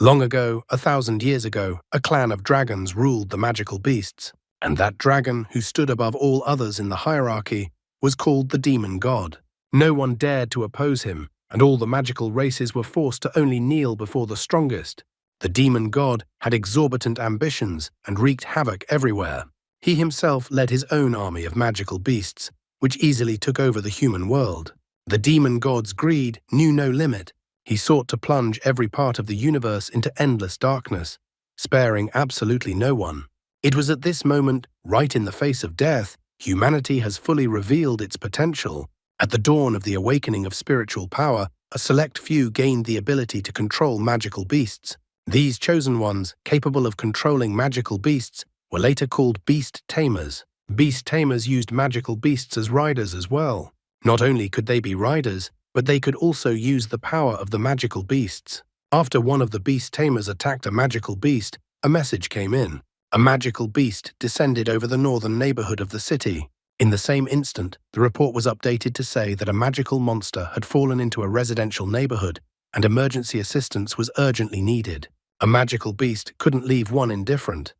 Long ago, 1,000 years ago, a clan of dragons ruled the magical beasts, and that dragon, who stood above all others in the hierarchy, was called the demon god. No one dared to oppose him, and all the magical races were forced to only kneel before the strongest. The demon god had exorbitant ambitions and wreaked havoc everywhere. He himself led his own army of magical beasts, which easily took over the human world. The demon god's greed knew no limit. He sought to plunge every part of the universe into endless darkness, sparing absolutely no one. It was at this moment, right in the face of death, humanity has fully revealed its potential. At the dawn of the awakening of spiritual power, a select few gained the ability to control magical beasts. These chosen ones, capable of controlling magical beasts, were later called beast tamers. Beast tamers used magical beasts as riders as well. Not only could they be riders, but they could also use the power of the magical beasts. After one of the beast tamers attacked a magical beast, a message came in. A magical beast descended over the northern neighborhood of the city. In the same instant, the report was updated to say that a magical monster had fallen into a residential neighborhood and emergency assistance was urgently needed. A magical beast couldn't leave one indifferent,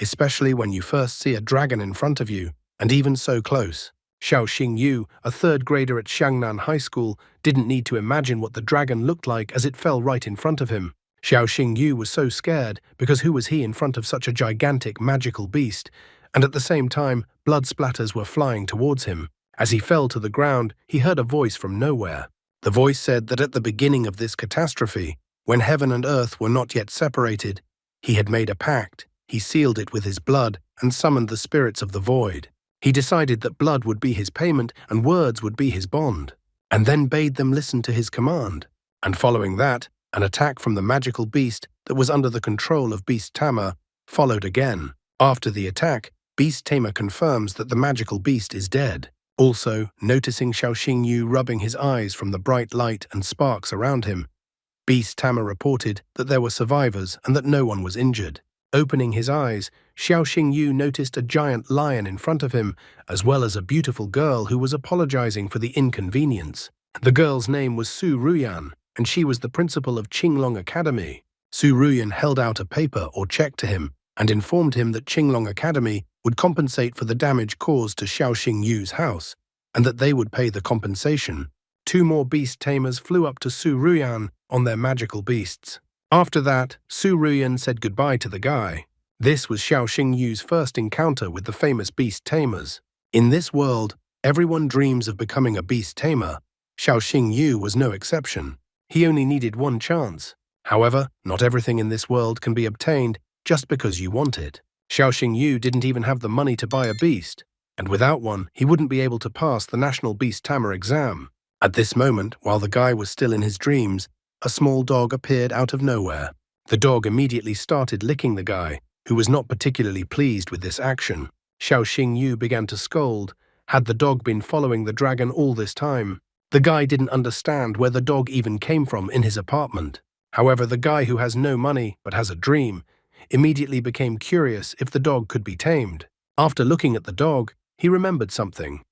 especially when you first see a dragon in front of you, and even so close. Xiao Xingyu, a third grader at Xiangnan High School, didn't need to imagine what the dragon looked like as it fell right in front of him. Xiao Xingyu was so scared because who was he in front of such a gigantic magical beast? And at the same time, blood splatters were flying towards him. As he fell to the ground, he heard a voice from nowhere. The voice said that at the beginning of this catastrophe, when heaven and earth were not yet separated, he had made a pact. He sealed it with his blood and summoned the spirits of the void. He decided that blood would be his payment and words would be his bond, and then bade them listen to his command. And following that, an attack from the magical beast that was under the control of Beast Tamer followed again. After the attack, Beast Tamer confirms that the magical beast is dead. Also, noticing Xiao Xingyu rubbing his eyes from the bright light and sparks around him, Beast Tamer reported that there were survivors and that no one was injured. Opening his eyes, Xiao Xingyu noticed a giant lion in front of him, as well as a beautiful girl who was apologizing for the inconvenience. The girl's name was Su Ruyan, and she was the principal of Qinglong Academy. Su Ruyan held out a paper or check to him and informed him that Qinglong Academy would compensate for the damage caused to Xiao Xingyu's house, and that they would pay the compensation. Two more beast tamers flew up to Su Ruyan on their magical beasts. After that, Su Ruyan said goodbye to the guy. This was Xiao Xingyu's first encounter with the famous beast tamers. In this world, everyone dreams of becoming a beast tamer. Xiao Xingyu was no exception. He only needed one chance. However, not everything in this world can be obtained just because you want it. Xiao Xingyu didn't even have the money to buy a beast, and without one, he wouldn't be able to pass the National Beast Tamer exam. At this moment, while the guy was still in his dreams, a small dog appeared out of nowhere. The dog immediately started licking the guy, who was not particularly pleased with this action. Xiao Xingyu began to scold. Had the dog been following the dragon all this time? The guy didn't understand where the dog even came from in his apartment. However, the guy who has no money but has a dream immediately became curious if the dog could be tamed. After looking at the dog, he remembered something.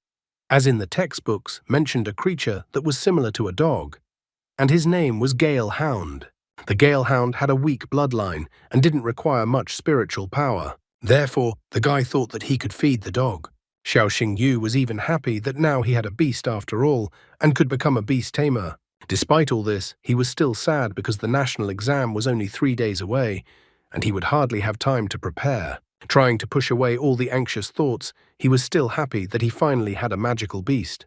As in the textbooks, mentioned a creature that was similar to a dog, and his name was Gale Hound. The Gale Hound had a weak bloodline and didn't require much spiritual power. Therefore, the guy thought that he could feed the dog. Xiao Xingyu was even happy that now he had a beast after all and could become a beast tamer. Despite all this, he was still sad because the national exam was only 3 days away, and he would hardly have time to prepare. Trying to push away all the anxious thoughts, he was still happy that he finally had a magical beast.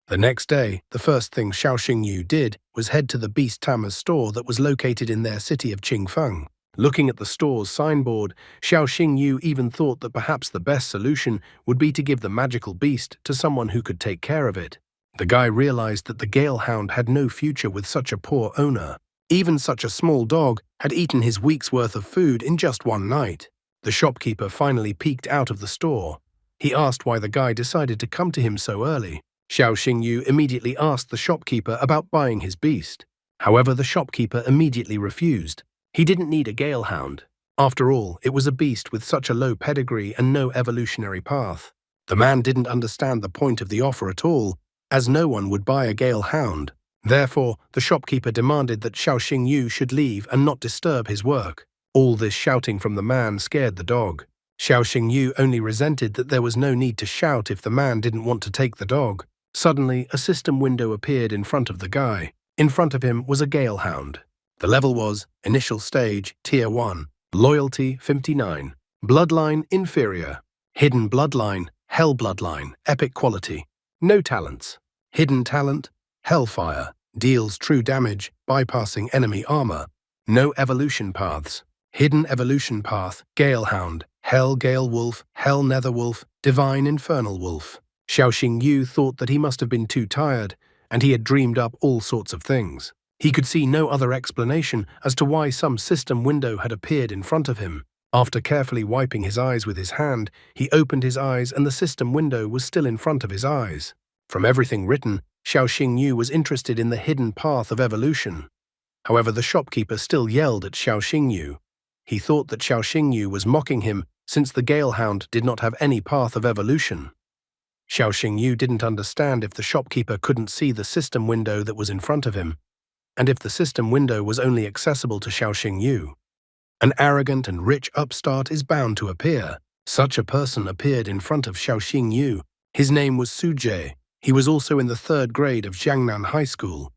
The next day, the first thing Xiao Xingyu did was head to the Beast Tamer's store that was located in their city of Qingfeng. Looking at the store's signboard, Xiao Xingyu even thought that perhaps the best solution would be to give the magical beast to someone who could take care of it. The guy realized that the Gale Hound had no future with such a poor owner. Even such a small dog had eaten his week's worth of food in just one night. The shopkeeper finally peeked out of the store. He asked why the guy decided to come to him so early. Xiao Xingyu immediately asked the shopkeeper about buying his beast. However, the shopkeeper immediately refused. He didn't need a Gale Hound. After all, it was a beast with such a low pedigree and no evolutionary path. The man didn't understand the point of the offer at all, as no one would buy a Gale Hound. Therefore, the shopkeeper demanded that Xiao Xingyu should leave and not disturb his work. All this shouting from the man scared the dog. Xiao Xingyu only resented that there was no need to shout if the man didn't want to take the dog. Suddenly, a system window appeared in front of the guy. In front of him was a gale hound. The level was Initial Stage, Tier 1, Loyalty 59, Bloodline Inferior, Hidden Bloodline, Hell Bloodline, Epic Quality. No talents. Hidden Talent, Hellfire, deals true damage, bypassing enemy armor. No evolution paths. Hidden Evolution Path, Gale Hound, Hell Gale Wolf, Hell Nether Wolf, Divine Infernal Wolf. Xiao Xingyu thought that he must have been too tired, and he had dreamed up all sorts of things. He could see no other explanation as to why some system window had appeared in front of him. After carefully wiping his eyes with his hand, he opened his eyes and the system window was still in front of his eyes. From everything written, Xiao Xingyu was interested in the hidden path of evolution. However, the shopkeeper still yelled at Xiao Xingyu. He thought that Xiao Xingyu was mocking him since the Gale Hound did not have any path of evolution. Xiao Xingyu didn't understand if the shopkeeper couldn't see the system window that was in front of him, and if the system window was only accessible to Xiao Xingyu. An arrogant and rich upstart is bound to appear. Such a person appeared in front of Xiao Xingyu. His name was Sujie. He was also in the 3rd grade of Jiangnan High School.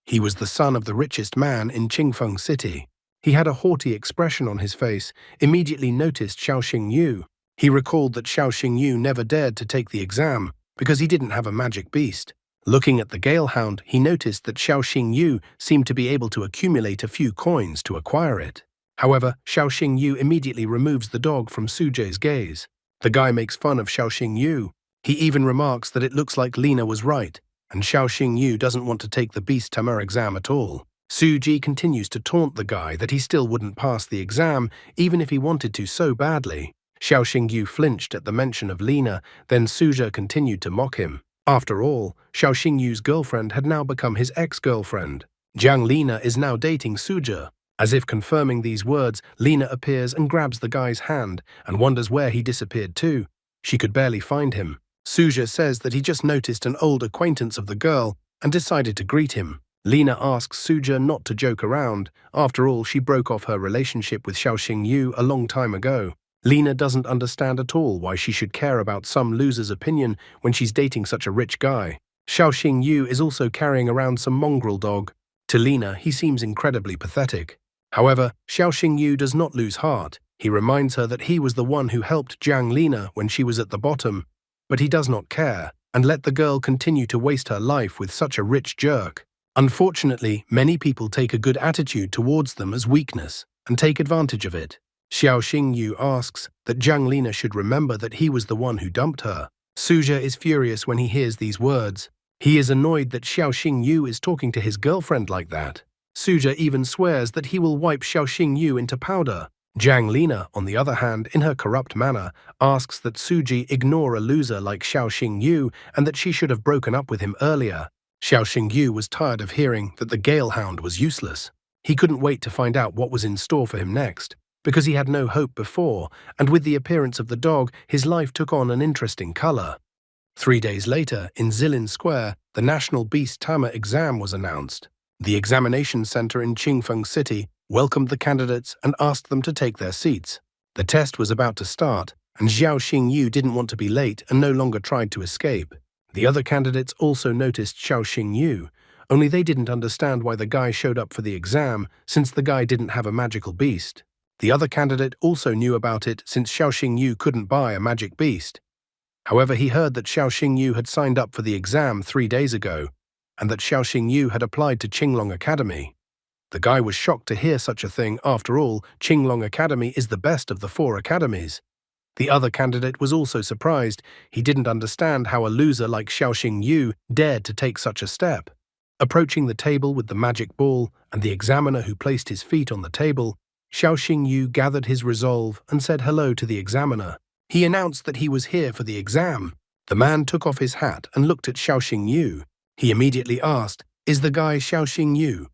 He was the son of the richest man in Qingfeng City. He had a haughty expression on his face, immediately noticed Xiao Xingyu. He recalled that Xiao Xingyu never dared to take the exam because he didn't have a magic beast. Looking at the Gale Hound, he noticed that Xiao Xingyu seemed to be able to accumulate a few coins to acquire it. However, Xiao Xingyu immediately removes the dog from Sujie's gaze. The guy makes fun of Xiao Xingyu. He even remarks that it looks like Lina was right, and Xiao Xingyu doesn't want to take the Beast Tamer exam at all. Suji continues to taunt the guy that he still wouldn't pass the exam, even if he wanted to so badly. Xiao Xingyu flinched at the mention of Lina, then Suja continued to mock him. After all, Xiao Xingyu's girlfriend had now become his ex-girlfriend. Jiang Lina is now dating Suja. As if confirming these words, Lina appears and grabs the guy's hand and wonders where he disappeared to. She could barely find him. Suja says that he just noticed an old acquaintance of the girl and decided to greet him. Lina asks Suja not to joke around. After all, she broke off her relationship with Xiao Xingyu a long time ago. Lina doesn't understand at all why she should care about some loser's opinion when she's dating such a rich guy. Xiao Xingyu is also carrying around some mongrel dog. To Lina, he seems incredibly pathetic. However, Xiao Xingyu does not lose heart. He reminds her that he was the one who helped Jiang Lina when she was at the bottom, but he does not care and let the girl continue to waste her life with such a rich jerk. Unfortunately, many people take a good attitude towards them as weakness and take advantage of it. Xiao Xingyu asks that Jiang Lina should remember that he was the one who dumped her. Suja is furious when he hears these words. He is annoyed that Xiao Xingyu is talking to his girlfriend like that. Suja even swears that he will wipe Xiao Xingyu into powder. Jiang Lina, on the other hand, in her corrupt manner, asks that Suji ignore a loser like Xiao Xingyu and that she should have broken up with him earlier. Xiao Xingyu was tired of hearing that the Gale Hound was useless. He couldn't wait to find out what was in store for him next, because he had no hope before, and with the appearance of the dog, his life took on an interesting color. 3 days later, in Zilin Square, the National Beast Tamer exam was announced. The examination center in Qingfeng City welcomed the candidates and asked them to take their seats. The test was about to start, and Xiao Xingyu didn't want to be late and no longer tried to escape. The other candidates also noticed Xiao Xingyu, only they didn't understand why the guy showed up for the exam since the guy didn't have a magical beast. The other candidate also knew about it since Xiao Xingyu couldn't buy a magic beast. However, he heard that Xiao Xingyu had signed up for the exam 3 days ago, and that Xiao Xingyu had applied to Qinglong Academy. The guy was shocked to hear such a thing. After all, Qinglong Academy is the best of the 4 academies. The other candidate was also surprised. He didn't understand how a loser like Xiao Xingyu dared to take such a step. Approaching the table with the magic ball and the examiner who placed his feet on the table, Xiao Xingyu gathered his resolve and said hello to the examiner. He announced that he was here for the exam. The man took off his hat and looked at Xiao Xingyu. He immediately asked, "Is the guy Xiao Xingyu?"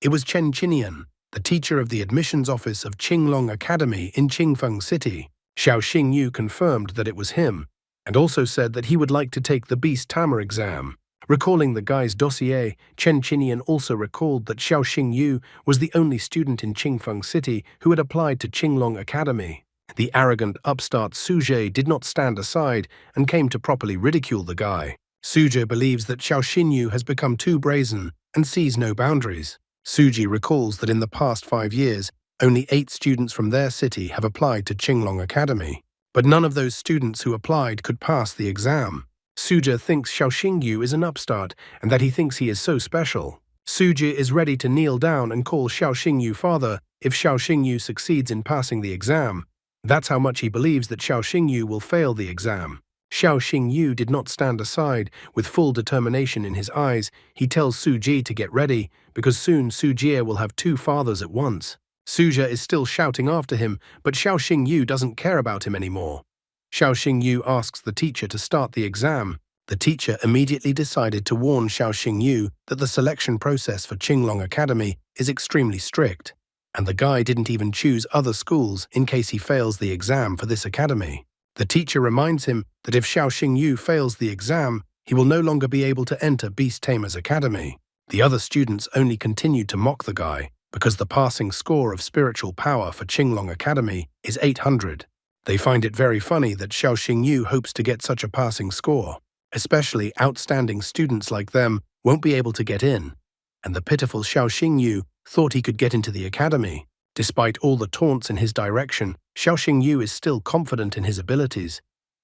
It was Chen Qinian, the teacher of the admissions office of Qinglong Academy in Qingfeng City. Xiao Xingyu confirmed that it was him, and also said that he would like to take the Beast Tamer exam. Recalling the guy's dossier, Chen Qinian also recalled that Xiao Xingyu was the only student in Qingfeng City who had applied to Qinglong Academy. The arrogant upstart Suje did not stand aside and came to properly ridicule the guy. Suje believes that Xiao Xingyu has become too brazen and sees no boundaries. Suji recalls that in the past 5 years, only 8 students from their city have applied to Qinglong Academy. But none of those students who applied could pass the exam. Suja thinks Xiao Xingyu is an upstart and that he thinks he is so special. Suji is ready to kneel down and call Xiao Xingyu father if Xiao Xingyu succeeds in passing the exam. That's how much he believes that Xiao Xingyu will fail the exam. Xiao Xingyu did not stand aside. With full determination in his eyes, he tells Suji to get ready, because soon Sujie will have 2 fathers at once. Suja is still shouting after him, but Xiao Xingyu doesn't care about him anymore. Xiao Xingyu asks the teacher to start the exam. The teacher immediately decided to warn Xiao Xingyu that the selection process for Qinglong Academy is extremely strict, and the guy didn't even choose other schools in case he fails the exam for this academy. The teacher reminds him that if Xiao Xingyu fails the exam, he will no longer be able to enter Beast Tamer's academy. The other students only continued to mock the guy because the passing score of spiritual power for Qinglong Academy is 800. They find it very funny that Xiao Xingyu hopes to get such a passing score. Especially outstanding students like them won't be able to get in, and the pitiful Xiao Xingyu thought he could get into the academy. Despite all the taunts in his direction, Xiao Xingyu is still confident in his abilities.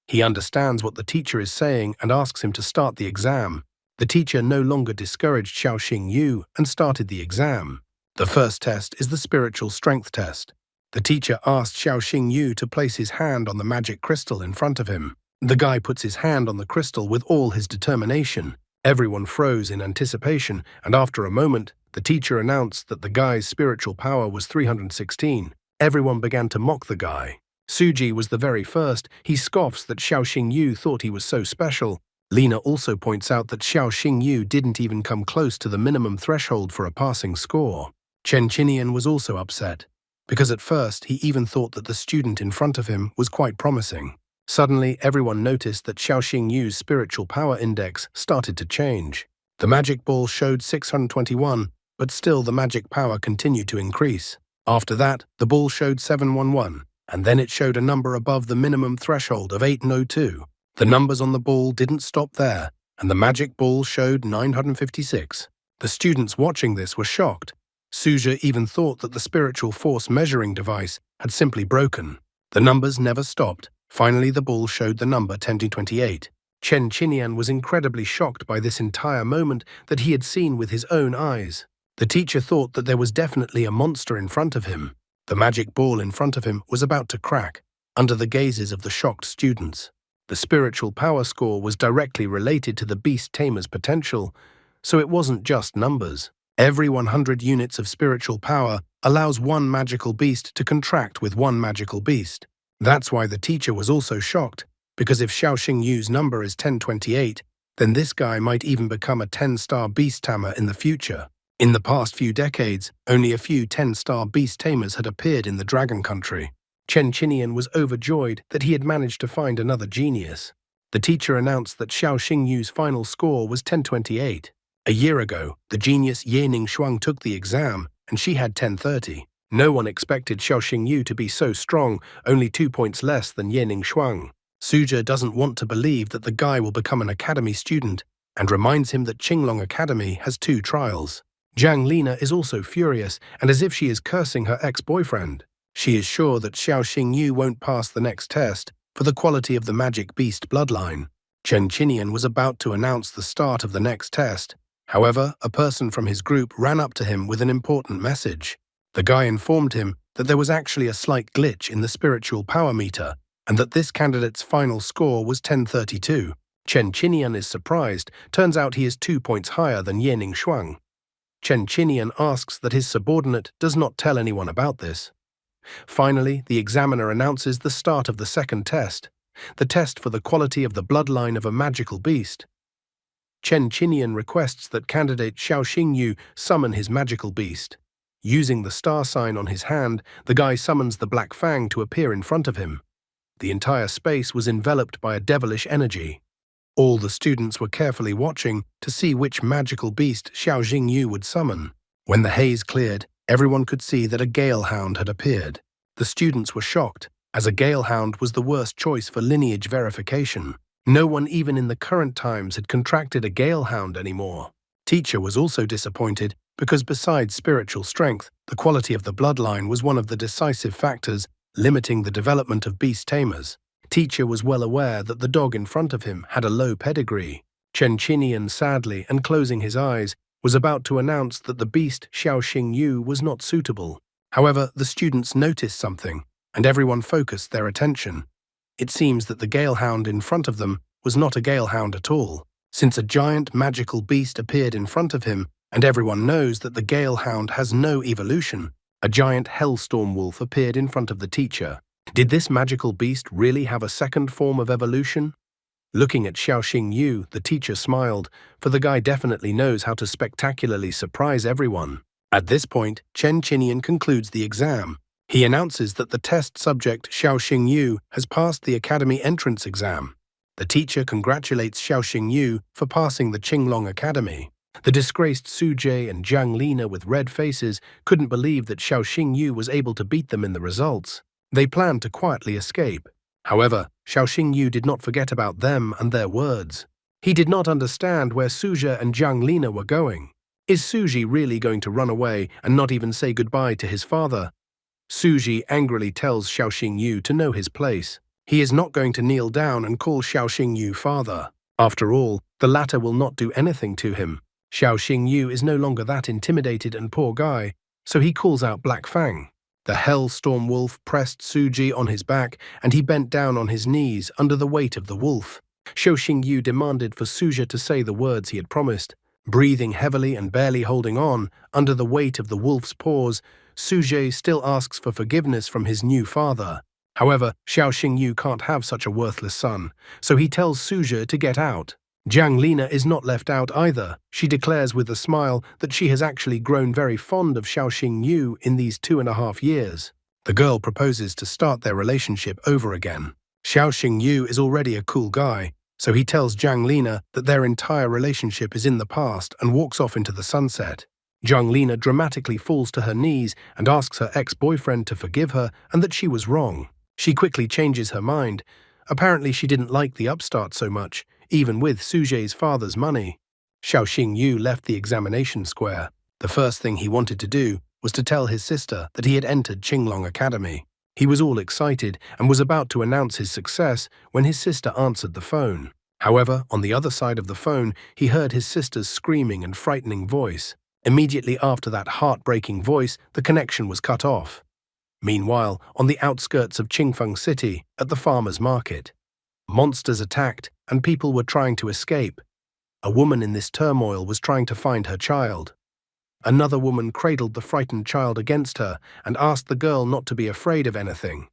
He understands what the teacher is saying and asks him to start the exam. The teacher no longer discouraged Xiao Xingyu and started the exam. The first test is the spiritual strength test. The teacher asked Xiao Xingyu to place his hand on the magic crystal in front of him. The guy puts his hand on the crystal with all his determination. Everyone froze in anticipation, and after a moment, the teacher announced that the guy's spiritual power was 316. Everyone began to mock the guy. Suji was the very first. He scoffs that Xiao Xingyu thought he was so special. Lina also points out that Xiao Xingyu didn't even come close to the minimum threshold for a passing score. Chen Qinian was also upset, because at first he even thought that the student in front of him was quite promising. Suddenly, everyone noticed that Xiao Xingyu's spiritual power index started to change. The magic ball showed 621, but still the magic power continued to increase. After that, the ball showed 711, and then it showed a number above the minimum threshold of 802. The numbers on the ball didn't stop there, and the magic ball showed 956. The students watching this were shocked. Suja even thought that the spiritual force measuring device had simply broken. The numbers never stopped. Finally, the ball showed the number 1028. Chen Qinian was incredibly shocked by this entire moment that he had seen with his own eyes. The teacher thought that there was definitely a monster in front of him. The magic ball in front of him was about to crack, under the gazes of the shocked students. The spiritual power score was directly related to the beast tamer's potential, so it wasn't just numbers. Every 100 units of spiritual power allows one magical beast to contract with one magical beast. That's why the teacher was also shocked, because if Xiao Xingyu's number is 1028, then this guy might even become a 10-star beast tamer in the future. In the past few decades, only a few 10-star beast tamers had appeared in the Dragon Country. Chen Qinian was overjoyed that he had managed to find another genius. The teacher announced that Xiao Xingyu's final score was 1028. A year ago, the genius Yening Shuang took the exam, and she had 1030. No one expected Xiao Xingyu to be so strong, only 2 points less than Yening Shuang. Suja doesn't want to believe that the guy will become an academy student and reminds him that Qinglong Academy has 2 trials. Jiang Lina is also furious and as if she is cursing her ex-boyfriend. She is sure that Xiao Xingyu won't pass the next test for the quality of the magic beast bloodline. Chen Qinian was about to announce the start of the next test. However, a person from his group ran up to him with an important message. The guy informed him that there was actually a slight glitch in the spiritual power meter and that this candidate's final score was 1032. Chen Qinian is surprised. Turns out he is 2 points higher than Yening Shuang. Chen Qinian asks that his subordinate does not tell anyone about this. Finally, the examiner announces the start of the second test, the test for the quality of the bloodline of a magical beast. Chen Qinian requests that candidate Xiao Xingyu summon his magical beast. Using the star sign on his hand, the guy summons the Black Fang to appear in front of him. The entire space was enveloped by a devilish energy. All the students were carefully watching to see which magical beast Xiao Jingyu would summon. When the haze cleared, everyone could see that a gale hound had appeared. The students were shocked, as a gale hound was the worst choice for lineage verification. No one even in the current times had contracted a gale hound anymore. Teacher was also disappointed because besides spiritual strength, the quality of the bloodline was one of the decisive factors limiting the development of beast tamers. Teacher was well aware that the dog in front of him had a low pedigree. Chen Qinian sadly and closing his eyes was about to announce that the beast Xiao Xingyu was not suitable. However, the students noticed something, and everyone focused their attention. It seems that the galehound in front of them was not a galehound at all, since a giant magical beast appeared in front of him, and everyone knows that the galehound has no evolution. A giant hellstorm wolf appeared in front of the teacher. Did this magical beast really have a second form of evolution? Looking at Xiao Xingyu, the teacher smiled, for the guy definitely knows how to spectacularly surprise everyone. At this point, Chen Qinian concludes the exam. He announces that the test subject Xiao Xingyu has passed the academy entrance exam. The teacher congratulates Xiao Xingyu for passing the Qinglong Academy. The disgraced Su Jie and Jiang Lina with red faces couldn't believe that Xiao Xingyu was able to beat them in the results. They planned to quietly escape. However, Xiao Xingyu did not forget about them and their words. He did not understand where Suzhi and Jiang Lina were going. Is Suzhi really going to run away and not even say goodbye to his father? Suzhi angrily tells Xiao Xingyu to know his place. He is not going to kneel down and call Xiao Xingyu father. After all, the latter will not do anything to him. Xiao Xingyu is no longer that intimidated and poor guy, so he calls out Black Fang. The hellstorm wolf pressed Suzhi on his back, and he bent down on his knees under the weight of the wolf. Xiao Xingyu demanded for Suzhi to say the words he had promised. Breathing heavily and barely holding on, under the weight of the wolf's paws, Suzhi still asks for forgiveness from his new father. However, Xiao Xingyu can't have such a worthless son, so he tells Suzhi to get out. Jiang Lina is not left out either. She declares with a smile that she has actually grown very fond of Xiao Xingyu in these 2.5 years. The girl proposes to start their relationship over again. Xiao Xingyu is already a cool guy, so he tells Jiang Lina that their entire relationship is in the past and walks off into the sunset. Jiang Lina dramatically falls to her knees and asks her ex-boyfriend to forgive her and that she was wrong. She quickly changes her mind. Apparently she didn't like the upstart so much, even with Suzhi's father's money. Xiao Xingyu left the examination square. The first thing he wanted to do was to tell his sister that he had entered Qinglong Academy. He was all excited and was about to announce his success when his sister answered the phone. However, on the other side of the phone, he heard his sister's screaming and frightening voice. Immediately after that heartbreaking voice, the connection was cut off. Meanwhile, on the outskirts of Qingfeng City, at the farmer's market, monsters attacked and people were trying to escape. A woman in this turmoil was trying to find her child. Another woman cradled the frightened child against her and asked the girl not to be afraid of anything.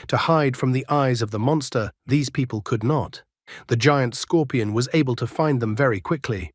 To hide from the eyes of the monster, these people could not. The giant scorpion was able to find them very quickly.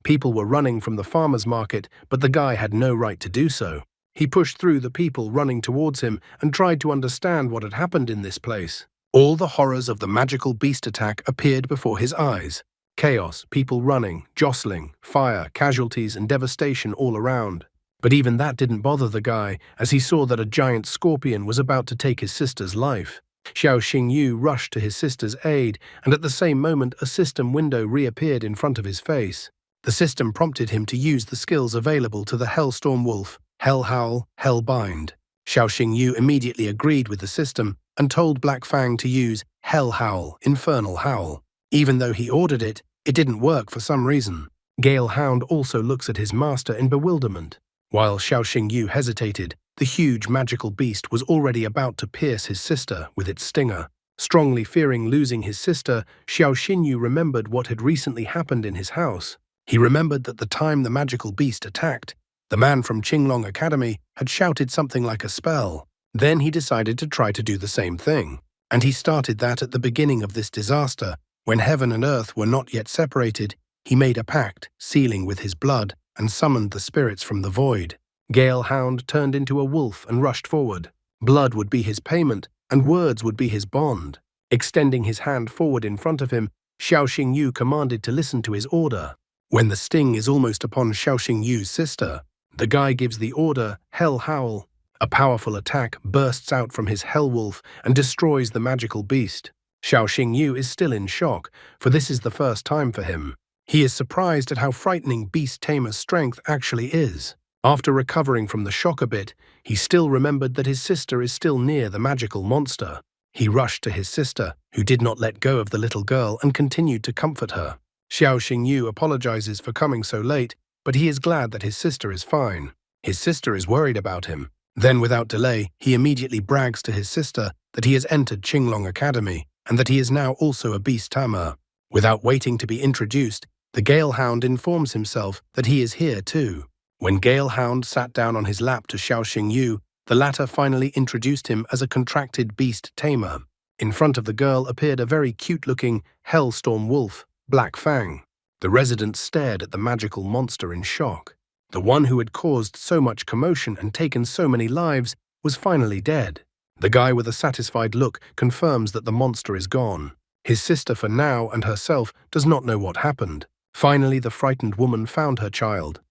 People were running from the farmer's market, but the guy had no right to do so. He pushed through the people running towards him and tried to understand what had happened in this place. All the horrors of the magical beast attack appeared before his eyes. Chaos, people running, jostling, fire, casualties, and devastation all around. But even that didn't bother the guy, as he saw that a giant scorpion was about to take his sister's life. Xiao Xingyu rushed to his sister's aid, and at the same moment a system window reappeared in front of his face. The system prompted him to use the skills available to the Hellstorm Wolf, Hell Howl, Hell Bind. Xiao Xingyu immediately agreed with the system and told Black Fang to use Hell Howl, Infernal Howl. Even though he ordered it, it didn't work for some reason. Gale Hound also looks at his master in bewilderment. While Xiao Xingyu hesitated, the huge magical beast was already about to pierce his sister with its stinger. Strongly fearing losing his sister, Xiao Xingyu remembered what had recently happened in his house. He remembered that the time the magical beast attacked, the man from Qinglong Academy had shouted something like a spell. Then he decided to try to do the same thing. And he started that at the beginning of this disaster, when heaven and earth were not yet separated. He made a pact, sealing with his blood, and summoned the spirits from the void. Gale Hound turned into a wolf and rushed forward. Blood would be his payment, and words would be his bond. Extending his hand forward in front of him, Xiao Xingyu commanded to listen to his order. When the sting is almost upon Xiao Xingyu's sister, the guy gives the order, Hell Howl. A powerful attack bursts out from his Hell Wolf and destroys the magical beast. Xiao Xingyu is still in shock, for this is the first time for him. He is surprised at how frightening Beast Tamer's strength actually is. After recovering from the shock a bit, he still remembered that his sister is still near the magical monster. He rushed to his sister, who did not let go of the little girl and continued to comfort her. Xiao Xingyu apologizes for coming so late, but he is glad that his sister is fine. His sister is worried about him. Then, without delay, he immediately brags to his sister that he has entered Qinglong Academy and that he is now also a Beast Tamer. Without waiting to be introduced, the Galehound informs himself that he is here too. When Galehound sat down on his lap to Xiao Xingyu, the latter finally introduced him as a contracted beast tamer. In front of the girl appeared a very cute-looking Hellstorm wolf, Black Fang. The residents stared at the magical monster in shock. The one who had caused so much commotion and taken so many lives was finally dead. The guy with a satisfied look confirms that the monster is gone. His sister for now and herself does not know what happened. Finally, the frightened woman found her child.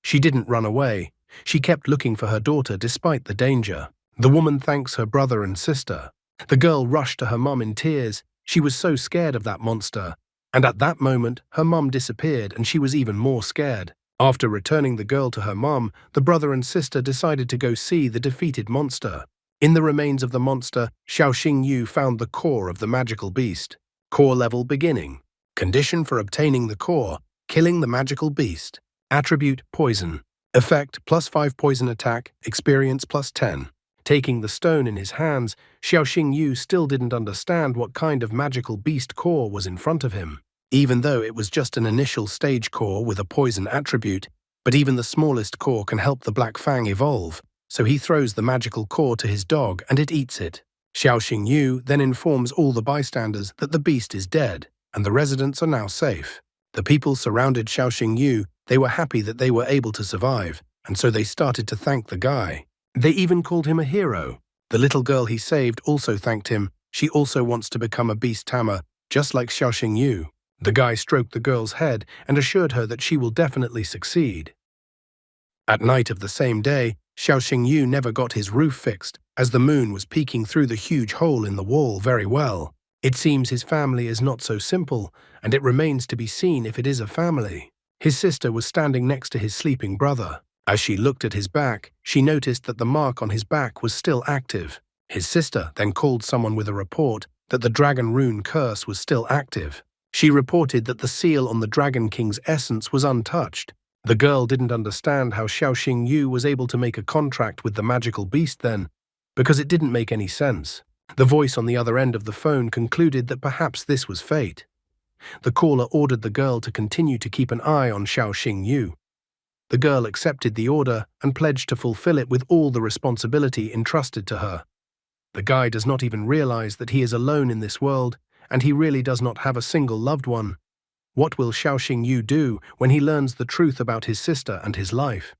She didn't run away. She kept looking for her daughter despite the danger. The woman thanks her brother and sister. The girl rushed to her mum in tears. She was so scared of that monster. And at that moment, her mum disappeared and she was even more scared. After returning the girl to her mum, the brother and sister decided to go see the defeated monster. In the remains of the monster, Xiao Xingyu found the core of the magical beast. Core level beginning. Condition for obtaining the core, killing the magical beast. Attribute poison. Effect +5 poison attack, experience +10. Taking the stone in his hands, Xiao Xingyu still didn't understand what kind of magical beast core was in front of him. Even though it was just an initial stage core with a poison attribute, but even the smallest core can help the Black Fang evolve, so he throws the magical core to his dog and it eats it. Xiao Xingyu then informs all the bystanders that the beast is dead, and the residents are now safe. The people surrounded Xiao Xingyu. They were happy that they were able to survive, and so they started to thank the guy. They even called him a hero. The little girl he saved also thanked him. She also wants to become a beast tamer, just like Xiao Xingyu. The guy stroked the girl's head and assured her that she will definitely succeed. At night of the same day, Xiao Xingyu never got his roof fixed, as the moon was peeking through the huge hole in the wall very well. It seems his family is not so simple, and it remains to be seen if it is a family. His sister was standing next to his sleeping brother. As she looked at his back, she noticed that the mark on his back was still active. His sister then called someone with a report that the Dragon Rune curse was still active. She reported that the seal on the Dragon King's essence was untouched. The girl didn't understand how Xiao Xingyu was able to make a contract with the magical beast then, because it didn't make any sense. The voice on the other end of the phone concluded that perhaps this was fate. The caller ordered the girl to continue to keep an eye on Xiao Xingyu. The girl accepted the order and pledged to fulfill it with all the responsibility entrusted to her. The guy does not even realize that he is alone in this world, and he really does not have a single loved one. What will Xiao Xingyu do when he learns the truth about his sister and his life?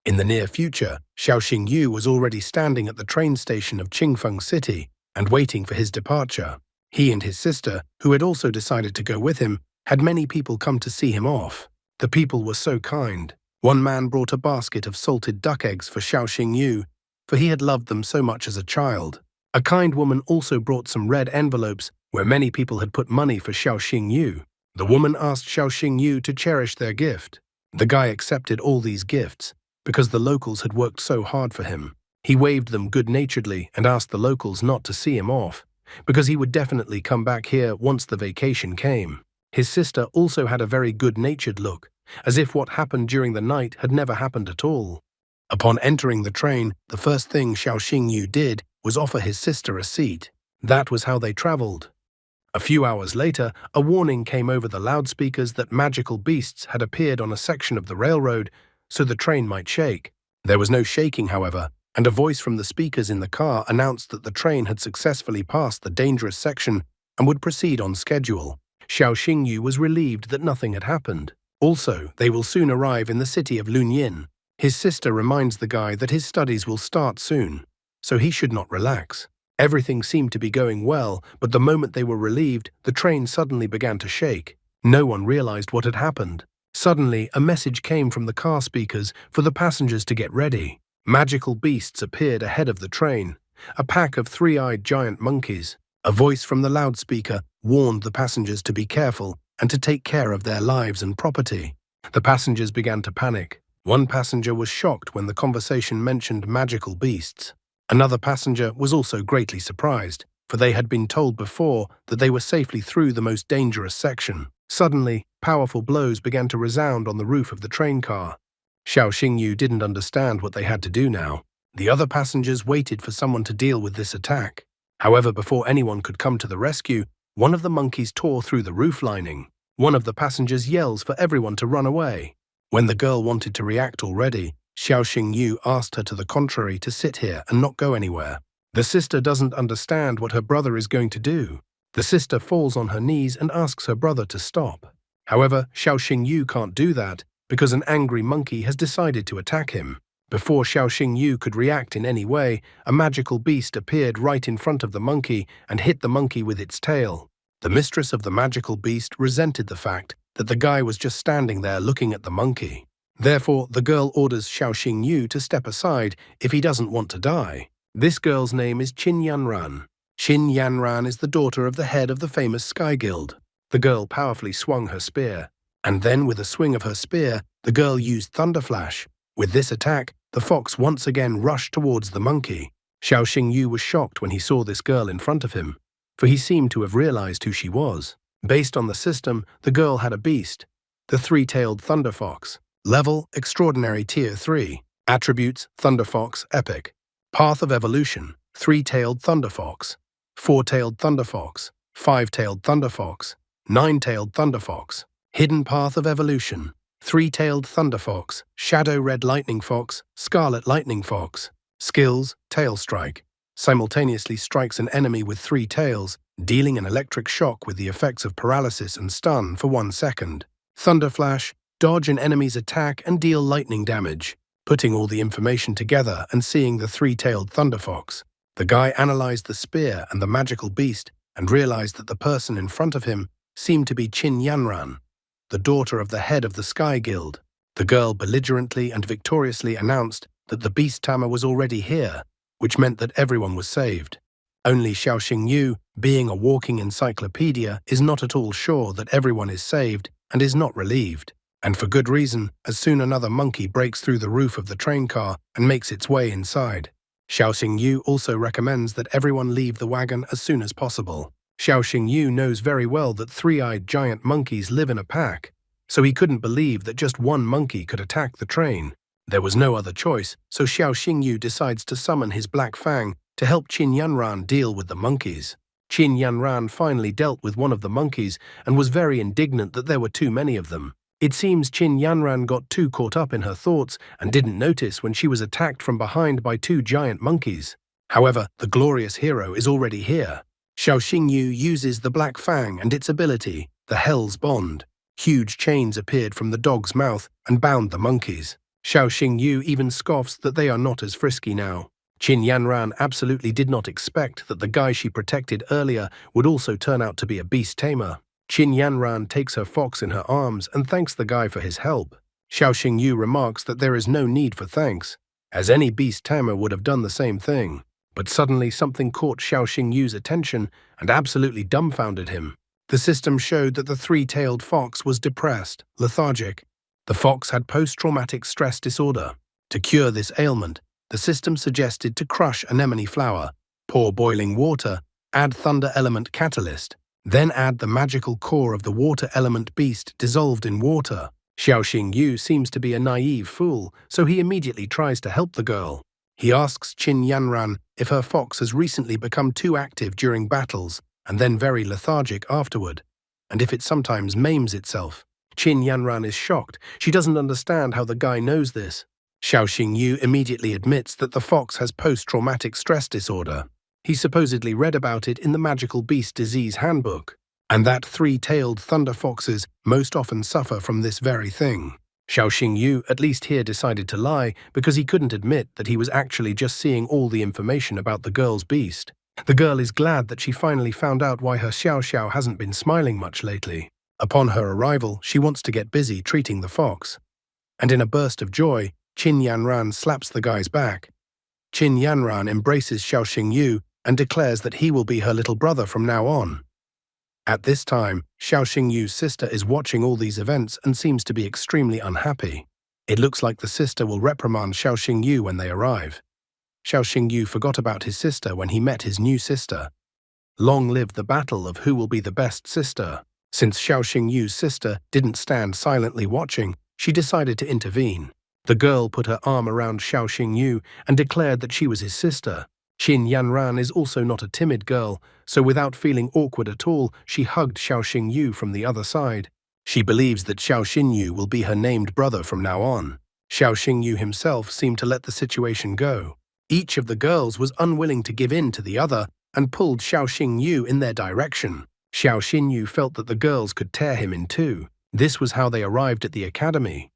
In the near future, Xiao Xingyu was already standing at the train station of Qingfeng City and waiting for his departure. He and his sister, who had also decided to go with him, had many people come to see him off. The people were so kind. One man brought a basket of salted duck eggs for Xiao Xingyu, for he had loved them so much as a child. A kind woman also brought some red envelopes where many people had put money for Xiao Xingyu. The woman asked Xiao Xingyu to cherish their gift. The guy accepted all these gifts because the locals had worked so hard for him. He waved them good-naturedly and asked the locals not to see him off, because he would definitely come back here once the vacation came. His sister also had a very good-natured look, as if what happened during the night had never happened at all. Upon entering the train, the first thing Xiao Xingyu did was offer his sister a seat. That was how they traveled. A few hours later, a warning came over the loudspeakers that magical beasts had appeared on a section of the railroad, so the train might shake. There was no shaking, however, and a voice from the speakers in the car announced that the train had successfully passed the dangerous section and would proceed on schedule. Xiao Xingyu was relieved that nothing had happened. Also, they will soon arrive in the city of Lunyin. His sister reminds the guy that his studies will start soon, so he should not relax. Everything seemed to be going well, but the moment they were relieved, the train suddenly began to shake. No one realized what had happened. Suddenly, a message came from the car speakers for the passengers to get ready. Magical beasts appeared ahead of the train, a pack of three-eyed giant monkeys. A voice from the loudspeaker warned the passengers to be careful and to take care of their lives and property. The passengers began to panic. One passenger was shocked when the conversation mentioned magical beasts. Another passenger was also greatly surprised, for they had been told before that they were safely through the most dangerous section. Suddenly, powerful blows began to resound on the roof of the train car. Xiao Xingyu didn't understand what they had to do now. The other passengers waited for someone to deal with this attack. However, before anyone could come to the rescue, one of the monkeys tore through the roof lining. One of the passengers yells for everyone to run away. When the girl wanted to react already, Xiao Xingyu asked her to the contrary to sit here and not go anywhere. The sister doesn't understand what her brother is going to do. The sister falls on her knees and asks her brother to stop. However, Xiao Xingyu can't do that because an angry monkey has decided to attack him. Before Xiao Xingyu could react in any way, a magical beast appeared right in front of the monkey and hit the monkey with its tail. The mistress of the magical beast resented the fact that the guy was just standing there looking at the monkey. Therefore, the girl orders Xiao Xingyu to step aside if he doesn't want to die. This girl's name is Qin Yanran. Qin Yanran is the daughter of the head of the famous Sky Guild. The girl powerfully swung her spear, and then with a swing of her spear, the girl used Thunder Flash. With this attack, the fox once again rushed towards the monkey. Xiao Xingyu was shocked when he saw this girl in front of him, for he seemed to have realized who she was. Based on the system, the girl had a beast, the three-tailed Thunder Fox. Level, Extraordinary Tier 3. Attributes, Thunder Fox, Epic. Path of Evolution, Three-tailed Thunder Fox, Four-tailed Thunder Fox, Five-tailed Thunder Fox, Nine-tailed Thunder Fox. Hidden Path of Evolution, Three-tailed Thunder Fox, Shadow Red Lightning Fox, Scarlet Lightning Fox. Skills, Tail Strike. Simultaneously strikes an enemy with three tails, dealing an electric shock with the effects of paralysis and stun for 1 second. Thunder Flash, dodge an enemy's attack and deal lightning damage. Putting all the information together and seeing the three-tailed Thunder Fox, the guy analyzed the spear and the magical beast and realized that the person in front of him seemed to be Qin Yanran, the daughter of the head of the Sky Guild. The girl belligerently and victoriously announced that the beast tamer was already here, which meant that everyone was saved. Only Xiao Xingyu, being a walking encyclopedia, is not at all sure that everyone is saved and is not relieved. And for good reason, as soon another monkey breaks through the roof of the train car and makes its way inside. Xiao Xingyu also recommends that everyone leave the wagon as soon as possible. Xiao Xingyu knows very well that three-eyed giant monkeys live in a pack, so he couldn't believe that just one monkey could attack the train. There was no other choice, so Xiao Xingyu decides to summon his Black Fang to help Qin Yanran deal with the monkeys. Qin Yanran finally dealt with one of the monkeys and was very indignant that there were too many of them. It seems Qin Yanran got too caught up in her thoughts and didn't notice when she was attacked from behind by two giant monkeys. However, the glorious hero is already here. Xiao Xingyu uses the Black Fang and its ability, the Hell's Bond. Huge chains appeared from the dog's mouth and bound the monkeys. Xiao Xingyu even scoffs that they are not as frisky now. Qin Yanran absolutely did not expect that the guy she protected earlier would also turn out to be a beast tamer. Qin Yanran takes her fox in her arms and thanks the guy for his help. Xiao Xingyu remarks that there is no need for thanks, as any beast tamer would have done the same thing. But suddenly something caught Xiao Xingyu's attention and absolutely dumbfounded him. The system showed that the three-tailed fox was depressed, lethargic. The fox had post-traumatic stress disorder. To cure this ailment, the system suggested to crush anemone flower, pour boiling water, add thunder element catalyst, then add the magical core of the water element beast dissolved in water. Xiao Xingyu seems to be a naive fool, so he immediately tries to help the girl. He asks Qin Yanran if her fox has recently become too active during battles and then very lethargic afterward, and if it sometimes maims itself. Qin Yanran is shocked. She doesn't understand how the guy knows this. Xiao Xingyu immediately admits that the fox has post-traumatic stress disorder. He supposedly read about it in the Magical Beast Disease Handbook, and that three-tailed thunder foxes most often suffer from this very thing. Xiao Xingyu at least here decided to lie because he couldn't admit that he was actually just seeing all the information about the girl's beast. The girl is glad that she finally found out why her Xiao Xiao hasn't been smiling much lately. Upon her arrival, she wants to get busy treating the fox. And in a burst of joy, Qin Yanran slaps the guy's back. Qin Yanran embraces Xiao Xingyu and declares that he will be her little brother from now on. At this time, Xiao Xingyu's sister is watching all these events and seems to be extremely unhappy. It looks like the sister will reprimand Xiao Xingyu when they arrive. Xiao Xingyu forgot about his sister when he met his new sister. Long live the battle of who will be the best sister. Since Xiao Xingyu's sister didn't stand silently watching, she decided to intervene. The girl put her arm around Xiao Xingyu and declared that she was his sister. Qin Yanran is also not a timid girl, so without feeling awkward at all, she hugged Xiao Xingyu from the other side. She believes that Xiao Xingyu will be her named brother from now on. Xiao Xingyu himself seemed to let the situation go. Each of the girls was unwilling to give in to the other and pulled Xiao Xingyu in their direction. Xiao Xingyu felt that the girls could tear him in two. This was how they arrived at the academy.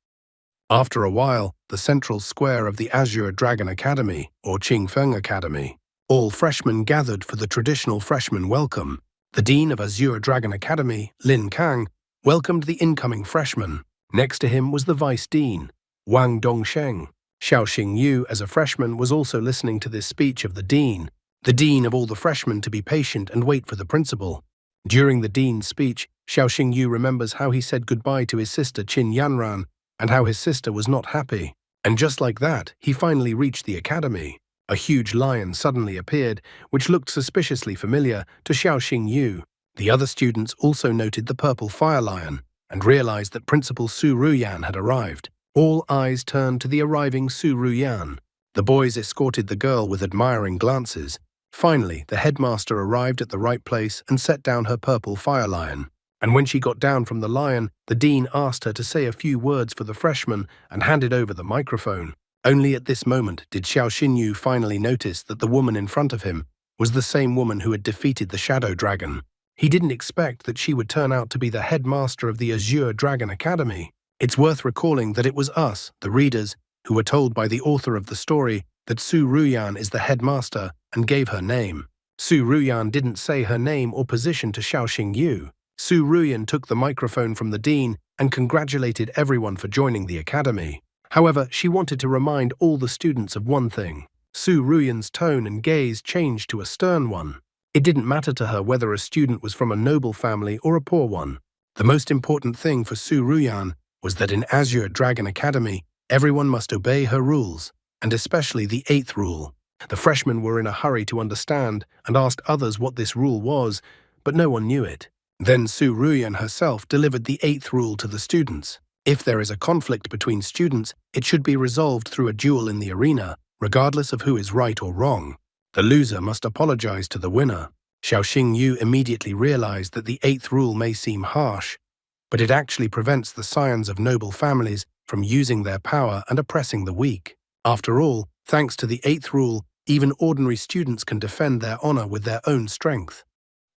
After a while, the central square of the Azure Dragon Academy, or Qingfeng Academy. All freshmen gathered for the traditional freshman welcome. The Dean of Azure Dragon Academy, Lin Kang, welcomed the incoming freshmen. Next to him was the Vice Dean, Wang Dongsheng. Xiao Xingyu, as a freshman, was also listening to this speech of the dean of all the freshmen, to be patient and wait for the principal. During the dean's speech, Xiao Xingyu remembers how he said goodbye to his sister Qin Yanran and how his sister was not happy. And just like that, he finally reached the academy. A huge lion suddenly appeared, which looked suspiciously familiar to Xiao Xingyu. The other students also noted the purple fire lion and realized that Principal Su Ruyan had arrived. All eyes turned to the arriving Su Ruyan. The boys escorted the girl with admiring glances. Finally, the headmaster arrived at the right place and set down her purple fire lion. And when she got down from the lion, the dean asked her to say a few words for the freshmen and handed over the microphone. Only at this moment did Xiao Xinyu finally notice that the woman in front of him was the same woman who had defeated the Shadow Dragon. He didn't expect that she would turn out to be the headmaster of the Azure Dragon Academy. It's worth recalling that it was us, the readers, who were told by the author of the story that Su Ruyan is the headmaster and gave her name. Su Ruyan didn't say her name or position to Xiao Xingyu. Su Ruyan took the microphone from the dean and congratulated everyone for joining the academy. However, she wanted to remind all the students of one thing. Su Ruyan's tone and gaze changed to a stern one. It didn't matter to her whether a student was from a noble family or a poor one. The most important thing for Su Ruyan was that in Azure Dragon Academy, everyone must obey her rules, and especially the 8th rule. The freshmen were in a hurry to understand and asked others what this rule was, but no one knew it. Then Su Ruyan herself delivered the 8th rule to the students. If there is a conflict between students, it should be resolved through a duel in the arena, regardless of who is right or wrong. The loser must apologize to the winner. Xiao Xingyu immediately realized that the 8th rule may seem harsh, but it actually prevents the scions of noble families from using their power and oppressing the weak. After all, thanks to the 8th rule, even ordinary students can defend their honor with their own strength.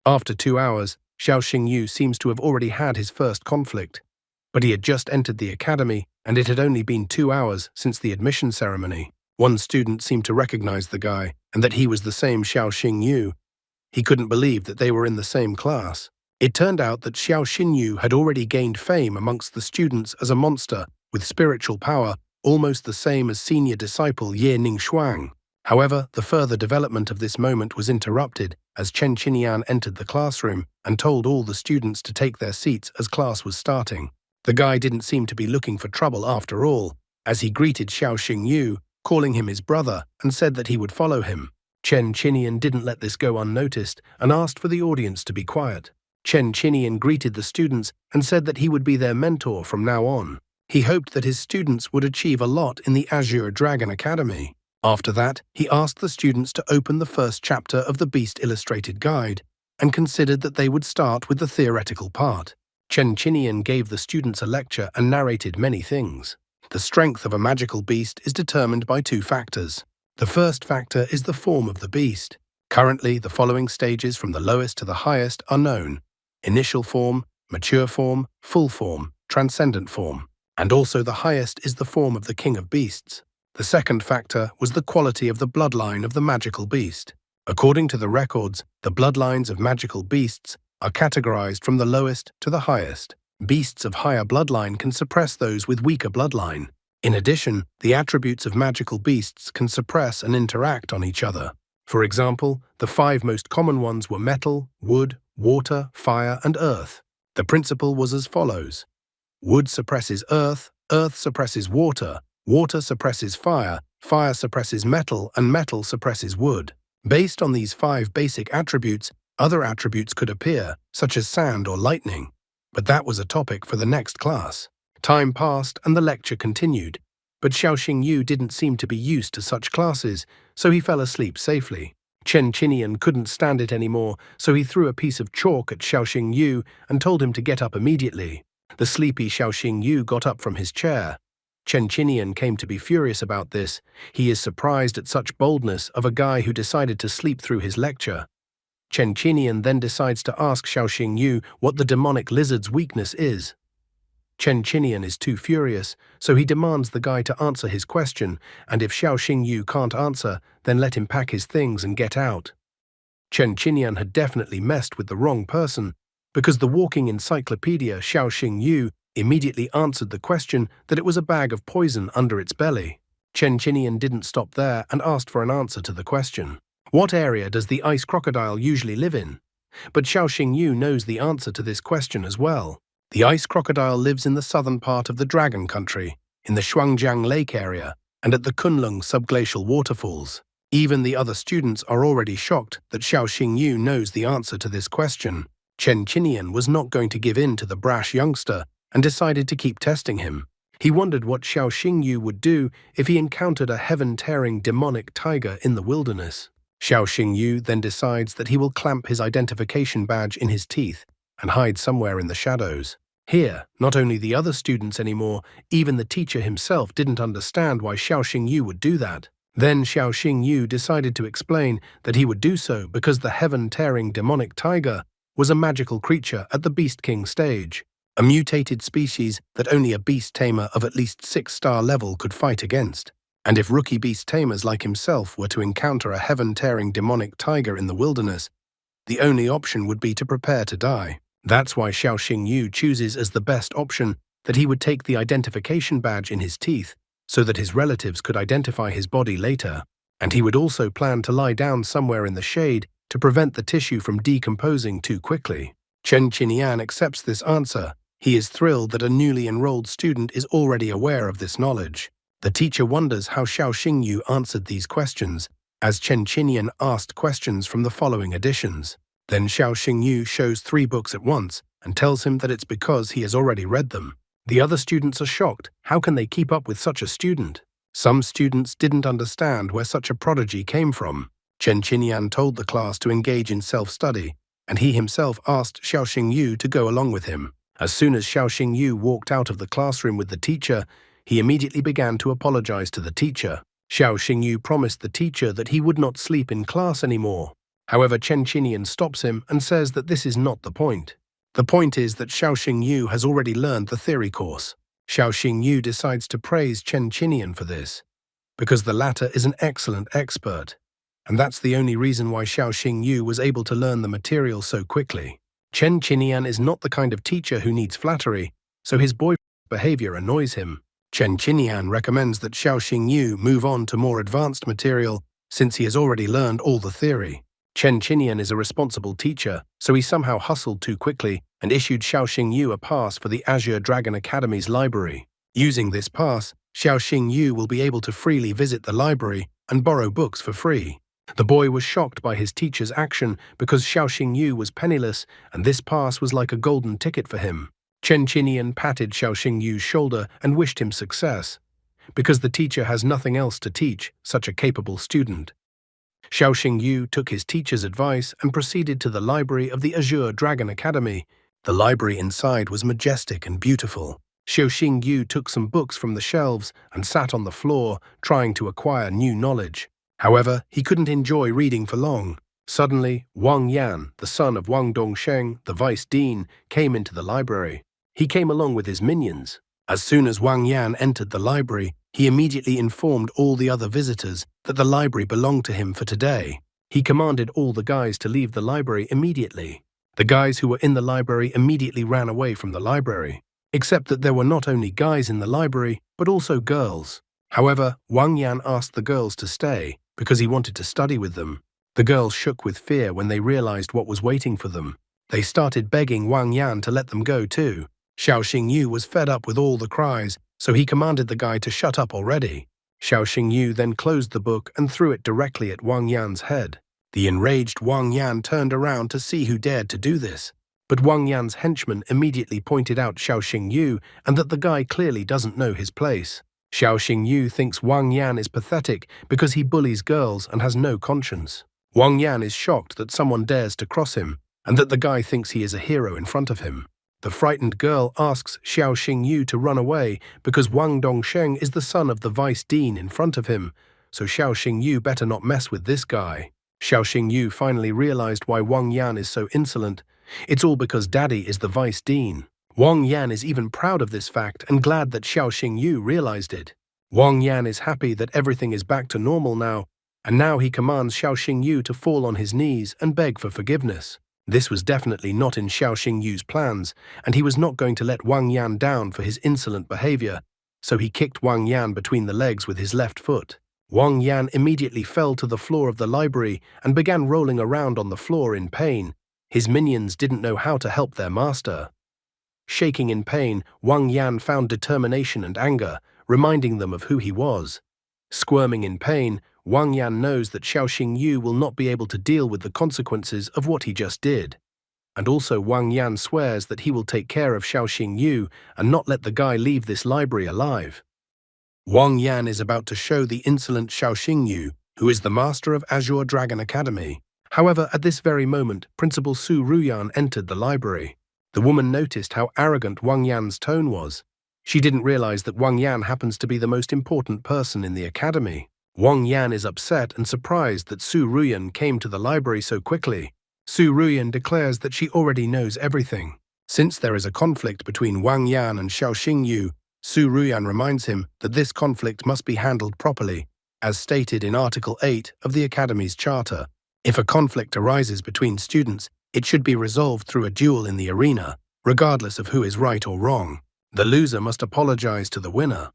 After 2 hours, Xiao Xingyu seems to have already had his first conflict, but he had just entered the academy, and it had only been 2 hours since the admission ceremony. One student seemed to recognize the guy, and that he was the same Xiao Xingyu. He couldn't believe that they were in the same class. It turned out that Xiao Xingyu had already gained fame amongst the students as a monster with spiritual power, almost the same as senior disciple Ye Ningxuang. However, the further development of this moment was interrupted as Chen Qinian entered the classroom and told all the students to take their seats as class was starting. The guy didn't seem to be looking for trouble after all, as he greeted Xiao Xingyu, calling him his brother, and said that he would follow him. Chen Qinian didn't let this go unnoticed and asked for the audience to be quiet. Chen Qinian greeted the students and said that he would be their mentor from now on. He hoped that his students would achieve a lot in the Azure Dragon Academy. After that, he asked the students to open the first chapter of the Beast Illustrated Guide and considered that they would start with the theoretical part. Chen Qinian gave the students a lecture and narrated many things. The strength of a magical beast is determined by 2 factors. The first factor is the form of the beast. Currently, the following stages from the lowest to the highest are known: initial form, mature form, full form, transcendent form, and also the highest is the form of the king of beasts. The second factor was the quality of the bloodline of the magical beast. According to the records, the bloodlines of magical beasts are categorized from the lowest to the highest. Beasts of higher bloodline can suppress those with weaker bloodline. In addition, the attributes of magical beasts can suppress and interact on each other. For example, the 5 most common ones were metal, wood, water, fire, and earth. The principle was as follows. Wood suppresses earth, earth suppresses water, water suppresses fire, fire suppresses metal, and metal suppresses wood. Based on these 5 basic attributes, other attributes could appear, such as sand or lightning. But that was a topic for the next class. Time passed and the lecture continued, but Xiaoxing Yu didn't seem to be used to such classes, so he fell asleep safely. Chen Qinian couldn't stand it anymore, so he threw a piece of chalk at Xiaoxing Yu and told him to get up immediately. The sleepy Xiaoxing Yu got up from his chair. Chen Qinian came to be furious about this. He is surprised at such boldness of a guy who decided to sleep through his lecture. Chen Qinian then decides to ask Xiaoxing Yu what the demonic lizard's weakness is. Chen Qinian is too furious, so he demands the guy to answer his question, and if Xiaoxing Yu can't answer, then let him pack his things and get out. Chen Qinian had definitely messed with the wrong person, because the walking encyclopedia Xiaoxing Yu immediately answered the question that it was a bag of poison under its belly. Chen Qinian didn't stop there and asked for an answer to the question. What area does the ice crocodile usually live in? But Xiaoxing Yu knows the answer to this question as well. The ice crocodile lives in the southern part of the Dragon Country, in the Shuangjiang Lake area, and at the Kunlun subglacial waterfalls. Even the other students are already shocked that Xiaoxing Yu knows the answer to this question. Chen Qinian was not going to give in to the brash youngster and decided to keep testing him. He wondered what Xiaoxing Yu would do if he encountered a heaven-tearing demonic tiger in the wilderness. Xiaoxing Yu then decides that he will clamp his identification badge in his teeth and hide somewhere in the shadows. Here, not only the other students anymore, even the teacher himself didn't understand why Xiaoxing Yu would do that. Then Xiaoxing Yu decided to explain that he would do so because the heaven-tearing demonic tiger was a magical creature at the Beast King stage, a mutated species that only a beast tamer of at least 6-star level could fight against. And if rookie beast tamers like himself were to encounter a heaven-tearing demonic tiger in the wilderness, the only option would be to prepare to die. That's why Xiaoxing Yu chooses as the best option that he would take the identification badge in his teeth so that his relatives could identify his body later, and he would also plan to lie down somewhere in the shade to prevent the tissue from decomposing too quickly. Chen Qinian accepts this answer. He is thrilled that a newly enrolled student is already aware of this knowledge. The teacher wonders how Xiaoxing Yu answered these questions, as Chen Qinian asked questions from the following editions. Then Xiaoxing Yu shows 3 books at once and tells him that it's because he has already read them. The other students are shocked. How can they keep up with such a student? Some students didn't understand where such a prodigy came from. Chen Qinian told the class to engage in self-study, and he himself asked Xiaoxing Yu to go along with him. As soon as Xiaoxing Yu walked out of the classroom with the teacher, he immediately began to apologize to the teacher. Xiaoxing Yu promised the teacher that he would not sleep in class anymore. However, Chen Qinian stops him and says that this is not the point. The point is that Xiaoxing Yu has already learned the theory course. Xiaoxing Yu decides to praise Chen Qinian for this, because the latter is an excellent expert, and that's the only reason why Xiaoxing Yu was able to learn the material so quickly. Chen Qinian is not the kind of teacher who needs flattery, so his boyfriend's behavior annoys him. Chen Qinian recommends that Xiaoxing Yu move on to more advanced material since he has already learned all the theory. Chen Qinian is a responsible teacher, so he somehow hustled too quickly and issued Xiaoxing Yu a pass for the Azure Dragon Academy's library. Using this pass, Xiaoxing Yu will be able to freely visit the library and borrow books for free. The boy was shocked by his teacher's action because Xiaoxing Yu was penniless and this pass was like a golden ticket for him. Chen Qinian patted Xiaoxing Yu's shoulder and wished him success, because the teacher has nothing else to teach such a capable student. Xiaoxing Yu took his teacher's advice and proceeded to the library of the Azure Dragon Academy. The library inside was majestic and beautiful. Xiaoxing Yu took some books from the shelves and sat on the floor, trying to acquire new knowledge. However, he couldn't enjoy reading for long. Suddenly, Wang Yan, the son of Wang Dongsheng, the vice dean, came into the library. He came along with his minions. As soon as Wang Yan entered the library, he immediately informed all the other visitors that the library belonged to him for today. He commanded all the guys to leave the library immediately. The guys who were in the library immediately ran away from the library, except that there were not only guys in the library, but also girls. However, Wang Yan asked the girls to stay because he wanted to study with them. The girls shook with fear when they realized what was waiting for them. They started begging Wang Yan to let them go too. Xiao Xingyu was fed up with all the cries, so he commanded the guy to shut up already. Xiao Xingyu then closed the book and threw it directly at Wang Yan's head. The enraged Wang Yan turned around to see who dared to do this. But Wang Yan's henchman immediately pointed out Xiao Xingyu and that the guy clearly doesn't know his place. Xiao Xingyu thinks Wang Yan is pathetic because he bullies girls and has no conscience. Wang Yan is shocked that someone dares to cross him and that the guy thinks he is a hero in front of him. The frightened girl asks Xiao Xingyu to run away because Wang Dongsheng is the son of the vice dean in front of him, so Xiao Xingyu better not mess with this guy. Xiao Xingyu finally realized why Wang Yan is so insolent. It's all because Daddy is the vice dean. Wang Yan is even proud of this fact and glad that Xiao Xingyu realized it. Wang Yan is happy that everything is back to normal now, and now he commands Xiao Xingyu to fall on his knees and beg for forgiveness. This was definitely not in Xiao Xingyu's plans, and he was not going to let Wang Yan down for his insolent behavior, so he kicked Wang Yan between the legs with his left foot. Wang Yan immediately fell to the floor of the library and began rolling around on the floor in pain. His minions didn't know how to help their master. Shaking in pain, Wang Yan found determination and anger, reminding them of who he was. Squirming in pain, Wang Yan knows that Xiao Xingyu will not be able to deal with the consequences of what he just did. And also Wang Yan swears that he will take care of Xiao Xingyu and not let the guy leave this library alive. Wang Yan is about to show the insolent Xiao Xingyu, who is the master of Azure Dragon Academy. However, at this very moment, Principal Su Ruyan entered the library. The woman noticed how arrogant Wang Yan's tone was. She didn't realize that Wang Yan happens to be the most important person in the academy. Wang Yan is upset and surprised that Su Ruyan came to the library so quickly. Su Ruyan declares that she already knows everything. Since there is a conflict between Wang Yan and Xiao Xingyu, Su Ruyan reminds him that this conflict must be handled properly, as stated in Article 8 of the Academy's Charter. If a conflict arises between students, it should be resolved through a duel in the arena, regardless of who is right or wrong. The loser must apologize to the winner.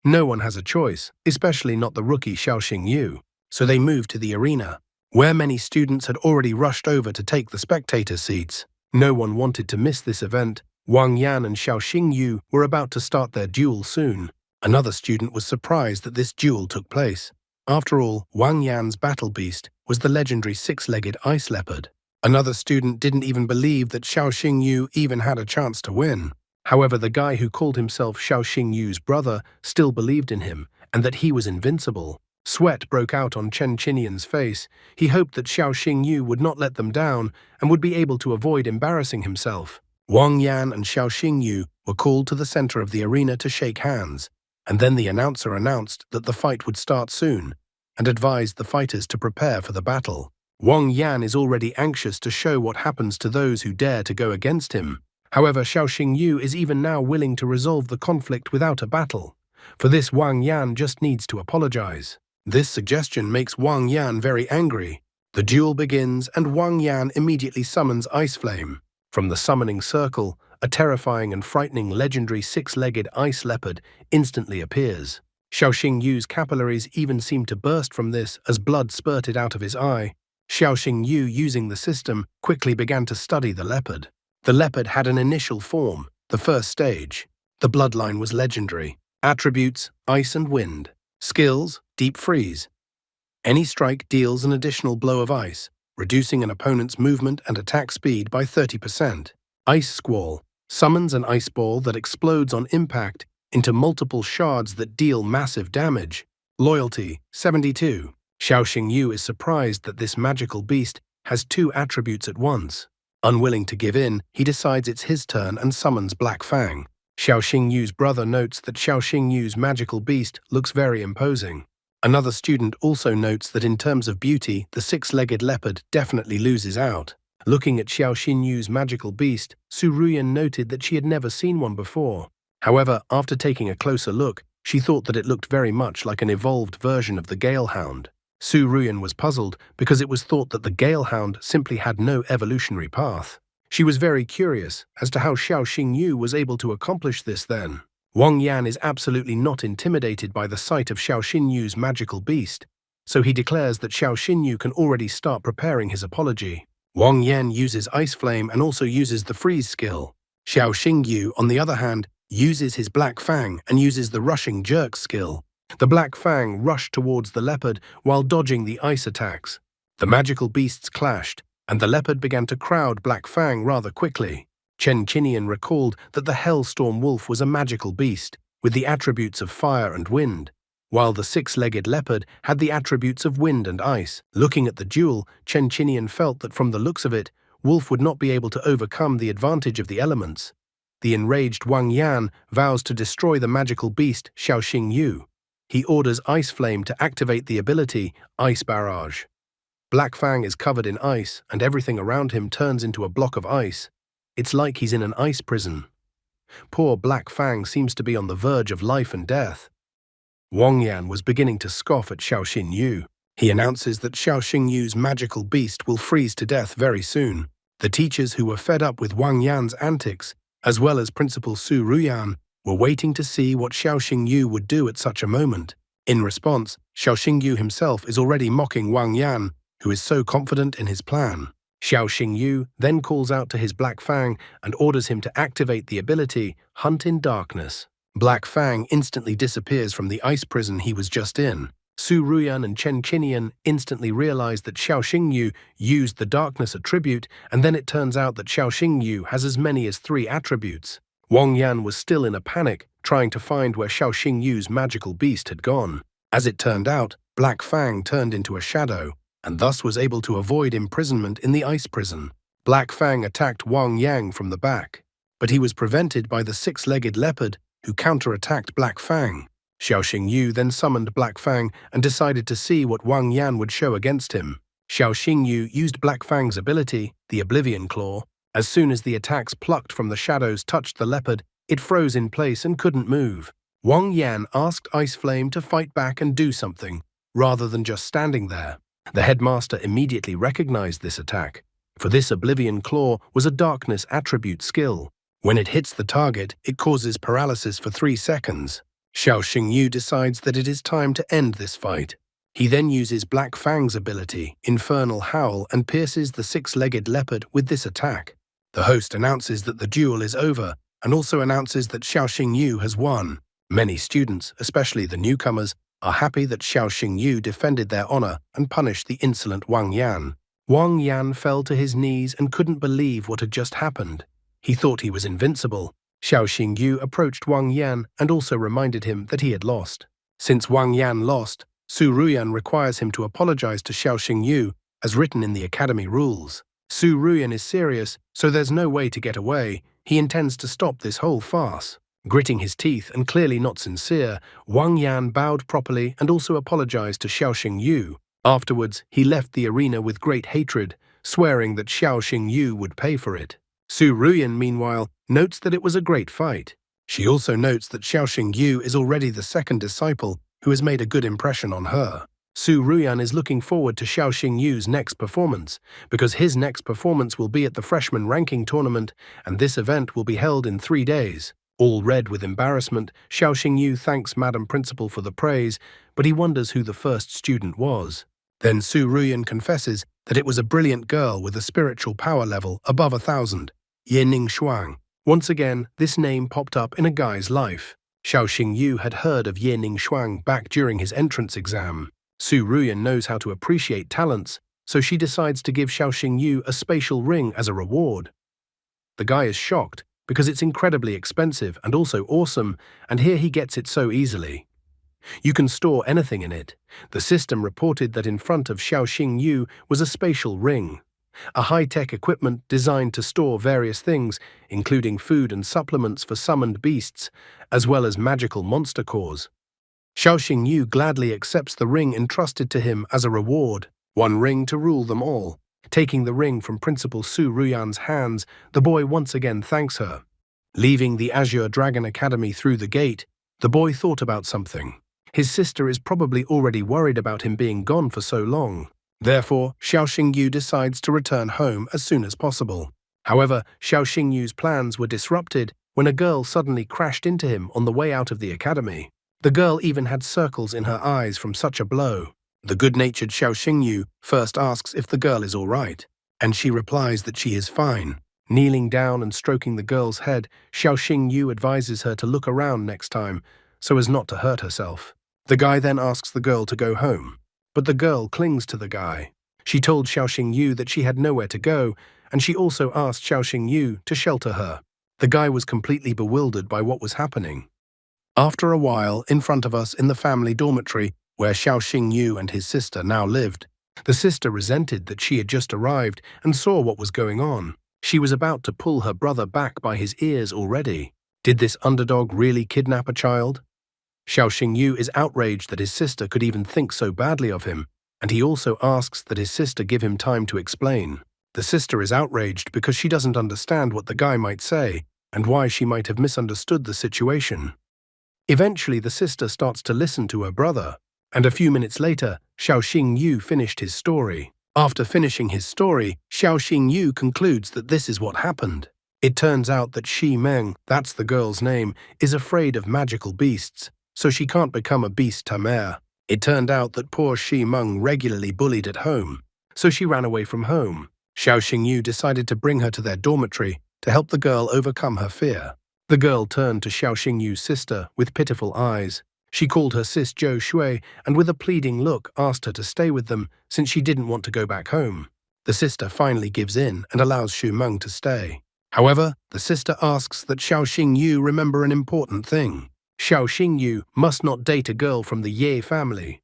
No one has a choice, especially not the rookie Xiao Xingyu, so they move to the arena, where many students had already rushed over to take the spectator seats. No one wanted to miss this event. Wang Yan and Xiao Xingyu were about to start their duel soon. Another student was surprised that this duel took place. After all, Wang Yan's battle beast was the legendary six-legged ice leopard. Another student didn't even believe that Xiao Xingyu even had a chance to win. However, the guy who called himself Xiao Xingyu's brother still believed in him and that he was invincible. Sweat broke out on Chen Qinian's face. He hoped that Xiao Xingyu would not let them down and would be able to avoid embarrassing himself. Wang Yan and Xiao Xingyu were called to the center of the arena to shake hands, and then the announcer announced that the fight would start soon and advised the fighters to prepare for the battle. Wang Yan is already anxious to show what happens to those who dare to go against him. However, Xiao Xingyu is even now willing to resolve the conflict without a battle. For this, Wang Yan just needs to apologize. This suggestion makes Wang Yan very angry. The duel begins and Wang Yan immediately summons Ice Flame. From the summoning circle, a terrifying and frightening legendary six-legged ice leopard instantly appears. Xiao Xingyu's capillaries even seemed to burst from this as blood spurted out of his eye. Xiao Xingyu, using the system, quickly began to study the leopard. The leopard had an initial form, the first stage. The bloodline was legendary. Attributes, ice and wind. Skills, deep freeze. Any strike deals an additional blow of ice, reducing an opponent's movement and attack speed by 30%. Ice Squall summons an ice ball that explodes on impact into multiple shards that deal massive damage. Loyalty, 72. Xiao Xingyu is surprised that this magical beast has two attributes at once. Unwilling to give in, he decides it's his turn and summons Black Fang. Xiao Xingyu's brother notes that Xiao Xingyu's magical beast looks very imposing. Another student also notes that in terms of beauty, the six-legged leopard definitely loses out. Looking at Xiao Xingyu's magical beast, Su Ruyan noted that she had never seen one before. However, after taking a closer look, she thought that it looked very much like an evolved version of the Gale Hound. Su Ruyan was puzzled because it was thought that the Galehound simply had no evolutionary path. She was very curious as to how Xiao Xingyu was able to accomplish this then. Wang Yan is absolutely not intimidated by the sight of Xiao Xinyu's magical beast, so he declares that Xiao Xinyu can already start preparing his apology. Wang Yan uses Ice Flame and also uses the Freeze skill. Xiao Xingyu, on the other hand, uses his Black Fang and uses the Rushing Jerk skill. The Black Fang rushed towards the leopard while dodging the ice attacks. The magical beasts clashed, and the leopard began to crowd Black Fang rather quickly. Chen Qinian recalled that the Hellstorm Wolf was a magical beast, with the attributes of fire and wind, while the six-legged leopard had the attributes of wind and ice. Looking at the duel, Chen Qinian felt that from the looks of it, Wolf would not be able to overcome the advantage of the elements. The enraged Wang Yan vows to destroy the magical beast Xiao Xingyu. He orders Ice Flame to activate the ability Ice Barrage. Black Fang is covered in ice, and everything around him turns into a block of ice. It's like he's in an ice prison. Poor Black Fang seems to be on the verge of life and death. Wang Yan was beginning to scoff at Xiao Xinyu. He announces that Xiao Xingyu's magical beast will freeze to death very soon. The teachers who were fed up with Wang Yan's antics, as well as Principal Su Ruyan, were waiting to see what Xiao Xingyu would do at such a moment. In response, Xiao Xingyu himself is already mocking Wang Yan, who is so confident in his plan. Xiao Xingyu then calls out to his Black Fang and orders him to activate the ability Hunt in Darkness. Black Fang instantly disappears from the ice prison he was just in. Su Ruyan and Chen Qinian instantly realize that Xiao Xingyu used the darkness attribute, and then it turns out that Xiao Xingyu has as many as 3 attributes. Wang Yan was still in a panic, trying to find where Xiao Xingyu's magical beast had gone. As it turned out, Black Fang turned into a shadow, and thus was able to avoid imprisonment in the ice prison. Black Fang attacked Wang Yang from the back, but he was prevented by the 6-legged leopard, who counterattacked Black Fang. Xiao Xingyu then summoned Black Fang and decided to see what Wang Yan would show against him. Xiao Xingyu used Black Fang's ability, the Oblivion Claw. As soon as the attacks plucked from the shadows touched the leopard, it froze in place and couldn't move. Wang Yan asked Ice Flame to fight back and do something, rather than just standing there. The headmaster immediately recognized this attack, for this Oblivion Claw was a darkness attribute skill. When it hits the target, it causes paralysis for 3 seconds. Xiao Xingyu decides that it is time to end this fight. He then uses Black Fang's ability, Infernal Howl, and pierces the 6-legged leopard with this attack. The host announces that the duel is over, and also announces that Xiao Xingyu has won. Many students, especially the newcomers, are happy that Xiao Xingyu defended their honor and punished the insolent Wang Yan. Wang Yan fell to his knees and couldn't believe what had just happened. He thought he was invincible. Xiao Xingyu approached Wang Yan and also reminded him that he had lost. Since Wang Yan lost, Su Ruyan requires him to apologize to Xiao Xingyu, as written in the academy rules. Su Ruyan is serious, so there's no way to get away. He intends to stop this whole farce. Gritting his teeth and clearly not sincere, Wang Yan bowed properly and also apologized to Xiao Xingyu. Afterwards, he left the arena with great hatred, swearing that Xiao Xingyu would pay for it. Su Ruyan, meanwhile, notes that it was a great fight. She also notes that Xiao Xingyu is already the 2nd disciple who has made a good impression on her. Su Ruyan is looking forward to Xiao Xingyu's next performance, because his next performance will be at the freshman ranking tournament, and this event will be held in 3 days. All red with embarrassment, Xiao Xingyu thanks Madam Principal for the praise, but he wonders who the first student was. Then Su Ruyan confesses that it was a brilliant girl with a spiritual power level above 1,000, Ye Ning Shuang. Once again, this name popped up in a guy's life. Xiao Xingyu had heard of Ye Ning Shuang back during his entrance exam. Su Ruyan knows how to appreciate talents, so she decides to give Xiao Xingyu a spatial ring as a reward. The guy is shocked, because it's incredibly expensive and also awesome, and here he gets it so easily. You can store anything in it. The system reported that in front of Xiao Xingyu was a spatial ring, a high-tech equipment designed to store various things, including food and supplements for summoned beasts, as well as magical monster cores. Xiao Xingyu gladly accepts the ring entrusted to him as a reward, 1 ring to rule them all. Taking the ring from Principal Su Ruyan's hands, the boy once again thanks her. Leaving the Azure Dragon Academy through the gate, the boy thought about something. His sister is probably already worried about him being gone for so long. Therefore, Xiao Xingyu decides to return home as soon as possible. However, Xiao Xingyu's plans were disrupted when a girl suddenly crashed into him on the way out of the academy. The girl even had circles in her eyes from such a blow. The good-natured Xiao Xingyu first asks if the girl is all right, and she replies that she is fine. Kneeling down and stroking the girl's head, Xiao Xingyu advises her to look around next time so as not to hurt herself. The guy then asks the girl to go home, but the girl clings to the guy. She told Xiao Xingyu that she had nowhere to go, and she also asked Xiao Xingyu to shelter her. The guy was completely bewildered by what was happening. After a while, in front of us in the family dormitory, where Xiao Xingyu and his sister now lived, the sister resented that she had just arrived and saw what was going on. She was about to pull her brother back by his ears already. Did this underdog really kidnap a child? Xiao Xingyu is outraged that his sister could even think so badly of him, and he also asks that his sister give him time to explain. The sister is outraged because she doesn't understand what the guy might say and why she might have misunderstood the situation. Eventually, the sister starts to listen to her brother, and a few minutes later, Xiao Xingyu finished his story. After finishing his story, Xiao Xingyu concludes that this is what happened. It turns out that Shi Meng, that's the girl's name, is afraid of magical beasts, so she can't become a beast tamer. It turned out that poor Shi Meng regularly bullied at home, so she ran away from home. Xiao Xingyu decided to bring her to their dormitory to help the girl overcome her fear. The girl turned to Xiao Xingyu's sister with pitiful eyes. She called her sis Zhou Shui and with a pleading look asked her to stay with them since she didn't want to go back home. The sister finally gives in and allows Xu Meng to stay. However, the sister asks that Xiao Xingyu remember an important thing. Xiao Xingyu must not date a girl from the Ye family.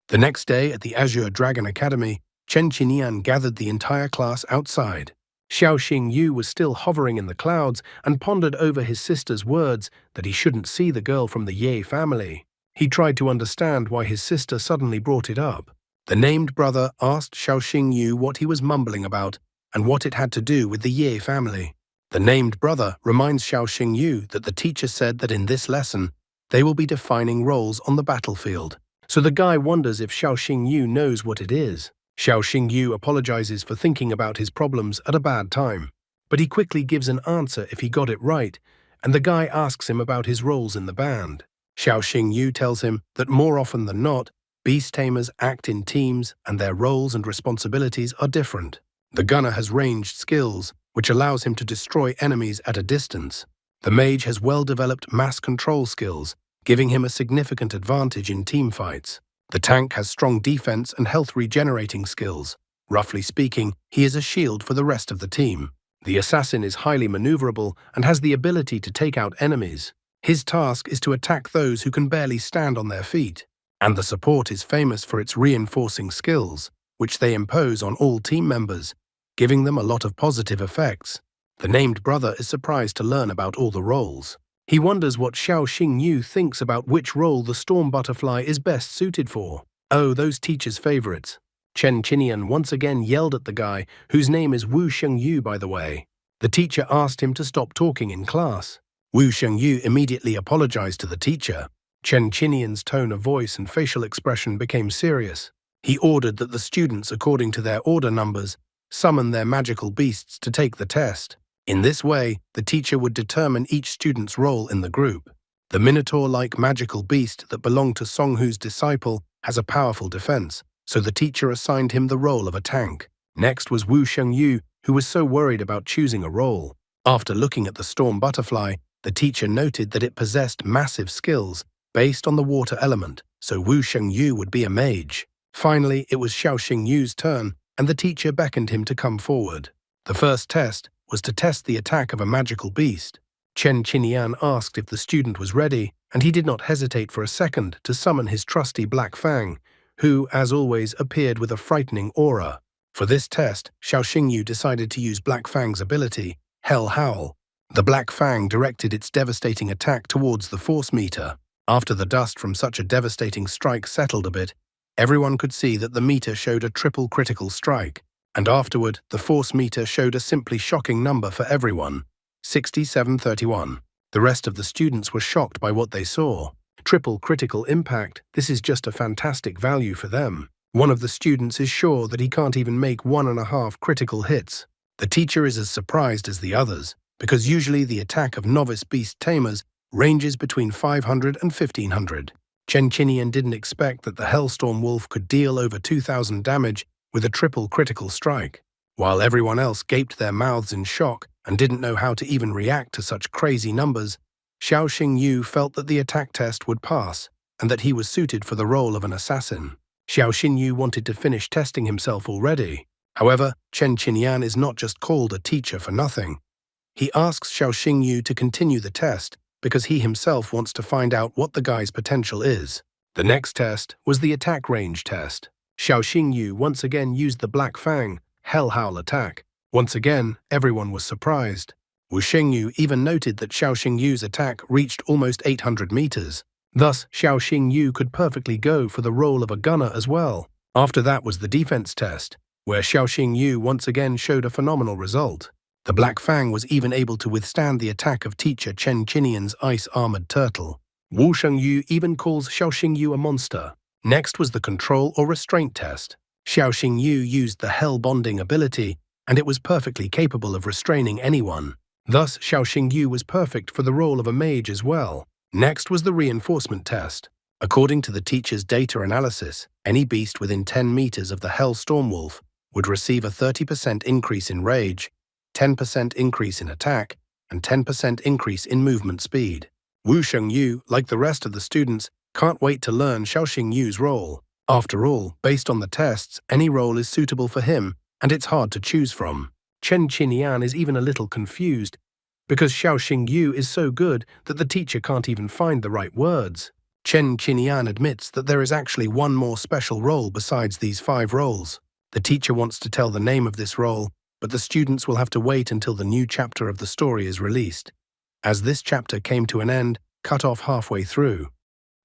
The next day at the Azure Dragon Academy, Chen Qinian gathered the entire class outside. Xiao Xingyu was still hovering in the clouds and pondered over his sister's words that he shouldn't see the girl from the Ye family. He tried to understand why his sister suddenly brought it up. The named brother asked Xiao Xingyu what he was mumbling about and what it had to do with the Ye family. The named brother reminds Xiao Xingyu that the teacher said that in this lesson, they will be defining roles on the battlefield. So the guy wonders if Xiao Xingyu knows what it is. Xiao Xingyu apologizes for thinking about his problems at a bad time, but he quickly gives an answer if he got it right, and the guy asks him about his roles in the band. Xiao Xingyu tells him that more often than not, beast tamers act in teams and their roles and responsibilities are different. The gunner has ranged skills, which allows him to destroy enemies at a distance. The mage has well-developed mass control skills, giving him a significant advantage in team fights. The tank has strong defense and health regenerating skills. Roughly speaking, he is a shield for the rest of the team. The assassin is highly maneuverable and has the ability to take out enemies. His task is to attack those who can barely stand on their feet. And the support is famous for its reinforcing skills, which they impose on all team members, giving them a lot of positive effects. The named brother is surprised to learn about all the roles. He wonders what Xiao Xingyu thinks about which role the storm butterfly is best suited for. Oh, those teachers' favorites. Chen Qinian once again yelled at the guy, whose name is Wu Shengyu by the way. The teacher asked him to stop talking in class. Wu Shengyu immediately apologized to the teacher. Chen Qinian's tone of voice and facial expression became serious. He ordered that the students, according to their order numbers, summon their magical beasts to take the test. In this way, the teacher would determine each student's role in the group. The Minotaur-like magical beast that belonged to Songhu's disciple has a powerful defense, so the teacher assigned him the role of a tank. Next was Wu Shengyu, who was so worried about choosing a role. After looking at the storm butterfly, the teacher noted that it possessed massive skills based on the water element, so Wu Shengyu would be a mage. Finally, it was Xiao Xingyu's turn, and the teacher beckoned him to come forward. The first test was to test the attack of a magical beast. Chen Qinian asked if the student was ready, and he did not hesitate for a second to summon his trusty Black Fang, who, as always, appeared with a frightening aura. For this test, Xiao Xingyu decided to use Black Fang's ability, Hell Howl. The Black Fang directed its devastating attack towards the force meter. After the dust from such a devastating strike settled a bit, everyone could see that the meter showed a triple critical strike. And afterward, the force meter showed a simply shocking number for everyone, 6731. The rest of the students were shocked by what they saw. Triple critical impact, this is just a fantastic value for them. One of the students is sure that he can't even make 1.5 critical hits. The teacher is as surprised as the others, because usually the attack of novice beast tamers ranges between 500 and 1500. Chen Qinian didn't expect that the Hellstorm Wolf could deal over 2000 damage with a triple critical strike. While everyone else gaped their mouths in shock and didn't know how to even react to such crazy numbers, Xiao Xingyu felt that the attack test would pass and that he was suited for the role of an assassin. Xiao Xingyu wanted to finish testing himself already. However, Chen Qinian is not just called a teacher for nothing. He asks Xiao Xingyu to continue the test because he himself wants to find out what the guy's potential is. The next test was the attack range test. Xiao Xingyu once again used the Black Fang Hell Howl attack. Once again, everyone was surprised. Wu Xingyu even noted that Xiao Xingyu's attack reached almost 800 meters. Thus, Xiao Xingyu could perfectly go for the role of a gunner as well. After that was the defense test, where Xiao Xingyu once again showed a phenomenal result. The Black Fang was even able to withstand the attack of teacher Chen Qinian's ice-armored turtle. Wu Shengyu even calls Xiao Xingyu a monster. Next was the control or restraint test. Xiao Xingyu used the Hell Bonding ability, and it was perfectly capable of restraining anyone. Thus, Xiao Xingyu was perfect for the role of a mage as well. Next was the reinforcement test. According to the teacher's data analysis, any beast within 10 meters of the Hell Storm Wolf would receive a 30% increase in rage, 10% increase in attack, and 10% increase in movement speed. Wu Shengyu, like the rest of the students, can't wait to learn Xiao Xingyu's role. After all, based on the tests, any role is suitable for him, and it's hard to choose from. Chen Qinian is even a little confused, because Xiao Xingyu is so good that the teacher can't even find the right words. Chen Qinian admits that there is actually one more special role besides these 5 roles. The teacher wants to tell the name of this role, but the students will have to wait until the new chapter of the story is released. As this chapter came to an end, cut off halfway through.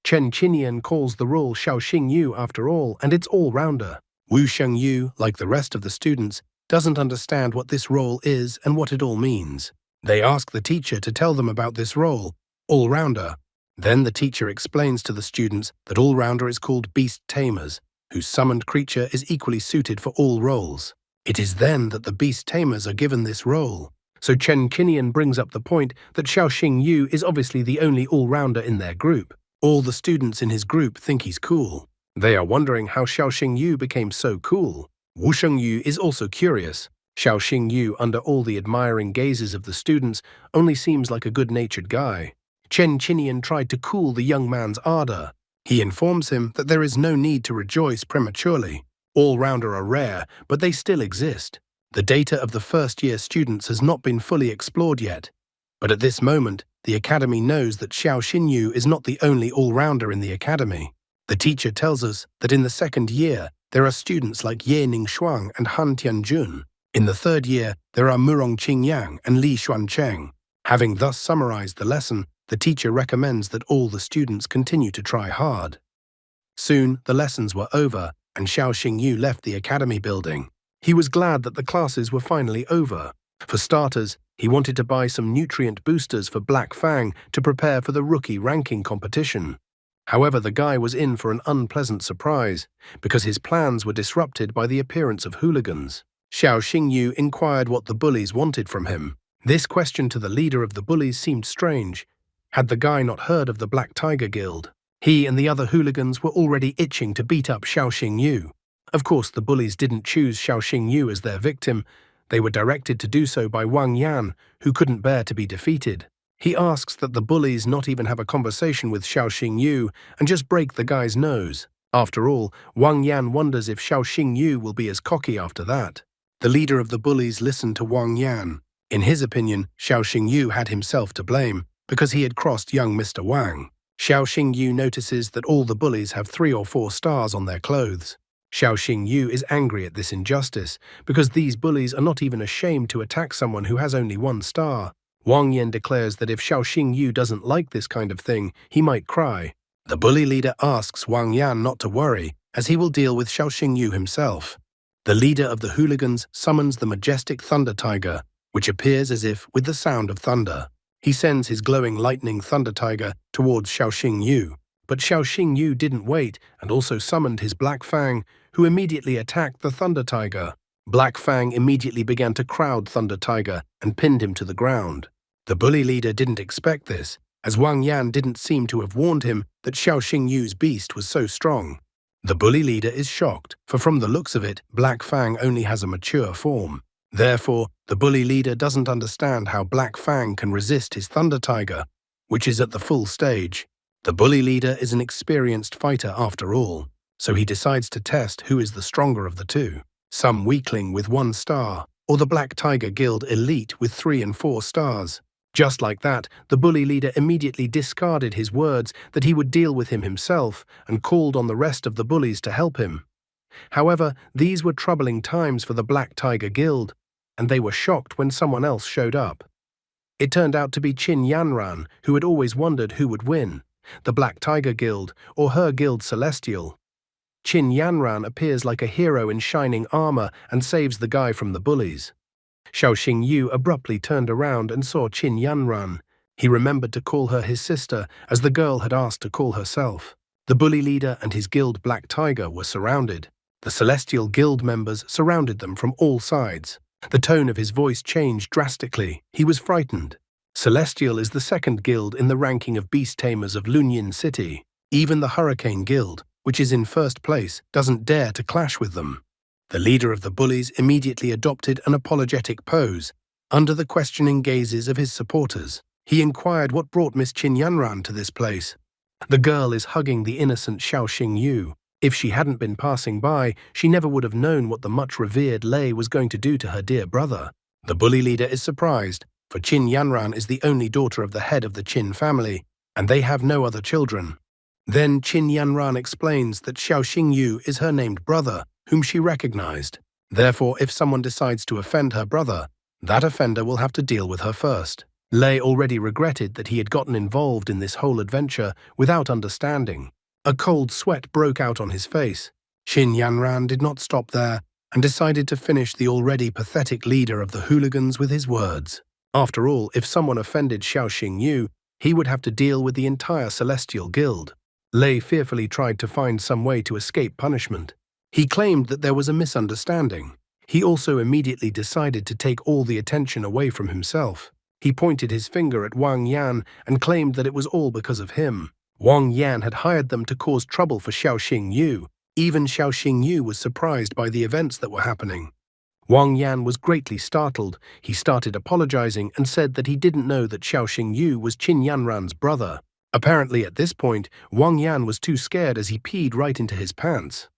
Chen Qinian calls the role Xiao Xingyu after all, and it's all-rounder. Wu Shengyu, like the rest of the students, doesn't understand what this role is and what it all means. They ask the teacher to tell them about this role, all-rounder. Then the teacher explains to the students that all-rounder is called Beast Tamers, whose summoned creature is equally suited for all roles. It is then that the Beast Tamers are given this role. So Chen Qinian brings up the point that Xiao Xingyu is obviously the only all-rounder in their group. All the students in his group think he's cool. They are wondering how Xiao Xingyu became so cool. Wu Shengyu is also curious. Xiao Xingyu, under all the admiring gazes of the students, only seems like a good-natured guy. Chen Qinian tried to cool the young man's ardor. He informs him that there is no need to rejoice prematurely. All-rounder are rare, but they still exist. The data of the first-year students has not been fully explored yet. But at this moment, the academy knows that Xiao Xinyu is not the only all-rounder in the academy. The teacher tells us that in the second year, there are students like Ye Ningshuang and Han Tianjun. In the third year, there are Murong Qingyang and Li Xuancheng. Having thus summarized the lesson, the teacher recommends that all the students continue to try hard. Soon, the lessons were over, and Xiao Xingyu left the academy building. He was glad that the classes were finally over. For starters, he wanted to buy some nutrient boosters for Black Fang to prepare for the rookie ranking competition. However, the guy was in for an unpleasant surprise, because his plans were disrupted by the appearance of hooligans. Xiao Xingyu inquired what the bullies wanted from him. This question to the leader of the bullies seemed strange. Had the guy not heard of the Black Tiger Guild? He and the other hooligans were already itching to beat up Xiao Xingyu. Of course, the bullies didn't choose Xiao Xingyu as their victim. They were directed to do so by Wang Yan, who couldn't bear to be defeated. He asks that the bullies not even have a conversation with Xiao Xingyu and just break the guy's nose. After all, Wang Yan wonders if Xiao Xingyu will be as cocky after that. The leader of the bullies listened to Wang Yan. In his opinion, Xiao Xingyu had himself to blame, because he had crossed young Mr. Wang. Xiao Xingyu notices that all the bullies have 3 or 4 stars on their clothes. Xiao Xingyu is angry at this injustice, because these bullies are not even ashamed to attack someone who has only 1 star. Wang Yan declares that if Xiao Xingyu doesn't like this kind of thing, he might cry. The bully leader asks Wang Yan not to worry, as he will deal with Xiao Xingyu himself. The leader of the hooligans summons the majestic Thunder Tiger, which appears as if with the sound of thunder. He sends his glowing lightning Thunder Tiger towards Xiao Xingyu. But Xiao Xingyu didn't wait and also summoned his Black Fang, who immediately attacked the Thunder Tiger. Black Fang immediately began to crowd Thunder Tiger and pinned him to the ground. The bully leader didn't expect this, as Wang Yan didn't seem to have warned him that Xiao Xingyu's beast was so strong. The bully leader is shocked, for from the looks of it, Black Fang only has a mature form. Therefore, the bully leader doesn't understand how Black Fang can resist his Thunder Tiger, which is at the full stage. The bully leader is an experienced fighter after all, so he decides to test who is the stronger of the two. Some weakling with 1 star, or the Black Tiger Guild elite with 3 and 4 stars. Just like that, the bully leader immediately discarded his words that he would deal with him himself and called on the rest of the bullies to help him. However, these were troubling times for the Black Tiger Guild, and they were shocked when someone else showed up. It turned out to be Qin Yanran, who had always wondered who would win, the Black Tiger Guild or her guild Celestial. Qin Yanran appears like a hero in shining armor and saves the guy from the bullies. Xiao Xingyu abruptly turned around and saw Qin Yanran. He remembered to call her his sister, as the girl had asked to call herself. The bully leader and his guild Black Tiger were surrounded. The Celestial Guild members surrounded them from all sides. The tone of his voice changed drastically. He was frightened. Celestial is the second guild in the ranking of beast tamers of Lunyin City. Even the Hurricane Guild, which is in first place, doesn't dare to clash with them. The leader of the bullies immediately adopted an apologetic pose. Under the questioning gazes of his supporters, he inquired what brought Miss Qin Yanran to this place. The girl is hugging the innocent Xiao Xingyu. If she hadn't been passing by, she never would have known what the much-revered Lei was going to do to her dear brother. The bully leader is surprised, for Qin Yanran is the only daughter of the head of the Qin family, and they have no other children. Then Qin Yanran explains that Xiao Xingyu is her named brother, whom she recognized. Therefore, if someone decides to offend her brother, that offender will have to deal with her first. Lei already regretted that he had gotten involved in this whole adventure without understanding. A cold sweat broke out on his face. Qin Yanran did not stop there and decided to finish the already pathetic leader of the hooligans with his words. After all, if someone offended Xiao Xingyu, he would have to deal with the entire Celestial Guild. Lei fearfully tried to find some way to escape punishment. He claimed that there was a misunderstanding. He also immediately decided to take all the attention away from himself. He pointed his finger at Wang Yan and claimed that it was all because of him. Wang Yan had hired them to cause trouble for Xiao Xingyu. Even Xiao Xingyu was surprised by the events that were happening. Wang Yan was greatly startled. He started apologizing and said that he didn't know that Xiao Xingyu was Qin Yanran's brother. Apparently at this point, Wang Yan was too scared as he peed right into his pants.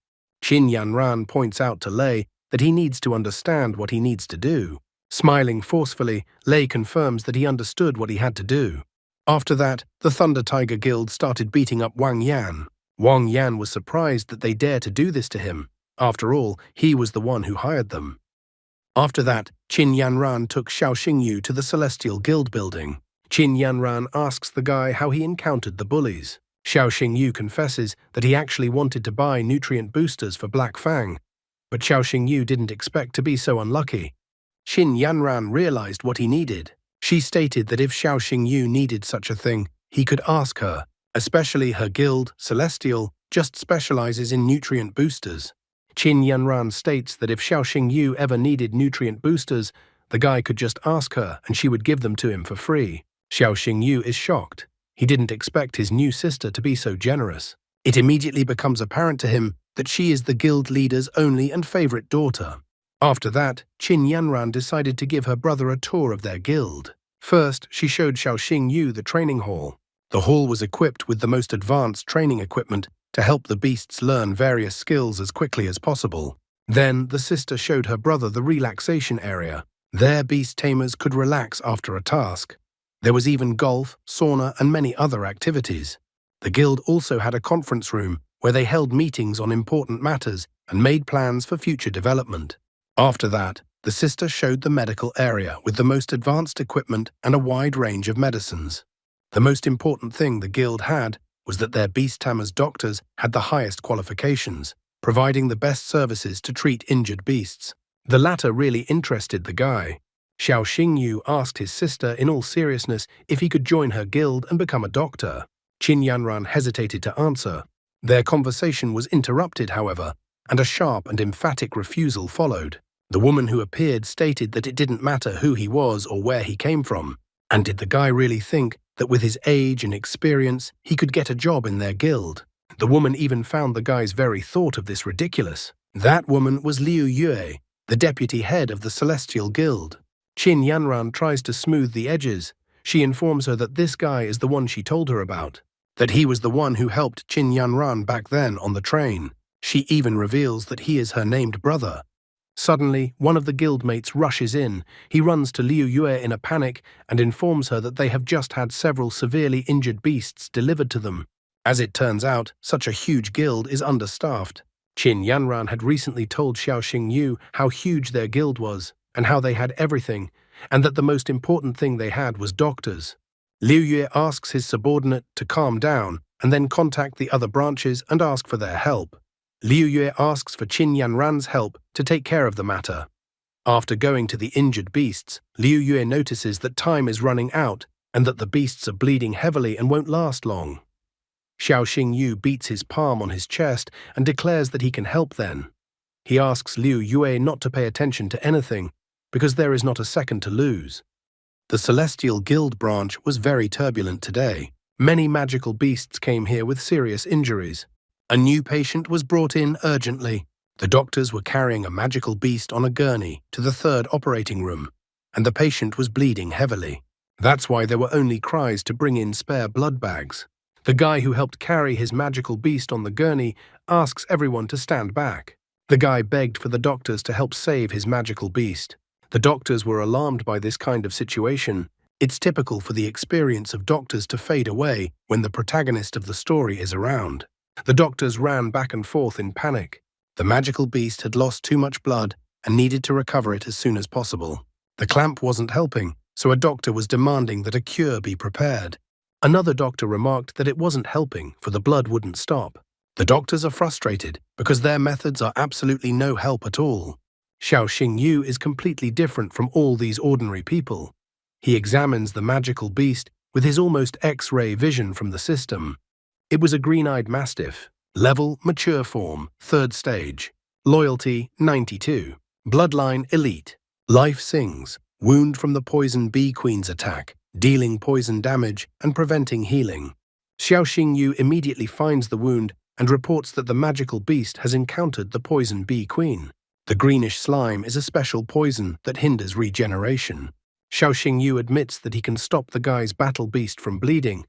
Qin Yanran points out to Lei that he needs to understand what he needs to do. Smiling forcefully, Lei confirms that he understood what he had to do. After that, the Thunder Tiger Guild started beating up Wang Yan. Wang Yan was surprised that they dared to do this to him. After all, he was the one who hired them. After that, Qin Yanran took Xiao Xingyu to the Celestial Guild building. Qin Yanran asks the guy how he encountered the bullies. Xiao Xingyu confesses that he actually wanted to buy nutrient boosters for Black Fang, but Xiao Xingyu didn't expect to be so unlucky. Qin Yanran realized what he needed. She stated that if Xiao Xingyu needed such a thing, he could ask her, especially her guild, Celestial, just specializes in nutrient boosters. Qin Yanran states that if Xiao Xingyu ever needed nutrient boosters, the guy could just ask her and she would give them to him for free. Xiao Xingyu is shocked. He didn't expect his new sister to be so generous. It immediately becomes apparent to him that she is the guild leader's only and favorite daughter. After that, Qin Yanran decided to give her brother a tour of their guild. First, she showed Xiao Xingyu the training hall. The hall was equipped with the most advanced training equipment to help the beasts learn various skills as quickly as possible. Then, the sister showed her brother the relaxation area. There, beast tamers could relax after a task. There was even golf, sauna, and many other activities. The guild also had a conference room where they held meetings on important matters and made plans for future development. After that, the sister showed the medical area with the most advanced equipment and a wide range of medicines. The most important thing the guild had was that their beast tamers' doctors had the highest qualifications, providing the best services to treat injured beasts. The latter really interested the guy. Xiao Xingyu asked his sister in all seriousness if he could join her guild and become a doctor. Qin Yanran hesitated to answer. Their conversation was interrupted, however, and a sharp and emphatic refusal followed. The woman who appeared stated that it didn't matter who he was or where he came from. And did the guy really think that with his age and experience, he could get a job in their guild? The woman even found the guy's very thought of this ridiculous. That woman was Liu Yue, the deputy head of the Celestial Guild. Qin Yanran tries to smooth the edges. She informs her that this guy is the one she told her about, that he was the one who helped Qin Yanran back then on the train. She even reveals that he is her named brother. Suddenly, one of the guildmates rushes in. He runs to Liu Yue in a panic and informs her that they have just had several severely injured beasts delivered to them. As it turns out, such a huge guild is understaffed. Qin Yanran had recently told Xiao Xingyu how huge their guild was, and how they had everything, and that the most important thing they had was doctors. Liu Yue asks his subordinate to calm down and then contact the other branches and ask for their help. Liu Yue asks for Qin Yanran's help to take care of the matter. After going to the injured beasts, Liu Yue notices that time is running out and that the beasts are bleeding heavily and won't last long. Xiao Xingyu beats his palm on his chest and declares that he can help then. He asks Liu Yue not to pay attention to anything, because there is not a second to lose. The Celestial Guild branch was very turbulent today. Many magical beasts came here with serious injuries. A new patient was brought in urgently. The doctors were carrying a magical beast on a gurney to the third operating room, and the patient was bleeding heavily. That's why there were only cries to bring in spare blood bags. The guy who helped carry his magical beast on the gurney asks everyone to stand back. The guy begged for the doctors to help save his magical beast. The doctors were alarmed by this kind of situation. It's typical for the experience of doctors to fade away when the protagonist of the story is around. The doctors ran back and forth in panic. The magical beast had lost too much blood and needed to recover it as soon as possible. The clamp wasn't helping, so a doctor was demanding that a cure be prepared. Another doctor remarked that it wasn't helping, for the blood wouldn't stop. The doctors are frustrated because their methods are absolutely no help at all. Xiao Xingyu is completely different from all these ordinary people. He examines the magical beast with his almost X-ray vision from the system. It was a green-eyed mastiff. Level, mature form, 3rd stage. Loyalty, 92. Bloodline, elite. Life sings. Wound from the poison bee queen's attack, dealing poison damage and preventing healing. Xiao Xingyu immediately finds the wound and reports that the magical beast has encountered the poison bee queen. The greenish slime is a special poison that hinders regeneration. Xiao Xingyu admits that he can stop the guy's battle beast from bleeding,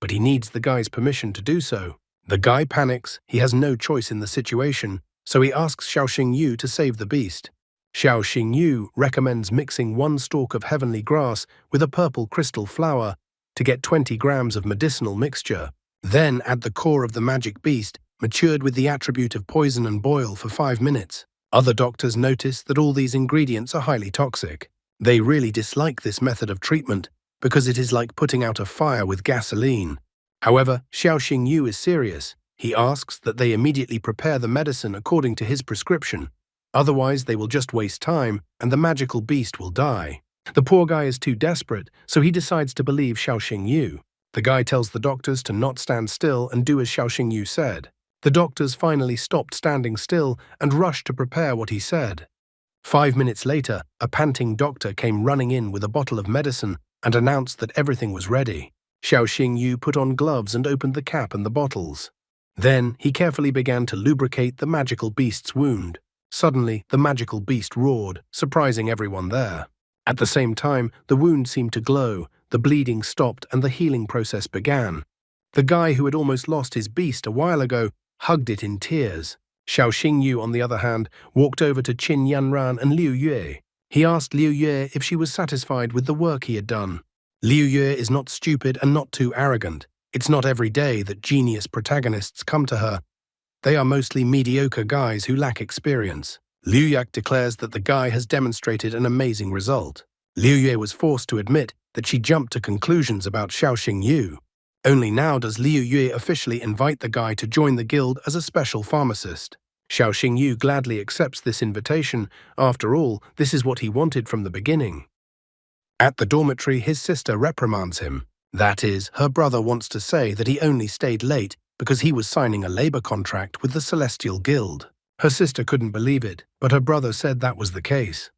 but he needs the guy's permission to do so. The guy panics, he has no choice in the situation, so he asks Xiao Xingyu to save the beast. Xiao Xingyu recommends mixing 1 stalk of heavenly grass with a purple crystal flower to get 20 grams of medicinal mixture. Then add the core of the magic beast, matured with the attribute of poison, and boil for 5 minutes. Other doctors notice that all these ingredients are highly toxic. They really dislike this method of treatment because it is like putting out a fire with gasoline. However, Xiao Xingyu is serious. He asks that they immediately prepare the medicine according to his prescription. Otherwise, they will just waste time and the magical beast will die. The poor guy is too desperate, so he decides to believe Xiao Xingyu. The guy tells the doctors to not stand still and do as Xiao Xingyu said. The doctors finally stopped standing still and rushed to prepare what he said. 5 minutes later, a panting doctor came running in with a bottle of medicine and announced that everything was ready. Xiao Xingyu put on gloves and opened the cap and the bottles. Then he carefully began to lubricate the magical beast's wound. Suddenly, the magical beast roared, surprising everyone there. At the same time, the wound seemed to glow, the bleeding stopped, and the healing process began. The guy who had almost lost his beast a while ago hugged it in tears. Xiao Xingyu, on the other hand, walked over to Qin Yanran and Liu Yue. He asked Liu Yue if she was satisfied with the work he had done. Liu Yue is not stupid and not too arrogant. It's not every day that genius protagonists come to her. They are mostly mediocre guys who lack experience. Liu Yak declares that the guy has demonstrated an amazing result. Liu Yue was forced to admit that she jumped to conclusions about Xiao Xingyu. Only now does Liu Yue officially invite the guy to join the guild as a special pharmacist. Xiao Xingyu gladly accepts this invitation. After all, this is what he wanted from the beginning. At the dormitory, his sister reprimands him. That is, her brother wants to say that he only stayed late because he was signing a labor contract with the Celestial Guild. Her sister couldn't believe it, but her brother said that was the case.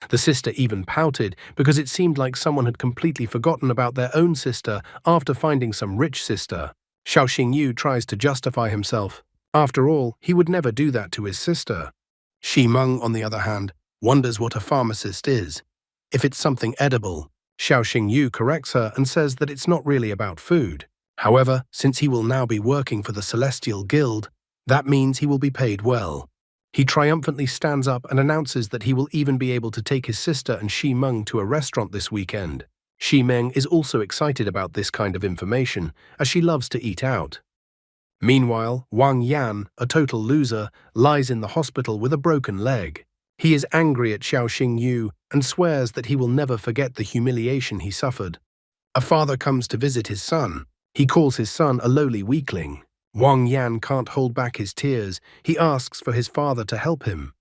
The sister even pouted because it seemed like someone had completely forgotten about their own sister after finding some rich sister. Xiao Xingyu tries to justify himself. After all, he would never do that to his sister. Shi Meng, on the other hand, wonders what a pharmacist is. If it's something edible, Xiao Xingyu corrects her and says that it's not really about food. However, since he will now be working for the Celestial Guild, that means he will be paid well. He triumphantly stands up and announces that he will even be able to take his sister and Shi Meng to a restaurant this weekend. Shi Meng is also excited about this kind of information, as she loves to eat out. Meanwhile, Wang Yan, a total loser, lies in the hospital with a broken leg. He is angry at Xiao Xingyu and swears that he will never forget the humiliation he suffered. A father comes to visit his son. He calls his son a lowly weakling. Wang Yan can't hold back his tears. He asks for his father to help him.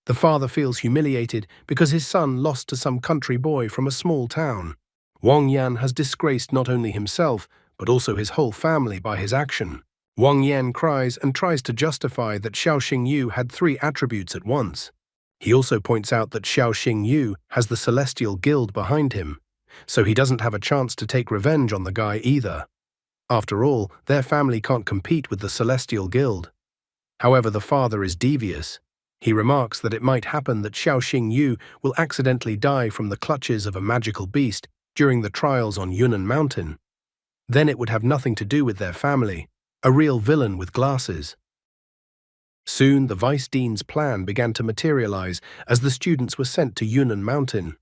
The father feels humiliated because his son lost to some country boy from a small town. Wang Yan has disgraced not only himself, but also his whole family by his action. Wang Yan cries and tries to justify that Xiao Xingyu had 3 attributes at once. He also points out that Xiao Xingyu has the Celestial Guild behind him, so he doesn't have a chance to take revenge on the guy either. After all, their family can't compete with the Celestial Guild. However, the father is devious. He remarks that it might happen that Xiao Xingyu will accidentally die from the clutches of a magical beast during the trials on Yunnan Mountain. Then it would have nothing to do with their family, a real villain with glasses. Soon, the vice dean's plan began to materialize as the students were sent to Yunnan Mountain.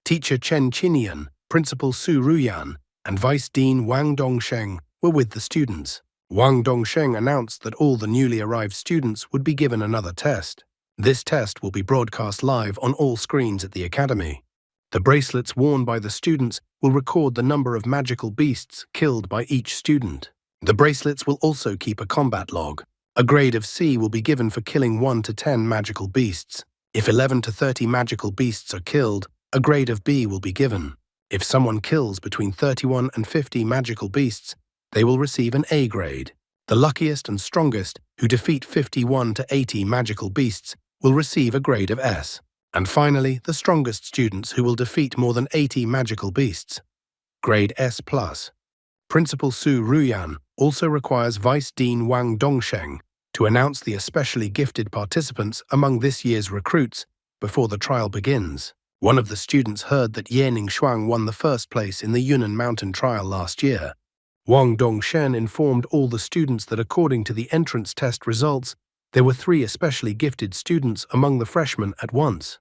Teacher Chen Qinian, Principal Su Ruyan, and Vice Dean Wang Dongsheng were with the students. Wang Dongsheng announced that all the newly arrived students would be given another test. This test will be broadcast live on all screens at the academy. The bracelets worn by the students will record the number of magical beasts killed by each student. The bracelets will also keep a combat log. A grade of C will be given for killing 1 to 10 magical beasts. If 11 to 30 magical beasts are killed, a grade of B will be given. If someone kills between 31 and 50 magical beasts, they will receive an A grade. The luckiest and strongest, who defeat 51 to 80 magical beasts, will receive a grade of S. And finally, the strongest students who will defeat more than 80 magical beasts. Grade S+. Principal Su Ruyan also requires Vice Dean Wang Dongsheng to announce the especially gifted participants among this year's recruits before the trial begins. One of the students heard that Yening Shuang won the first place in the Yunnan Mountain trial last year. Wang Dongshen informed all the students that according to the entrance test results, there were 3 especially gifted students among the freshmen at once.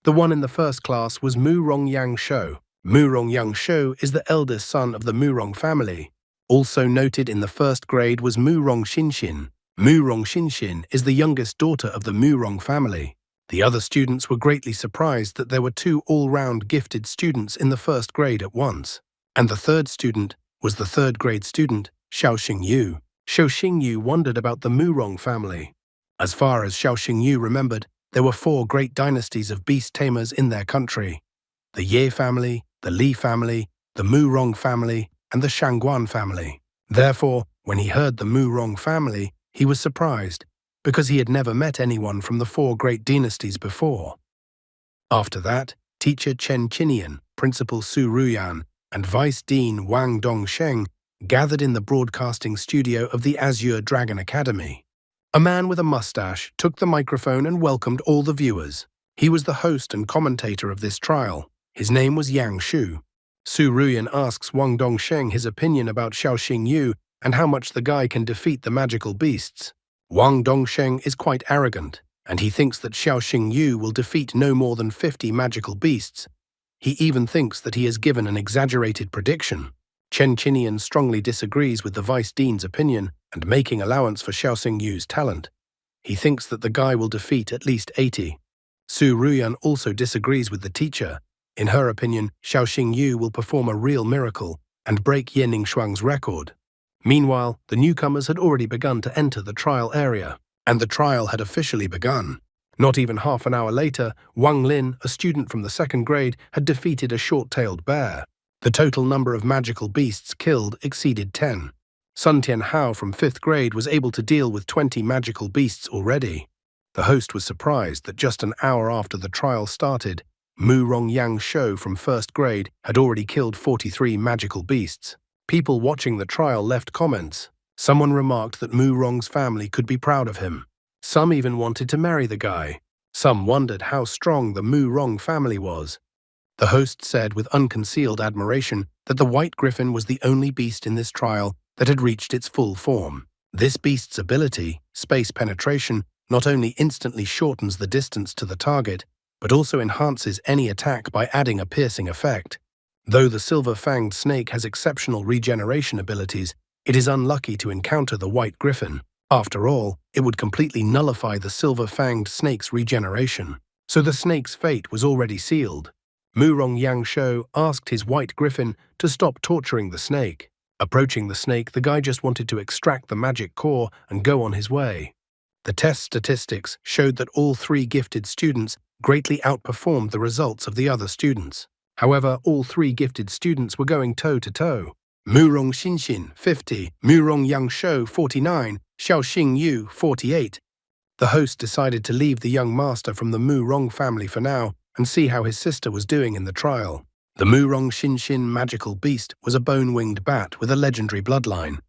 The one in the first class was Mu Rongyang Shou. Mu Rongyang Shou is the eldest son of the Mu Rong family. Also noted in the first grade was Mu Rong Xinshin. Mu Rong Xinshin is the youngest daughter of the Mu Rong family. The other students were greatly surprised that there were 2 all-round gifted students in the first grade at once. And the third student was the third grade student, Xiao Xingyu. Xiao Xingyu wondered about the Mu Rong family. As far as Xiao Xingyu remembered, there were 4 great dynasties of beast tamers in their country: the Ye family, the Li family, the Mu Rong family, and the Shangguan family. Therefore, when he heard the Mu Rong family, he was surprised, because he had never met anyone from the 4 great dynasties before. After that, teacher Chen Qinian, Principal Su Ruyan, and Vice Dean Wang Dongsheng gathered in the broadcasting studio of the Azure Dragon Academy. A man with a mustache took the microphone and welcomed all the viewers. He was the host and commentator of this trial. His name was Yang Shu. Su Ruyan asks Wang Dongsheng his opinion about Xiao Xingyu and how much the guy can defeat the magical beasts. Wang Dongsheng is quite arrogant, and he thinks that Xiao Xingyu will defeat no more than 50 magical beasts. He even thinks that he has given an exaggerated prediction. Chen Qinian strongly disagrees with the Vice Dean's opinion and making allowance for Xiao Xingyu's talent. He thinks that the guy will defeat at least 80. Su Ruyan also disagrees with the teacher. In her opinion, Xiao Xingyu will perform a real miracle and break Yening Shuang's record. Meanwhile, the newcomers had already begun to enter the trial area, and the trial had officially begun. Not even half an hour later, Wang Lin, a student from the second grade, had defeated a short-tailed bear. The total number of magical beasts killed exceeded 10. Sun Tianhao from 5th grade was able to deal with 20 magical beasts already. The host was surprised that just an hour after the trial started, Mu Rongyang Shou from 1st grade had already killed 43 magical beasts. People watching the trial left comments. Someone remarked that Mu Rong's family could be proud of him. Some even wanted to marry the guy. Some wondered how strong the Mu Rong family was. The host said with unconcealed admiration that the white griffin was the only beast in this trial that had reached its full form. This beast's ability, space penetration, not only instantly shortens the distance to the target, but also enhances any attack by adding a piercing effect. Though the silver-fanged snake has exceptional regeneration abilities, it is unlucky to encounter the white griffin. After all, it would completely nullify the silver-fanged snake's regeneration. So the snake's fate was already sealed. Mu Rongyang Shou asked his white griffin to stop torturing the snake. Approaching the snake, the guy just wanted to extract the magic core and go on his way. The test statistics showed that all 3 gifted students greatly outperformed the results of the other students. However, all 3 gifted students were going toe-to-toe. Mu Rong Xinxin, 50, Mu Rongyang Shou, 49, Xiao Xingyu, 48. The host decided to leave the young master from the Mu Rong family for now and see how his sister was doing in the trial. The Mu Rong Xinxin magical beast was a bone-winged bat with a legendary bloodline.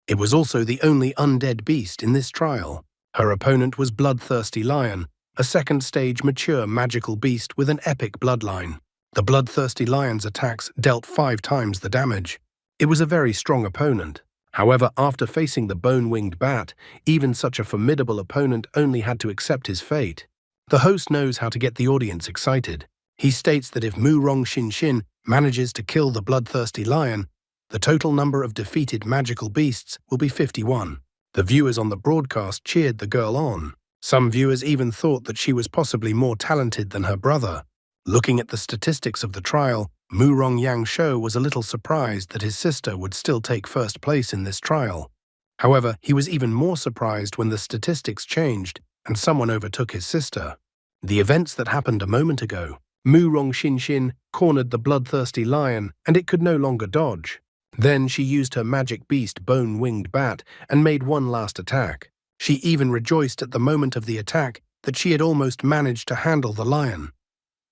It was also the only undead beast in this trial. Her opponent was Bloodthirsty Lion, a second-stage mature magical beast with an epic bloodline. The Bloodthirsty Lion's attacks dealt 5 times the damage. It was a very strong opponent. However, after facing the bone-winged bat, even such a formidable opponent only had to accept his fate. The host knows how to get the audience excited. He states that if Mu Rong Xinxin manages to kill the Bloodthirsty Lion, the total number of defeated magical beasts will be 51. The viewers on the broadcast cheered the girl on. Some viewers even thought that she was possibly more talented than her brother. Looking at the statistics of the trial, Mu Rongyang Shou was a little surprised that his sister would still take 1st place in this trial. However, he was even more surprised when the statistics changed and someone overtook his sister. The events that happened a moment ago. Mu Rong Xinxin cornered the Bloodthirsty Lion and it could no longer dodge. Then she used her magic beast Bone-Winged Bat and made one last attack. She even rejoiced at the moment of the attack that she had almost managed to handle the lion.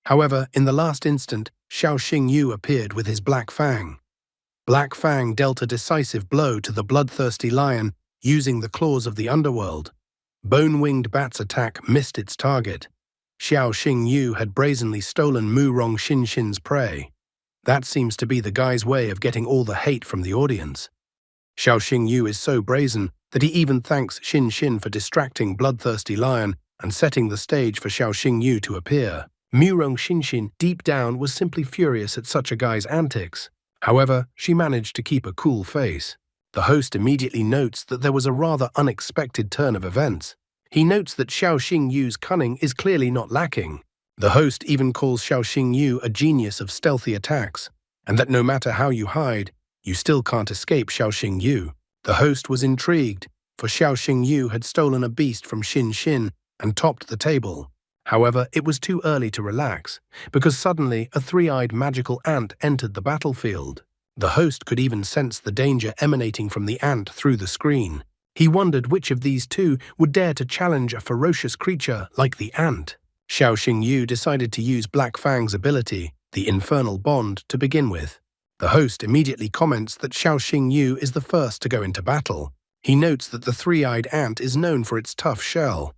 However, in the last instant, Xiao Xingyu appeared with his Black Fang. Black Fang dealt a decisive blow to the Bloodthirsty Lion using the claws of the underworld. Bone-Winged Bat's attack missed its target. Xiao Xingyu had brazenly stolen Mu Rong Xinxin's prey. That seems to be the guy's way of getting all the hate from the audience. Xiao Xingyu is so brazen that he even thanks Xinxin for distracting Bloodthirsty Lion and setting the stage for Xiao Xingyu to appear. Mu Rong Xinxin, deep down, was simply furious at such a guy's antics. However, she managed to keep a cool face. The host immediately notes that there was a rather unexpected turn of events. He notes that Xiao Xingyu's cunning is clearly not lacking. The host even calls Xiao Xingyu a genius of stealthy attacks, and that no matter how you hide, you still can't escape Xiao Xingyu. The host was intrigued, for Xiao Xingyu had stolen a beast from Xinxin and topped the table. However, it was too early to relax, because suddenly a 3-eyed magical ant entered the battlefield. The host could even sense the danger emanating from the ant through the screen. He wondered which of these two would dare to challenge a ferocious creature like the ant. Xiao Xingyu decided to use Black Fang's ability, the Infernal Bond, to begin with. The host immediately comments that Xiao Xingyu is the first to go into battle. He notes that the 3-eyed ant is known for its tough shell.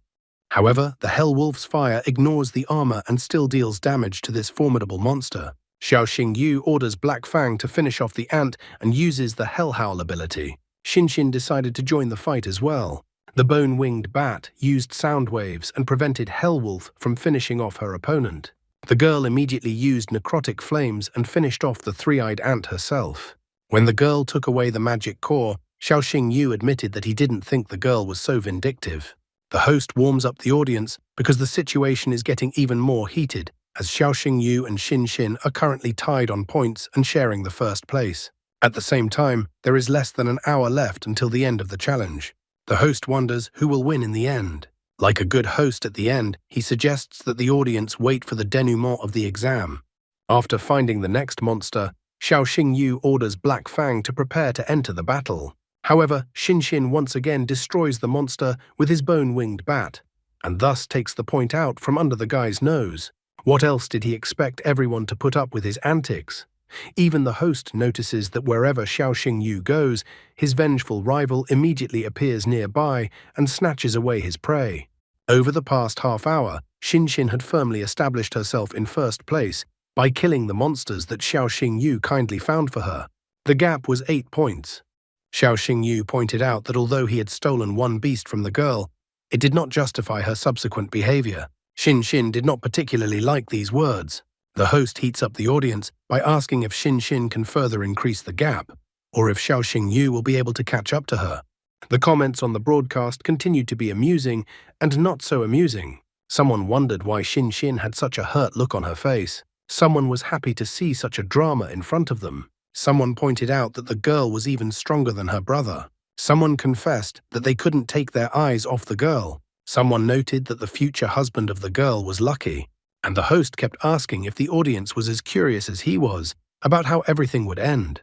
However, the Hell Wolf's fire ignores the armor and still deals damage to this formidable monster. Xiao Xingyu orders Black Fang to finish off the ant and uses the Hell Howl ability. Xinxin decided to join the fight as well. The Bone-Winged Bat used sound waves and prevented Hell Wolf from finishing off her opponent. The girl immediately used necrotic flames and finished off the 3-eyed ant herself. When the girl took away the magic core, Xiao Xingyu admitted that he didn't think the girl was so vindictive. The host warms up the audience because the situation is getting even more heated, as Xiao Xingyu and Xinxin are currently tied on points and sharing the first place. At the same time, there is less than an hour left until the end of the challenge. The host wonders who will win in the end. Like a good host at the end, he suggests that the audience wait for the denouement of the exam. After finding the next monster, Xiao Xingyu orders Black Fang to prepare to enter the battle. However, Xin once again destroys the monster with his bone-winged bat, and thus takes the point out from under the guy's nose. What else did he expect everyone to put up with his antics? Even the host notices that wherever Xiao Xingyu goes, his vengeful rival immediately appears nearby and snatches away his prey. Over the past half hour, Xin had firmly established herself in first place by killing the monsters that Xiao Xingyu kindly found for her. The gap was 8 points. Xiao Xingyu pointed out that although he had stolen one beast from the girl, it did not justify her subsequent behavior. Xin did not particularly like these words. The host heats up the audience by asking if Xin can further increase the gap, or if Xiao Xingyu will be able to catch up to her. The comments on the broadcast continued to be amusing and not so amusing. Someone wondered why Xin had such a hurt look on her face. Someone was happy to see such a drama in front of them. Someone pointed out that the girl was even stronger than her brother. Someone confessed that they couldn't take their eyes off the girl. Someone noted that the future husband of the girl was lucky. And the host kept asking if the audience was as curious as he was about how everything would end.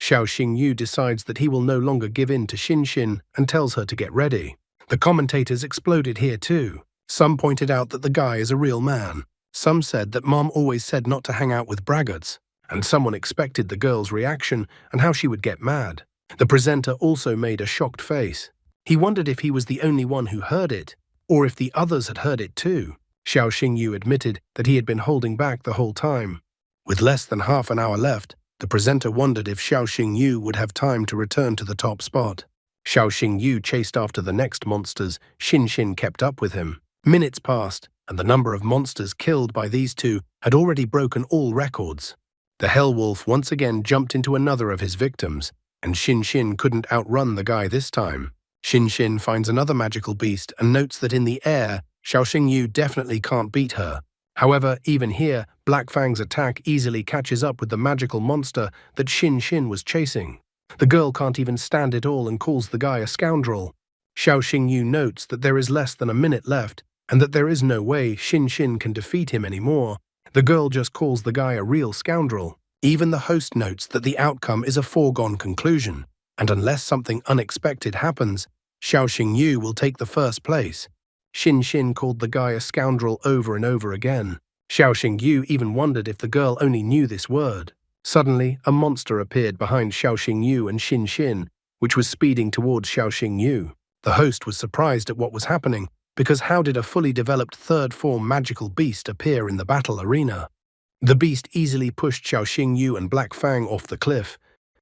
Xiao Xingyu decides that he will no longer give in to Xin and tells her to get ready. The commentators exploded here too. Some pointed out that the guy is a real man. Some said that Mom always said not to hang out with braggarts. And someone expected the girl's reaction and how she would get mad. The presenter also made a shocked face. He wondered if he was the only one who heard it, or if the others had heard it too. Xiao Xingyu admitted that he had been holding back the whole time. With less than half an hour left, the presenter wondered if Xiao Xingyu would have time to return to the top spot. Xiao Xingyu chased after the next monsters. Xin kept up with him. Minutes passed, and the number of monsters killed by these two had already broken all records. The Hell Wolf once again jumped into another of his victims, and Xin couldn't outrun the guy this time. Xin finds another magical beast and notes that in the air, Xiao Xingyu definitely can't beat her. However, even here, Black Fang's attack easily catches up with the magical monster that Xin was chasing. The girl can't even stand it all and calls the guy a scoundrel. Xiao Xingyu notes that there is less than a minute left and that there is no way Xin can defeat him anymore. The girl just calls the guy a real scoundrel. Even the host notes that the outcome is a foregone conclusion, and unless something unexpected happens, Xiao Xingyu will take the first place. Xin called the guy a scoundrel over and over again. Xiao Xingyu even wondered if the girl only knew this word. Suddenly, a monster appeared behind Xiao Xingyu and Xin, which was speeding towards Xiao Xingyu. The host was surprised at what was happening, because how did a fully developed third-form magical beast appear in the battle arena? The beast easily pushed Xiao Xingyu and Black Fang off the cliff.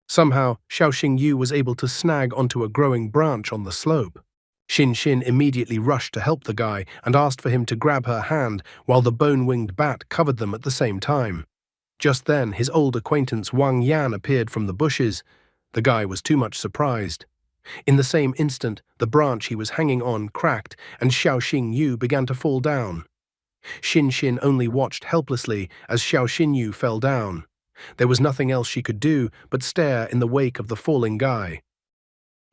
Somehow, Xiao Xingyu was able to snag onto a growing branch on the slope. Xin immediately rushed to help the guy and asked for him to grab her hand while the bone-winged bat covered them at the same time. Just then, his old acquaintance Wang Yan appeared from the bushes. The guy was too much surprised. In the same instant, the branch he was hanging on cracked and Xiao Xingyu began to fall down. Xin only watched helplessly as Xiao Xingyu fell down. There was nothing else she could do but stare in the wake of the falling guy.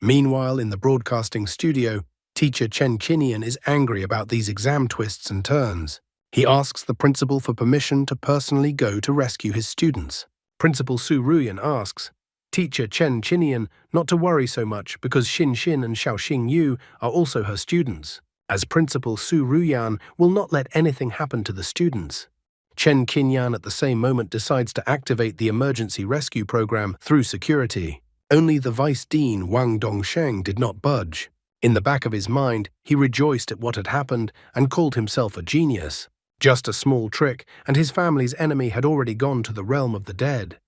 Meanwhile, in the broadcasting studio, teacher Chen Qinian is angry about these exam twists and turns. He asks the principal for permission to personally go to rescue his students. Principal Su Ruyan asks teacher Chen Qinian not to worry so much because Xin and Xiao Xingyu are also her students, as Principal Su Ruyan will not let anything happen to the students. Chen Qinian at the same moment decides to activate the emergency rescue program through security. Only the Vice Dean Wang Dongsheng did not budge. In the back of his mind, he rejoiced at what had happened and called himself a genius. Just a small trick, and his family's enemy had already gone to the realm of the dead.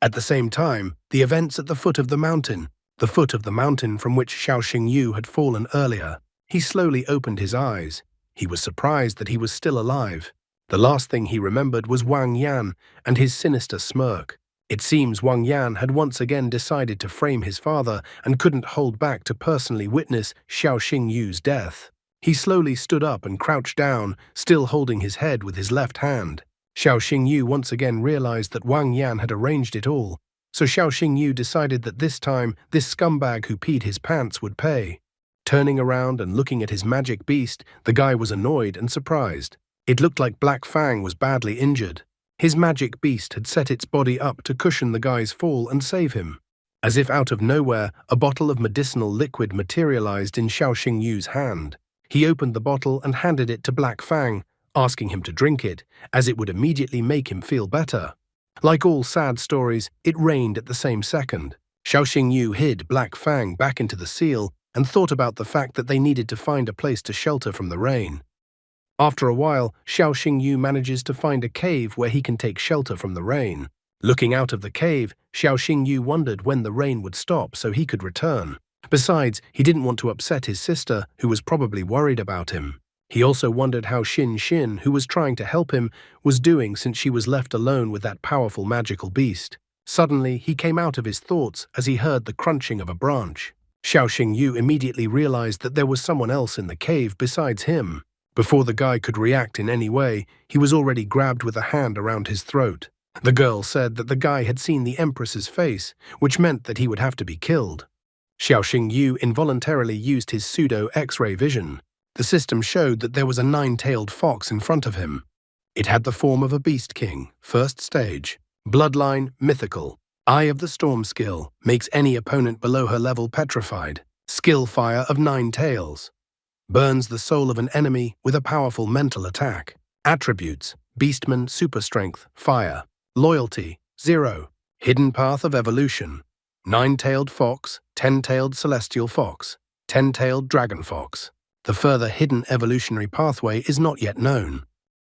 At the same time, the events at the foot of the mountain from which Xiao Xingyu had fallen earlier. He slowly opened his eyes. He was surprised that he was still alive. The last thing he remembered was Wang Yan and his sinister smirk. It seems Wang Yan had once again decided to frame his father and couldn't hold back to personally witness Xiao Xingyu's death. He slowly stood up and crouched down, still holding his head with his left hand. Xiao Xingyu once again realized that Wang Yan had arranged it all, so Xiao Xingyu decided that this time this scumbag who peed his pants would pay. Turning around and looking at his magic beast, the guy was annoyed and surprised. It looked like Black Fang was badly injured. His magic beast had set its body up to cushion the guy's fall and save him. As if out of nowhere, a bottle of medicinal liquid materialized in Xiao Xingyu's hand. He opened the bottle and handed it to Black Fang, asking him to drink it, as it would immediately make him feel better. Like all sad stories, it rained at the same second. Xiao Xingyu hid Black Fang back into the seal and thought about the fact that they needed to find a place to shelter from the rain. After a while, Xiao Xingyu manages to find a cave where he can take shelter from the rain. Looking out of the cave, Xiao Xingyu wondered when the rain would stop so he could return. Besides, he didn't want to upset his sister, who was probably worried about him. He also wondered how Xin, who was trying to help him, was doing since she was left alone with that powerful magical beast. Suddenly, he came out of his thoughts as he heard the crunching of a branch. Xiao Xingyu immediately realized that there was someone else in the cave besides him. Before the guy could react in any way, he was already grabbed with a hand around his throat. The girl said that the guy had seen the Empress's face, which meant that he would have to be killed. Xiao Xingyu involuntarily used his pseudo-X-ray vision. The system showed that there was a 9-tailed fox in front of him. It had the form of a beast king, first stage. Bloodline, mythical. Eye of the Storm skill, makes any opponent below her level petrified. Skill fire of 9 tails. Burns the soul of an enemy with a powerful mental attack. Attributes, Beastman super strength, fire. Loyalty, 0. Hidden path of evolution. 9-tailed fox, 10-tailed celestial fox, 10-tailed dragon fox. The further hidden evolutionary pathway is not yet known.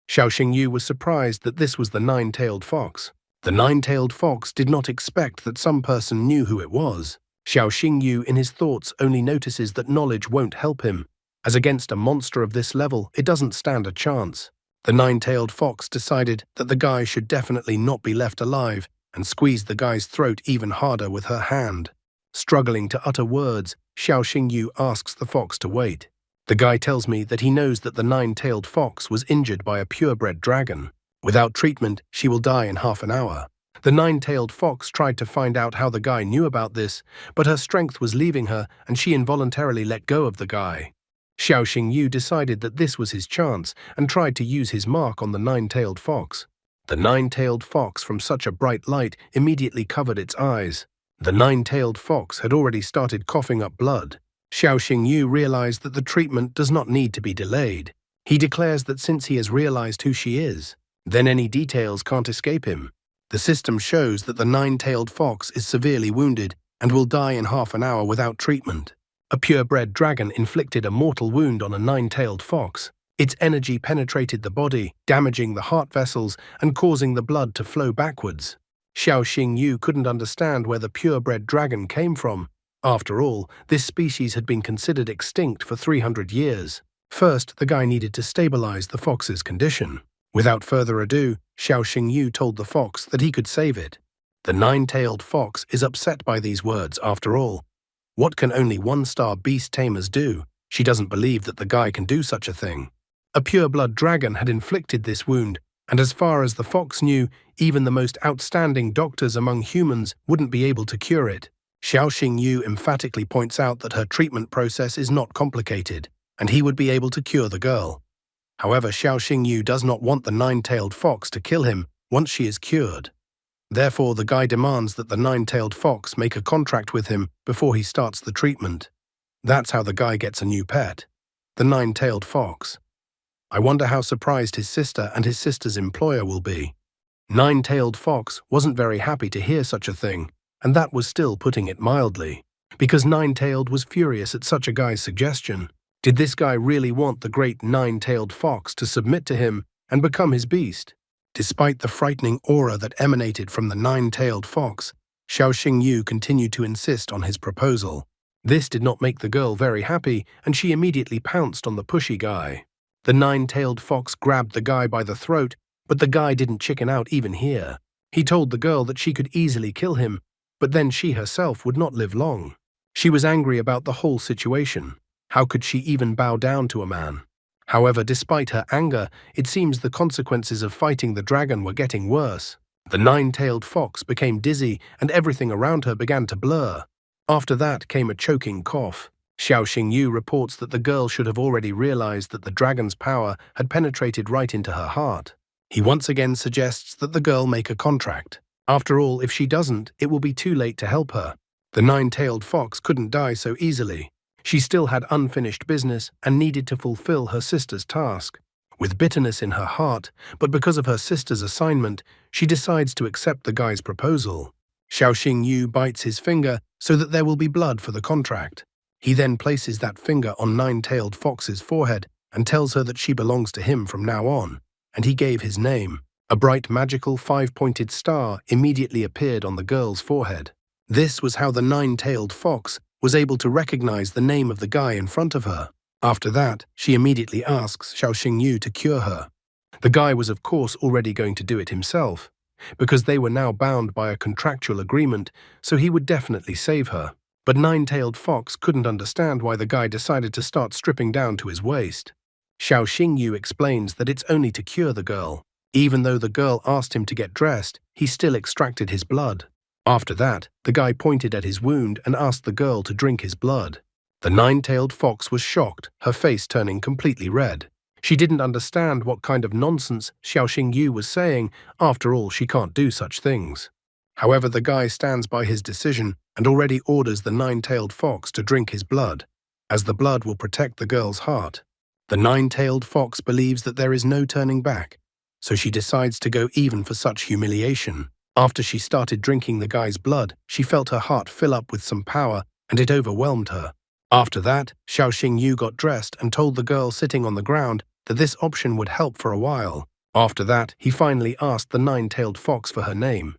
Xiao Xingyu was surprised that this was the 9-tailed fox. The 9-tailed fox did not expect that some person knew who it was. Xiao Xingyu in his thoughts only notices that knowledge won't help him, as against a monster of this level it doesn't stand a chance. The 9-tailed fox decided that the guy should definitely not be left alive and squeezed the guy's throat even harder with her hand. Struggling to utter words, Xiao Xingyu asks the fox to wait. The guy tells me that he knows that the 9-tailed fox was injured by a purebred dragon. Without treatment, she will die in half an hour. The 9-tailed fox tried to find out how the guy knew about this, but her strength was leaving her and she involuntarily let go of the guy. Xiao Xingyu decided that this was his chance and tried to use his mark on the 9-tailed fox. The 9-tailed fox from such a bright light immediately covered its eyes. The 9-tailed fox had already started coughing up blood. Xiao Xingyu realized that the treatment does not need to be delayed. He declares that since he has realized who she is, then any details can't escape him. The system shows that the 9-tailed fox is severely wounded and will die in half an hour without treatment. A purebred dragon inflicted a mortal wound on a 9-tailed fox. Its energy penetrated the body, damaging the heart vessels and causing the blood to flow backwards. Xiao Xingyu couldn't understand where the purebred dragon came from. After all, this species had been considered extinct for 300 years. First, the guy needed to stabilize the fox's condition. Without further ado, Xiao Xingyu told the fox that he could save it. The 9-tailed fox is upset by these words after all. What can only 1-star beast tamers do? She doesn't believe that the guy can do such a thing. A pure-blood dragon had inflicted this wound, and as far as the fox knew, even the most outstanding doctors among humans wouldn't be able to cure it. Xiao Xingyu emphatically points out that her treatment process is not complicated, and he would be able to cure the girl. However, Xiao Xingyu does not want the 9-tailed fox to kill him once she is cured. Therefore, the guy demands that the 9-tailed fox make a contract with him before he starts the treatment. That's how the guy gets a new pet, the 9-tailed fox. I wonder how surprised his sister and his sister's employer will be. 9-tailed fox wasn't very happy to hear such a thing, and that was still putting it mildly, because 9-tailed was furious at such a guy's suggestion. Did this guy really want the great 9-tailed fox to submit to him and become his beast? Despite the frightening aura that emanated from the 9-tailed fox, Xiao Xingyu continued to insist on his proposal. This did not make the girl very happy, and she immediately pounced on the pushy guy. The 9-tailed fox grabbed the guy by the throat, but the guy didn't chicken out even here. He told the girl that she could easily kill him, but then she herself would not live long. She was angry about the whole situation. How could she even bow down to a man? However, despite her anger, it seems the consequences of fighting the dragon were getting worse. The 9-tailed fox became dizzy and everything around her began to blur. After that came a choking cough. Xiao Xingyu reports that the girl should have already realized that the dragon's power had penetrated right into her heart. He once again suggests that the girl make a contract. After all, if she doesn't, it will be too late to help her. The nine-tailed fox couldn't die so easily. She still had unfinished business and needed to fulfill her sister's task. With bitterness in her heart, but because of her sister's assignment, she decides to accept the guy's proposal. Xiao Yu bites his finger so that there will be blood for the contract. He then places that finger on Nine-Tailed Fox's forehead and tells her that she belongs to him from now on, and he gave his name. A bright magical five-pointed star immediately appeared on the girl's forehead. This was how the Nine-Tailed Fox was able to recognize the name of the guy in front of her. After that, she immediately asks Xiao Yu to cure her. The guy was of course already going to do it himself, because they were now bound by a contractual agreement, so he would definitely save her. But Nine-Tailed Fox couldn't understand why the guy decided to start stripping down to his waist. Xiao Yu explains that it's only to cure the girl. Even though the girl asked him to get dressed, he still extracted his blood. After that, the guy pointed at his wound and asked the girl to drink his blood. The Nine-Tailed Fox was shocked, her face turning completely red. She didn't understand what kind of nonsense Xiao Yu was saying. After all, she can't do such things. However, the guy stands by his decision and already orders the Nine-Tailed Fox to drink his blood, as the blood will protect the girl's heart. The Nine-Tailed Fox believes that there is no turning back, so she decides to go even for such humiliation. After she started drinking the guy's blood, she felt her heart fill up with some power, and it overwhelmed her. After that, Xiao Yu got dressed and told the girl sitting on the ground that this option would help for a while. After that, he finally asked the Nine-Tailed Fox for her name.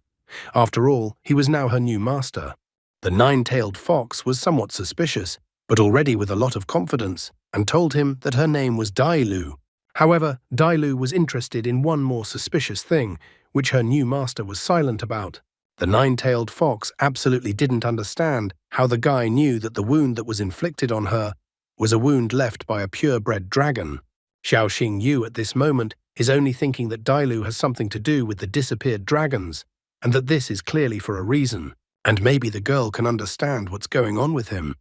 After all, he was now her new master. The Nine-Tailed Fox was somewhat suspicious, but already with a lot of confidence, and told him that her name was Dailu. However, Dailu was interested in one more suspicious thing, which her new master was silent about. The Nine-Tailed Fox absolutely didn't understand how the guy knew that the wound that was inflicted on her was a wound left by a purebred dragon. Xiao Yu at this moment is only thinking that Dailu has something to do with the disappeared dragons, and that this is clearly for a reason, and maybe the girl can understand what's going on with him.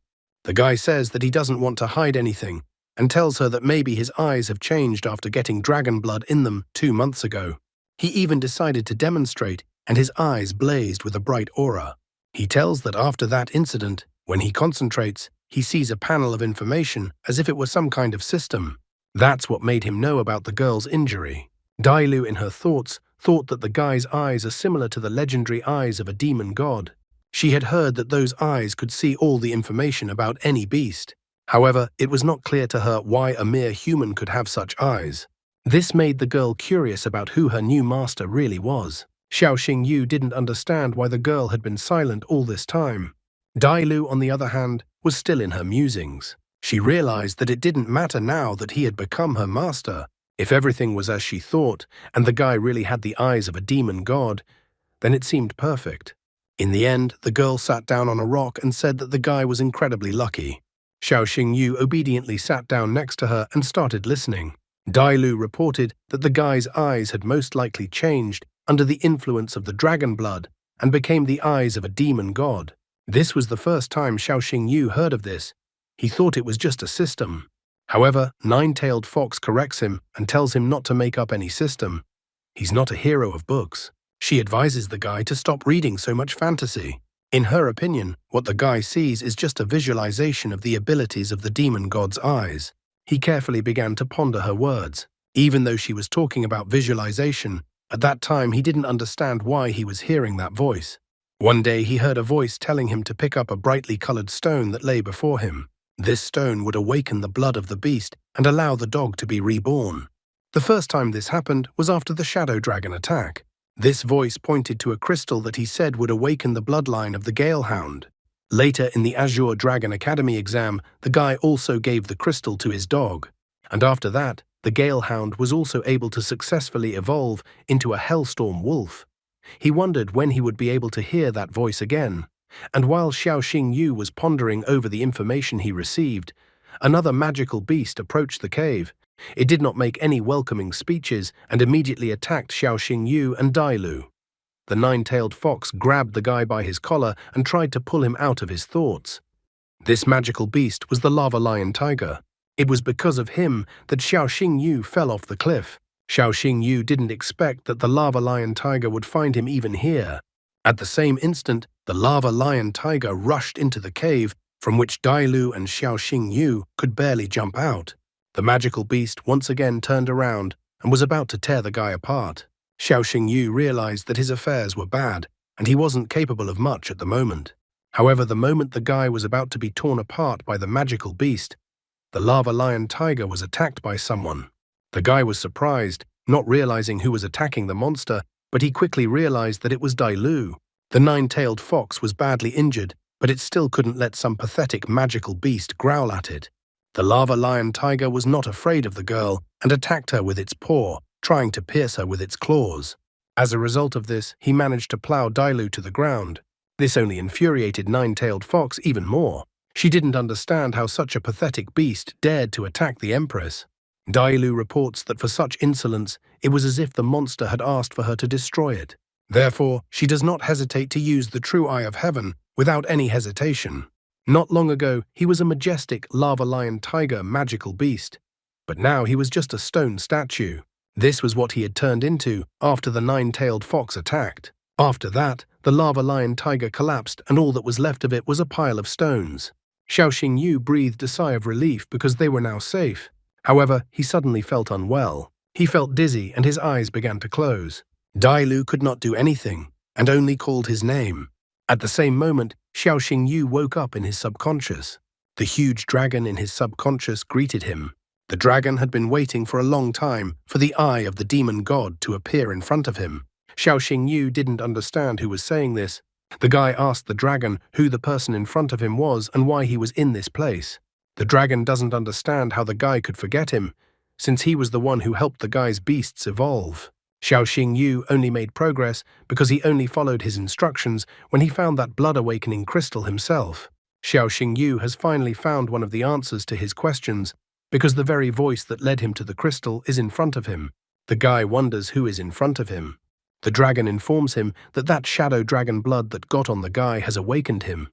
The guy says that he doesn't want to hide anything, and tells her that maybe his eyes have changed after getting dragon blood in them 2 months ago. He even decided to demonstrate, and his eyes blazed with a bright aura. He tells that after that incident, when he concentrates, he sees a panel of information as if it were some kind of system. That's what made him know about the girl's injury. Dailu, in her thoughts, thought that the guy's eyes are similar to the legendary eyes of a demon god. She had heard that those eyes could see all the information about any beast. However, it was not clear to her why a mere human could have such eyes. This made the girl curious about who her new master really was. Xiao Yu didn't understand why the girl had been silent all this time. Dailu, on the other hand, was still in her musings. She realized that it didn't matter now that he had become her master. If everything was as she thought, and the guy really had the eyes of a demon god, then it seemed perfect. In the end, the girl sat down on a rock and said that the guy was incredibly lucky. Xiao Yu obediently sat down next to her and started listening. Dailu reported that the guy's eyes had most likely changed under the influence of the dragon blood and became the eyes of a demon god. This was the first time Xiao Yu heard of this. He thought it was just a system. However, Nine-Tailed Fox corrects him and tells him not to make up any system. He's not a hero of books. She advises the guy to stop reading so much fantasy. In her opinion, what the guy sees is just a visualization of the abilities of the demon god's eyes. He carefully began to ponder her words. Even though she was talking about visualization, at that time he didn't understand why he was hearing that voice. One day he heard a voice telling him to pick up a brightly colored stone that lay before him. This stone would awaken the blood of the beast and allow the dog to be reborn. The first time this happened was after the shadow dragon attack. This voice pointed to a crystal that he said would awaken the bloodline of the Galehound. Later in the Azure Dragon Academy exam, the guy also gave the crystal to his dog. And after that, the Galehound was also able to successfully evolve into a Hellstorm wolf. He wondered when he would be able to hear that voice again. And while Xiao Yu was pondering over the information he received, another magical beast approached the cave. It did not make any welcoming speeches and immediately attacked Xiao Yu and Dailu. The Nine-Tailed Fox grabbed the guy by his collar and tried to pull him out of his thoughts. This magical beast was the lava lion tiger. It was because of him that Xiao Yu fell off the cliff. Xiao Xingyu didn't expect that the lava lion tiger would find him even here. At the same instant, the lava lion tiger rushed into the cave, from which Dailu and Xiao Xingyu could barely jump out. The magical beast once again turned around and was about to tear the guy apart. Xiao Xingyu realized that his affairs were bad, and he wasn't capable of much at the moment. However, the moment the guy was about to be torn apart by the magical beast, the lava lion tiger was attacked by someone. The guy was surprised, not realizing who was attacking the monster, but he quickly realized that it was Dailu. The nine-tailed fox was badly injured, but it still couldn't let some pathetic magical beast growl at it. The lava lion tiger was not afraid of the girl and attacked her with its paw, trying to pierce her with its claws. As a result of this, he managed to plow Dailu to the ground. This only infuriated Nine-Tailed Fox even more. She didn't understand how such a pathetic beast dared to attack the Empress. Dailu reports that for such insolence, it was as if the monster had asked for her to destroy it. Therefore, she does not hesitate to use the true eye of heaven without any hesitation. Not long ago, he was a majestic lava lion tiger magical beast, but now he was just a stone statue. This was what he had turned into after the nine-tailed fox attacked. After that, the lava lion tiger collapsed and all that was left of it was a pile of stones. Xiao Xingyu breathed a sigh of relief because they were now safe. However, he suddenly felt unwell. He felt dizzy and his eyes began to close. Dailu could not do anything and only called his name. At the same moment, Xiao Xingyu woke up in his subconscious. The huge dragon in his subconscious greeted him. The dragon had been waiting for a long time for the eye of the demon god to appear in front of him. Xiao Xingyu didn't understand who was saying this. The guy asked the dragon who the person in front of him was and why he was in this place. The dragon doesn't understand how the guy could forget him, since he was the one who helped the guy's beasts evolve. Xiao Xingyu only made progress because he only followed his instructions when he found that blood-awakening crystal himself. Xiao Xingyu has finally found one of the answers to his questions because the very voice that led him to the crystal is in front of him. The guy wonders who is in front of him. The dragon informs him that that shadow dragon blood that got on the guy has awakened him,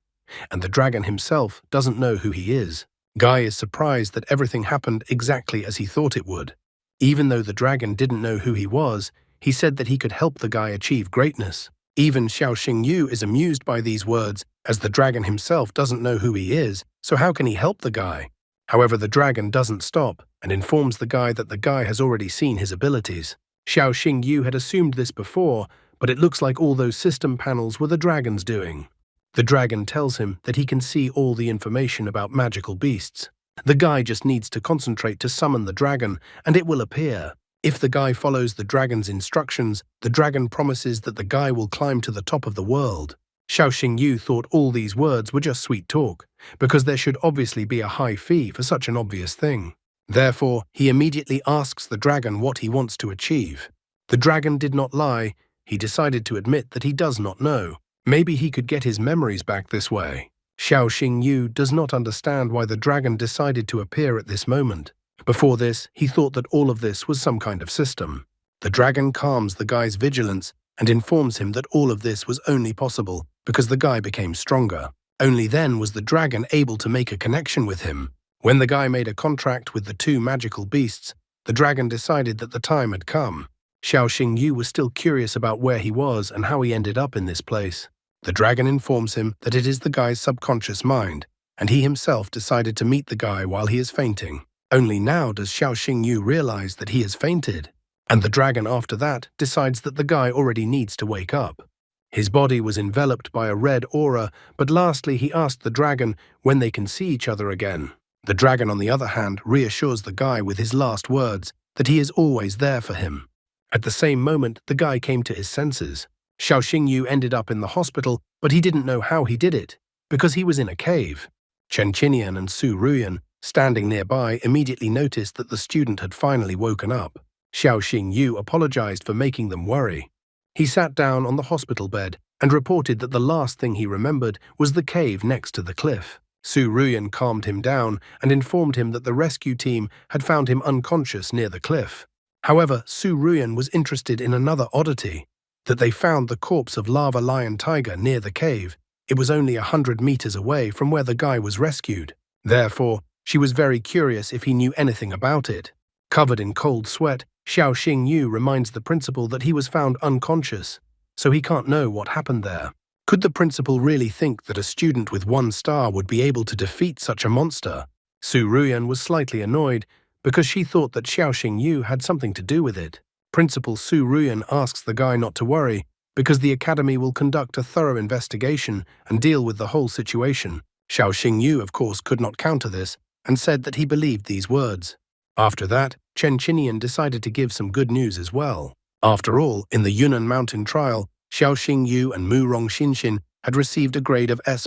and the dragon himself doesn't know who he is. Guy is surprised that everything happened exactly as he thought it would. Even though the dragon didn't know who he was, he said that he could help the guy achieve greatness. Even Xiao Xingyu is amused by these words, as the dragon himself doesn't know who he is, so how can he help the guy? However, the dragon doesn't stop and informs the guy that the guy has already seen his abilities. Xiao Xingyu had assumed this before, but it looks like all those system panels were the dragon's doing. The dragon tells him that he can see all the information about magical beasts. The guy just needs to concentrate to summon the dragon, and it will appear. If the guy follows the dragon's instructions, the dragon promises that the guy will climb to the top of the world. Xiao Xingyu thought all these words were just sweet talk, because there should obviously be a high fee for such an obvious thing. Therefore, he immediately asks the dragon what he wants to achieve. The dragon did not lie. He decided to admit that he does not know. Maybe he could get his memories back this way. Xiao Xingyu does not understand why the dragon decided to appear at this moment. Before this, he thought that all of this was some kind of system. The dragon calms the guy's vigilance and informs him that all of this was only possible because the guy became stronger. Only then was the dragon able to make a connection with him. When the guy made a contract with the two magical beasts, the dragon decided that the time had come. Xiao Xingyu was still curious about where he was and how he ended up in this place. The dragon informs him that it is the guy's subconscious mind, and he himself decided to meet the guy while he is fainting. Only now does Xiao Xingyu realize that he has fainted, and the dragon after that decides that the guy already needs to wake up. His body was enveloped by a red aura, but lastly he asked the dragon when they can see each other again. The dragon, on the other hand, reassures the guy with his last words that he is always there for him. At the same moment, the guy came to his senses. Xiao Xingyu ended up in the hospital, but he didn't know how he did it, because he was in a cave. Chen Qinian and Su Ruyan, standing nearby, immediately noticed that the student had finally woken up. Xiao Xingyu apologized for making them worry. He sat down on the hospital bed and reported that the last thing he remembered was the cave next to the cliff. Su Ruyan calmed him down and informed him that the rescue team had found him unconscious near the cliff. However, Su Ruyan was interested in another oddity, that they found the corpse of Lava Lion Tiger near the cave. It was only 100 meters away from where the guy was rescued. Therefore, she was very curious if he knew anything about it. Covered in cold sweat, Xiao Xingyu reminds the principal that he was found unconscious, so he can't know what happened there. Could the principal really think that a student with 1 star would be able to defeat such a monster? Su Ruyan was slightly annoyed because she thought that Xiao Xingyu had something to do with it. Principal Su Ruyan asks the guy not to worry because the academy will conduct a thorough investigation and deal with the whole situation. Xiao Xingyu, of course, could not counter this and said that he believed these words. After that, Chen Qinian decided to give some good news as well. After all, in the Yunnan Mountain trial, Xiao Xingyu and Mu Rongxinxin had received a grade of S+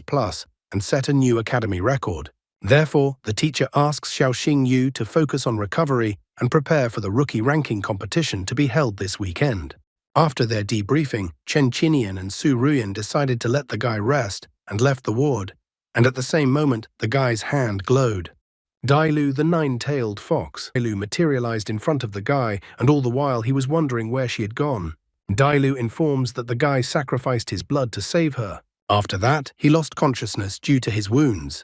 and set a new academy record. Therefore, the teacher asks Xiao Xingyu to focus on recovery and prepare for the rookie ranking competition to be held this weekend. After their debriefing, Chen Qinian and Su Ruyan decided to let the guy rest and left the ward, and at the same moment, the guy's hand glowed. Dailu, the 9-tailed fox. Dailu materialized in front of the guy, and all the while he was wondering where she had gone. Dailu informs that the guy sacrificed his blood to save her. After that, he lost consciousness due to his wounds.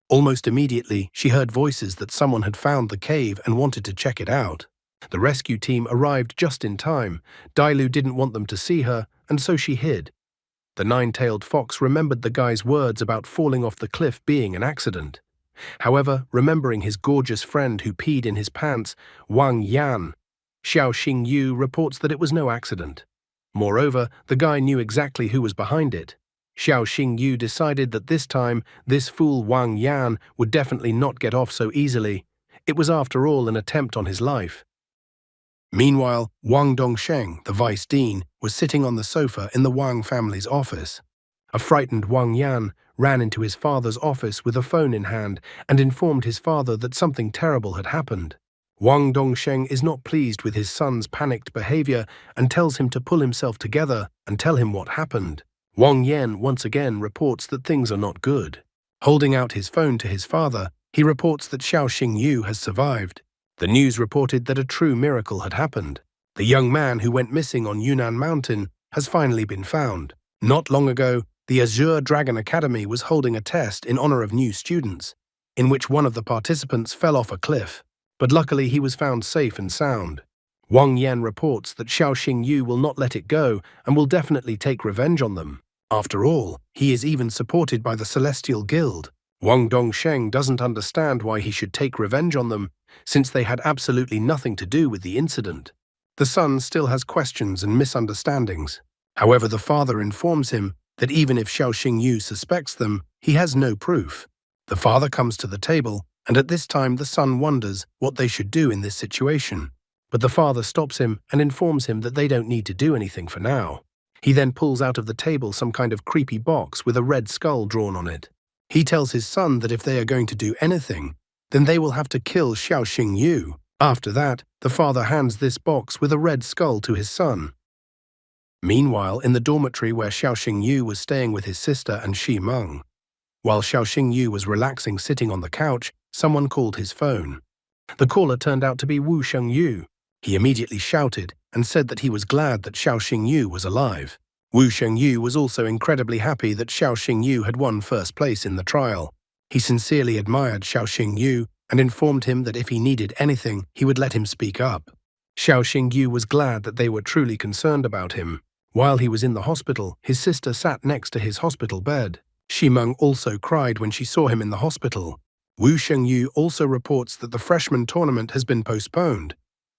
Almost immediately, she heard voices that someone had found the cave and wanted to check it out. The rescue team arrived just in time. Dailu didn't want them to see her, and so she hid. The 9-tailed fox remembered the guy's words about falling off the cliff being an accident. However, remembering his gorgeous friend who peed in his pants, Wang Yan, Xiao Xingyu reports that it was no accident. Moreover, the guy knew exactly who was behind it. Xiao Xingyu decided that this time, this fool Wang Yan would definitely not get off so easily. It was after all an attempt on his life. Meanwhile, Wang Dongsheng, the vice dean, was sitting on the sofa in the Wang family's office. A frightened Wang Yan ran into his father's office with a phone in hand and informed his father that something terrible had happened. Wang Dongsheng is not pleased with his son's panicked behavior and tells him to pull himself together and tell him what happened. Wang Yan once again reports that things are not good. Holding out his phone to his father, he reports that Xiao Xingyu has survived. The news reported that a true miracle had happened. The young man who went missing on Yunnan Mountain has finally been found. Not long ago, the Azure Dragon Academy was holding a test in honor of new students, in which one of the participants fell off a cliff, but luckily he was found safe and sound. Wang Yan reports that Xiao Xingyu will not let it go and will definitely take revenge on them. After all, he is even supported by the Celestial Guild. Wang Dongsheng doesn't understand why he should take revenge on them, since they had absolutely nothing to do with the incident. The son still has questions and misunderstandings. However, the father informs him that even if Xiao Xingyu suspects them, he has no proof. The father comes to the table, and at this time the son wonders what they should do in this situation. But the father stops him and informs him that they don't need to do anything for now. He then pulls out of the table some kind of creepy box with a red skull drawn on it. He tells his son that if they are going to do anything, then they will have to kill Xiao Xingyu. After that, the father hands this box with a red skull to his son. Meanwhile, in the dormitory where Xiao Xingyu was staying with his sister and Shi Meng. While Xiao Xingyu was relaxing sitting on the couch, someone called his phone. The caller turned out to be Wu Shengyu. He immediately shouted and said that he was glad that Xiao Xingyu was alive. Wu Shengyu was also incredibly happy that Xiao Xingyu had won first place in the trial. He sincerely admired Xiao Xingyu and informed him that if he needed anything, he would let him speak up. Xiao Xingyu was glad that they were truly concerned about him. While he was in the hospital, his sister sat next to his hospital bed. Shi Meng also cried when she saw him in the hospital. Wu Shengyu also reports that the freshman tournament has been postponed,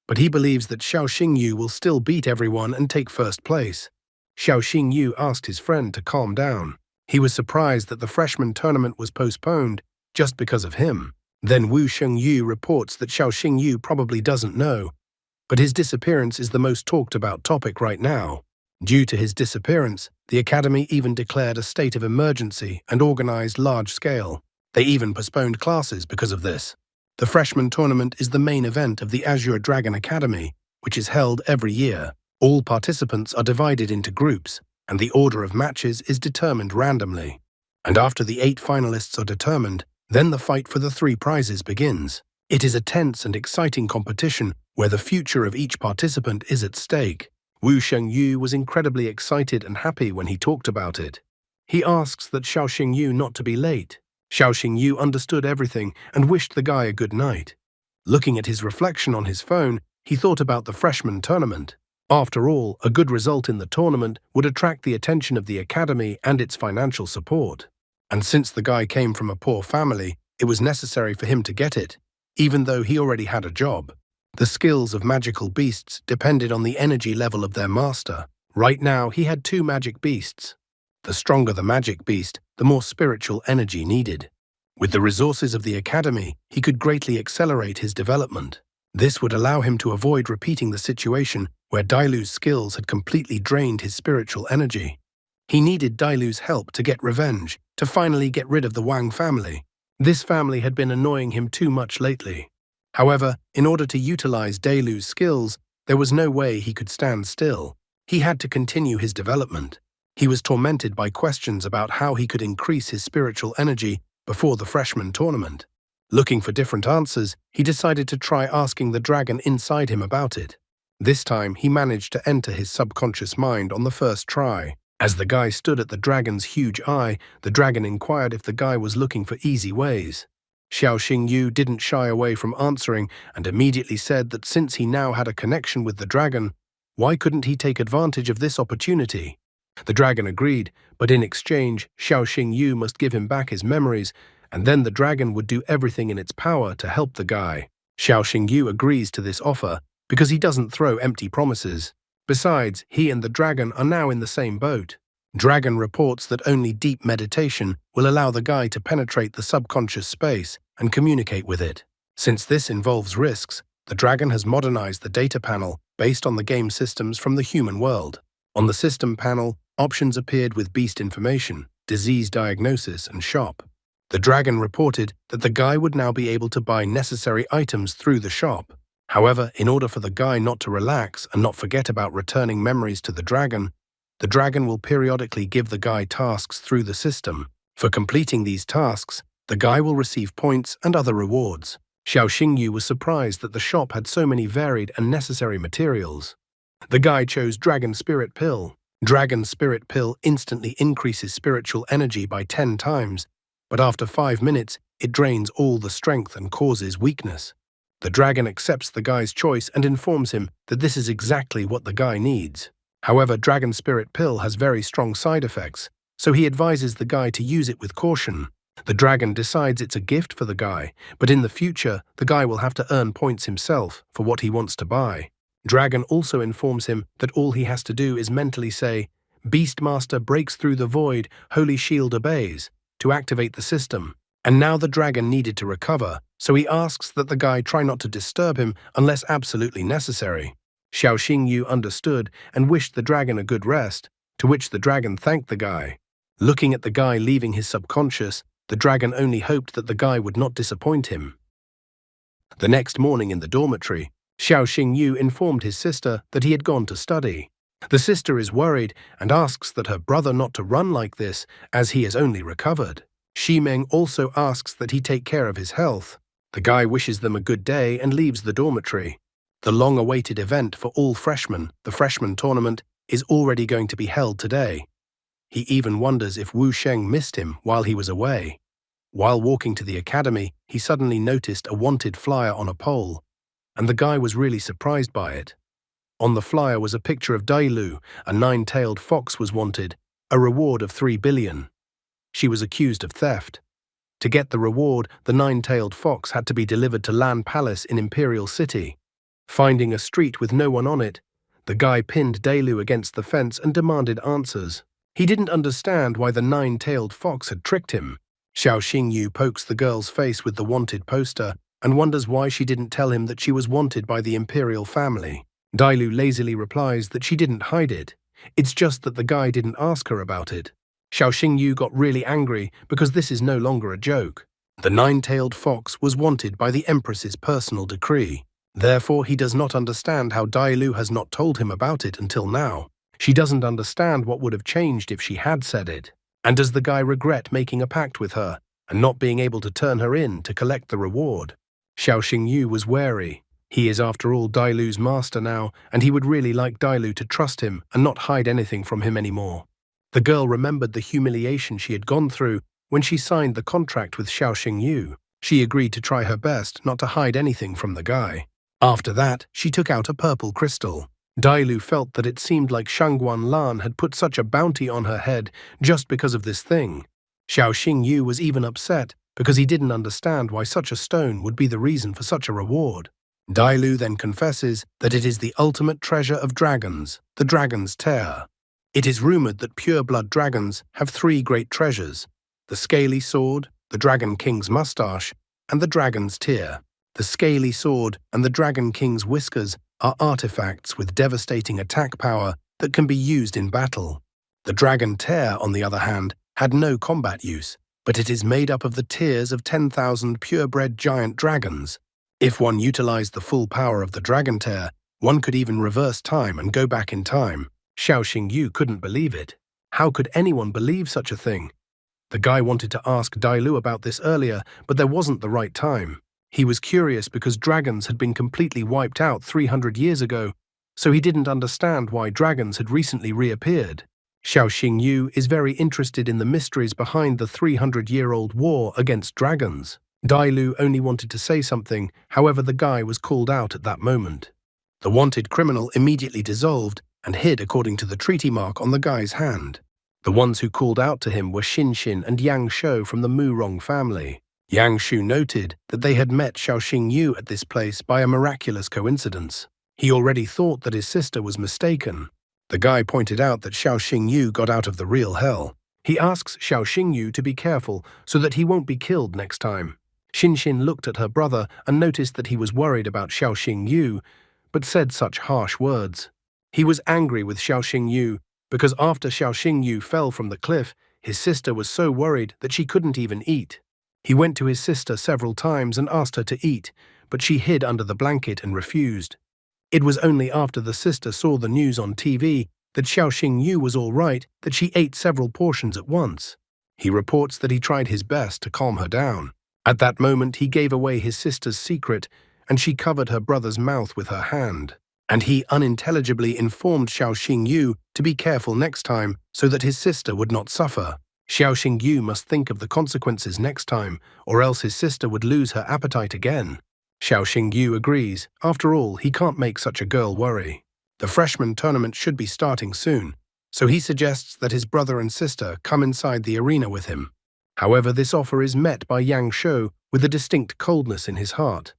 but he believes that Xiao Xingyu will still beat everyone and take first place. Xiao Xingyu asked his friend to calm down. He was surprised that the freshman tournament was postponed just because of him. Then Wu Shengyu reports that Xiao Xingyu probably doesn't know, but his disappearance is the most talked about topic right now. Due to his disappearance, the academy even declared a state of emergency and organized large-scale. They even postponed classes because of this. The freshman tournament is the main event of the Azure Dragon Academy, which is held every year. All participants are divided into groups, and the order of matches is determined randomly. And after the 8 finalists are determined, then the fight for the 3 prizes begins. It is a tense and exciting competition where the future of each participant is at stake. Wu Shengyu was incredibly excited and happy when he talked about it. He asks that Xiao Xingyu not to be late. Xiao Xingyu understood everything and wished the guy a good night. Looking at his reflection on his phone, he thought about the freshman tournament. After all, a good result in the tournament would attract the attention of the academy and its financial support. And since the guy came from a poor family, it was necessary for him to get it, even though he already had a job. The skills of magical beasts depended on the energy level of their master. Right now, he had 2 magic beasts. The stronger the magic beast, the more spiritual energy needed. With the resources of the academy, he could greatly accelerate his development. This would allow him to avoid repeating the situation where Dailu's skills had completely drained his spiritual energy. He needed Dailu's help to get revenge, to finally get rid of the Wang family. This family had been annoying him too much lately. However, in order to utilize Dailu's skills, there was no way he could stand still. He had to continue his development. He was tormented by questions about how he could increase his spiritual energy before the freshman tournament. Looking for different answers, he decided to try asking the dragon inside him about it. This time, he managed to enter his subconscious mind on the first try. As the guy stood at the dragon's huge eye, the dragon inquired if the guy was looking for easy ways. Xiao Xingyu didn't shy away from answering and immediately said that since he now had a connection with the dragon, why couldn't he take advantage of this opportunity? The dragon agreed, but in exchange, Xiao Xingyu must give him back his memories, and then the dragon would do everything in its power to help the guy. Xiao Xingyu agrees to this offer because he doesn't throw empty promises. Besides, he and the dragon are now in the same boat. Dragon reports that only deep meditation will allow the guy to penetrate the subconscious space and communicate with it. Since this involves risks, the dragon has modernized the data panel based on the game systems from the human world. On the system panel, options appeared with beast information, disease diagnosis, and shop. The dragon reported that the guy would now be able to buy necessary items through the shop. However, in order for the guy not to relax and not forget about returning memories to the dragon will periodically give the guy tasks through the system. For completing these tasks, the guy will receive points and other rewards. Xiao Xingyu was surprised that the shop had so many varied and necessary materials. The guy chose Dragon Spirit Pill. Dragon Spirit Pill instantly increases spiritual energy by 10 times, but after 5 minutes, it drains all the strength and causes weakness. The dragon accepts the guy's choice and informs him that this is exactly what the guy needs. However, Dragon Spirit Pill has very strong side effects, so he advises the guy to use it with caution. The dragon decides it's a gift for the guy, but in the future, the guy will have to earn points himself for what he wants to buy. Dragon also informs him that all he has to do is mentally say, "Beastmaster breaks through the void, Holy Shield obeys," to activate the system. And now the dragon needed to recover, so he asks that the guy try not to disturb him unless absolutely necessary. Xiao Xingyu understood and wished the dragon a good rest, to which the dragon thanked the guy. Looking at the guy leaving his subconscious, the dragon only hoped that the guy would not disappoint him. The next morning in the dormitory, Xiao Xingyu informed his sister that he had gone to study. The sister is worried and asks that her brother not to run like this, as he has only recovered. Ximeng also asks that he take care of his health. The guy wishes them a good day and leaves the dormitory. The long-awaited event for all freshmen, the freshman tournament, is already going to be held today. He even wonders if Wu Sheng missed him while he was away. While walking to the academy, he suddenly noticed a wanted flyer on a pole, and the guy was really surprised by it. On the flyer was a picture of Dailu, a 9-tailed fox was wanted, a reward of 3 billion. She was accused of theft. To get the reward, the 9-tailed fox had to be delivered to Lan Palace in Imperial City. Finding a street with no one on it, the guy pinned Dailu against the fence and demanded answers. He didn't understand why the 9-tailed fox had tricked him. Xiao Xingyu pokes the girl's face with the wanted poster and wonders why she didn't tell him that she was wanted by the imperial family. Dailu lazily replies that she didn't hide it. It's just that the guy didn't ask her about it. Xiao Xingyu got really angry because this is no longer a joke. The 9-tailed fox was wanted by the Empress's personal decree. Therefore, he does not understand how Dailu has not told him about it until now. She doesn't understand what would have changed if she had said it. And does the guy regret making a pact with her and not being able to turn her in to collect the reward? Xiao Xingyu was wary. He is after all Dailu's master now, and he would really like Dailu to trust him and not hide anything from him anymore. The girl remembered the humiliation she had gone through when she signed the contract with Xiao Xingyu. She agreed to try her best not to hide anything from the guy. After that, she took out a purple crystal. Dailu felt that it seemed like Shangguan Lan had put such a bounty on her head just because of this thing. Xiao Xingyu was even upset because he didn't understand why such a stone would be the reason for such a reward. Dailu then confesses that it is the ultimate treasure of dragons, the dragon's tear. It is rumored that pure-blood dragons have three great treasures: the scaly sword, the dragon king's mustache, and the dragon's tear. The scaly sword and the dragon king's whiskers are artifacts with devastating attack power that can be used in battle. The dragon tear, on the other hand, had no combat use, but it is made up of the tears of 10,000 purebred giant dragons. If one utilized the full power of the dragon tear, one could even reverse time and go back in time. Xiao Xingyu couldn't believe it. How could anyone believe such a thing? The guy wanted to ask Dailu about this earlier, but there wasn't the right time. He was curious because dragons had been completely wiped out 300 years ago, so he didn't understand why dragons had recently reappeared. Xiao Xingyu is very interested in the mysteries behind the 300-year-old war against dragons. Dailu only wanted to say something, however the guy was called out at that moment. The wanted criminal immediately dissolved and hid according to the treaty mark on the guy's hand. The ones who called out to him were Xin and Yang Shou from the Murong family. Yang Shu noted that they had met Xiao Xingyu at this place by a miraculous coincidence. He already thought that his sister was mistaken. The guy pointed out that Xiao Xingyu got out of the real hell. He asks Xiao Xingyu to be careful so that he won't be killed next time. Xin looked at her brother and noticed that he was worried about Xiao Xingyu, but said such harsh words. He was angry with Xiao Xingyu because after Xiao Xingyu fell from the cliff, his sister was so worried that she couldn't even eat. He went to his sister several times and asked her to eat, but she hid under the blanket and refused. It was only after the sister saw the news on TV that Xiao Xingyu was all right that she ate several portions at once. He reports that he tried his best to calm her down. At that moment, he gave away his sister's secret, and she covered her brother's mouth with her hand. And he unintelligibly informed Xiao Xingyu to be careful next time so that his sister would not suffer. Xiao Xingyu must think of the consequences next time, or else his sister would lose her appetite again. Xiao Xingyu agrees. After all, he can't make such a girl worry. The freshman tournament should be starting soon, so he suggests that his brother and sister come inside the arena with him. However, this offer is met by Yang Shou with a distinct coldness in his heart,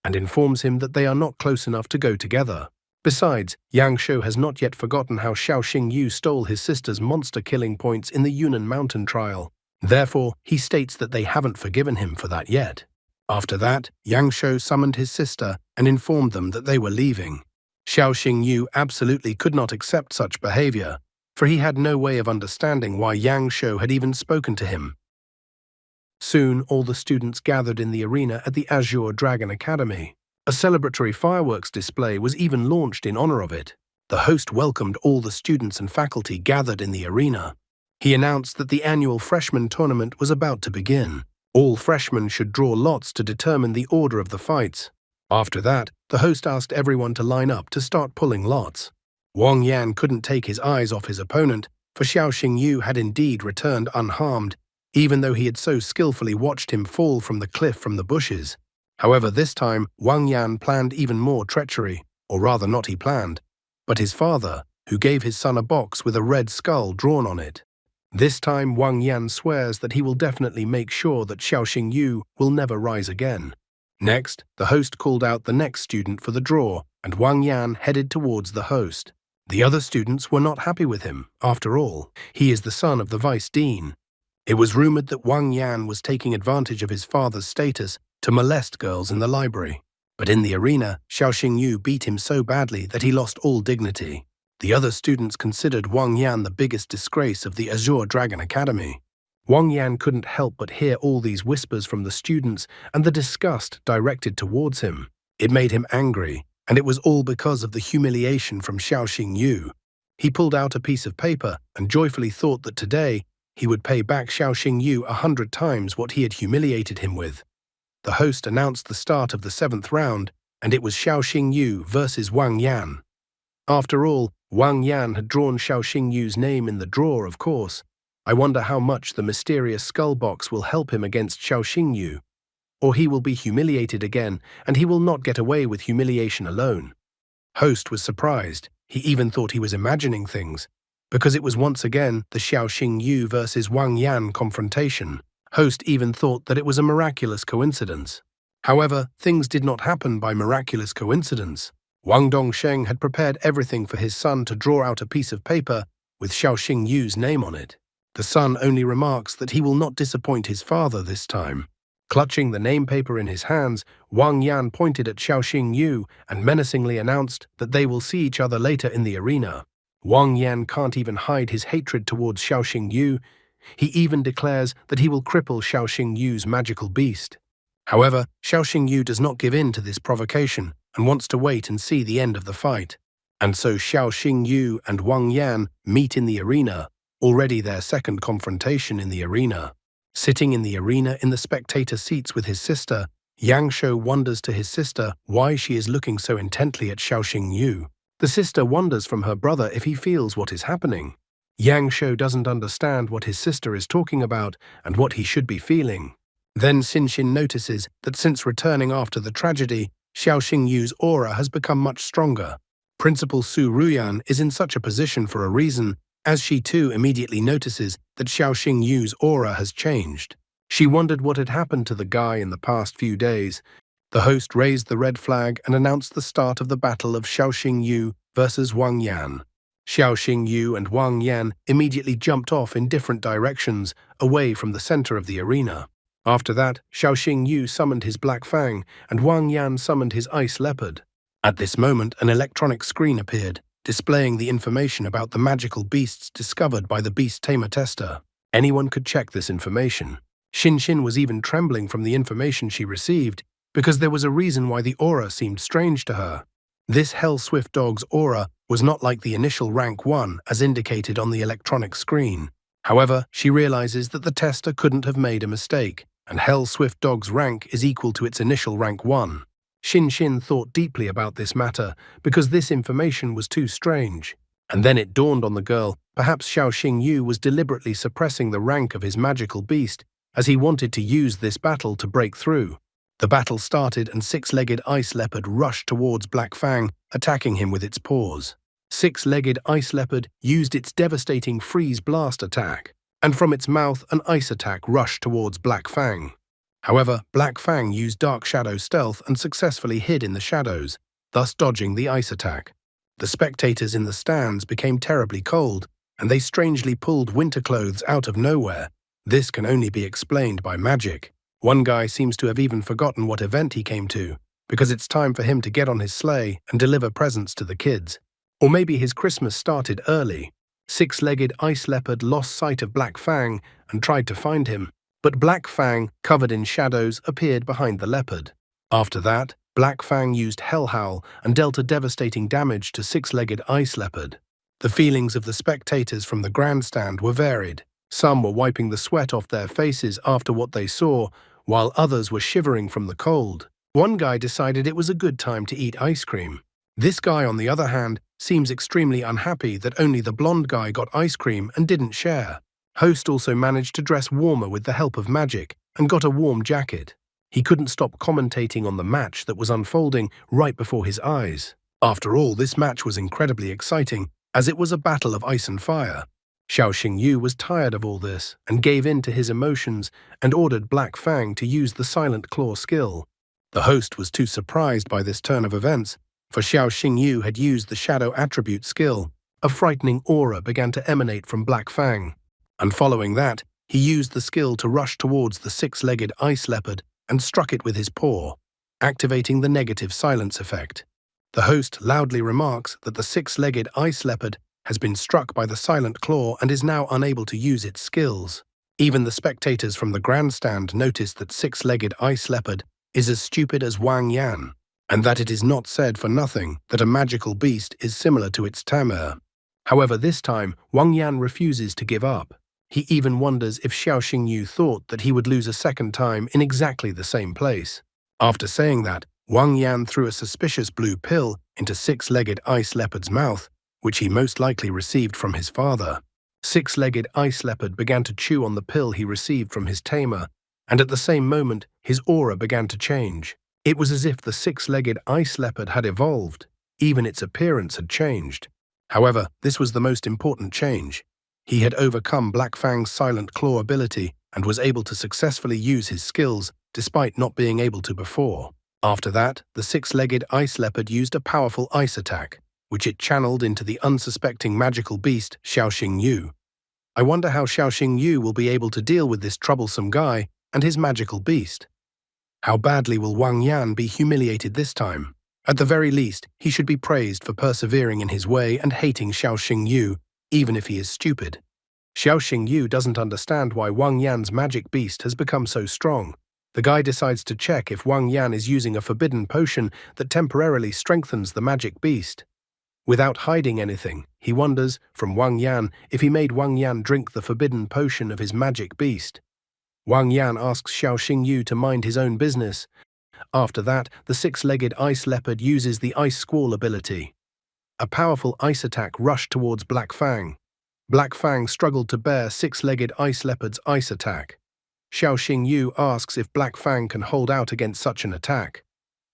and informs him that they are not close enough to go together. Besides, Yang Shou has not yet forgotten how Xiao Xingyu stole his sister's monster-killing points in the Yunnan Mountain trial. Therefore, he states that they haven't forgiven him for that yet. After that, Yang Shou summoned his sister and informed them that they were leaving. Xiao Xingyu absolutely could not accept such behavior, for he had no way of understanding why Yang Shou had even spoken to him. Soon, all the students gathered in the arena at the Azure Dragon Academy. A celebratory fireworks display was even launched in honor of it. The host welcomed all the students and faculty gathered in the arena. He announced that the annual freshman tournament was about to begin. All freshmen should draw lots to determine the order of the fights. After that, the host asked everyone to line up to start pulling lots. Wang Yan couldn't take his eyes off his opponent, for Xiao Xingyu had indeed returned unharmed, even though he had so skillfully watched him fall from the cliff from the bushes. However, this time, Wang Yan planned even more treachery, or rather not he planned, but his father, who gave his son a box with a red skull drawn on it. This time, Wang Yan swears that he will definitely make sure that Xiao Xingyu will never rise again. Next, the host called out the next student for the draw, and Wang Yan headed towards the host. The other students were not happy with him. After all, he is the son of the vice dean. It was rumored that Wang Yan was taking advantage of his father's status to molest girls in the library. But in the arena, Xiao Xingyu beat him so badly that he lost all dignity. The other students considered Wang Yan the biggest disgrace of the Azure Dragon Academy. Wang Yan couldn't help but hear all these whispers from the students and the disgust directed towards him. It made him angry, and it was all because of the humiliation from Xiao Xingyu. He pulled out a piece of paper and joyfully thought that today he would pay back Xiao Xingyu 100 times what he had humiliated him with. The host announced the start of the 7th round, and it was Xiao Xingyu versus Wang Yan. After all, Wang Yan had drawn Xiao Xingyu's name in the draw, of course. I wonder how much the mysterious skull box will help him against Xiao Xingyu. or he will be humiliated again, and he will not get away with humiliation alone. Host was surprised. He even thought he was imagining things, because it was once again the Xiaoxing Yu versus Wang Yan confrontation. Host even thought that it was a miraculous coincidence. However, things did not happen by miraculous coincidence. Wang Dongsheng had prepared everything for his son to draw out a piece of paper with Xiaoxing Yu's name on it. The son only remarks that he will not disappoint his father this time. Clutching the name paper in his hands, Wang Yan pointed at Xiaoxing Yu and menacingly announced that they will see each other later in the arena. Wang Yan can't even hide his hatred towards Xiaoxing Yu. He even declares that he will cripple Xiaoxing Yu's magical beast. However, Xiaoxing Yu does not give in to this provocation and wants to wait and see the end of the fight. And so Xiaoxing Yu and Wang Yan meet in the arena, already their second confrontation in the arena. Sitting in the arena in the spectator seats with his sister, Yang Shou wonders to his sister why she is looking so intently at Xiaoxing Yu. The sister wonders from her brother if he feels what is happening. Yang Shou doesn't understand what his sister is talking about and what he should be feeling. Then Xinxin notices that since returning after the tragedy, Xiaoxing Yu's aura has become much stronger. Principal Su Ruyan is in such a position for a reason, as she too immediately notices that Xiaoxing Yu's aura has changed. She wondered what had happened to the guy in the past few days. The host raised the red flag and announced the start of the battle of Xiaoxing Yu versus Wang Yan. Xiaoxing Yu and Wang Yan immediately jumped off in different directions, away from the center of the arena. After that, Xiaoxing Yu summoned his Black Fang, and Wang Yan summoned his Ice Leopard. At this moment, an electronic screen appeared, displaying the information about the magical beasts discovered by the Beast Tamer tester. Anyone could check this information. Xinxin was even trembling from the information she received, because there was a reason why the aura seemed strange to her. This Hell Swift Dog's aura was not like the initial rank 1 as indicated on the electronic screen. However, she realizes that the tester couldn't have made a mistake, and Hell Swift Dog's rank is equal to its initial rank 1. Xinxin thought deeply about this matter because this information was too strange. And then it dawned on the girl, perhaps Xiaoxing Yu was deliberately suppressing the rank of his magical beast as he wanted to use this battle to break through. The battle started and six-legged Ice Leopard rushed towards Black Fang, attacking him with its paws. Six-legged Ice Leopard used its devastating Freeze Blast attack, and from its mouth an ice attack rushed towards Black Fang. However, Black Fang used Dark Shadow Stealth and successfully hid in the shadows, thus dodging the ice attack. The spectators in the stands became terribly cold, and they strangely pulled winter clothes out of nowhere. This can only be explained by magic. One guy seems to have even forgotten what event he came to, because it's time for him to get on his sleigh and deliver presents to the kids. Or maybe his Christmas started early. Six-legged Ice Leopard lost sight of Black Fang and tried to find him, but Black Fang, covered in shadows, appeared behind the leopard. After that, Black Fang used Hell Howl and dealt a devastating damage to Six-legged Ice Leopard. The feelings of the spectators from the grandstand were varied. Some were wiping the sweat off their faces after what they saw, while others were shivering from the cold. One guy decided it was a good time to eat ice cream. This guy, on the other hand, seems extremely unhappy that only the blonde guy got ice cream and didn't share. Host also managed to dress warmer with the help of magic and got a warm jacket. He couldn't stop commentating on the match that was unfolding right before his eyes. After all, this match was incredibly exciting, as it was a battle of ice and fire. Xiaoxing Yu was tired of all this and gave in to his emotions and ordered Black Fang to use the Silent Claw skill. The host was too surprised by this turn of events, for Xiaoxing Yu had used the Shadow Attribute skill. A frightening aura began to emanate from Black Fang. And following that, he used the skill to rush towards the six-legged Ice Leopard and struck it with his paw, activating the negative silence effect. The host loudly remarks that the six-legged Ice Leopard has been struck by the Silent Claw and is now unable to use its skills. Even the spectators from the grandstand notice that six-legged Ice Leopard is as stupid as Wang Yan, and that it is not said for nothing that a magical beast is similar to its tamer. However, this time, Wang Yan refuses to give up. He even wonders if Xiaoxing Yu thought that he would lose a second time in exactly the same place. After saying that, Wang Yan threw a suspicious blue pill into Six-legged Ice Leopard's mouth, which he most likely received from his father. Six-legged Ice Leopard began to chew on the pill he received from his tamer, and at the same moment, His aura began to change. It was as if the six-legged ice leopard had evolved. Even its appearance had changed. However, this was the most important change. He had overcome Black Fang's silent claw ability and was able to successfully use his skills despite not being able to before. After that, the six-legged ice leopard used a powerful ice attack, which it channeled into the unsuspecting magical beast Xiaoxing Yu. I wonder how Xiaoxing Yu will be able to deal with this troublesome guy and his magical beast. How badly will Wang Yan be humiliated this time? At the very least, he should be praised for persevering in his way and hating Xiaoxing Yu, even if he is stupid. Xiaoxing Yu doesn't understand why Wang Yan's magic beast has become so strong. The guy decides to check if Wang Yan is using a forbidden potion that temporarily strengthens the magic beast. Without hiding anything, he wonders, from Wang Yan, if he made Wang Yan drink the forbidden potion of his magic beast. Wang Yan asks Xiaoxing Yu to mind his own business. After that, the six-legged ice leopard uses the Ice Squall ability. A powerful ice attack rushed towards Black Fang. Black Fang struggled to bear six-legged ice leopard's ice attack. Xiaoxing Yu asks if Black Fang can hold out against such an attack.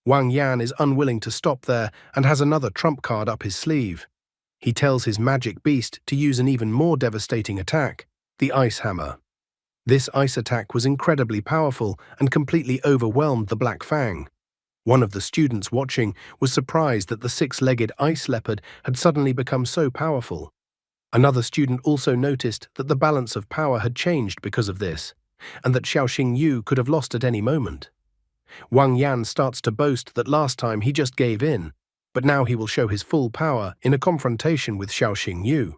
Wang Yan is unwilling to stop there and has another trump card up his sleeve. He tells his magic beast to use an even more devastating attack, the Ice Hammer. This ice attack was incredibly powerful and completely overwhelmed the Black Fang. One of the students watching was surprised that the six-legged ice leopard had suddenly become so powerful. Another student also noticed that the balance of power had changed because of this, and that Xiaoxing Yu could have lost at any moment. Wang Yan starts to boast that last time he just gave in, but now he will show his full power in a confrontation with Xiaoxing Yu.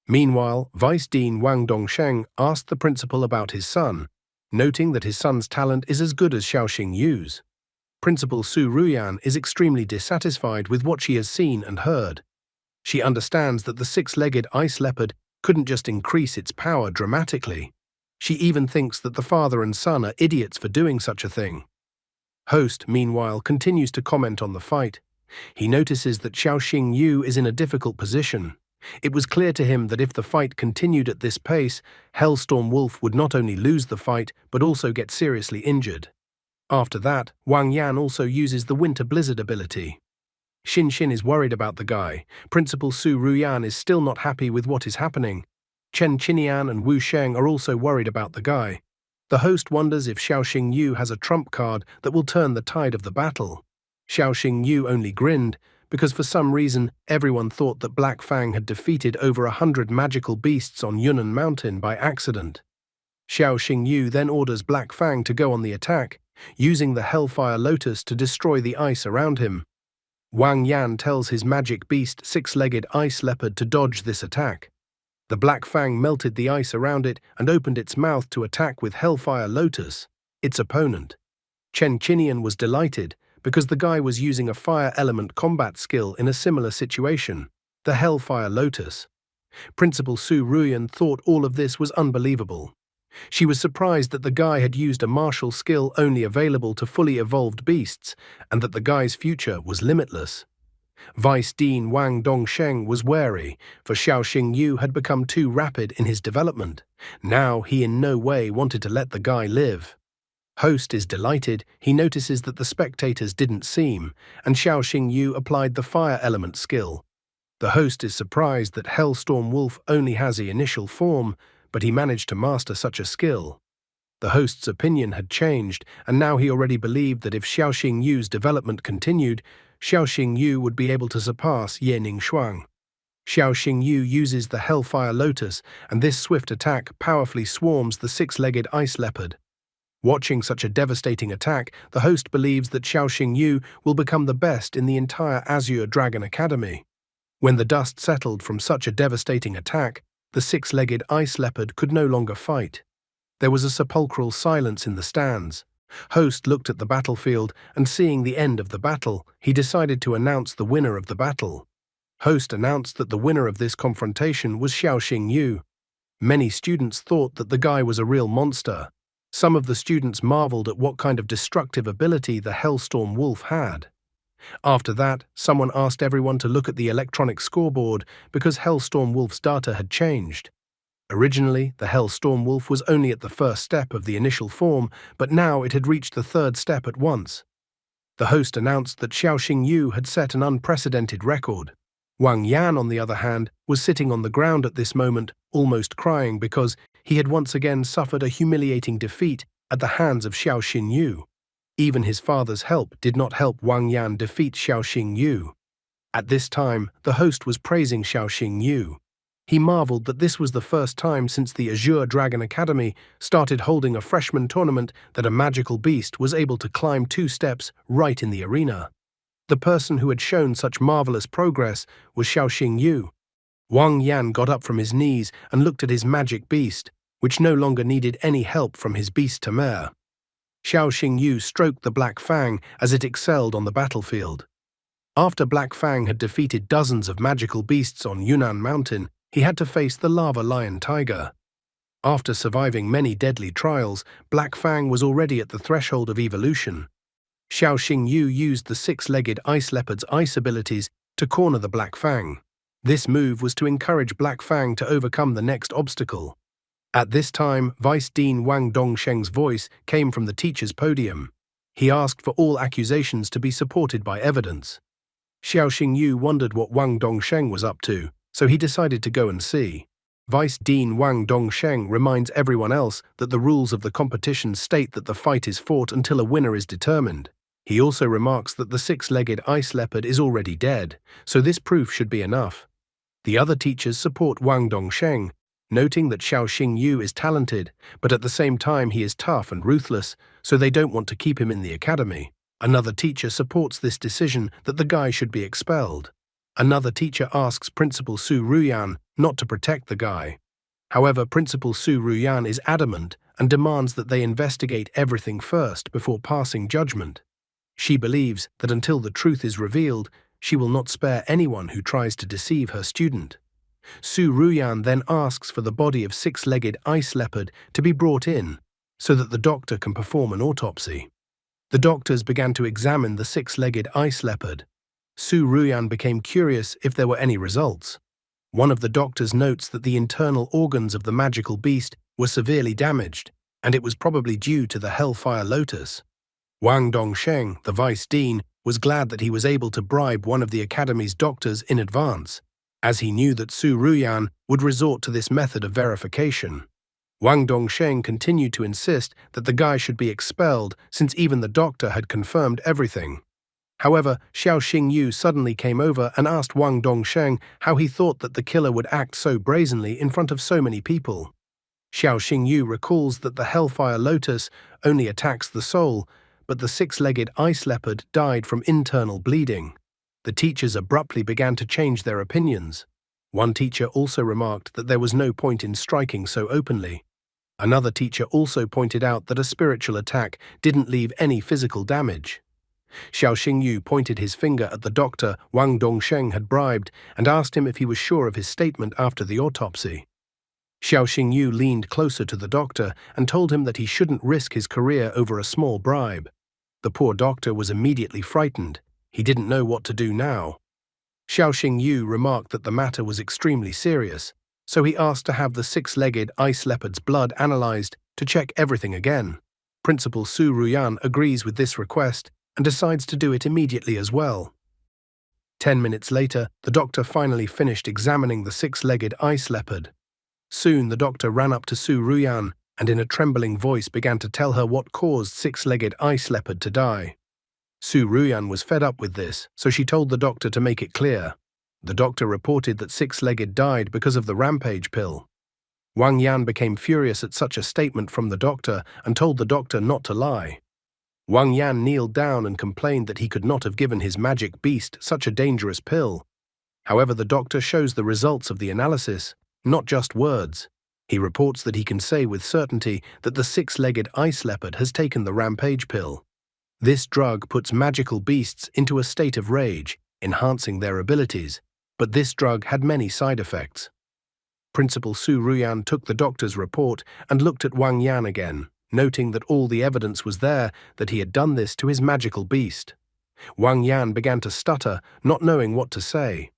Meanwhile, Vice Dean Wang Dongsheng asked the principal about his son, noting that his son's talent is as good as Xiaoxing Yu's. Principal Su Ruyan is extremely dissatisfied with what she has seen and heard. She understands that the six-legged ice leopard couldn't just increase its power dramatically. She even thinks that the father and son are idiots for doing such a thing. Host, meanwhile, continues to comment on the fight. He notices that Xiaoxing Yu is in a difficult position. It was clear to him that if the fight continued at this pace, Hellstorm Wolf would not only lose the fight, but also get seriously injured. After that, Wang Yan also uses the Winter Blizzard ability. Xin Xin is worried about the guy. Principal Su Ruyan is still not happy with what is happening. Chen Qinian and Wu Sheng are also worried about the guy. The host wonders if Xiaoxing Yu has a trump card that will turn the tide of the battle. Xiaoxing Yu only grinned, because for some reason everyone thought that Black Fang had defeated over 100 magical beasts on Yunnan Mountain by accident. Xiaoxing Yu then orders Black Fang to go on the attack, using the Hellfire Lotus to destroy the ice around him. Wang Yan tells his magic beast six-legged ice leopard to dodge this attack. The Black Fang melted the ice around it and opened its mouth to attack with Hellfire Lotus, its opponent. Chen Qinian was delighted, because the guy was using a fire element combat skill in a similar situation, the Hellfire Lotus. Principal Su Ruyan thought all of this was unbelievable. She was surprised that the guy had used a martial skill only available to fully evolved beasts, and that the guy's future was limitless. Vice Dean Wang Dongsheng was wary, for Xiaoxing Yu had become too rapid in his development. Now he in no way wanted to let the guy live. Host is delighted. He notices that the spectators didn't seem, and Xiaoxing Yu applied the fire element skill. The host is surprised that Hellstorm Wolf only has the initial form, but he managed to master such a skill. The host's opinion had changed, and now he already believed that if Xiaoxing Yu's development continued, Xiaoxing Yu would be able to surpass Ye Ningshuang. Xiaoxing Yu uses the Hellfire Lotus, and this swift attack powerfully swarms the six-legged ice leopard. Watching such a devastating attack, the host believes that Xiaoxing Yu will become the best in the entire Azure Dragon Academy. When the dust settled from such a devastating attack, the six-legged ice leopard could no longer fight. There was a sepulchral silence in the stands. Host looked at the battlefield, and seeing the end of the battle, he decided to announce the winner of the battle. Host announced that the winner of this confrontation was Xiaoxing Yu. Many students thought that the guy was a real monster. Some of the students marveled at what kind of destructive ability the Hellstorm Wolf had. After that, someone asked everyone to look at the electronic scoreboard because Hellstorm Wolf's data had changed. Originally, the Hell Storm Wolf was only at the first step of the initial form, but now it had reached the third step at once. The host announced that Xiaoxing Yu had set an unprecedented record. Wang Yan, on the other hand, was sitting on the ground at this moment, almost crying because he had once again suffered a humiliating defeat at the hands of Xiaoxing Yu. Even his father's help did not help Wang Yan defeat Xiaoxing Yu. At this time, the host was praising Xiaoxing Yu. He marveled that this was the first time since the Azure Dragon Academy started holding a freshman tournament that a magical beast was able to climb 2 steps right in the arena. The person who had shown such marvelous progress was Xiaoxing Yu. Wang Yan got up from his knees and looked at his magic beast, which no longer needed any help from his beast Tamer. Xiaoxing Yu stroked the Black Fang as it excelled on the battlefield. After Black Fang had defeated dozens of magical beasts on Yunnan Mountain, he had to face the Lava Lion Tiger. After surviving many deadly trials, Black Fang was already at the threshold of evolution. Xiaoxing Yu used the 6-legged ice leopard's ice abilities to corner the Black Fang. This move was to encourage Black Fang to overcome the next obstacle. At this time, Vice Dean Wang Dongsheng's voice came from the teacher's podium. He asked for all accusations to be supported by evidence. Xiaoxing Yu wondered what Wang Dongsheng was up to, so he decided to go and see. Vice Dean Wang Dongsheng reminds everyone else that the rules of the competition state that the fight is fought until a winner is determined. He also remarks that the 6-legged ice leopard is already dead, so this proof should be enough. The other teachers support Wang Dongsheng, noting that Xiaoxing Yu is talented, but at the same time he is tough and ruthless, so they don't want to keep him in the academy. Another teacher supports this decision that the guy should be expelled. Another teacher asks Principal Su Ruyan not to protect the guy. However, Principal Su Ruyan is adamant and demands that they investigate everything first before passing judgment. She believes that until the truth is revealed, she will not spare anyone who tries to deceive her student. Su Ruyan then asks for the body of 6-legged ice leopard to be brought in, so that the doctor can perform an autopsy. The doctors began to examine the 6-legged ice leopard. Su Ruyan became curious if there were any results. One of the doctors notes that the internal organs of the magical beast were severely damaged, and it was probably due to the Hellfire Lotus. Wang Dongsheng, the vice dean, was glad that he was able to bribe one of the academy's doctors in advance, as he knew that Su Ruyan would resort to this method of verification. Wang Dongsheng continued to insist that the guy should be expelled since even the doctor had confirmed everything. However, Xiaoxing Yu suddenly came over and asked Wang Dongsheng how he thought that the killer would act so brazenly in front of so many people. Xiaoxing Yu recalls that the Hellfire Lotus only attacks the soul, but the 6-legged ice leopard died from internal bleeding. The teachers abruptly began to change their opinions. One teacher also remarked that there was no point in striking so openly. Another teacher also pointed out that a spiritual attack didn't leave any physical damage. Xiaoxing Yu pointed his finger at the doctor Wang Dongsheng had bribed and asked him if he was sure of his statement after the autopsy. Xiaoxing Yu leaned closer to the doctor and told him that he shouldn't risk his career over a small bribe. The poor doctor was immediately frightened. He didn't know what to do now. Xiaoxing Yu remarked that the matter was extremely serious, so he asked to have the 6-legged ice leopard's blood analyzed to check everything again. Principal Su Ruyan agrees with this request and decides to do it immediately as well. 10 minutes later, the doctor finally finished examining the 6-legged ice leopard. Soon the doctor ran up to Su Ruyan and in a trembling voice began to tell her what caused 6-legged ice leopard to die. Su Ruyan was fed up with this, so she told the doctor to make it clear. The doctor reported that 6-legged died because of the rampage pill. Wang Yan became furious at such a statement from the doctor and told the doctor not to lie. Wang Yan kneeled down and complained that he could not have given his magic beast such a dangerous pill. However, the doctor shows the results of the analysis, not just words. He reports that he can say with certainty that the 6-legged ice leopard has taken the rampage pill. This drug puts magical beasts into a state of rage, enhancing their abilities, but this drug had many side effects. Principal Su Ruyan took the doctor's report and looked at Wang Yan again, noting that all the evidence was there that he had done this to his magical beast. Wang Yan began to stutter, not knowing what to say.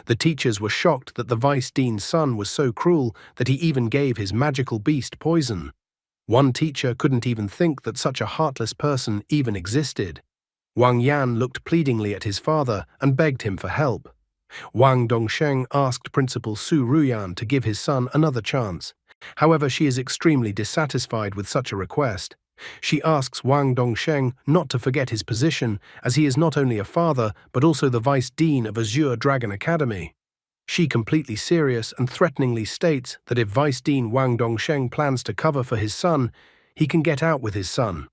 The teachers were shocked that the vice dean's son was so cruel that he even gave his magical beast poison. One teacher couldn't even think that such a heartless person even existed. Wang Yan looked pleadingly at his father and begged him for help. Wang Dongsheng asked Principal Su Ruyan to give his son another chance. However, she is extremely dissatisfied with such a request. She asks Wang Dongsheng not to forget his position, as he is not only a father but also the vice dean of Azure Dragon Academy. She completely serious and threateningly states that if Vice Dean Wang Dongsheng plans to cover for his son, he can get out with his son.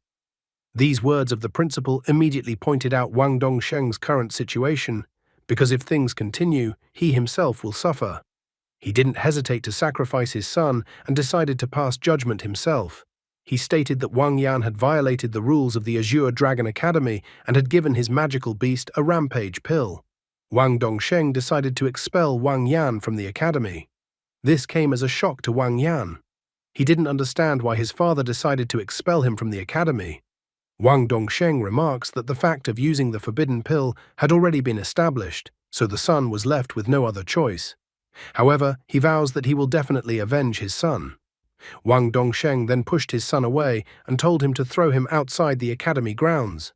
These words of the principal immediately pointed out Wang Dongsheng's current situation, because if things continue, he himself will suffer. He didn't hesitate to sacrifice his son and decided to pass judgment himself. He stated that Wang Yan had violated the rules of the Azure Dragon Academy and had given his magical beast a rampage pill. Wang Dongsheng decided to expel Wang Yan from the academy. This came as a shock to Wang Yan. He didn't understand why his father decided to expel him from the academy. Wang Dongsheng remarks that the fact of using the forbidden pill had already been established, so the son was left with no other choice. However, he vows that he will definitely avenge his son. Wang Dongsheng then pushed his son away and told him to throw him outside the academy grounds.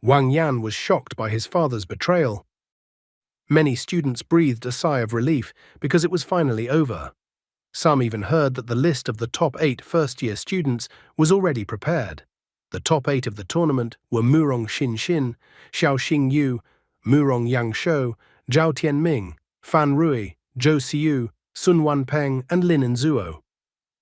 Wang Yan was shocked by his father's betrayal. Many students breathed a sigh of relief because it was finally over. Some even heard that the list of the top 8 first-year students was already prepared. The top 8 of the tournament were Murong Xin, Xiao Xingyu, Murong Yangshou, Zhao Tianming, Fan Rui, Zhou Xiu, Sun Wanpeng, and Lin Enzuo.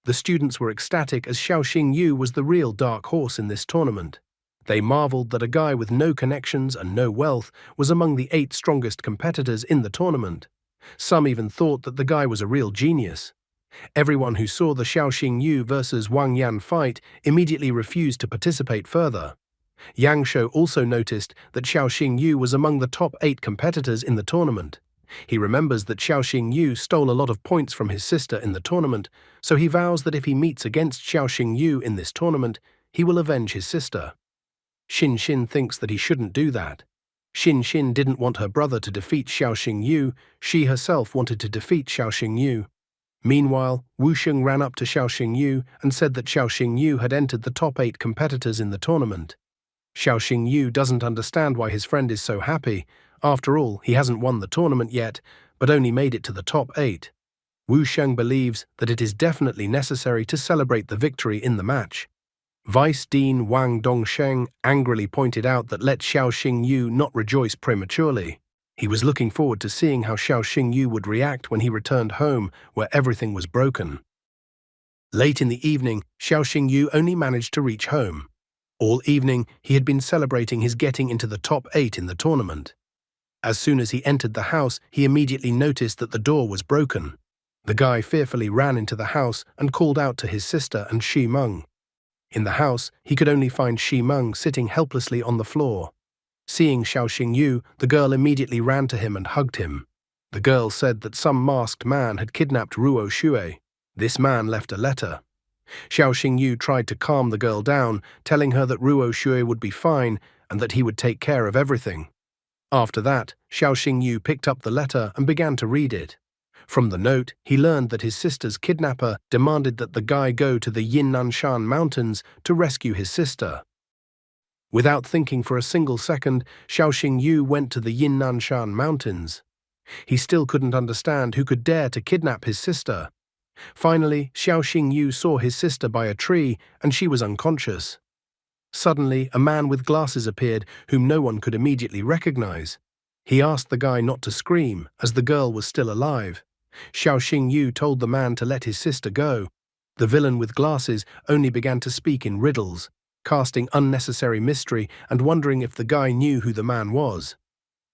The students were ecstatic as Xiao Xingyu was the real dark horse in this tournament. They marveled that a guy with no connections and no wealth was among the 8 strongest competitors in the tournament. Some even thought that the guy was a real genius. Everyone who saw the Xiao Xingyu versus Wang Yan fight immediately refused to participate further. Yang Shou also noticed that Xiao Xingyu was among the top 8 competitors in the tournament. He remembers that Xiao Xingyu stole a lot of points from his sister in the tournament, so he vows that if he meets against Xiao Xingyu in this tournament, he will avenge his sister. Xin thinks that he shouldn't do that. Xin didn't want her brother to defeat Xiao Xingyu, she herself wanted to defeat Xiao Xingyu. Meanwhile, Wusheng ran up to Xiao Xingyu and said that Xiao Xingyu had entered the top 8 competitors in the tournament. Xiao Xingyu doesn't understand why his friend is so happy. After all, he hasn't won the tournament yet, but only made it to the top 8. Wusheng believes that it is definitely necessary to celebrate the victory in the match. Vice Dean Wang Dongsheng angrily pointed out that let Xiao Xingyu not rejoice prematurely. He was looking forward to seeing how Xiao Xingyu would react when he returned home, where everything was broken. Late in the evening, Xiao Xingyu only managed to reach home. All evening, he had been celebrating his getting into the top 8 in the tournament. As soon as he entered the house, he immediately noticed that the door was broken. The guy fearfully ran into the house and called out to his sister and Shi Meng. In the house, he could only find Shi Meng sitting helplessly on the floor. Seeing Xiao Xingyu, the girl immediately ran to him and hugged him. The girl said that some masked man had kidnapped Ruo Xue. This man left a letter. Xiao Xingyu tried to calm the girl down, telling her that Ruo Xue would be fine and that he would take care of everything. After that, Xiao Xingyu picked up the letter and began to read it. From the note, he learned that his sister's kidnapper demanded that the guy go to the Yinnanshan Mountains to rescue his sister. Without thinking for a single second, Xiao Xingyu went to the Yinnanshan Mountains. He still couldn't understand who could dare to kidnap his sister. Finally, Xiao Xingyu saw his sister by a tree and she was unconscious. Suddenly, a man with glasses appeared whom no one could immediately recognize. He asked the guy not to scream, as the girl was still alive. Xiao Xingyu told the man to let his sister go. The villain with glasses only began to speak in riddles, casting unnecessary mystery and wondering if the guy knew who the man was.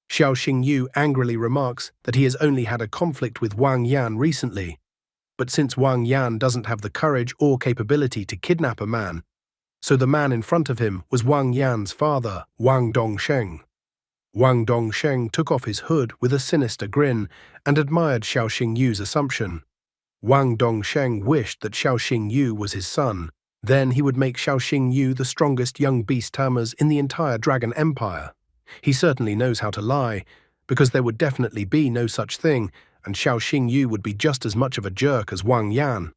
Xiao Xingyu angrily remarks that he has only had a conflict with Wang Yan recently. But since Wang Yan doesn't have the courage or capability to kidnap a man, so the man in front of him was Wang Yan's father, Wang Dongsheng. Wang Dongsheng took off his hood with a sinister grin and admired Xiao Xingyu's assumption. Wang Dongsheng wished that Xiao Xingyu was his son. Then he would make Xiao Xingyu the strongest young beast tamers in the entire Dragon Empire. He certainly knows how to lie, because there would definitely be no such thing, and Xiao Xingyu would be just as much of a jerk as Wang Yan.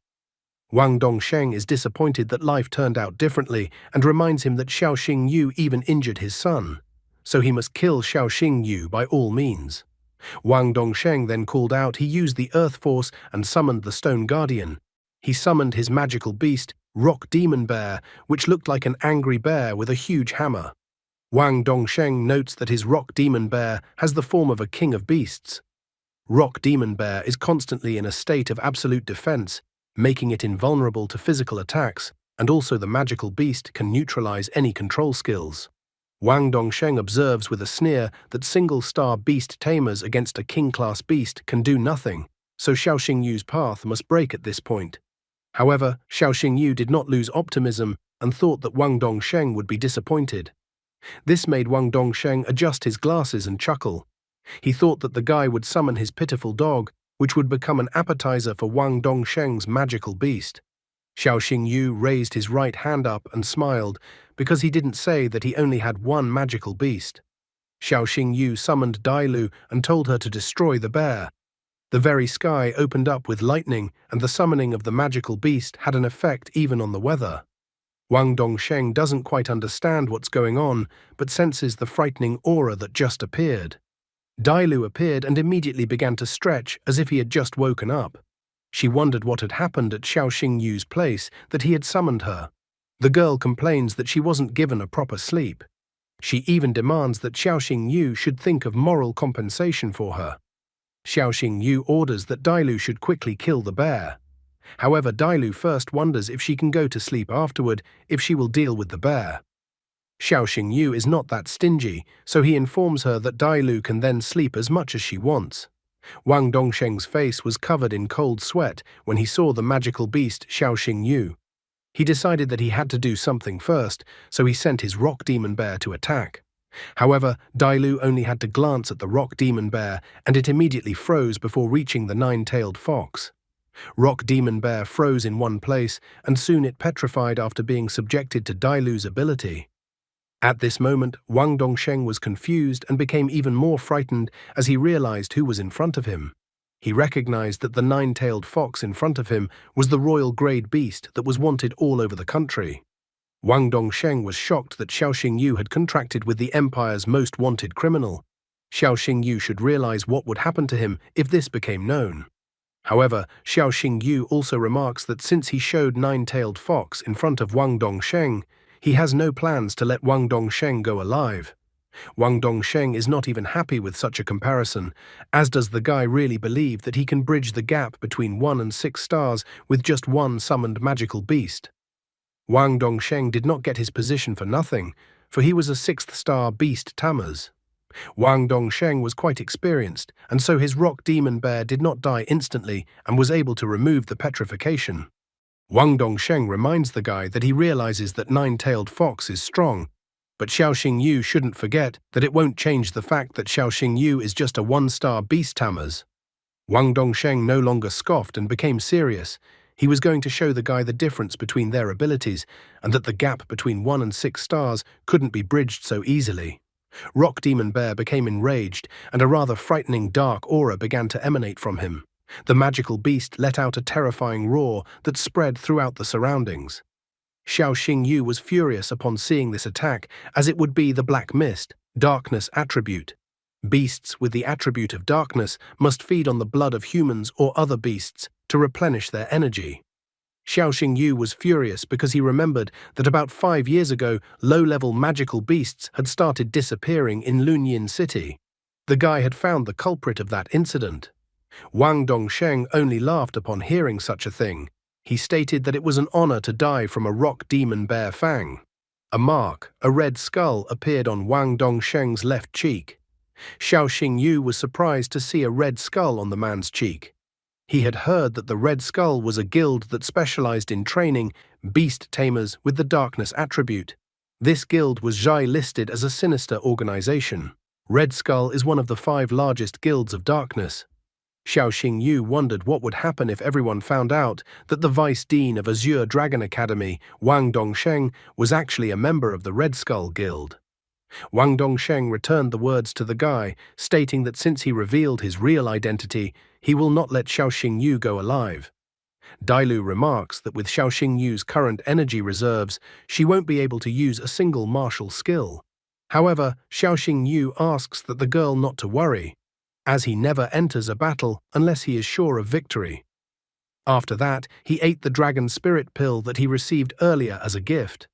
Wang Dongsheng is disappointed that life turned out differently and reminds him that Xiao Xingyu even injured his son, so he must kill Xiao Xingyu by all means. Wang Dongsheng then called out he used the Earth Force and summoned the Stone Guardian. He summoned his magical beast, Rock Demon Bear, which looked like an angry bear with a huge hammer. Wang Dongsheng notes that his Rock Demon Bear has the form of a king of beasts. Rock Demon Bear is constantly in a state of absolute defense, making it invulnerable to physical attacks, and also the magical beast can neutralize any control skills. Wang Dongsheng observes with a sneer that single-star beast tamers against a king-class beast can do nothing, so Xiao Xingyu's path must break at this point. However, Xiao Xingyu did not lose optimism and thought that Wang Dongsheng would be disappointed. This made Wang Dongsheng adjust his glasses and chuckle. He thought that the guy would summon his pitiful dog, which would become an appetizer for Wang Dongsheng's magical beast. Xiao Xingyu raised his right hand up and smiled, because he didn't say that he only had one magical beast. Xiao Xingyu summoned Dailu and told her to destroy the bear. The very sky opened up with lightning, and the summoning of the magical beast had an effect even on the weather. Wang Dongsheng doesn't quite understand what's going on, but senses the frightening aura that just appeared. Dailu appeared and immediately began to stretch as if he had just woken up. She wondered what had happened at Xiao Xingyu's place, that he had summoned her. The girl complains that she wasn't given a proper sleep. She even demands that Xiao Xingyu should think of moral compensation for her. Xiao Xingyu orders that Dailu should quickly kill the bear. However, Dailu first wonders if she can go to sleep afterward, if she will deal with the bear. Xiao Xingyu is not that stingy, so he informs her that Dailu can then sleep as much as she wants. Wang Dongsheng's face was covered in cold sweat when he saw the magical beast Xiao Xingyu. He decided that he had to do something first, so he sent his Rock Demon Bear to attack. However, Dailu only had to glance at the Rock Demon Bear, and it immediately froze before reaching the nine-tailed fox. Rock Demon Bear froze in one place, and soon it petrified after being subjected to Dailu's ability. At this moment, Wang Dongsheng was confused and became even more frightened as he realized who was in front of him. He recognized that the nine-tailed fox in front of him was the royal grade beast that was wanted all over the country. Wang Dongsheng was shocked that Xiao Xingyu had contracted with the empire's most wanted criminal. Xiao Xingyu should realize what would happen to him if this became known. However, Xiao Xingyu also remarks that since he showed nine-tailed fox in front of Wang Dongsheng, he has no plans to let Wang Dongsheng go alive. Wang Dongsheng is not even happy with such a comparison, as does the guy really believe that he can bridge the gap between 1 and 6 stars with just one summoned magical beast. Wang Dongsheng did not get his position for nothing, for he was a 6th-star beast tamers. Wang Dongsheng was quite experienced, and so his Rock Demon Bear did not die instantly and was able to remove the petrification. Wang Dongsheng reminds the guy that he realizes that nine-tailed fox is strong, but Xiao Xingyu shouldn't forget that it won't change the fact that Xiao Xingyu is just a 1-star beast tamers. Wang Dongsheng no longer scoffed and became serious. He was going to show the guy the difference between their abilities and that the gap between 1 and 6 stars couldn't be bridged so easily. Rock Demon Bear became enraged, and a rather frightening dark aura began to emanate from him. The magical beast let out a terrifying roar that spread throughout the surroundings. Xiao Xingyu was furious upon seeing this attack, as it would be the Black Mist, darkness attribute. Beasts with the attribute of darkness must feed on the blood of humans or other beasts to replenish their energy. Xiao Xingyu was furious because he remembered that about 5 years ago, low-level magical beasts had started disappearing in Lunyin City. The guy had found the culprit of that incident. Wang Dongsheng only laughed upon hearing such a thing. He stated that it was an honor to die from a Rock Demon Bear fang. A mark, a red skull, appeared on Wang Dongsheng's left cheek. Xiao Xingyu was surprised to see a red skull on the man's cheek. He had heard that the Red Skull was a guild that specialized in training beast tamers with the darkness attribute. This guild was listed as a sinister organization. Red Skull is one of the 5 largest guilds of darkness. Xiao Xingyu wondered what would happen if everyone found out that the Vice Dean of Azure Dragon Academy, Wang Dongsheng, was actually a member of the Red Skull Guild. Wang Dongsheng returned the words to the guy, stating that since he revealed his real identity, he will not let Xiao Xingyu go alive. Dailu remarks that with Xiao Xingyu's current energy reserves, she won't be able to use a single martial skill. However, Xiao Xingyu asks that the girl not to worry, as he never enters a battle unless he is sure of victory. After that, he ate the dragon spirit pill that he received earlier as a gift.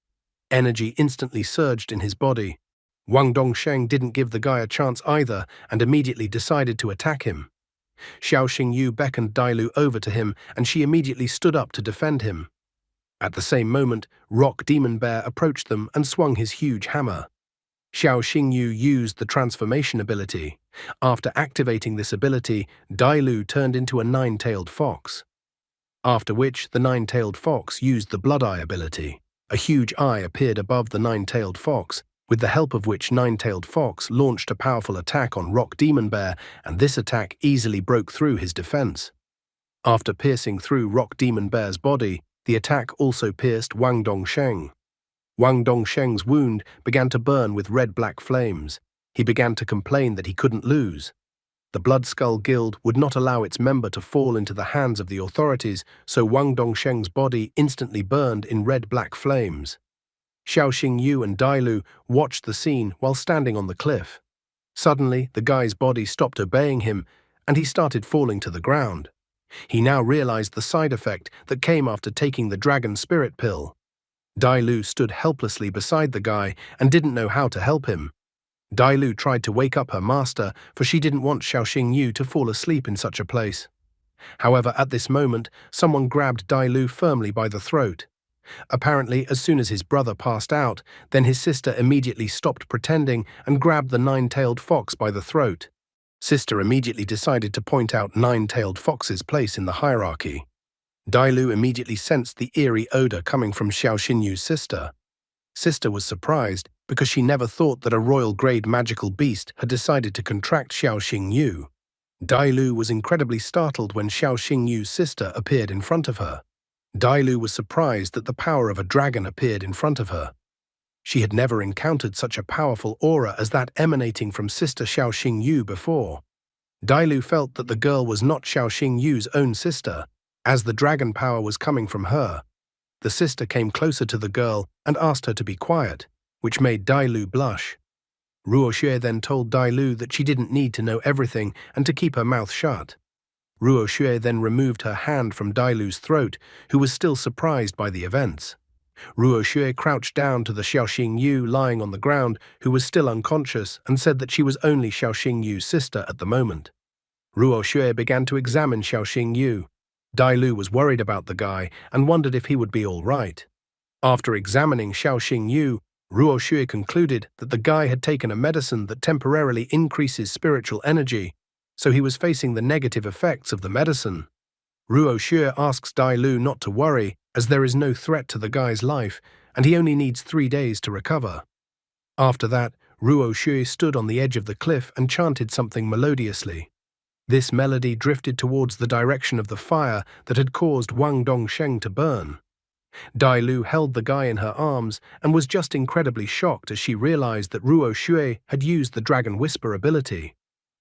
Energy instantly surged in his body. Wang Dongsheng didn't give the guy a chance either and immediately decided to attack him. Xiao Xingyu beckoned Dailu over to him and she immediately stood up to defend him. At the same moment, Rock Demon Bear approached them and swung his huge hammer. Xiao Xingyu used the transformation ability. After activating this ability, Dailu turned into a nine-tailed fox. After which, the nine-tailed fox used the Blood Eye ability. A huge eye appeared above the nine-tailed fox, with the help of which nine-tailed fox launched a powerful attack on Rock Demon Bear, and this attack easily broke through his defense. After piercing through Rock Demon Bear's body, the attack also pierced Wang Dongsheng. Wang Dongsheng's wound began to burn with red-black flames. He began to complain that he couldn't lose. The Blood Skull Guild would not allow its member to fall into the hands of the authorities, so Wang Dongsheng's body instantly burned in red-black flames. Xiao Xingyu and Dailu watched the scene while standing on the cliff. Suddenly, the guy's body stopped obeying him, and he started falling to the ground. He now realized the side effect that came after taking the dragon spirit pill. Dailu stood helplessly beside the guy and didn't know how to help him. Dailu tried to wake up her master, for she didn't want Xiao Xingyu to fall asleep in such a place. However, at this moment, someone grabbed Dailu firmly by the throat. Apparently, as soon as his brother passed out, then his sister immediately stopped pretending and grabbed the nine-tailed fox by the throat. Sister immediately decided to point out nine-tailed fox's place in the hierarchy. Dailu immediately sensed the eerie odor coming from Xiao Xinyu's sister. Sister was surprised because she never thought that a royal-grade magical beast had decided to contract Xiao Xingyu. Dailu was incredibly startled when Xiao Xingyu's sister appeared in front of her. Dailu was surprised that the power of a dragon appeared in front of her. She had never encountered such a powerful aura as that emanating from Sister Xiao Xingyu before. Dailu felt that the girl was not Xiao Xingyu's own sister, as the dragon power was coming from her. The sister came closer to the girl and asked her to be quiet, which made Dailu blush. Ruoxue then told Dailu that she didn't need to know everything and to keep her mouth shut. Ruoxue then removed her hand from Dailu's throat, who was still surprised by the events. Ruoxue crouched down to the Xiao Xingyu lying on the ground, who was still unconscious, and said that she was only Xiao Xingyu's sister at the moment. Ruoxue began to examine Xiao Xingyu. Dailu was worried about the guy and wondered if he would be all right. After examining Xiao Xingyu, Ruoxue concluded that the guy had taken a medicine that temporarily increases spiritual energy, so he was facing the negative effects of the medicine. Ruoxue asks Dailu not to worry, as there is no threat to the guy's life, and he only needs 3 days to recover. After that, Ruoxue stood on the edge of the cliff and chanted something melodiously. This melody drifted towards the direction of the fire that had caused Wang Dongsheng to burn. Dailu held the guy in her arms and was just incredibly shocked as she realized that Ruoxue had used the Dragon Whisper ability.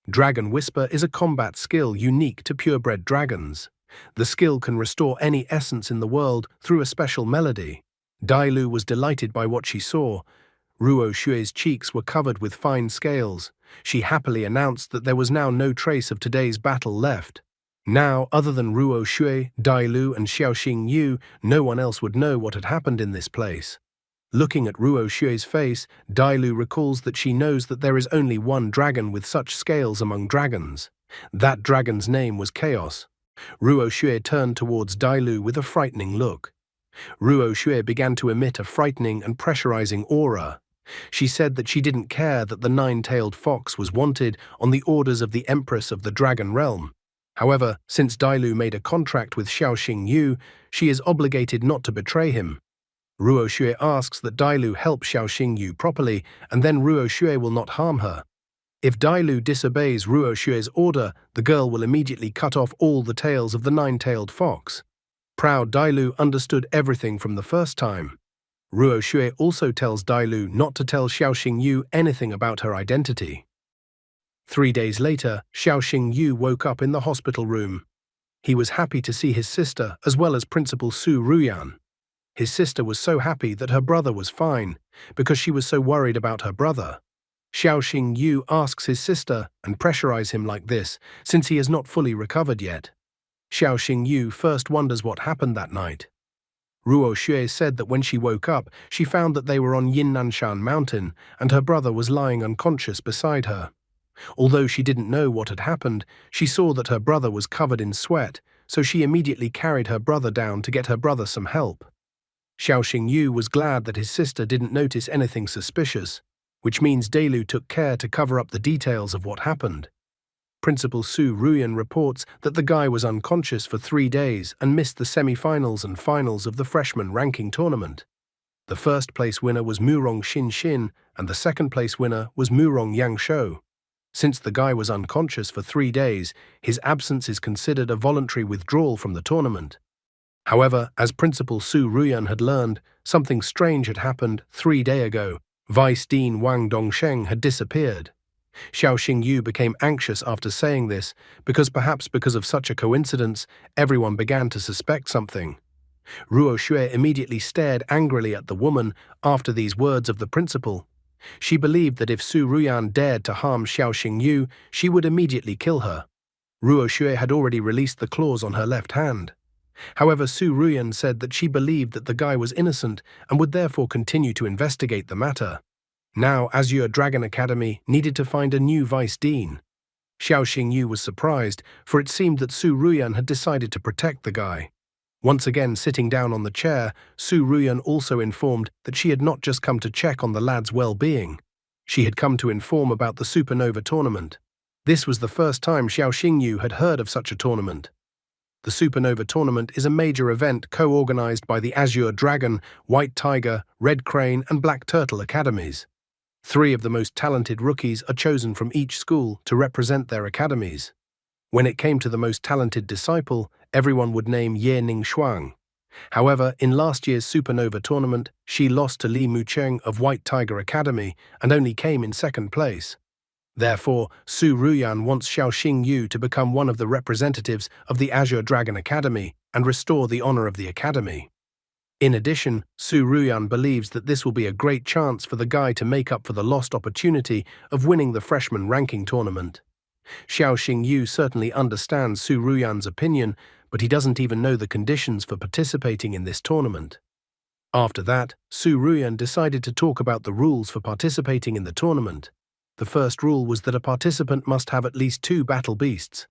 Dragon Whisper is a combat skill unique to purebred dragons. The skill can restore any essence in the world through a special melody. Dailu was delighted by what she saw. Ruoxue's cheeks were covered with fine scales. She happily announced that there was now no trace of today's battle left. Now, other than Ruoxue, Dailu, and Xiao Xingyu, no one else would know what had happened in this place. Looking at Ruoxue's face, Dailu recalls that she knows that there is only one dragon with such scales among dragons. That dragon's name was Chaos. Ruoxue turned towards Dailu with a frightening look. Ruoxue began to emit a frightening and pressurizing aura. She said that she didn't care that the nine-tailed fox was wanted on the orders of the Empress of the Dragon Realm. However, since Dailu made a contract with Xiao Xingyu, she is obligated not to betray him. Ruoxue asks that Dailu help Xiao Xingyu properly, and then Ruoxue will not harm her. If Dailu disobeys Ruoxue's order, the girl will immediately cut off all the tails of the nine-tailed fox. Proud Dailu understood everything from the first time. Ruo Xue also tells Dailu not to tell Xiaoxing Yu anything about her identity. 3 days later, Xiaoxing Yu woke up in the hospital room. He was happy to see his sister as well as Principal Su Ruyan. His sister was so happy that her brother was fine, because she was so worried about her brother. Xiaoxing Yu asks his sister and pressurizes him like this, since he has not fully recovered yet. Xiaoxing Yu first wonders what happened that night. Ruo Xue said that when she woke up, she found that they were on Yinnanshan Mountain and her brother was lying unconscious beside her. Although she didn't know what had happened, she saw that her brother was covered in sweat, so she immediately carried her brother down to get her brother some help. Xiaoxing Yu was glad that his sister didn't notice anything suspicious, which means Dailu took care to cover up the details of what happened. Principal Su Ruyan reports that the guy was unconscious for 3 days and missed the semi-finals and finals of the freshman ranking tournament. The first-place winner was Murong Xin and the second-place winner was Murong Yangshou. Since the guy was unconscious for 3 days, his absence is considered a voluntary withdrawal from the tournament. However, as Principal Su Ruyan had learned, something strange had happened 3 days ago. Vice Dean Wang Dongsheng had disappeared. Xiaoxing Yu became anxious after saying this, because perhaps because of such a coincidence, everyone began to suspect something. Ruo Xue immediately stared angrily at the woman after these words of the principal. She believed that if Su Ruyan dared to harm Xiaoxing Yu, she would immediately kill her. Ruo Xue had already released the claws on her left hand. However, Su Ruyan said that she believed that the guy was innocent and would therefore continue to investigate the matter. Now, Azure Dragon Academy needed to find a new vice dean. Xiaoxing Yu was surprised, for it seemed that Su Ruyan had decided to protect the guy. Once again sitting down on the chair, Su Ruyan also informed that she had not just come to check on the lad's well-being. She had come to inform about the Supernova tournament. This was the first time Xiaoxing Yu had heard of such a tournament. The Supernova tournament is a major event co-organized by the Azure Dragon, White Tiger, Red Crane and Black Turtle academies. 3 of the most talented rookies are chosen from each school to represent their academies. When it came to the most talented disciple, everyone would name Ye Ningshuang. However, in last year's Supernova tournament, she lost to Li Mucheng of White Tiger Academy and only came in 2nd place. Therefore, Su Ruyan wants Xiaoxing Yu to become one of the representatives of the Azure Dragon Academy and restore the honor of the academy. In addition, Su Ruyan believes that this will be a great chance for the guy to make up for the lost opportunity of winning the freshman ranking tournament. Xiaoxing Yu certainly understands Su Ruyan's opinion, but he doesn't even know the conditions for participating in this tournament. After that, Su Ruyan decided to talk about the rules for participating in the tournament. The first rule was that a participant must have at least 2 battle beasts.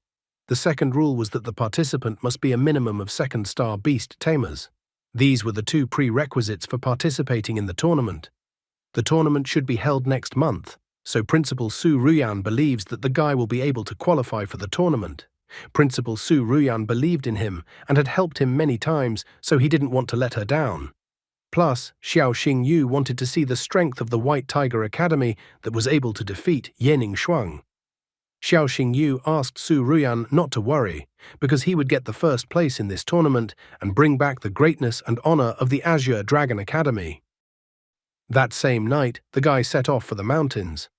The second rule was that the participant must be a minimum of 2nd-star beast tamers. These were the 2 prerequisites for participating in the tournament. The tournament should be held next month, so Principal Su Ruyan believes that the guy will be able to qualify for the tournament. Principal Su Ruyan believed in him and had helped him many times, so he didn't want to let her down. Plus, Xiaoxing Yu wanted to see the strength of the White Tiger Academy that was able to defeat Ye Ningshuang. Xiaoxing Yu asked Su Ruyan not to worry, because he would get the 1st place in this tournament and bring back the greatness and honor of the Azure Dragon Academy. That same night, the guy set off for the mountains.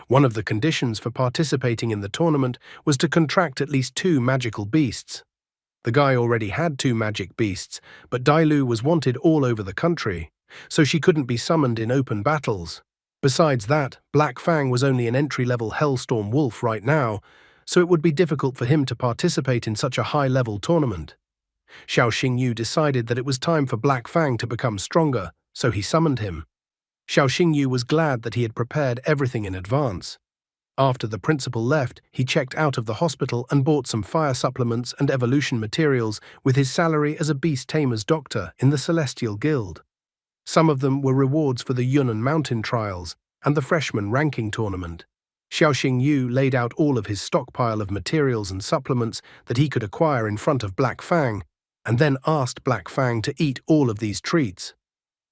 One of the conditions for participating in the tournament was to contract at least 2 magical beasts. The guy already had 2 magic beasts, but Dailu was wanted all over the country, so she couldn't be summoned in open battles. Besides that, Black Fang was only an entry-level Hellstorm Wolf right now, so it would be difficult for him to participate in such a high-level tournament. Xiaoxing Yu decided that it was time for Black Fang to become stronger, so he summoned him. Xiaoxing Yu was glad that he had prepared everything in advance. After the principal left, he checked out of the hospital and bought some fire supplements and evolution materials with his salary as a beast tamer's doctor in the Celestial Guild. Some of them were rewards for the Yunnan Mountain trials and the freshman ranking tournament. Xiaoxing Yu laid out all of his stockpile of materials and supplements that he could acquire in front of Black Fang, and then asked Black Fang to eat all of these treats.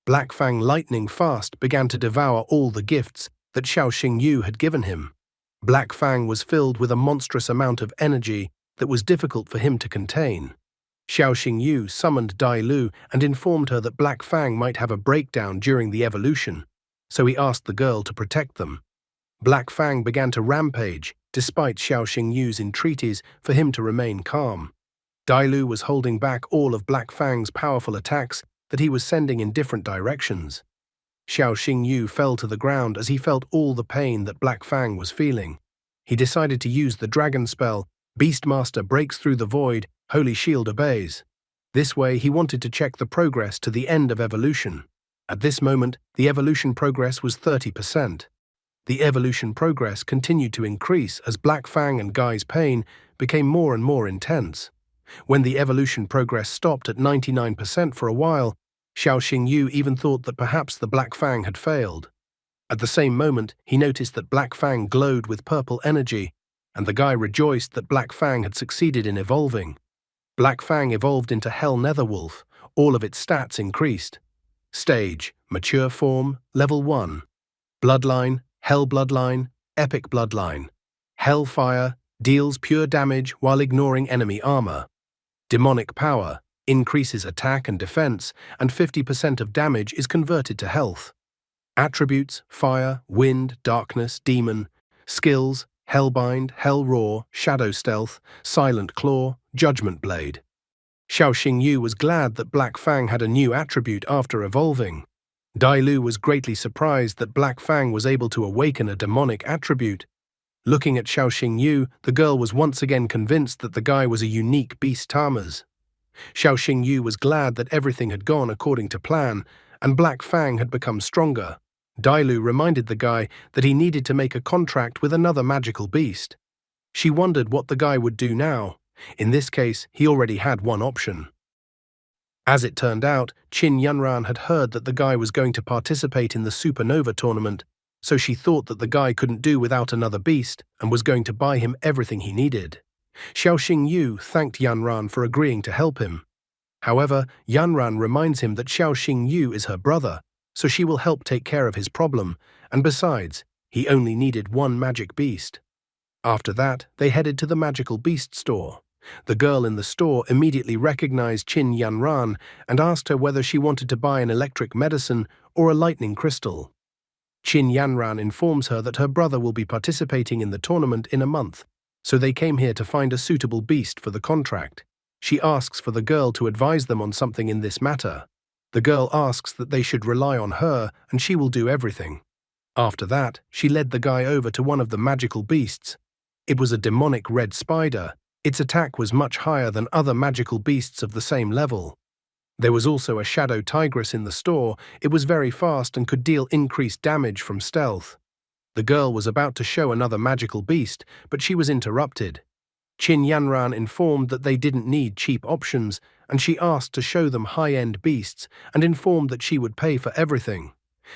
Black Fang lightning fast began to devour all the gifts that Xiaoxing Yu had given him. Black Fang was filled with a monstrous amount of energy that was difficult for him to contain. Xiao Xingyu summoned Dai Lu and informed her that Black Fang might have a breakdown during the evolution, so he asked the girl to protect them. Black Fang began to rampage, despite Xiao Xingyu's entreaties for him to remain calm. Dai Lu was holding back all of Black Fang's powerful attacks that he was sending in different directions. Xiao Xingyu fell to the ground as he felt all the pain that Black Fang was feeling. He decided to use the dragon spell, Beastmaster breaks through the void, Holy Shield obeys. This way he wanted to check the progress to the end of evolution. At this moment, the evolution progress was 30%. The evolution progress continued to increase as Black Fang and Guy's pain became more and more intense. When the evolution progress stopped at 99% for a while, Xiao Xingyu even thought that perhaps the Black Fang had failed. At the same moment, he noticed that Black Fang glowed with purple energy, and the guy rejoiced that Black Fang had succeeded in evolving. Black Fang evolved into Hell Netherwolf. All of its stats increased. Stage, Mature Form, Level 1. Bloodline, Hell Bloodline, Epic Bloodline. Hellfire, deals pure damage while ignoring enemy armor. Demonic Power, increases attack and defense, and 50% of damage is converted to health. Attributes, Fire, Wind, Darkness, Demon. Skills, Hellbind, Hell Roar, Shadow Stealth, Silent Claw, Judgment Blade. Xiao Xingyu was glad that Black Fang had a new attribute after evolving. Dai Lu was greatly surprised that Black Fang was able to awaken a demonic attribute. Looking at Xiao Xingyu, the girl was once again convinced that the guy was a unique beast Tamers. Xiao Xingyu was glad that everything had gone according to plan, and Black Fang had become stronger. Dai Lu reminded the guy that he needed to make a contract with another magical beast. She wondered what the guy would do now. In this case, he already had one option. As it turned out, Qin Yunran had heard that the guy was going to participate in the Supernova tournament, so she thought that the guy couldn't do without another beast and was going to buy him everything he needed. Xiao Xingyu thanked Yunran for agreeing to help him. However, Yunran reminds him that Xiao Xingyu is her brother, so she will help take care of his problem, and besides, he only needed one magic beast. After that, they headed to the magical beast store. The girl in the store immediately recognized Qin Yunran and asked her whether she wanted to buy an electric medicine or a lightning crystal. Qin Yunran informs her that her brother will be participating in the tournament in a month, so they came here to find a suitable beast for the contract. She asks for the girl to advise them on something in this matter. The girl asks that they should rely on her and she will do everything. After that, she led the guy over to one of the magical beasts. It was a demonic red spider. Its attack was much higher than other magical beasts of the same level. There was also a shadow tigress in the store. It was very fast and could deal increased damage from stealth. The girl was about to show another magical beast, but she was interrupted. Qin Yunran informed that they didn't need cheap options, and she asked to show them high-end beasts and informed that she would pay for everything.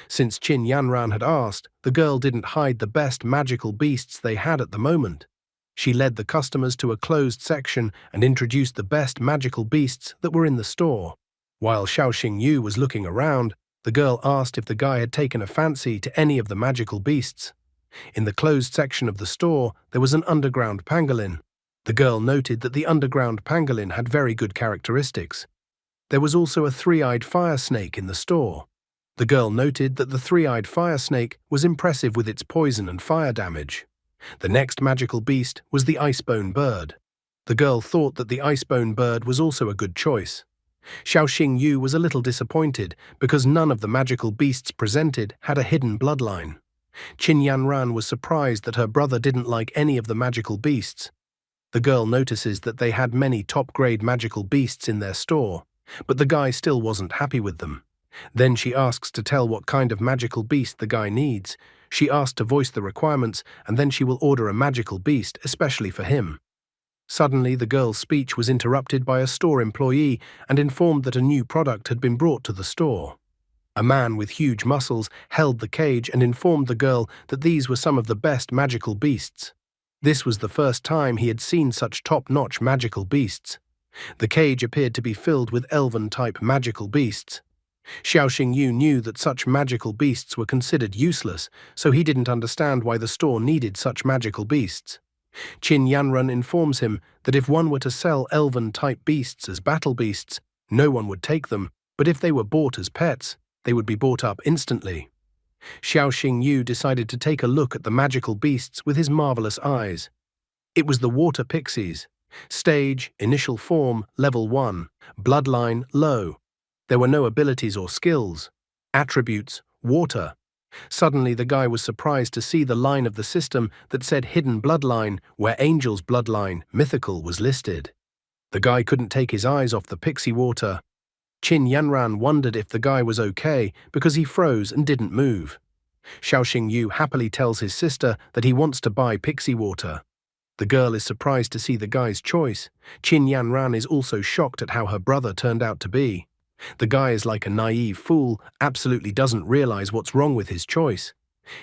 Since Qin Yunran had asked, the girl didn't hide the best magical beasts they had at the moment. She led the customers to a closed section and introduced the best magical beasts that were in the store. While Xiao Xingyu was looking around, the girl asked if the guy had taken a fancy to any of the magical beasts. In the closed section of the store, there was an underground pangolin. The girl noted that the underground pangolin had very good characteristics. There was also a three-eyed fire snake in the store. The girl noted that the three-eyed fire snake was impressive with its poison and fire damage. The next magical beast was the icebone bird. The girl thought that the icebone bird was also a good choice. Xiao Xingyu was a little disappointed because none of the magical beasts presented had a hidden bloodline. Qin Yunran was surprised that her brother didn't like any of the magical beasts. The girl notices that they had many top-grade magical beasts in their store, but the guy still wasn't happy with them. Then she asks to tell what kind of magical beast the guy needs. She asked to voice the requirements, and then she will order a magical beast especially for him. Suddenly, the girl's speech was interrupted by a store employee and informed that a new product had been brought to the store. A man with huge muscles held the cage and informed the girl that these were some of the best magical beasts. This was the first time he had seen such top-notch magical beasts. The cage appeared to be filled with elven-type magical beasts. Xiao Xingyu knew that such magical beasts were considered useless, so he didn't understand why the store needed such magical beasts. Qin Yanran informs him that if one were to sell elven-type beasts as battle beasts, no one would take them, but if they were bought as pets, they would be bought up instantly. Xiao Xingyu decided to take a look at the magical beasts with his marvelous eyes. It was the water pixies. Stage, initial form, level 1. Bloodline, low. There were no abilities or skills. Attributes, water. Suddenly the guy was surprised to see the line of the system that said hidden bloodline, where angel's bloodline, mythical, was listed. The guy couldn't take his eyes off the pixie water. Qin Yanran wondered if the guy was okay because he froze and didn't move. Xiao Xingyu happily tells his sister that he wants to buy pixie water. The girl is surprised to see the guy's choice. Qin Yanran is also shocked at how her brother turned out to be. The guy is like a naive fool, absolutely doesn't realize what's wrong with his choice.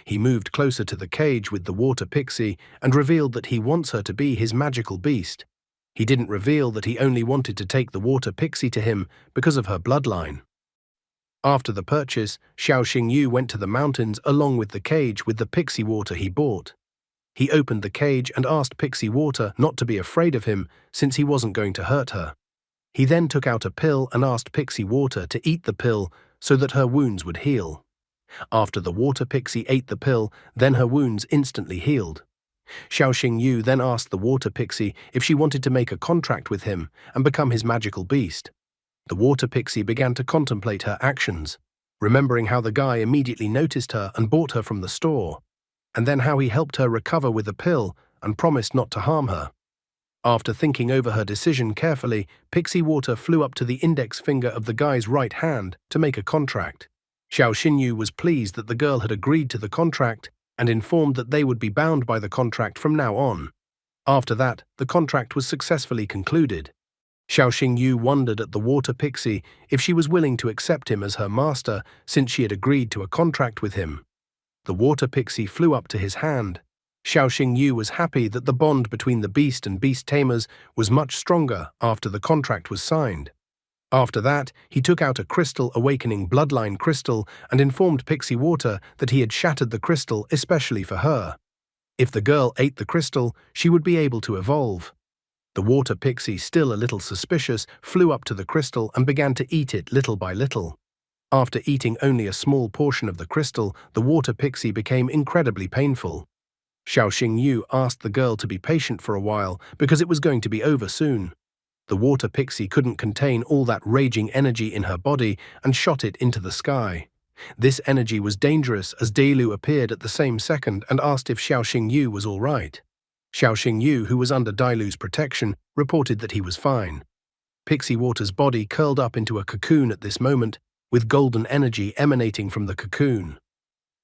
He moved closer to the cage with the water pixie and revealed that he wants her to be his magical beast. He didn't reveal that he only wanted to take the water pixie to him because of her bloodline. After the purchase, Xiao Xingyu went to the mountains along with the cage with the pixie water he bought. He opened the cage and asked Pixie Water not to be afraid of him since he wasn't going to hurt her. He then took out a pill and asked Pixie Water to eat the pill so that her wounds would heal. After the water pixie ate the pill, then her wounds instantly healed. Xiao Xingyu then asked the water pixie if she wanted to make a contract with him and become his magical beast. The water pixie began to contemplate her actions, remembering how the guy immediately noticed her and bought her from the store, and then how he helped her recover with a pill and promised not to harm her. After thinking over her decision carefully, Pixie Water flew up to the index finger of the guy's right hand to make a contract. Xiao Xingyu was pleased that the girl had agreed to the contract and informed that they would be bound by the contract from now on. After that, the contract was successfully concluded. Xiao Xingyu wondered at the water pixie if she was willing to accept him as her master since she had agreed to a contract with him. The water pixie flew up to his hand. Xiao Xingyu was happy that the bond between the beast and beast tamers was much stronger after the contract was signed. After that, he took out a crystal awakening bloodline crystal and informed Pixie Water that he had shattered the crystal especially for her. If the girl ate the crystal, she would be able to evolve. The water pixie, still a little suspicious, flew up to the crystal and began to eat it little by little. After eating only a small portion of the crystal, the water pixie became incredibly painful. Xiao Xingyu asked the girl to be patient for a while because it was going to be over soon. The water pixie couldn't contain all that raging energy in her body and shot it into the sky. This energy was dangerous as Dailu appeared at the same second and asked if Xiao Xingyu was all right. Xiao Xingyu, who was under Dailu's protection, reported that he was fine. Pixie Water's body curled up into a cocoon at this moment, with golden energy emanating from the cocoon.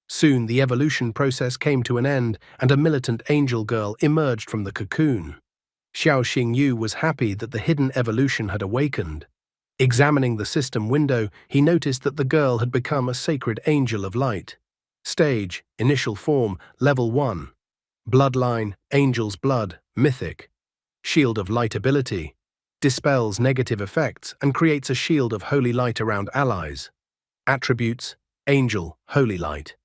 Soon the evolution process came to an end and a militant angel girl emerged from the cocoon. Xiao Xingyu was happy that the hidden evolution had awakened. Examining the system window, he noticed that the girl had become a sacred angel of light. Stage, initial form, level 1. Bloodline, angel's blood, mythic. Shield of light ability. Dispels negative effects and creates a shield of holy light around allies. Attributes, angel, holy light.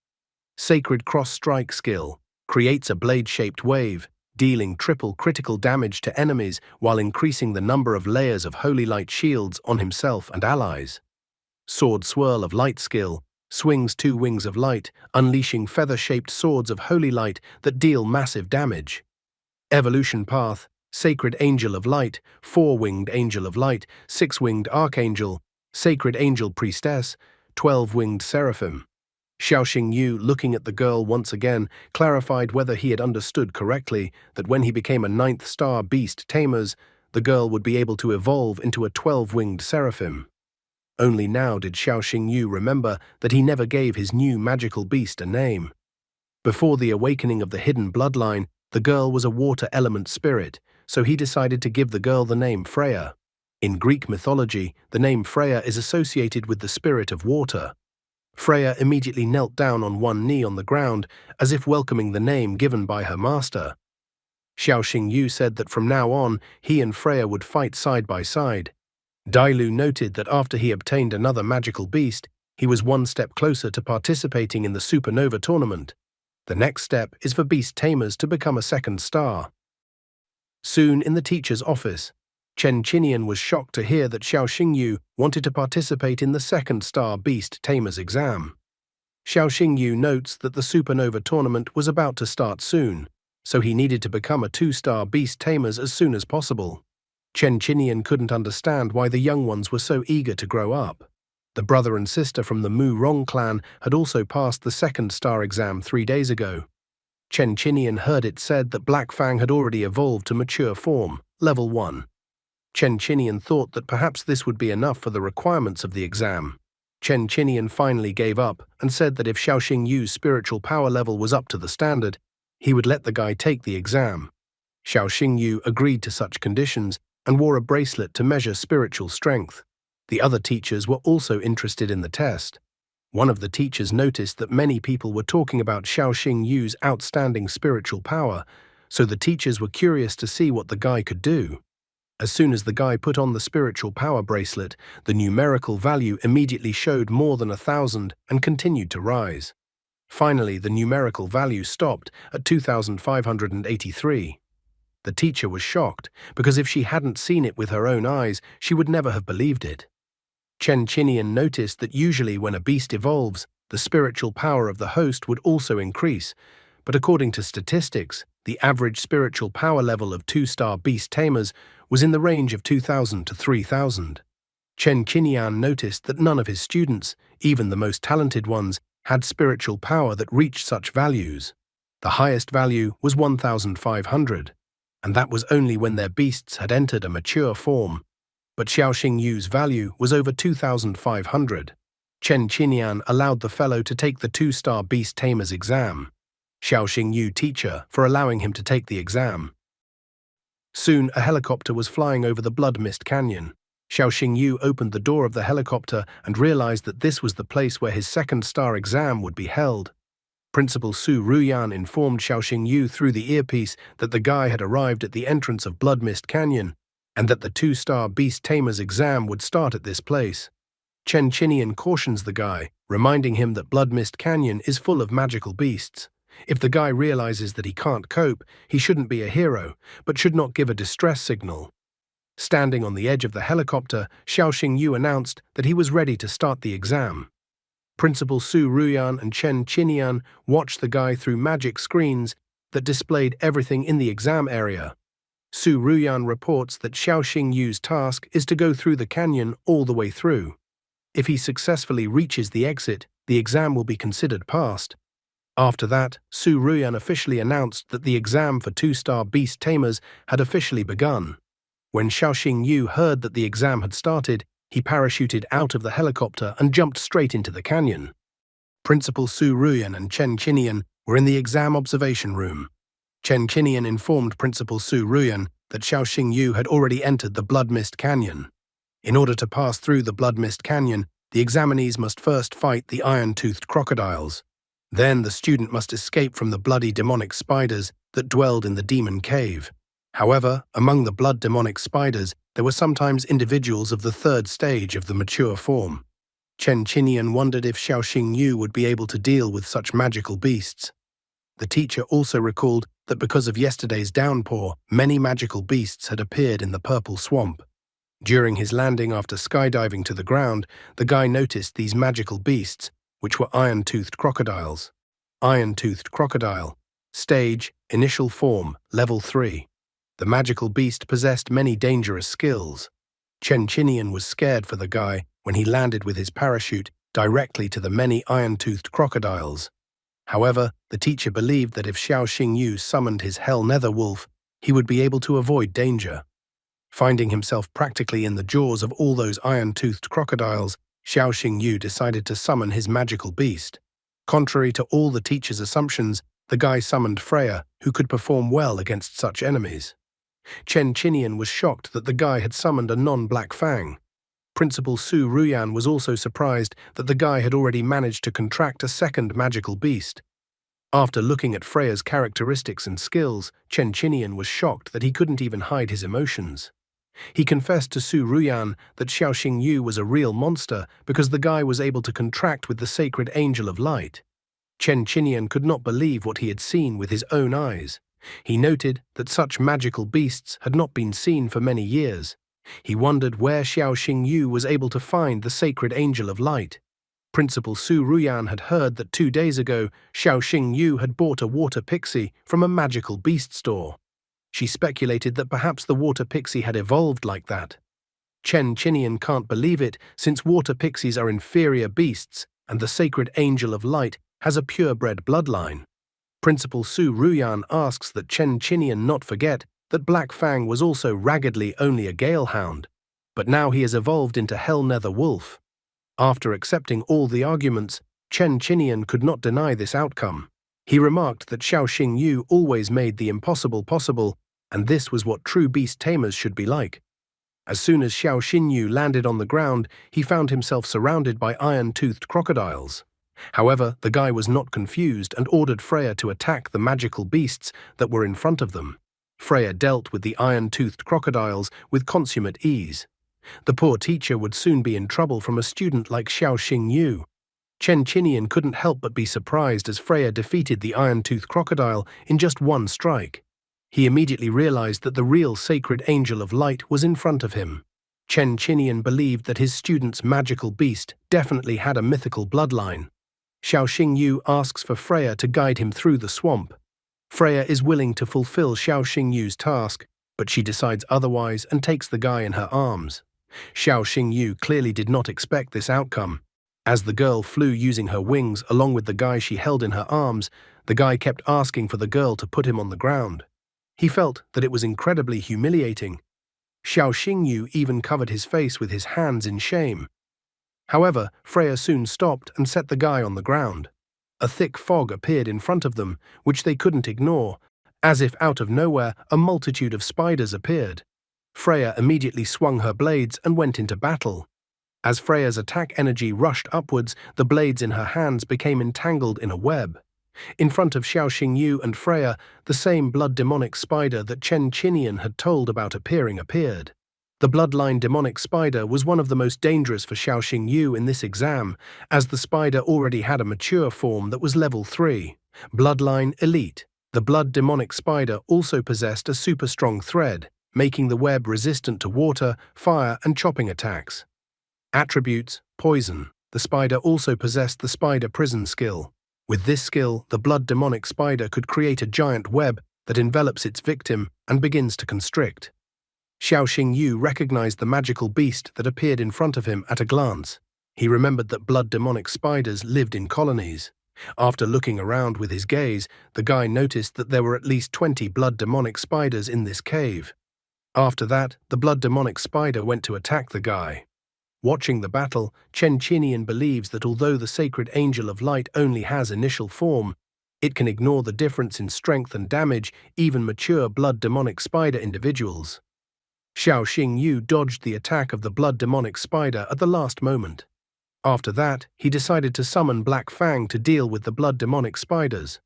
Sacred cross-strike skill. Creates a blade-shaped wave, dealing triple critical damage to enemies while increasing the number of layers of holy light shields on himself and allies. Sword swirl of light skill. Swings 2 wings of light, unleashing feather-shaped swords of holy light that deal massive damage. Evolution path. Sacred Angel of Light, 4-winged Angel of Light, 6-winged Archangel, Sacred Angel Priestess, 12-winged Seraphim. Xiao Xingyu, looking at the girl once again, clarified whether he had understood correctly that when he became a 9th star beast tamers, the girl would be able to evolve into a 12-winged Seraphim. Only now did Xiao Xingyu remember that he never gave his new magical beast a name. Before the awakening of the hidden bloodline, the girl was a water element spirit, so he decided to give the girl the name Freya. In Greek mythology, the name Freya is associated with the spirit of water. Freya immediately knelt down on one knee on the ground, as if welcoming the name given by her master. Xiao Xingyu said that from now on, he and Freya would fight side by side. Dailu noted that after he obtained another magical beast, he was one step closer to participating in the Supernova tournament. The next step is for beast tamers to become a 2nd star. Soon in the teacher's office, Chen Qinian was shocked to hear that Xiao Xingyu wanted to participate in the second Star Beast Tamer's exam. Xiao Xingyu notes that the Supernova tournament was about to start soon, so he needed to become a 2-star Beast Tamers as soon as possible. Chen Qinian couldn't understand why the young ones were so eager to grow up. The brother and sister from the Mu Rong clan had also passed the second star exam 3 days ago. Chen Qinian heard it said that Black Fang had already evolved to mature form, level 1. Chen Qinian thought that perhaps this would be enough for the requirements of the exam. Chen Qinian finally gave up and said that if Xiao Xingyu's spiritual power level was up to the standard, he would let the guy take the exam. Xiao Xingyu agreed to such conditions and wore a bracelet to measure spiritual strength. The other teachers were also interested in the test. One of the teachers noticed that many people were talking about Xiao Xingyu's outstanding spiritual power, so the teachers were curious to see what the guy could do. As soon as the guy put on the spiritual power bracelet, the numerical value immediately showed more than 1,000 and continued to rise. Finally, the numerical value stopped at 2,583. The teacher was shocked, because if she hadn't seen it with her own eyes, she would never have believed it. Chen Qinian noticed that usually when a beast evolves, the spiritual power of the host would also increase, but according to statistics, the average spiritual power level of 2-star beast tamers was in the range of 2,000 to 3,000. Chen Qinian noticed that none of his students, even the most talented ones, had spiritual power that reached such values. The highest value was 1,500, and that was only when their beasts had entered a mature form. But Xiao Xingyu's value was over 2,500. Chen Qinian allowed the fellow to take the 2-star beast tamer's exam. Xiao Xingyu teacher for allowing him to take the exam. Soon a helicopter was flying over the Blood Mist Canyon. Xiao Xingyu opened the door of the helicopter and realized that this was the place where his second star exam would be held. Principal Su Ruyan informed Xiao Xingyu through the earpiece that the guy had arrived at the entrance of Blood Mist Canyon, and that the 2-star Beast Tamer's exam would start at this place. Chen Qinian cautions the guy, reminding him that Blood Mist Canyon is full of magical beasts. If the guy realizes that he can't cope, he shouldn't be a hero, but should not give a distress signal. Standing on the edge of the helicopter, Xiao Xingyu announced that he was ready to start the exam. Principal Su Ruyan and Chen Qinian watched the guy through magic screens that displayed everything in the exam area. Su Ruyan reports that Xiao Xingyu's task is to go through the canyon all the way through. If he successfully reaches the exit, the exam will be considered passed. After that, Su Ruyan officially announced that the exam for 2-star beast tamers had officially begun. When Xiao Xingyu heard that the exam had started, he parachuted out of the helicopter and jumped straight into the canyon. Principal Su Ruyan and Chen Qinian were in the exam observation room. Chen Qinian informed Principal Su Ruyan that Xiao Xingyu had already entered the Blood Mist Canyon. In order to pass through the Blood Mist Canyon, the examinees must first fight the iron-toothed crocodiles. Then the student must escape from the bloody demonic spiders that dwelled in the demon cave. However, among the blood demonic spiders, there were sometimes individuals of the 3rd stage of the mature form. Chen Qinian wondered if Xiao Xingyu would be able to deal with such magical beasts. The teacher also recalled that because of yesterday's downpour, many magical beasts had appeared in the purple swamp. During his landing after skydiving to the ground, the guy noticed these magical beasts, which were iron-toothed crocodiles. Iron-toothed crocodile. Stage, initial form, level 3. The magical beast possessed many dangerous skills. Chen Qinian was scared for the guy when he landed with his parachute directly to the many iron-toothed crocodiles. However, the teacher believed that if Xiao Xingyu summoned his Hell Nether Wolf, he would be able to avoid danger. Finding himself practically in the jaws of all those iron-toothed crocodiles, Xiao Xingyu decided to summon his magical beast. Contrary to all the teacher's assumptions, the guy summoned Freya, who could perform well against such enemies. Chen Qinian was shocked that the guy had summoned a non-Black Fang. Principal Su Ruyan was also surprised that the guy had already managed to contract a second magical beast. After looking at Freya's characteristics and skills, Chen Qinian was shocked that he couldn't even hide his emotions. He confessed to Su Ruyan that Xiao Xingyu was a real monster because the guy was able to contract with the sacred angel of light. Chen Qinian could not believe what he had seen with his own eyes. He noted that such magical beasts had not been seen for many years. He wondered where Xiao Xingyu was able to find the sacred angel of light. Principal Su Ruyan had heard that 2 days ago Xiao Xingyu had bought a water pixie from a magical beast store. She speculated that perhaps the water pixie had evolved like that. Chen Chinian can't believe it, since water pixies are inferior beasts and the sacred angel of light has a purebred bloodline. Principal Su Ruyan asks that Chen Chinian not forget that Black Fang was also raggedly only a gale hound, but now he has evolved into Hell Nether Wolf. After accepting all the arguments, Chen Chinian could not deny this outcome. He remarked that Xiao Xingyu always made the impossible possible, and this was what true beast tamers should be like. As soon as Xiao Xingyu landed on the ground, he found himself surrounded by iron-toothed crocodiles. However, the guy was not confused and ordered Freya to attack the magical beasts that were in front of them. Freya dealt with the iron-toothed crocodiles with consummate ease. The poor teacher would soon be in trouble from a student like Xiao Xingyu. Chen Chinian couldn't help but be surprised as Freya defeated the iron-toothed crocodile in just one strike. He immediately realized that the real sacred angel of light was in front of him. Chen Chinian believed that his student's magical beast definitely had a mythical bloodline. Xiao Xingyu asks for Freya to guide him through the swamp. Freya is willing to fulfill Xiao Xingyu's task, but she decides otherwise and takes the guy in her arms. Xiao Xingyu clearly did not expect this outcome. As the girl flew using her wings along with the guy she held in her arms, the guy kept asking for the girl to put him on the ground. He felt that it was incredibly humiliating. Xiao Xingyu even covered his face with his hands in shame. However, Freya soon stopped and set the guy on the ground. A thick fog appeared in front of them, which they couldn't ignore. As if out of nowhere, a multitude of spiders appeared. Freya immediately swung her blades and went into battle. As Freya's attack energy rushed upwards, the blades in her hands became entangled in a web. In front of Xiao Xingyu and Freya, the same blood demonic spider that Chen Chinian had told about appeared. The bloodline demonic spider was one of the most dangerous for Xiao Xingyu in this exam, as the spider already had a mature form that was level 3, bloodline elite. The blood demonic spider also possessed a super strong thread, making the web resistant to water, fire, and chopping attacks. Attributes: poison. The spider also possessed the spider prison skill. With this skill, the blood demonic spider could create a giant web that envelops its victim and begins to constrict. Xiao Xingyu recognized the magical beast that appeared in front of him at a glance. He remembered that blood demonic spiders lived in colonies. After looking around with his gaze, the guy noticed that there were at least 20 blood demonic spiders in this cave. After that, the blood demonic spider went to attack the guy. Watching the battle, Chen Chinian believes that although the sacred angel of light only has initial form, it can ignore the difference in strength and damage even mature blood demonic spider individuals. Xiao Xingyu dodged the attack of the blood demonic spider at the last moment. After that, he decided to summon Black Fang to deal with the blood demonic spiders.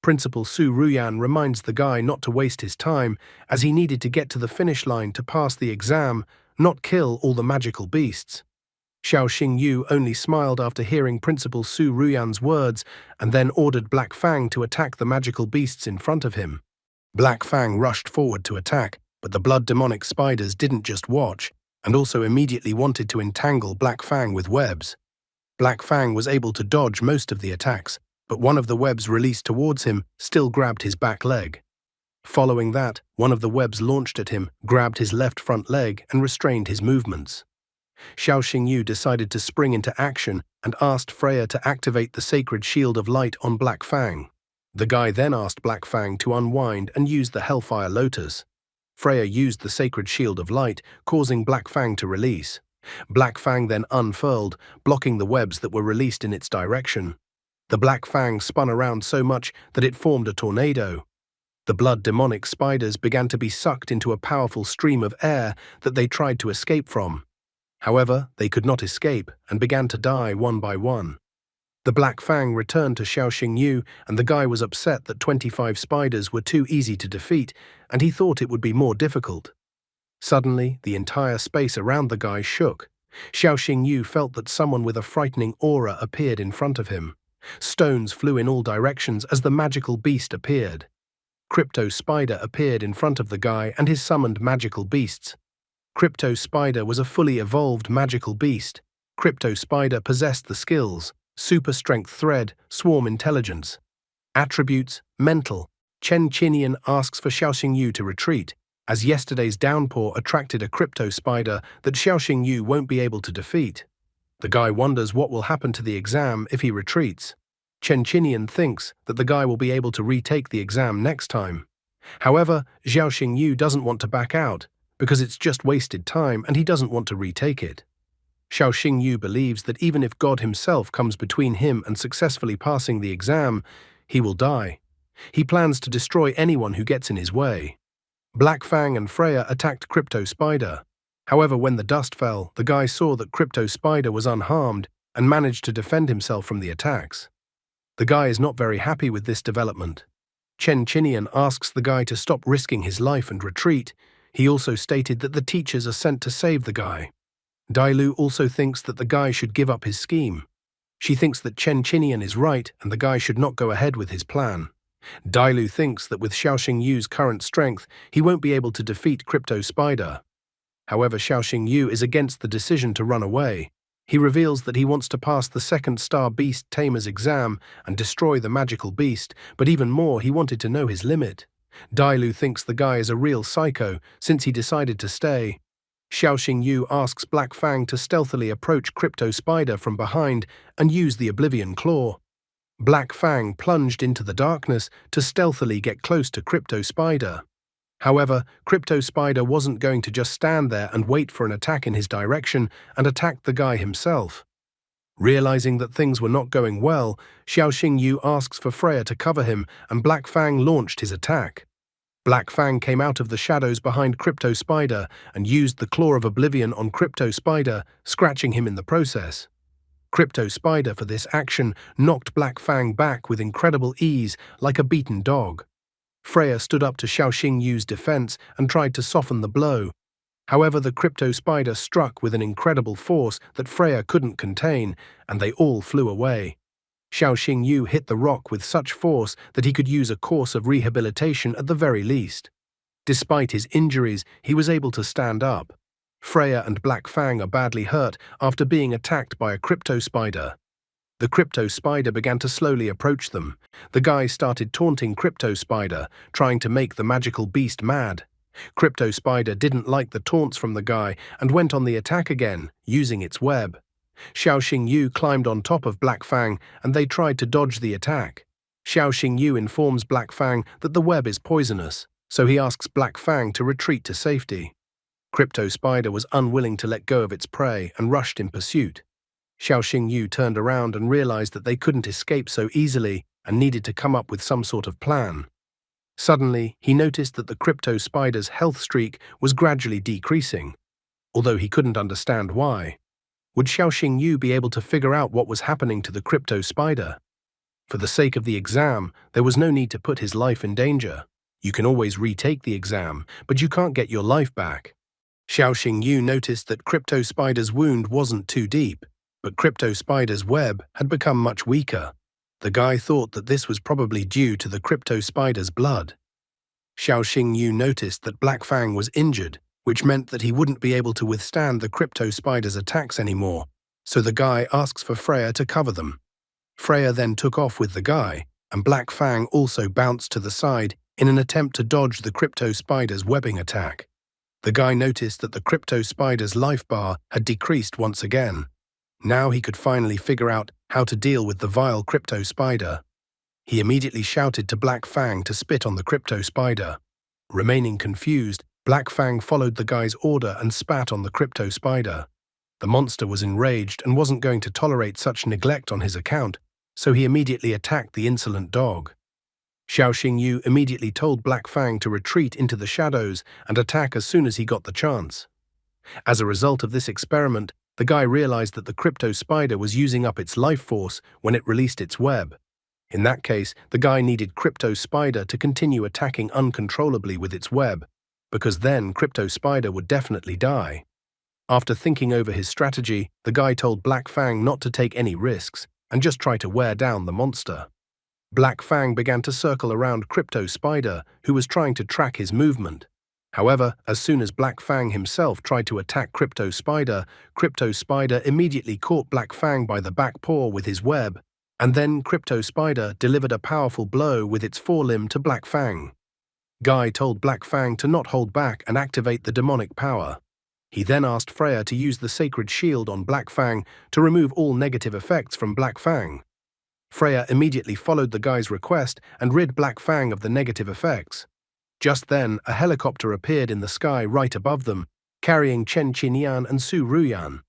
Principal Su Ruyan reminds the guy not to waste his time, as he needed to get to the finish line to pass the exam, not kill all the magical beasts. Xiao Xingyu only smiled after hearing Principal Su Ruyan's words and then ordered Black Fang to attack the magical beasts in front of him. Black Fang rushed forward to attack, but the blood demonic spiders didn't just watch, and also immediately wanted to entangle Black Fang with webs. Black Fang was able to dodge most of the attacks, but one of the webs released towards him still grabbed his back leg. Following that, one of the webs launched at him, grabbed his left front leg, and restrained his movements. Xiao Xingyu decided to spring into action and asked Freya to activate the sacred shield of light on Black Fang. The guy then asked Black Fang to unwind and use the Hellfire Lotus. Freya used the sacred shield of light, causing Black Fang to release. Black Fang then unfurled, blocking the webs that were released in its direction. The Black Fang spun around so much that it formed a tornado. The blood demonic spiders began to be sucked into a powerful stream of air that they tried to escape from. However, they could not escape and began to die one by one. The Black Fang returned to Xiao Xingyu, and the guy was upset that 25 spiders were too easy to defeat, and he thought it would be more difficult. Suddenly, the entire space around the guy shook. Xiao Xingyu felt that someone with a frightening aura appeared in front of him. Stones flew in all directions as the magical beast appeared. Crypto Spider appeared in front of the guy and his summoned magical beasts. Crypto Spider was a fully evolved magical beast. Crypto Spider possessed the skills: super strength thread, swarm intelligence. Attributes: mental. Chen Qinian asks for Xiaoxing Yu to retreat, as yesterday's downpour attracted a Crypto Spider that Xiaoxing Yu won't be able to defeat. The guy wonders what will happen to the exam if he retreats. Chen Qinian thinks that the guy will be able to retake the exam next time. However, Xiaoxing Yu doesn't want to back out, because it's just wasted time and he doesn't want to retake it. Xiaoxing Yu believes that even if God himself comes between him and successfully passing the exam, he will die. He plans to destroy anyone who gets in his way. Black Fang and Freya attacked Crypto Spider. However, when the dust fell, the guy saw that Crypto Spider was unharmed and managed to defend himself from the attacks. The guy is not very happy with this development. Chen Qinian asks the guy to stop risking his life and retreat. He also stated that the teachers are sent to save the guy. Dailu also thinks that the guy should give up his scheme. She thinks that Chen Qinian is right and the guy should not go ahead with his plan. Dailu thinks that with Xiaoxing Yu's current strength, he won't be able to defeat Crypto Spider. However, Xiaoxing Yu is against the decision to run away. He reveals that he wants to pass the second Star Beast Tamer's exam and destroy the magical beast, but even more, he wanted to know his limit. Dailu thinks the guy is a real psycho since he decided to stay. Xiaoxing Yu asks Black Fang to stealthily approach Crypto Spider from behind and use the Oblivion Claw. Black Fang plunged into the darkness to stealthily get close to Crypto Spider. However, Crypto Spider wasn't going to just stand there and wait for an attack in his direction and attacked the guy himself. Realizing that things were not going well, Xiaoxing Yu asks for Freya to cover him and Black Fang launched his attack. Black Fang came out of the shadows behind Crypto Spider and used the Claw of Oblivion on Crypto Spider, scratching him in the process. Crypto Spider, for this action, knocked Black Fang back with incredible ease, like a beaten dog. Freya stood up to Xiaoxing Yu's defense and tried to soften the blow. However, the Crypto Spider struck with an incredible force that Freya couldn't contain, and they all flew away. Xiaoxing Yu hit the rock with such force that he could use a course of rehabilitation at the very least. Despite his injuries, he was able to stand up. Freya and Black Fang are badly hurt after being attacked by a Crypto Spider. The Crypto Spider began to slowly approach them. The guy started taunting Crypto Spider, trying to make the magical beast mad. Crypto Spider didn't like the taunts from the guy and went on the attack again, using its web. Xiaoxing Yu climbed on top of Black Fang and they tried to dodge the attack. Xiaoxing Yu informs Black Fang that the web is poisonous, so he asks Black Fang to retreat to safety. Crypto Spider was unwilling to let go of its prey and rushed in pursuit. Xiaoxing Yu turned around and realized that they couldn't escape so easily and needed to come up with some sort of plan. Suddenly, he noticed that the Crypto Spider's health streak was gradually decreasing, although he couldn't understand why. Would Xiaoxing Yu be able to figure out what was happening to the Crypto Spider? For the sake of the exam, there was no need to put his life in danger. You can always retake the exam, but you can't get your life back. Xiaoxing Yu noticed that Crypto Spider's wound wasn't too deep, but Crypto Spider's web had become much weaker. The guy thought that this was probably due to the Crypto Spider's blood. Xiaoxing Yu noticed that Black Fang was injured, which meant that he wouldn't be able to withstand the Crypto Spider's attacks anymore, so the guy asks for Freya to cover them. Freya then took off with the guy, and Black Fang also bounced to the side in an attempt to dodge the Crypto Spider's webbing attack. The guy noticed that the Crypto Spider's life bar had decreased once again. Now he could finally figure out how to deal with the vile Crypto Spider. He immediately shouted to Black Fang to spit on the Crypto Spider. Remaining confused, Black Fang followed the guy's order and spat on the Crypto Spider. The monster was enraged and wasn't going to tolerate such neglect on his account, so he immediately attacked the insolent dog. Xiaoxing Yu immediately told Black Fang to retreat into the shadows and attack as soon as he got the chance. As a result of this experiment, the guy realized that the Crypto Spider was using up its life force when it released its web. In that case, the guy needed Crypto Spider to continue attacking uncontrollably with its web, because then Crypto Spider would definitely die. After thinking over his strategy, the guy told Black Fang not to take any risks and just try to wear down the monster. Black Fang began to circle around Crypto Spider, who was trying to track his movement. However, as soon as Black Fang himself tried to attack Crypto Spider immediately caught Black Fang by the back paw with his web, and then Crypto Spider delivered a powerful blow with its forelimb to Black Fang. Guy told Black Fang to not hold back and activate the demonic power. He then asked Freya to use the sacred shield on Black Fang to remove all negative effects from Black Fang. Freya immediately followed the guy's request and rid Black Fang of the negative effects. Just then, a helicopter appeared in the sky right above them, carrying Chen Qinyan and Su Ruyan.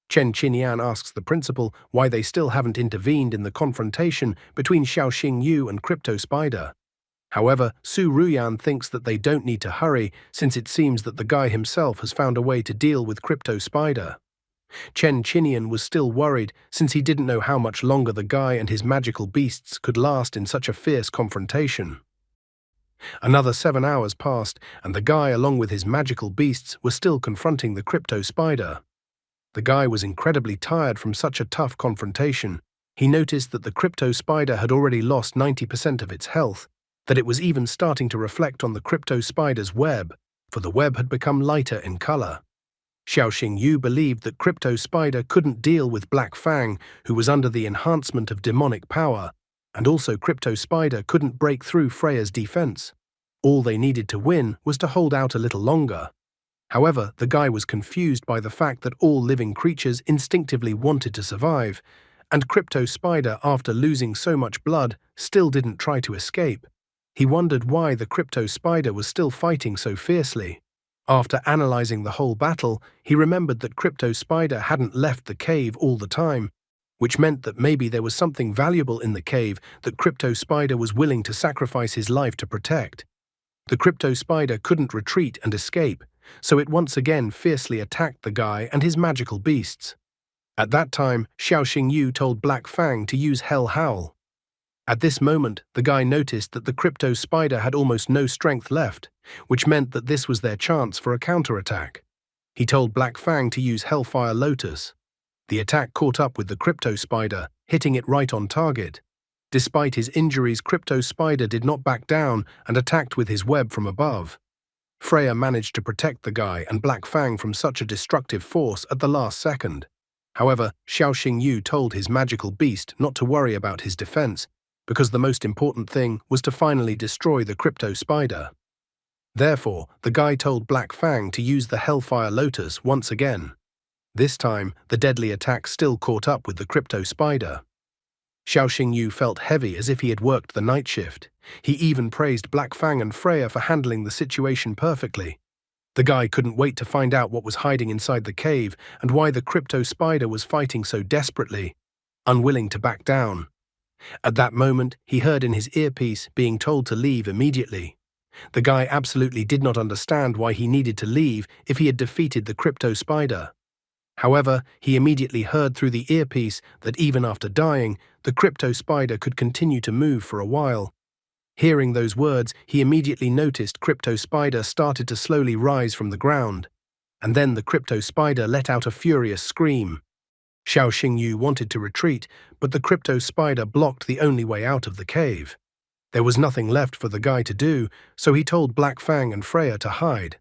Chen Qinyan asks the principal why they still haven't intervened in the confrontation between Xiao Xingyu and Crypto Spider. However, Su Ruyan thinks that they don't need to hurry since it seems that the guy himself has found a way to deal with Crypto Spider. Chen Qinyan was still worried since he didn't know how much longer the guy and his magical beasts could last in such a fierce confrontation. Another 7 hours passed, and the guy along with his magical beasts were still confronting the Crypto Spider. The guy was incredibly tired from such a tough confrontation. He noticed that the Crypto Spider had already lost 90% of its health, that it was even starting to reflect on the Crypto Spider's web, for the web had become lighter in color. Xiao Xingyu believed that Crypto Spider couldn't deal with Black Fang, who was under the enhancement of demonic power, and also Crypto Spider couldn't break through Freya's defense. All they needed to win was to hold out a little longer. However, the guy was confused by the fact that all living creatures instinctively wanted to survive, and Crypto Spider, after losing so much blood, still didn't try to escape. He wondered why the Crypto Spider was still fighting so fiercely. After analyzing the whole battle, he remembered that Crypto Spider hadn't left the cave all the time, which meant that maybe there was something valuable in the cave that Crypto Spider was willing to sacrifice his life to protect. The Crypto Spider couldn't retreat and escape, so it once again fiercely attacked the guy and his magical beasts. At that time, Xiao Xingyu told Black Fang to use Hell Howl. At this moment, the guy noticed that the Crypto Spider had almost no strength left, which meant that this was their chance for a counterattack. He told Black Fang to use Hellfire Lotus. The attack caught up with the Crypto Spider, hitting it right on target. Despite his injuries, Crypto Spider did not back down and attacked with his web from above. Freya managed to protect the guy and Black Fang from such a destructive force at the last second. However, Xiao Xingyu told his magical beast not to worry about his defense, because the most important thing was to finally destroy the Crypto Spider. Therefore, the guy told Black Fang to use the Hellfire Lotus once again. This time, the deadly attack still caught up with the Crypto Spider. Xiao Xingyu felt heavy as if he had worked the night shift. He even praised Black Fang and Freya for handling the situation perfectly. The guy couldn't wait to find out what was hiding inside the cave and why the Crypto Spider was fighting so desperately, unwilling to back down. At that moment, he heard in his earpiece being told to leave immediately. The guy absolutely did not understand why he needed to leave if he had defeated the Crypto Spider. However, he immediately heard through the earpiece that even after dying, the Crypto Spider could continue to move for a while. Hearing those words, he immediately noticed Crypto Spider started to slowly rise from the ground. And then the Crypto Spider let out a furious scream. Xiao Xingyu wanted to retreat, but the Crypto Spider blocked the only way out of the cave. There was nothing left for the guy to do, so he told Black Fang and Freya to hide.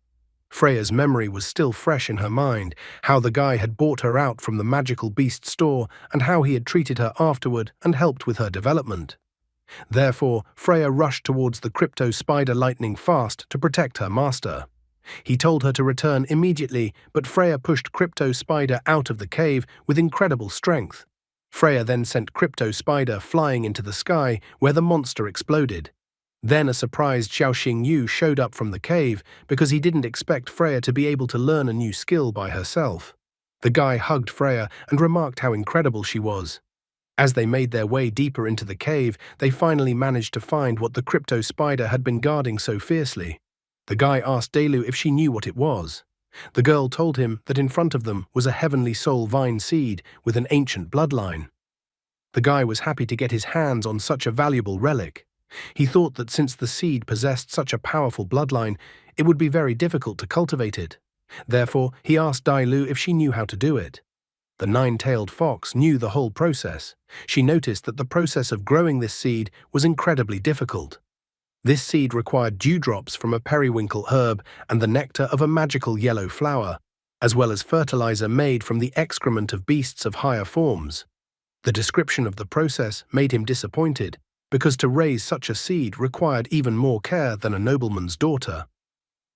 Freya's memory was still fresh in her mind, how the guy had bought her out from the magical beast store and how he had treated her afterward and helped with her development. Therefore, Freya rushed towards the Crypto Spider lightning fast to protect her master. He told her to return immediately, but Freya pushed Crypto Spider out of the cave with incredible strength. Freya then sent Crypto Spider flying into the sky, where the monster exploded. Then a surprised Xiao Xingyu showed up from the cave because he didn't expect Freya to be able to learn a new skill by herself. The guy hugged Freya and remarked how incredible she was. As they made their way deeper into the cave, they finally managed to find what the Crypto Spider had been guarding so fiercely. The guy asked Delu if she knew what it was. The girl told him that in front of them was a heavenly soul vine seed with an ancient bloodline. The guy was happy to get his hands on such a valuable relic. He thought that since the seed possessed such a powerful bloodline, it would be very difficult to cultivate it. Therefore, he asked Dailu if she knew how to do it. The nine-tailed fox knew the whole process. She noticed that the process of growing this seed was incredibly difficult. This seed required dewdrops from a periwinkle herb and the nectar of a magical yellow flower, as well as fertilizer made from the excrement of beasts of higher forms. The description of the process made him disappointed, because to raise such a seed required even more care than a nobleman's daughter.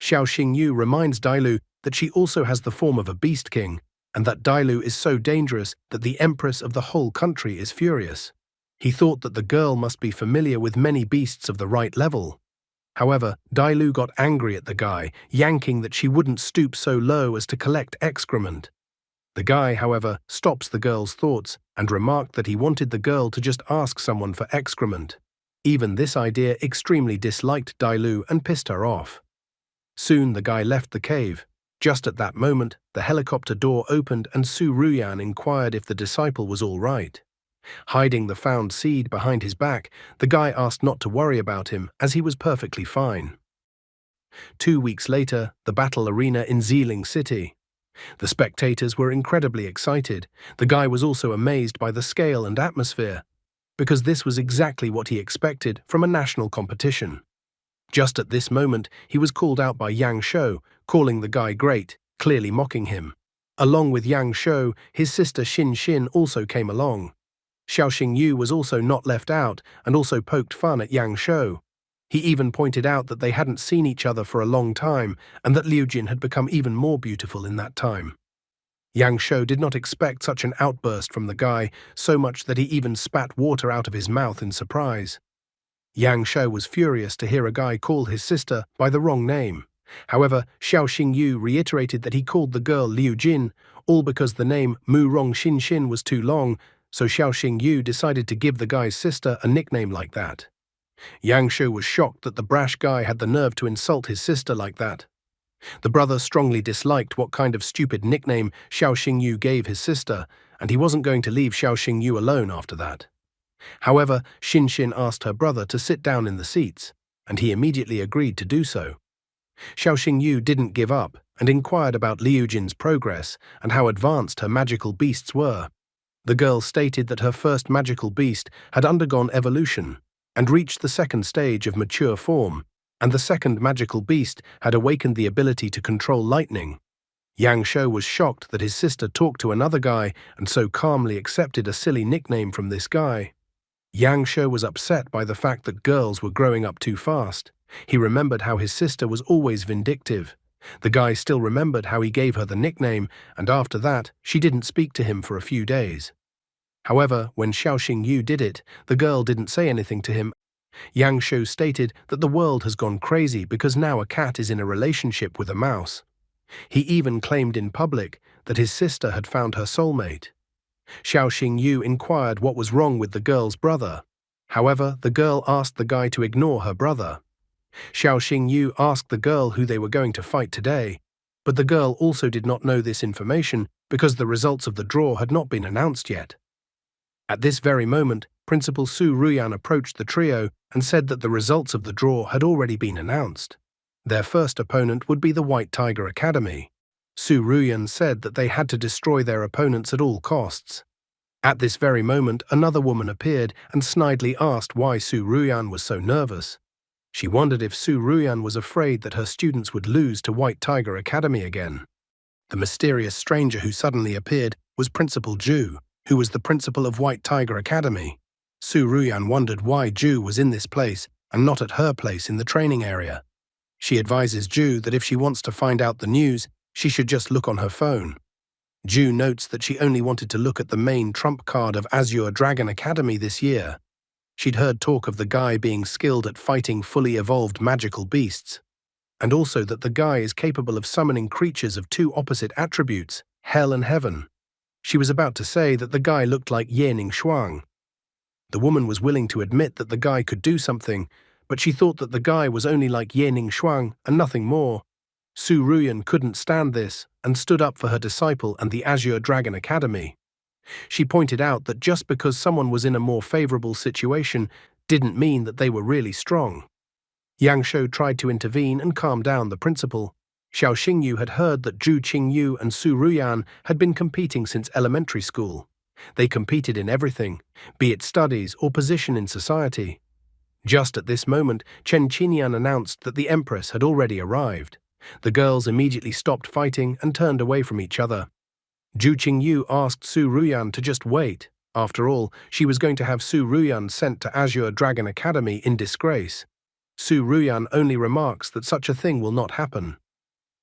Xiao Xingyu reminds Dailu that she also has the form of a beast king, and that Dailu is so dangerous that the empress of the whole country is furious. He thought that the girl must be familiar with many beasts of the right level. However, Dailu got angry at the guy, yanking that she wouldn't stoop so low as to collect excrement. The guy, however, stops the girl's thoughts and remarked that he wanted the girl to just ask someone for excrement. Even this idea extremely disliked Dailu and pissed her off. Soon the guy left the cave. Just at that moment, the helicopter door opened and Su Ruyan inquired if the disciple was all right. Hiding the found seed behind his back, the guy asked not to worry about him as he was perfectly fine. 2 weeks later, the battle arena in Xiling City. The spectators were incredibly excited. The guy was also amazed by the scale and atmosphere, because this was exactly what he expected from a national competition. Just at this moment, he was called out by Yang Shou, calling the guy great, clearly mocking him. Along with Yang Shou, his sister Xin Xin also came along. Xiao Xingyu was also not left out and also poked fun at Yang Shou. He even pointed out that they hadn't seen each other for a long time and that Liu Jin had become even more beautiful in that time. Yang Shou did not expect such an outburst from the guy, so much that he even spat water out of his mouth in surprise. Yang Shou was furious to hear a guy call his sister by the wrong name. However, Xiao Xingyu reiterated that he called the girl Liu Jin, all because the name Mu Rong Xin Xin was too long, so Xiao Xingyu decided to give the guy's sister a nickname like that. Yang Shou was shocked that the brash guy had the nerve to insult his sister like that. The brother strongly disliked what kind of stupid nickname Xiao Xingyu gave his sister, and he wasn't going to leave Xiao Xingyu alone after that. However, Xin Xin asked her brother to sit down in the seats, and he immediately agreed to do so. Xiao Xingyu didn't give up and inquired about Liu Jin's progress and how advanced her magical beasts were. The girl stated that her first magical beast had undergone evolution and reached the second stage of mature form, and the second magical beast had awakened the ability to control lightning. Yang Shou was shocked that his sister talked to another guy and so calmly accepted a silly nickname from this guy. Yang Shou was upset by the fact that girls were growing up too fast. He remembered how his sister was always vindictive. The guy still remembered how he gave her the nickname, and after that, she didn't speak to him for a few days. However, when Xiao Xingyu did it, the girl didn't say anything to him. Yang Shou stated that the world has gone crazy because now a cat is in a relationship with a mouse. He even claimed in public that his sister had found her soulmate. Xiao Xingyu inquired what was wrong with the girl's brother. However, the girl asked the guy to ignore her brother. Xiao Xingyu asked the girl who they were going to fight today, but the girl also did not know this information because the results of the draw had not been announced yet. At this very moment, Principal Su Ruyan approached the trio and said that the results of the draw had already been announced. Their first opponent would be the White Tiger Academy. Su Ruyan said that they had to destroy their opponents at all costs. At this very moment, another woman appeared and snidely asked why Su Ruyan was so nervous. She wondered if Su Ruyan was afraid that her students would lose to White Tiger Academy again. The mysterious stranger who suddenly appeared was Principal Zhu, who was the principal of White Tiger Academy. Su Ruyan wondered why Zhu was in this place and not at her place in the training area. She advises Zhu that if she wants to find out the news, she should just look on her phone. Zhu notes that she only wanted to look at the main trump card of Azure Dragon Academy this year. She'd heard talk of the guy being skilled at fighting fully evolved magical beasts, and also that the guy is capable of summoning creatures of two opposite attributes, hell and heaven. She was about to say that the guy looked like Yening Shuang. The woman was willing to admit that the guy could do something, but she thought that the guy was only like Yening Shuang and nothing more. Su Ruyan couldn't stand this and stood up for her disciple and the Azure Dragon Academy. She pointed out that just because someone was in a more favorable situation didn't mean that they were really strong. Yang Shou tried to intervene and calm down the principal. Xiao Xingyu had heard that Zhu Qingyu and Su Ruyan had been competing since elementary school. They competed in everything, be it studies or position in society. Just at this moment, Chen Qinyan announced that the Empress had already arrived. The girls immediately stopped fighting and turned away from each other. Zhu Qingyu asked Su Ruyan to just wait. After all, she was going to have Su Ruyan sent to Azure Dragon Academy in disgrace. Su Ruyan only remarks that such a thing will not happen.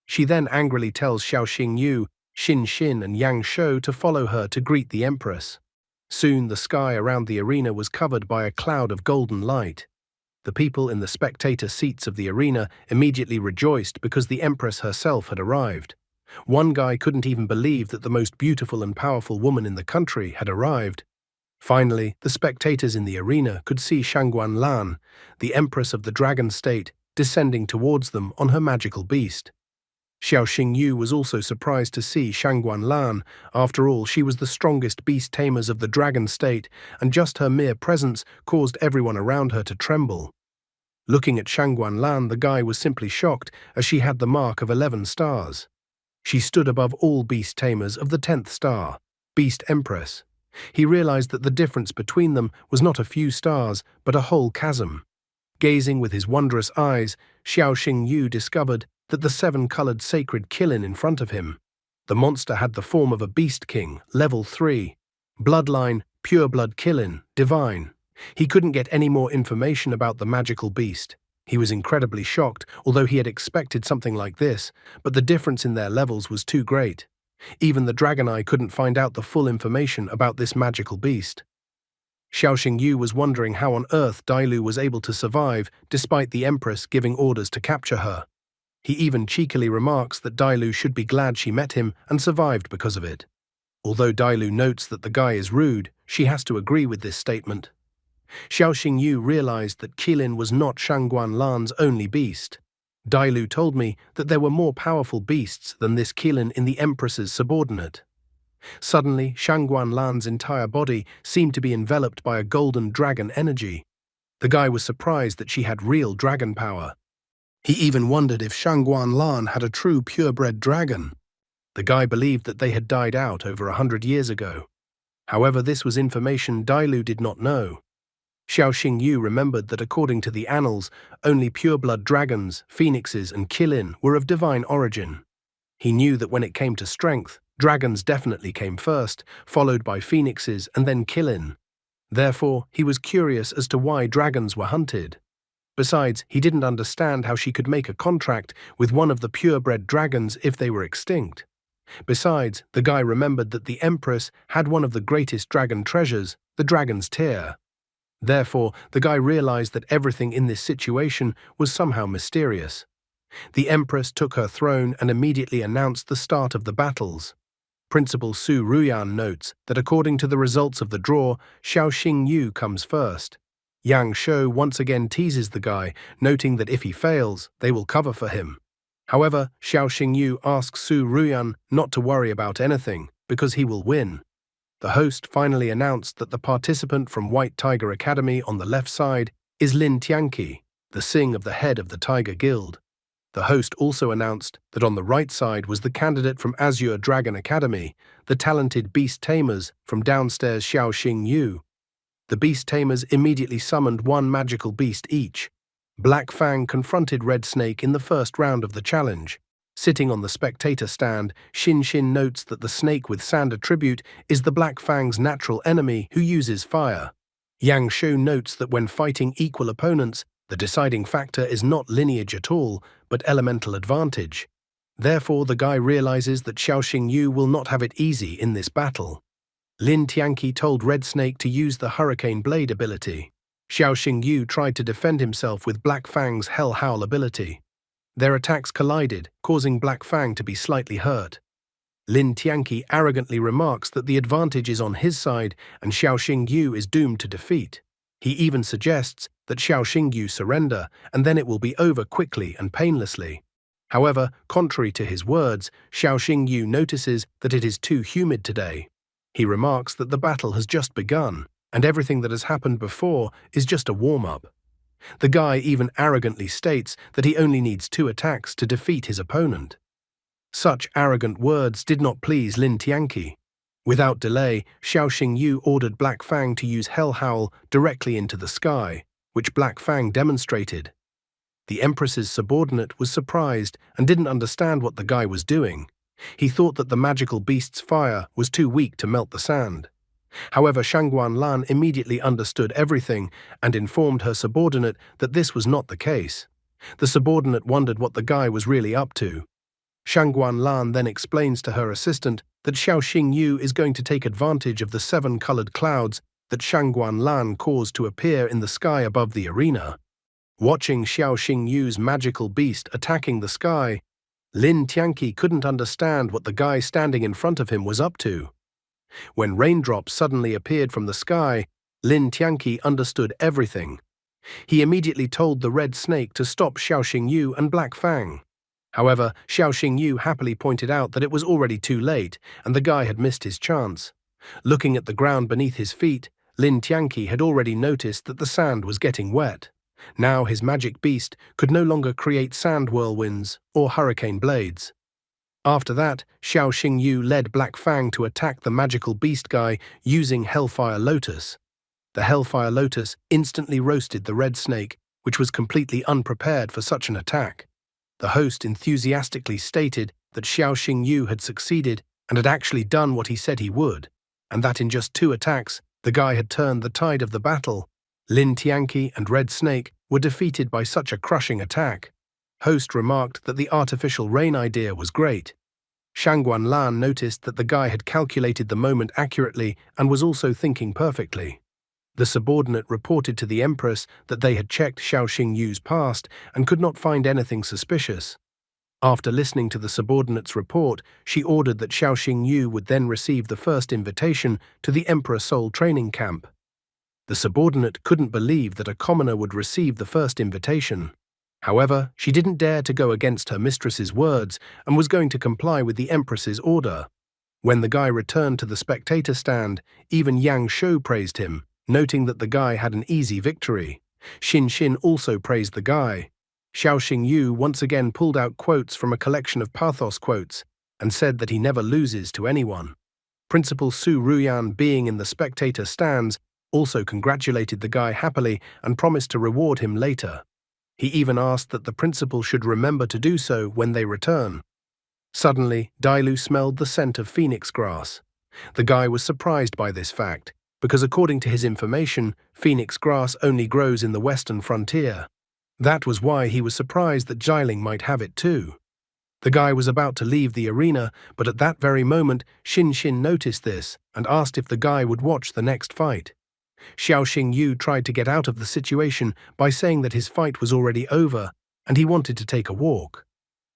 She then angrily tells Xiao Xingyu, Xin Xin and Yang Shou to follow her to greet the Empress. Soon the sky around the arena was covered by a cloud of golden light. The people in the spectator seats of the arena immediately rejoiced because the Empress herself had arrived. One guy couldn't even believe that the most beautiful and powerful woman in the country had arrived. Finally, the spectators in the arena could see Shangguan Lan, the Empress of the Dragon State, descending towards them on her magical beast. Xiao Xingyu was also surprised to see Shangguan Lan. After all, she was the strongest beast tamers of the Dragon State, and just her mere presence caused everyone around her to tremble. Looking at Shangguan Lan, the guy was simply shocked, as she had the mark of 11 stars. She stood above all beast tamers of the 10th star, Beast Empress. He realized that the difference between them was not a few stars, but a whole chasm. Gazing with his wondrous eyes, Xiao Xingyu discovered that the 7-colored sacred Qilin in front of him. The monster had the form of a beast king, level 3. Bloodline, pure blood Qilin, divine. He couldn't get any more information about the magical beast. He was incredibly shocked, although he had expected something like this, but the difference in their levels was too great. Even the Dragon Eye couldn't find out the full information about this magical beast. Xiao Xingyu was wondering how on earth Dailu was able to survive despite the Empress giving orders to capture her. He even cheekily remarks that Dailu should be glad she met him and survived because of it. Although Dailu notes that the guy is rude, she has to agree with this statement. Xiao Xingyu realized that Qilin was not Shangguan Lan's only beast. Dailu told me that there were more powerful beasts than this Qilin in the Empress's subordinate. Suddenly, Shangguan Lan's entire body seemed to be enveloped by a golden dragon energy. The guy was surprised that she had real dragon power. He even wondered if Shangguan Lan had a true purebred dragon. The guy believed that they had died out over 100 years ago. However, this was information Dailu did not know. Xiao Xingyu remembered that according to the annals, only pureblood dragons, phoenixes and Qilin were of divine origin. He knew that when it came to strength, dragons definitely came first, followed by phoenixes and then Qilin. Therefore, he was curious as to why dragons were hunted. Besides, he didn't understand how she could make a contract with one of the purebred dragons if they were extinct. Besides, the guy remembered that the Empress had one of the greatest dragon treasures, the dragon's tear. Therefore, the guy realized that everything in this situation was somehow mysterious. The Empress took her throne and immediately announced the start of the battles. Principal Su Ruyan notes that according to the results of the draw, Xiao Xingyu comes first. Yang Shou once again teases the guy, noting that if he fails, they will cover for him. However, Xiao Xingyu asks Su Ruyan not to worry about anything, because he will win. The host finally announced that the participant from White Tiger Academy on the left side is Lin Tianqi, the Sing of the head of the Tiger Guild. The host also announced that on the right side was the candidate from Azure Dragon Academy, the talented beast tamers from downstairs Xiao Xingyu. The beast tamers immediately summoned one magical beast each. Black Fang confronted Red Snake in the first round of the challenge. Sitting on the spectator stand, Xin Xin notes that the snake with sand attribute is the Black Fang's natural enemy who uses fire. Yang Shou notes that when fighting equal opponents, the deciding factor is not lineage at all, but elemental advantage. Therefore, the guy realizes that Xiao Xingyu will not have it easy in this battle. Lin Tianqi told Red Snake to use the Hurricane Blade ability. Xiao Xingyu tried to defend himself with Black Fang's Hell Howl ability. Their attacks collided, causing Black Fang to be slightly hurt. Lin Tianqi arrogantly remarks that the advantage is on his side and Xiao Xingyu is doomed to defeat. He even suggests that Xiao Xingyu surrender, and then it will be over quickly and painlessly. However, contrary to his words, Xiao Xingyu notices that it is too humid today. He remarks that the battle has just begun, and everything that has happened before is just a warm-up. The guy even arrogantly states that he only needs 2 attacks to defeat his opponent. Such arrogant words did not please Lin Tianqi. Without delay, Xiao Xingyu ordered Black Fang to use Hell Howl directly into the sky, which Black Fang demonstrated. The Empress's subordinate was surprised and didn't understand what the guy was doing. He thought that the magical beast's fire was too weak to melt the sand. However, Shangguan Lan immediately understood everything and informed her subordinate that this was not the case. The subordinate wondered what the guy was really up to. Shangguan Lan then explains to her assistant that Xiao Xingyu is going to take advantage of the 7 colored clouds that Shangguan Lan caused to appear in the sky above the arena. Watching Xiao Xingyu's magical beast attacking the sky, Lin Tianqi couldn't understand what the guy standing in front of him was up to. When raindrops suddenly appeared from the sky, Lin Tianqi understood everything. He immediately told the red snake to stop Xiao Xingyu and Black Fang. However, Xiao Xingyu happily pointed out that it was already too late and the guy had missed his chance. Looking at the ground beneath his feet, Lin Tianqi had already noticed that the sand was getting wet. Now his magic beast could no longer create sand whirlwinds or hurricane blades. After that, Xiao Xingyu led Black Fang to attack the magical beast guy using Hellfire Lotus. The Hellfire Lotus instantly roasted the red snake, which was completely unprepared for such an attack. The host enthusiastically stated that Xiao Xingyu had succeeded and had actually done what he said he would, and that in just 2 attacks, the guy had turned the tide of the battle. Lin Tianqi and Red Snake were defeated by such a crushing attack. Host remarked that the artificial rain idea was great. Shangguan Lan noticed that the guy had calculated the moment accurately and was also thinking perfectly. The subordinate reported to the Empress that they had checked Xiao Xingyu's past and could not find anything suspicious. After listening to the subordinate's report, she ordered that Xiao Xingyu would then receive the first invitation to the Emperor Soul training camp. The subordinate couldn't believe that a commoner would receive the first invitation. However, she didn't dare to go against her mistress's words and was going to comply with the Empress's order. When the guy returned to the spectator stand, even Yang Shou praised him, noting that the guy had an easy victory. Xin Xin also praised the guy. Xiao Xingyu once again pulled out quotes from a collection of pathos quotes and said that he never loses to anyone. Principal Su Ruyan, being in the spectator stands, also congratulated the guy happily and promised to reward him later. He even asked that the principal should remember to do so when they return. Suddenly, Dailu smelled the scent of phoenix grass. The guy was surprised by this fact, because according to his information, phoenix grass only grows in the western frontier. That was why he was surprised that Jiling might have it too. The guy was about to leave the arena, but at that very moment, Xin Xin noticed this and asked if the guy would watch the next fight. Xiao Xingyu tried to get out of the situation by saying that his fight was already over and he wanted to take a walk.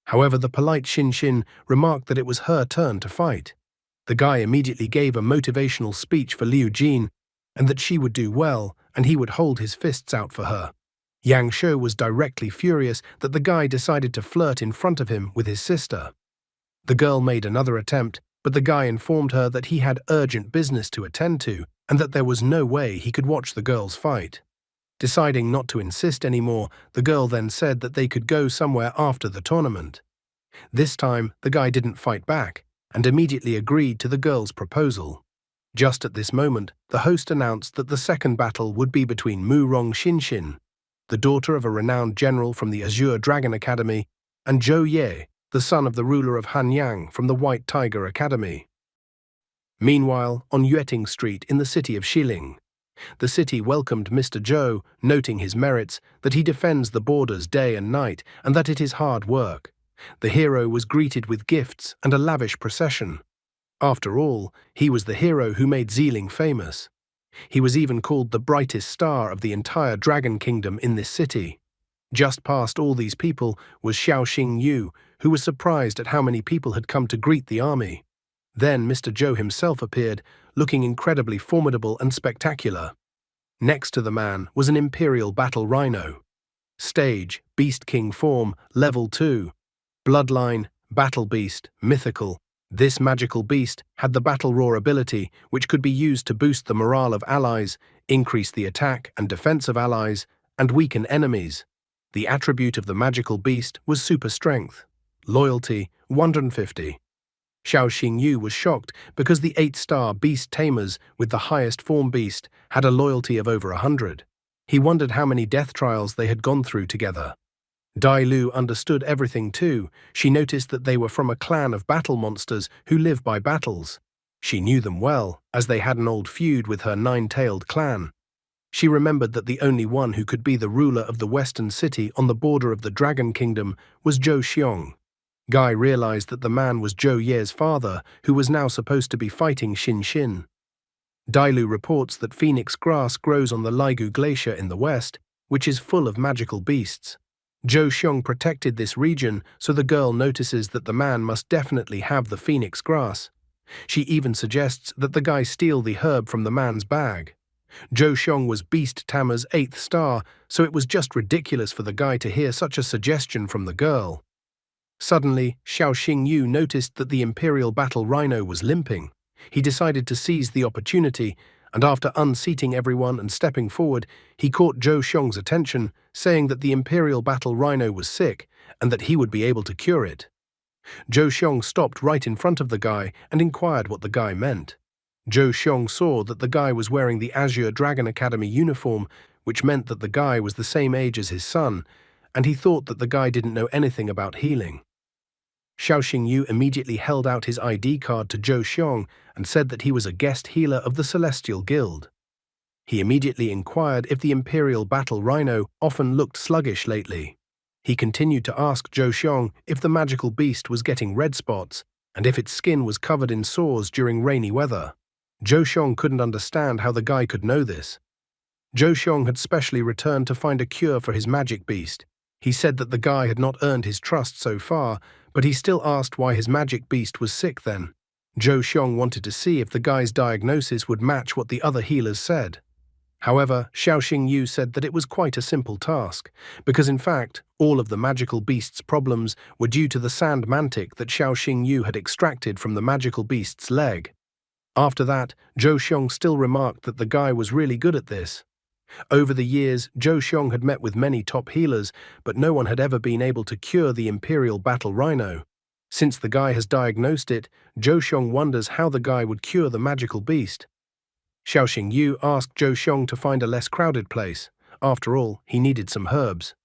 However, the polite Xin Xin remarked that it was her turn to fight. The guy immediately gave a motivational speech for Liu Jin and that she would do well and he would hold his fists out for her. Yang Shou was directly furious that the guy decided to flirt in front of him with his sister. The girl made another attempt, but the guy informed her that he had urgent business to attend to and that there was no way he could watch the girls fight. Deciding not to insist anymore, the girl then said that they could go somewhere after the tournament. This time, the guy didn't fight back and immediately agreed to the girl's proposal. Just at this moment, the host announced that the second battle would be between Mu Rong Xinxin, the daughter of a renowned general from the Azure Dragon Academy, and Zhou Ye, the son of the ruler of Hanyang from the White Tiger Academy. Meanwhile, on Yueting Street in the city of Xiling, the city welcomed Mr. Zhou, noting his merits, that he defends the borders day and night, and that it is hard work. The hero was greeted with gifts and a lavish procession. After all, he was the hero who made Xiling famous. He was even called the brightest star of the entire Dragon Kingdom in this city. Just past all these people was Xiao Xingyu, who was surprised at how many people had come to greet the army. Then Mr. Zhou himself appeared, looking incredibly formidable and spectacular. Next to the man was an Imperial Battle Rhino. Stage, Beast King form, Level 2. Bloodline, Battle Beast, Mythical. This magical beast had the Battle Roar ability, which could be used to boost the morale of allies, increase the attack and defense of allies, and weaken enemies. The attribute of the magical beast was super strength. Loyalty, 150. Xiao Xingyu was shocked because the 8-star beast tamers with the highest form beast had a loyalty of over 100. He wondered how many death trials they had gone through together. Dai Lu understood everything too. She noticed that they were from a clan of battle monsters who live by battles. She knew them well, as they had an old feud with her 9-tailed clan. She remembered that the only one who could be the ruler of the western city on the border of the Dragon Kingdom was Zhou Xiong. Guy realized that the man was Zhou Ye's father, who was now supposed to be fighting Xin Xin. Dailu reports that phoenix grass grows on the Ligu Glacier in the west, which is full of magical beasts. Zhou Xiong protected this region, so the girl notices that the man must definitely have the phoenix grass. She even suggests that the guy steal the herb from the man's bag. Zhou Xiong was Beast Tamer's 8th star, so it was just ridiculous for the guy to hear such a suggestion from the girl. Suddenly, Xiao Xingyu noticed that the Imperial Battle Rhino was limping. He decided to seize the opportunity, and after unseating everyone and stepping forward, he caught Zhou Xiong's attention, saying that the Imperial Battle Rhino was sick and that he would be able to cure it. Zhou Xiong stopped right in front of the guy and inquired what the guy meant. Zhou Xiong saw that the guy was wearing the Azure Dragon Academy uniform, which meant that the guy was the same age as his son, and he thought that the guy didn't know anything about healing. Xiao Xingyu immediately held out his ID card to Zhou Xiong and said that he was a guest healer of the Celestial Guild. He immediately inquired if the Imperial Battle Rhino often looked sluggish lately. He continued to ask Zhou Xiong if the magical beast was getting red spots and if its skin was covered in sores during rainy weather. Zhou Xiong couldn't understand how the guy could know this. Zhou Xiong had specially returned to find a cure for his magic beast. He said that the guy had not earned his trust so far, but he still asked why his magic beast was sick then. Zhou Xiong wanted to see if the guy's diagnosis would match what the other healers said. However, Xiao Xingyu said that it was quite a simple task, because in fact, all of the magical beast's problems were due to the sand mantic that Xiao Xingyu had extracted from the magical beast's leg. After that, Zhou Xiong still remarked that the guy was really good at this. Over the years, Zhou Xiong had met with many top healers, but no one had ever been able to cure the Imperial Battle Rhino. Since the guy has diagnosed it, Zhou Xiong wonders how the guy would cure the magical beast. Xiao Xingyu asked Zhou Xiong to find a less crowded place. After all, he needed some herbs.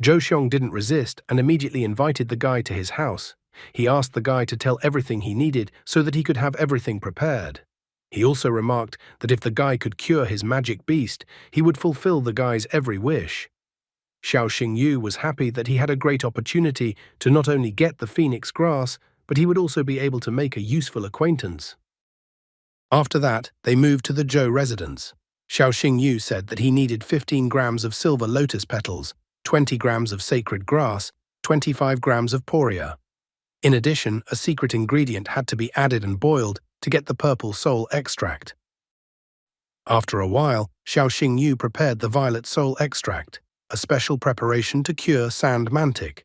Zhou Xiong didn't resist and immediately invited the guy to his house. He asked the guy to tell everything he needed so that he could have everything prepared. He also remarked that if the guy could cure his magic beast, he would fulfill the guy's every wish. Xiao Xingyu was happy that he had a great opportunity to not only get the phoenix grass, but he would also be able to make a useful acquaintance. After that, they moved to the Zhou residence. Xiao Xingyu said that he needed 15 grams of silver lotus petals, 20 grams of sacred grass, 25 grams of poria. In addition, a secret ingredient had to be added and boiled to get the purple soul extract. After a while, Xiao Xingyu prepared the violet soul extract, a special preparation to cure sand mantic.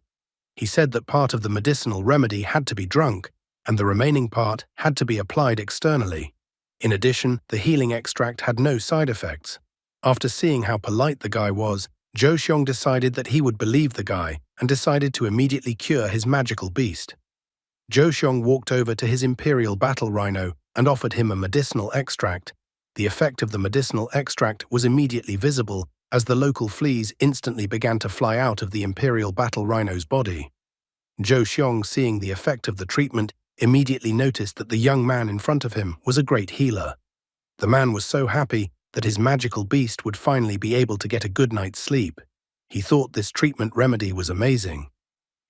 He said that part of the medicinal remedy had to be drunk, and the remaining part had to be applied externally. In addition, the healing extract had no side effects. After seeing how polite the guy was, Zhou Xiong decided that he would believe the guy and decided to immediately cure his magical beast. Zhou Xiong walked over to his Imperial Battle Rhino and offered him a medicinal extract. The effect of the medicinal extract was immediately visible as the local fleas instantly began to fly out of the Imperial Battle Rhino's body. Zhou Xiong, seeing the effect of the treatment, immediately noticed that the young man in front of him was a great healer. The man was so happy that his magical beast would finally be able to get a good night's sleep. He thought this treatment remedy was amazing.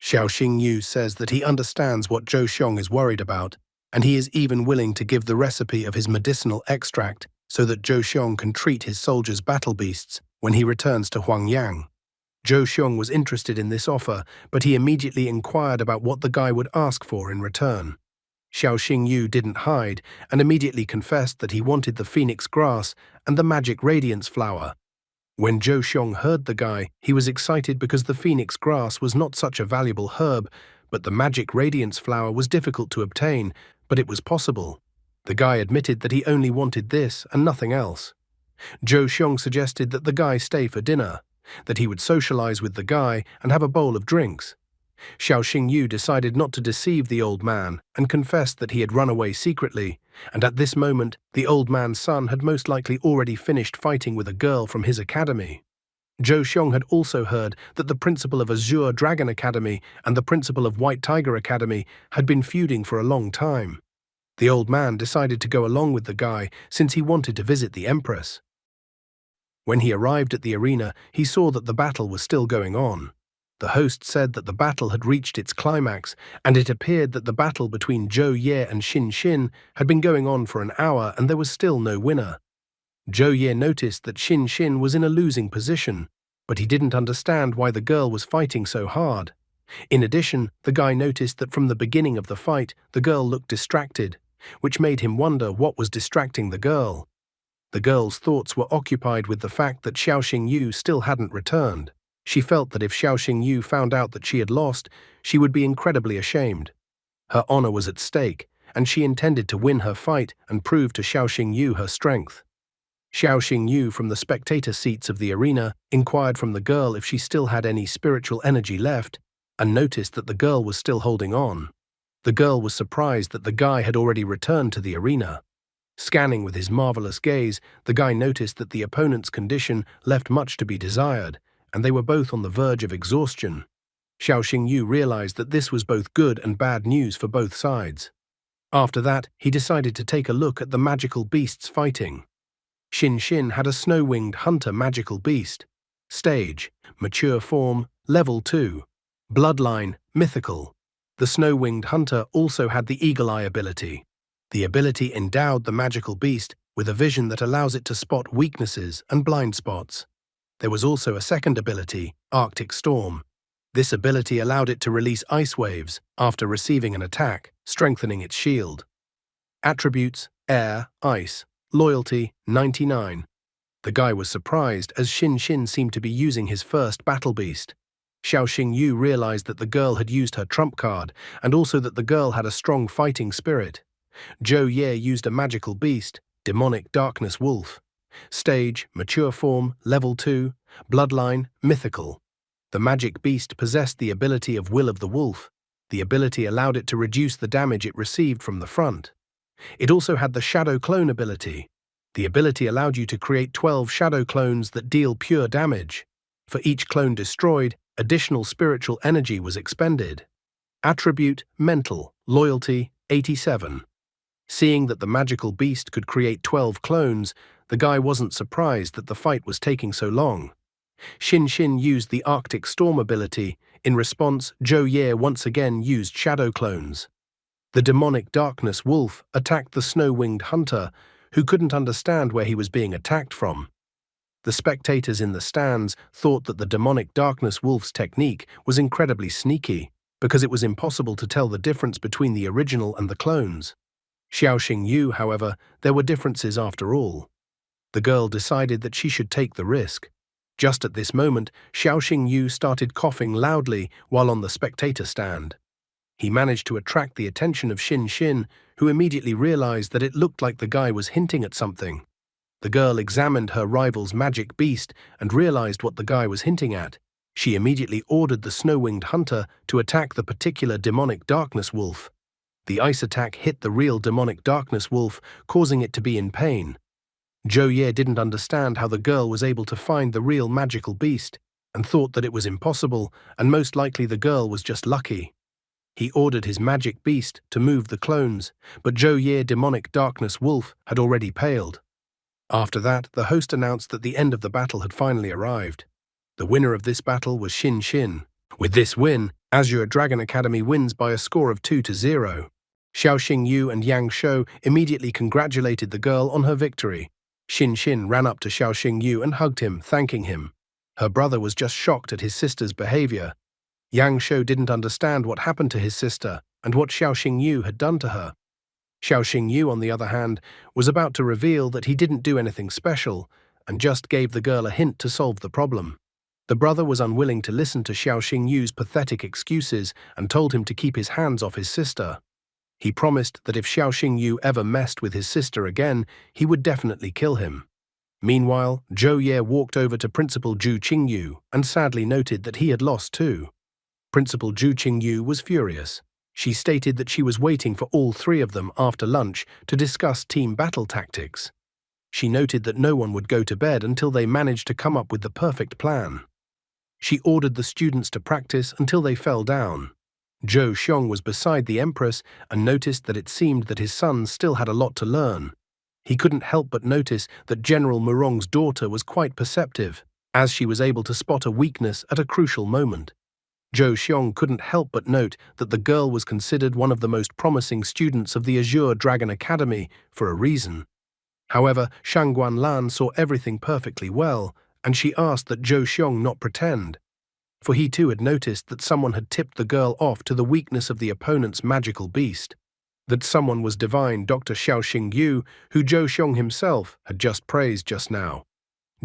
Xiao Xingyu says that he understands what Zhou Xiong is worried about, and he is even willing to give the recipe of his medicinal extract so that Zhou Xiong can treat his soldiers' battle beasts when he returns to Huangyang. Zhou Xiong was interested in this offer, but he immediately inquired about what the guy would ask for in return. Xiao Xingyu didn't hide and immediately confessed that he wanted the phoenix grass and the magic radiance flower. When Zhou Xiong heard the guy, he was excited because the phoenix grass was not such a valuable herb, but the magic radiance flower was difficult to obtain, but it was possible. The guy admitted that he only wanted this and nothing else. Zhou Xiong suggested that the guy stay for dinner. that he would socialize with the guy and have a bowl of drinks. Xiao Xingyu decided not to deceive the old man and confessed that he had run away secretly, and at this moment the old man's son had most likely already finished fighting with a girl from his academy. Zhou Xiong had also heard that the principal of Azure Dragon Academy and the principal of White Tiger Academy had been feuding for a long time. The old man decided to go along with the guy since he wanted to visit the Empress. When he arrived at the arena, he saw that the battle was still going on. The host said that the battle had reached its climax, and it appeared that the battle between Zhou Ye and Xin Xin had been going on for an hour and there was still no winner. Zhou Ye noticed that Xin Xin was in a losing position, but he didn't understand why the girl was fighting so hard. In addition, the guy noticed that from the beginning of the fight, the girl looked distracted, which made him wonder what was distracting the girl. The girl's thoughts were occupied with the fact that Xiao Xingyu still hadn't returned. She felt that if Xiao Xingyu found out that she had lost, she would be incredibly ashamed. Her honor was at stake, and she intended to win her fight and prove to Xiao Xingyu her strength. Xiao Xingyu from the spectator seats of the arena inquired from the girl if she still had any spiritual energy left, and noticed that the girl was still holding on. The girl was surprised that the guy had already returned to the arena. Scanning with his marvelous gaze, the guy noticed that the opponent's condition left much to be desired, and they were both on the verge of exhaustion. Xiao Xingyu realized that this was both good and bad news for both sides. After that, he decided to take a look at the magical beasts fighting. Xin Xin had a snow-winged hunter magical beast. Stage, mature form, level 2. Bloodline, mythical. The snow-winged hunter also had the eagle eye ability. The ability endowed the magical beast with a vision that allows it to spot weaknesses and blind spots. There was also a second ability, Arctic Storm. This ability allowed it to release ice waves after receiving an attack, strengthening its shield. Attributes, air, ice. Loyalty, 99. The guy was surprised as Xin Xin seemed to be using his first battle beast. Xiao Xingyu realized that the girl had used her trump card and also that the girl had a strong fighting spirit. Zhou Ye used a magical beast, demonic darkness wolf. Stage, mature form, level 2, bloodline, mythical. The magic beast possessed the ability of Will of the Wolf. The ability allowed it to reduce the damage it received from the front. It also had the Shadow Clone ability. The ability allowed you to create 12 shadow clones that deal pure damage. For each clone destroyed, additional spiritual energy was expended. Attribute, mental, loyalty, 87. Seeing that the magical beast could create 12 clones, the guy wasn't surprised that the fight was taking so long. Xin Xin used the Arctic Storm ability. In response, Zhou Ye once again used shadow clones. The demonic darkness wolf attacked the snow-winged hunter, who couldn't understand where he was being attacked from. The spectators in the stands thought that the demonic darkness wolf's technique was incredibly sneaky, because it was impossible to tell the difference between the original and the clones. Xiao Xingyu, however, there were differences after all. The girl decided that she should take the risk. Just at this moment, Xiao Xingyu started coughing loudly while on the spectator stand. He managed to attract the attention of Xin Xin, who immediately realized that it looked like the guy was hinting at something. The girl examined her rival's magic beast and realized what the guy was hinting at. She immediately ordered the snow-winged hunter to attack the particular demonic darkness wolf. The ice attack hit the real demonic darkness wolf, causing it to be in pain. Zhou Ye didn't understand how the girl was able to find the real magical beast, and thought that it was impossible, and most likely the girl was just lucky. He ordered his magic beast to move the clones, but Zhou Ye demonic darkness wolf had already paled. After that, the host announced that the end of the battle had finally arrived. The winner of this battle was Xin Xin. With this win, Azure Dragon Academy wins by a score of 2-0. Xiao Xingyu and Yang Shou immediately congratulated the girl on her victory. Xin Xin ran up to Xiao Xingyu and hugged him, thanking him. Her brother was just shocked at his sister's behavior. Yang Shou didn't understand what happened to his sister and what Xiao Xingyu had done to her. Xiao Xingyu, on the other hand, was about to reveal that he didn't do anything special and just gave the girl a hint to solve the problem. The brother was unwilling to listen to Xiao Xingyu's pathetic excuses and told him to keep his hands off his sister. He promised that if Xiao Xingyu ever messed with his sister again, he would definitely kill him. Meanwhile, Zhou Ye walked over to Principal Zhu Qingyu and sadly noted that he had lost too. Principal Zhu Qingyu was furious. She stated that she was waiting for all three of them after lunch to discuss team battle tactics. She noted that no one would go to bed until they managed to come up with the perfect plan. She ordered the students to practice until they fell down. Zhou Xiong was beside the Empress and noticed that it seemed that his son still had a lot to learn. He couldn't help but notice that General Murong's daughter was quite perceptive, as she was able to spot a weakness at a crucial moment. Zhou Xiong couldn't help but note that the girl was considered one of the most promising students of the Azure Dragon Academy for a reason. However, Shang Guanlan saw everything perfectly well, and she asked that Zhou Xiong not pretend, for he too had noticed that someone had tipped the girl off to the weakness of the opponent's magical beast. That someone was divine Dr. Xiaoxing Yu, who Zhou Xiong himself had just praised just now.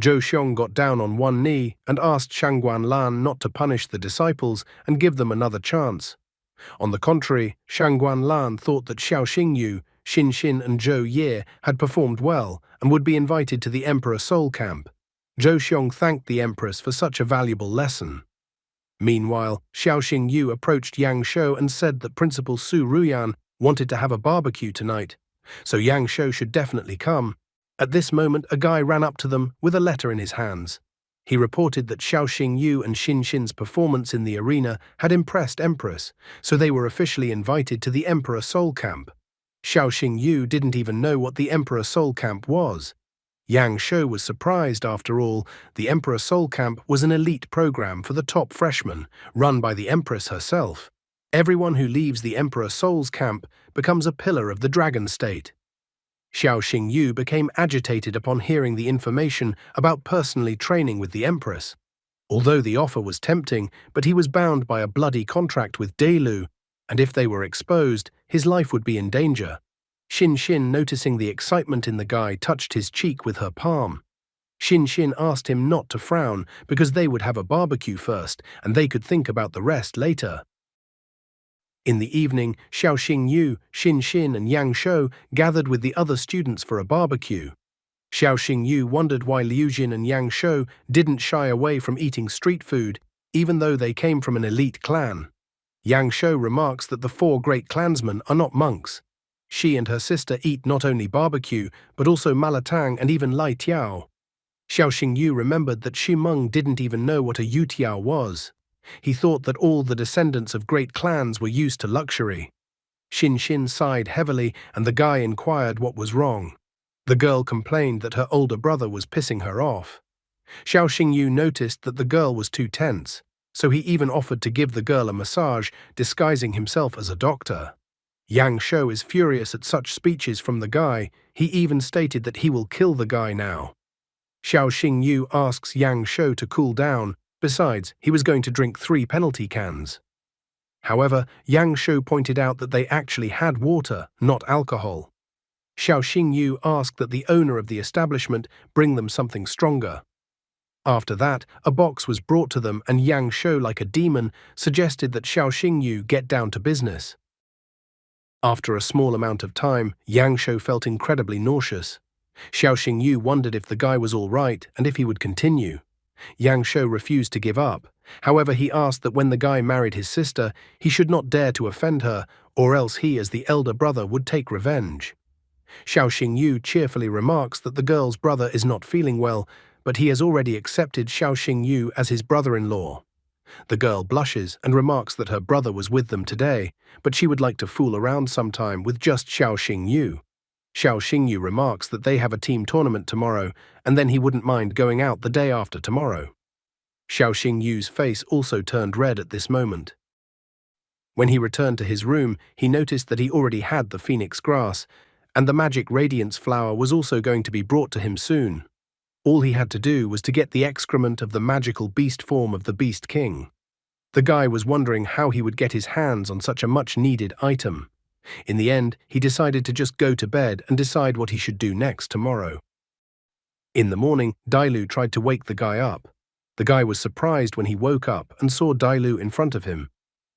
Zhou Xiong got down on one knee and asked Shang Guanlan not to punish the disciples and give them another chance. On the contrary, Shang Guanlan thought that Xiaoxing Yu, Xin Xin and Zhou Ye had performed well and would be invited to the Emperor Soul Camp. Zhou Xiong thanked the Empress for such a valuable lesson. Meanwhile, Xiaoxing Yu approached Yang Shou and said that Principal Su Ruyan wanted to have a barbecue tonight, so Yang Shou should definitely come. At this moment, a guy ran up to them with a letter in his hands. He reported that Xiaoxing Yu and Xin Xin's performance in the arena had impressed Empress, so they were officially invited to the Emperor Soul Camp. Xiaoxing Yu didn't even know what the Emperor Soul Camp was. Yang Shou was surprised. After all, the Emperor Soul Camp was an elite program for the top freshmen, run by the Empress herself. Everyone who leaves the Emperor Soul's camp becomes a pillar of the Dragon State. Xiaoxing Yu became agitated upon hearing the information about personally training with the Empress. Although the offer was tempting, but he was bound by a bloody contract with Delu, and if they were exposed, his life would be in danger. Xin Xin, noticing the excitement in the guy, touched his cheek with her palm. Xin Xin asked him not to frown because they would have a barbecue first and they could think about the rest later. In the evening, Xiaoxing Yu, Xin Xin and Yang Shou gathered with the other students for a barbecue. Xiaoxing Yu wondered why Liu Jin and Yang Shou didn't shy away from eating street food, even though they came from an elite clan. Yang Shou remarks that the four great clansmen are not monks. She and her sister eat not only barbecue, but also malatang and even lai tiao. Xiaoxing Yu remembered that Xu Meng didn't even know what a yutiao was. He thought that all the descendants of great clans were used to luxury. Xin Xin sighed heavily, and the guy inquired what was wrong. The girl complained that her older brother was pissing her off. Xiaoxing Yu noticed that the girl was too tense, so he even offered to give the girl a massage, disguising himself as a doctor. Yang Shou is furious at such speeches from the guy. He even stated that he will kill the guy now. Xiaoxing Yu asks Yang Shou to cool down. Besides, he was going to drink 3 penalty cans. However, Yang Shou pointed out that they actually had water, not alcohol. Xiaoxing Yu asked that the owner of the establishment bring them something stronger. After that, a box was brought to them and Yang Shou, like a demon, suggested that Xiaoxing Yu get down to business. After a small amount of time, Yang Shou felt incredibly nauseous. Xiaoxing Yu wondered if the guy was all right and if he would continue. Yang Shou refused to give up. However, he asked that when the guy married his sister, he should not dare to offend her, or else he, as the elder brother, would take revenge. Xiaoxing Yu cheerfully remarks that the girl's brother is not feeling well, but he has already accepted Xiaoxing Yu as his brother-in-law. The girl blushes and remarks that her brother was with them today, but she would like to fool around sometime with just Xiaoxing Yu. Xiaoxing Yu remarks that they have a team tournament tomorrow, and then he wouldn't mind going out the day after tomorrow. Xiaoxing Yu's face also turned red at this moment. When he returned to his room, he noticed that he already had the phoenix grass, and the magic radiance flower was also going to be brought to him soon. All he had to do was to get the excrement of the magical beast form of the Beast King. The guy was wondering how he would get his hands on such a much-needed item. In the end, he decided to just go to bed and decide what he should do next tomorrow. In the morning, Dailu tried to wake the guy up. The guy was surprised when he woke up and saw Dailu in front of him.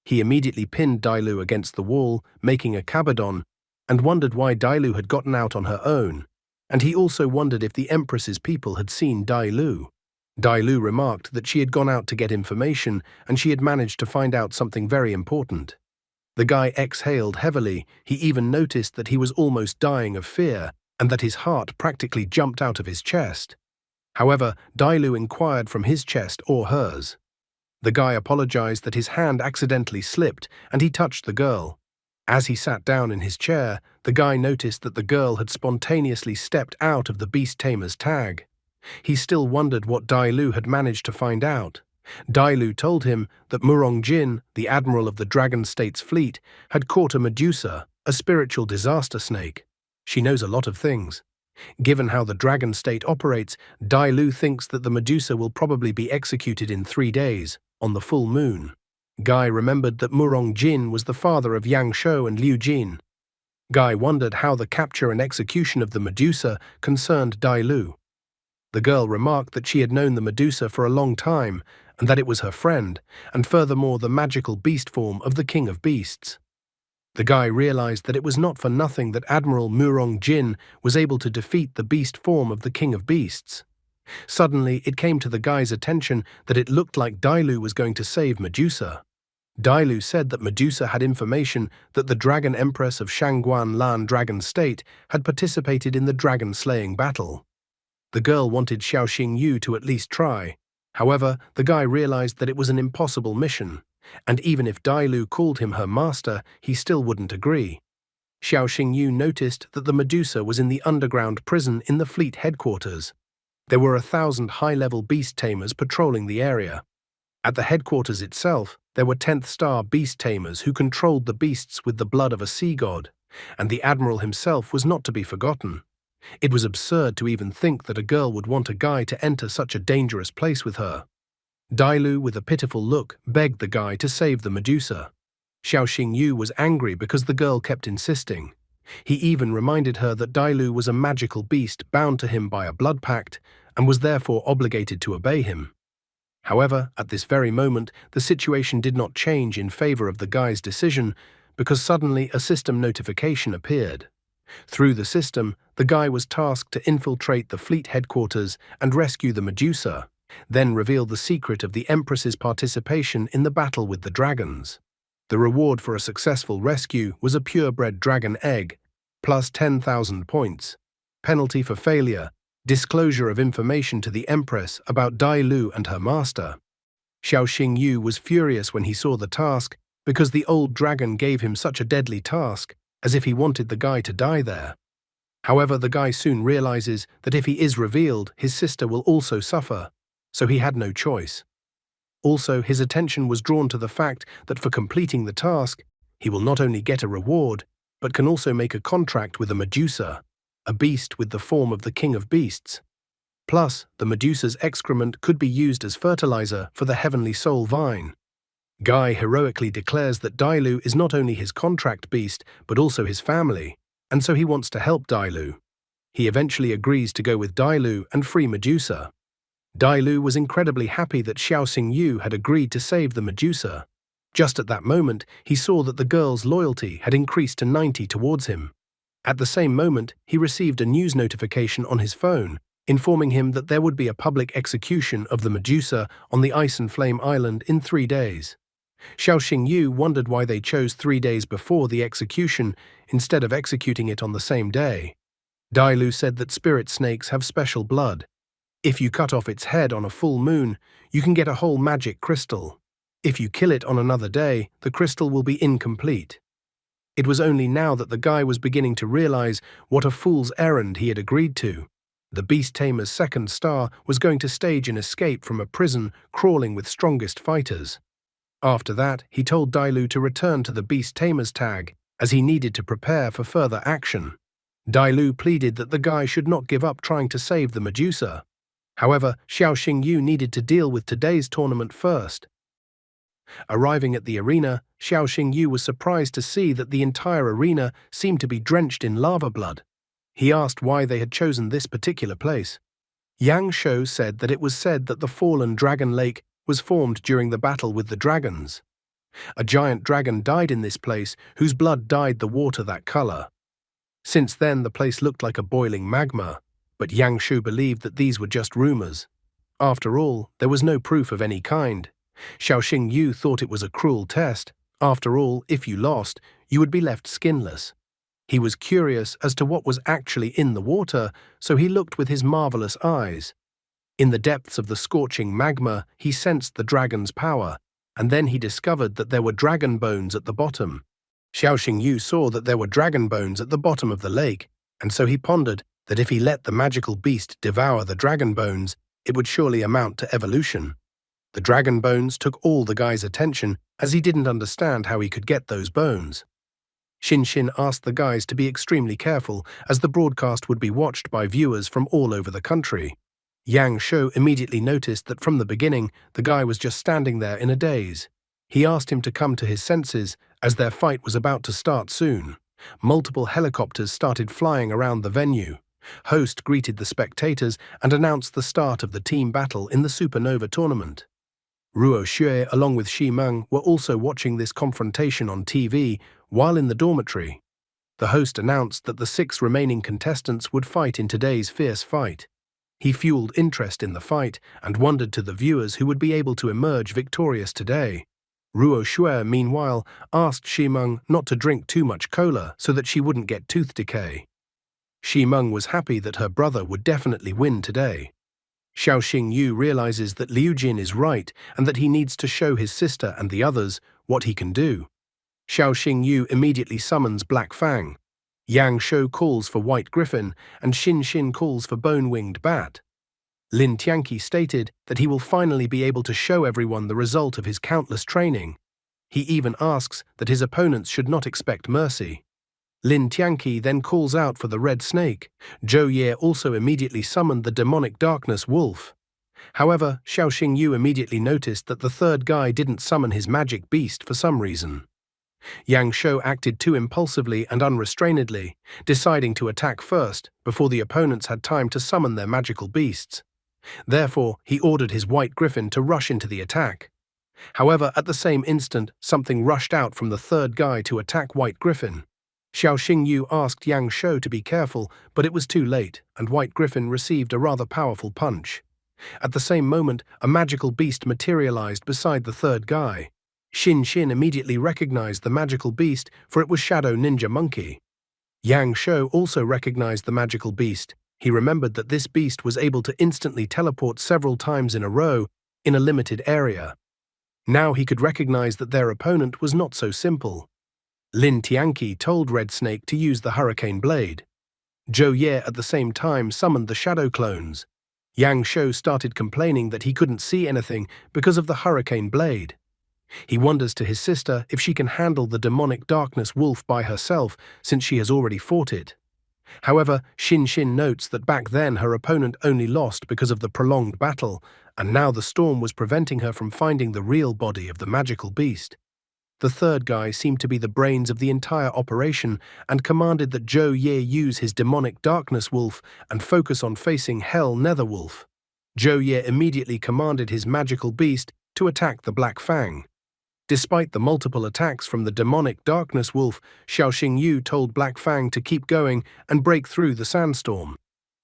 He immediately pinned Dailu against the wall, making a kabadon, and wondered why Dailu had gotten out on her own. and he also wondered if the Empress's people had seen Dai Lu. Dai Lu remarked that she had gone out to get information and she had managed to find out something very important. The guy exhaled heavily. He even noticed that he was almost dying of fear and that his heart practically jumped out of his chest. However, Dai Lu inquired from his chest or hers. The guy apologized that his hand accidentally slipped and he touched the girl. As he sat down in his chair, the guy noticed that the girl had spontaneously stepped out of the beast tamer's tag. He still wondered what Dai Lu had managed to find out. Dai Lu told him that Murong Jin, the admiral of the Dragon State's fleet, had caught a Medusa, a spiritual disaster snake. She knows a lot of things. Given how the Dragon State operates, Dai Lu thinks that the Medusa will probably be executed in 3 days, on the full moon. Guy remembered that Murong Jin was the father of Yang Shou and Liu Jin. Guy wondered how the capture and execution of the Medusa concerned Dai Lu. The girl remarked that she had known the Medusa for a long time, and that it was her friend, and furthermore the magical beast form of the King of Beasts. The guy realized that it was not for nothing that Admiral Murong Jin was able to defeat the beast form of the King of Beasts. Suddenly, it came to the guy's attention that it looked like Dai Lu was going to save Medusa. Dai Lu said that Medusa had information that the Dragon Empress of Shangguan Lan Dragon State had participated in the dragon-slaying battle. The girl wanted Xiao Xingyu to at least try. However, the guy realized that it was an impossible mission, and even if Dai Lu called him her master, he still wouldn't agree. Xiao Xingyu noticed that the Medusa was in the underground prison in the fleet headquarters. There were 1,000 high-level beast tamers patrolling the area. At the headquarters itself, there were 10th star beast tamers who controlled the beasts with the blood of a sea god, and the admiral himself was not to be forgotten. It was absurd to even think that a girl would want a guy to enter such a dangerous place with her. Dai Lu, with a pitiful look, begged the guy to save the Medusa. Xiao Xingyu was angry because the girl kept insisting. He even reminded her that Dai Lu was a magical beast bound to him by a blood pact and was therefore obligated to obey him. However, at this very moment, the situation did not change in favor of the guy's decision because suddenly a system notification appeared. Through the system, the guy was tasked to infiltrate the fleet headquarters and rescue the Medusa, then reveal the secret of the Empress's participation in the battle with the dragons. The reward for a successful rescue was a purebred dragon egg, plus 10,000 points. Penalty for failure: disclosure of information to the Empress about Dai Lu and her master. Xiao Xingyu was furious when he saw the task because the old dragon gave him such a deadly task, as if he wanted the guy to die there. However, the guy soon realizes that if he is revealed, his sister will also suffer, so he had no choice. Also, his attention was drawn to the fact that for completing the task, he will not only get a reward, but can also make a contract with a Medusa, a beast with the form of the King of Beasts. Plus, the Medusa's excrement could be used as fertilizer for the heavenly soul vine. Guy heroically declares that Dai Lu is not only his contract beast, but also his family, and so he wants to help Dai Lu. He eventually agrees to go with Dai Lu and free Medusa. Dai Lu was incredibly happy that Xiao Xingyu had agreed to save the Medusa. Just at that moment, he saw that the girl's loyalty had increased to 90 towards him. At the same moment, he received a news notification on his phone, informing him that there would be a public execution of the Medusa on the Ice and Flame Island in 3 days. Xiao Xingyu wondered why they chose 3 days before the execution instead of executing it on the same day. Dai Lu said that spirit snakes have special blood. If you cut off its head on a full moon, you can get a whole magic crystal. If you kill it on another day, the crystal will be incomplete. It was only now that the guy was beginning to realize what a fool's errand he had agreed to. The Beast Tamer's 2nd star was going to stage an escape from a prison crawling with strongest fighters. After that, he told Dai Lu to return to the Beast Tamer's tag, as he needed to prepare for further action. Dai Lu pleaded that the guy should not give up trying to save the Medusa. However, Xiao Xingyu needed to deal with today's tournament first. Arriving at the arena, Xiao Xingyu was surprised to see that the entire arena seemed to be drenched in lava blood. He asked why they had chosen this particular place. Yang Shou said that it was said that the fallen dragon lake was formed during the battle with the dragons. A giant dragon died in this place whose blood dyed the water that color. Since then, the place looked like a boiling magma, but Yang Shu believed that these were just rumors. After all, there was no proof of any kind. Xiaoxing Yu thought it was a cruel test. After all, if you lost, you would be left skinless. He was curious as to what was actually in the water, so he looked with his marvelous eyes. In the depths of the scorching magma, he sensed the dragon's power, and then he discovered that there were dragon bones at the bottom. Xiaoxing Yu saw that there were dragon bones at the bottom of the lake, and so he pondered that if he let the magical beast devour the dragon bones, it would surely amount to evolution. The dragon bones took all the guy's attention, as he didn't understand how he could get those bones. Xin asked the guys to be extremely careful, as the broadcast would be watched by viewers from all over the country. Yang Shu immediately noticed that from the beginning, the guy was just standing there in a daze. He asked him to come to his senses, as their fight was about to start soon. Multiple helicopters started flying around the venue. Host greeted the spectators and announced the start of the team battle in the Supernova tournament. Ruo Xue, along with Xi Meng, were also watching this confrontation on TV while in the dormitory. The host announced that the 6 remaining contestants would fight in today's fierce fight. He fueled interest in the fight and wondered to the viewers who would be able to emerge victorious today. Ruo Xue, meanwhile, asked Xi Meng not to drink too much cola so that she wouldn't get tooth decay. Xi Meng was happy that her brother would definitely win today. Xiaoxing Yu realizes that Liu Jin is right and that he needs to show his sister and the others what he can do. Xiaoxing Yu immediately summons Black Fang. Yang Shu calls for White Griffin, and Xin calls for Bone-Winged Bat. Lin Tianqi stated that he will finally be able to show everyone the result of his countless training. He even asks that his opponents should not expect mercy. Lin Tianqi then calls out for the Red Snake. Zhou Ye also immediately summoned the demonic darkness wolf. However, Xiaoxing Yu immediately noticed that the third guy didn't summon his magic beast for some reason. Yang Shu acted too impulsively and unrestrainedly, deciding to attack first before the opponents had time to summon their magical beasts. Therefore, he ordered his White Griffin to rush into the attack. However, at the same instant, something rushed out from the third guy to attack White Griffin. Xiaoxing Yu asked Yang Shu to be careful, but it was too late, and White Griffin received a rather powerful punch. At the same moment, a magical beast materialized beside the third guy. Xin immediately recognized the magical beast, for it was Shadow Ninja Monkey. Yang Shu also recognized the magical beast. He remembered that this beast was able to instantly teleport several times in a row in a limited area. Now he could recognize that their opponent was not so simple. Lin Tianqi told Red Snake to use the Hurricane Blade. Zhou Ye at the same time summoned the Shadow Clones. Yang Shu started complaining that he couldn't see anything because of the Hurricane Blade. He wonders to his sister if she can handle the demonic darkness wolf by herself since she has already fought it. However, Xin notes that back then her opponent only lost because of the prolonged battle, and now the storm was preventing her from finding the real body of the magical beast. The third guy seemed to be the brains of the entire operation and commanded that Zhou Ye use his demonic darkness wolf and focus on facing Hell Netherwolf. Zhou Ye immediately commanded his magical beast to attack the Black Fang. Despite the multiple attacks from the demonic darkness wolf, Xiaoxing Yu told Black Fang to keep going and break through the sandstorm.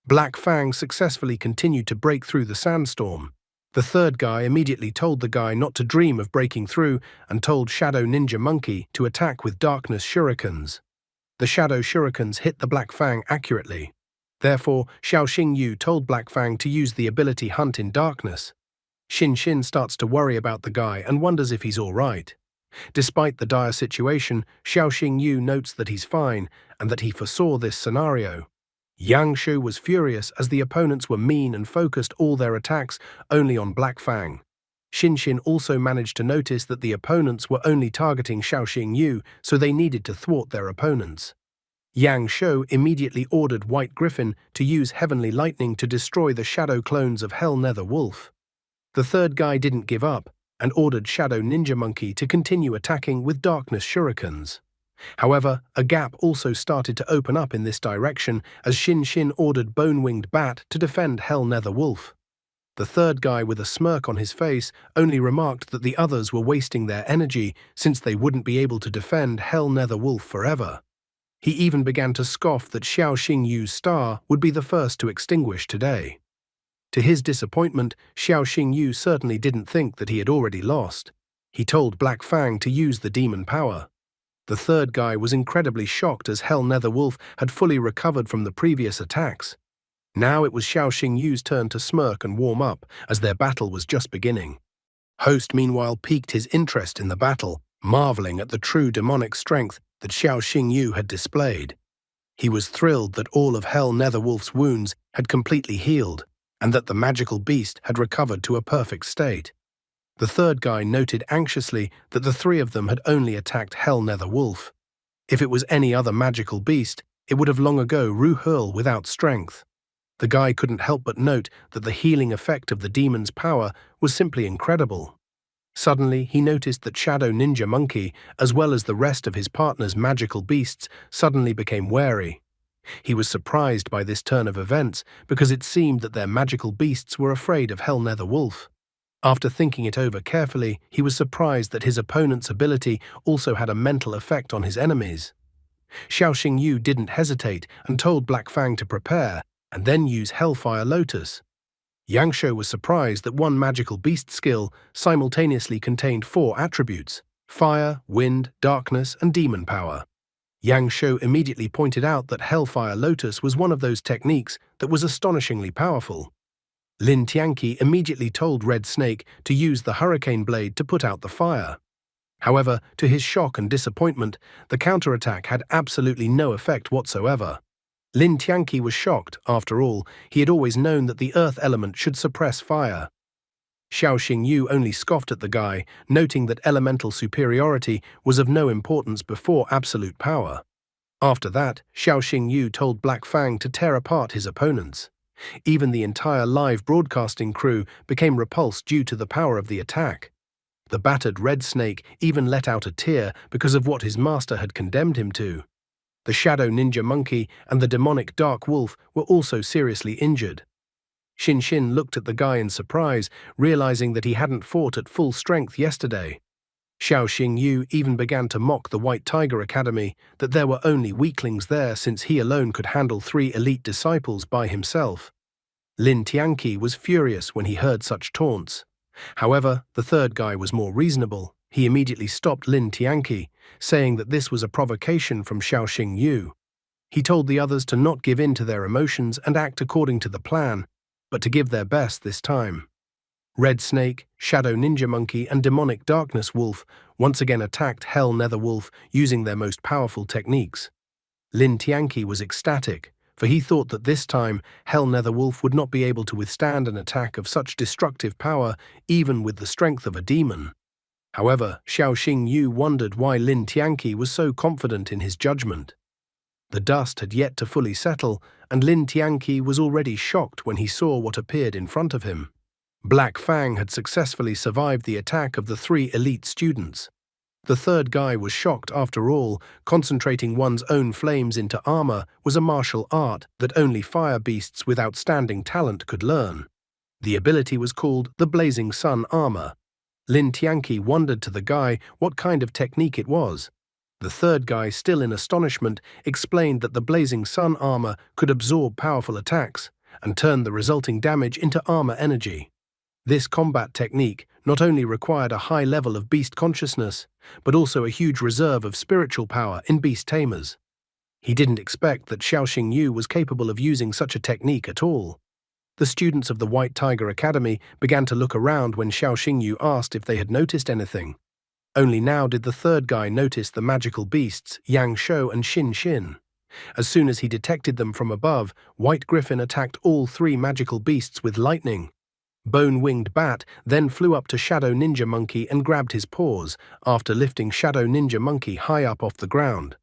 Black Fang successfully continued to break through the sandstorm. The third guy immediately told the guy not to dream of breaking through and told Shadow Ninja Monkey to attack with darkness shurikens. The Shadow shurikens hit the Black Fang accurately. Therefore, Xiaoxing Yu told Black Fang to use the ability Hunt in Darkness. Xin starts to worry about the guy and wonders if he's all right. Despite the dire situation, Xiaoxing Yu notes that he's fine and that he foresaw this scenario. Yang Shu was furious as the opponents were mean and focused all their attacks only on Black Fang. Xin also managed to notice that the opponents were only targeting Xiaoxing Yu, so they needed to thwart their opponents. Yang Shu immediately ordered White Griffin to use Heavenly Lightning to destroy the shadow clones of Hell Nether Wolf. The third guy didn't give up and ordered Shadow Ninja Monkey to continue attacking with Darkness Shurikens. However, a gap also started to open up in this direction as Xin ordered Bone-Winged Bat to defend Hell Nether Wolf. The third guy with a smirk on his face only remarked that the others were wasting their energy since they wouldn't be able to defend Hell Nether Wolf forever. He even began to scoff that Xiao Xingyu's star would be the first to extinguish today. To his disappointment, Xiao Xingyu certainly didn't think that he had already lost. He told Black Fang to use the demon power. The third guy was incredibly shocked as Hell Nether Wolf had fully recovered from the previous attacks. Now it was Xiao Xingyu's turn to smirk and warm up, as their battle was just beginning. Host meanwhile piqued his interest in the battle, marveling at the true demonic strength that Xiao Xingyu had displayed. He was thrilled that all of Hell Nether Wolf's wounds had completely healed, and that the magical beast had recovered to a perfect state. The third guy noted anxiously that the three of them had only attacked Hell Nether Wolf. If it was any other magical beast, it would have long ago Ruhul without strength. The guy couldn't help but note that the healing effect of the demon's power was simply incredible. Suddenly, he noticed that Shadow Ninja Monkey, as well as the rest of his partner's magical beasts, suddenly became wary. He was surprised by this turn of events because it seemed that their magical beasts were afraid of Hell Nether Wolf. After thinking it over carefully, he was surprised that his opponent's ability also had a mental effect on his enemies. Xiao Xingyu didn't hesitate and told Black Fang to prepare, and then use Hellfire Lotus. Yangshuo was surprised that one magical beast skill simultaneously contained 4 attributes: fire, wind, darkness, and demon power. Yangshuo immediately pointed out that Hellfire Lotus was one of those techniques that was astonishingly powerful. Lin Tianqi immediately told Red Snake to use the Hurricane Blade to put out the fire. However, to his shock and disappointment, the counterattack had absolutely no effect whatsoever. Lin Tianqi was shocked. After all, he had always known that the earth element should suppress fire. Xiao Xingyu only scoffed at the guy, noting that elemental superiority was of no importance before absolute power. After that, Xiao Xingyu told Black Fang to tear apart his opponents. Even the entire live broadcasting crew became repulsed due to the power of the attack. The battered Red Snake even let out a tear because of what his master had condemned him to. The Shadow Ninja Monkey and the demonic Dark Wolf were also seriously injured. Xin Xin looked at the guy in surprise, realizing that he hadn't fought at full strength yesterday. Xiao Xingyu even began to mock the White Tiger Academy, that there were only weaklings there since he alone could handle 3 elite disciples by himself. Lin Tianqi was furious when he heard such taunts. However, the third guy was more reasonable. He immediately stopped Lin Tianqi, saying that this was a provocation from Xiao Xingyu. He told the others to not give in to their emotions and act according to the plan, but to give their best this time. Red Snake, Shadow Ninja Monkey, and Demonic Darkness Wolf once again attacked Hell Nether Wolf using their most powerful techniques. Lin Tianqi was ecstatic, for he thought that this time Hell Nether Wolf would not be able to withstand an attack of such destructive power even with the strength of a demon. However, Xiao Xingyu wondered why Lin Tianqi was so confident in his judgment. The dust had yet to fully settle, and Lin Tianqi was already shocked when he saw what appeared in front of him. Black Fang had successfully survived the attack of the 3 elite students. The third guy was shocked after all. Concentrating one's own flames into armor was a martial art that only fire beasts with outstanding talent could learn. The ability was called the Blazing Sun Armor. Lin Tianqi wondered to the guy what kind of technique it was. The third guy, still in astonishment, explained that the Blazing Sun armor could absorb powerful attacks and turn the resulting damage into armor energy. This combat technique not only required a high level of beast consciousness, but also a huge reserve of spiritual power in beast tamers. He didn't expect that Xiao Xingyu was capable of using such a technique at all. The students of the White Tiger Academy began to look around when Xiao Xingyu asked if they had noticed anything. Only now did the third guy notice the magical beasts, Yangshuo and Xin Xin. As soon as he detected them from above, White Griffin attacked all 3 magical beasts with lightning. Bone-Winged Bat then flew up to Shadow Ninja Monkey and grabbed his paws, after lifting Shadow Ninja Monkey high up off the ground.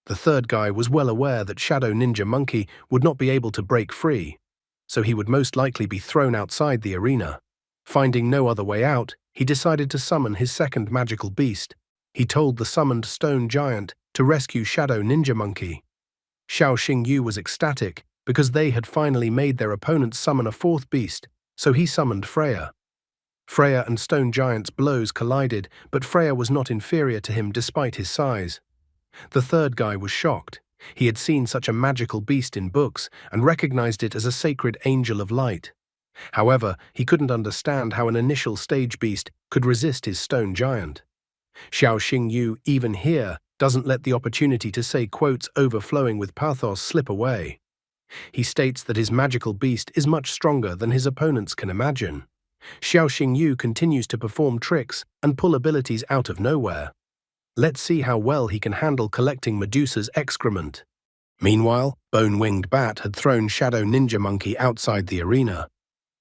The third guy was well aware that Shadow Ninja Monkey would not be able to break free, so he would most likely be thrown outside the arena. Finding no other way out, he decided to summon his second magical beast. He told the summoned stone giant to rescue Shadow Ninja Monkey. Xiao Xingyu was ecstatic because they had finally made their opponents summon a 4th beast, so he summoned Freya. Freya and Stone Giant's blows collided, but Freya was not inferior to him despite his size. The third guy was shocked. He had seen such a magical beast in books and recognized it as a sacred angel of light. However, he couldn't understand how an initial stage beast could resist his stone giant. Xiao Xingyu, even here, doesn't let the opportunity to say quotes overflowing with pathos slip away. He states that his magical beast is much stronger than his opponents can imagine. Xiao Xingyu continues to perform tricks and pull abilities out of nowhere. Let's see how well he can handle collecting Medusa's excrement. Meanwhile, Bone-Winged Bat had thrown Shadow Ninja Monkey outside the arena.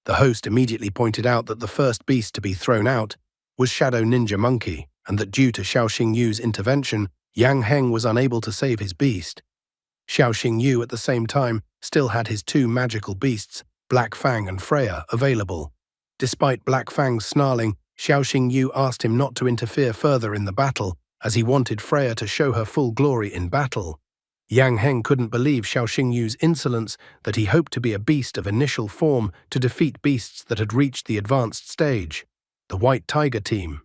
The host immediately pointed out that the first beast to be thrown out was Shadow Ninja Monkey, and that due to Xiao Xingyu's intervention, Yang Heng was unable to save his beast. Xiao Xingyu at the same time still had his two magical beasts, Black Fang and Freya, available. Despite Black Fang's snarling, Xiao Xingyu asked him not to interfere further in the battle, as he wanted Freya to show her full glory in battle. Yang Heng couldn't believe Xiao Xingyu's insolence that he hoped to be a beast of initial form to defeat beasts that had reached the advanced stage. The White Tiger team.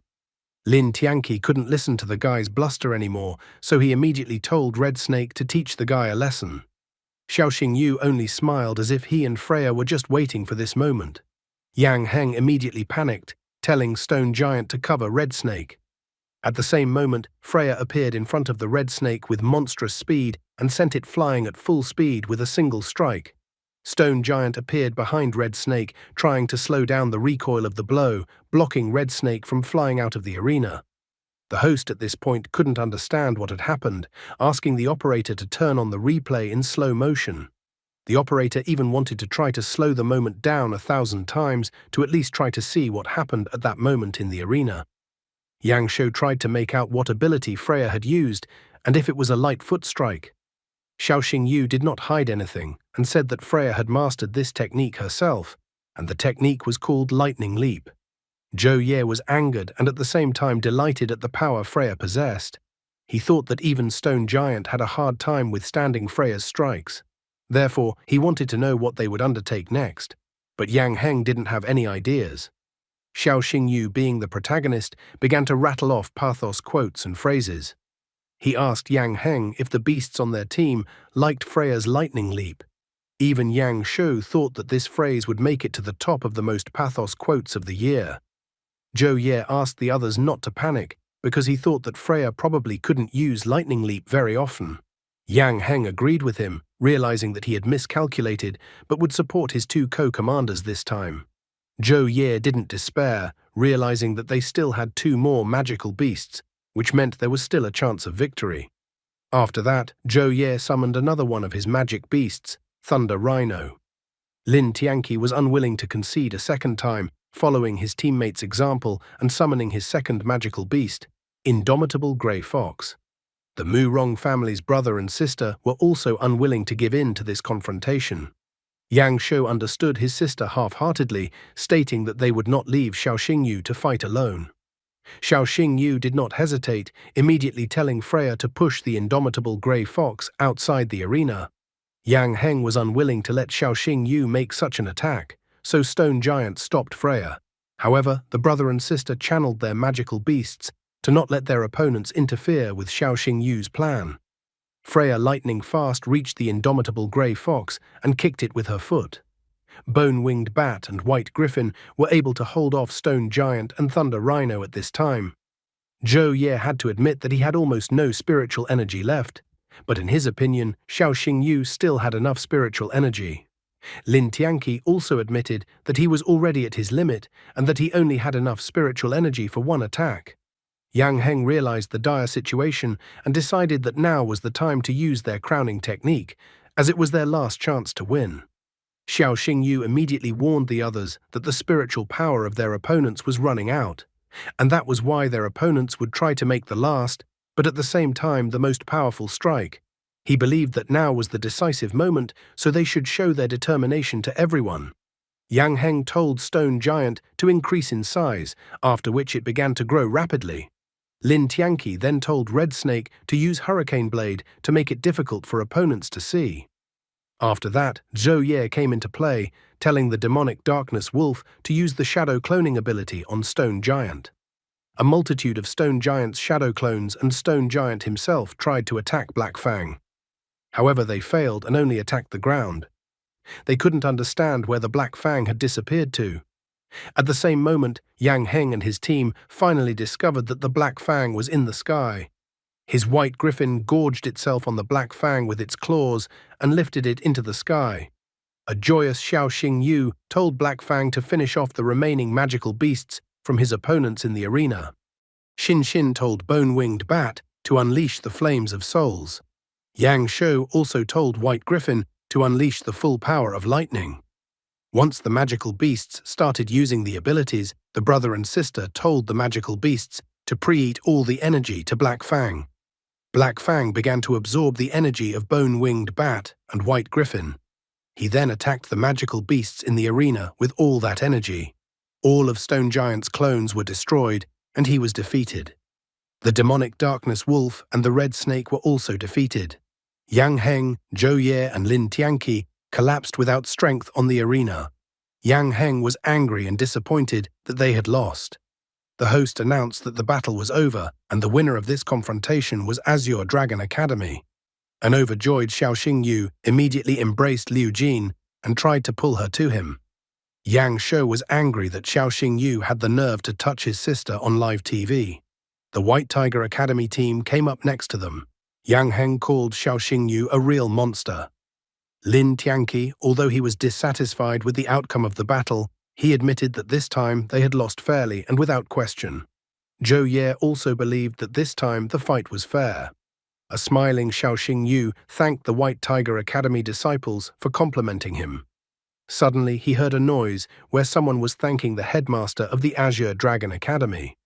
Lin Tianqi couldn't listen to the guy's bluster anymore, so he immediately told Red Snake to teach the guy a lesson. Xiao Xingyu only smiled as if he and Freya were just waiting for this moment. Yang Heng immediately panicked, telling Stone Giant to cover Red Snake. At the same moment, Freya appeared in front of the Red Snake with monstrous speed and sent it flying at full speed with a single strike. Stone Giant appeared behind Red Snake, trying to slow down the recoil of the blow, blocking Red Snake from flying out of the arena. The host at this point couldn't understand what had happened, asking the operator to turn on the replay in slow motion. The operator even wanted to try to slow the moment down 1,000 times to at least try to see what happened at that moment in the arena. Yang Shou tried to make out what ability Freya had used, and if it was a light foot strike. Xiao Xingyu did not hide anything, and said that Freya had mastered this technique herself, and the technique was called Lightning Leap. Zhou Ye was angered and at the same time delighted at the power Freya possessed. He thought that even Stone Giant had a hard time withstanding Freya's strikes. Therefore, he wanted to know what they would undertake next, but Yang Heng didn't have any ideas. Xiao Xingyu, being the protagonist, began to rattle off pathos quotes and phrases. He asked Yang Heng if the beasts on their team liked Freya's lightning leap. Even Yang Shou thought that this phrase would make it to the top of the most pathos quotes of the year. Zhou Ye asked the others not to panic because he thought that Freya probably couldn't use lightning leap very often. Yang Heng agreed with him, realizing that he had miscalculated but would support his two co-commanders this time. Zhou Ye didn't despair, realizing that they still had two more magical beasts, which meant there was still a chance of victory. After that, Zhou Ye summoned another one of his magic beasts, Thunder Rhino. Lin Tianqi was unwilling to concede a second time, following his teammate's example and summoning his second magical beast, Indomitable Grey Fox. The Mu Rong family's brother and sister were also unwilling to give in to this confrontation. Yang Shou understood his sister half-heartedly, stating that they would not leave Xiao Xingyu to fight alone. Xiao Xingyu did not hesitate, immediately telling Freya to push the Indomitable Grey Fox outside the arena. Yang Heng was unwilling to let Xiao Xingyu make such an attack, so Stone Giant stopped Freya. However, the brother and sister channeled their magical beasts to not let their opponents interfere with Xiao Xingyu's plan. Freya lightning fast reached the Indomitable Grey Fox and kicked it with her foot. Bone-Winged Bat and White Griffin were able to hold off Stone Giant and Thunder Rhino at this time. Zhou Ye had to admit that he had almost no spiritual energy left, but in his opinion, Xiao Xingyu still had enough spiritual energy. Lin Tianqi also admitted that he was already at his limit and that he only had enough spiritual energy for one attack. Yang Heng realized the dire situation and decided that now was the time to use their crowning technique, as it was their last chance to win. Xiao Xingyu immediately warned the others that the spiritual power of their opponents was running out, and that was why their opponents would try to make the last, but at the same time the most powerful strike. He believed that now was the decisive moment, so they should show their determination to everyone. Yang Heng told Stone Giant to increase in size, after which it began to grow rapidly. Lin Tianqi then told Red Snake to use Hurricane Blade to make it difficult for opponents to see. After that, Zhou Ye came into play, telling the demonic Darkness Wolf to use the Shadow Cloning ability on Stone Giant. A multitude of Stone Giant's shadow clones and Stone Giant himself tried to attack Black Fang. However, they failed and only attacked the ground. They couldn't understand where the Black Fang had disappeared to. At the same moment, Yang Heng and his team finally discovered that the Black Fang was in the sky. His white griffin gorged itself on the Black Fang with its claws and lifted it into the sky. A joyous Xiao Xingyu told Black Fang to finish off the remaining magical beasts from his opponents in the arena. Xin Xin told Bone-Winged Bat to unleash the flames of souls. Yang Shou also told White Griffin to unleash the full power of lightning. Once the magical beasts started using the abilities, the brother and sister told the magical beasts to pre-eat all the energy to Black Fang. Black Fang began to absorb the energy of Bone-Winged Bat and White Griffin. He then attacked the magical beasts in the arena with all that energy. All of Stone Giant's clones were destroyed, and he was defeated. The demonic darkness wolf and the red snake were also defeated. Yang Heng, Zhou Ye, and Lin Tianqi collapsed without strength on the arena. Yang Heng was angry and disappointed that they had lost. The host announced that the battle was over, and the winner of this confrontation was Azure Dragon Academy. An overjoyed Xiao Xingyu immediately embraced Liu Jin and tried to pull her to him. Yang Shou was angry that Xiao Xingyu had the nerve to touch his sister on live TV. The White Tiger Academy team came up next to them. Yang Heng called Xiao Xingyu a real monster. Lin Tianqi, although he was dissatisfied with the outcome of the battle, he admitted that this time they had lost fairly and without question. Zhou Ye also believed that this time the fight was fair. A smiling Xiao Xingyu thanked the White Tiger Academy disciples for complimenting him. Suddenly, he heard a noise where someone was thanking the headmaster of the Azure Dragon Academy.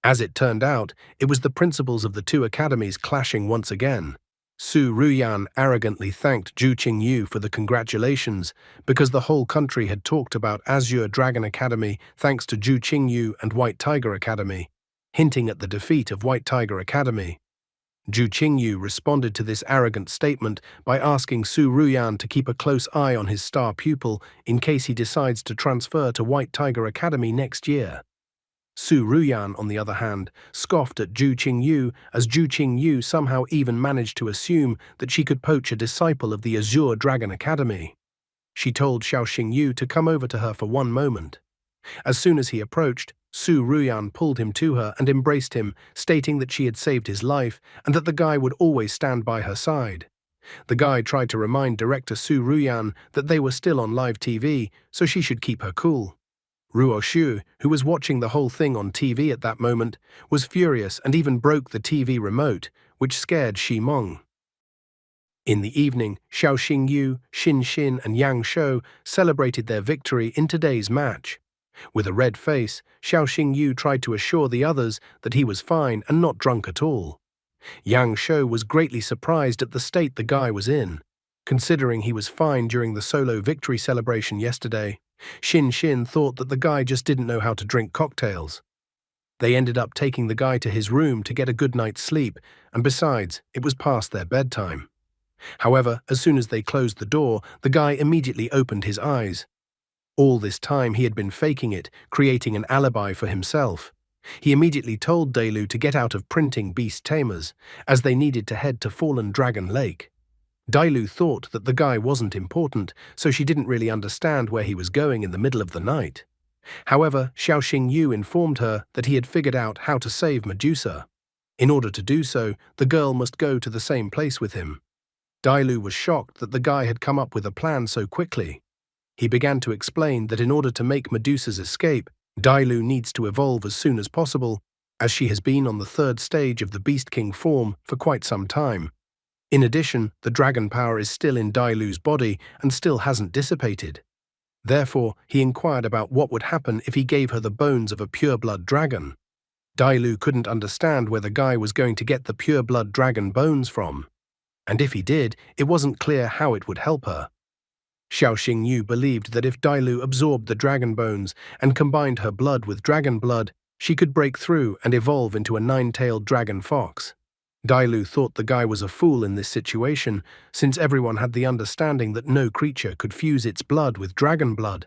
As it turned out, it was the principals of the two academies clashing once again. Su Ruyan arrogantly thanked Zhu Qingyu for the congratulations because the whole country had talked about Azure Dragon Academy thanks to Zhu Qingyu and White Tiger Academy, hinting at the defeat of White Tiger Academy. Zhu Qingyu responded to this arrogant statement by asking Su Ruyan to keep a close eye on his star pupil in case he decides to transfer to White Tiger Academy next year. Su Ruyan, on the other hand, scoffed at Zhu Qingyu as Zhu Qingyu somehow even managed to assume that she could poach a disciple of the Azure Dragon Academy. She told Xiao Xingyu to come over to her for one moment. As soon as he approached, Su Ruyan pulled him to her and embraced him, stating that she had saved his life and that the guy would always stand by her side. The guy tried to remind director Su Ruyan that they were still on live TV, so she should keep her cool. Ruo Xu, who was watching the whole thing on TV at that moment, was furious and even broke the TV remote, which scared Shi Meng. In the evening, Xiao Xingyu, Xin Xin, and Yang Shou celebrated their victory in today's match. With a red face, Xiao Xingyu tried to assure the others that he was fine and not drunk at all. Yang Shou was greatly surprised at the state the guy was in. Considering he was fine during the solo victory celebration yesterday, Xin Xin thought that the guy just didn't know how to drink cocktails. They ended up taking the guy to his room to get a good night's sleep, and besides, it was past their bedtime. However, as soon as they closed the door, the guy immediately opened his eyes. All this time he had been faking it, creating an alibi for himself. He immediately told Dailu to get out of printing beast tamers, as they needed to head to Fallen Dragon Lake. Dailu thought that the guy wasn't important, so she didn't really understand where he was going in the middle of the night. However, Xiao Xingyu informed her that he had figured out how to save Medusa. In order to do so, the girl must go to the same place with him. Dailu was shocked that the guy had come up with a plan so quickly. He began to explain that in order to make Medusa's escape, Dailu needs to evolve as soon as possible, as she has been on the third stage of the Beast King form for quite some time. In addition, the dragon power is still in Dailu's body and still hasn't dissipated. Therefore, he inquired about what would happen if he gave her the bones of a pure-blood dragon. Dailu couldn't understand where the guy was going to get the pure-blood dragon bones from. And if he did, it wasn't clear how it would help her. Xiao Xingyu believed that if Dailu absorbed the dragon bones and combined her blood with dragon blood, she could break through and evolve into a nine-tailed dragon fox. Dailu thought the guy was a fool in this situation, since everyone had the understanding that no creature could fuse its blood with dragon blood.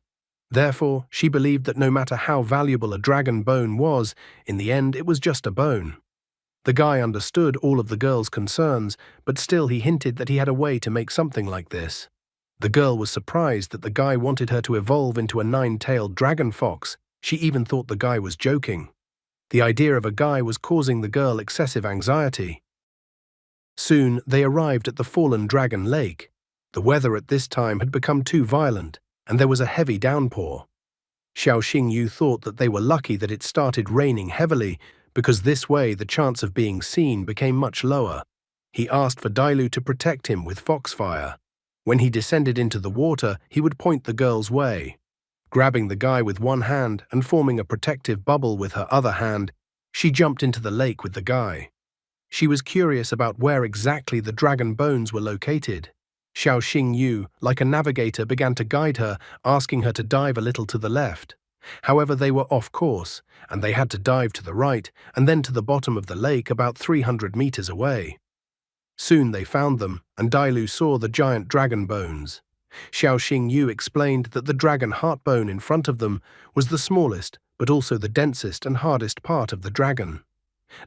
Therefore, she believed that no matter how valuable a dragon bone was, in the end it was just a bone. The guy understood all of the girl's concerns, but still he hinted that he had a way to make something like this. The girl was surprised that the guy wanted her to evolve into a nine-tailed dragon fox. She even thought the guy was joking. The idea of a guy was causing the girl excessive anxiety. Soon, they arrived at the fallen dragon lake. The weather at this time had become too violent, and there was a heavy downpour. Xiao Xingyu thought that they were lucky that it started raining heavily, because this way the chance of being seen became much lower. He asked for Dailu to protect him with foxfire. When he descended into the water, he would point the girl's way. Grabbing the guy with one hand and forming a protective bubble with her other hand, she jumped into the lake with the guy. She was curious about where exactly the dragon bones were located. Xiao Xingyu, like a navigator, began to guide her, asking her to dive a little to the left. However, they were off course, and they had to dive to the right and then to the bottom of the lake about 300 meters away. Soon they found them, and Dailu saw the giant dragon bones. Xiao Xingyu explained that the dragon heart bone in front of them was the smallest, but also the densest and hardest part of the dragon.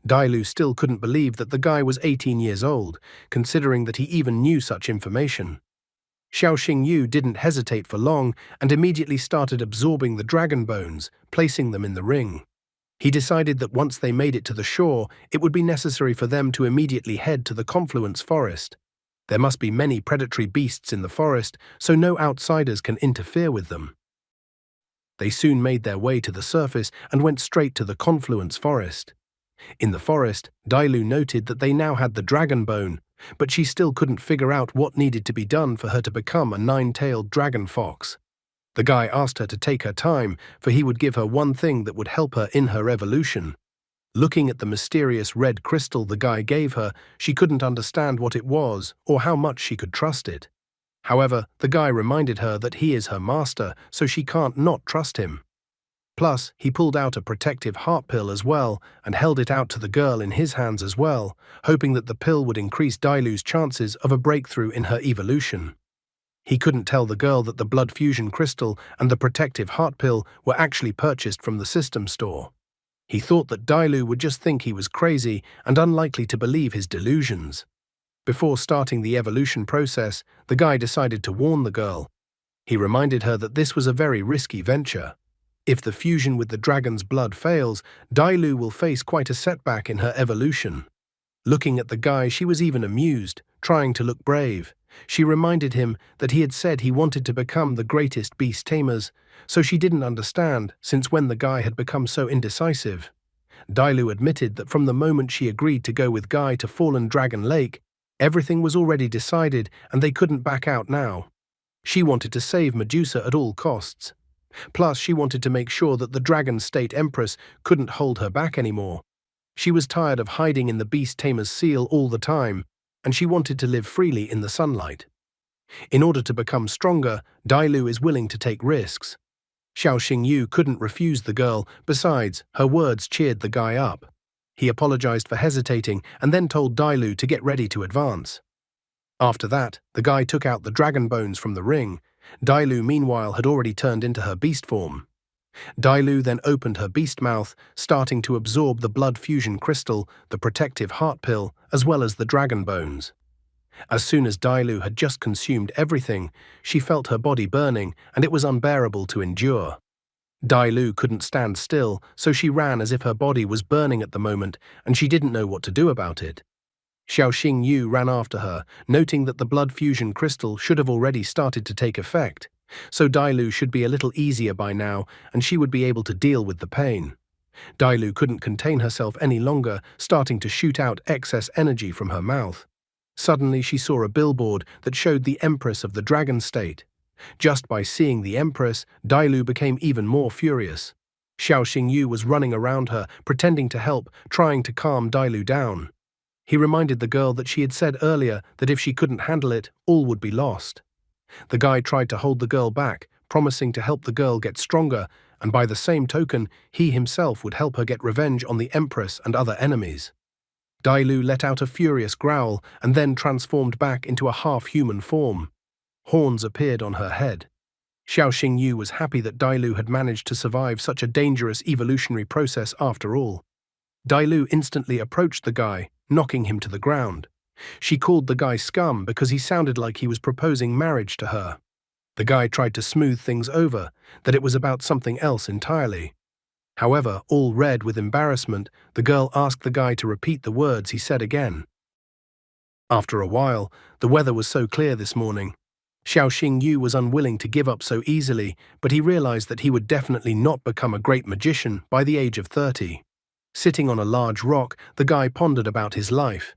Dailu still couldn't believe that the guy was 18 years old, considering that he even knew such information. Xiao Xingyu didn't hesitate for long and immediately started absorbing the dragon bones, placing them in the ring. He decided that once they made it to the shore, it would be necessary for them to immediately head to the confluence forest. There must be many predatory beasts in the forest, so no outsiders can interfere with them. They soon made their way to the surface and went straight to the confluence forest. In the forest, Dailu noted that they now had the dragon bone, but she still couldn't figure out what needed to be done for her to become a nine-tailed dragon fox. The guy asked her to take her time, for he would give her one thing that would help her in her evolution. Looking at the mysterious red crystal the guy gave her, she couldn't understand what it was or how much she could trust it. However, the guy reminded her that he is her master, so she can't not trust him. Plus, he pulled out a protective heart pill as well and held it out to the girl in his hands as well, hoping that the pill would increase Dailu's chances of a breakthrough in her evolution. He couldn't tell the girl that the blood fusion crystal and the protective heart pill were actually purchased from the system store. He thought that Dailu would just think he was crazy and unlikely to believe his delusions. Before starting the evolution process, the guy decided to warn the girl. He reminded her that this was a very risky venture. If the fusion with the dragon's blood fails, Dailu will face quite a setback in her evolution. Looking at the guy, she was even amused, trying to look brave. She reminded him that he had said he wanted to become the greatest beast tamers, so she didn't understand since when the guy had become so indecisive. Dailu admitted that from the moment she agreed to go with Guy to Fallen Dragon Lake, everything was already decided and they couldn't back out now. She wanted to save Medusa at all costs. Plus, she wanted to make sure that the Dragon State Empress couldn't hold her back anymore. She was tired of hiding in the Beast Tamer's seal all the time, and she wanted to live freely in the sunlight. In order to become stronger, Dailu is willing to take risks. Xiao Xingyu couldn't refuse the girl, besides, her words cheered the guy up. He apologized for hesitating and then told Dailu to get ready to advance. After that, the guy took out the dragon bones from the ring. Dailu, meanwhile, had already turned into her beast form. Dailu then opened her beast mouth, starting to absorb the blood fusion crystal, the protective heart pill, as well as the dragon bones. As soon as Dailu had just consumed everything, she felt her body burning, and it was unbearable to endure. Dailu couldn't stand still, so she ran as if her body was burning at the moment, and she didn't know what to do about it. Xiao Xingyu ran after her, noting that the blood fusion crystal should have already started to take effect, so Dailu should be a little easier by now, and she would be able to deal with the pain. Dailu couldn't contain herself any longer, starting to shoot out excess energy from her mouth. Suddenly she saw a billboard that showed the Empress of the Dragon State. Just by seeing the Empress, Dailu became even more furious. Xiao Xingyu was running around her, pretending to help, trying to calm Dailu down. He reminded the girl that she had said earlier that if she couldn't handle it, all would be lost. The guy tried to hold the girl back, promising to help the girl get stronger, and by the same token, he himself would help her get revenge on the Empress and other enemies. Dailu let out a furious growl and then transformed back into a half-human form. Horns appeared on her head. Xiao Xingyu was happy that Dailu had managed to survive such a dangerous evolutionary process after all. Dai instantly approached the guy, knocking him to the ground. She called the guy scum because he sounded like he was proposing marriage to her. The guy tried to smooth things over, that it was about something else entirely. However, all red with embarrassment, the girl asked the guy to repeat the words he said again. After a while, the weather was so clear this morning. Xiao Xingyu was unwilling to give up so easily, but he realized that he would definitely not become a great magician by the age of 30. Sitting on a large rock, the guy pondered about his life.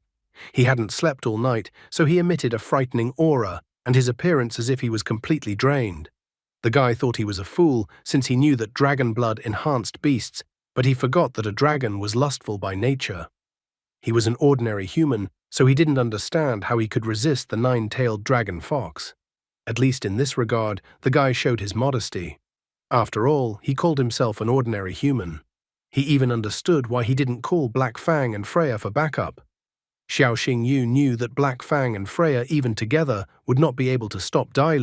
He hadn't slept all night, so he emitted a frightening aura, and his appearance as if he was completely drained. The guy thought he was a fool, since he knew that dragon blood enhanced beasts, but he forgot that a dragon was lustful by nature. He was an ordinary human, so he didn't understand how he could resist the nine-tailed dragon fox. At least in this regard, the guy showed his modesty. After all, he called himself an ordinary human. He even understood why he didn't call Black Fang and Freya for backup. Xiao Xingyu knew that Black Fang and Freya, even together, would not be able to stop Dai.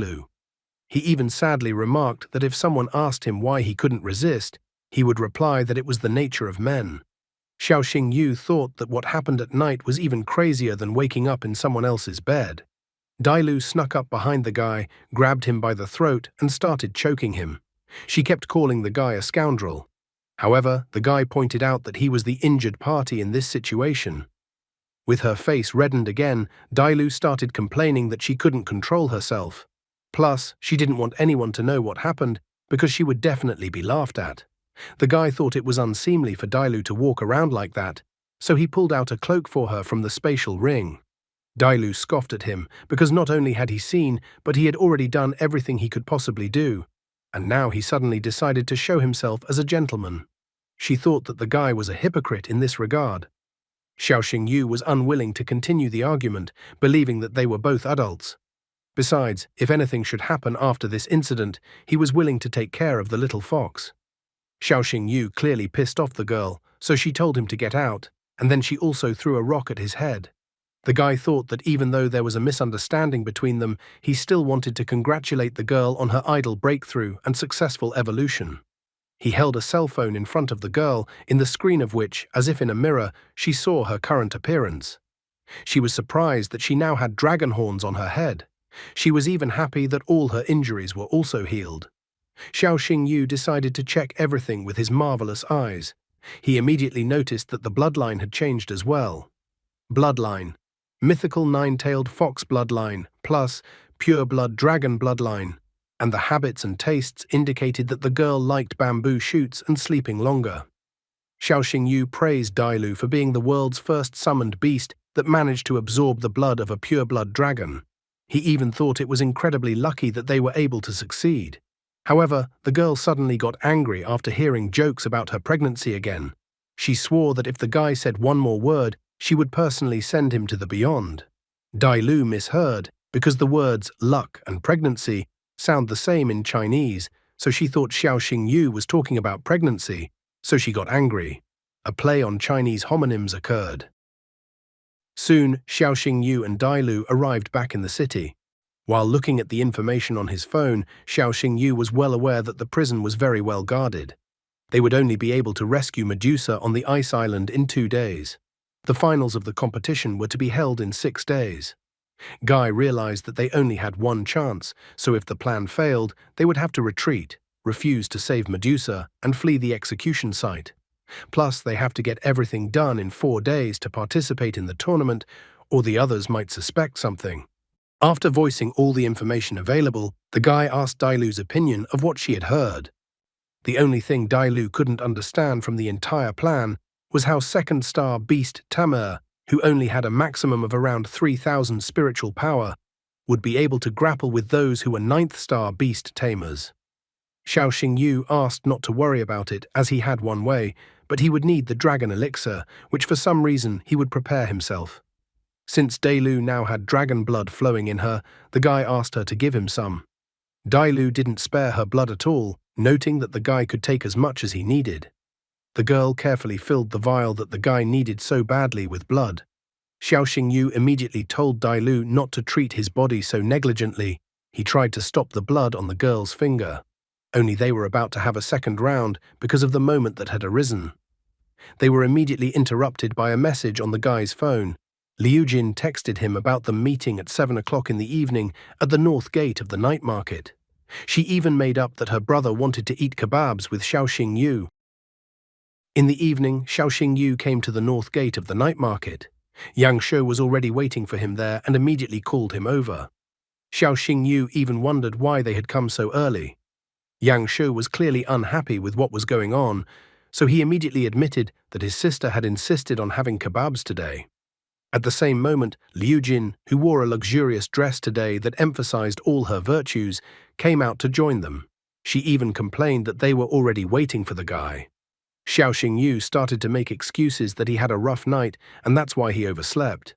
He even sadly remarked that if someone asked him why he couldn't resist, he would reply that it was the nature of men. Xiao Xingyu thought that what happened at night was even crazier than waking up in someone else's bed. Dai snuck up behind the guy, grabbed him by the throat, and started choking him. She kept calling the guy a scoundrel. However, the guy pointed out that he was the injured party in this situation. With her face reddened again, Dai started complaining that she couldn't control herself. Plus, she didn't want anyone to know what happened because she would definitely be laughed at. The guy thought it was unseemly for Dai to walk around like that, so he pulled out a cloak for her from the spatial ring. Dai scoffed at him because not only had he seen, but he had already done everything he could possibly do, and now he suddenly decided to show himself as a gentleman. She thought that the guy was a hypocrite in this regard. Xiao Xingyu was unwilling to continue the argument, believing that they were both adults. Besides, if anything should happen after this incident, he was willing to take care of the little fox. Xiao Xingyu clearly pissed off the girl, so she told him to get out, and then she also threw a rock at his head. The guy thought that even though there was a misunderstanding between them, he still wanted to congratulate the girl on her idol breakthrough and successful evolution. He held a cell phone in front of the girl, in the screen of which, as if in a mirror, she saw her current appearance. She was surprised that she now had dragon horns on her head. She was even happy that all her injuries were also healed. Xiao Xingyu decided to check everything with his marvelous eyes. He immediately noticed that the bloodline had changed as well. Bloodline: mythical nine-tailed fox bloodline, plus pure blood dragon bloodline. And the habits and tastes indicated that the girl liked bamboo shoots and sleeping longer. Xiao Xingyu praised Dai for being the world's first summoned beast that managed to absorb the blood of a pure-blood dragon. He even thought it was incredibly lucky that they were able to succeed. However, the girl suddenly got angry after hearing jokes about her pregnancy again. She swore that if the guy said one more word, she would personally send him to the beyond. Dai misheard, because the words luck and pregnancy sound the same in Chinese, so she thought Xiao Xingyu was talking about pregnancy, so she got angry. A play on Chinese homonyms occurred. Soon, Xiao Xingyu and Dai arrived back in the city. While looking at the information on his phone, Xiao Xingyu was well aware that the prison was very well guarded. They would only be able to rescue Medusa on the ice island in 2 days. The finals of the competition were to be held in 6 days. Guy realized that they only had one chance, so if the plan failed, they would have to retreat, refuse to save Medusa, and flee the execution site. Plus, they have to get everything done in 4 days to participate in the tournament, or the others might suspect something. After voicing all the information available, the guy asked Dailu's opinion of what she had heard. The only thing Dailu couldn't understand from the entire plan was how second star beast Tamer, who only had a maximum of around 3,000 spiritual power, would be able to grapple with those who were 9th star beast tamers. Xiao Xingyu asked not to worry about it, as he had one way, but he would need the dragon elixir, which for some reason he would prepare himself. Since Dailu now had dragon blood flowing in her, the guy asked her to give him some. Dailu didn't spare her blood at all, noting that the guy could take as much as he needed. The girl carefully filled the vial that the guy needed so badly with blood. Xiao Xingyu immediately told Dailu not to treat his body so negligently. He tried to stop the blood on the girl's finger. Only they were about to have a second round because of the moment that had arisen. They were immediately interrupted by a message on the guy's phone. Liu Jin texted him about them meeting at 7 o'clock in the evening at the north gate of the night market. She even made up that her brother wanted to eat kebabs with Xiaoxing Yu. In the evening, Xiaoxing Yu came to the north gate of the night market. Yang Shou was already waiting for him there and immediately called him over. Xiaoxing Yu even wondered why they had come so early. Yang Shou was clearly unhappy with what was going on, so he immediately admitted that his sister had insisted on having kebabs today. At the same moment, Liu Jin, who wore a luxurious dress today that emphasized all her virtues, came out to join them. She even complained that they were already waiting for the guy. Xiaoxing Yu started to make excuses that he had a rough night and that's why he overslept.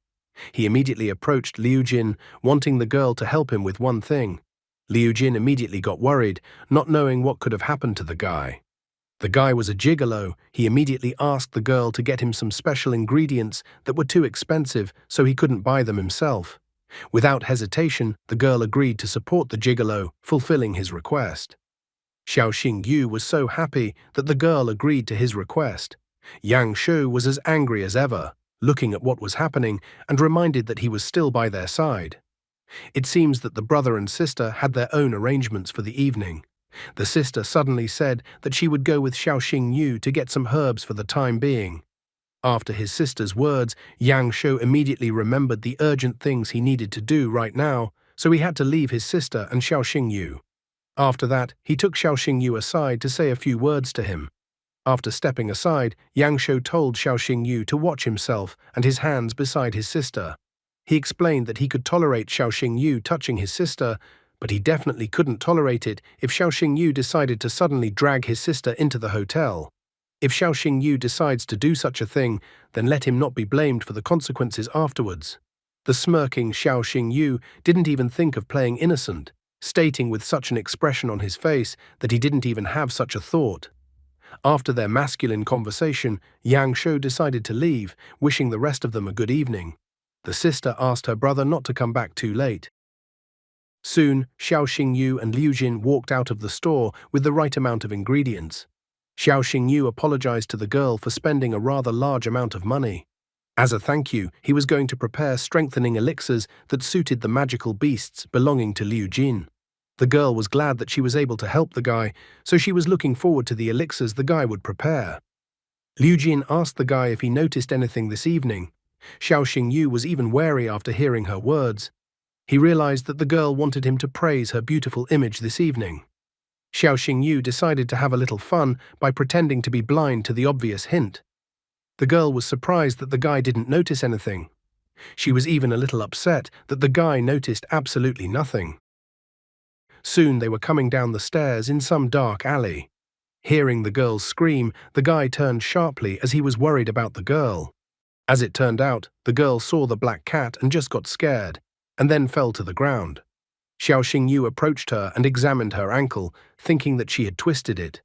He immediately approached Liu Jin, wanting the girl to help him with one thing. Liu Jin immediately got worried, not knowing what could have happened to the guy. The guy was a gigolo. He immediately asked the girl to get him some special ingredients that were too expensive, so he couldn't buy them himself. Without hesitation, the girl agreed to support the gigolo, fulfilling his request. Xiaoxing Yu was so happy that the girl agreed to his request. Yang Shou was as angry as ever, looking at what was happening and reminded that he was still by their side. It seems that the brother and sister had their own arrangements for the evening. The sister suddenly said that she would go with Xiaoxing Yu to get some herbs for the time being. After his sister's words, Yang Shou immediately remembered the urgent things he needed to do right now, so he had to leave his sister and Xiaoxing Yu. After that, he took Xiaoxing Yu aside to say a few words to him. After stepping aside, Yang Shou told Xiaoxing Yu to watch himself and his hands beside his sister. He explained that he could tolerate Xiaoxing Yu touching his sister, but he definitely couldn't tolerate it if Xiaoxing Yu decided to suddenly drag his sister into the hotel. If Xiaoxing Yu decides to do such a thing, then let him not be blamed for the consequences afterwards. The smirking Xiaoxing Yu didn't even think of playing innocent, stating with such an expression on his face that he didn't even have such a thought. After their masculine conversation, Yang Shou decided to leave, wishing the rest of them a good evening. The sister asked her brother not to come back too late. Soon, Xiaoxing Yu and Liu Jin walked out of the store with the right amount of ingredients. Xiaoxing Yu apologized to the girl for spending a rather large amount of money. As a thank you, he was going to prepare strengthening elixirs that suited the magical beasts belonging to Liu Jin. The girl was glad that she was able to help the guy, so she was looking forward to the elixirs the guy would prepare. Liu Jin asked the guy if he noticed anything this evening. Xiaoxing Yu was even wary after hearing her words. He realized that the girl wanted him to praise her beautiful image this evening. Xiaoxing Yu decided to have a little fun by pretending to be blind to the obvious hint. The girl was surprised that the guy didn't notice anything. She was even a little upset that the guy noticed absolutely nothing. Soon they were coming down the stairs in some dark alley. Hearing the girl's scream, the guy turned sharply as he was worried about the girl. As it turned out, the girl saw the black cat and just got scared, and then fell to the ground. Xiaoxing Yu approached her and examined her ankle, thinking that she had twisted it.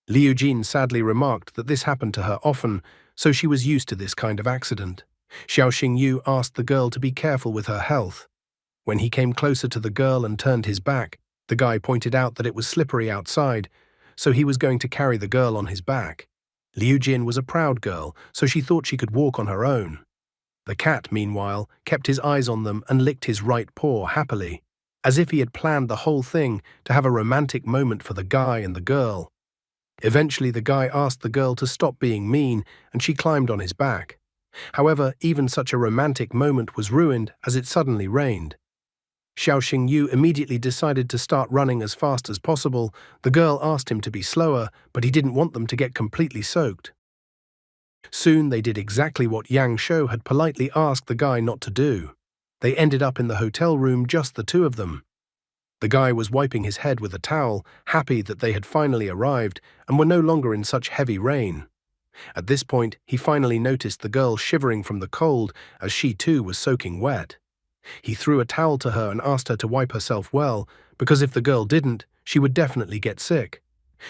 Liu Jin sadly remarked that this happened to her often, so she was used to this kind of accident. Xiaoxing Yu asked the girl to be careful with her health. When he came closer to the girl and turned his back, the guy pointed out that it was slippery outside, so he was going to carry the girl on his back. Liu Jin was a proud girl, so she thought she could walk on her own. The cat, meanwhile, kept his eyes on them and licked his right paw happily, as if he had planned the whole thing to have a romantic moment for the guy and the girl. Eventually, the guy asked the girl to stop being mean, and she climbed on his back. However, even such a romantic moment was ruined as it suddenly rained. Xiaoxing Yu immediately decided to start running as fast as possible. The girl asked him to be slower, but he didn't want them to get completely soaked. Soon they did exactly what Yang Shou had politely asked the guy not to do. They ended up in the hotel room, just the two of them. The guy was wiping his head with a towel, happy that they had finally arrived and were no longer in such heavy rain. At this point, he finally noticed the girl shivering from the cold as she too was soaking wet. He threw a towel to her and asked her to wipe herself well, because if the girl didn't, she would definitely get sick.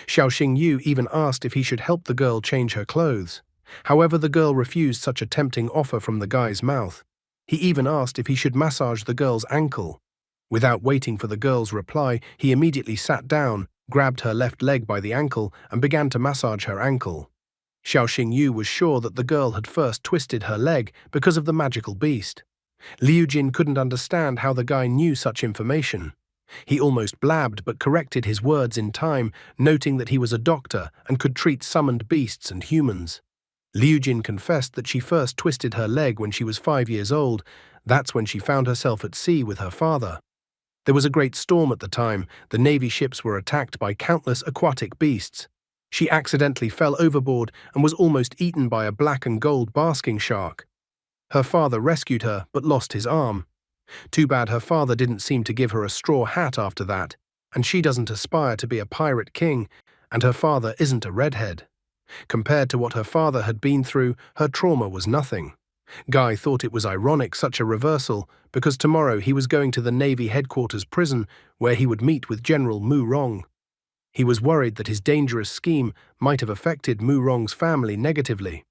Xiaoxing Yu even asked if he should help the girl change her clothes. However, the girl refused such a tempting offer from the guy's mouth. He even asked if he should massage the girl's ankle. Without waiting for the girl's reply, he immediately sat down, grabbed her left leg by the ankle, and began to massage her ankle. Xiao Xingyu was sure that the girl had first twisted her leg because of the magical beast. Liu Jin couldn't understand how the guy knew such information. He almost blabbed but corrected his words in time, noting that he was a doctor and could treat summoned beasts and humans. Liu Jin confessed that she first twisted her leg when she was 5 years old. That's when she found herself at sea with her father. There was a great storm at the time. The Navy ships were attacked by countless aquatic beasts. She accidentally fell overboard and was almost eaten by a black and gold basking shark. Her father rescued her but lost his arm. Too bad her father didn't seem to give her a straw hat after that, and she doesn't aspire to be a pirate king, and her father isn't a redhead. Compared to what her father had been through, her trauma was nothing. Guy thought it was ironic such a reversal, because tomorrow he was going to the Navy headquarters prison where he would meet with General Mu Rong. He was worried that his dangerous scheme might have affected Mu Rong's family negatively.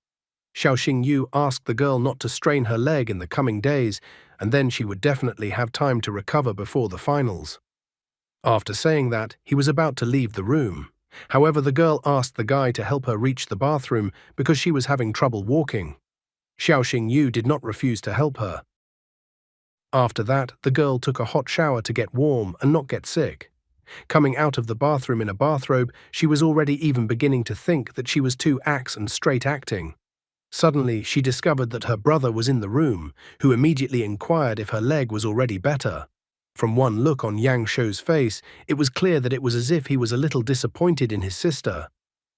Xiao Xingyu asked the girl not to strain her leg in the coming days, and then she would definitely have time to recover before the finals. After saying that, he was about to leave the room. However, the girl asked the guy to help her reach the bathroom because she was having trouble walking. Xiao Xingyu did not refuse to help her. After that, the girl took a hot shower to get warm and not get sick. Coming out of the bathroom in a bathrobe, she was already even beginning to think that she was too axe and straight acting. Suddenly, she discovered that her brother was in the room, who immediately inquired if her leg was already better. From one look on Yang Shou's face, it was clear that it was as if he was a little disappointed in his sister.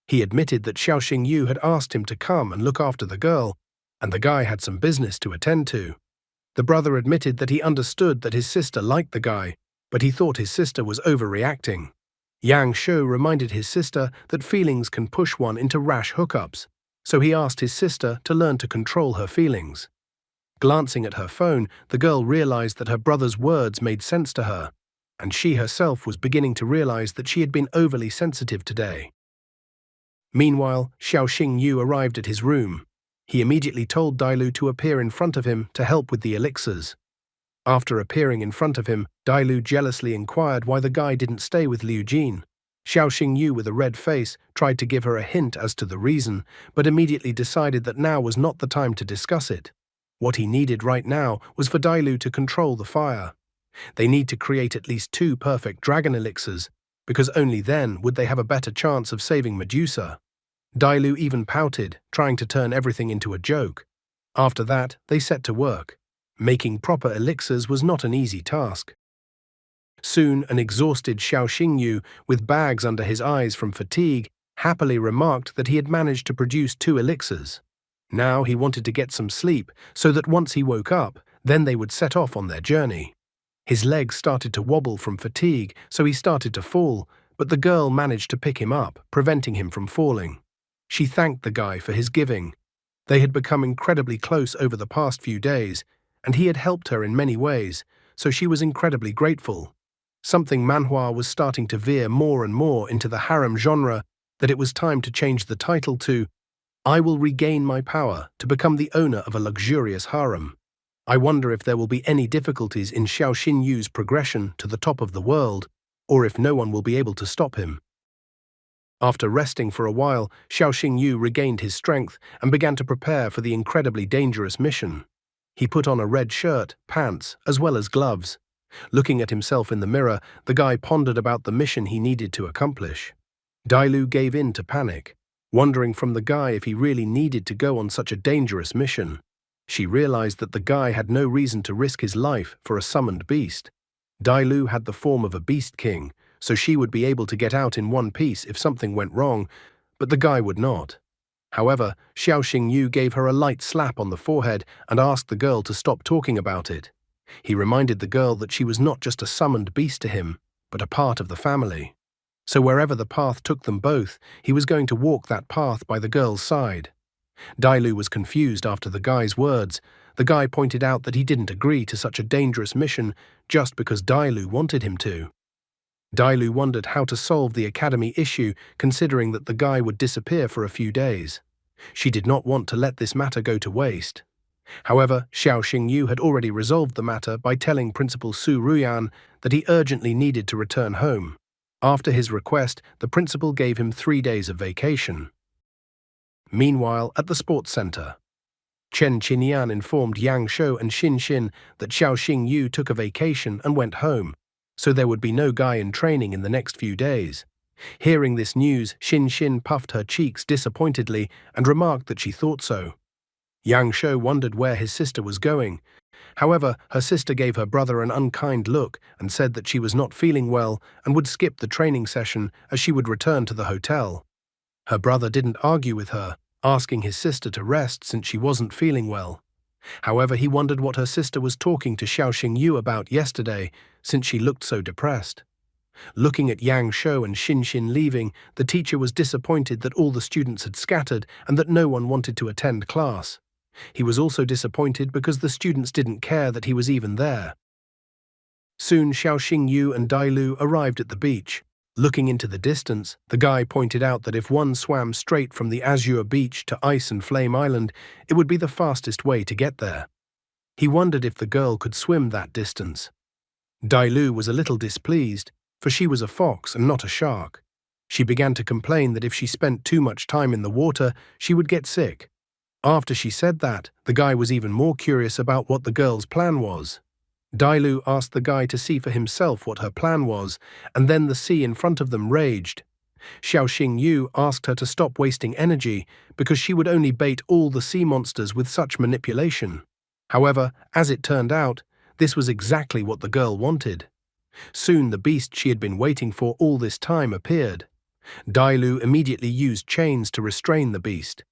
He admitted that Xiao Xingyu had asked him to come and look after the girl, and the guy had some business to attend to. The brother admitted that he understood that his sister liked the guy, but he thought his sister was overreacting. Yang Shou reminded his sister that feelings can push one into rash hookups, so he asked his sister to learn to control her feelings. Glancing at her phone, the girl realized that her brother's words made sense to her, and she herself was beginning to realize that she had been overly sensitive today. Meanwhile, Xiao Xingyu arrived at his room. He immediately told Dailu to appear in front of him to help with the elixirs. After appearing in front of him, Dailu jealously inquired why the guy didn't stay with Liu Jin. Xiao Xingyu, with a red face, tried to give her a hint as to the reason, but immediately decided that now was not the time to discuss it. What he needed right now was for Dailu to control the fire. They need to create at least 2 perfect dragon elixirs, because only then would they have a better chance of saving Medusa. Dailu even pouted, trying to turn everything into a joke. After that, they set to work. Making proper elixirs was not an easy task. Soon, an exhausted Xiao Xingyu, with bags under his eyes from fatigue, happily remarked that he had managed to produce 2 elixirs. Now he wanted to get some sleep, so that once he woke up, then they would set off on their journey. His legs started to wobble from fatigue, so he started to fall, but the girl managed to pick him up, preventing him from falling. She thanked the guy for his giving. They had become incredibly close over the past few days, and he had helped her in many ways, so she was incredibly grateful. Something manhwa was starting to veer more and more into the harem genre that it was time to change the title to I Will Regain My Power to become the owner of a luxurious harem. I wonder if there will be any difficulties in Xiao Xinyu's progression to the top of the world, or if no one will be able to stop him. After resting for a while, Xiao Xingyu regained his strength and began to prepare for the incredibly dangerous mission. He put on a red shirt, pants, as well as gloves. Looking at himself in the mirror, the guy pondered about the mission he needed to accomplish. Dailu gave in to panic, wondering from the guy if he really needed to go on such a dangerous mission. She realized that the guy had no reason to risk his life for a summoned beast. Dailu had the form of a beast king, so she would be able to get out in one piece if something went wrong, but the guy would not. However, Xiao Xingyu gave her a light slap on the forehead and asked the girl to stop talking about it. He reminded the girl that she was not just a summoned beast to him, but a part of the family. So wherever the path took them both, he was going to walk that path by the girl's side. Dailu was confused after the guy's words. The guy pointed out that he didn't agree to such a dangerous mission just because Dailu wanted him to. Dailu wondered how to solve the academy issue, considering that the guy would disappear for a few days. She did not want to let this matter go to waste. However, Xiao Xingyu had already resolved the matter by telling Principal Su Ruyan that he urgently needed to return home. After his request, the principal gave him 3 days of vacation. Meanwhile, at the sports center, Chen Qinyan informed Yang Shou and Xin Xin that Xiao Xingyu took a vacation and went home, so there would be no guy in training in the next few days. Hearing this news, Xin Xin puffed her cheeks disappointedly and remarked that she thought so. Yang Shou wondered where his sister was going. However, her sister gave her brother an unkind look and said that she was not feeling well and would skip the training session as she would return to the hotel. Her brother didn't argue with her, asking his sister to rest since she wasn't feeling well. However, he wondered what her sister was talking to Xiao Xingyu about yesterday, since she looked so depressed. Looking at Yang Shou and Xin Xin leaving, the teacher was disappointed that all the students had scattered and that no one wanted to attend class. He was also disappointed because the students didn't care that he was even there. Soon Xiao Xingyu and Dai Lu arrived at the beach. Looking into the distance, the guy pointed out that if one swam straight from the Azure Beach to Ice and Flame Island, it would be the fastest way to get there. He wondered if the girl could swim that distance. Dai Lu was a little displeased, for she was a fox and not a shark. She began to complain that if she spent too much time in the water, she would get sick. After she said that, the guy was even more curious about what the girl's plan was. Dai Lu asked the guy to see for himself what her plan was, and then the sea in front of them raged. Xiao Xingyu asked her to stop wasting energy because she would only bait all the sea monsters with such manipulation. However, as it turned out, this was exactly what the girl wanted. Soon the beast she had been waiting for all this time appeared. Dai Lu immediately used chains to restrain the beast.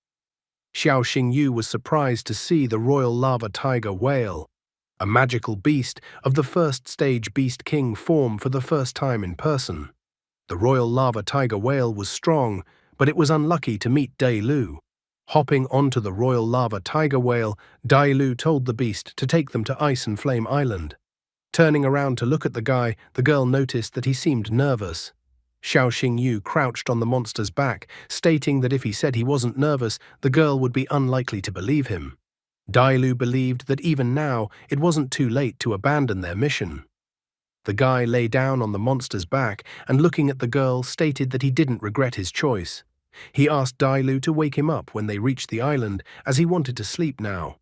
Xiao Xingyu was surprised to see the royal lava tiger whale, a magical beast of the first stage Beast King form for the first time in person. The royal lava tiger whale was strong, but it was unlucky to meet Dai Lu. Hopping onto the royal lava tiger whale, Dai Lu told the beast to take them to Ice and Flame Island. Turning around to look at the guy, the girl noticed that he seemed nervous. Xiao Xingyu crouched on the monster's back, stating that if he said he wasn't nervous, the girl would be unlikely to believe him. Dai Lu believed that even now it wasn't too late to abandon their mission. The guy lay down on the monster's back and, looking at the girl, stated that he didn't regret his choice. He asked Dai Lu to wake him up when they reached the island, as he wanted to sleep now.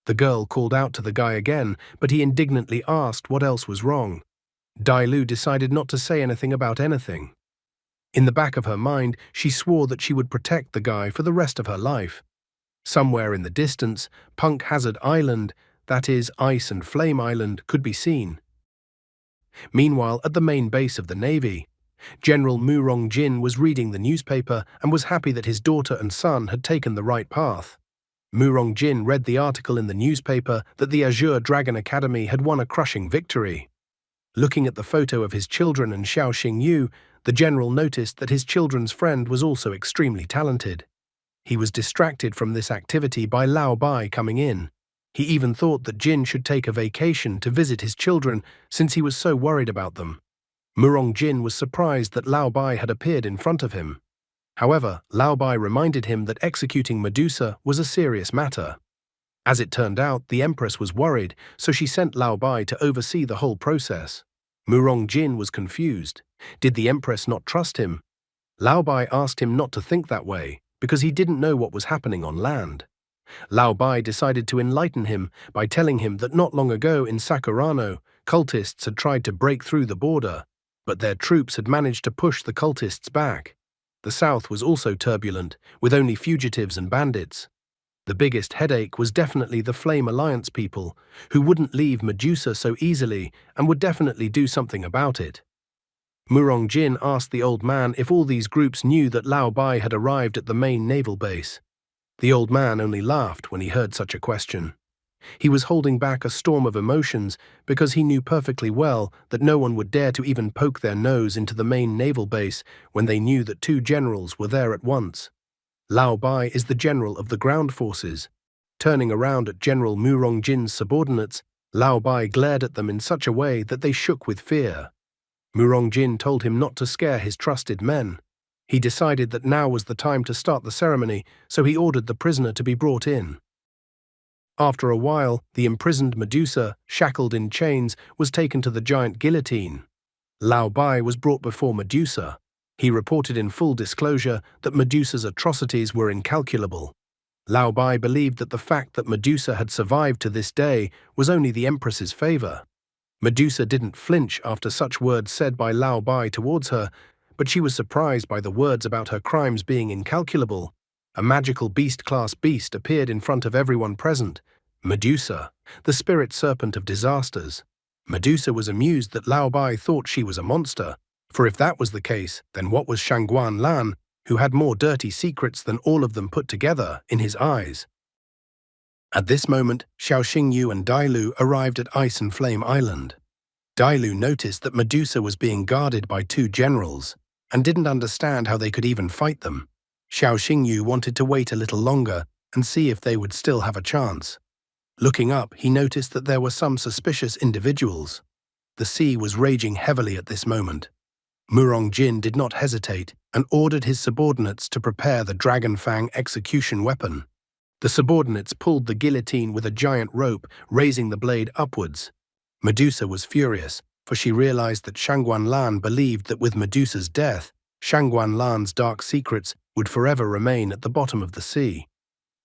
The girl called out to the guy again, but he indignantly asked what else was wrong. Dai Lu decided not to say anything about anything. In the back of her mind, she swore that she would protect the guy for the rest of her life. Somewhere in the distance, Punk Hazard Island, that is, Ice and Flame Island, could be seen. Meanwhile, at the main base of the Navy, General Mu Rongjin was reading the newspaper and was happy that his daughter and son had taken the right path. Mu Rongjin read the article in the newspaper that the Azure Dragon Academy had won a crushing victory. Looking at the photo of his children and Xiao Xingyu, the general noticed that his children's friend was also extremely talented. He was distracted from this activity by Lao Bai coming in. He even thought that Jin should take a vacation to visit his children since he was so worried about them. Murong Jin was surprised that Lao Bai had appeared in front of him. However, Lao Bai reminded him that executing Medusa was a serious matter. As it turned out, the Empress was worried, so she sent Lao Bai to oversee the whole process. Murong Jin was confused. Did the Empress not trust him? Lao Bai asked him not to think that way, because he didn't know what was happening on land. Lao Bai decided to enlighten him by telling him that not long ago in Sakurano, cultists had tried to break through the border, but their troops had managed to push the cultists back. The south was also turbulent, with only fugitives and bandits. The biggest headache was definitely the Flame Alliance people, who wouldn't leave Medusa so easily and would definitely do something about it. Murong Jin asked the old man if all these groups knew that Lao Bai had arrived at the main naval base. The old man only laughed when he heard such a question. He was holding back a storm of emotions because he knew perfectly well that no one would dare to even poke their nose into the main naval base when they knew that two generals were there at once. Lao Bai is the general of the ground forces. Turning around at General Murong Jin's subordinates, Lao Bai glared at them in such a way that they shook with fear. Murong Jin told him not to scare his trusted men. He decided that now was the time to start the ceremony, so he ordered the prisoner to be brought in. After a while, the imprisoned Medusa, shackled in chains, was taken to the giant guillotine. Lao Bai was brought before Medusa. He reported in full disclosure that Medusa's atrocities were incalculable. Lao Bai believed that the fact that Medusa had survived to this day was only the Empress's favor. Medusa didn't flinch after such words said by Lao Bai towards her, but she was surprised by the words about her crimes being incalculable. A magical beast-class beast appeared in front of everyone present. Medusa, the spirit serpent of disasters. Medusa was amused that Lao Bai thought she was a monster, for if that was the case, then what was Shangguan Lan, who had more dirty secrets than all of them put together, in his eyes? At this moment, Xiao Xingyu and Dailu arrived at Ice and Flame Island. Dailu noticed that Medusa was being guarded by two generals, and didn't understand how they could even fight them. Xiao Xingyu wanted to wait a little longer and see if they would still have a chance. Looking up, he noticed that there were some suspicious individuals. The sea was raging heavily at this moment. Murong Jin did not hesitate and ordered his subordinates to prepare the Dragon Fang execution weapon. The subordinates pulled the guillotine with a giant rope, raising the blade upwards. Medusa was furious, for she realized that Shangguan Lan believed that with Medusa's death, Shangguan Lan's dark secrets would forever remain at the bottom of the sea.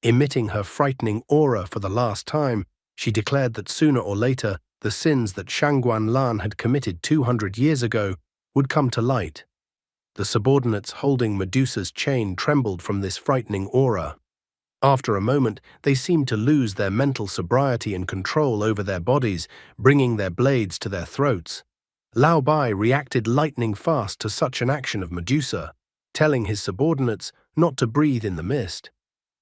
Emitting her frightening aura for the last time, she declared that sooner or later, the sins that Shangguan Lan had committed 200 years ago would come to light. The subordinates holding Medusa's chain trembled from this frightening aura. After a moment, they seemed to lose their mental sobriety and control over their bodies, bringing their blades to their throats. Lao Bai reacted lightning fast to such an action of Medusa, telling his subordinates not to breathe in the mist.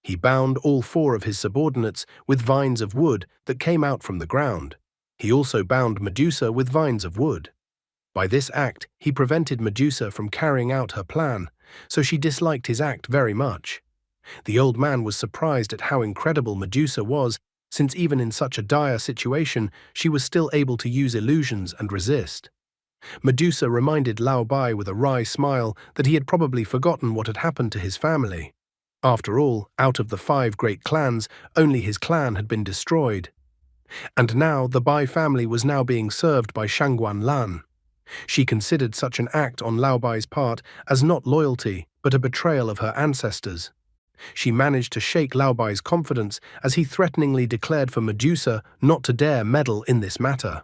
He bound all four of his subordinates with vines of wood that came out from the ground. He also bound Medusa with vines of wood. By this act, he prevented Medusa from carrying out her plan, so she disliked his act very much. The old man was surprised at how incredible Medusa was, since even in such a dire situation, she was still able to use illusions and resist. Medusa reminded Lao Bai with a wry smile that he had probably forgotten what had happened to his family. After all, out of the 5 great clans, only his clan had been destroyed. And now the Bai family was now being served by Shangguan Lan. She considered such an act on Lao Bai's part as not loyalty, but a betrayal of her ancestors. She managed to shake Lao Bai's confidence as he threateningly declared for Medusa not to dare meddle in this matter.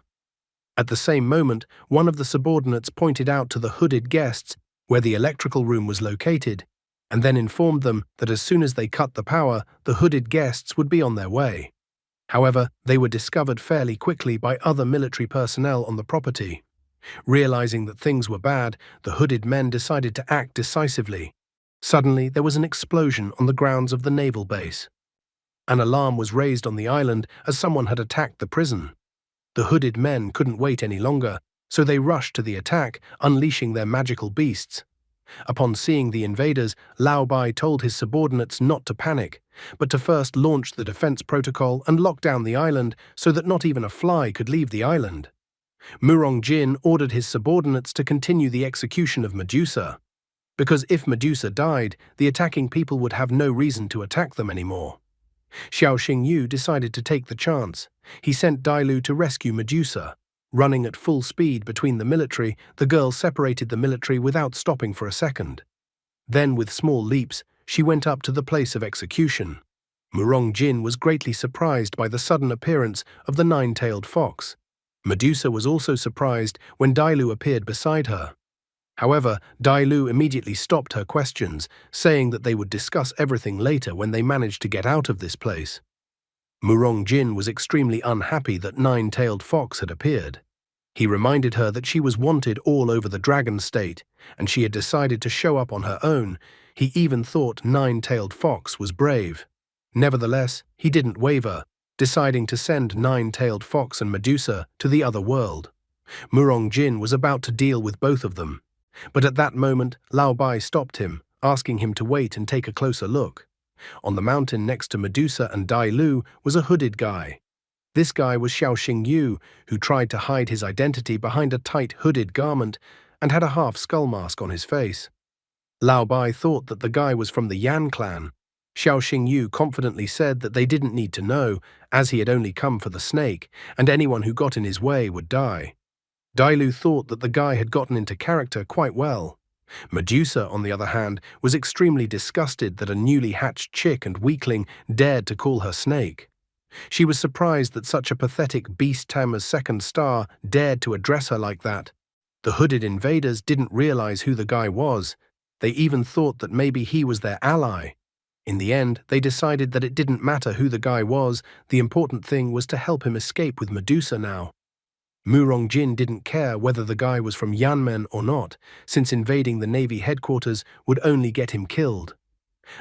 At the same moment, one of the subordinates pointed out to the hooded guests where the electrical room was located, and then informed them that as soon as they cut the power, the hooded guests would be on their way. However, they were discovered fairly quickly by other military personnel on the property. Realizing that things were bad, the hooded men decided to act decisively. Suddenly, there was an explosion on the grounds of the naval base. An alarm was raised on the island as someone had attacked the prison. The hooded men couldn't wait any longer, so they rushed to the attack, unleashing their magical beasts. Upon seeing the invaders, Lao Bai told his subordinates not to panic, but to first launch the defense protocol and lock down the island so that not even a fly could leave the island. Murong Jin ordered his subordinates to continue the execution of Medusa, because if Medusa died, the attacking people would have no reason to attack them anymore. Xiao Xingyu decided to take the chance. He sent Dailu to rescue Medusa. Running at full speed between the military, the girl separated the military without stopping for a second. Then, with small leaps, she went up to the place of execution. Murong Jin was greatly surprised by the sudden appearance of the 9-tailed fox. Medusa was also surprised when Dailu appeared beside her. However, Dailu immediately stopped her questions, saying that they would discuss everything later when they managed to get out of this place. Murong Jin was extremely unhappy that 9-tailed fox had appeared. He reminded her that she was wanted all over the Dragon State, and she had decided to show up on her own. He even thought 9-tailed fox was brave. Nevertheless, he didn't waver, deciding to send 9-tailed fox and Medusa to the other world. Murong Jin was about to deal with both of them. But at that moment, Lao Bai stopped him, asking him to wait and take a closer look. On the mountain next to Medusa and Dailu was a hooded guy. This guy was Xiao Xingyu, who tried to hide his identity behind a tight hooded garment and had a half-skull mask on his face. Lao Bai thought that the guy was from the Yan clan. Xiao Xingyu confidently said that they didn't need to know, as he had only come for the snake, and anyone who got in his way would die. Dailu thought that the guy had gotten into character quite well. Medusa, on the other hand, was extremely disgusted that a newly hatched chick and weakling dared to call her snake. She was surprised that such a pathetic beast-tamer's second star dared to address her like that. The hooded invaders didn't realize who the guy was. They even thought that maybe he was their ally. In the end, they decided that it didn't matter who the guy was, the important thing was to help him escape with Medusa now. Murongjin didn't care whether the guy was from Yanmen or not, since invading the Navy headquarters would only get him killed.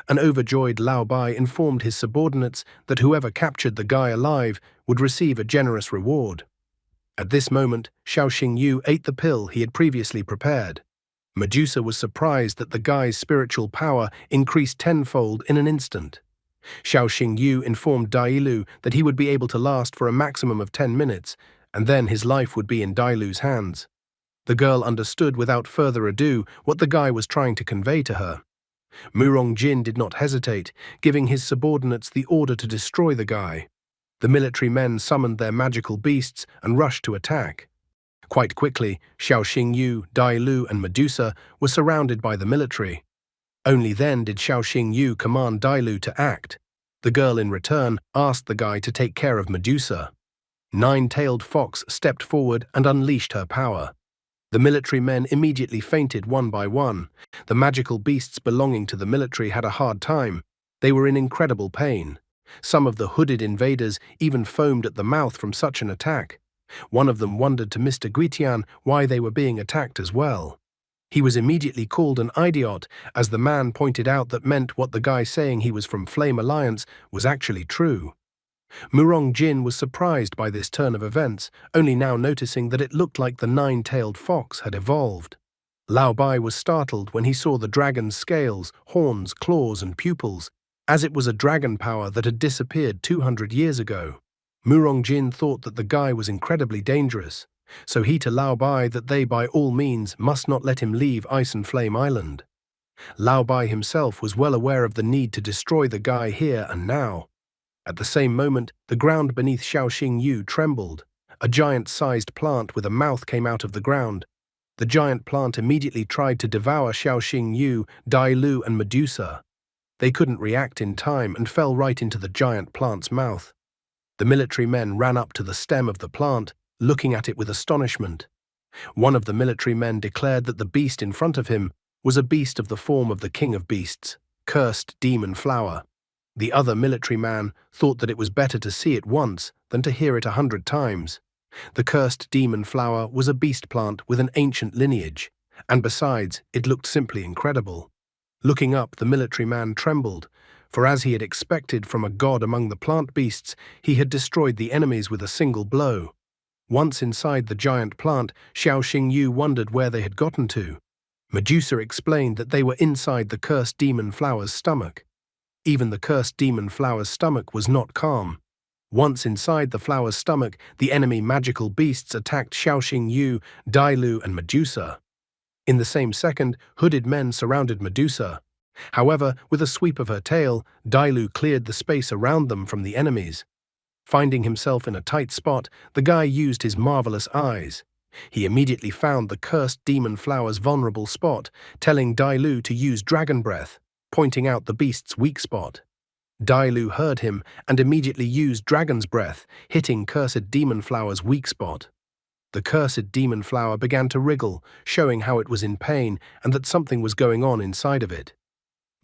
An overjoyed Lao Bai informed his subordinates that whoever captured the guy alive would receive a generous reward. At this moment, Xiao Xingyu ate the pill he had previously prepared. Medusa was surprised that the guy's spiritual power increased tenfold in an instant. Xiao Xingyu informed Dailu that he would be able to last for a maximum of 10 minutes, and then his life would be in Dailu's hands. The girl understood without further ado what the guy was trying to convey to her. Murongjin did not hesitate, giving his subordinates the order to destroy the guy. The military men summoned their magical beasts and rushed to attack. Quite quickly, Xiao Xingyu, Dailu, and Medusa were surrounded by the military. Only then did Xiao Xingyu command Dailu to act. The girl in return asked the guy to take care of Medusa. Nine-tailed Fox stepped forward and unleashed her power. The military men immediately fainted one by one. The magical beasts belonging to the military had a hard time. They were in incredible pain. Some of the hooded invaders even foamed at the mouth from such an attack. One of them wondered to Mr. Guitian why they were being attacked as well. He was immediately called an idiot, as the man pointed out that meant what the guy saying he was from Flame Alliance was actually true. Murongjin was surprised by this turn of events, only now noticing that it looked like the nine-tailed fox had evolved. Lao Bai was startled when he saw the dragon's scales, horns, claws, and pupils, as it was a dragon power that had disappeared 200 years ago. Murongjin thought that the guy was incredibly dangerous, so he to Lao Bai that they by all means must not let him leave Ice and Flame Island. Lao Bai himself was well aware of the need to destroy the guy here and now. At the same moment, the ground beneath Xiao Xingyu trembled. A giant-sized plant with a mouth came out of the ground. The giant plant immediately tried to devour Xiao Xingyu, Dailu, and Medusa. They couldn't react in time and fell right into the giant plant's mouth. The military men ran up to the stem of the plant, looking at it with astonishment. One of the military men declared that the beast in front of him was a beast of the form of the king of beasts, cursed demon flower. The other military man thought that it was better to see it once than to hear it 100 times. The cursed demon flower was a beast plant with an ancient lineage, and besides, it looked simply incredible. Looking up, the military man trembled, for as he had expected from a god among the plant beasts, he had destroyed the enemies with a single blow. Once inside the giant plant, Xiao Xingyu wondered where they had gotten to. Medusa explained that they were inside the cursed demon flower's stomach. Even the cursed demon flower's stomach was not calm. Once inside the flower's stomach, the enemy magical beasts attacked Xiao Xingyu, Dailu, and Medusa. In the same second, hooded men surrounded Medusa. However, with a sweep of her tail, Dailu cleared the space around them from the enemies. Finding himself in a tight spot, the guy used his marvelous eyes. He immediately found the cursed demon flower's vulnerable spot, telling Dailu to use dragon breath, pointing out the beast's weak spot. Dailu heard him and immediately used dragon's breath, hitting cursed demon flower's weak spot. The cursed demon flower began to wriggle, showing how it was in pain and that something was going on inside of it.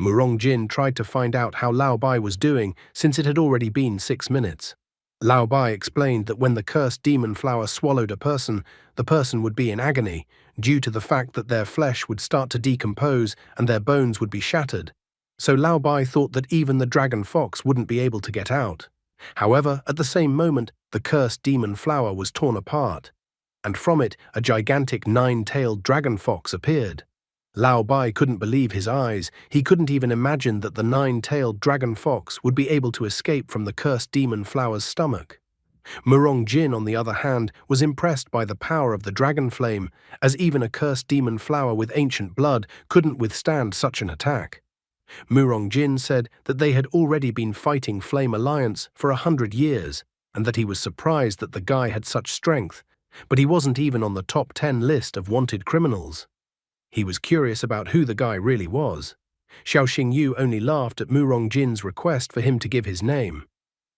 Murongjin tried to find out how Lao Bai was doing, since it had already been 6 minutes. Lao Bai explained that when the cursed demon flower swallowed a person, the person would be in agony, due to the fact that their flesh would start to decompose and their bones would be shattered. So Lao Bai thought that even the dragon fox wouldn't be able to get out. However, at the same moment, the cursed demon flower was torn apart, and from it a gigantic 9-tailed dragon fox appeared. Lao Bai couldn't believe his eyes. He couldn't even imagine that the 9-tailed dragon fox would be able to escape from the cursed demon flower's stomach. Murongjin, on the other hand, was impressed by the power of the dragon flame, as even a cursed demon flower with ancient blood couldn't withstand such an attack. Murongjin said that they had already been fighting Flame Alliance for 100 years, and that he was surprised that the guy had such strength, but he wasn't even on the top 10 list of wanted criminals. He was curious about who the guy really was. Xiao Xingyu only laughed at Mu Rongjin's request for him to give his name.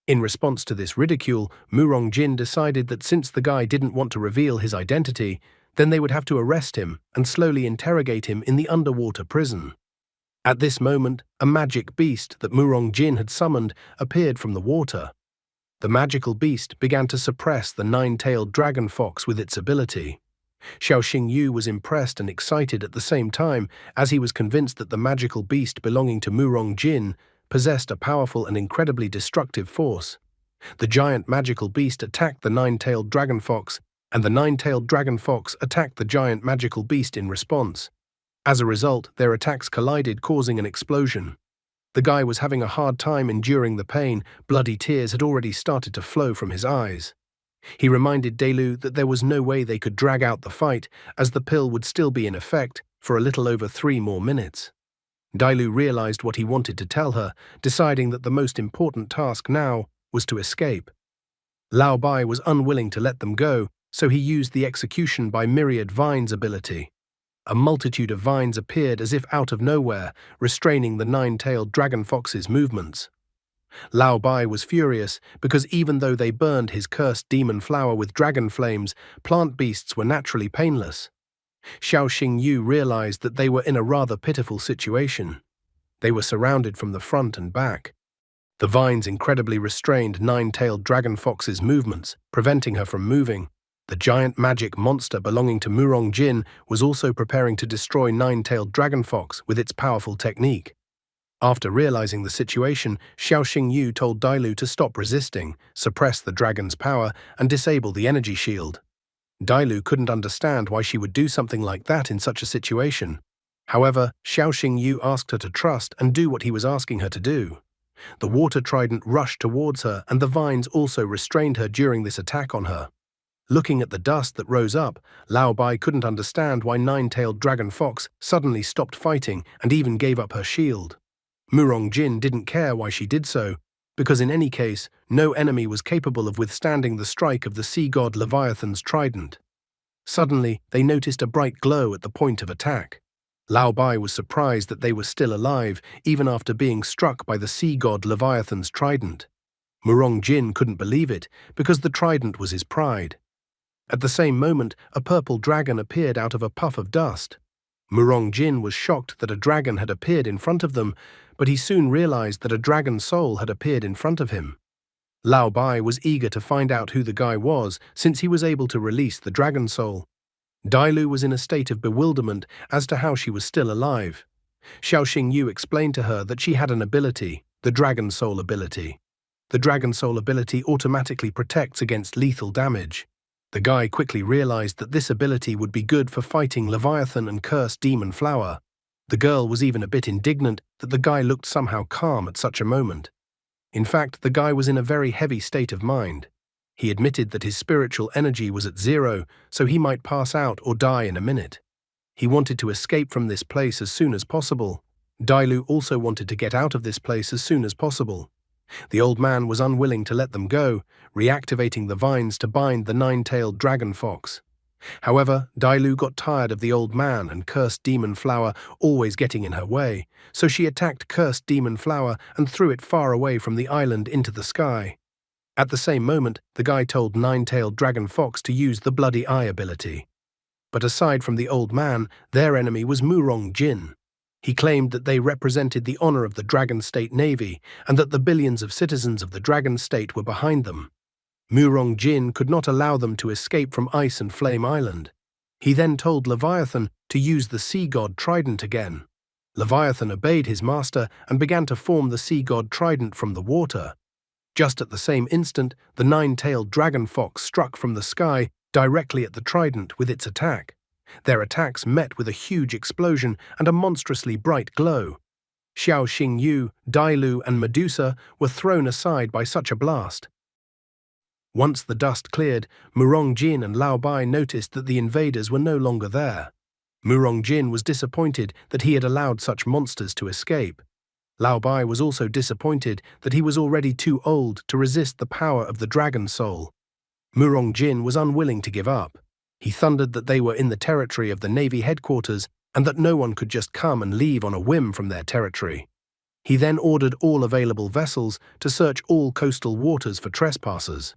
In response to this ridicule, Mu Rongjin decided that since the guy didn't want to reveal his identity, then they would have to arrest him and slowly interrogate him in the underwater prison. At this moment, a magic beast that Mu Rongjin had summoned appeared from the water. The magical beast began to suppress the nine-tailed dragon fox with its ability. Xiao Xingyu was impressed and excited at the same time, as he was convinced that the magical beast belonging to Mu Rongjin possessed a powerful and incredibly destructive force. The giant magical beast attacked the nine-tailed dragon fox, and the nine-tailed dragon fox attacked the giant magical beast in response. As a result, their attacks collided, causing an explosion. The guy was having a hard time enduring the pain. Bloody tears had already started to flow from his eyes. He reminded Delu that there was no way they could drag out the fight, as the pill would still be in effect for a little over 3 more minutes. Dailu realized what he wanted to tell her, deciding that the most important task now was to escape. Lao Bai was unwilling to let them go, so he used the execution by myriad vines ability. A multitude of vines appeared as if out of nowhere, restraining the nine-tailed dragon fox's movements. Lao Bai was furious because even though they burned his cursed demon flower with dragon flames, plant beasts were naturally painless. Xiao Xingyu realized that they were in a rather pitiful situation. They were surrounded from the front and back. The vines incredibly restrained nine-tailed dragon fox's movements, preventing her from moving. The giant magic monster belonging to Mu Rongjin was also preparing to destroy nine-tailed dragon fox with its powerful technique. After realizing the situation, Xiao Xingyu told Dailu to stop resisting, suppress the dragon's power, and disable the energy shield. Dailu couldn't understand why she would do something like that in such a situation. However, Xiao Xingyu asked her to trust and do what he was asking her to do. The water trident rushed towards her, and the vines also restrained her during this attack on her. Looking at the dust that rose up, Lao Bai couldn't understand why nine-tailed dragon fox suddenly stopped fighting and even gave up her shield. Mu Rongjin didn't care why she did so, because in any case, no enemy was capable of withstanding the strike of the sea god Leviathan's trident. Suddenly, they noticed a bright glow at the point of attack. Lao Bai was surprised that they were still alive, even after being struck by the sea god Leviathan's trident. Mu Rongjin couldn't believe it, because the trident was his pride. At the same moment, a purple dragon appeared out of a puff of dust. Mu Rongjin was shocked that a dragon had appeared in front of them, but he soon realized that a dragon soul had appeared in front of him. Lao Bai was eager to find out who the guy was, since he was able to release the dragon soul. Dailu was in a state of bewilderment as to how she was still alive. Xiao Xingyu explained to her that she had an ability, the Dragon Soul ability. The Dragon Soul ability automatically protects against lethal damage. The guy quickly realized that this ability would be good for fighting Leviathan and cursed demon flower. The girl was even a bit indignant that the guy looked somehow calm at such a moment. In fact, the guy was in a very heavy state of mind. He admitted that his spiritual energy was at 0, so he might pass out or die in a minute. He wanted to escape from this place as soon as possible. Dailu also wanted to get out of this place as soon as possible. The old man was unwilling to let them go, reactivating the vines to bind the nine-tailed dragon fox. However, Dailu got tired of the old man and cursed demon flower always getting in her way, so she attacked cursed demon flower and threw it far away from the island into the sky. At the same moment, the guy told nine-tailed dragon fox to use the bloody eye ability. But aside from the old man, their enemy was Mu Rongjin. He claimed that they represented the honor of the Dragon State Navy and that the billions of citizens of the Dragon State were behind them. Mu Rongjin could not allow them to escape from Ice and Flame Island. He then told Leviathan to use the sea god trident again. Leviathan obeyed his master and began to form the sea god trident from the water. Just at the same instant, the nine-tailed dragon fox struck from the sky directly at the trident with its attack. Their attacks met with a huge explosion and a monstrously bright glow. Xiao Xingyu, Dailu, and Medusa were thrown aside by such a blast. Once the dust cleared, Mu Rongjin and Lao Bai noticed that the invaders were no longer there. Mu Rongjin was disappointed that he had allowed such monsters to escape. Lao Bai was also disappointed that he was already too old to resist the power of the Dragon Soul. Mu Rongjin was unwilling to give up. He thundered that they were in the territory of the Navy headquarters and that no one could just come and leave on a whim from their territory. He then ordered all available vessels to search all coastal waters for trespassers.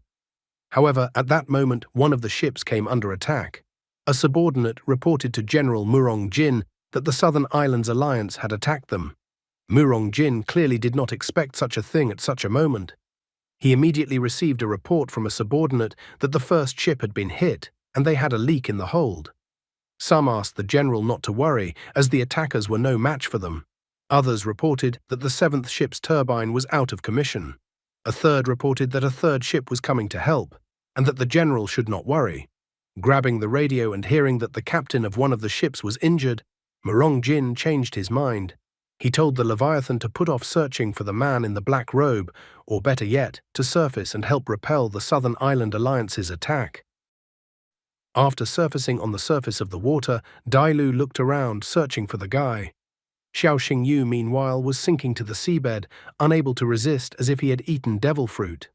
However, at that moment, one of the ships came under attack. A subordinate reported to General Murong Jin that the Southern Islands Alliance had attacked them. Murong Jin clearly did not expect such a thing at such a moment. He immediately received a report from a subordinate that the first ship had been hit and they had a leak in the hold. Some asked the general not to worry, as the attackers were no match for them. Others reported that the seventh ship's turbine was out of commission. A third reported that a third ship was coming to help, and that the general should not worry. Grabbing the radio and hearing that the captain of one of the ships was injured, Murong Jin changed his mind. He told the Leviathan to put off searching for the man in the black robe, or better yet, to surface and help repel the Southern Island Alliance's attack. After surfacing on the surface of the water, Dailu looked around, searching for the guy. Xiao Xingyu, meanwhile, was sinking to the seabed, unable to resist, as if he had eaten devil fruit.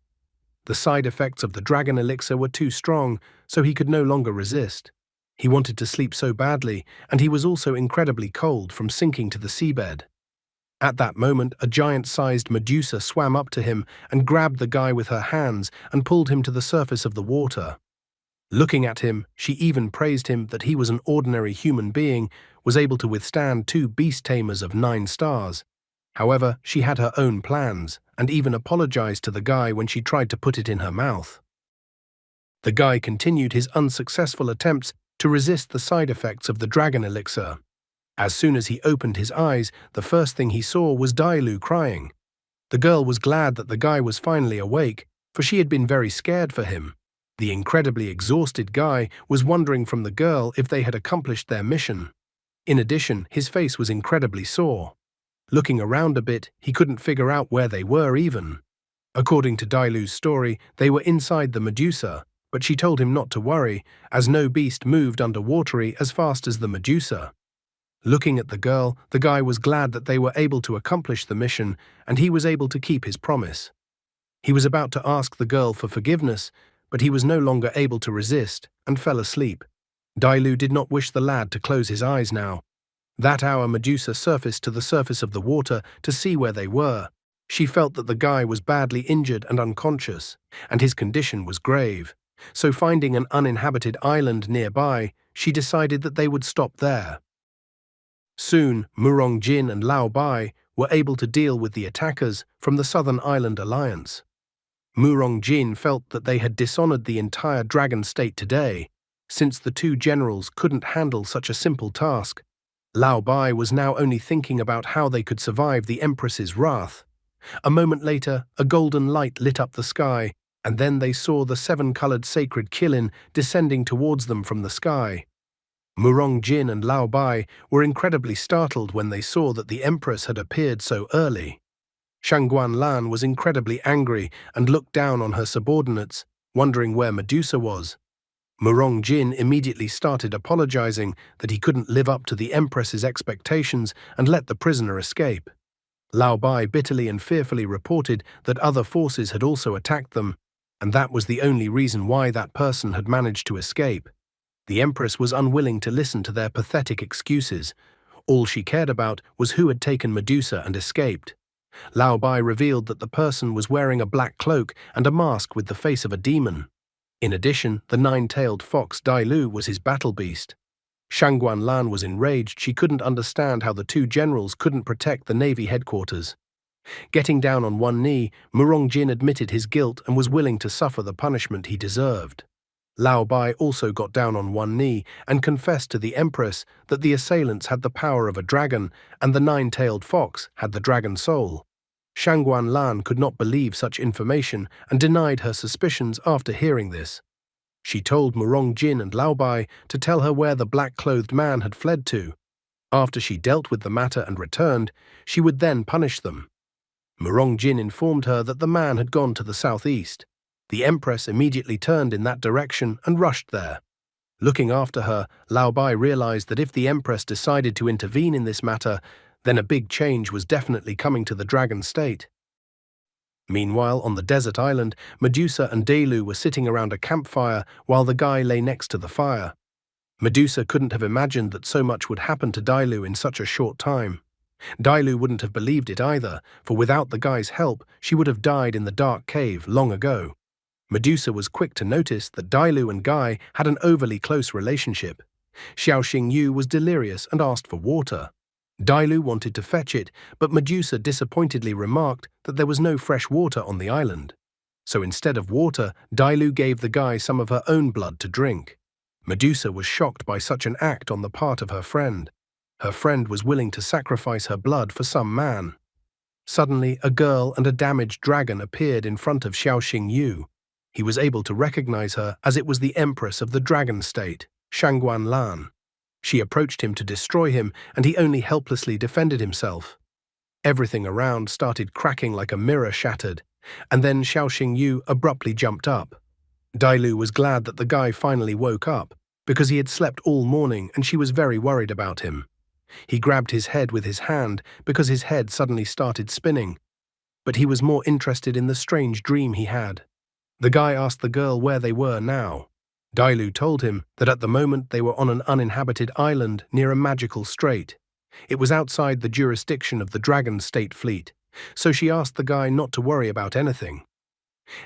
The side effects of the dragon elixir were too strong, so he could no longer resist. He wanted to sleep so badly, and he was also incredibly cold from sinking to the seabed. At that moment, a giant-sized Medusa swam up to him and grabbed the guy with her hands and pulled him to the surface of the water. Looking at him, she even praised him that he was an ordinary human being, was able to withstand 2 beast tamers of 9 stars. However, she had her own plans, and even apologized to the guy when she tried to put it in her mouth. The guy continued his unsuccessful attempts to resist the side effects of the dragon elixir. As soon as he opened his eyes, the first thing he saw was Dailu crying. The girl was glad that the guy was finally awake, for she had been very scared for him. The incredibly exhausted guy was wondering from the girl if they had accomplished their mission. In addition, his face was incredibly sore. Looking around a bit, he couldn't figure out where they were even. According to Dailu's story, they were inside the Medusa, but she told him not to worry, as no beast moved underwatery as fast as the Medusa. Looking at the girl, the guy was glad that they were able to accomplish the mission, and he was able to keep his promise. He was about to ask the girl for forgiveness, but he was no longer able to resist and fell asleep. Dailu did not wish the lad to close his eyes now. That hour, Medusa surfaced to the surface of the water to see where they were. She felt that the guy was badly injured and unconscious, and his condition was grave. So finding an uninhabited island nearby, she decided that they would stop there. Soon, Murong Jin and Lao Bai were able to deal with the attackers from the Southern Island Alliance. Murong Jin felt that they had dishonored the entire dragon state today, since the 2 generals couldn't handle such a simple task. Lao Bai was now only thinking about how they could survive the Empress's wrath. A moment later, a golden light lit up the sky, and then they saw the 7-colored sacred Qilin descending towards them from the sky. Murong Jin and Lao Bai were incredibly startled when they saw that the Empress had appeared so early. Shangguan Lan was incredibly angry and looked down on her subordinates, wondering where Medusa was. Murong Jin immediately started apologizing that he couldn't live up to the Empress's expectations and let the prisoner escape. Lao Bai bitterly and fearfully reported that other forces had also attacked them, and that was the only reason why that person had managed to escape. The Empress was unwilling to listen to their pathetic excuses. All she cared about was who had taken Medusa and escaped. Lao Bai revealed that the person was wearing a black cloak and a mask with the face of a demon. In addition, the 9-tailed fox Dailu was his battle beast. Shangguan Lan was enraged. She couldn't understand how the 2 generals couldn't protect the Navy headquarters. Getting down on one knee, Murong Jin admitted his guilt and was willing to suffer the punishment he deserved. Lao Bai also got down on one knee and confessed to the Empress that the assailants had the power of a dragon and the 9-tailed fox had the dragon soul. Shangguan Lan could not believe such information and denied her suspicions after hearing this. She told Murong Jin and Lao Bai to tell her where the black-clothed man had fled to. After she dealt with the matter and returned, she would then punish them. Murong Jin informed her that the man had gone to the southeast. The Empress immediately turned in that direction and rushed there. Looking after her, Lao Bai realized that if the Empress decided to intervene in this matter, then a big change was definitely coming to the dragon state. Meanwhile, on the desert island, Medusa and Dailu were sitting around a campfire while the guy lay next to the fire. Medusa couldn't have imagined that so much would happen to Dailu in such a short time. Dailu wouldn't have believed it either, for without the guy's help, she would have died in the dark cave long ago. Medusa was quick to notice that Dailu and Guy had an overly close relationship. Xiao Xingyu was delirious and asked for water. Dailu wanted to fetch it, but Medusa disappointedly remarked that there was no fresh water on the island. So instead of water, Dailu gave the guy some of her own blood to drink. Medusa was shocked by such an act on the part of her friend. Her friend was willing to sacrifice her blood for some man. Suddenly, a girl and a damaged dragon appeared in front of Xiao Xingyu. He was able to recognize her as it was the empress of the dragon state, Shangguan Lan. She approached him to destroy him, and he only helplessly defended himself. Everything around started cracking like a mirror shattered, and then Xiao Xingyu abruptly jumped up. Dailu was glad that the guy finally woke up, because he had slept all morning and she was very worried about him. He grabbed his head with his hand because his head suddenly started spinning, but he was more interested in the strange dream he had. The guy asked the girl where they were now. Dailu told him that at the moment they were on an uninhabited island near a magical strait. It was outside the jurisdiction of the Dragon State Fleet, so she asked the guy not to worry about anything.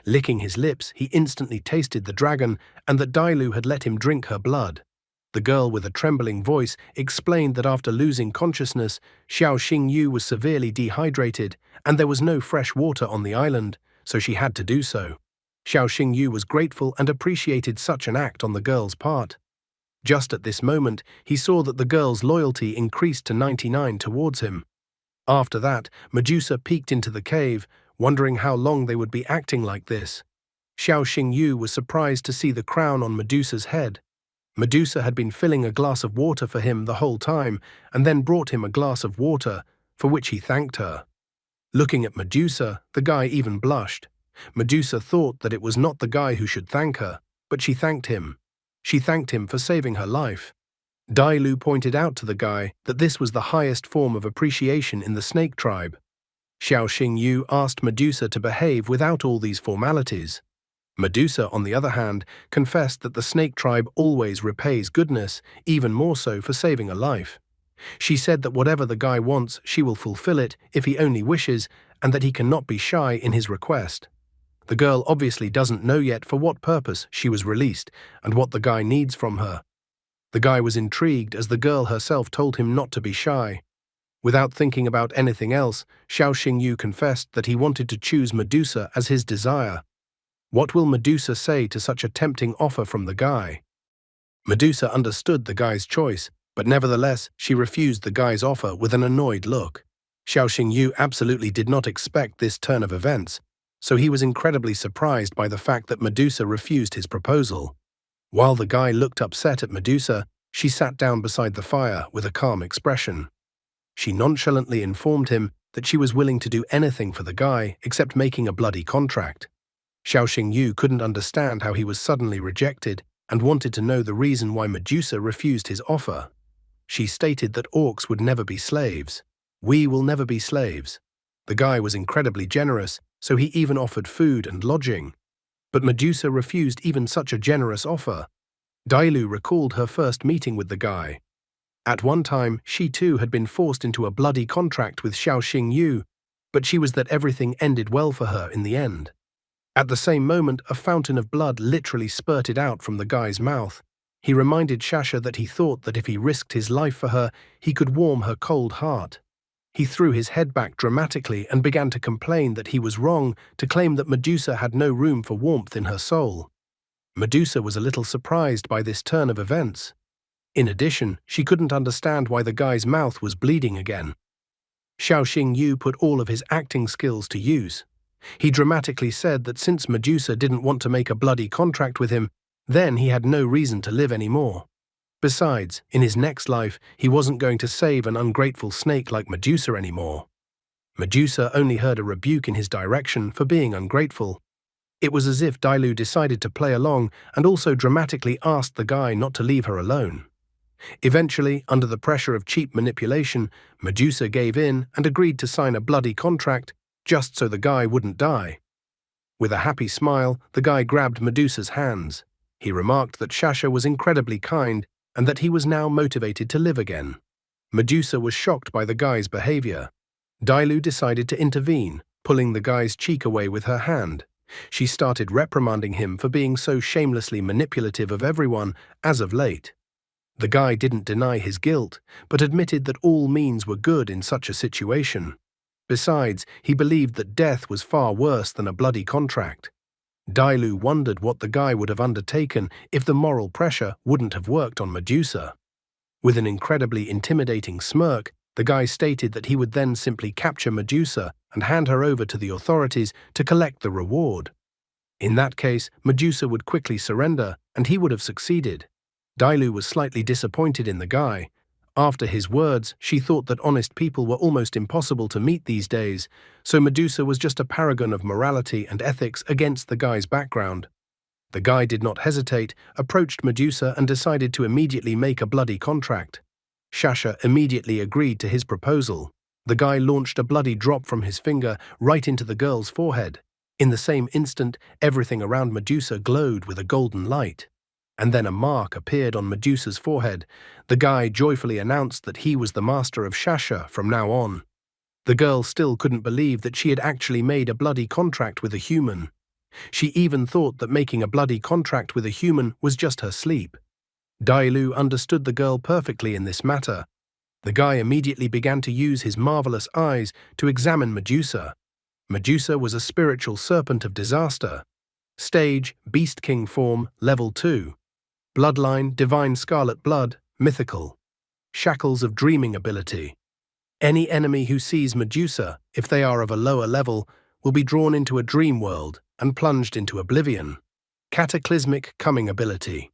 Licking his lips, he instantly tasted the dragon and that Dailu had let him drink her blood. The girl with a trembling voice explained that after losing consciousness, Xiao Xingyu was severely dehydrated and there was no fresh water on the island, so she had to do so. Xiao Xingyu was grateful and appreciated such an act on the girl's part. Just at this moment, he saw that the girl's loyalty increased to 99 towards him. After that, Medusa peeked into the cave, wondering how long they would be acting like this. Xiao Xingyu was surprised to see the crown on Medusa's head. Medusa had been filling a glass of water for him the whole time and then brought him a glass of water, for which he thanked her. Looking at Medusa, the guy even blushed. Medusa thought that it was not the guy who should thank her, but she thanked him. She thanked him for saving her life. Dailu pointed out to the guy that this was the highest form of appreciation in the snake tribe. Xiao Xingyu asked Medusa to behave without all these formalities. Medusa, on the other hand, confessed that the snake tribe always repays goodness, even more so for saving a life. She said that whatever the guy wants, she will fulfill it if he only wishes, and that he cannot be shy in his request. The girl obviously doesn't know yet for what purpose she was released and what the guy needs from her. The guy was intrigued as the girl herself told him not to be shy. Without thinking about anything else, Xiao Xingyu confessed that he wanted to choose Medusa as his desire. What will Medusa say to such a tempting offer from the guy? Medusa understood the guy's choice, but nevertheless she refused the guy's offer with an annoyed look. Xiao Xingyu absolutely did not expect this turn of events, so he was incredibly surprised by the fact that Medusa refused his proposal. While the guy looked upset at Medusa, she sat down beside the fire with a calm expression. She nonchalantly informed him that she was willing to do anything for the guy except making a bloody contract. Xiao Xingyu couldn't understand how he was suddenly rejected and wanted to know the reason why Medusa refused his offer. She stated that orcs would never be slaves. We will never be slaves. The guy was incredibly generous, so he even offered food and lodging. But Medusa refused even such a generous offer. Dailu recalled her first meeting with the guy. At one time, she too had been forced into a bloody contract with Xiao Xingyu, but she was that everything ended well for her in the end. At the same moment, a fountain of blood literally spurted out from the guy's mouth. He reminded Shasha that he thought that if he risked his life for her, he could warm her cold heart. He threw his head back dramatically and began to complain that he was wrong to claim that Medusa had no room for warmth in her soul. Medusa was a little surprised by this turn of events. In addition, she couldn't understand why the guy's mouth was bleeding again. Xiao Xingyu put all of his acting skills to use. He dramatically said that since Medusa didn't want to make a bloody contract with him, then he had no reason to live anymore. Besides, in his next life, he wasn't going to save an ungrateful snake like Medusa anymore. Medusa only heard a rebuke in his direction for being ungrateful. It was as if Dailu decided to play along and also dramatically asked the guy not to leave her alone. Eventually, under the pressure of cheap manipulation, Medusa gave in and agreed to sign a bloody contract just so the guy wouldn't die. With a happy smile, the guy grabbed Medusa's hands. He remarked that Shasha was incredibly kind and that he was now motivated to live again. Medusa was shocked by the guy's behavior. Dailu decided to intervene, pulling the guy's cheek away with her hand. She started reprimanding him for being so shamelessly manipulative of everyone as of late. The guy didn't deny his guilt, but admitted that all means were good in such a situation. Besides, he believed that death was far worse than a bloody contract. Dailu wondered what the guy would have undertaken if the moral pressure wouldn't have worked on Medusa. With an incredibly intimidating smirk, the guy stated that he would then simply capture Medusa and hand her over to the authorities to collect the reward. In that case, Medusa would quickly surrender, and he would have succeeded. Dailu was slightly disappointed in the guy. After his words, she thought that honest people were almost impossible to meet these days, so Medusa was just a paragon of morality and ethics against the guy's background. The guy did not hesitate, approached Medusa and decided to immediately make a bloody contract. Shasha immediately agreed to his proposal. The guy launched a bloody drop from his finger right into the girl's forehead. In the same instant, everything around Medusa glowed with a golden light. And then a mark appeared on Medusa's forehead. The guy joyfully announced that he was the master of Shasha from now on. The girl still couldn't believe that she had actually made a bloody contract with a human. She even thought that making a bloody contract with a human was just her sleep. Dailu understood the girl perfectly in this matter. The guy immediately began to use his marvelous eyes to examine Medusa. Medusa was a spiritual serpent of disaster. Stage, Beast King form, level 2. Bloodline, divine scarlet blood, mythical. Shackles of dreaming ability. Any enemy who sees Medusa, if they are of a lower level, will be drawn into a dream world and plunged into oblivion. Cataclysmic coming ability.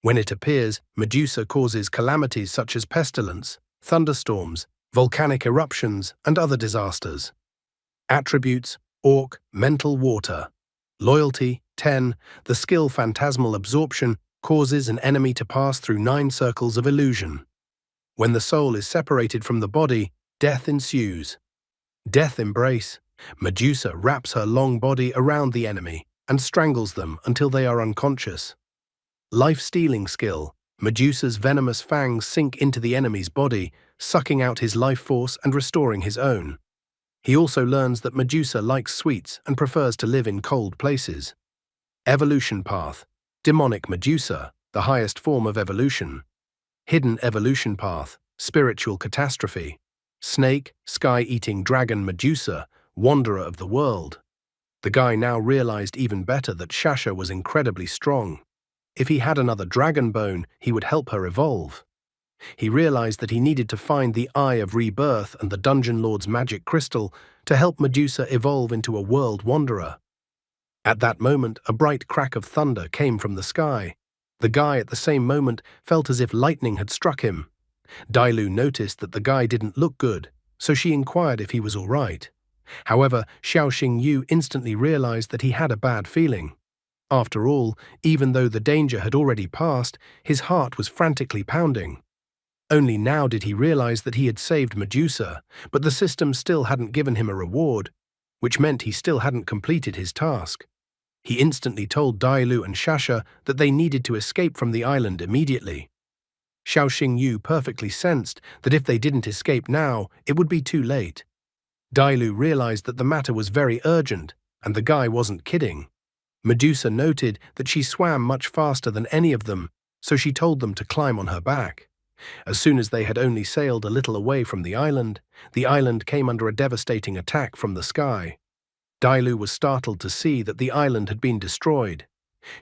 When it appears, Medusa causes calamities such as pestilence, thunderstorms, volcanic eruptions, and other disasters. Attributes: Orc, mental water. Loyalty, 10. The skill phantasmal absorption causes an enemy to pass through 9 circles of illusion. When the soul is separated from the body, death ensues. Death embrace. Medusa wraps her long body around the enemy and strangles them until they are unconscious. Life-stealing skill. Medusa's venomous fangs sink into the enemy's body, sucking out his life force and restoring his own. He also learns that Medusa likes sweets and prefers to live in cold places. Evolution path. Demonic Medusa, the highest form of evolution. Hidden evolution path. Spiritual catastrophe. Snake, sky-eating dragon Medusa, wanderer of the world. The guy now realized even better that Shasha was incredibly strong. If he had another dragon bone, he would help her evolve. He realized that he needed to find the Eye of Rebirth and the Dungeon Lord's magic crystal to help Medusa evolve into a world wanderer. At that moment, a bright crack of thunder came from the sky. The guy at the same moment felt as if lightning had struck him. Dailu noticed that the guy didn't look good, so she inquired if he was all right. However, Xiaoxing Yu instantly realized that he had a bad feeling. After all, even though the danger had already passed, his heart was frantically pounding. Only now did he realize that he had saved Medusa, but the system still hadn't given him a reward, which meant he still hadn't completed his task. He instantly told Dailu and Shasha that they needed to escape from the island immediately. Xiaoxing Yu perfectly sensed that if they didn't escape now, it would be too late. Dailu realized that the matter was very urgent, and the guy wasn't kidding. Medusa noted that she swam much faster than any of them, so she told them to climb on her back. As soon as they had only sailed a little away from the island came under a devastating attack from the sky. Dailu was startled to see that the island had been destroyed.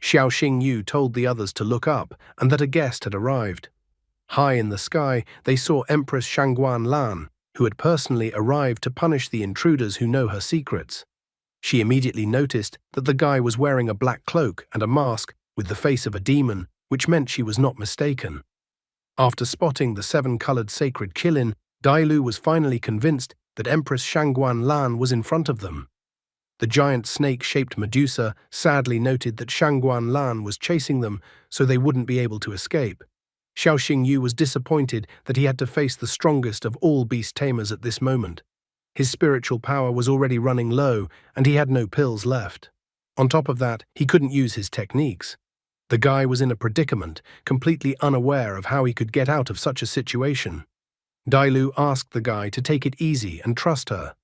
Xiaoxing Yu told the others to look up and that a guest had arrived. High in the sky, they saw Empress Shangguan Lan, who had personally arrived to punish the intruders who know her secrets. She immediately noticed that the guy was wearing a black cloak and a mask with the face of a demon, which meant she was not mistaken. After spotting the 7-colored sacred Qilin, Dailu was finally convinced that Empress Shangguan Lan was in front of them. The giant snake-shaped Medusa sadly noted that Shangguan Lan was chasing them, so they wouldn't be able to escape. Xiaoxing Yu was disappointed that he had to face the strongest of all beast tamers at this moment. His spiritual power was already running low, and he had no pills left. On top of that, he couldn't use his techniques. The guy was in a predicament, completely unaware of how he could get out of such a situation. Dailu asked the guy to take it easy and trust her.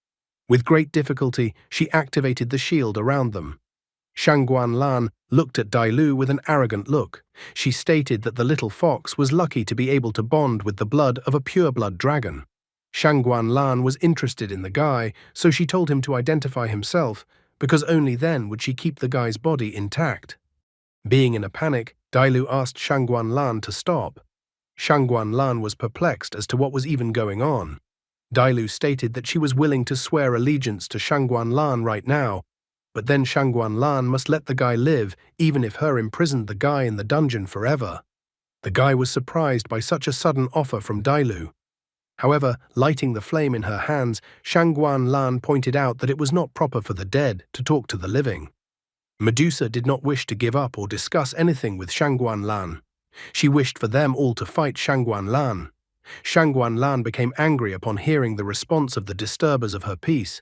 With great difficulty, she activated the shield around them. Shangguan Lan looked at Dailu with an arrogant look. She stated that the little fox was lucky to be able to bond with the blood of a pure-blood dragon. Shangguan Lan was interested in the guy, so she told him to identify himself, because only then would she keep the guy's body intact. Being in a panic, Dailu asked Shangguan Lan to stop. Shangguan Lan was perplexed as to what was even going on. Dailu stated that she was willing to swear allegiance to Shangguan Lan right now, but then Shangguan Lan must let the guy live, even if her imprisoned the guy in the dungeon forever. The guy was surprised by such a sudden offer from Dailu. However, lighting the flame in her hands, Shangguan Lan pointed out that it was not proper for the dead to talk to the living. Medusa did not wish to give up or discuss anything with Shangguan Lan. She wished for them all to fight Shangguan Lan. Shangguan Lan became angry upon hearing the response of the disturbers of her peace,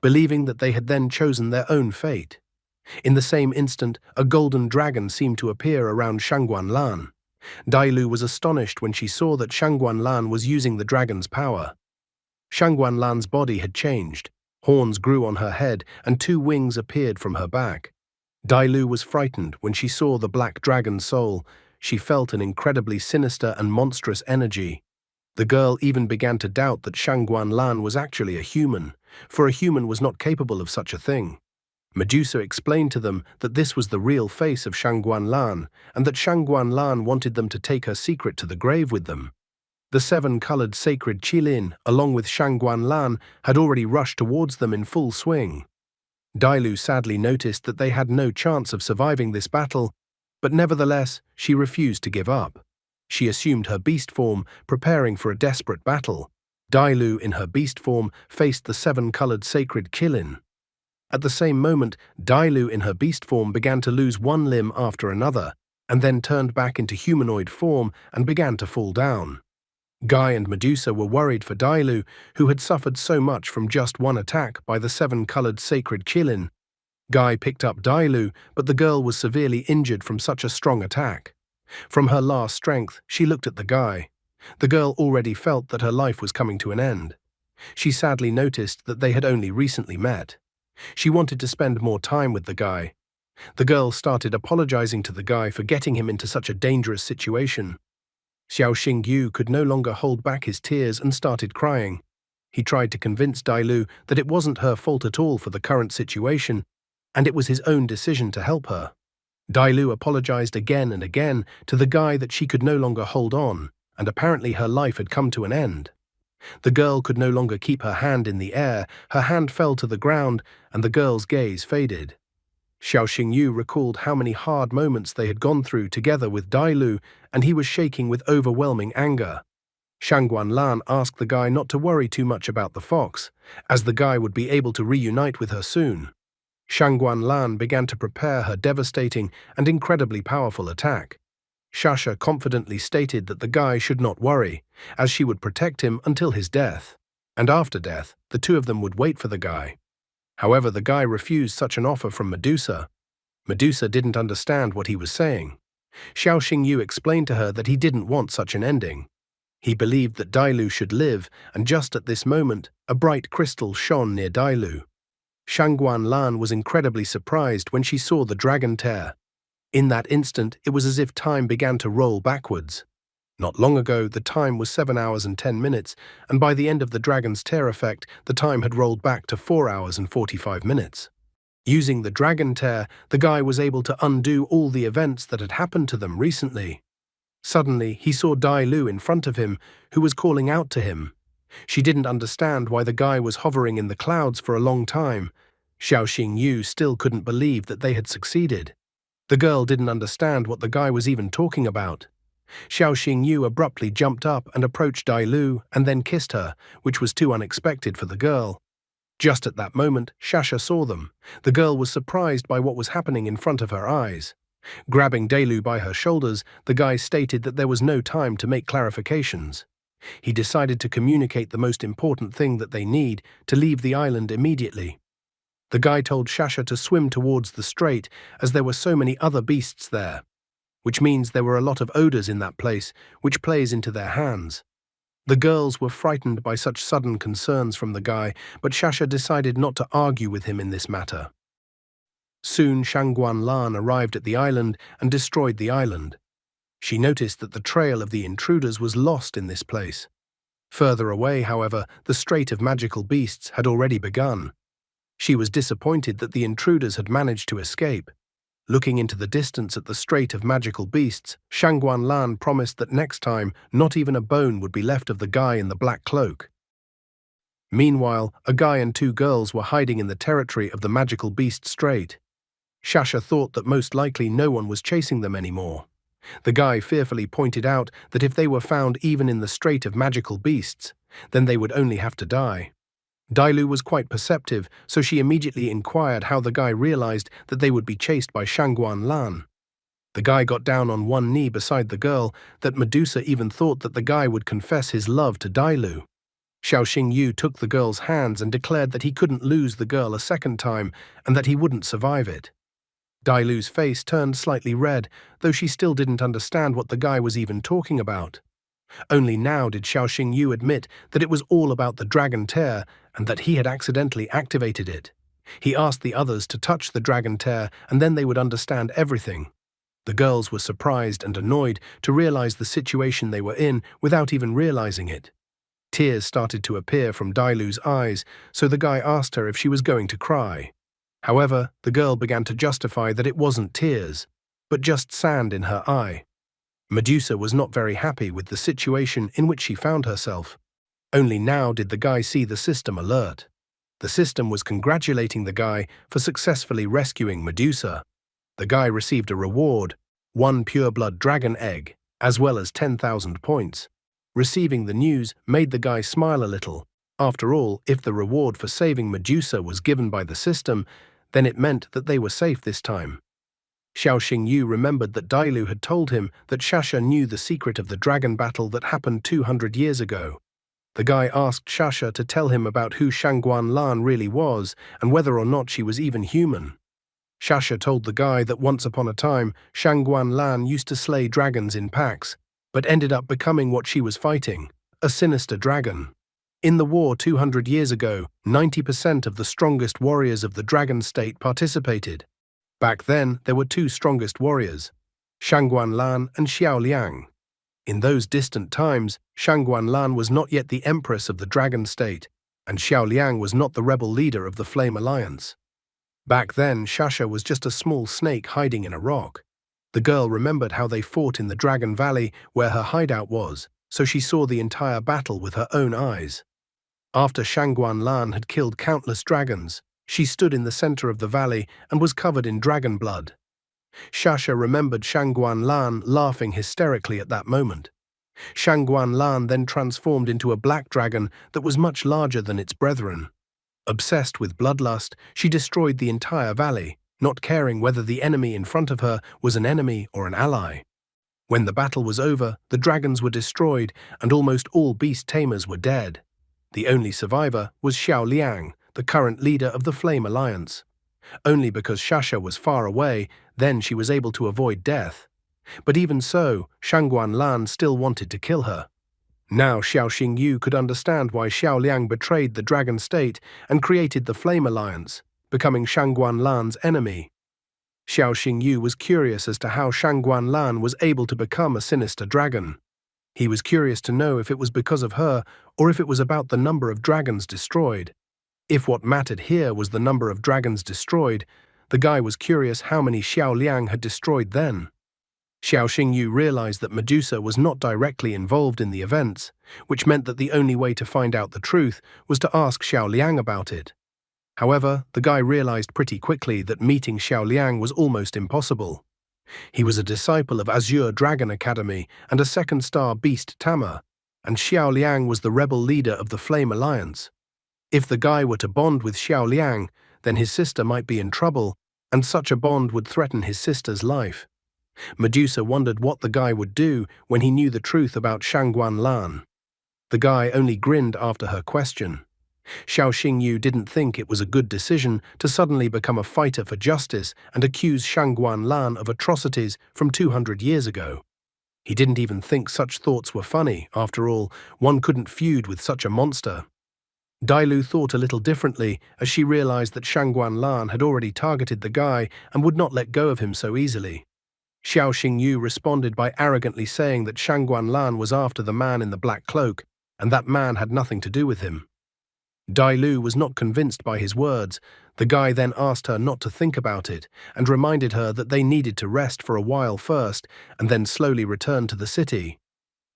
believing that they had then chosen their own fate. In the same instant, a golden dragon seemed to appear around Shangguan Lan. Dailu was astonished when she saw that Shangguan Lan was using the dragon's power. Shangguan Lan's body had changed. Horns grew on her head and 2 wings appeared from her back. Dailu was frightened when she saw the black dragon's soul. She felt an incredibly sinister and monstrous energy. The girl even began to doubt that Shangguan Lan was actually a human, for a human was not capable of such a thing. Medusa explained to them that this was the real face of Shangguan Lan, and that Shangguan Lan wanted them to take her secret to the grave with them. The 7-colored sacred Qilin, along with Shangguan Lan, had already rushed towards them in full swing. Dailu sadly noticed that they had no chance of surviving this battle, but nevertheless, she refused to give up. She assumed her beast form, preparing for a desperate battle. Dailu, in her beast form, faced the 7-colored sacred Qilin. At the same moment, Dailu in her beast form began to lose one limb after another, and then turned back into humanoid form and began to fall down. Guy and Medusa were worried for Dailu, who had suffered so much from just one attack by the 7-colored sacred Qilin. Guy picked up Dailu, but the girl was severely injured from such a strong attack. From her last strength, she looked at the guy. The girl already felt that her life was coming to an end. She sadly noticed that they had only recently met. She wanted to spend more time with the guy. The girl started apologizing to the guy for getting him into such a dangerous situation. Xiao Xingyu could no longer hold back his tears and started crying. He tried to convince Dailu that it wasn't her fault at all for the current situation, and it was his own decision to help her. Dailu apologized again and again to the guy that she could no longer hold on, and apparently her life had come to an end. The girl could no longer keep her hand in the air, her hand fell to the ground, and the girl's gaze faded. Xiao Xingyu recalled how many hard moments they had gone through together with Dailu, and he was shaking with overwhelming anger. Shangguan Lan asked the guy not to worry too much about the fox, as the guy would be able to reunite with her soon. Shangguan Lan began to prepare her devastating and incredibly powerful attack. Shasha confidently stated that the guy should not worry, as she would protect him until his death. And after death, the 2 of them would wait for the guy. However, the guy refused such an offer from Medusa. Medusa didn't understand what he was saying. Xiao Xingyu explained to her that he didn't want such an ending. He believed that Dailu should live, and just at this moment, a bright crystal shone near Dailu. Shangguan Lan was incredibly surprised when she saw the dragon tear. In that instant, it was as if time began to roll backwards. Not long ago, the time was 7 hours and 10 minutes, and by the end of the dragon's tear effect, the time had rolled back to 4 hours and 45 minutes. Using the dragon tear, the guy was able to undo all the events that had happened to them recently. Suddenly, he saw Dailu in front of him, who was calling out to him. She didn't understand why the guy was hovering in the clouds for a long time. Xiao Xingyu still couldn't believe that they had succeeded. The girl didn't understand what the guy was even talking about. Xiao Xingyu abruptly jumped up and approached Dailu and then kissed her, which was too unexpected for the girl. Just at that moment, Shasha saw them. The girl was surprised by what was happening in front of her eyes. Grabbing Dailu by her shoulders, the guy stated that there was no time to make clarifications. He decided to communicate the most important thing that they need, to leave the island immediately. The guy told Shasha to swim towards the strait, as there were so many other beasts there. which means there were a lot of odors in that place, which plays into their hands. The girls were frightened by such sudden concerns from the guy, but Shasha decided not to argue with him in this matter. Soon Shangguan Lan arrived at the island and destroyed the island. She noticed that the trail of the intruders was lost in this place. Further away, however, the Strait of Magical Beasts had already begun. She was disappointed that the intruders had managed to escape. Looking into the distance at the Strait of Magical Beasts, Shangguan Lan promised that next time not even a bone would be left of the guy in the black cloak. Meanwhile, a guy and two girls were hiding in the territory of the Magical Beast Strait. Shasha thought that most likely no one was chasing them anymore. The guy fearfully pointed out that if they were found even in the Strait of Magical Beasts, then they would only have to die. Dailu was quite perceptive, so she immediately inquired how the guy realized that they would be chased by Shangguan Lan. The guy got down on one knee beside the girl that Medusa even thought that the guy would confess his love to Dailu. Xiao Xingyu took the girl's hands and declared that he couldn't lose the girl a second time and that he wouldn't survive it. Dailu's face turned slightly red, though she still didn't understand what the guy was even talking about. Only now did Xiao Xingyu admit that it was all about the dragon tear and that he had accidentally activated it. He asked the others to touch the dragon tear and then they would understand everything. The girls were surprised and annoyed to realize the situation they were in without even realizing it. Tears started to appear from Dailu's eyes, so the guy asked her if she was going to cry. However, the girl began to justify that it wasn't tears, but just sand in her eye. Medusa was not very happy with the situation in which she found herself. Only now did the guy see the system alert. The system was congratulating the guy for successfully rescuing Medusa. The guy received a reward, 1 pure-blood dragon egg, as well as 10,000 points. Receiving the news made the guy smile a little. After all, if the reward for saving Medusa was given by the system, then it meant that they were safe this time. Xiao Xingyu remembered that Dailu had told him that Shasha knew the secret of the dragon battle that happened 200 years ago. The guy asked Shasha to tell him about who Shangguan Lan really was and whether or not she was even human. Shasha told the guy that once upon a time, Shangguan Lan used to slay dragons in packs, but ended up becoming what she was fighting, a sinister dragon. In the war 200 years ago, 90% of the strongest warriors of the dragon state participated. Back then, there were two strongest warriors, Shangguan Lan and Xiao Liang. In those distant times, Shangguan Lan was not yet the empress of the dragon state, and Xiao Liang was not the rebel leader of the Flame Alliance. Back then, Shasha was just a small snake hiding in a rock. The girl remembered how they fought in the Dragon Valley where her hideout was, so she saw the entire battle with her own eyes. After Shangguan Lan had killed countless dragons, she stood in the center of the valley and was covered in dragon blood. Shasha remembered Shangguan Lan laughing hysterically at that moment. Shangguan Lan then transformed into a black dragon that was much larger than its brethren. Obsessed with bloodlust, she destroyed the entire valley, not caring whether the enemy in front of her was an enemy or an ally. When the battle was over, the dragons were destroyed and almost all beast tamers were dead. The only survivor was Xiao Liang, the current leader of the Flame Alliance. Only because Shasha was far away, then she was able to avoid death. But even so, Shangguan Lan still wanted to kill her. Now Xiao Xingyu could understand why Xiao Liang betrayed the dragon state and created the Flame Alliance, becoming Shangguan Lan's enemy. Xiao Xingyu was curious as to how Shangguan Lan was able to become a sinister dragon. He was curious to know if it was because of her or if it was about the number of dragons destroyed. If what mattered here was the number of dragons destroyed, the guy was curious how many Xiao Liang had destroyed then. Xiao Xingyu realized that Medusa was not directly involved in the events, which meant that the only way to find out the truth was to ask Xiao Liang about it. However, the guy realized pretty quickly that meeting Xiao Liang was almost impossible. He was a disciple of Azure Dragon Academy and a second-star beast tamer, and Xiao Liang was the rebel leader of the Flame Alliance. If the guy were to bond with Xiao Liang, then his sister might be in trouble, and such a bond would threaten his sister's life. Medusa wondered what the guy would do when he knew the truth about Shangguan Lan. The guy only grinned after her question. Xiao Xingyu didn't think it was a good decision to suddenly become a fighter for justice and accuse Shangguan Lan of atrocities from 200 years ago. He didn't even think such thoughts were funny. After all, one couldn't feud with such a monster. Dailu thought a little differently as she realized that Shangguan Lan had already targeted the guy and would not let go of him so easily. Xiao Xingyu responded by arrogantly saying that Shangguan Lan was after the man in the black cloak, and that man had nothing to do with him. Dailu was not convinced by his words. The guy then asked her not to think about it and reminded her that they needed to rest for a while first and then slowly return to the city.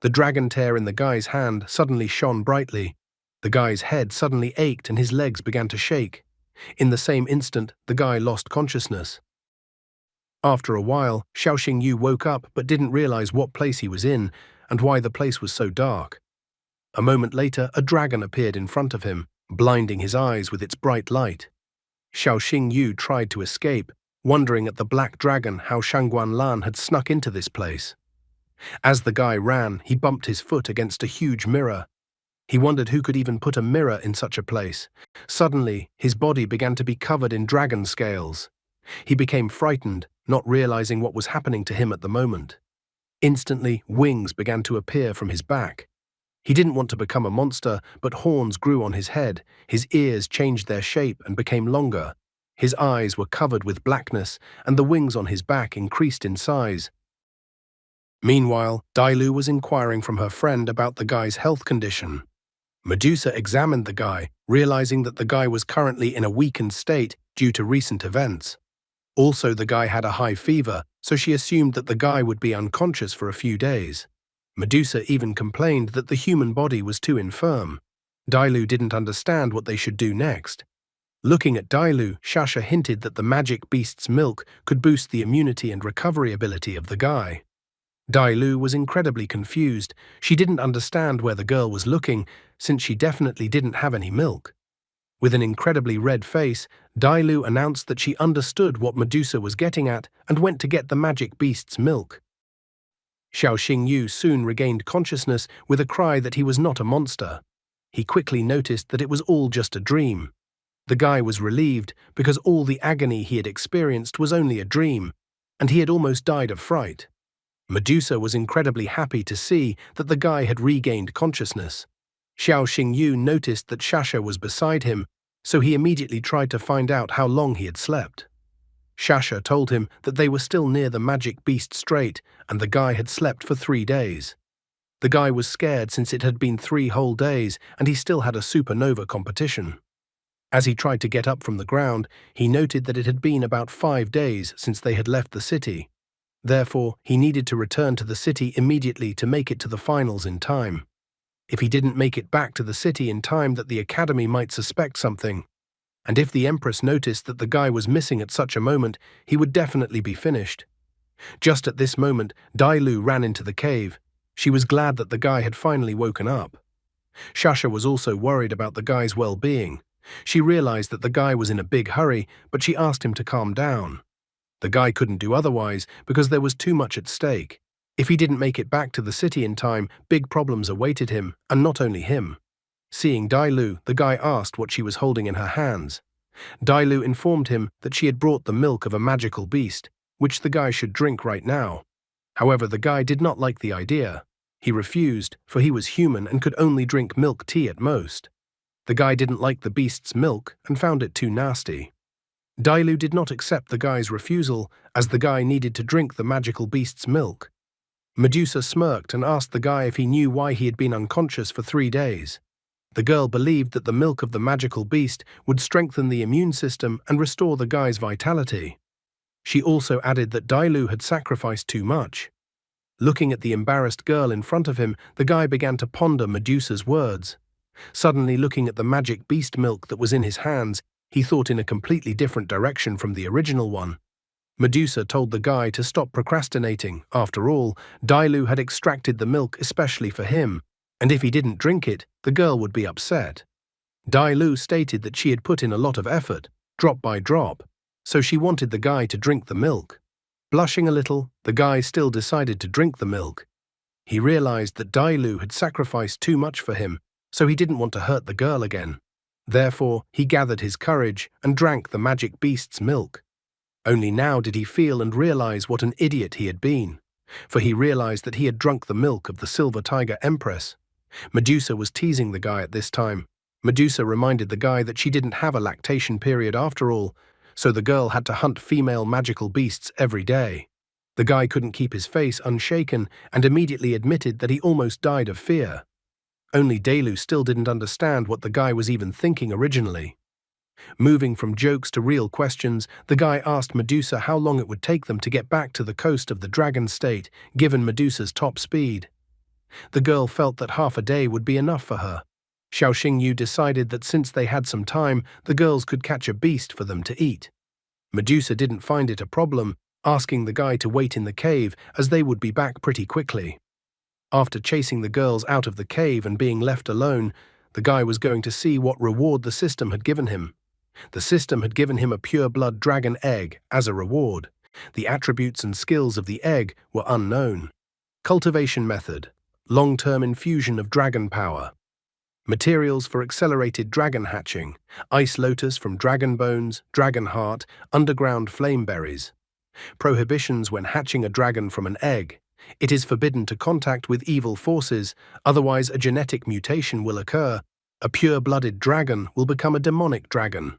The dragon tear in the guy's hand suddenly shone brightly. The guy's head suddenly ached and his legs began to shake. In the same instant, the guy lost consciousness. After a while, Xiao Xingyu woke up but didn't realize what place he was in and why the place was so dark. A moment later, a dragon appeared in front of him, blinding his eyes with its bright light. Xiao Xingyu tried to escape, wondering at the black dragon how Shangguan Lan had snuck into this place. As the guy ran, he bumped his foot against a huge mirror. He wondered who could even put a mirror in such a place. Suddenly, his body began to be covered in dragon scales. He became frightened, not realizing what was happening to him at the moment. Instantly, wings began to appear from his back. He didn't want to become a monster, but horns grew on his head, his ears changed their shape and became longer. His eyes were covered with blackness, and the wings on his back increased in size. Meanwhile, Dailu was inquiring from her friend about the guy's health condition. Medusa examined the guy, realizing that the guy was currently in a weakened state due to recent events. Also, the guy had a high fever, so she assumed that the guy would be unconscious for a few days. Medusa even complained that the human body was too infirm. Dailu didn't understand what they should do next. Looking at Dailu, Shasha hinted that the magic beast's milk could boost the immunity and recovery ability of the guy. Dailu was incredibly confused. She didn't understand where the girl was looking, since she definitely didn't have any milk. With an incredibly red face, Dailu announced that she understood what Medusa was getting at and went to get the magic beast's milk. Xiao Xingyu soon regained consciousness with a cry that he was not a monster. He quickly noticed that it was all just a dream. The guy was relieved because all the agony he had experienced was only a dream, and he had almost died of fright. Medusa was incredibly happy to see that the guy had regained consciousness. Xiao Xingyu noticed that Shasha was beside him, so he immediately tried to find out how long he had slept. Shasha told him that they were still near the magic beast strait and the guy had slept for 3 days. The guy was scared since it had been 3 whole days and he still had a supernova competition. As he tried to get up from the ground, he noted that it had been about 5 days since they had left the city. Therefore, he needed to return to the city immediately to make it to the finals in time. If he didn't make it back to the city in time, that the academy might suspect something. And if the Empress noticed that the guy was missing at such a moment, he would definitely be finished. Just at this moment, Dailu ran into the cave. She was glad that the guy had finally woken up. Shasha was also worried about the guy's well-being. She realized that the guy was in a big hurry, but she asked him to calm down. The guy couldn't do otherwise because there was too much at stake. If he didn't make it back to the city in time, big problems awaited him, and not only him. Seeing Dailu, the guy asked what she was holding in her hands. Dailu informed him that she had brought the milk of a magical beast, which the guy should drink right now. However, the guy did not like the idea. He refused, for he was human and could only drink milk tea at most. The guy didn't like the beast's milk and found it too nasty. Dailu did not accept the guy's refusal, as the guy needed to drink the magical beast's milk. Medusa smirked and asked the guy if he knew why he had been unconscious for 3 days. The girl believed that the milk of the magical beast would strengthen the immune system and restore the guy's vitality. She also added that Dailu had sacrificed too much. Looking at the embarrassed girl in front of him, the guy began to ponder Medusa's words. Suddenly, looking at the magic beast milk that was in his hands, he thought in a completely different direction from the original one. Medusa told the guy to stop procrastinating. After all, Dailu had extracted the milk especially for him, and if he didn't drink it, the girl would be upset. Dailu stated that she had put in a lot of effort, drop by drop, so she wanted the guy to drink the milk. Blushing a little, the guy still decided to drink the milk. He realized that Dailu had sacrificed too much for him, so he didn't want to hurt the girl again. Therefore, he gathered his courage and drank the magic beast's milk. Only now did he feel and realize what an idiot he had been, for he realized that he had drunk the milk of the Silver Tiger Empress. Medusa was teasing the guy at this time. Medusa reminded the guy that she didn't have a lactation period after all, so the girl had to hunt female magical beasts every day. The guy couldn't keep his face unshaken and immediately admitted that he almost died of fear. Only Delu still didn't understand what the guy was even thinking originally. Moving from jokes to real questions, the guy asked Medusa how long it would take them to get back to the coast of the Dragon State, given Medusa's top speed. The girl felt that half a day would be enough for her. Xiao Xingyu decided that since they had some time, the girls could catch a beast for them to eat. Medusa didn't find it a problem, asking the guy to wait in the cave as they would be back pretty quickly. After chasing the girls out of the cave and being left alone, the guy was going to see what reward the system had given him. The system had given him a pure-blood dragon egg as a reward. The attributes and skills of the egg were unknown. Cultivation method: long-term infusion of dragon power. Materials for accelerated dragon hatching: ice lotus from dragon bones, dragon heart, underground flame berries. Prohibitions when hatching a dragon from an egg: it is forbidden to contact with evil forces, otherwise a genetic mutation will occur. A pure-blooded dragon will become a demonic dragon.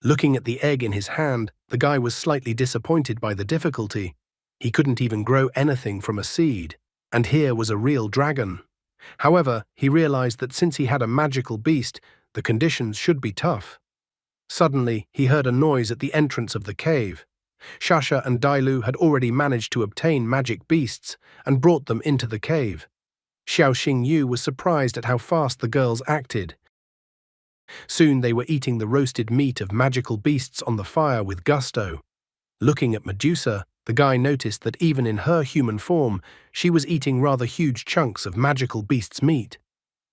Looking at the egg in his hand, the guy was slightly disappointed by the difficulty. He couldn't even grow anything from a seed, and here was a real dragon. However, he realized that since he had a magical beast, the conditions should be tough. Suddenly, he heard a noise at the entrance of the cave. Shasha and Dailu had already managed to obtain magic beasts and brought them into the cave. Xiao Xingyu was surprised at how fast the girls acted. Soon they were eating the roasted meat of magical beasts on the fire with gusto. Looking at Medusa, the guy noticed that even in her human form, she was eating rather huge chunks of magical beast's meat.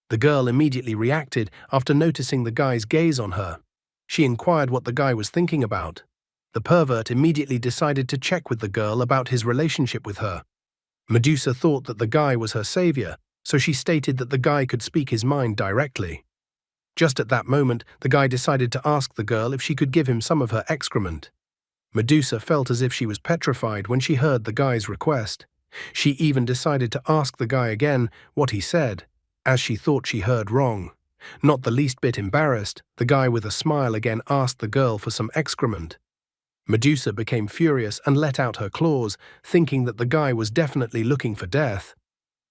The girl immediately reacted after noticing the guy's gaze on her. She inquired what the guy was thinking about. The pervert immediately decided to check with the girl about his relationship with her. Medusa thought that the guy was her savior, so she stated that the guy could speak his mind directly. Just at that moment, the guy decided to ask the girl if she could give him some of her excrement. Medusa felt as if she was petrified when she heard the guy's request. She even decided to ask the guy again what he said, as she thought she heard wrong. Not the least bit embarrassed, the guy with a smile again asked the girl for some excrement. Medusa became furious and let out her claws, thinking that the guy was definitely looking for death.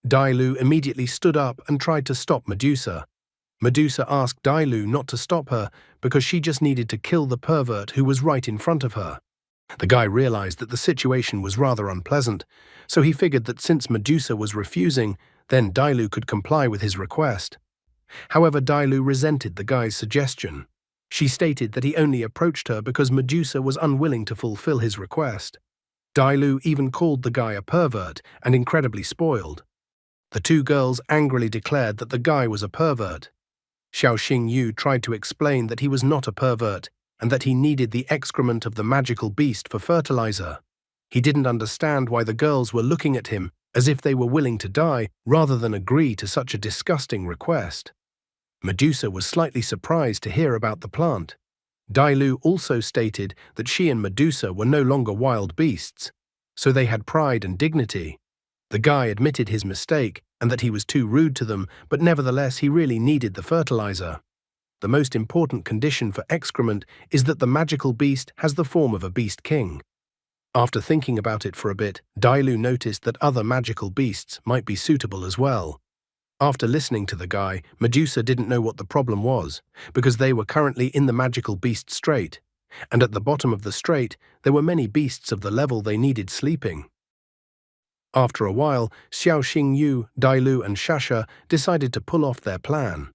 Dailu immediately stood up and tried to stop Medusa. Medusa asked Dailu not to stop her because she just needed to kill the pervert who was right in front of her. The guy realized that the situation was rather unpleasant, so he figured that since Medusa was refusing, then Dailu could comply with his request. However, Dailu resented the guy's suggestion. She stated that he only approached her because Medusa was unwilling to fulfill his request. Dailu even called the guy a pervert and incredibly spoiled. The two girls angrily declared that the guy was a pervert. Xiao Xingyu tried to explain that he was not a pervert and that he needed the excrement of the magical beast for fertilizer. He didn't understand why the girls were looking at him as if they were willing to die rather than agree to such a disgusting request. Medusa was slightly surprised to hear about the plant. Dailu also stated that she and Medusa were no longer wild beasts, so they had pride and dignity. The guy admitted his mistake and that he was too rude to them, but nevertheless he really needed the fertilizer. The most important condition for excrement is that the magical beast has the form of a beast king. After thinking about it for a bit, Dailu noticed that other magical beasts might be suitable as well. After listening to the guy, Medusa didn't know what the problem was, because they were currently in the magical beast strait, and at the bottom of the strait there were many beasts of the level they needed sleeping. After a while, Xiao Xingyu, Dailu and Shasha decided to pull off their plan.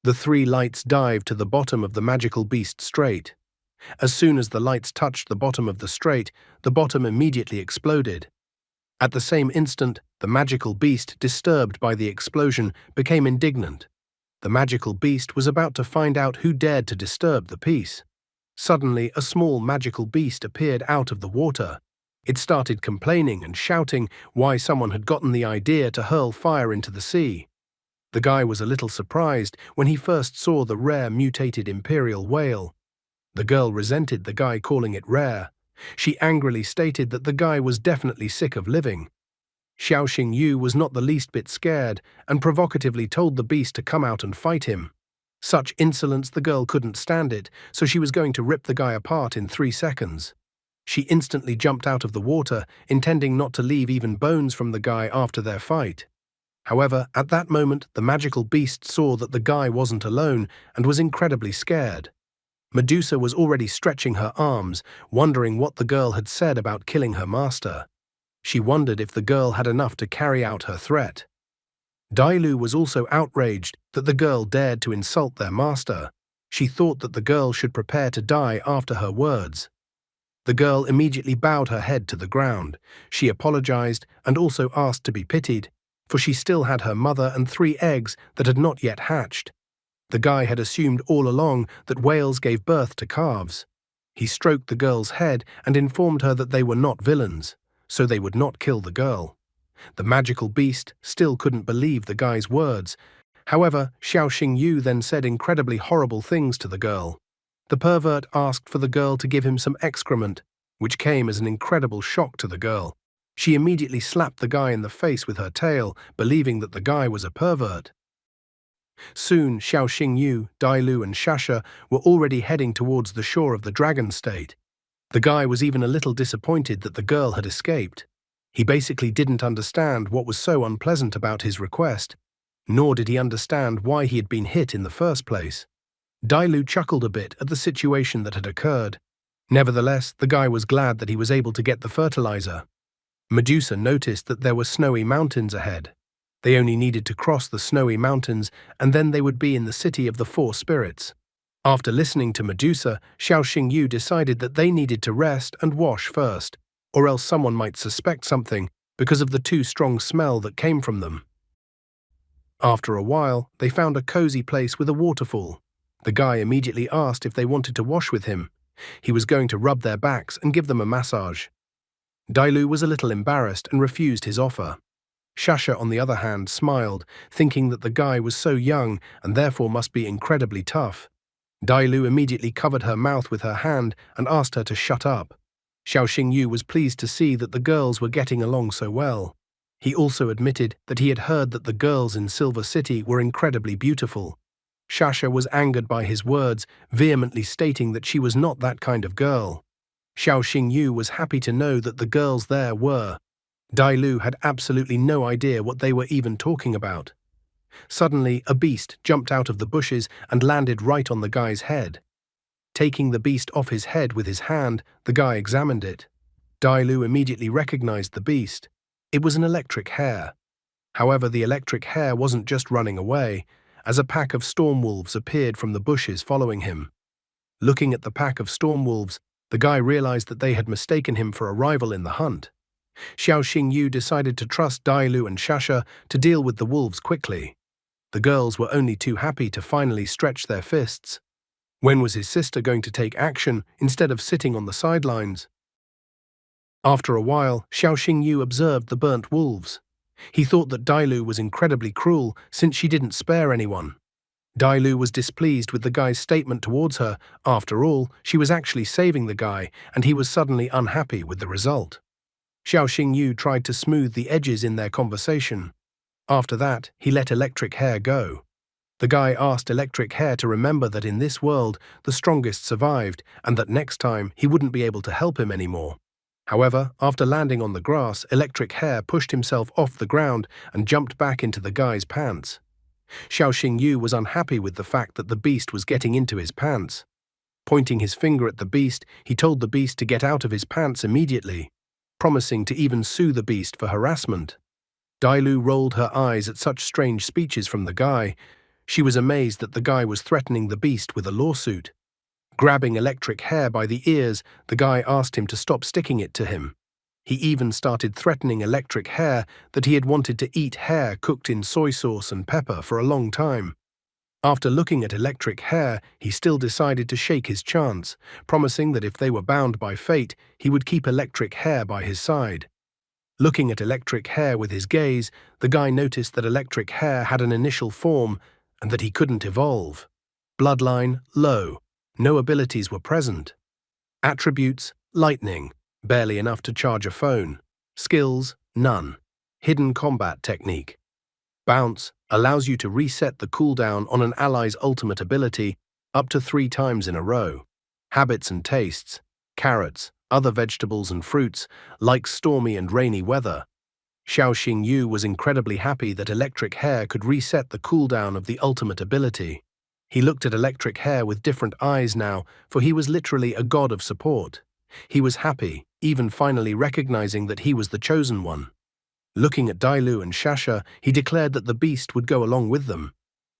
The three lights dived to the bottom of the magical beast strait. As soon as the lights touched the bottom of the strait, the bottom immediately exploded. At the same instant, the magical beast, disturbed by the explosion, became indignant. The magical beast was about to find out who dared to disturb the peace. Suddenly, a small magical beast appeared out of the water. It started complaining and shouting why someone had gotten the idea to hurl fire into the sea. The guy was a little surprised when he first saw the rare mutated imperial whale. The girl resented the guy calling it rare. She angrily stated that the guy was definitely sick of living. Xiao Yu was not the least bit scared and provocatively told the beast to come out and fight him. Such insolence, the girl couldn't stand it, so she was going to rip the guy apart in 3 seconds. She instantly jumped out of the water, intending not to leave even bones from the guy after their fight. However, at that moment, the magical beast saw that the guy wasn't alone and was incredibly scared. Medusa was already stretching her arms, wondering what the girl had said about killing her master. She wondered if the girl had enough to carry out her threat. Dailu was also outraged that the girl dared to insult their master. She thought that the girl should prepare to die after her words. The girl immediately bowed her head to the ground. She apologized and also asked to be pitied, for she still had her mother and 3 eggs that had not yet hatched. The guy had assumed all along that whales gave birth to calves. He stroked the girl's head and informed her that they were not villains, so they would not kill the girl. The magical beast still couldn't believe the guy's words. However, Xiao Yu then said incredibly horrible things to the girl. The pervert asked for the girl to give him some excrement, which came as an incredible shock to the girl. She immediately slapped the guy in the face with her tail, believing that the guy was a pervert. Soon, Xiao Yu, Dailu and Shasha were already heading towards the shore of the dragon state. The guy was even a little disappointed that the girl had escaped. He basically didn't understand what was so unpleasant about his request, nor did he understand why he had been hit in the first place. Dailu chuckled a bit at the situation that had occurred. Nevertheless, the guy was glad that he was able to get the fertilizer. Medusa noticed that there were snowy mountains ahead. They only needed to cross the snowy mountains and then they would be in the city of the 4 spirits. After listening to Medusa, Xiao Yu decided that they needed to rest and wash first, or else someone might suspect something because of the too strong smell that came from them. After a while, they found a cozy place with a waterfall. The guy immediately asked if they wanted to wash with him. He was going to rub their backs and give them a massage. Dailu was a little embarrassed and refused his offer. Shasha, on the other hand, smiled, thinking that the guy was so young and therefore must be incredibly tough. Dailu immediately covered her mouth with her hand and asked her to shut up. Xiao Yu was pleased to see that the girls were getting along so well. He also admitted that he had heard that the girls in Silver City were incredibly beautiful. Shasha was angered by his words, vehemently stating that she was not that kind of girl. Xiao Yu was happy to know that the girls there were. Dailu had absolutely no idea what they were even talking about. Suddenly, a beast jumped out of the bushes and landed right on the guy's head. Taking the beast off his head with his hand, the guy examined it. Dailu immediately recognized the beast. It was an electric hare. However, the electric hare wasn't just running away, as a pack of storm wolves appeared from the bushes following him. Looking at the pack of storm wolves, the guy realized that they had mistaken him for a rival in the hunt. Xiao Yu decided to trust Dailu and Shasha to deal with the wolves quickly. The girls were only too happy to finally stretch their fists. When was his sister going to take action instead of sitting on the sidelines? After a while, Xiao Yu observed the burnt wolves. He thought that Dailu was incredibly cruel since she didn't spare anyone. Dailu was displeased with the guy's statement towards her. After all, she was actually saving the guy, and he was suddenly unhappy with the result. Xiao Yu tried to smooth the edges in their conversation. After that, he let Electric Hare go. The guy asked Electric Hare to remember that in this world, the strongest survived, and that next time he wouldn't be able to help him anymore. However, after landing on the grass, Electric Hare pushed himself off the ground and jumped back into the guy's pants. Xiao Yu was unhappy with the fact that the beast was getting into his pants. Pointing his finger at the beast, he told the beast to get out of his pants immediately, promising to even sue the beast for harassment. Dailu rolled her eyes at such strange speeches from the guy. She was amazed that the guy was threatening the beast with a lawsuit. Grabbing Electric Hare by the ears, the guy asked him to stop sticking it to him. He even started threatening Electric Hare that he had wanted to eat hare cooked in soy sauce and pepper for a long time. After looking at Electric Hare, he still decided to shake his chance, promising that if they were bound by fate, he would keep Electric Hare by his side. Looking at electric hair with his gaze, the guy noticed that electric hair had an initial form and that he couldn't evolve. Bloodline, low. No abilities were present. Attributes, lightning, barely enough to charge a phone. Skills, none. Hidden combat technique. Bounce allows you to reset the cooldown on an ally's ultimate ability up to 3 times in a row. Habits and tastes. Carrots, other vegetables and fruits, like stormy and rainy weather. Xiao Xingyu was incredibly happy that electric hair could reset the cooldown of the ultimate ability. He looked at electric hair with different eyes now, for he was literally a god of support. He was happy, even finally recognizing that he was the chosen one. Looking at Dailu and Shasha, he declared that the beast would go along with them.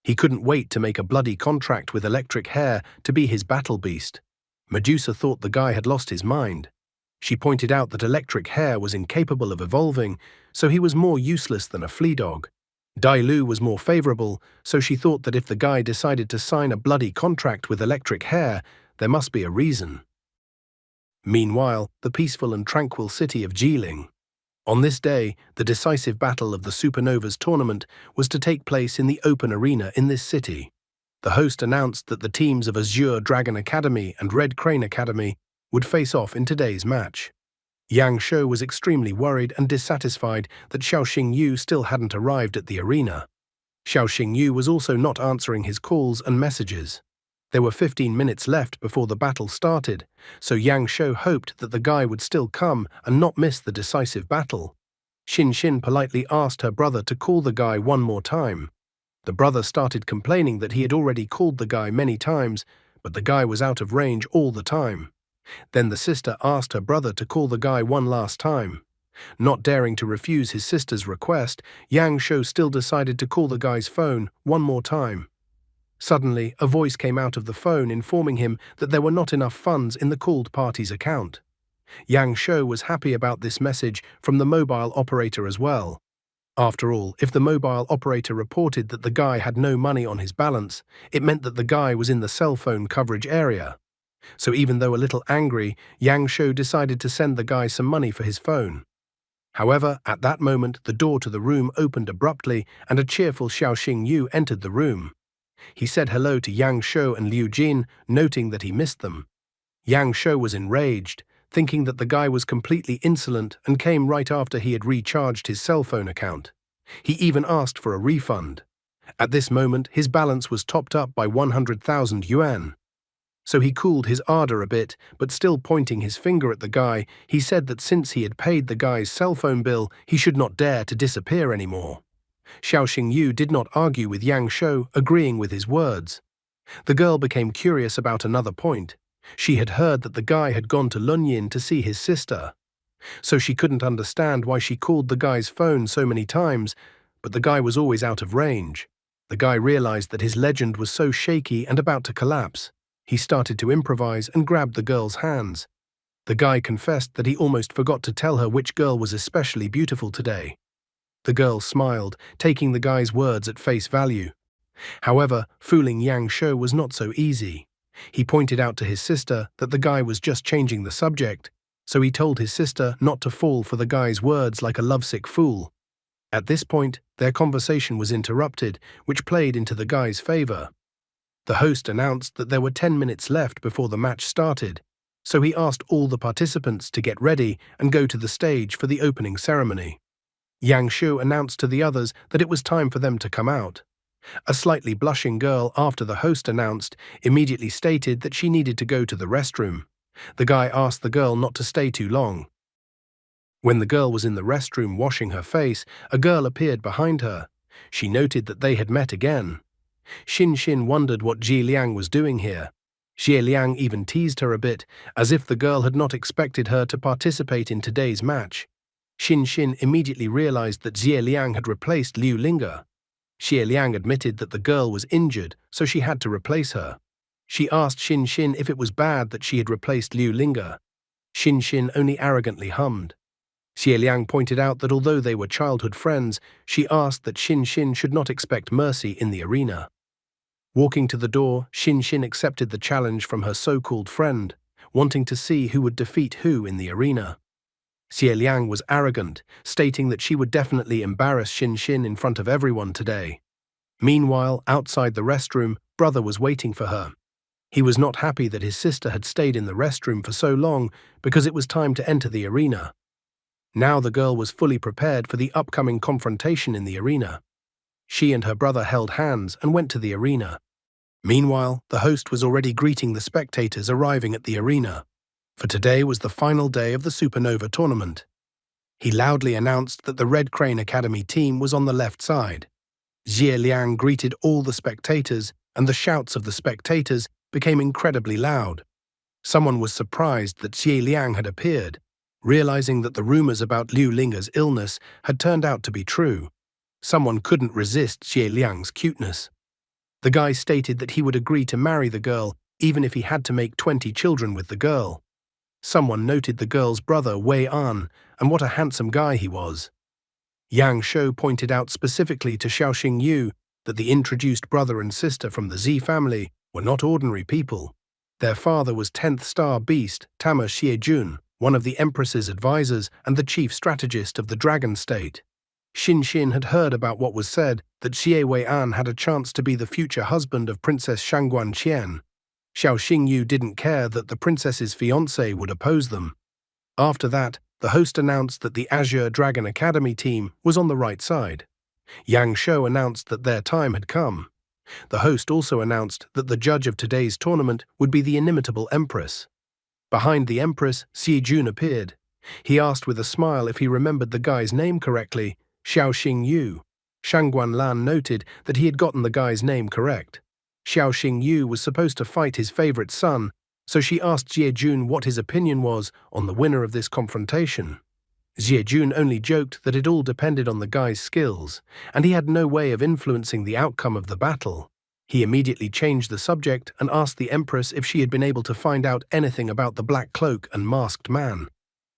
He couldn't wait to make a bloody contract with electric hair to be his battle beast. Medusa thought the guy had lost his mind. She pointed out that electric hair was incapable of evolving, so he was more useless than a flea dog. Dailu was more favorable, so she thought that if the guy decided to sign a bloody contract with electric hair, there must be a reason. Meanwhile, the peaceful and tranquil city of Jiling. On this day, the decisive battle of the Supernovas tournament was to take place in the open arena in this city. The host announced that the teams of Azure Dragon Academy and Red Crane Academy would face off in today's match. Yang Shou was extremely worried and dissatisfied that Xiao Xingyu still hadn't arrived at the arena. Xiao Xingyu was also not answering his calls and messages. There were 15 minutes left before the battle started, so Yang Shou hoped that the guy would still come and not miss the decisive battle. Xin Xin politely asked her brother to call the guy one more time. The brother started complaining that he had already called the guy many times, but the guy was out of range all the time. Then the sister asked her brother to call the guy one last time. Not daring to refuse his sister's request, Yang Shou still decided to call the guy's phone one more time. Suddenly, a voice came out of the phone informing him that there were not enough funds in the called party's account. Yang Shou was happy about this message from the mobile operator as well. After all, if the mobile operator reported that the guy had no money on his balance, it meant that the guy was in the cell phone coverage area. So even though a little angry, Yang Shou decided to send the guy some money for his phone. However, at that moment, the door to the room opened abruptly and a cheerful Xiao Xingyu entered the room. He said hello to Yang Shou and Liu Jin, noting that he missed them. Yang Shou was enraged, thinking that the guy was completely insolent and came right after he had recharged his cell phone account. He even asked for a refund. At this moment, his balance was topped up by 100,000 yuan. So he cooled his ardor a bit, but still pointing his finger at the guy, he said that since he had paid the guy's cell phone bill, he should not dare to disappear anymore. Xiao Xingyu did not argue with Yang Shou, agreeing with his words. The girl became curious about another point. She had heard that the guy had gone to Lunyin to see his sister. So she couldn't understand why she called the guy's phone so many times, but the guy was always out of range. The guy realized that his legend was so shaky and about to collapse. He started to improvise and grabbed the girl's hands. The guy confessed that he almost forgot to tell her which girl was especially beautiful today. The girl smiled, taking the guy's words at face value. However, fooling Yang Shou was not so easy. He pointed out to his sister that the guy was just changing the subject, so he told his sister not to fall for the guy's words like a lovesick fool. At this point, their conversation was interrupted, which played into the guy's favor. The host announced that there were 10 minutes left before the match started, so he asked all the participants to get ready and go to the stage for the opening ceremony. Yang Shou announced to the others that it was time for them to come out. A slightly blushing girl, after the host announced, immediately stated that she needed to go to the restroom. The guy asked the girl not to stay too long. When the girl was in the restroom washing her face, a girl appeared behind her. She noted that they had met again. Xin Xin wondered what Ji Liang was doing here. Xie Liang even teased her a bit, as if the girl had not expected her to participate in today's match. Xin Xin immediately realized that Xie Liang had replaced Liu Linga. Xie Liang admitted that the girl was injured, so she had to replace her. She asked Xin Xin if it was bad that she had replaced Liu Linga. Xin Xin only arrogantly hummed. Xie Liang pointed out that although they were childhood friends, she asked that Xin Xin should not expect mercy in the arena. Walking to the door, Xin Xin accepted the challenge from her so-called friend, wanting to see who would defeat who in the arena. Xie Liang was arrogant, stating that she would definitely embarrass Xin Xin in front of everyone today. Meanwhile, outside the restroom, brother was waiting for her. He was not happy that his sister had stayed in the restroom for so long because it was time to enter the arena. Now the girl was fully prepared for the upcoming confrontation in the arena. She and her brother held hands and went to the arena. Meanwhile, the host was already greeting the spectators arriving at the arena, for today was the final day of the Supernova tournament. He loudly announced that the Red Crane Academy team was on the left side. Xie Liang greeted all the spectators, and the shouts of the spectators became incredibly loud. Someone was surprised that Xie Liang had appeared, realizing that the rumors about Liu Linger's illness had turned out to be true. Someone couldn't resist Xie Liang's cuteness. The guy stated that he would agree to marry the girl even if he had to make 20 children with the girl. Someone noted the girl's brother Wei An, and what a handsome guy he was. Yang Shou pointed out specifically to Xiaoxing Yu that the introduced brother and sister from the Z family were not ordinary people. Their father was 10th star beast Tama Xiejun, one of the Empress's advisors and the chief strategist of the Dragon State. Xin Xin had heard about what was said, that Xie Wei'an had a chance to be the future husband of Princess Shangguan Qian. Xiaoxing Yu didn't care that the princess's fiancé would oppose them. After that, the host announced that the Azure Dragon Academy team was on the right side. Yang Shou announced that their time had come. The host also announced that the judge of today's tournament would be the inimitable Empress. Behind the Empress, Xi Jun appeared. He asked with a smile if he remembered the guy's name correctly, Xiaoxing Yu. Shangguan Lan noted that he had gotten the guy's name correct. Xiaoxing Yu was supposed to fight his favorite son, so she asked Xie Jun what his opinion was on the winner of this confrontation. Xie Jun only joked that it all depended on the guy's skills, and he had no way of influencing the outcome of the battle. He immediately changed the subject and asked the Empress if she had been able to find out anything about the Black Cloak and Masked Man.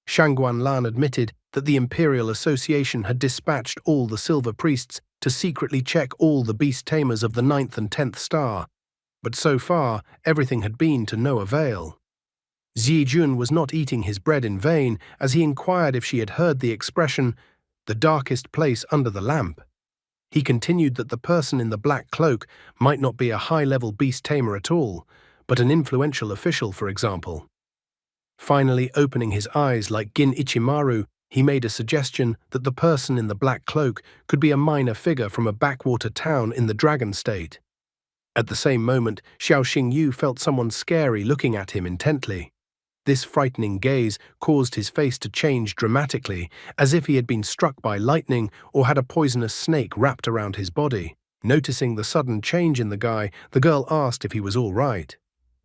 Shangguan Lan admitted that the Imperial Association had dispatched all the Silver Priests to secretly check all the beast tamers of the 9th and 10th star, but so far everything had been to no avail. Xi Jun was not eating his bread in vain as he inquired if she had heard the expression, "the darkest place under the lamp." He continued that the person in the black cloak might not be a high-level beast tamer at all, but an influential official, for example. Finally, opening his eyes like Gin Ichimaru, he made a suggestion that the person in the black cloak could be a minor figure from a backwater town in the Dragon State. At the same moment, Xiaoxing Yu felt someone scary looking at him intently. This frightening gaze caused his face to change dramatically, as if he had been struck by lightning or had a poisonous snake wrapped around his body. Noticing the sudden change in the guy, the girl asked if he was all right.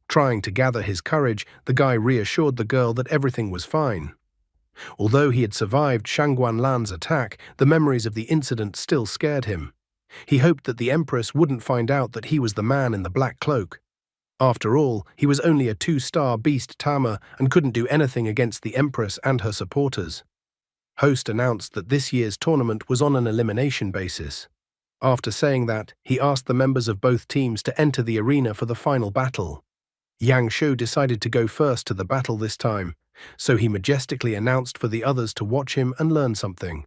Trying to gather his courage, the guy reassured the girl that everything was fine. Although he had survived Shangguan Lan's attack, the memories of the incident still scared him. He hoped that the Empress wouldn't find out that he was the man in the black cloak. After all, he was only a 2-star beast tamer and couldn't do anything against the Empress and her supporters. Host announced that this year's tournament was on an elimination basis. After saying that, he asked the members of both teams to enter the arena for the final battle. Yang Shou decided to go first to the battle this time, so he majestically announced for the others to watch him and learn something.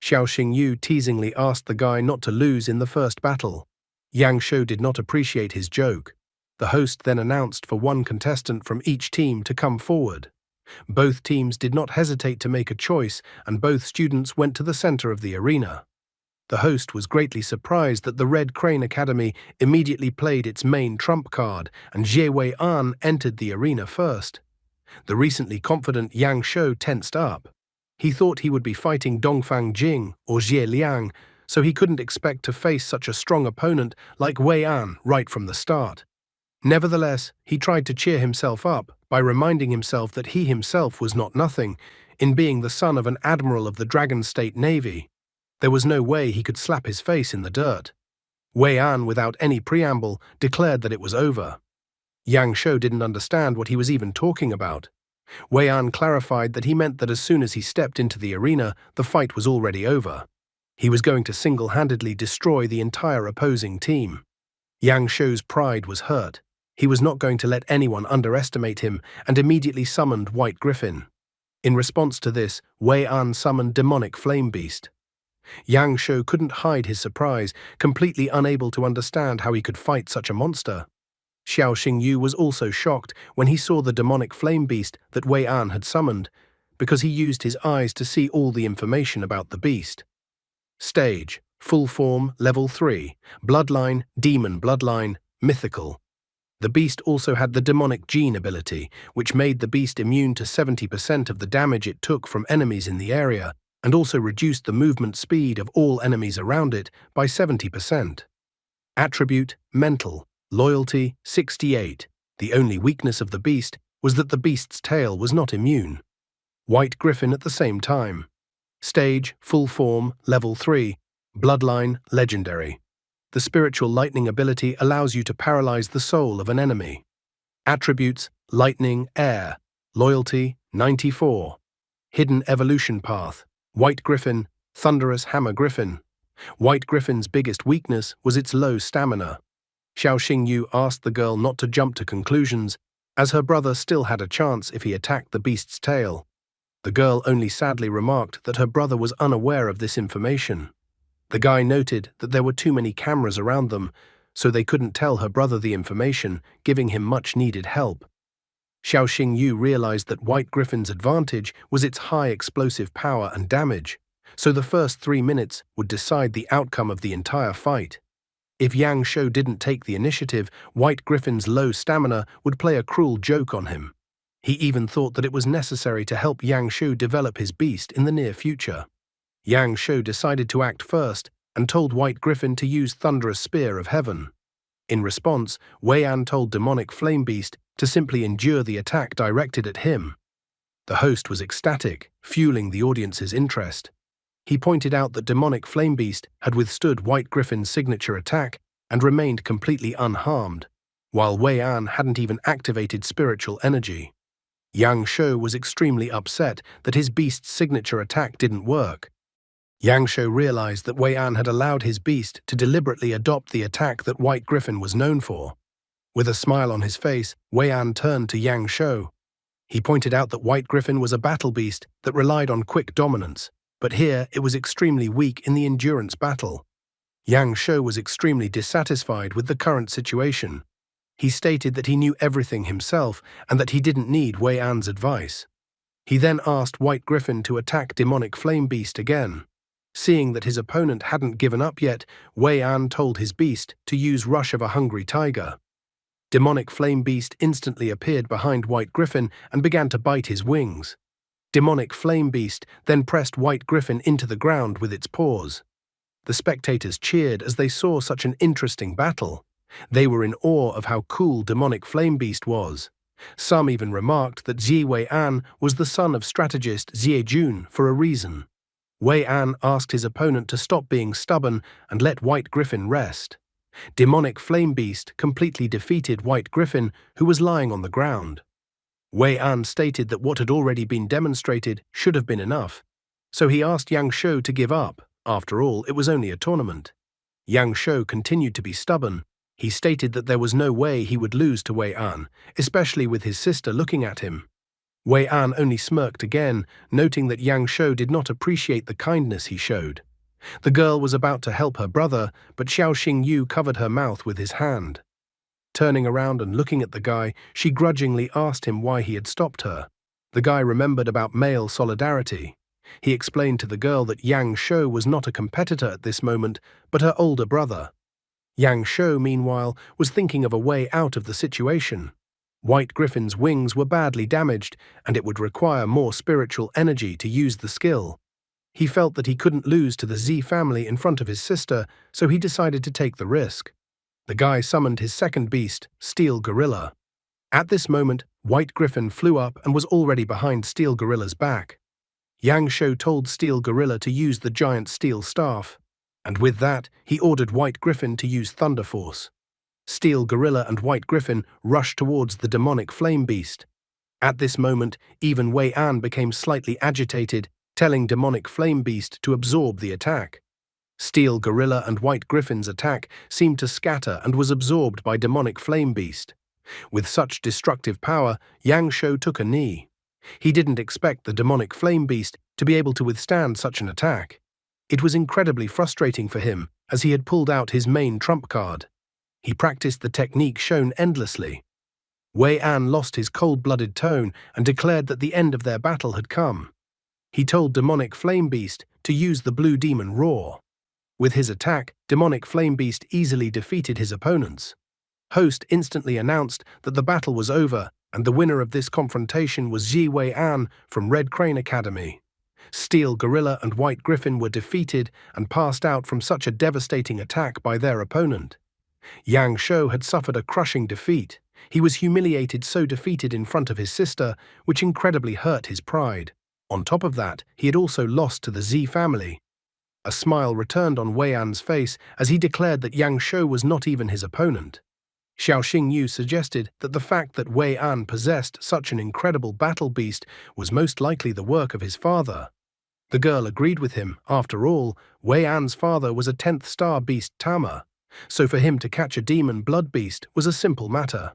Xiaoxing Yu teasingly asked the guy not to lose in the first battle. Yang Shou did not appreciate his joke. The host then announced for one contestant from each team to come forward. Both teams did not hesitate to make a choice, and both students went to the center of the arena. The host was greatly surprised that the Red Crane Academy immediately played its main trump card, and Xie Wei'an entered the arena first. The recently confident Yang Shou tensed up. He thought he would be fighting Dongfang Jing or Xie Liang, so he couldn't expect to face such a strong opponent like Wei'an right from the start. Nevertheless, he tried to cheer himself up by reminding himself that he himself was not nothing, in being the son of an admiral of the Dragon State Navy. There was no way he could slap his face in the dirt. Wei'an, without any preamble, declared that it was over. Yang Shou didn't understand what he was even talking about. Wei'an clarified that he meant that as soon as he stepped into the arena, the fight was already over. He was going to single-handedly destroy the entire opposing team. Yang Shou's pride was hurt. He was not going to let anyone underestimate him and immediately summoned White Griffin. In response to this, Wei An summoned demonic flame beast. Yang Shou couldn't hide his surprise, completely unable to understand how he could fight such a monster. Xiao Xingyu was also shocked when he saw the demonic flame beast that Wei An had summoned, because he used his eyes to see all the information about the beast. Stage, full form, level 3, bloodline, demon bloodline, mythical. The beast also had the demonic gene ability, which made the beast immune to 70% of the damage it took from enemies in the area, and also reduced the movement speed of all enemies around it by 70%. Attribute, mental, loyalty, 68. The only weakness of the beast was that the beast's tail was not immune. White griffin at the same time. Stage, full form, level 3, bloodline, legendary. The spiritual lightning ability allows you to paralyze the soul of an enemy. Attributes, lightning, air, loyalty, 94. Hidden evolution path, white griffin, thunderous hammer griffin. White griffin's biggest weakness was its low stamina. Xiao Xingyu asked the girl not to jump to conclusions, as her brother still had a chance if he attacked the beast's tail. The girl only sadly remarked that her brother was unaware of this information. The guy noted that there were too many cameras around them, so they couldn't tell her brother the information, giving him much-needed help. Xiao Xingyu realized that White Griffin's advantage was its high explosive power and damage, so the first 3 minutes would decide the outcome of the entire fight. If Yang Shou didn't take the initiative, White Griffin's low stamina would play a cruel joke on him. He even thought that it was necessary to help Yang Shou develop his beast in the near future. Yang Shou decided to act first and told White Griffin to use Thunderous Spear of Heaven. In response, Wei An told Demonic Flame Beast to simply endure the attack directed at him. The host was ecstatic, fueling the audience's interest. He pointed out that Demonic Flame Beast had withstood White Griffin's signature attack and remained completely unharmed, while Wei An hadn't even activated spiritual energy. Yang Shou was extremely upset that his beast's signature attack didn't work. Yang Shou realized that Wei An had allowed his beast to deliberately adopt the attack that White Griffin was known for. With a smile on his face, Wei An turned to Yang Shou. He pointed out that White Griffin was a battle beast that relied on quick dominance, but here it was extremely weak in the endurance battle. Yang Shou was extremely dissatisfied with the current situation. He stated that he knew everything himself and that he didn't need Wei An's advice. He then asked White Griffin to attack Demonic Flame Beast again. Seeing that his opponent hadn't given up yet, Wei An told his beast to use Rush of a Hungry Tiger. Demonic Flame Beast instantly appeared behind White Griffin and began to bite his wings. Demonic Flame Beast then pressed White Griffin into the ground with its paws. The spectators cheered as they saw such an interesting battle. They were in awe of how cool Demonic Flame Beast was. Some even remarked that Zi Wei An was the son of strategist Xie Jun for a reason. Wei An asked his opponent to stop being stubborn and let White Griffin rest. Demonic Flame Beast completely defeated White Griffin, who was lying on the ground. Wei An stated that what had already been demonstrated should have been enough, so he asked Yang Shou to give up. After all, it was only a tournament. Yang Shou continued to be stubborn. He stated that there was no way he would lose to Wei An, especially with his sister looking at him. Wei An only smirked again, noting that Yang Shou did not appreciate the kindness he showed. The girl was about to help her brother, but Xiao Xingyu covered her mouth with his hand. Turning around and looking at the guy, she grudgingly asked him why he had stopped her. The guy remembered about male solidarity. He explained to the girl that Yang Shou was not a competitor at this moment, but her older brother. Yang Shou, meanwhile, was thinking of a way out of the situation. White Griffin's wings were badly damaged, and it would require more spiritual energy to use the skill. He felt that he couldn't lose to the Z family in front of his sister, so he decided to take the risk. The guy summoned his second beast, Steel Gorilla. At this moment, White Griffin flew up and was already behind Steel Gorilla's back. Yang Shou told Steel Gorilla to use the giant steel staff, and with that, he ordered White Griffin to use Thunder Force. Steel Gorilla and White Griffin rushed towards the demonic flame beast. At this moment, even Wei An became slightly agitated, telling demonic flame beast to absorb the attack. Steel Gorilla and White Griffin's attack seemed to scatter and was absorbed by demonic flame beast. With such destructive power, Yang Shou took a knee. He didn't expect the demonic flame beast to be able to withstand such an attack. It was incredibly frustrating for him, as he had pulled out his main trump card. He practiced the technique shown endlessly. Wei An lost his cold-blooded tone and declared that the end of their battle had come. He told Demonic Flame Beast to use the Blue Demon Roar. With his attack, Demonic Flame Beast easily defeated his opponents. Host instantly announced that the battle was over, and the winner of this confrontation was Ji Wei An from Red Crane Academy. Steel Gorilla and White Griffin were defeated and passed out from such a devastating attack by their opponent. Yang Shou had suffered a crushing defeat. He was humiliated, so defeated in front of his sister, which incredibly hurt his pride. On top of that, he had also lost to the Z family. A smile returned on Wei An's face as he declared that Yang Shou was not even his opponent. Xiao Xingyu suggested that the fact that Wei An possessed such an incredible battle beast was most likely the work of his father. The girl agreed with him. After all, Wei An's father was a 10th star beast tamer, so for him to catch a demon blood beast was a simple matter.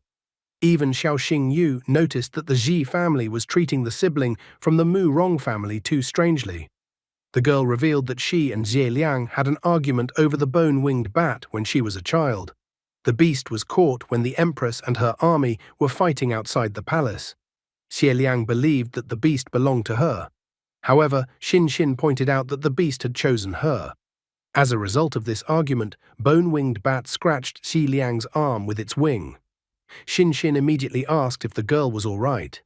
Even Xiao Xingyu noticed that the Ji family was treating the sibling from the Mu Rong family too strangely. The girl revealed that she and Xie Liang had an argument over the bone-winged bat when she was a child. The beast was caught when the Empress and her army were fighting outside the palace. Xie Liang believed that the beast belonged to her. However, Xin Xin pointed out that the beast had chosen her. As a result of this argument, bone-winged bat scratched Xie Liang's arm with its wing. Xin Xin immediately asked if the girl was all right.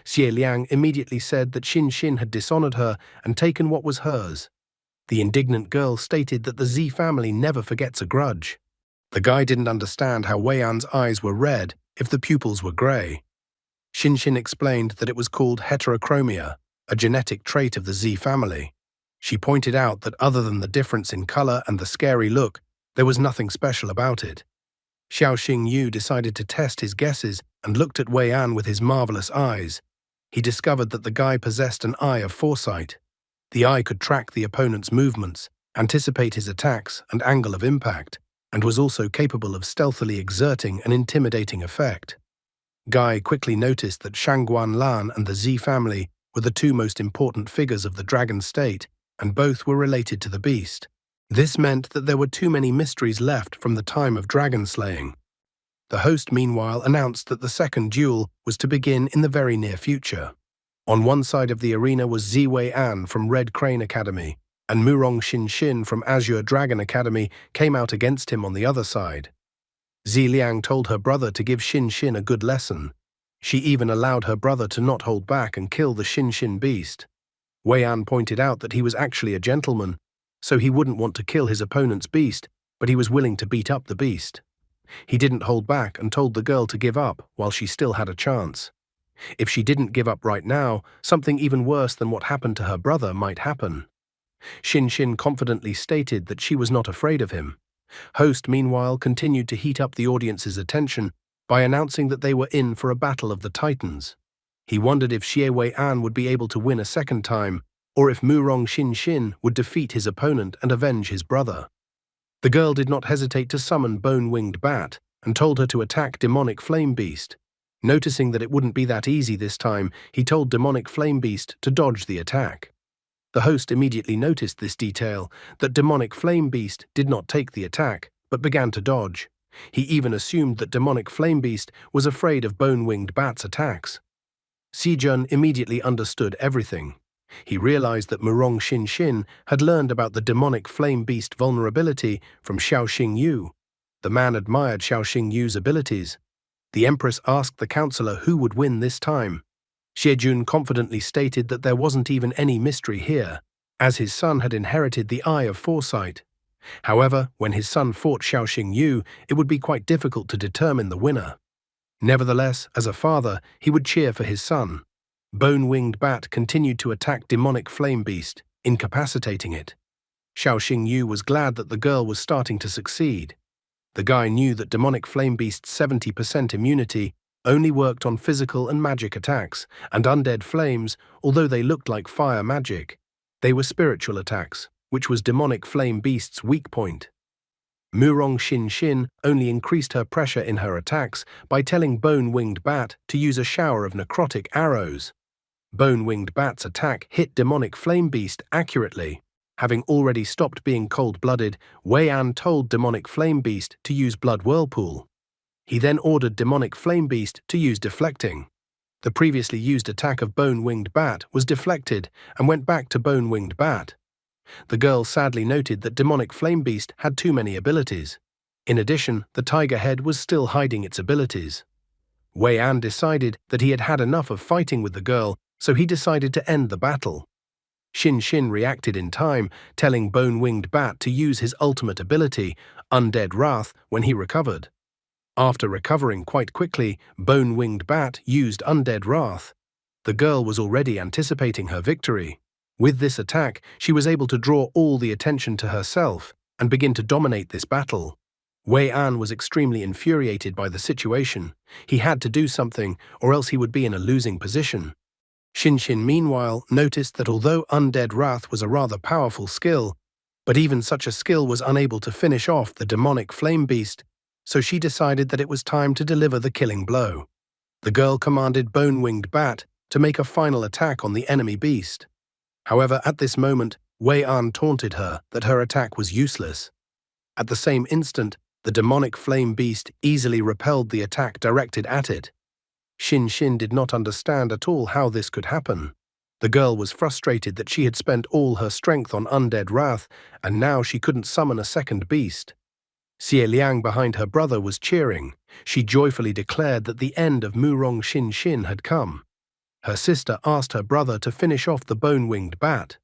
Xie Liang immediately said that Xin Xin had dishonored her and taken what was hers. The indignant girl stated that the Z family never forgets a grudge. The guy didn't understand how Wei An's eyes were red if the pupils were grey. Xin Xin explained that it was called heterochromia, a genetic trait of the Z family. She pointed out that other than the difference in color and the scary look, there was nothing special about it. Xiao Xingyu decided to test his guesses and looked at Wei An with his marvelous eyes. He discovered that the guy possessed an eye of foresight. The eye could track the opponent's movements, anticipate his attacks and angle of impact, and was also capable of stealthily exerting an intimidating effect. Guy quickly noticed that Shangguan Lan and the Z family were the two most important figures of the dragon state, and both were related to the beast. This meant that there were too many mysteries left from the time of dragon slaying. The host, meanwhile, announced that the second duel was to begin in the very near future. On one side of the arena was Zi Wei An from Red Crane Academy, and Murong Xin Xin from Azure Dragon Academy came out against him on the other side. Zi Liang told her brother to give Xin Xin a good lesson. She even allowed her brother to not hold back and kill the Xin Xin beast. Wei An pointed out that he was actually a gentleman, so he wouldn't want to kill his opponent's beast, but he was willing to beat up the beast. He didn't hold back and told the girl to give up while she still had a chance. If she didn't give up right now, something even worse than what happened to her brother might happen. Xin Xin confidently stated that she was not afraid of him. Host, meanwhile, continued to heat up the audience's attention by announcing that they were in for a battle of the Titans. He wondered if Xie Wei An would be able to win a second time, or if Murong Xin Xin would defeat his opponent and avenge his brother. The girl did not hesitate to summon Bone-Winged Bat and told her to attack Demonic Flame Beast. Noticing that it wouldn't be that easy this time, he told Demonic Flame Beast to dodge the attack. The host immediately noticed this detail, that Demonic Flame Beast did not take the attack, but began to dodge. He even assumed that Demonic Flame Beast was afraid of Bone-Winged Bat's attacks. Sijun immediately understood everything. He realized that Murong Xin Xin had learned about the Demonic Flame Beast vulnerability from Xiao Xingyu. The man admired Xiao Xingyu's abilities. The Empress asked the counselor who would win this time. Xiejun confidently stated that there wasn't even any mystery here, as his son had inherited the Eye of Foresight. However, when his son fought Xiao Xingyu, it would be quite difficult to determine the winner. Nevertheless, as a father, he would cheer for his son. Bone-Winged Bat continued to attack Demonic Flame Beast, incapacitating it. Xiao Xingyu was glad that the girl was starting to succeed. The guy knew that Demonic Flame Beast's 70% immunity only worked on physical and magic attacks, and undead flames, although they looked like fire magic. They were spiritual attacks, which was Demonic Flame Beast's weak point. Murong Xin Xin only increased her pressure in her attacks by telling Bone-Winged Bat to use a shower of necrotic arrows. Bone-winged bat's attack hit demonic flame beast accurately. Having already stopped being cold-blooded, Wei An told demonic flame beast to use blood whirlpool. He then ordered demonic flame beast to use deflecting. The previously used attack of bone-winged bat was deflected and went back to bone-winged bat. The girl sadly noted that demonic flame beast had too many abilities. In addition, the tiger head was still hiding its abilities. Wei An decided that he had had enough of fighting with the girl, so he decided to end the battle. Xin Xin reacted in time, telling Bone-Winged Bat to use his ultimate ability, Undead Wrath, when he recovered. After recovering quite quickly, Bone-Winged Bat used Undead Wrath. The girl was already anticipating her victory. With this attack, she was able to draw all the attention to herself and begin to dominate this battle. Wei An was extremely infuriated by the situation. He had to do something, or else he would be in a losing position. Xin Xin, meanwhile, noticed that although Undead Wrath was a rather powerful skill, but even such a skill was unable to finish off the demonic flame beast, so she decided that it was time to deliver the killing blow. The girl commanded Bone-Winged Bat to make a final attack on the enemy beast. However, at this moment, Wei An taunted her that her attack was useless. At the same instant, the demonic flame beast easily repelled the attack directed at it. Xin Xin did not understand at all how this could happen. The girl was frustrated that she had spent all her strength on Undead Wrath, and now she couldn't summon a second beast. Xie Liang behind her brother was cheering. She joyfully declared that the end of Murong Xin Xin had come. Her sister asked her brother to finish off the bone-winged bat.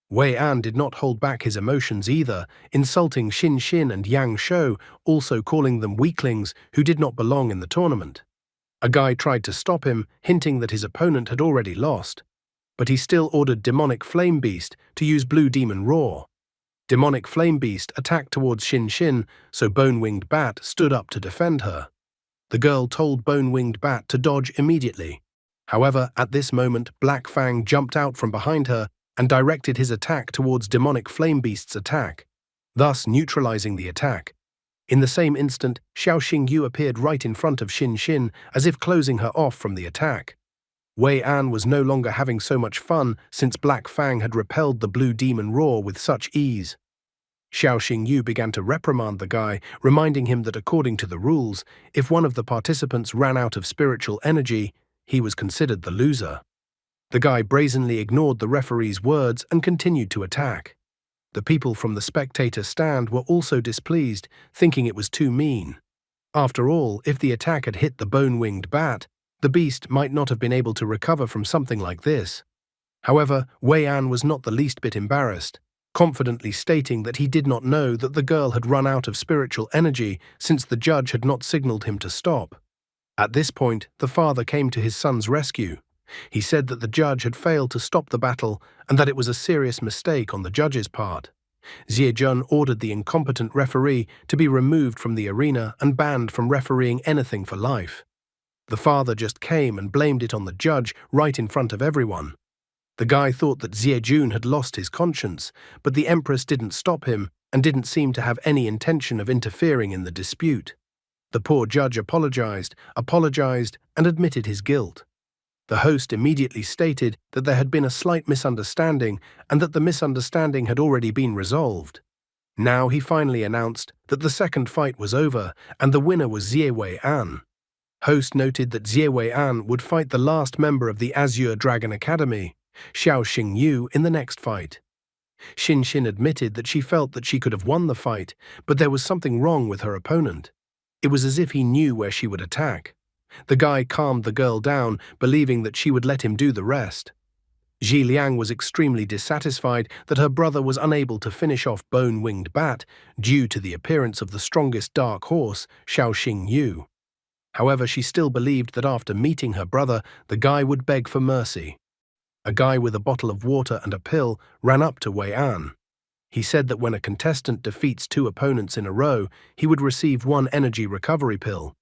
Wei An did not hold back his emotions either, insulting Xin Xin and Yang Shou, also calling them weaklings who did not belong in the tournament. A guy tried to stop him, hinting that his opponent had already lost, but he still ordered Demonic Flame Beast to use Blue Demon Roar. Demonic Flame Beast attacked towards Xin Xin, so Bone-Winged Bat stood up to defend her. The girl told Bone-Winged Bat to dodge immediately. However, at this moment, Black Fang jumped out from behind her and directed his attack towards Demonic Flame Beast's attack, thus neutralizing the attack. In the same instant, Xiao Xingyu appeared right in front of Xin Xin, as if closing her off from the attack. Wei An was no longer having so much fun since Black Fang had repelled the Blue Demon Roar with such ease. Xiao Xingyu began to reprimand the guy, reminding him that according to the rules, if one of the participants ran out of spiritual energy, he was considered the loser. The guy brazenly ignored the referee's words and continued to attack. The people from the spectator stand were also displeased, thinking it was too mean. After all, if the attack had hit the bone-winged bat, the beast might not have been able to recover from something like this. However, Wei An was not the least bit embarrassed, confidently stating that he did not know that the girl had run out of spiritual energy since the judge had not signaled him to stop. At this point, the father came to his son's rescue. He said that the judge had failed to stop the battle and that it was a serious mistake on the judge's part. Xie Jun ordered the incompetent referee to be removed from the arena and banned from refereeing anything for life. The father just came and blamed it on the judge right in front of everyone. The guy thought that Xie Jun had lost his conscience, but the empress didn't stop him and didn't seem to have any intention of interfering in the dispute. The poor judge apologized, and admitted his guilt. The host immediately stated that there had been a slight misunderstanding and that the misunderstanding had already been resolved. Now he finally announced that the second fight was over and the winner was Xie Wei An. Host noted that Xie Wei An would fight the last member of the Azure Dragon Academy, Xiao Xingyu, in the next fight. Xin Xin admitted that she felt that she could have won the fight, but there was something wrong with her opponent. It was as if he knew where she would attack. The guy calmed the girl down, believing that she would let him do the rest. Xi Liang was extremely dissatisfied that her brother was unable to finish off Bone-Winged Bat due to the appearance of the strongest dark horse, Xiao Xingyu. However, she still believed that after meeting her brother, the guy would beg for mercy. A guy with a bottle of water and a pill ran up to Wei An. He said that when a contestant defeats 2 opponents in a row, he would receive 1 energy recovery pill.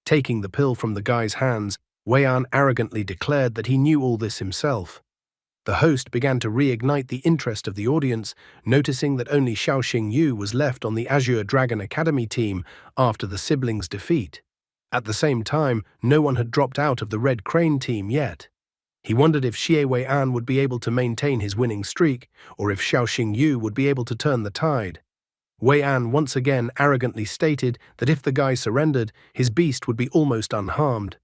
Taking the pill from the guy's hands, Wei An arrogantly declared that he knew all this himself. The host began to reignite the interest of the audience, noticing that only Xiao Xingyu was left on the Azure Dragon Academy team after the siblings' defeat. At the same time, no one had dropped out of the Red Crane team yet. He wondered if Xie Wei-an would be able to maintain his winning streak, or if Xiao Xingyu would be able to turn the tide. Wei-an once again arrogantly stated that if the guy surrendered, his beast would be almost unharmed.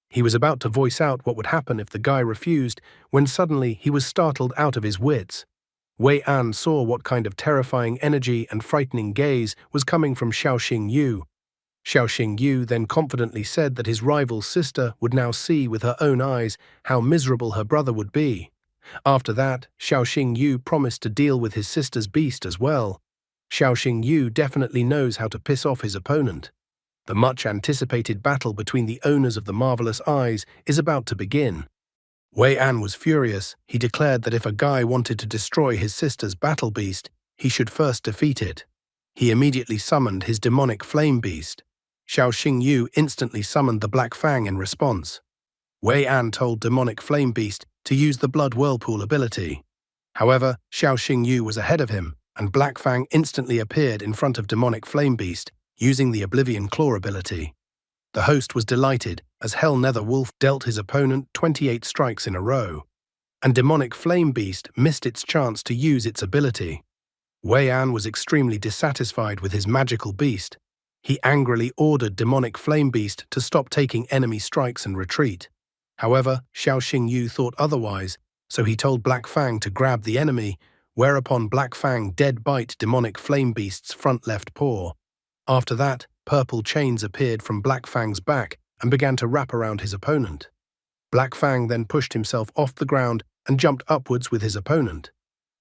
He was about to voice out what would happen if the guy refused, when suddenly he was startled out of his wits. Wei-an saw what kind of terrifying energy and frightening gaze was coming from Xiao Xingyu. Xiao Xingyu then confidently said that his rival's sister would now see with her own eyes how miserable her brother would be. After that, Xiao Xingyu promised to deal with his sister's beast as well. Xiao Xingyu definitely knows how to piss off his opponent. The much-anticipated battle between the owners of the marvelous eyes is about to begin. Wei-an was furious. He declared that if a guy wanted to destroy his sister's battle beast, he should first defeat it. He immediately summoned his demonic flame beast. Xiao Xingyu instantly summoned the Black Fang in response. Wei-an told demonic flame beast to use the blood whirlpool ability. However, Xiao Xingyu was ahead of him, and Black Fang instantly appeared in front of demonic flame beast, using the Oblivion Claw ability. The host was delighted, as Hell Nether Wolf dealt his opponent 28 strikes in a row, and demonic flame beast missed its chance to use its ability. Wei-an was extremely dissatisfied with his magical beast. He angrily ordered demonic flame beast to stop taking enemy strikes and retreat. However, Xiao Xingyu thought otherwise, so he told Black Fang to grab the enemy, whereupon Black Fang dead bite demonic flame beast's front left paw. After that, purple chains appeared from Black Fang's back and began to wrap around his opponent. Black Fang then pushed himself off the ground and jumped upwards with his opponent,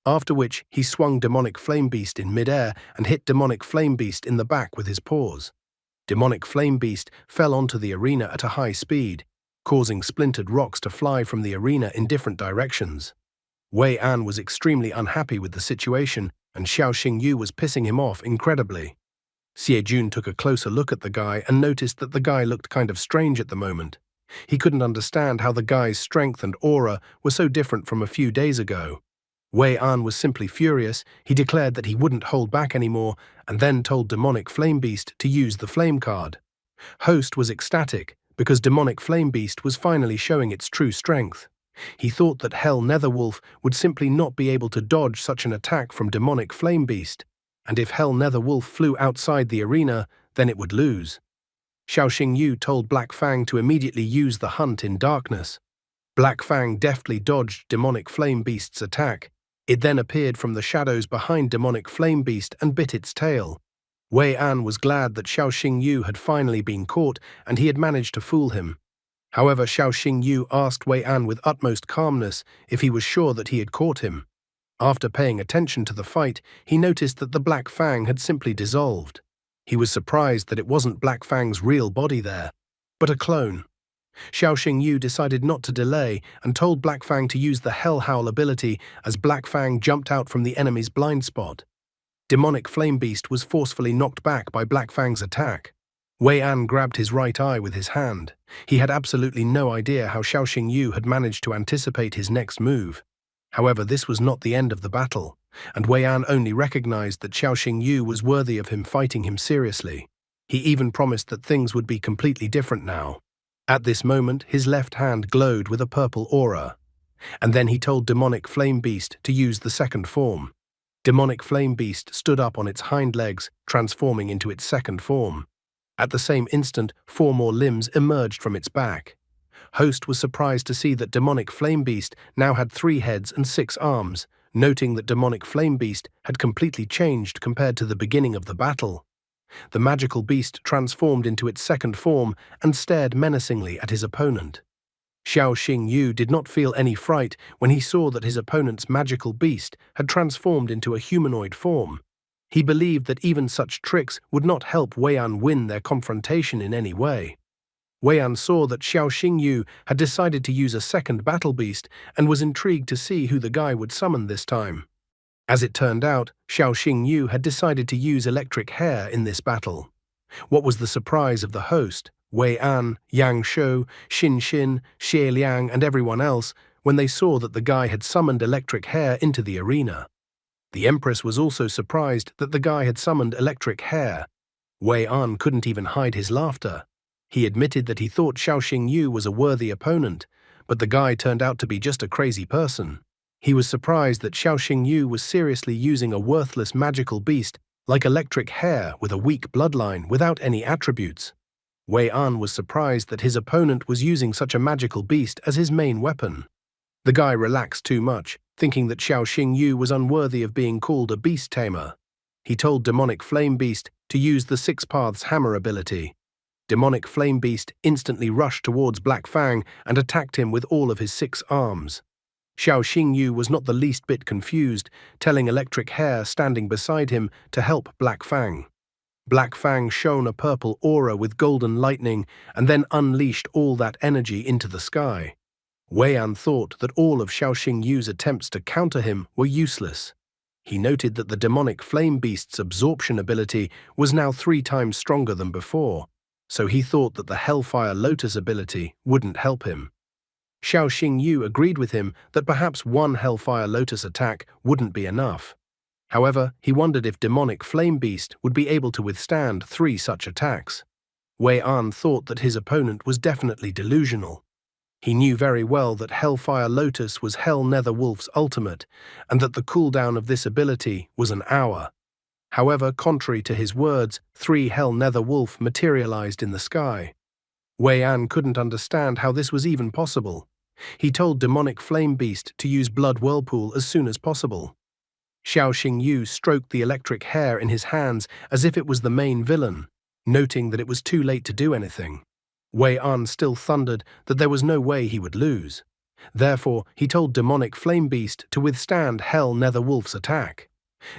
after which he swung Demonic Flame Beast in mid-air and hit Demonic Flame Beast in the back with his paws. Demonic Flame Beast fell onto the arena at a high speed, causing splintered rocks to fly from the arena in different directions. Wei-an was extremely unhappy with the situation, and Xiao Xingyu was pissing him off incredibly. Xie Jun took a closer look at the guy and noticed that the guy looked kind of strange at the moment. He couldn't understand how the guy's strength and aura were so different from a few days ago. Wei-an was simply furious. He declared that he wouldn't hold back anymore and then told Demonic Flame Beast to use the flame card. Host was ecstatic because Demonic Flame Beast was finally showing its true strength. He thought that Hell Nether Wolf would simply not be able to dodge such an attack from Demonic Flame Beast, and if Hell Nether Wolf flew outside the arena, then it would lose. Xiao Xingyu told Black Fang to immediately use the hunt in darkness. Black Fang deftly dodged Demonic Flame Beast's attack. It then appeared from the shadows behind Demonic Flame Beast and bit its tail. Wei-an was glad that Xiao Xingyu had finally been caught and he had managed to fool him. However, Xiao Xingyu asked Wei-an with utmost calmness if he was sure that he had caught him. After paying attention to the fight, he noticed that the Black Fang had simply dissolved. He was surprised that it wasn't Black Fang's real body there, but a clone. Xiao Xingyu decided not to delay and told Black Fang to use the Hell Howl ability as Black Fang jumped out from the enemy's blind spot. Demonic Flame Beast was forcefully knocked back by Black Fang's attack. Wei-an grabbed his right eye with his hand. He had absolutely no idea how Xiao Xingyu had managed to anticipate his next move. However, this was not the end of the battle, and Wei-an only recognized that Xiao Xingyu was worthy of him fighting him seriously. He even promised that things would be completely different now. At this moment, his left hand glowed with a purple aura, and then he told Demonic Flame Beast to use the second form. Demonic Flame Beast stood up on its hind legs, transforming into its second form. At the same instant, 4 more limbs emerged from its back. Host was surprised to see that Demonic Flame Beast now had 3 heads and 6 arms, noting that Demonic Flame Beast had completely changed compared to the beginning of the battle. The magical beast transformed into its second form and stared menacingly at his opponent. Xiao Xingyu did not feel any fright when he saw that his opponent's magical beast had transformed into a humanoid form. He believed that even such tricks would not help Wei-an win their confrontation in any way. Wei-an saw that Xiao Xingyu had decided to use a second battle beast and was intrigued to see who the guy would summon this time. As it turned out, Xiao Xingyu had decided to use electric hair in this battle. What was the surprise of the host, Wei-an, Yang Shou, Xin Xin, Xie Liang, and everyone else when they saw that the guy had summoned electric hair into the arena. The Empress was also surprised that the guy had summoned electric hair. Wei-an couldn't even hide his laughter. He admitted that he thought Xiao Xingyu was a worthy opponent, but the guy turned out to be just a crazy person. He was surprised that Xiao Xingyu was seriously using a worthless magical beast like electric hair with a weak bloodline without any attributes. Wei An was surprised that his opponent was using such a magical beast as his main weapon. The guy relaxed too much, thinking that Xiao Xingyu was unworthy of being called a beast tamer. He told Demonic Flame Beast to use the Six Paths Hammer ability. Demonic Flame Beast instantly rushed towards Black Fang and attacked him with all of his 6 arms. Xiao Xingyu was not the least bit confused, telling Electric Hair standing beside him to help Black Fang. Black Fang shone a purple aura with golden lightning and then unleashed all that energy into the sky. Wei An thought that all of Xiao Xingyu's attempts to counter him were useless. He noted that the Demonic Flame Beast's absorption ability was now 3 times stronger than before, so he thought that the Hellfire Lotus ability wouldn't help him. Xiao Xingyu agreed with him that perhaps one Hellfire Lotus attack wouldn't be enough. However, he wondered if Demonic Flame Beast would be able to withstand 3 such attacks. Wei An thought that his opponent was definitely delusional. He knew very well that Hellfire Lotus was Hell Nether Wolf's ultimate, and that the cooldown of this ability was an hour. However, contrary to his words, 3 Hell Nether Wolf materialized in the sky. Wei An couldn't understand how this was even possible. He told Demonic Flame Beast to use Blood Whirlpool as soon as possible. Xiao Xingyu stroked the electric hair in his hands as if it was the main villain, noting that it was too late to do anything. Wei An still thundered that there was no way he would lose. Therefore, he told Demonic Flame Beast to withstand Hell Nether Wolf's attack.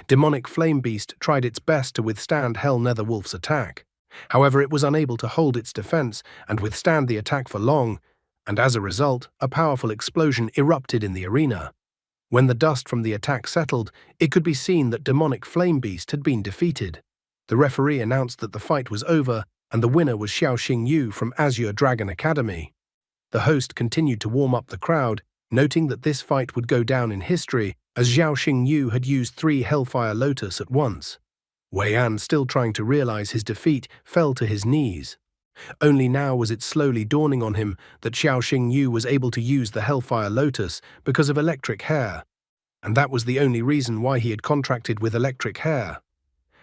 Demonic Flame Beast tried its best to withstand Hell Nether Wolf's attack. However, it was unable to hold its defense and withstand the attack for long, and as a result, a powerful explosion erupted in the arena. When the dust from the attack settled, it could be seen that Demonic Flame Beast had been defeated. The referee announced that the fight was over, and the winner was Xiao Xingyu from Azure Dragon Academy. The host continued to warm up the crowd, noting that this fight would go down in history as Xiao Xingyu had used 3 Hellfire Lotus at once. Wei An, still trying to realize his defeat, fell to his knees. Only now was it slowly dawning on him that Xiao Xingyu was able to use the Hellfire Lotus because of Electric Hair, and that was the only reason why he had contracted with Electric Hair.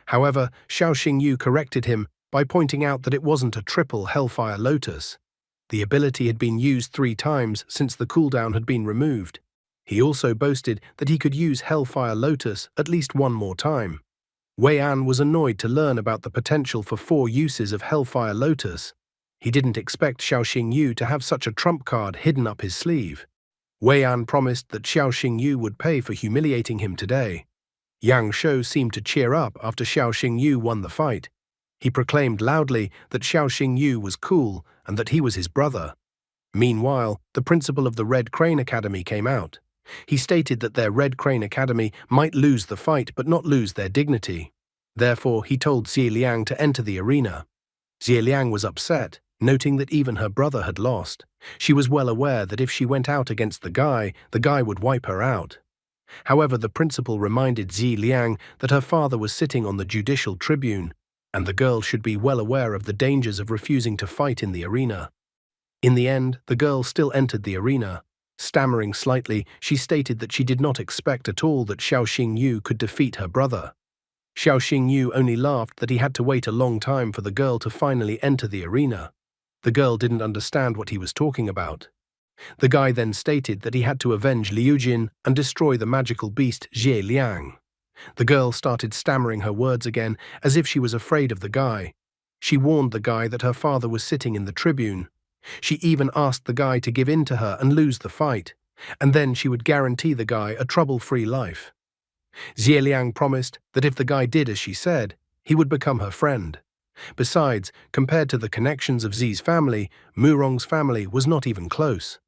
However, Xiao Xingyu corrected him by pointing out that it wasn't a triple Hellfire Lotus. The ability had been used 3 times since the cooldown had been removed. He also boasted that he could use Hellfire Lotus at least 1 more time. Wei An was annoyed to learn about the potential for 4 uses of Hellfire Lotus. He didn't expect Xiao Xingyu to have such a trump card hidden up his sleeve. Wei An promised that Xiao Xingyu would pay for humiliating him today. Yang Shou seemed to cheer up after Xiao Xingyu won the fight. He proclaimed loudly that Xiao Xingyu was cool and that he was his brother. Meanwhile, the principal of the Red Crane Academy came out. He stated that their Red Crane Academy might lose the fight but not lose their dignity. Therefore, he told Xie Liang to enter the arena. Xie Liang was upset, noting that even her brother had lost. She was well aware that if she went out against the guy would wipe her out. However, the principal reminded Xie Liang that her father was sitting on the judicial tribune, and the girl should be well aware of the dangers of refusing to fight in the arena. In the end, the girl still entered the arena. Stammering slightly, she stated that she did not expect at all that Xiao Xingyu could defeat her brother. Xiao Xingyu only laughed that he had to wait a long time for the girl to finally enter the arena. The girl didn't understand what he was talking about. The guy then stated that he had to avenge Liu Jin and destroy the magical beast Xie Liang. The girl started stammering her words again, as if she was afraid of the guy. She warned the guy that her father was sitting in the tribune. She even asked the guy to give in to her and lose the fight, and then she would guarantee the guy a trouble-free life. Xie Liang promised that if the guy did as she said, he would become her friend. Besides, compared to the connections of Xi's family, Murong's family was not even close.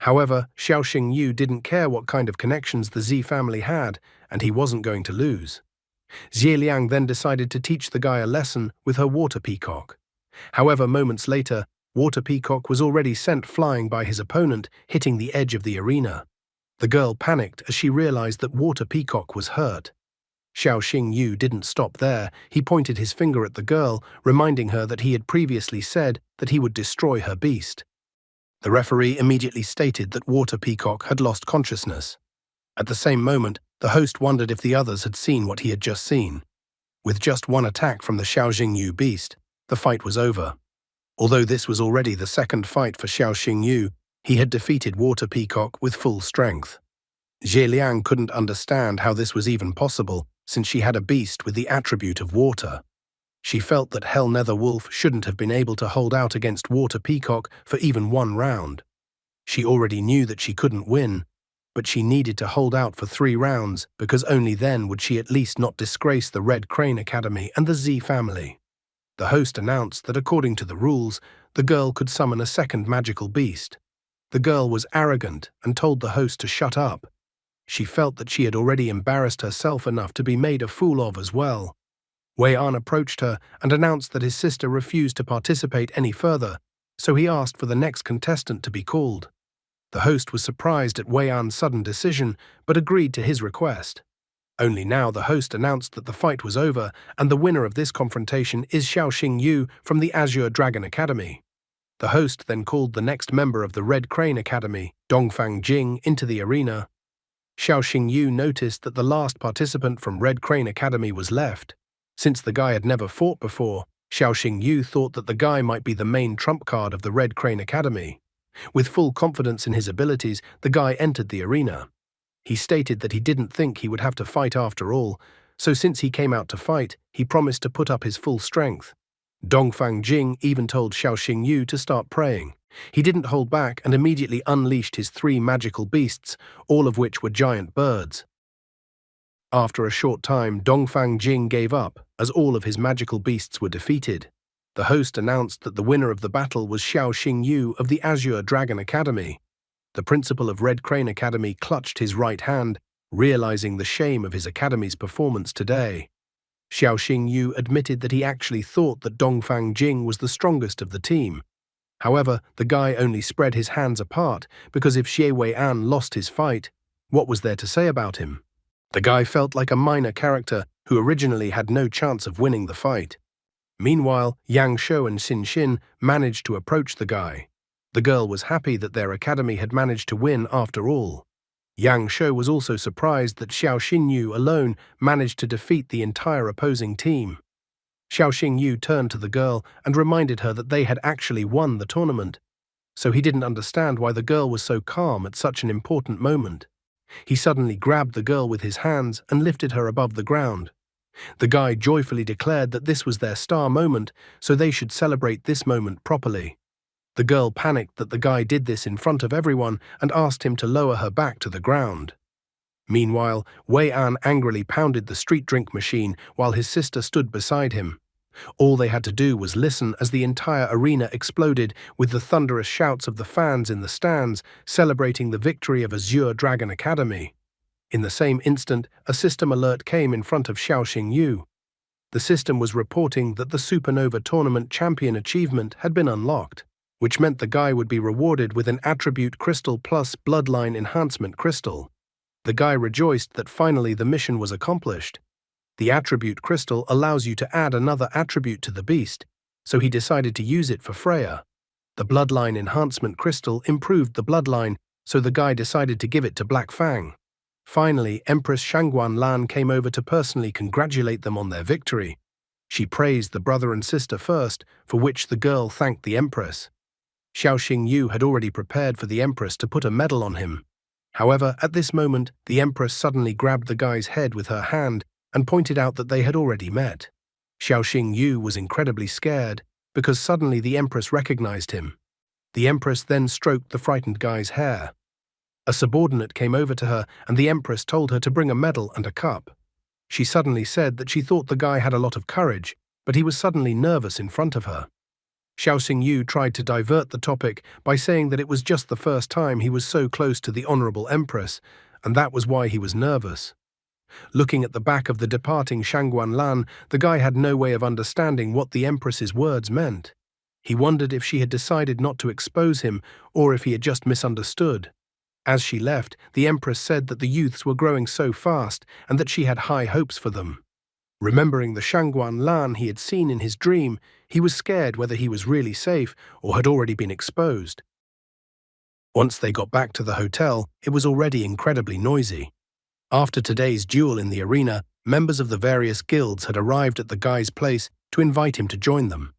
However, Xiao Xingyu didn't care what kind of connections the Xi family had, and he wasn't going to lose. Xie Liang then decided to teach the guy a lesson with her water peacock. However, moments later, Water Peacock was already sent flying by his opponent, hitting the edge of the arena. The girl panicked as she realized that Water Peacock was hurt. Xiao Xingyu didn't stop there. He pointed his finger at the girl, reminding her that he had previously said that he would destroy her beast. The referee immediately stated that Water Peacock had lost consciousness. At the same moment, the host wondered if the others had seen what he had just seen. With just one attack from the Xiaoxing beast, the fight was over. Although this was already the second fight for Xiaoxing, he had defeated Water Peacock with full strength. Zhe couldn't understand how this was even possible, since she had a beast with the attribute of water. She felt that Hell Nether Wolf shouldn't have been able to hold out against Water Peacock for even one round. She already knew that she couldn't win, but she needed to hold out for 3 rounds because only then would she at least not disgrace the Red Crane Academy and the Z family. The host announced that according to the rules, the girl could summon a second magical beast. The girl was arrogant and told the host to shut up. She felt that she had already embarrassed herself enough to be made a fool of as well. Wei An approached her and announced that his sister refused to participate any further, so he asked for the next contestant to be called. The host was surprised at Wei An's sudden decision, but agreed to his request. Only now the host announced that the fight was over, and the winner of this confrontation is Xiaoxing from the Azure Dragon Academy. The host then called the next member of the Red Crane Academy, Dongfang Jing, into the arena. Xiaoxing noticed that the last participant from Red Crane Academy was left. Since the guy had never fought before, Xiaoxing thought that the guy might be the main trump card of the Red Crane Academy. With full confidence in his abilities, the guy entered the arena. He stated that he didn't think he would have to fight after all, so since he came out to fight, he promised to put up his full strength. Dongfang Jing even told Xiaoxing to start praying. He didn't hold back and immediately unleashed his 3 magical beasts, all of which were giant birds. After a short time, Dongfang Jing gave up, as all of his magical beasts were defeated. The host announced that the winner of the battle was Xiaoxing of the Azure Dragon Academy. The principal of Red Crane Academy clutched his right hand, realizing the shame of his academy's performance today. Xiaoxing admitted that he actually thought that Dongfang Jing was the strongest of the team. However, the guy only spread his hands apart because if Xie Wei An lost his fight, what was there to say about him? The guy felt like a minor character who originally had no chance of winning the fight. Meanwhile, Yang Shou and Xin Xin managed to approach the guy. The girl was happy that their academy had managed to win after all. Yang Shou was also surprised that Xiaoxing alone managed to defeat the entire opposing team. Xiaoxing turned to the girl and reminded her that they had actually won the tournament, so he didn't understand why the girl was so calm at such an important moment. He suddenly grabbed the girl with his hands and lifted her above the ground. The guy joyfully declared that this was their star moment, so they should celebrate this moment properly. The girl panicked that the guy did this in front of everyone and asked him to lower her back to the ground. Meanwhile, Wei An angrily pounded the street drink machine while his sister stood beside him. All they had to do was listen as the entire arena exploded with the thunderous shouts of the fans in the stands celebrating the victory of Azure Dragon Academy. In the same instant, a system alert came in front of Xiaoxing. The system was reporting that the Supernova Tournament Champion achievement had been unlocked, which meant the guy would be rewarded with an Attribute Crystal plus Bloodline Enhancement Crystal. The guy rejoiced that finally the mission was accomplished. The Attribute Crystal allows you to add another attribute to the beast, so he decided to use it for Freya. The Bloodline Enhancement Crystal improved the bloodline, so the guy decided to give it to Black Fang. Finally, Empress Shangguan Lan came over to personally congratulate them on their victory. She praised the brother and sister first, for which the girl thanked the Empress. Xiaoxing had already prepared for the Empress to put a medal on him. However, at this moment, the Empress suddenly grabbed the guy's head with her hand and pointed out that they had already met. Xiaoxing was incredibly scared because suddenly the Empress recognized him. The Empress then stroked the frightened guy's hair. A subordinate came over to her and the Empress told her to bring a medal and a cup. She suddenly said that she thought the guy had a lot of courage, but he was suddenly nervous in front of her. Xiaoxing tried to divert the topic by saying that it was just the first time he was so close to the Honorable Empress, and that was why he was nervous. Looking at the back of the departing Shangguan Lan, the guy had no way of understanding what the Empress's words meant. He wondered if she had decided not to expose him or if he had just misunderstood. As she left, the Empress said that the youths were growing so fast and that she had high hopes for them. Remembering the Shangguan Lan he had seen in his dream, he was scared whether he was really safe or had already been exposed. Once they got back to the hotel, it was already incredibly noisy. After today's duel in the arena, members of the various guilds had arrived at the guy's place to invite him to join them.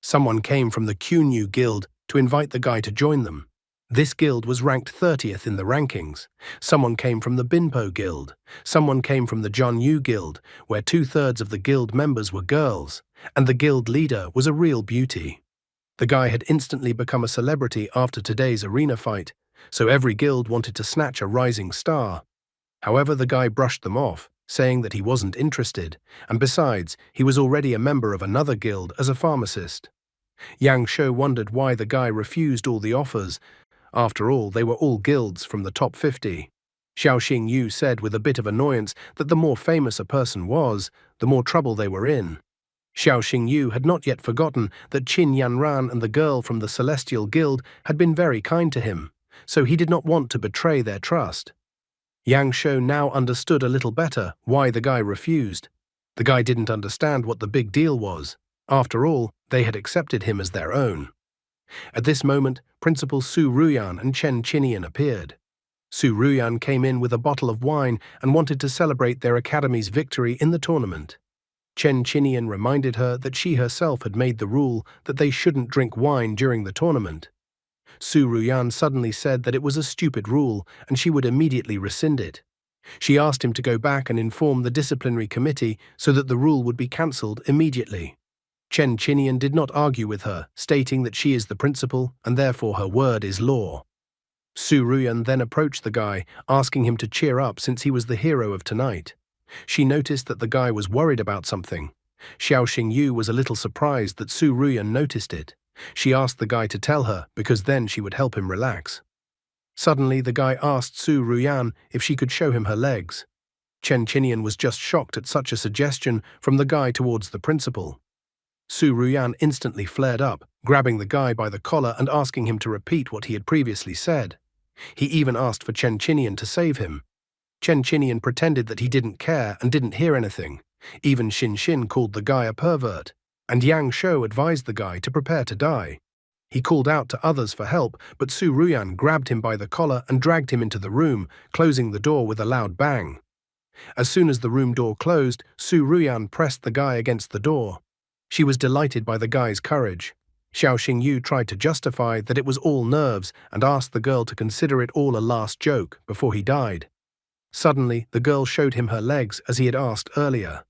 Someone came from the Qnu guild to invite the guy to join them. This guild was ranked 30th in the rankings. Someone came from the Binpo guild. Someone came from the Jonyu guild, where 2/3 of the guild members were girls, and the guild leader was a real beauty. The guy had instantly become a celebrity after today's arena fight, so every guild wanted to snatch a rising star. However, the guy brushed them off, saying that he wasn't interested, and besides, he was already a member of another guild as a pharmacist. Yang Shou wondered why the guy refused all the offers. After all, they were all guilds from the top 50. Xiao Xingyu said with a bit of annoyance that the more famous a person was, the more trouble they were in. Xiao Xingyu had not yet forgotten that Qin Yanran and the girl from the Celestial Guild had been very kind to him, so he did not want to betray their trust. Yang Shou now understood a little better why the guy refused. The guy didn't understand what the big deal was. After all, they had accepted him as their own. At this moment, Principal Su Ruyan and Chen Qinian appeared. Su Ruyan came in with a bottle of wine and wanted to celebrate their academy's victory in the tournament. Chen Qinian reminded her that she herself had made the rule that they shouldn't drink wine during the tournament. Su Ruyan suddenly said that it was a stupid rule and she would immediately rescind it. She asked him to go back and inform the disciplinary committee so that the rule would be cancelled immediately. Chen Qinian did not argue with her, stating that she is the principal and therefore her word is law. Su Ruyan then approached the guy, asking him to cheer up since he was the hero of tonight. She noticed that the guy was worried about something. Xiao Xingyu was a little surprised that Su Ruyan noticed it. She asked the guy to tell her because then she would help him relax. Suddenly, the guy asked Su Ruyan if she could show him her legs. Chen Qinian was just shocked at such a suggestion from the guy towards the principal. Su Ruyan instantly flared up, grabbing the guy by the collar and asking him to repeat what he had previously said. He even asked for Chen Qinian to save him. Chen Qinian pretended that he didn't care and didn't hear anything. Even Xin Xin called the guy a pervert, and Yang Shou advised the guy to prepare to die. He called out to others for help, but Su Ruyan grabbed him by the collar and dragged him into the room, closing the door with a loud bang. As soon as the room door closed, Su Ruyan pressed the guy against the door. She was delighted by the guy's courage. Xiao Xingyu tried to justify that it was all nerves and asked the girl to consider it all a last joke before he died. Suddenly, the girl showed him her legs as he had asked earlier,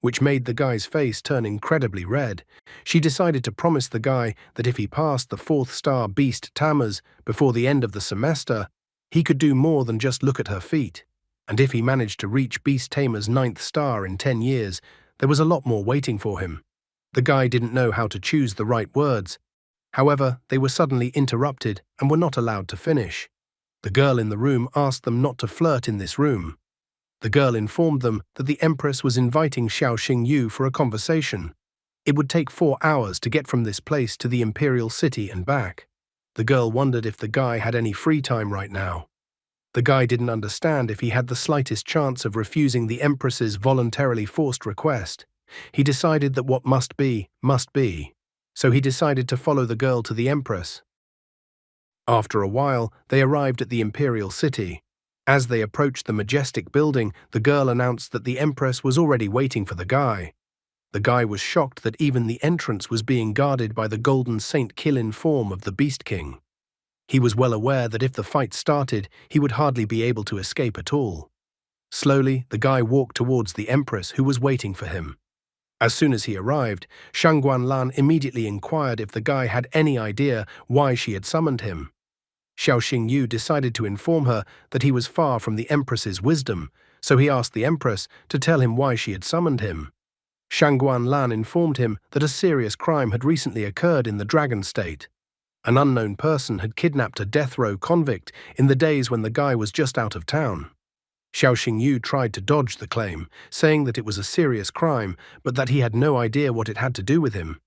which made the guy's face turn incredibly red. She decided to promise the guy that if he passed the 4th star Beast Tamers before the end of the semester, he could do more than just look at her feet. And if he managed to reach Beast Tamer's 9th star in 10 years, there was a lot more waiting for him. The guy didn't know how to choose the right words. However, they were suddenly interrupted and were not allowed to finish. The girl in the room asked them not to flirt in this room. The girl informed them that the Empress was inviting Xiao Xingyu for a conversation. It would take 4 hours to get from this place to the Imperial City and back. The girl wondered if the guy had any free time right now. The guy didn't understand if he had the slightest chance of refusing the Empress's voluntarily forced request. He decided that what must be, so he decided to follow the girl to the Empress. After a while, they arrived at the Imperial City. As they approached the majestic building, the girl announced that the Empress was already waiting for the guy. The guy was shocked that even the entrance was being guarded by the golden Saint Killin form of the Beast King. He was well aware that if the fight started, he would hardly be able to escape at all. Slowly, the guy walked towards the Empress, who was waiting for him. As soon as he arrived, Shangguan Lan immediately inquired if the guy had any idea why she had summoned him. Xiao Xingyu decided to inform her that he was far from the Empress's wisdom, so he asked the Empress to tell him why she had summoned him. Shangguan Lan informed him that a serious crime had recently occurred in the Dragon State. An unknown person had kidnapped a death row convict in the days when the guy was just out of town. Xiao Xingyu tried to dodge the claim, saying that it was a serious crime, but that he had no idea what it had to do with him.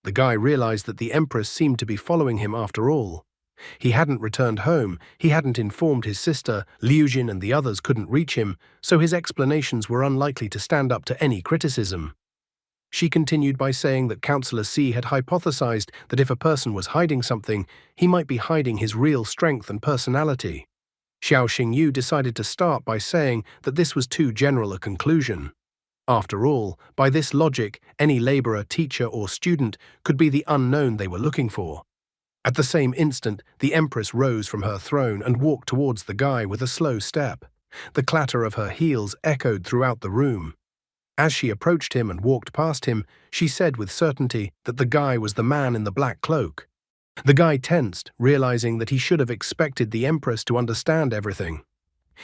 The guy realized that the Empress seemed to be following him after all. He hadn't returned home, he hadn't informed his sister, Liu Jin and the others couldn't reach him, so his explanations were unlikely to stand up to any criticism. She continued by saying that Counselor C had hypothesized that if a person was hiding something, he might be hiding his real strength and personality. Xiao Xingyu decided to start by saying that this was too general a conclusion. After all, by this logic, any laborer, teacher, or student could be the unknown they were looking for. At the same instant, the Empress rose from her throne and walked towards the guy with a slow step. The clatter of her heels echoed throughout the room. As she approached him and walked past him, she said with certainty that the guy was the man in the black cloak. The guy tensed, realizing that he should have expected the Empress to understand everything.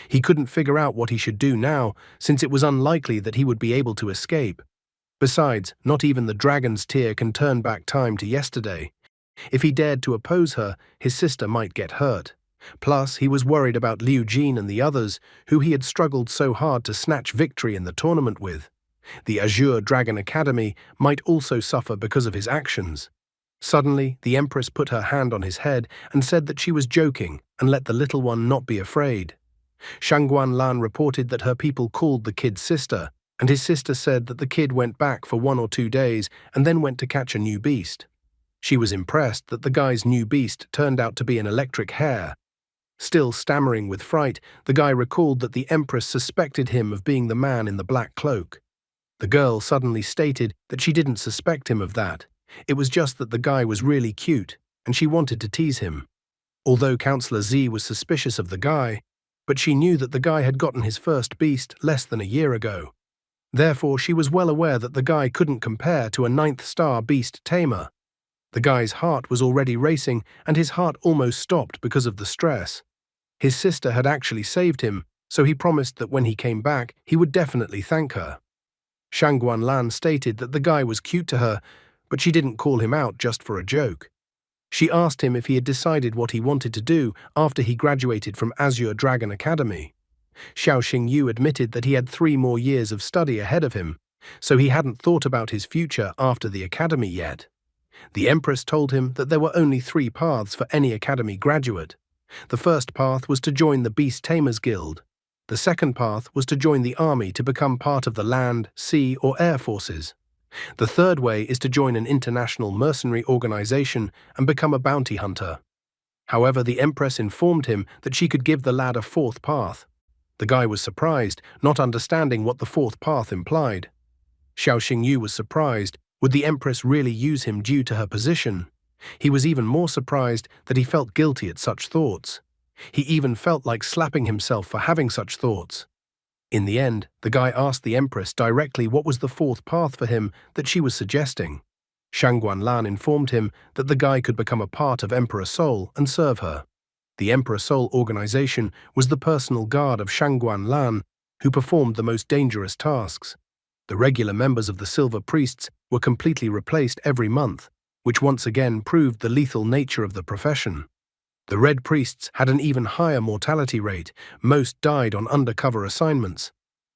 He couldn't figure out what he should do now, since it was unlikely that he would be able to escape. Besides, not even the dragon's tear can turn back time to yesterday. If he dared to oppose her, his sister might get hurt. Plus, he was worried about Liu Jin and the others, who he had struggled so hard to snatch victory in the tournament with. The Azure Dragon Academy might also suffer because of his actions. Suddenly, the Empress put her hand on his head and said that she was joking and let the little one not be afraid. Shangguan Lan reported that her people called the kid's sister, and his sister said that the kid went back for 1 or 2 days and then went to catch a new beast. She was impressed that the guy's new beast turned out to be an electric hare. Still stammering with fright, the guy recalled that the Empress suspected him of being the man in the black cloak. The girl suddenly stated that she didn't suspect him of that. It was just that the guy was really cute, and she wanted to tease him. Although Counselor Z was suspicious of the guy, but she knew that the guy had gotten his first beast less than a year ago. Therefore, she was well aware that the guy couldn't compare to a 9th-star beast tamer. The guy's heart was already racing, and his heart almost stopped because of the stress. His sister had actually saved him, so he promised that when he came back, he would definitely thank her. Shangguan Lan stated that the guy was cute to her, but she didn't call him out just for a joke. She asked him if he had decided what he wanted to do after he graduated from Azure Dragon Academy. Xiao Xingyu admitted that he had 3 more years of study ahead of him, so he hadn't thought about his future after the academy yet. The Empress told him that there were only 3 paths for any academy graduate. The first path was to join the Beast Tamers Guild. The second path was to join the army to become part of the land, sea, or air forces. The third way is to join an international mercenary organization and become a bounty hunter. However, the Empress informed him that she could give the lad a 4th path. The guy was surprised, not understanding what the 4th path implied. Xiao Xingyu was surprised. Would the Empress really use him due to her position? He was even more surprised that he felt guilty at such thoughts. He even felt like slapping himself for having such thoughts. In the end, the guy asked the Empress directly what was the 4th path for him that she was suggesting. Shangguan Lan informed him that the guy could become a part of Emperor Soul and serve her. The Emperor Soul organization was the personal guard of Shangguan Lan, who performed the most dangerous tasks. The regular members of the Silver Priests were completely replaced every month, which once again proved the lethal nature of the profession. The Red Priests had an even higher mortality rate. Most died on undercover assignments,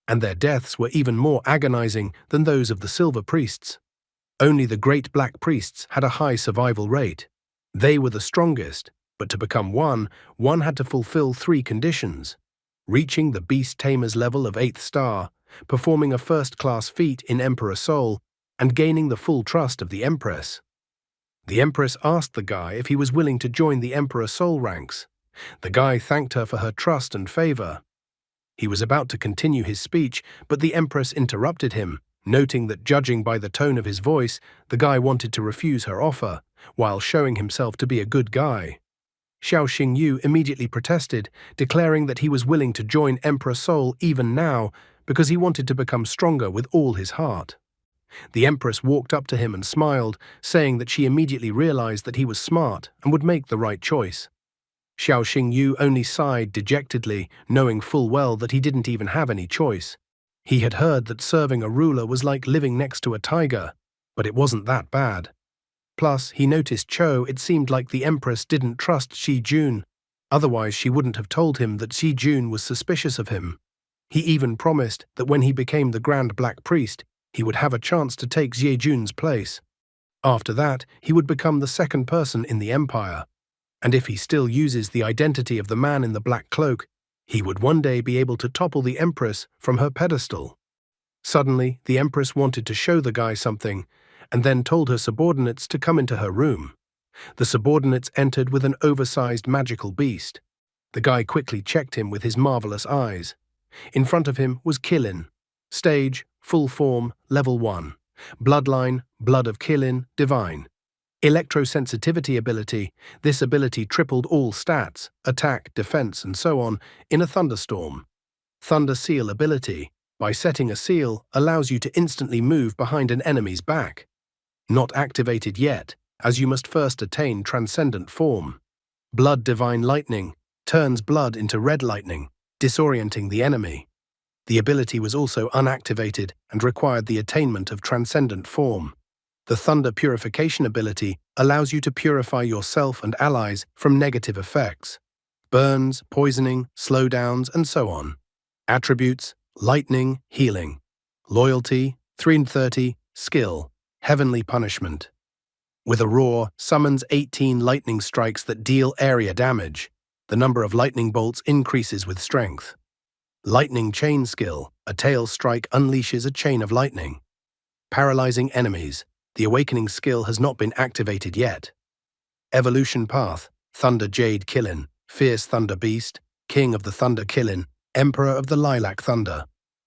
and their deaths were even more agonizing than those of the Silver Priests. Only the Great Black Priests had a high survival rate. They were the strongest, but to become one had to fulfill 3 conditions: reaching the Beast Tamer's level of 8th star, performing a first-class feat in Emperor Soul, and gaining the full trust of the Empress. The Empress asked the guy if he was willing to join the Emperor Soul ranks. The guy thanked her for her trust and favor. He was about to continue his speech, but the Empress interrupted him, noting that judging by the tone of his voice, the guy wanted to refuse her offer, while showing himself to be a good guy. Xiao Xingyu immediately protested, declaring that he was willing to join Emperor Soul even now because he wanted to become stronger with all his heart. The Empress walked up to him and smiled, saying that she immediately realized that he was smart and would make the right choice. Xiao Xingyu only sighed dejectedly, knowing full well that he didn't even have any choice. He had heard that serving a ruler was like living next to a tiger, but it wasn't that bad. Plus, he noticed it seemed like the Empress didn't trust Xi Jun. Otherwise, she wouldn't have told him that Xi Jun was suspicious of him. He even promised that when he became the Grand Black Priest, he would have a chance to take Xie Jun's place. After that, he would become the 2nd person in the Empire. And if he still uses the identity of the man in the black cloak, he would one day be able to topple the Empress from her pedestal. Suddenly, the Empress wanted to show the guy something, and then told her subordinates to come into her room. The subordinates entered with an oversized magical beast. The guy quickly checked him with his marvelous eyes. In front of him was Killin. Stage, full form, level 1. Bloodline, blood of Killin, divine. Electrosensitivity ability. This ability tripled all stats, attack, defense, and so on, in a thunderstorm. Thunder Seal ability. By setting a seal, allows you to instantly move behind an enemy's back. Not activated yet, as you must first attain transcendent form. Blood Divine Lightning. Turns blood into red lightning, disorienting the enemy. The ability was also unactivated and required the attainment of transcendent form. The Thunder Purification ability allows you to purify yourself and allies from negative effects. Burns, poisoning, slowdowns, and so on. Attributes: lightning, healing. Loyalty, 330, skill, heavenly punishment. With a roar, summons 18 lightning strikes that deal area damage. The number of lightning bolts increases with strength. Lightning chain skill, a tail strike unleashes a chain of lightning. Paralyzing enemies, the awakening skill has not been activated yet. Evolution path, Thunder Jade Killin, fierce thunder beast, king of the thunder Killin, emperor of the lilac thunder.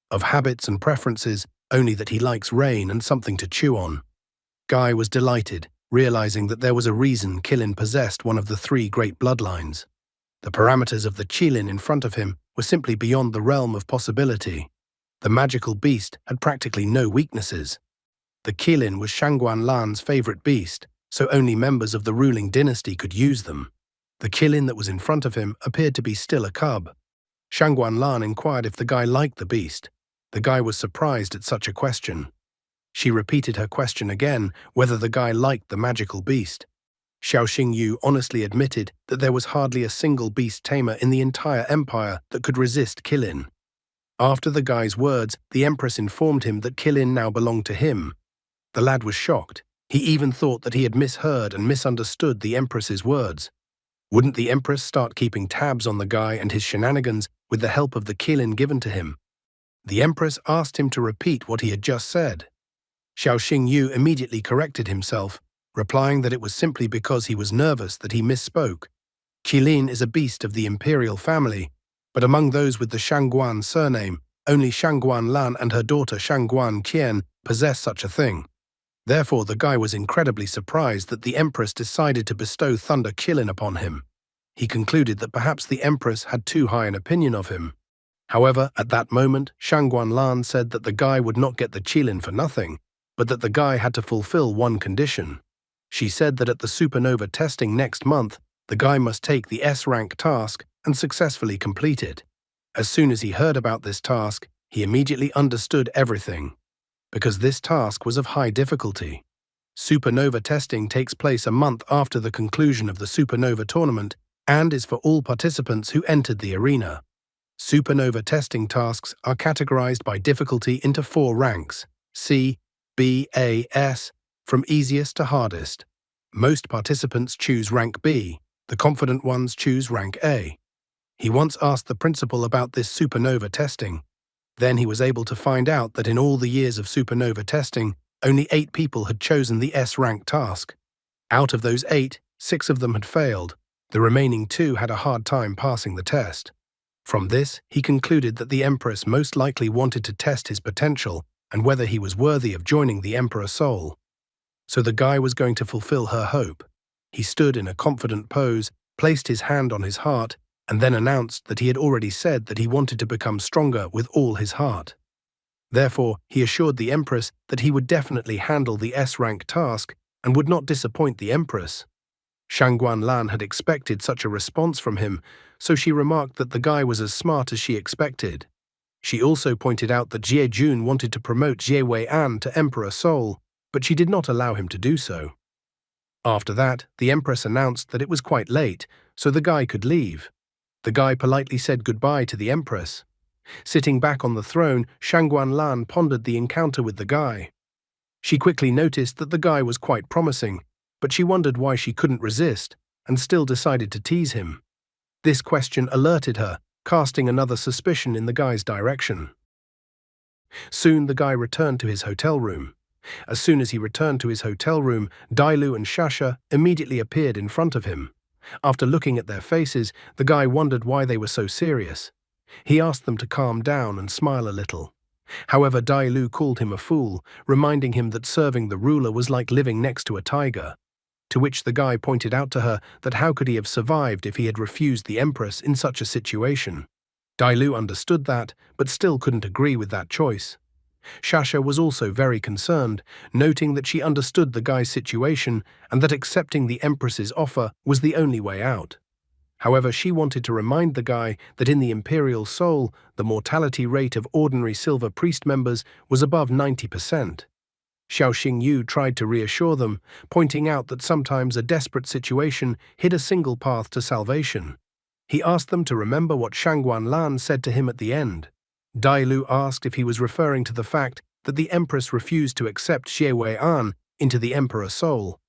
Of habits and preferences, only that he likes rain and something to chew on. Guy was delighted, realizing that there was a reason Killin possessed one of the 3 great bloodlines. The parameters of the Qilin in front of him were simply beyond the realm of possibility. The magical beast had practically no weaknesses. The Qilin was Shangguan Lan's favorite beast, so only members of the ruling dynasty could use them. The Qilin that was in front of him appeared to be still a cub. Shangguan Lan inquired if the guy liked the beast. The guy was surprised at such a question. She repeated her question again, whether the guy liked the magical beast. Xiao Xingyu honestly admitted that there was hardly a single beast tamer in the entire empire that could resist Qilin. After the guy's words, the Empress informed him that Qilin now belonged to him. The lad was shocked. He even thought that he had misheard and misunderstood the Empress's words. Wouldn't the Empress start keeping tabs on the guy and his shenanigans with the help of the Qilin given to him? The Empress asked him to repeat what he had just said. Xiao Xingyu immediately corrected himself, replying that it was simply because he was nervous that he misspoke. Qilin is a beast of the imperial family, but among those with the Shangguan surname, only Shangguan Lan and her daughter Shangguan Qian possess such a thing. Therefore, the guy was incredibly surprised that the Empress decided to bestow Thunder Qilin upon him. He concluded that perhaps the Empress had too high an opinion of him. However, at that moment, Shangguan Lan said that the guy would not get the Qilin for nothing, but that the guy had to fulfill one condition. She said that at the supernova testing next month, the guy must take the S-rank task and successfully complete it. As soon as he heard about this task, he immediately understood everything. Because this task was of high difficulty. Supernova testing takes place a month after the conclusion of the supernova tournament and is for all participants who entered the arena. Supernova testing tasks are categorized by difficulty into 4 ranks: C, B, A, S, from easiest to hardest. Most participants choose rank B, the confident ones choose rank A. He once asked the principal about this supernova testing. Then he was able to find out that in all the years of supernova testing, only 8 people had chosen the S-rank task. Out of those 8, 6 of them had failed. The remaining 2 had a hard time passing the test. From this, he concluded that the Empress most likely wanted to test his potential and whether he was worthy of joining the Emperor Soul. So the guy was going to fulfill her hope. He stood in a confident pose, placed his hand on his heart, and then announced that he had already said that he wanted to become stronger with all his heart. Therefore, he assured the Empress that he would definitely handle the S-rank task and would not disappoint the Empress. Shangguan Lan had expected such a response from him, so she remarked that the guy was as smart as she expected. She also pointed out that Jie Jun wanted to promote Jie Wei-an to Emperor Soul, but she did not allow him to do so. After that, the Empress announced that it was quite late, so the guy could leave. The guy politely said goodbye to the Empress. Sitting back on the throne, Shangguan Lan pondered the encounter with the guy. She quickly noticed that the guy was quite promising, but she wondered why she couldn't resist, and still decided to tease him. This question alerted her, casting another suspicion in the guy's direction. Soon the guy returned to his hotel room. As soon as he returned to his hotel room, Dailu and Shasha immediately appeared in front of him. After looking at their faces, the guy wondered why they were so serious. He asked them to calm down and smile a little. However, Dailu called him a fool, reminding him that serving the ruler was like living next to a tiger. To which the guy pointed out to her that how could he have survived if he had refused the empress in such a situation. Dailu understood that, but still couldn't agree with that choice. Shasha was also very concerned, noting that she understood the guy's situation and that accepting the empress's offer was the only way out. However, she wanted to remind the guy that in the imperial soul, the mortality rate of ordinary silver priest members was above 90%. Xiao Xingyu tried to reassure them, pointing out that sometimes a desperate situation hid a single path to salvation. He asked them to remember what Shangguan Lan said to him at the end. Dailu asked if he was referring to the fact that the empress refused to accept Xie Wei-an into the emperor soul.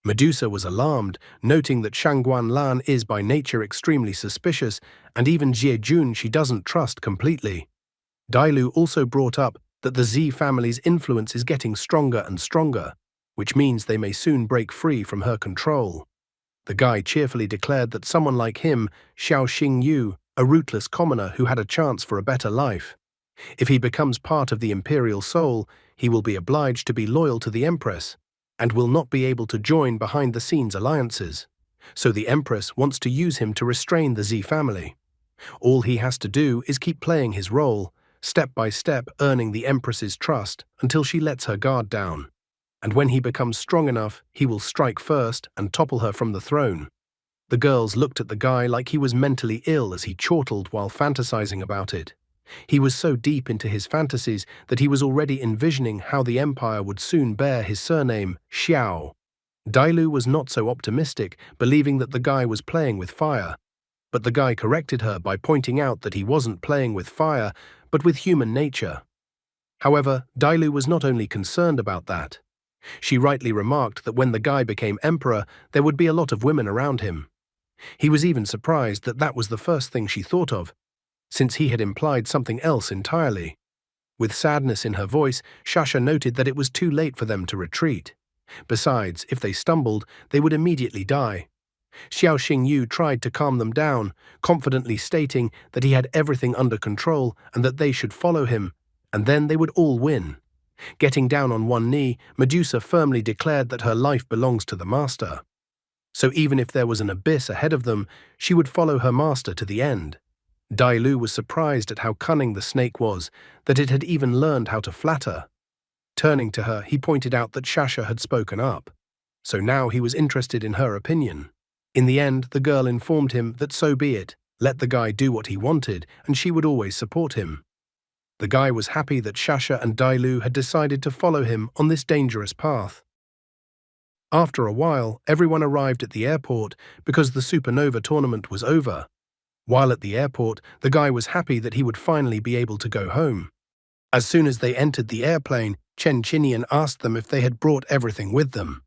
Medusa was alarmed, noting that Shangguan Lan is by nature extremely suspicious, and even Jie Jun she doesn't trust completely. Dailu also brought up that the Z family's influence is getting stronger and stronger, which means they may soon break free from her control. The guy cheerfully declared that someone like him, Xiao Xingyu, a rootless commoner who had a chance for a better life. If he becomes part of the imperial soul, he will be obliged to be loyal to the empress, and will not be able to join behind-the-scenes alliances. So the empress wants to use him to restrain the Z family. All he has to do is keep playing his role, step by step earning the empress's trust until she lets her guard down. And when he becomes strong enough, he will strike first and topple her from the throne. The girls looked at the guy like he was mentally ill as he chortled while fantasizing about it. He was so deep into his fantasies that he was already envisioning how the empire would soon bear his surname, Xiao. Dailu was not so optimistic, believing that the guy was playing with fire. But the guy corrected her by pointing out that he wasn't playing with fire, but with human nature. However, Dailu was not only concerned about that. She rightly remarked that when the guy became emperor, there would be a lot of women around him. He was even surprised that that was the first thing she thought of, since he had implied something else entirely. With sadness in her voice, Shasha noted that it was too late for them to retreat. Besides, if they stumbled, they would immediately die. Xiao Xingyu tried to calm them down, confidently stating that he had everything under control and that they should follow him, and then they would all win. Getting down on one knee, Medusa firmly declared that her life belongs to the master. So even if there was an abyss ahead of them, she would follow her master to the end. Dailu was surprised at how cunning the snake was, that it had even learned how to flatter. Turning to her, he pointed out that Shasha had spoken up. So now he was interested in her opinion. In the end, the girl informed him that so be it, let the guy do what he wanted, and she would always support him. The guy was happy that Shasha and Dailu had decided to follow him on this dangerous path. After a while, everyone arrived at the airport because the supernova tournament was over. While at the airport, the guy was happy that he would finally be able to go home. As soon as they entered the airplane, Chen Qinian asked them if they had brought everything with them.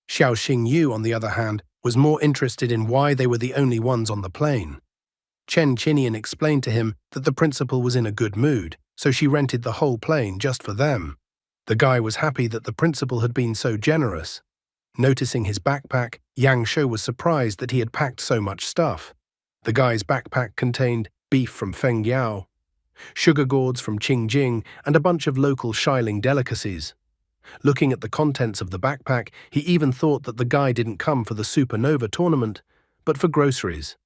Xiao Xingyu, on the other hand, was more interested in why they were the only ones on the plane. Chen Qinian explained to him that the principal was in a good mood, so she rented the whole plane just for them. The guy was happy that the principal had been so generous. Noticing his backpack, Yang Shou was surprised that he had packed so much stuff. The guy's backpack contained beef from Fengyao, sugar gourds from Qingjing, and a bunch of local Shiling delicacies. Looking at the contents of the backpack, he even thought that the guy didn't come for the supernova tournament, but for groceries.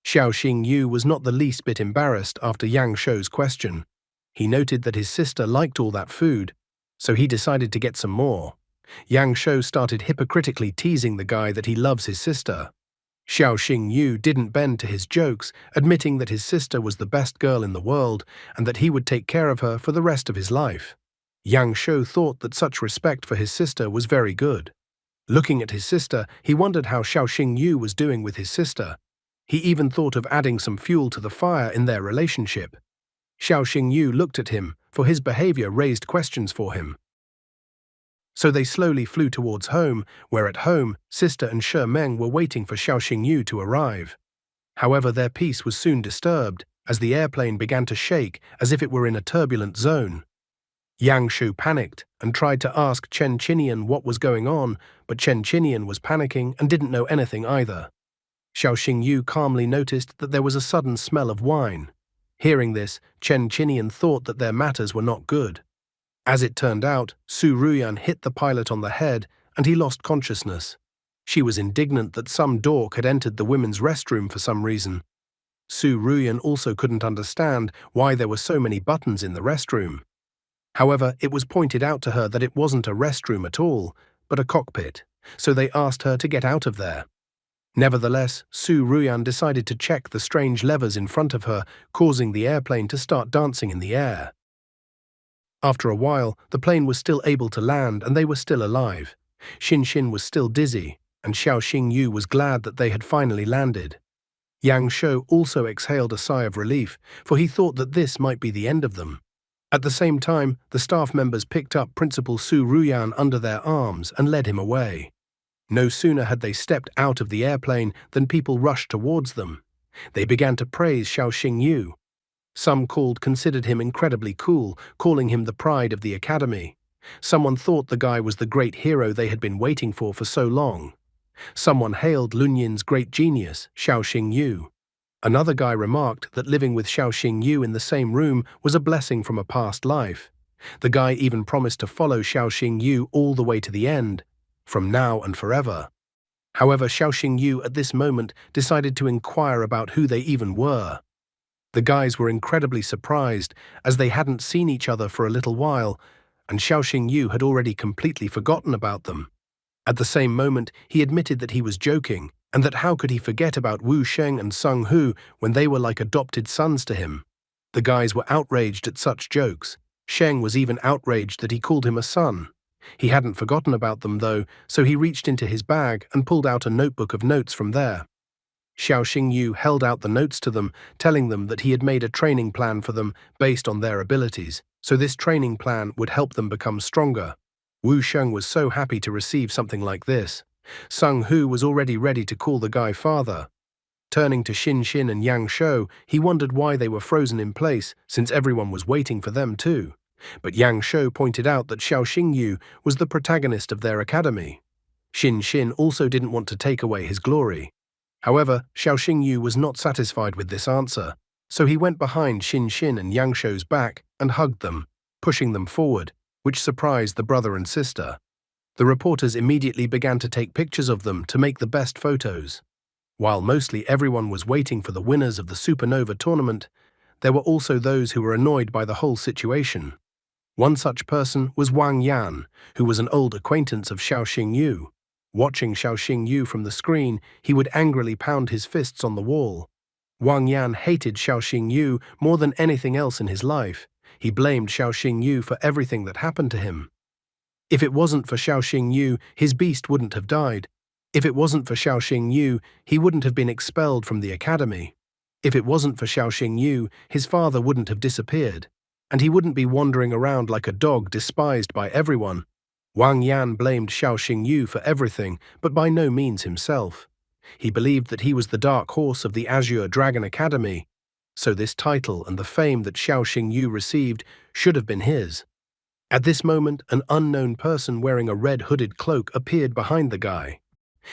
Xiao Xingyu was not the least bit embarrassed after Yang Shou's question. He noted that his sister liked all that food, so he decided to get some more. Yang Shou started hypocritically teasing the guy that he loves his sister. Xiao Xingyu didn't bend to his jokes, admitting that his sister was the best girl in the world and that he would take care of her for the rest of his life. Yang Shou thought that such respect for his sister was very good. Looking at his sister, he wondered how Xiao Xingyu was doing with his sister. He even thought of adding some fuel to the fire in their relationship. Xiao Xingyu looked at him, for his behavior raised questions for him. So they slowly flew towards home, where at home, Sister and Shi Meng were waiting for Xiao Xingyu to arrive. However, their peace was soon disturbed, as the airplane began to shake as if it were in a turbulent zone. Yang Shu panicked and tried to ask Chen Qinian what was going on, but Chen Qinian was panicking and didn't know anything either. Xiao Xingyu calmly noticed that there was a sudden smell of wine. Hearing this, Chen Qinian thought that their matters were not good. As it turned out, Su Ruyan hit the pilot on the head and he lost consciousness. She was indignant that some dork had entered the women's restroom for some reason. Su Ruyan also couldn't understand why there were so many buttons in the restroom. However, it was pointed out to her that it wasn't a restroom at all, but a cockpit, so they asked her to get out of there. Nevertheless, Su Ruyan decided to check the strange levers in front of her, causing the airplane to start dancing in the air. After a while, the plane was still able to land and they were still alive. Xin Xin was still dizzy, and Xiao Xingyu was glad that they had finally landed. Yang Shou also exhaled a sigh of relief, for he thought that this might be the end of them. At the same time, the staff members picked up Principal Su Ruyan under their arms and led him away. No sooner had they stepped out of the airplane than people rushed towards them. They began to praise Xiao Xingyu. Some considered him incredibly cool, calling him the pride of the academy. Someone thought the guy was the great hero they had been waiting for so long. Someone hailed Lunyin's great genius, Xiao Xingyu. Another guy remarked that living with Xiao Xingyu in the same room was a blessing from a past life. The guy even promised to follow Xiao Xingyu all the way to the end, from now and forever. However, Xiao Xingyu at this moment decided to inquire about who they even were. The guys were incredibly surprised, as they hadn't seen each other for a little while, and Xiao Xingyu had already completely forgotten about them. At the same moment, he admitted that he was joking, and that how could he forget about Wu Sheng and Sung Hu when they were like adopted sons to him. The guys were outraged at such jokes. Sheng was even outraged that he called him a son. He hadn't forgotten about them, though, so he reached into his bag and pulled out a notebook of notes from there. Xiao Xingyu held out the notes to them, telling them that he had made a training plan for them based on their abilities, so this training plan would help them become stronger. Wu Sheng was so happy to receive something like this. Sung Hu was already ready to call the guy father. Turning to Xin Xin and Yang Shou, he wondered why they were frozen in place, since everyone was waiting for them too. But Yang Shou pointed out that Xiao Xingyu was the protagonist of their academy. Xin Xin also didn't want to take away his glory. However, Xiao Xingyu was not satisfied with this answer, so he went behind Xin Xin and Yang Shou's back and hugged them, pushing them forward, which surprised the brother and sister. The reporters immediately began to take pictures of them to make the best photos. While mostly everyone was waiting for the winners of the Supernova tournament, there were also those who were annoyed by the whole situation. One such person was Wang Yan, who was an old acquaintance of Xiao Xingyu. Watching Xiao Xingyu from the screen, he would angrily pound his fists on the wall. Wang Yan hated Xiao Xingyu more than anything else in his life. He blamed Xiao Xingyu for everything that happened to him. If it wasn't for Xiao Xingyu, his beast wouldn't have died. If it wasn't for Xiao Xingyu, he wouldn't have been expelled from the academy. If it wasn't for Xiao Xingyu, his father wouldn't have disappeared. And he wouldn't be wandering around like a dog despised by everyone. Wang Yan blamed Xiao Xingyu for everything, but by no means himself. He believed that he was the dark horse of the Azure Dragon Academy, so this title and the fame that Xiao Xingyu received should have been his. At this moment, an unknown person wearing a red hooded cloak appeared behind the guy.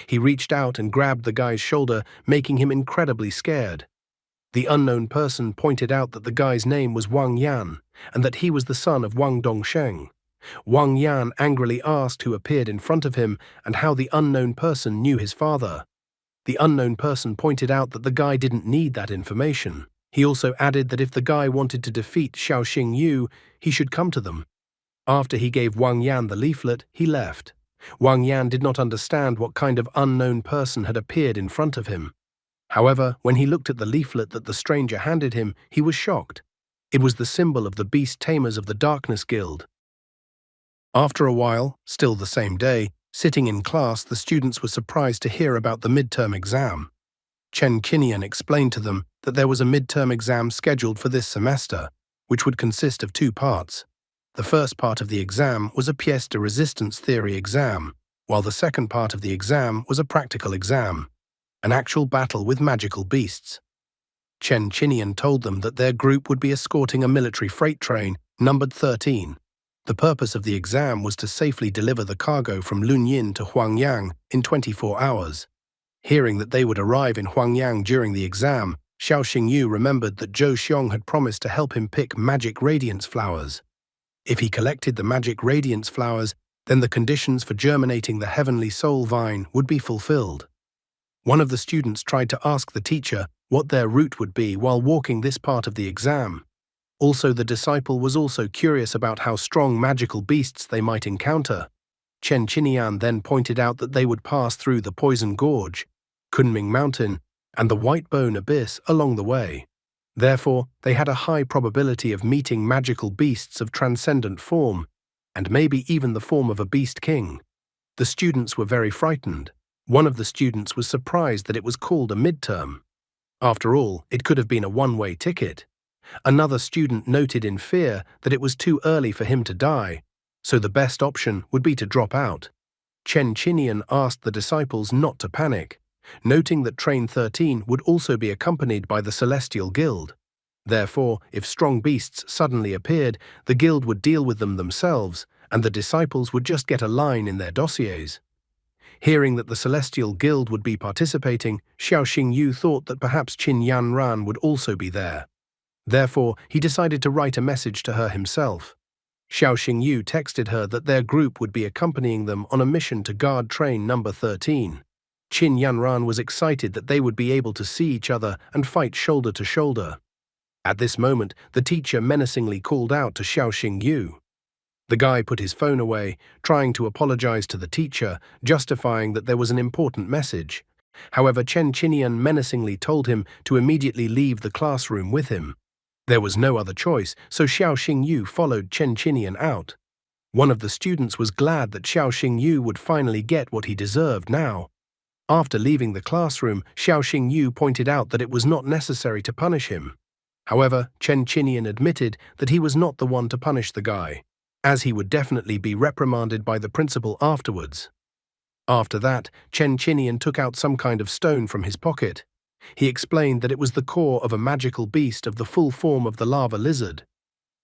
He reached out and grabbed the guy's shoulder, making him incredibly scared. The unknown person pointed out that the guy's name was Wang Yan, and that he was the son of Wang Dongsheng. Wang Yan angrily asked who appeared in front of him and how the unknown person knew his father. The unknown person pointed out that the guy didn't need that information. He also added that if the guy wanted to defeat Xiao Xingyu, he should come to them. After he gave Wang Yan the leaflet, he left. Wang Yan did not understand what kind of unknown person had appeared in front of him. However, when he looked at the leaflet that the stranger handed him, he was shocked. It was the symbol of the Beast Tamers of the Darkness Guild. After a while, still the same day, sitting in class, the students were surprised to hear about the midterm exam. Chen Qinian explained to them that there was a midterm exam scheduled for this semester, which would consist of 2 parts. The first part of the exam was a pièce de resistance theory exam, while the second part of the exam was a practical exam, an actual battle with magical beasts. Chen Qinian told them that their group would be escorting a military freight train numbered 13. The purpose of the exam was to safely deliver the cargo from Lunyin to Huangyang in 24 hours. Hearing that they would arrive in Huangyang during the exam, Xiao Xingyu remembered that Zhou Xiong had promised to help him pick magic radiance flowers. If he collected the magic radiance flowers, then the conditions for germinating the heavenly soul vine would be fulfilled. One of the students tried to ask the teacher what their route would be while walking this part of the exam. Also, the disciple was also curious about how strong magical beasts they might encounter. Chen Qinian then pointed out that they would pass through the Poison Gorge, Kunming Mountain, and the White Bone Abyss along the way. Therefore, they had a high probability of meeting magical beasts of transcendent form, and maybe even the form of a beast king. The students were very frightened. One of the students was surprised that it was called a midterm. After all, it could have been a one-way ticket. Another student noted in fear that it was too early for him to die, so the best option would be to drop out. Chen Qinian asked the disciples not to panic, noting that Train 13 would also be accompanied by the Celestial Guild. Therefore, if strong beasts suddenly appeared, the guild would deal with them themselves, and the disciples would just get a line in their dossiers. Hearing that the Celestial Guild would be participating, Xiao Xingyu thought that perhaps Qin Yanran would also be there. Therefore, he decided to write a message to her himself. Xiao Xingyu texted her that their group would be accompanying them on a mission to guard train number 13. Qin Yanran was excited that they would be able to see each other and fight shoulder to shoulder. At this moment, the teacher menacingly called out to Xiao Xingyu. The guy put his phone away, trying to apologize to the teacher, justifying that there was an important message. However, Chen Qinian menacingly told him to immediately leave the classroom with him. There was no other choice, so Xiao Xingyu followed Chen Qinian out. One of the students was glad that Xiao Xingyu would finally get what he deserved now. After leaving the classroom, Xiao Xingyu pointed out that it was not necessary to punish him. However, Chen Qinian admitted that he was not the one to punish the guy, as he would definitely be reprimanded by the principal afterwards. After that, Chen Qinian took out some kind of stone from his pocket. He explained that it was the core of a magical beast of the full form of the lava lizard.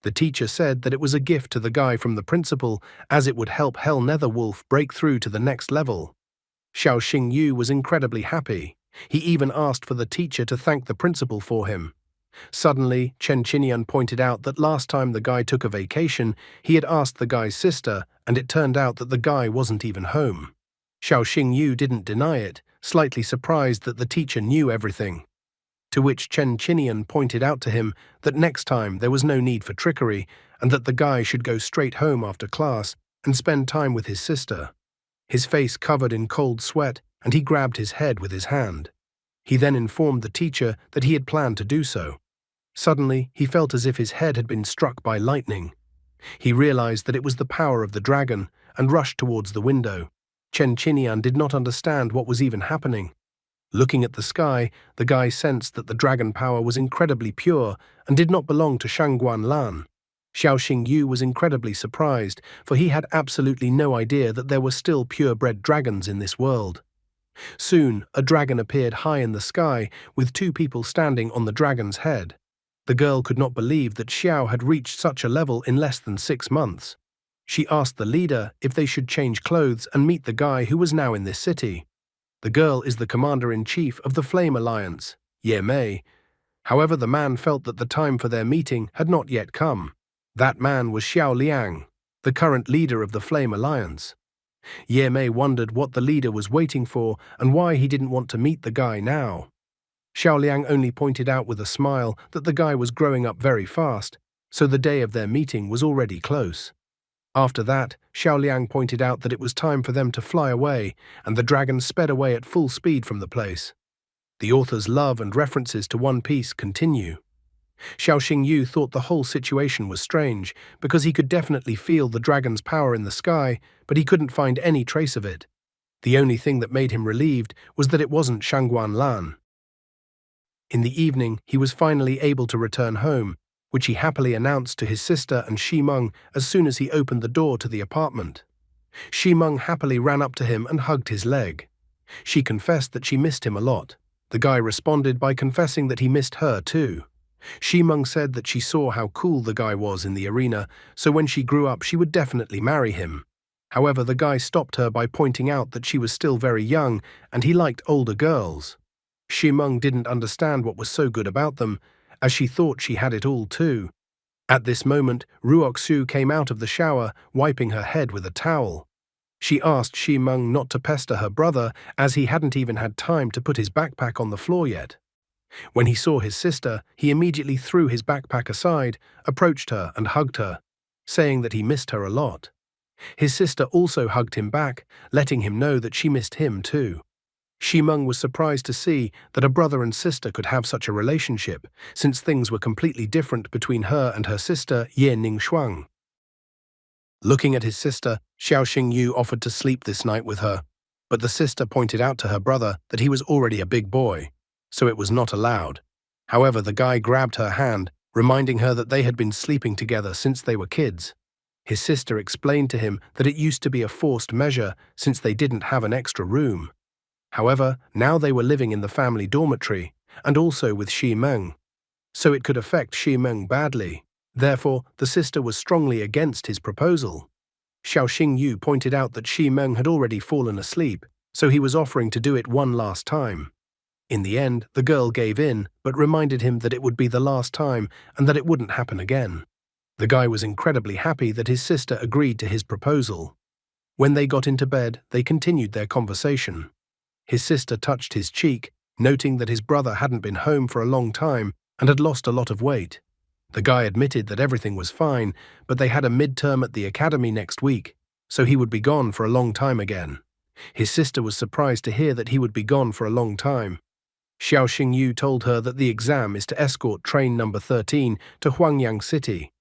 The teacher said that it was a gift to the guy from the principal, as it would help Hell Nether Wolf break through to the next level. Xiao Xingyu was incredibly happy. He even asked for the teacher to thank the principal for him. Suddenly, Chen Qinian pointed out that last time the guy took a vacation, he had asked the guy's sister, and it turned out that the guy wasn't even home. Xiao Xingyu didn't deny it, slightly surprised that the teacher knew everything. To which Chen Qinian pointed out to him that next time there was no need for trickery, and that the guy should go straight home after class and spend time with his sister. His face covered in cold sweat, and he grabbed his head with his hand. He then informed the teacher that he had planned to do so. Suddenly, he felt as if his head had been struck by lightning. He realized that it was the power of the dragon and rushed towards the window. Chen Qinian did not understand what was even happening. Looking at the sky, the guy sensed that the dragon power was incredibly pure and did not belong to Shangguan Lan. Xiao Xingyu was incredibly surprised, for he had absolutely no idea that there were still purebred dragons in this world. Soon, a dragon appeared high in the sky, with two people standing on the dragon's head. The girl could not believe that Xiao had reached such a level in less than 6 months. She asked the leader if they should change clothes and meet the guy who was now in this city. The girl is the commander-in-chief of the Flame Alliance, Ye Mei. However, the man felt that the time for their meeting had not yet come. That man was Xiao Liang, the current leader of the Flame Alliance. Ye Mei wondered what the leader was waiting for and why he didn't want to meet the guy now. Xiao Liang only pointed out with a smile that the guy was growing up very fast, so the day of their meeting was already close. After that, Xiao Liang pointed out that it was time for them to fly away, and the dragon sped away at full speed from the place. The author's love and references to One Piece continue. Xiao Xingyu thought the whole situation was strange, because he could definitely feel the dragon's power in the sky, but he couldn't find any trace of it. The only thing that made him relieved was that it wasn't Shangguan Lan. In the evening, he was finally able to return home, which he happily announced to his sister and Shimeng as soon as he opened the door to the apartment. Shimeng happily ran up to him and hugged his leg. She confessed that she missed him a lot. The guy responded by confessing that he missed her too. Shimeng said that she saw how cool the guy was in the arena, so when she grew up she would definitely marry him. However, the guy stopped her by pointing out that she was still very young and he liked older girls. Shimeng didn't understand what was so good about them, as she thought she had it all too. At this moment, Ruoksu came out of the shower, wiping her head with a towel. She asked Shimeng not to pester her brother, as he hadn't even had time to put his backpack on the floor yet. When he saw his sister, he immediately threw his backpack aside, approached her and hugged her, saying that he missed her a lot. His sister also hugged him back, letting him know that she missed him too. Shimeng was surprised to see that a brother and sister could have such a relationship, since things were completely different between her and her sister Ye Ningshuang. Looking at his sister, Xiao Xingyu offered to sleep this night with her, but the sister pointed out to her brother that he was already a big boy, so it was not allowed. However, the guy grabbed her hand, reminding her that they had been sleeping together since they were kids. His sister explained to him that it used to be a forced measure since they didn't have an extra room. However, now they were living in the family dormitory, and also with Shimeng, so it could affect Shimeng badly. Therefore, the sister was strongly against his proposal. Xiao Xingyu pointed out that Shimeng had already fallen asleep, so he was offering to do it one last time. In the end, the girl gave in, but reminded him that it would be the last time and that it wouldn't happen again. The guy was incredibly happy that his sister agreed to his proposal. When they got into bed, they continued their conversation. His sister touched his cheek, noting that his brother hadn't been home for a long time and had lost a lot of weight. The guy admitted that everything was fine, but they had a midterm at the academy next week, so he would be gone for a long time again. His sister was surprised to hear that he would be gone for a long time. Xiao Xingyu told her that the exam is to escort train number 13 to Huangyang City.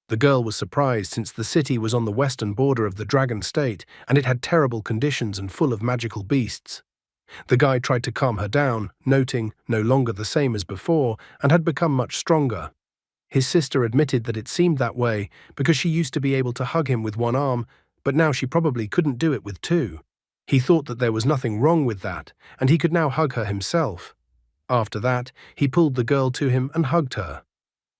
The girl was surprised since the city was on the western border of the Dragon State and it had terrible conditions and full of magical beasts. The guy tried to calm her down, noting no longer the same as before and had become much stronger. His sister admitted that it seemed that way because she used to be able to hug him with one arm, but now she probably couldn't do it with two. He thought that there was nothing wrong with that, and he could now hug her himself. After that, he pulled the girl to him and hugged her.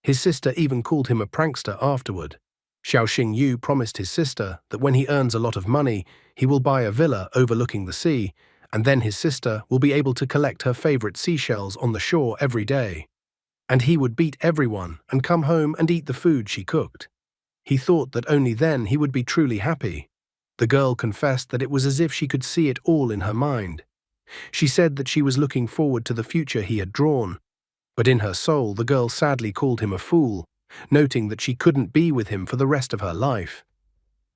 His sister even called him a prankster afterward. Xiao Xingyu promised his sister that when he earns a lot of money, he will buy a villa overlooking the sea, and then his sister will be able to collect her favorite seashells on the shore every day. And he would beat everyone and come home and eat the food she cooked. He thought that only then he would be truly happy. The girl confessed that it was as if she could see it all in her mind. She said that she was looking forward to the future he had drawn. But in her soul, the girl sadly called him a fool, noting that she couldn't be with him for the rest of her life.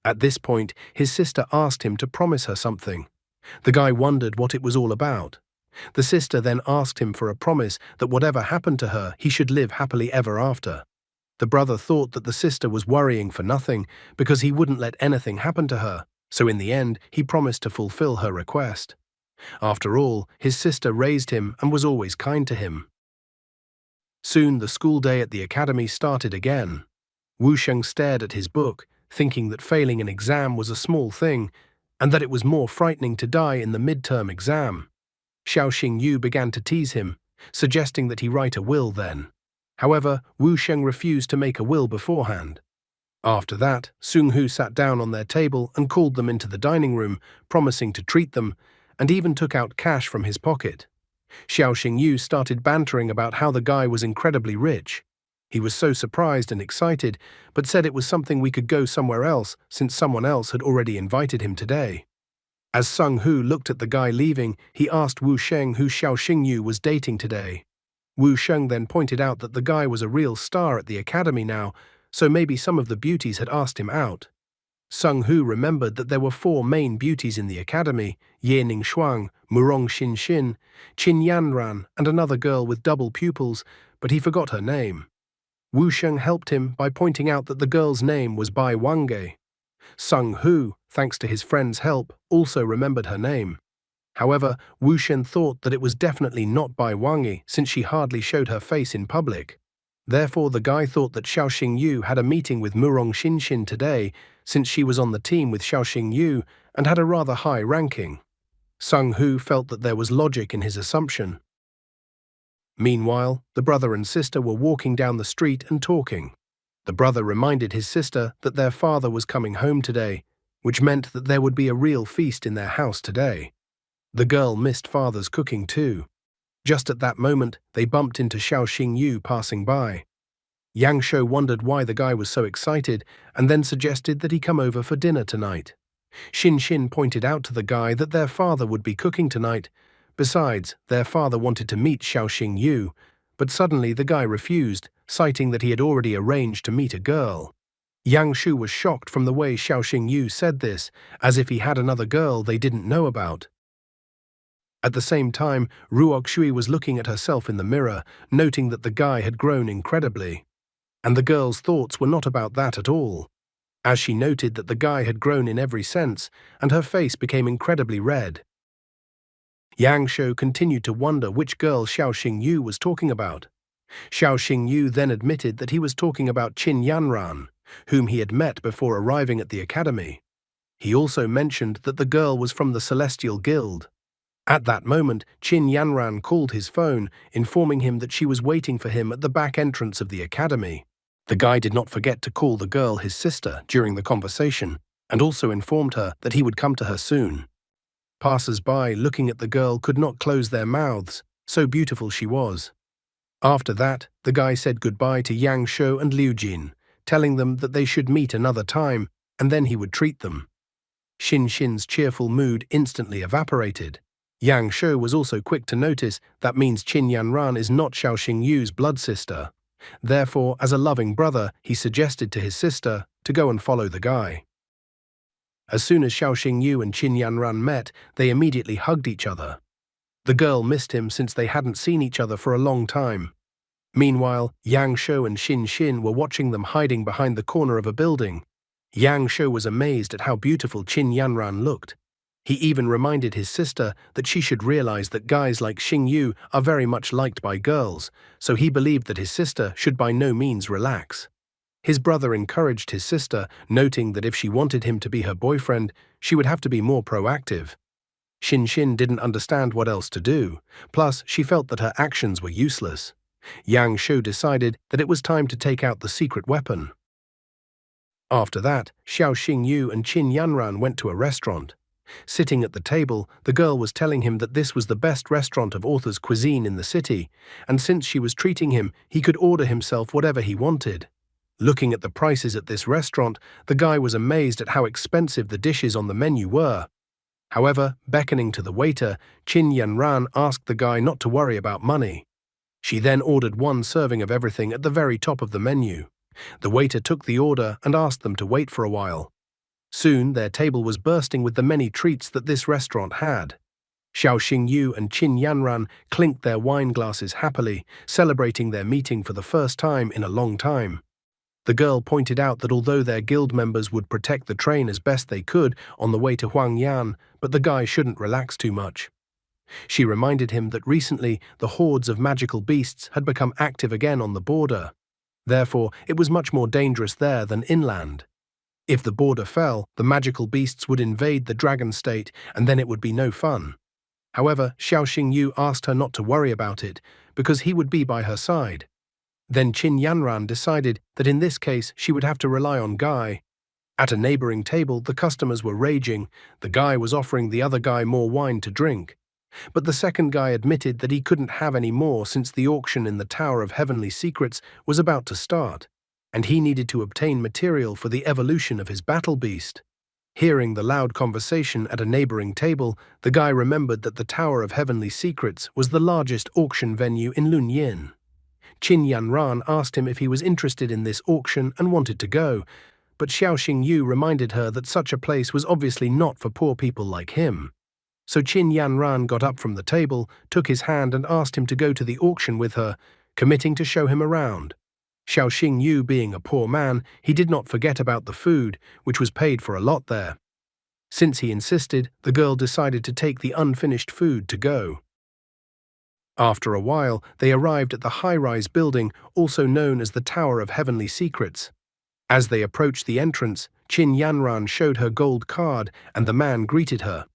At this point, his sister asked him to promise her something. The guy wondered what it was all about. The sister then asked him for a promise that whatever happened to her, he should live happily ever after. The brother thought that the sister was worrying for nothing because he wouldn't let anything happen to her, so in the end, he promised to fulfill her request. After all, his sister raised him and was always kind to him. Soon the school day at the academy started again. Wu Sheng stared at his book, thinking that failing an exam was a small thing, and that it was more frightening to die in the midterm exam. Xiao Xingyu began to tease him, suggesting that he write a will then. However, Wu Sheng refused to make a will beforehand. After that, Sung Hu sat down on their table and called them into the dining room, promising to treat them, and even took out cash from his pocket. Xiao Xingyu started bantering about how the guy was incredibly rich. He was so surprised and excited, but said it was something we could go somewhere else since someone else had already invited him today. As Sung Hu looked at the guy leaving, he asked Wu Sheng who Xiao Xingyu was dating today. Wu Sheng then pointed out that the guy was a real star at the academy now, so maybe some of the beauties had asked him out. Sung Hu remembered that there were 4 main beauties in the academy, Ye Ningshuang, Murong Xinxin, Qin Yanran, and another girl with double pupils, but he forgot her name. Wu Sheng helped him by pointing out that the girl's name was Bai Wange. Sung Hu, thanks to his friend's help, also remembered her name. However, Wu Shen thought that it was definitely not Bai Wange since she hardly showed her face in public. Therefore, the guy thought that Xiao Xingyu had a meeting with Murong Xinxin today since she was on the team with Xiao Xingyu and had a rather high ranking. Sung Hu felt that there was logic in his assumption. Meanwhile, the brother and sister were walking down the street and talking. The brother reminded his sister that their father was coming home today, which meant that there would be a real feast in their house today. The girl missed father's cooking too. Just at that moment, they bumped into Xiao Xingyu passing by. Yang Shou wondered why the guy was so excited and then suggested that he come over for dinner tonight. Xin Xin pointed out to the guy that their father would be cooking tonight. Besides, their father wanted to meet Xiao Xingyu, but suddenly the guy refused, citing that he had already arranged to meet a girl. Yang Shu was shocked from the way Xiao Xingyu said this, as if he had another girl they didn't know about. At the same time, Ruok Shui was looking at herself in the mirror, noting that the guy had grown incredibly. And the girl's thoughts were not about that at all, as she noted that the guy had grown in every sense, and her face became incredibly red. Yang Shou continued to wonder which girl Xiao Xingyu was talking about. Xiao Xingyu then admitted that he was talking about Qin Yanran, whom he had met before arriving at the academy. He also mentioned that the girl was from the Celestial Guild. At that moment, Qin Yanran called his phone, informing him that she was waiting for him at the back entrance of the academy. The guy did not forget to call the girl his sister during the conversation, and also informed her that he would come to her soon. Passers-by looking at the girl could not close their mouths, so beautiful she was. After that, the guy said goodbye to Yang Shou and Liu Jin, telling them that they should meet another time, and then he would treat them. Xin Xin's cheerful mood instantly evaporated. Yang Shou was also quick to notice that means Qin Yanran is not Xiao Xingyu's blood sister. Therefore, as a loving brother, he suggested to his sister to go and follow the guy. As soon as Xiao Xingyu and Qin Yanran met, they immediately hugged each other. The girl missed him since they hadn't seen each other for a long time. Meanwhile, Yang Shou and Xin Xin were watching them hiding behind the corner of a building. Yang Shou was amazed at how beautiful Qin Yanran looked. He even reminded his sister that she should realize that guys like Xingyu are very much liked by girls, so he believed that his sister should by no means relax. His brother encouraged his sister, noting that if she wanted him to be her boyfriend, she would have to be more proactive. Xin Xin didn't understand what else to do, plus she felt that her actions were useless. Yang Shou decided that it was time to take out the secret weapon. After that, Xiao Xingyu and Qin Yanran went to a restaurant. Sitting at the table, the girl was telling him that this was the best restaurant of author's cuisine in the city, and since she was treating him, he could order himself whatever he wanted. Looking at the prices at this restaurant, the guy was amazed at how expensive the dishes on the menu were. However, beckoning to the waiter, Qin Yanran asked the guy not to worry about money. She then ordered one serving of everything at the very top of the menu. The waiter took the order and asked them to wait for a while. Soon, their table was bursting with the many treats that this restaurant had. Xiao Xingyu and Qin Yanran clinked their wine glasses happily, celebrating their meeting for the first time in a long time. The girl pointed out that although their guild members would protect the train as best they could on the way to Huangyan, but the guy shouldn't relax too much. She reminded him that recently the hordes of magical beasts had become active again on the border. Therefore, it was much more dangerous there than inland. If the border fell, the magical beasts would invade the dragon state, and then it would be no fun. However, Xiao Xingyu asked her not to worry about it, because he would be by her side. Then Qin Yanran decided that in this case she would have to rely on Guy. At a neighboring table, the customers were raging. The guy was offering the other guy more wine to drink. But the second guy admitted that he couldn't have any more since the auction in the Tower of Heavenly Secrets was about to start, and he needed to obtain material for the evolution of his battle beast. Hearing the loud conversation at a neighboring table, the guy remembered that the Tower of Heavenly Secrets was the largest auction venue in Lunyin. Qin Yanran asked him if he was interested in this auction and wanted to go, but Xiao Xingyu reminded her that such a place was obviously not for poor people like him. So Qin Yanran got up from the table, took his hand and asked him to go to the auction with her, committing to show him around. Xiao Xingyu being a poor man, he did not forget about the food, which was paid for a lot there. Since he insisted, the girl decided to take the unfinished food to go. After a while, they arrived at the high-rise building, also known as the Tower of Heavenly Secrets. As they approached the entrance, Qin Yanran showed her gold card and the man greeted her.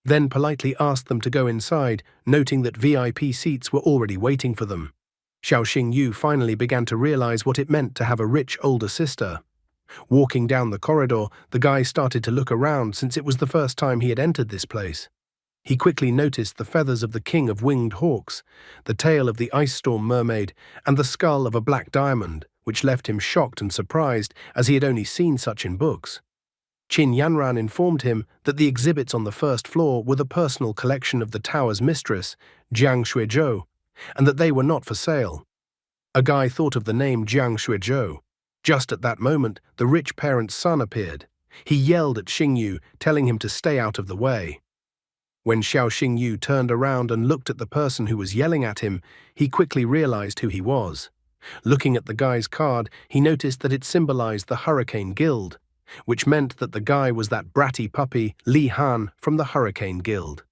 then politely asked them to go inside, noting that VIP seats were already waiting for them. Xiao Xingyu finally began to realize what it meant to have a rich older sister. Walking down the corridor, the guy started to look around since it was the first time he had entered this place. He quickly noticed the feathers of the king of winged hawks, the tail of the ice storm mermaid, and the skull of a black diamond, which left him shocked and surprised as he had only seen such in books. Qin Yanran informed him that the exhibits on the first floor were the personal collection of the tower's mistress, Jiang Xuezhou, and that they were not for sale. A guy thought of the name Jiang Xuezhou. Just at that moment, the rich parent's son appeared. He yelled at Xingyu, telling him to stay out of the way. When Xiao Xingyu turned around and looked at the person who was yelling at him, he quickly realized who he was. Looking at the guy's card, he noticed that it symbolized the Hurricane Guild, which meant that the guy was that bratty puppy Li Han from the Hurricane Guild.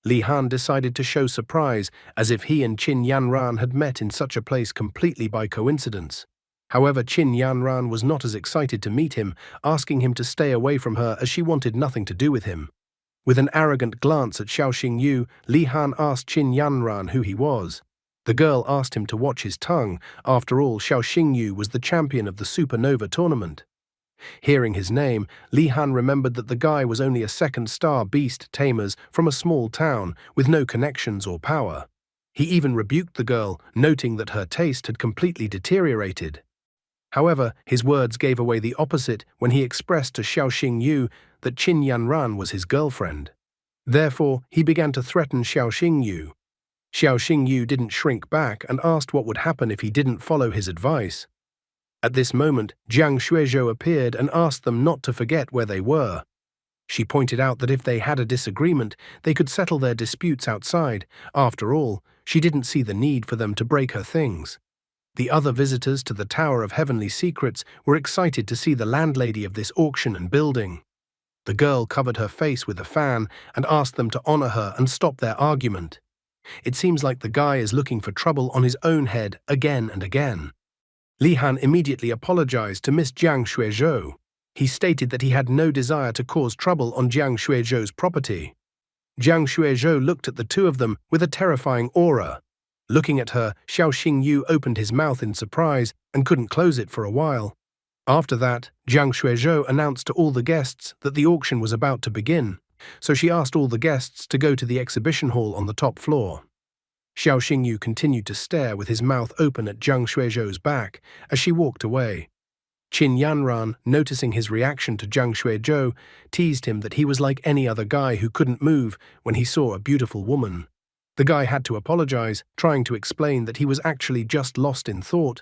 Li Han decided to show surprise, as if he and Qin Yanran had met in such a place completely by coincidence. However, Qin Yanran was not as excited to meet him, asking him to stay away from her as she wanted nothing to do with him. With an arrogant glance at Xiao Xingyu, Li Han asked Qin Yanran who he was. The girl asked him to watch his tongue. After all, Xiao Xingyu was the champion of the Supernova tournament. Hearing his name, Li Han remembered that the guy was only a second-star beast tamers from a small town with no connections or power. He even rebuked the girl, noting that her taste had completely deteriorated. However, his words gave away the opposite when he expressed to Xiao Xingyu that Qin Yanran was his girlfriend. Therefore, he began to threaten Xiao Xingyu. Xiao Xingyu didn't shrink back and asked what would happen if he didn't follow his advice. At this moment, Jiang Xuezhou appeared and asked them not to forget where they were. She pointed out that if they had a disagreement, they could settle their disputes outside. After all, she didn't see the need for them to break her things. The other visitors to the Tower of Heavenly Secrets were excited to see the landlady of this auction and building. The girl covered her face with a fan and asked them to honor her and stop their argument. It seems like the guy is looking for trouble on his own head again and again. Li Han immediately apologized to Miss Jiang Xuezhou. He stated that he had no desire to cause trouble on Jiang Xuezhou's property. Jiang Xuezhou looked at the two of them with a terrifying aura. Looking at her, Xiao Xingyu opened his mouth in surprise and couldn't close it for a while. After that, Jiang Xuezhou announced to all the guests that the auction was about to begin, so she asked all the guests to go to the exhibition hall on the top floor. Xiao Xingyu continued to stare with his mouth open at Jiang Xuezhou's back as she walked away. Qin Yanran, noticing his reaction to Jiang Xuezhou, teased him that he was like any other guy who couldn't move when he saw a beautiful woman. The guy had to apologize, trying to explain that he was actually just lost in thought.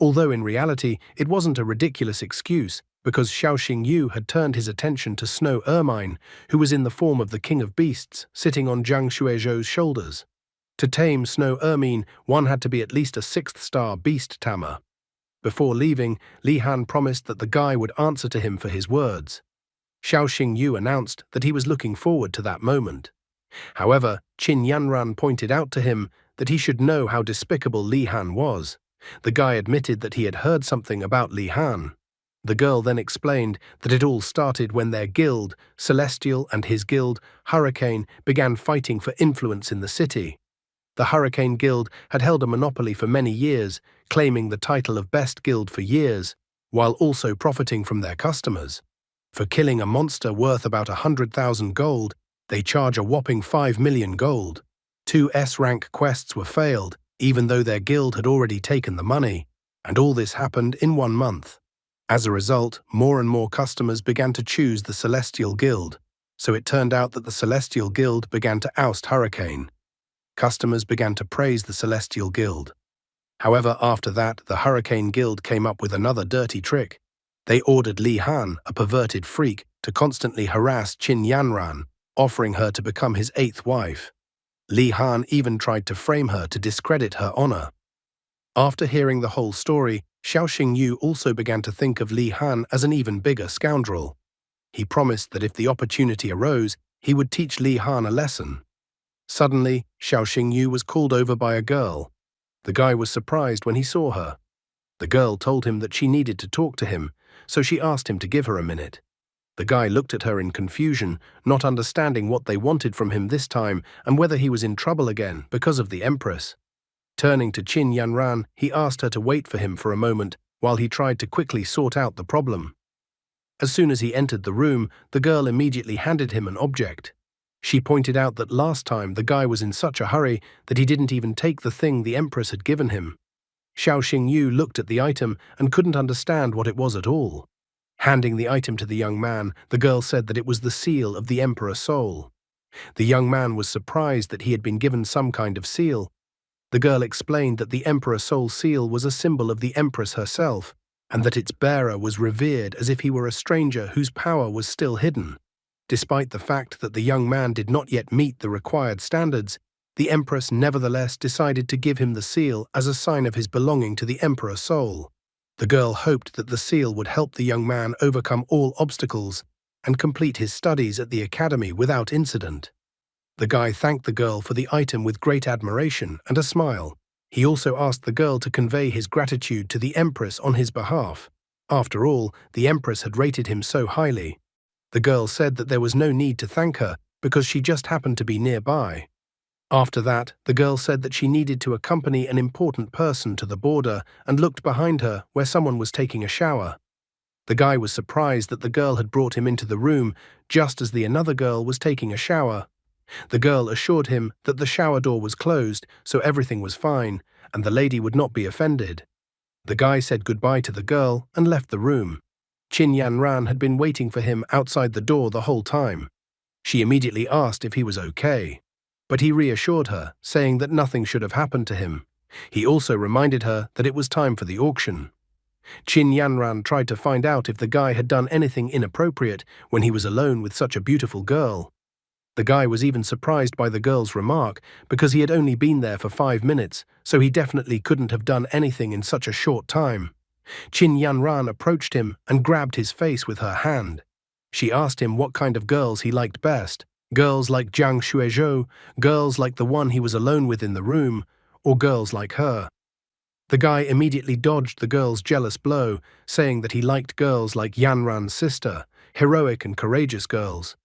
Although in reality, it wasn't a ridiculous excuse, because Xiao Xingyu had turned his attention to Snow Ermine, who was in the form of the King of Beasts, sitting on Jiang Xuezhou's shoulders. To tame Snow Ermine, one had to be at least a 6th-star beast tamer. Before leaving, Li Han promised that the guy would answer to him for his words. Xiao Xingyu announced that he was looking forward to that moment. However, Qin Yanran pointed out to him that he should know how despicable Li Han was. The guy admitted that he had heard something about Li Han. The girl then explained that it all started when their guild, Celestial, and his guild, Hurricane, began fighting for influence in the city. The Hurricane Guild had held a monopoly for many years, claiming the title of best guild for years, while also profiting from their customers. For killing a monster worth about 100,000 gold, they charge a whopping 5 million gold. 2 S-rank quests were failed, even though their guild had already taken the money, and all this happened in 1 month. As a result, more and more customers began to choose the Celestial Guild, so it turned out that the Celestial Guild began to oust Hurricane. Customers began to praise the Celestial Guild. However, after that, the Hurricane Guild came up with another dirty trick. They ordered Li Han, a perverted freak, to constantly harass Qin Yanran, offering her to become his 8th wife. Li Han even tried to frame her to discredit her honor. After hearing the whole story, Xiao Xingyu also began to think of Li Han as an even bigger scoundrel. He promised that if the opportunity arose, he would teach Li Han a lesson. Suddenly, Xiao Xingyu was called over by a girl. The guy was surprised when he saw her. The girl told him that she needed to talk to him, so she asked him to give her a minute. The guy looked at her in confusion, not understanding what they wanted from him this time and whether he was in trouble again because of the Empress. Turning to Qin Yanran, he asked her to wait for him for a moment while he tried to quickly sort out the problem. As soon as he entered the room, the girl immediately handed him an object. She pointed out that last time the guy was in such a hurry that he didn't even take the thing the Empress had given him. Xiao Xingyu looked at the item and couldn't understand what it was at all. Handing the item to the young man, the girl said that it was the seal of the Emperor Soul. The young man was surprised that he had been given some kind of seal. The girl explained that the Emperor Soul seal was a symbol of the Empress herself, and that its bearer was revered as if he were a stranger whose power was still hidden. Despite the fact that the young man did not yet meet the required standards, the Empress nevertheless decided to give him the seal as a sign of his belonging to the Emperor Soul. The girl hoped that the seal would help the young man overcome all obstacles and complete his studies at the academy without incident. The guy thanked the girl for the item with great admiration and a smile. He also asked the girl to convey his gratitude to the Empress on his behalf. After all, the Empress had rated him so highly. The girl said that there was no need to thank her because she just happened to be nearby. After that, the girl said that she needed to accompany an important person to the border and looked behind her where someone was taking a shower. The guy was surprised that the girl had brought him into the room just as the another girl was taking a shower. The girl assured him that the shower door was closed, so everything was fine, and the lady would not be offended. The guy said goodbye to the girl and left the room. Qin Yanran had been waiting for him outside the door the whole time. She immediately asked if he was okay, but he reassured her, saying that nothing should have happened to him. He also reminded her that it was time for the auction. Qin Yanran tried to find out if the guy had done anything inappropriate when he was alone with such a beautiful girl. The guy was even surprised by the girl's remark because he had only been there for 5 minutes, so he definitely couldn't have done anything in such a short time. Qin Yanran approached him and grabbed his face with her hand. She asked him what kind of girls he liked best. Girls like Jiang Xuezhou, girls like the one he was alone with in the room, or girls like her. The guy immediately dodged the girl's jealous blow, saying that he liked girls like Yanran's sister, heroic and courageous girls.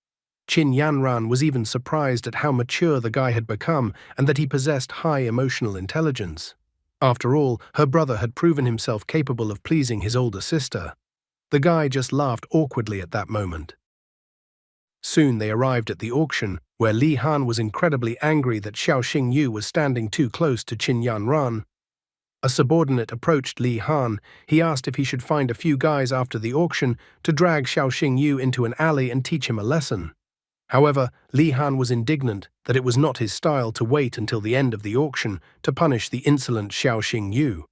Qin Yanran was even surprised at how mature the guy had become and that he possessed high emotional intelligence. After all, her brother had proven himself capable of pleasing his older sister. The guy just laughed awkwardly at that moment. Soon they arrived at the auction, where Li Han was incredibly angry that Xiao Xingyu was standing too close to Qin Yanran. A subordinate approached Li Han. He asked if he should find a few guys after the auction to drag Xiao Xingyu into an alley and teach him a lesson. However, Li Han was indignant that it was not his style to wait until the end of the auction to punish the insolent Xiao Xingyu.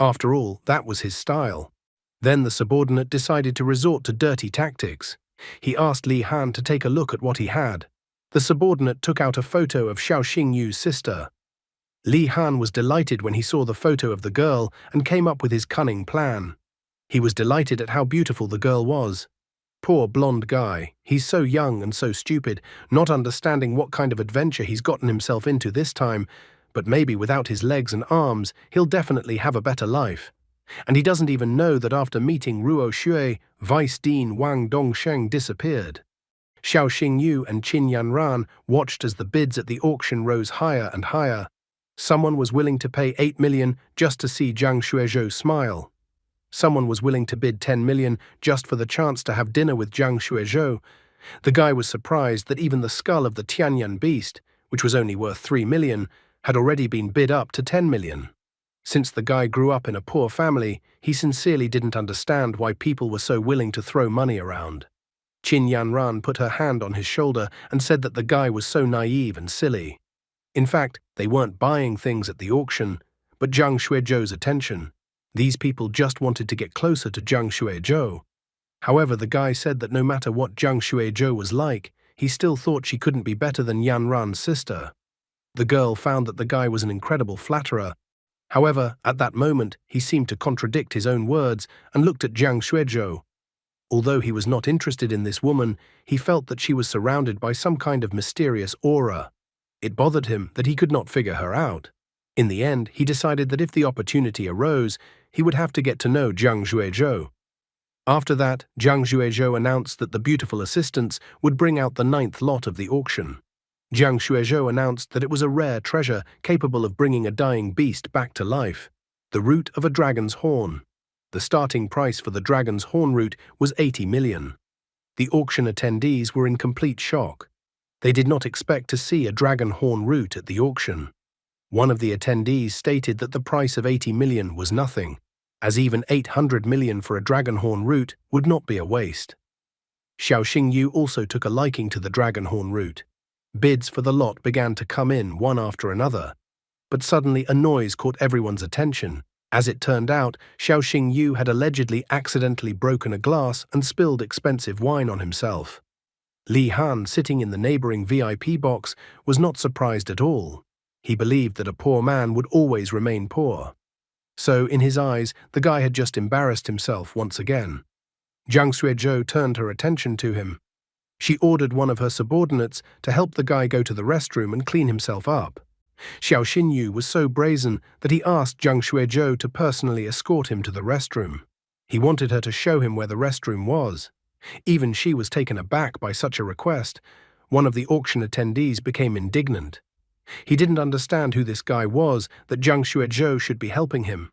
After all, that was his style. Then the subordinate decided to resort to dirty tactics. He asked Li Han to take a look at what he had. The subordinate took out a photo of Xiao Xingyu's sister. Li Han was delighted when he saw the photo of the girl and came up with his cunning plan. He was delighted at how beautiful the girl was. Poor blonde guy, he's so young and so stupid, not understanding what kind of adventure he's gotten himself into this time, but maybe without his legs and arms, he'll definitely have a better life. And he doesn't even know that after meeting Ruo Xue, Vice Dean Wang Dongsheng disappeared. Xiao Xingyu and Qin Yanran watched as the bids at the auction rose higher and higher. Someone was willing to pay 8 million just to see Jiang Xuezhou smile. Someone was willing to bid 10 million just for the chance to have dinner with Jiang Xuezhou. The guy was surprised that even the skull of the Tianyan beast, which was only worth 3 million, had already been bid up to 10 million. Since the guy grew up in a poor family, he sincerely didn't understand why people were so willing to throw money around. Qin Yanran put her hand on his shoulder and said that the guy was so naive and silly. In fact, they weren't buying things at the auction, but Jiang Xuezhou's attention. These people just wanted to get closer to Jiang Xuezhou. However, the guy said that no matter what Jiang Xuezhou was like, he still thought she couldn't be better than Yanran's sister. The girl found that the guy was an incredible flatterer. However, at that moment, he seemed to contradict his own words and looked at Jiang Xuezhou. Although he was not interested in this woman, he felt that she was surrounded by some kind of mysterious aura. It bothered him that he could not figure her out. In the end, he decided that if the opportunity arose, he would have to get to know Jiang Xuezhou. After that, Jiang Xuezhou announced that the beautiful assistants would bring out the 9th lot of the auction. Jiang Xuezhou announced that it was a rare treasure capable of bringing a dying beast back to life, the root of a dragon's horn. The starting price for the dragon's horn root was 80 million. The auction attendees were in complete shock. They did not expect to see a dragon horn root at the auction. One of the attendees stated that the price of 80 million was nothing, as even 800 million for a dragon horn root would not be a waste. Xiao Xingyu also took a liking to the dragon horn root. Bids for the lot began to come in one after another, but suddenly a noise caught everyone's attention. As it turned out, Xiao Xingyu had allegedly accidentally broken a glass and spilled expensive wine on himself. Li Han, sitting in the neighboring VIP box, was not surprised at all. He believed that a poor man would always remain poor. So, in his eyes, the guy had just embarrassed himself once again. Jiang Xuezhou turned her attention to him. She ordered one of her subordinates to help the guy go to the restroom and clean himself up. Xiao Xinyu was so brazen that he asked Jiang Xuezhou to personally escort him to the restroom. He wanted her to show him where the restroom was. Even she was taken aback by such a request. One of the auction attendees became indignant. He didn't understand who this guy was that Jiang Xuezhou should be helping him.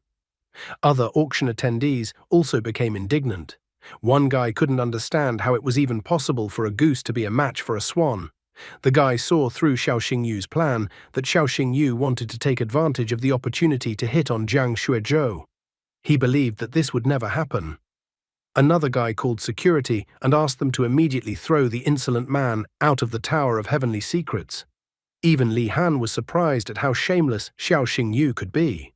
Other auction attendees also became indignant. One guy couldn't understand how it was even possible for a goose to be a match for a swan. The guy saw through Xiao Xingyu's plan that Xiao Xingyu wanted to take advantage of the opportunity to hit on Jiang Xuezhou. He believed that this would never happen. Another guy called security and asked them to immediately throw the insolent man out of the Tower of Heavenly Secrets. Even Li Han was surprised at how shameless Xiao Xingyu could be.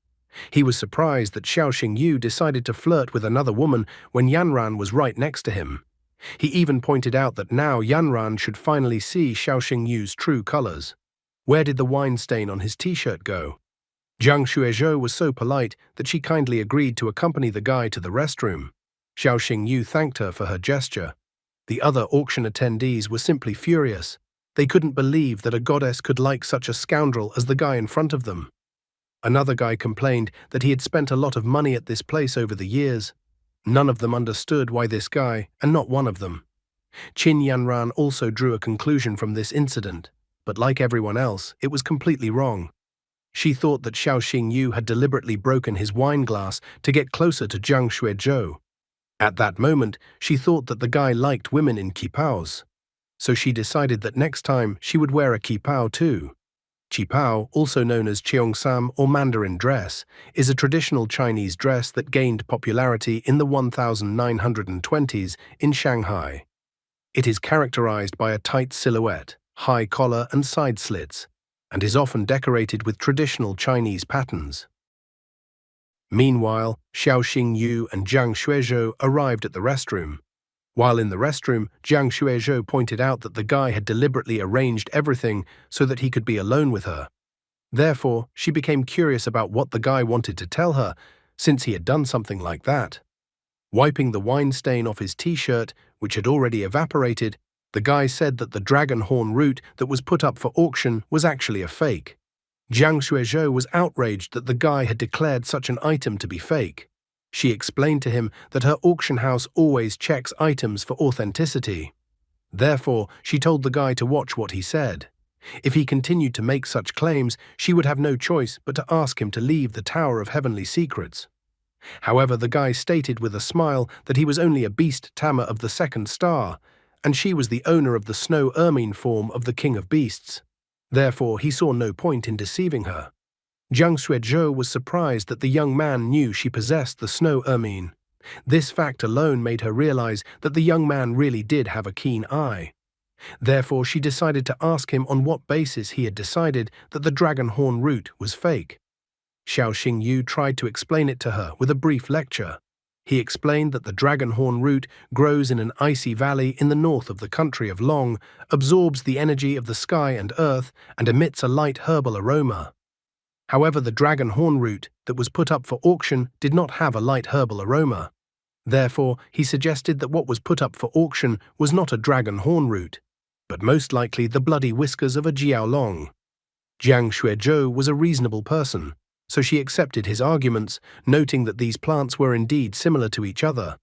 He was surprised that Xiao Xingyu decided to flirt with another woman when Yanran was right next to him. He even pointed out that now Yanran should finally see Xiao Xingyu's true colors. Where did the wine stain on his t-shirt go? Jiang Xuezhou was so polite that she kindly agreed to accompany the guy to the restroom. Xiao Xingyu thanked her for her gesture. The other auction attendees were simply furious. They couldn't believe that a goddess could like such a scoundrel as the guy in front of them. Another guy complained that he had spent a lot of money at this place over the years. None of them understood why this guy, and not one of them. Qin Yanran also drew a conclusion from this incident, but like everyone else, it was completely wrong. She thought that Xiao Xingyu had deliberately broken his wine glass to get closer to Jiang Xuezhou. At that moment, she thought that the guy liked women in qipaos. So she decided that next time she would wear a qipao too. Qipao, also known as cheongsam or Mandarin dress, is a traditional Chinese dress that gained popularity in the 1920s in Shanghai. It is characterized by a tight silhouette, high collar and side slits, and is often decorated with traditional Chinese patterns. Meanwhile, Xiao Xingyu and Jiang Xuezhou arrived at the restroom. While in the restroom, Jiang Xuezhou pointed out that the guy had deliberately arranged everything so that he could be alone with her. Therefore, she became curious about what the guy wanted to tell her, since he had done something like that. Wiping the wine stain off his t-shirt, which had already evaporated, the guy said that the dragon horn root that was put up for auction was actually a fake. Jiang Xuezhou was outraged that the guy had declared such an item to be fake. She explained to him that her auction house always checks items for authenticity. Therefore, she told the guy to watch what he said. If he continued to make such claims, she would have no choice but to ask him to leave the Tower of Heavenly Secrets. However, the guy stated with a smile that he was only a beast tamer of the 2nd star, and she was the owner of the snow ermine form of the King of Beasts. Therefore, he saw no point in deceiving her. Jiang Xuezhou was surprised that the young man knew she possessed the snow ermine. This fact alone made her realize that the young man really did have a keen eye. Therefore, she decided to ask him on what basis he had decided that the dragon horn root was fake. Xiao Xingyu tried to explain it to her with a brief lecture. He explained that the dragon horn root grows in an icy valley in the north of the country of Long, absorbs the energy of the sky and earth, and emits a light herbal aroma. However, the dragon horn root that was put up for auction did not have a light herbal aroma. Therefore, he suggested that what was put up for auction was not a dragon horn root, but most likely the bloody whiskers of a jiaolong. Jiang Xuezhou was a reasonable person, so she accepted his arguments, noting that these plants were indeed similar to each other.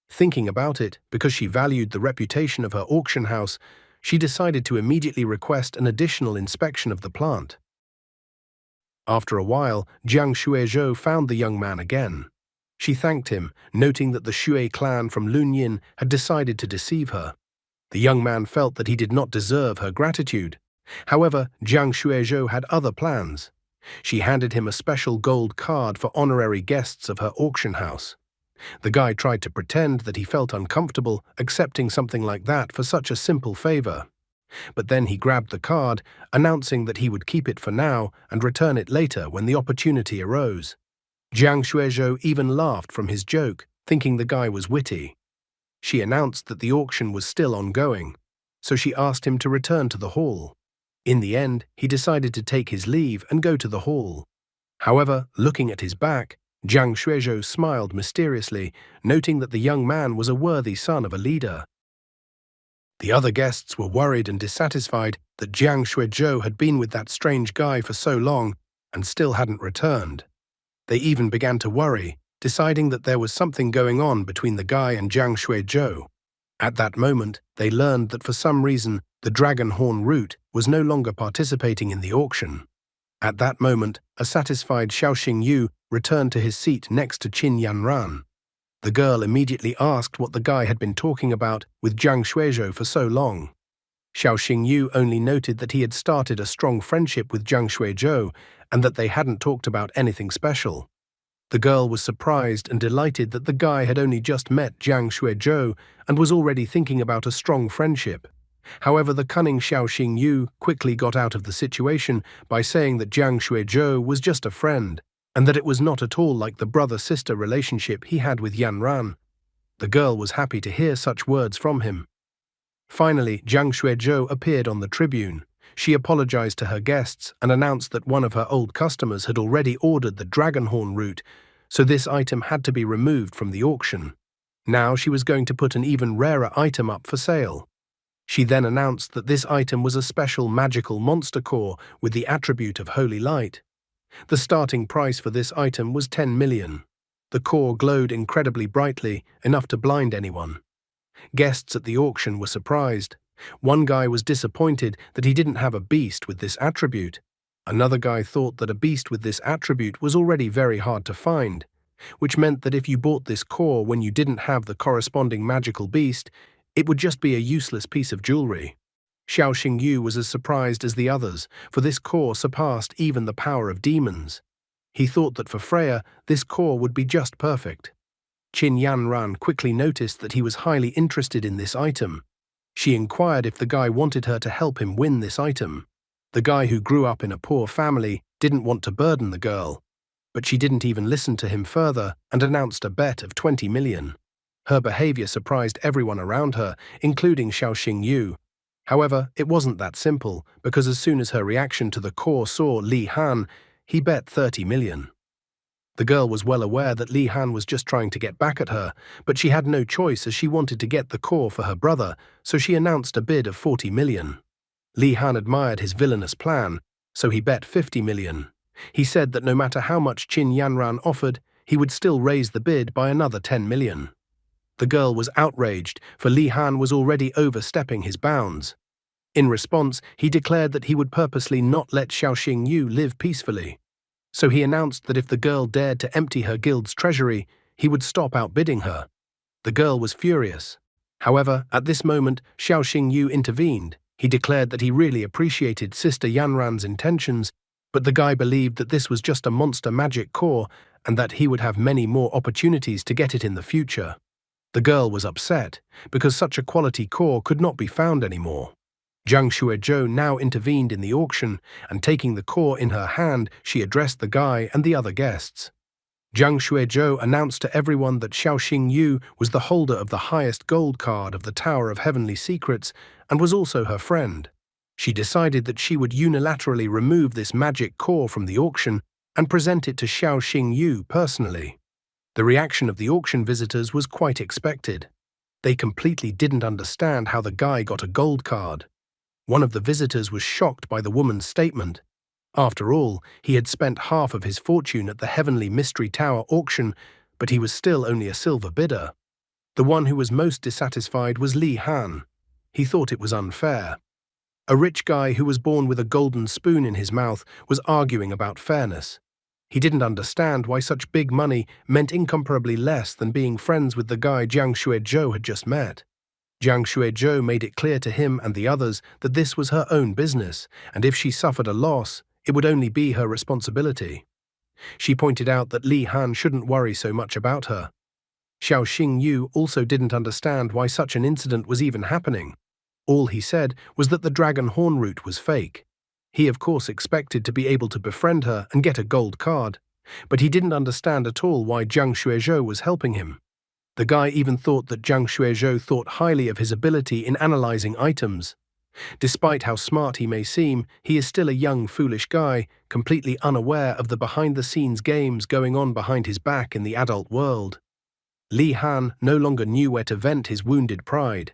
Thinking about it, because she valued the reputation of her auction house, she decided to immediately request an additional inspection of the plant. After a while, Jiang Shuizhou found the young man again. She thanked him, noting that the Shui clan from Lunyin had decided to deceive her. The young man felt that he did not deserve her gratitude. However, Jiang Shuizhou had other plans. She handed him a special gold card for honorary guests of her auction house. The guy tried to pretend that he felt uncomfortable accepting something like that for such a simple favor. But then he grabbed the card, announcing that he would keep it for now and return it later when the opportunity arose. Jiang Shuizhou even laughed from his joke, thinking the guy was witty. She announced that the auction was still ongoing, so she asked him to return to the hall. In the end, he decided to take his leave and go to the hall. However, looking at his back, Jiang Shuizhou smiled mysteriously, noting that the young man was a worthy son of a leader. The other guests were worried and dissatisfied that Jiang Shuizhou had been with that strange guy for so long and still hadn't returned. They even began to worry, deciding that there was something going on between the guy and Jiang Shuizhou. At that moment, they learned that for some reason, the Dragon Horn route was no longer participating in the auction. At that moment, a satisfied Xiaoxing Yu returned to his seat next to Qin Yanran. The girl immediately asked what the guy had been talking about with Jiang Shuizhou for so long. Xiaoxing Yu only noted that he had started a strong friendship with Jiang Shuizhou and that they hadn't talked about anything special. The girl was surprised and delighted that the guy had only just met Jiang Shuizhou and was already thinking about a strong friendship. However, the cunning Xiaoxing Yu quickly got out of the situation by saying that Jiang Shuizhou was just a friend, and that it was not at all like the brother-sister relationship he had with Yanran. The girl was happy to hear such words from him. Finally, Jiang Shuizhou appeared on the tribune. She apologized to her guests and announced that one of her old customers had already ordered the Dragonhorn route, so this item had to be removed from the auction. Now she was going to put an even rarer item up for sale. She then announced that this item was a special magical monster core with the attribute of holy light. The starting price for this item was 10 million. The core glowed incredibly brightly, enough to blind anyone. Guests at the auction were surprised. One guy was disappointed that he didn't have a beast with this attribute. Another guy thought that a beast with this attribute was already very hard to find, which meant that if you bought this core when you didn't have the corresponding magical beast, it would just be a useless piece of jewelry. Xiaoxing Yu was as surprised as the others, for this core surpassed even the power of demons. He thought that for Freya, this core would be just perfect. Qin Yanran quickly noticed that he was highly interested in this item. She inquired if the guy wanted her to help him win this item. The guy who grew up in a poor family didn't want to burden the girl, but she didn't even listen to him further and announced a bet of 20 million. Her behavior surprised everyone around her, including Xiaoxing Yu. However, it wasn't that simple, because as soon as her reaction to the core saw Li Han, he bet 30 million. The girl was well aware that Li Han was just trying to get back at her, but she had no choice as she wanted to get the core for her brother, so she announced a bid of 40 million. Li Han admired his villainous plan, so he bet 50 million. He said that no matter how much Qin Yanran offered, he would still raise the bid by another 10 million. The girl was outraged, for Li Han was already overstepping his bounds. In response, he declared that he would purposely not let Xiaoxing Yu live peacefully. So he announced that if the girl dared to empty her guild's treasury, he would stop outbidding her. The girl was furious. However, at this moment, Xiaoxing Yu intervened. He declared that he really appreciated Sister Yanran's intentions, but the guy believed that this was just a monster magic core and that he would have many more opportunities to get it in the future. The girl was upset, because such a quality core could not be found anymore. Jiang Shuizhou now intervened in the auction, and taking the core in her hand, she addressed the guy and the other guests. Jiang Shuizhou announced to everyone that Xiaoxing Yu was the holder of the highest gold card of the Tower of Heavenly Secrets and was also her friend. She decided that she would unilaterally remove this magic core from the auction and present it to Xiaoxing Yu personally. The reaction of the auction visitors was quite expected. They completely didn't understand how the guy got a gold card. One of the visitors was shocked by the woman's statement. After all, he had spent half of his fortune at the Heavenly Mystery Tower auction, but he was still only a silver bidder. The one who was most dissatisfied was Li Han. He thought it was unfair. A rich guy who was born with a golden spoon in his mouth was arguing about fairness. He didn't understand why such big money meant incomparably less than being friends with the guy Jiang Shuizhou had just met. Jiang Shuizhou made it clear to him and the others that this was her own business, and if she suffered a loss, it would only be her responsibility. She pointed out that Li Han shouldn't worry so much about her. Xiao Xingyu also didn't understand why such an incident was even happening. All he said was that the dragon horn route was fake. He of course expected to be able to befriend her and get a gold card, but he didn't understand at all why Jiang Shuizhou was helping him. The guy even thought that Jiang Shuizhou thought highly of his ability in analyzing items. Despite how smart he may seem, he is still a young, foolish guy, completely unaware of the behind-the-scenes games going on behind his back in the adult world. Li Han no longer knew where to vent his wounded pride.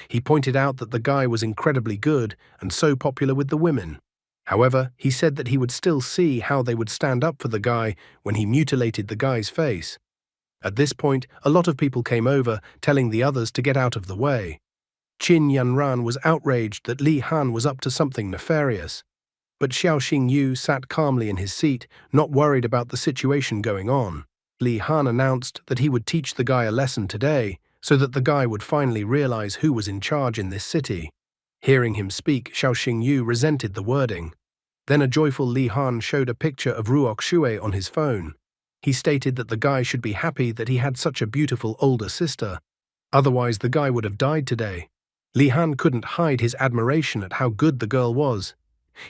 He pointed out that the guy was incredibly good and so popular with the women. However, he said that he would still see how they would stand up for the guy when he mutilated the guy's face. At this point, a lot of people came over, telling the others to get out of the way. Qin Yanran was outraged that Li Han was up to something nefarious. But Xiao Xingyu sat calmly in his seat, not worried about the situation going on. Li Han announced that he would teach the guy a lesson today, so that the guy would finally realize who was in charge in this city. Hearing him speak, Xiao Xingyu resented the wording. Then a joyful Li Han showed a picture of Ruok Shui on his phone. He stated that the guy should be happy that he had such a beautiful older sister. Otherwise, the guy would have died today. Li Han couldn't hide his admiration at how good the girl was.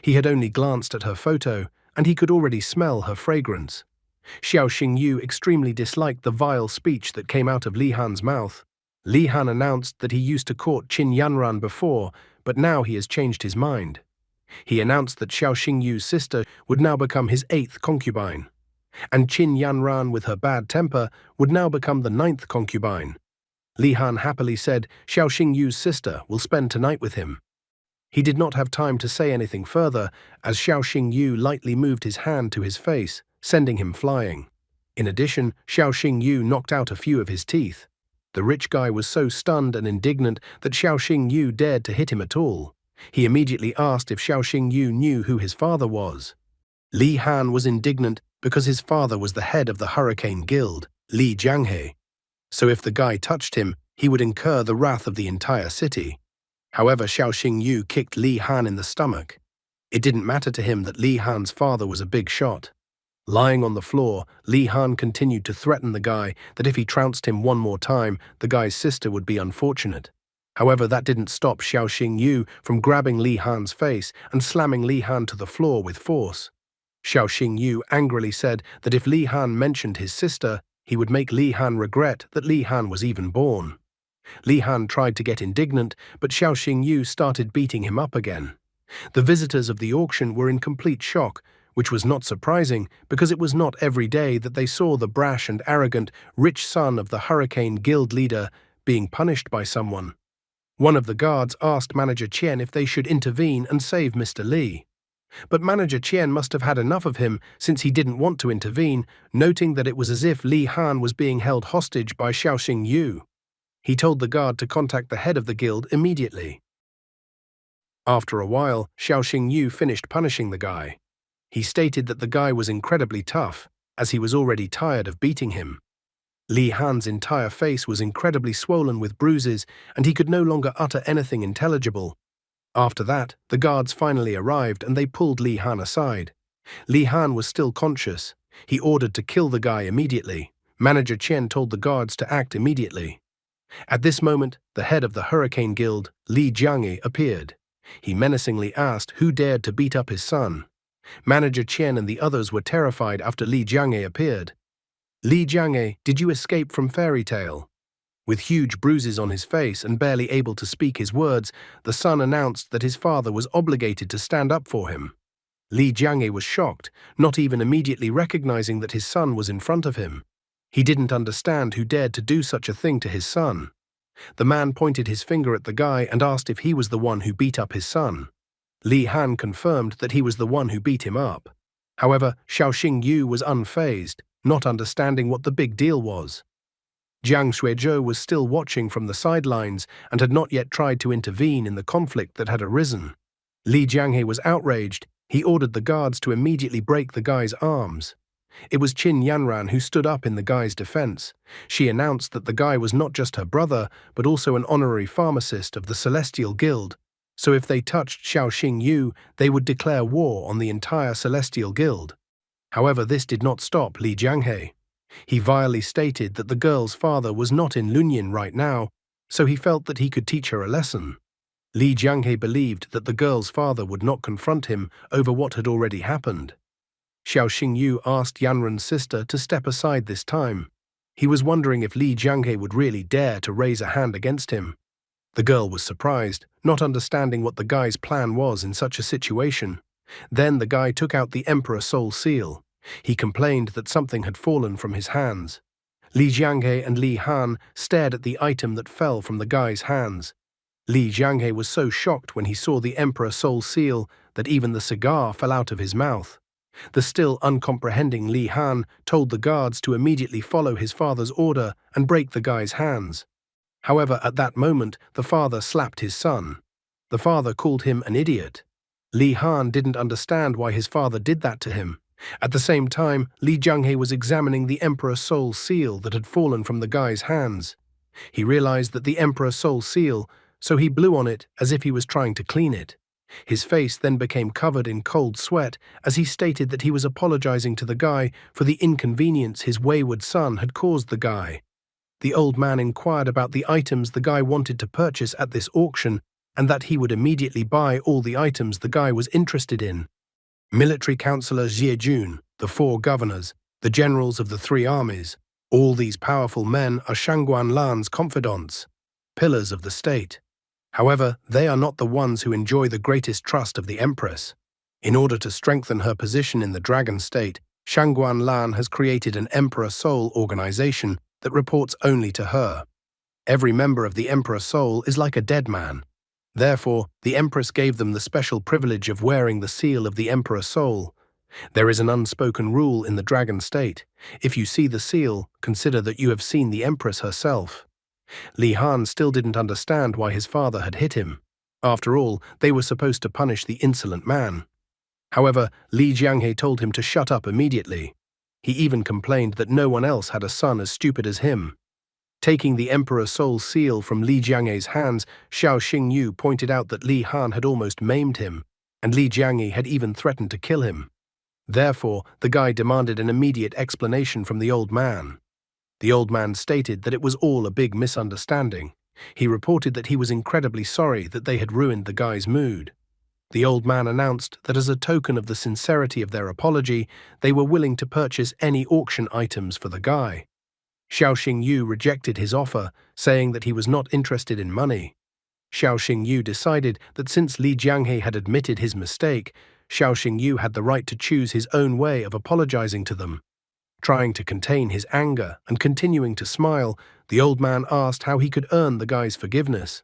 He had only glanced at her photo, and he could already smell her fragrance. Xiao Xingyu extremely disliked the vile speech that came out of Li Han's mouth. Li Han announced that he used to court Qin Yanran before, but now he has changed his mind. He announced that Xiao Xingyu's sister would now become his 8th concubine, and Qin Yanran, with her bad temper, would now become the 9th concubine. Li Han happily said Xiao Xingyu's sister will spend tonight with him. He did not have time to say anything further, as Xiao Xingyu lightly moved his hand to his face, sending him flying. In addition, Xiao Xingyu knocked out a few of his teeth. The rich guy was so stunned and indignant that Xiao Xingyu dared to hit him at all. He immediately asked if Xiao Xingyu knew who his father was. Li Han was indignant because his father was the head of the Hurricane Guild, Li Jianghe. So if the guy touched him, he would incur the wrath of the entire city. However, Xiao Xingyu kicked Li Han in the stomach. It didn't matter to him that Li Han's father was a big shot. Lying on the floor, Li Han continued to threaten the guy that if he trounced him one more time, the guy's sister would be unfortunate. However, that didn't stop Xiao Xingyu from grabbing Li Han's face and slamming Li Han to the floor with force. Xiao Xingyu angrily said that if Li Han mentioned his sister, he would make Li Han regret that Li Han was even born. Li Han tried to get indignant, but Xiao Xingyu started beating him up again. The visitors of the auction were in complete shock, which was not surprising because it was not every day that they saw the brash and arrogant, rich son of the Hurricane Guild leader being punished by someone. One of the guards asked Manager Qian if they should intervene and save Mr. Li. But Manager Qian must have had enough of him since he didn't want to intervene, noting that it was as if Li Han was being held hostage by Xiao Xingyu. He told the guard to contact the head of the guild immediately. After a while, Xiao Xingyu finished punishing the guy. He stated that the guy was incredibly tough, as he was already tired of beating him. Li Han's entire face was incredibly swollen with bruises, and he could no longer utter anything intelligible. After that, the guards finally arrived and they pulled Li Han aside. Li Han was still conscious. He ordered to kill the guy immediately. Manager Chen told the guards to act immediately. At this moment, the head of the Hurricane Guild, Li Jianghe, appeared. He menacingly asked who dared to beat up his son. Manager Chen and the others were terrified after Li Jianghe appeared. Li Jianghe, did you escape from fairy tale? With huge bruises on his face and barely able to speak his words, the son announced that his father was obligated to stand up for him. Li Jianghe was shocked, not even immediately recognizing that his son was in front of him. He didn't understand who dared to do such a thing to his son. The man pointed his finger at the guy and asked if he was the one who beat up his son. Li Han confirmed that he was the one who beat him up. However, Xiao Xingyu was unfazed, not understanding what the big deal was. Jiang Xuezhou was still watching from the sidelines and had not yet tried to intervene in the conflict that had arisen. Li Jianghe was outraged. He ordered the guards to immediately break the guy's arms. It was Qin Yanran who stood up in the guy's defense. She announced that the guy was not just her brother, but also an honorary pharmacist of the Celestial Guild, so if they touched Xiao Xingyu, they would declare war on the entire Celestial Guild. However, this did not stop Li Jianghe. He vilely stated that the girl's father was not in Lunyin right now, so he felt that he could teach her a lesson. Li Jianghe believed that the girl's father would not confront him over what had already happened. Xiao Xingyu asked Yanran's sister to step aside this time. He was wondering if Li Jianghe would really dare to raise a hand against him. The girl was surprised, not understanding what the guy's plan was in such a situation. Then the guy took out the Emperor Soul Seal. He complained that something had fallen from his hands. Li Jianghe and Li Han stared at the item that fell from the guy's hands. Li Jianghe was so shocked when he saw the Emperor Soul Seal that even the cigar fell out of his mouth. The still uncomprehending Li Han told the guards to immediately follow his father's order and break the guy's hands. However, at that moment, the father slapped his son. The father called him an idiot. Li Han didn't understand why his father did that to him. At the same time, Li Jianghe was examining the Emperor Soul Seal that had fallen from the guy's hands. He realized that the Emperor Soul Seal, so he blew on it as if he was trying to clean it. His face then became covered in cold sweat as he stated that he was apologizing to the guy for the inconvenience his wayward son had caused the guy. The old man inquired about the items the guy wanted to purchase at this auction and that he would immediately buy all the items the guy was interested in. Military Councillor Jie Jun, the 4 governors, the generals of the 3 armies, all these powerful men are Shangguan Lan's confidants, pillars of the state. However, they are not the ones who enjoy the greatest trust of the Empress. In order to strengthen her position in the Dragon State, Shangguan Lan has created an Emperor Soul organization that reports only to her. Every member of the Emperor Soul is like a dead man. Therefore, the Empress gave them the special privilege of wearing the seal of the Emperor Soul. There is an unspoken rule in the Dragon State. If you see the seal, consider that you have seen the Empress herself. Li Han still didn't understand why his father had hit him. After all, they were supposed to punish the insolent man. However, Li Jianghe told him to shut up immediately. He even complained that no one else had a son as stupid as him. Taking the Emperor Soul Seal from Li Jianghe's hands, Xiao Xingyu pointed out that Li Han had almost maimed him, and Li Jianghe had even threatened to kill him. Therefore, the guy demanded an immediate explanation from the old man. The old man stated that it was all a big misunderstanding. He reported that he was incredibly sorry that they had ruined the guy's mood. The old man announced that as a token of the sincerity of their apology, they were willing to purchase any auction items for the guy. Xiao Xingyu rejected his offer, saying that he was not interested in money. Xiao Xingyu decided that since Li Jianghe had admitted his mistake, Xiao Xingyu had the right to choose his own way of apologizing to them. Trying to contain his anger and continuing to smile, the old man asked how he could earn the guy's forgiveness.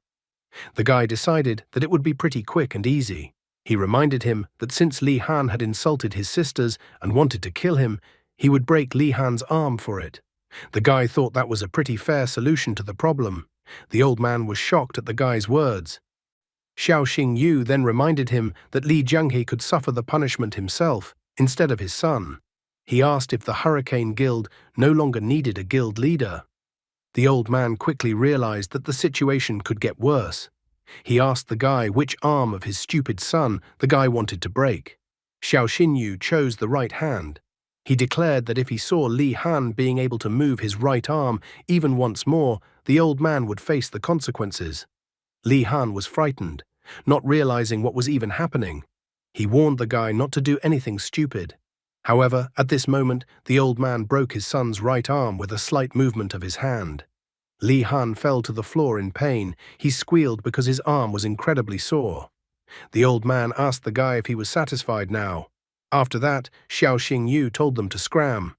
The guy decided that it would be pretty quick and easy. He reminded him that since Li Han had insulted his sisters and wanted to kill him, he would break Li Han's arm for it. The guy thought that was a pretty fair solution to the problem. The old man was shocked at the guy's words. Xiao Xingyu then reminded him that Li Jianghe could suffer the punishment himself, instead of his son. He asked if the Hurricane Guild no longer needed a guild leader. The old man quickly realized that the situation could get worse. He asked the guy which arm of his stupid son the guy wanted to break. Xiao Xingyu chose the right hand. He declared that if he saw Li Han being able to move his right arm even once more, the old man would face the consequences. Li Han was frightened, not realizing what was even happening. He warned the guy not to do anything stupid. However, at this moment, the old man broke his son's right arm with a slight movement of his hand. Li Han fell to the floor in pain. He squealed because his arm was incredibly sore. The old man asked the guy if he was satisfied now. After that, Xiao Xingyu told them to scram.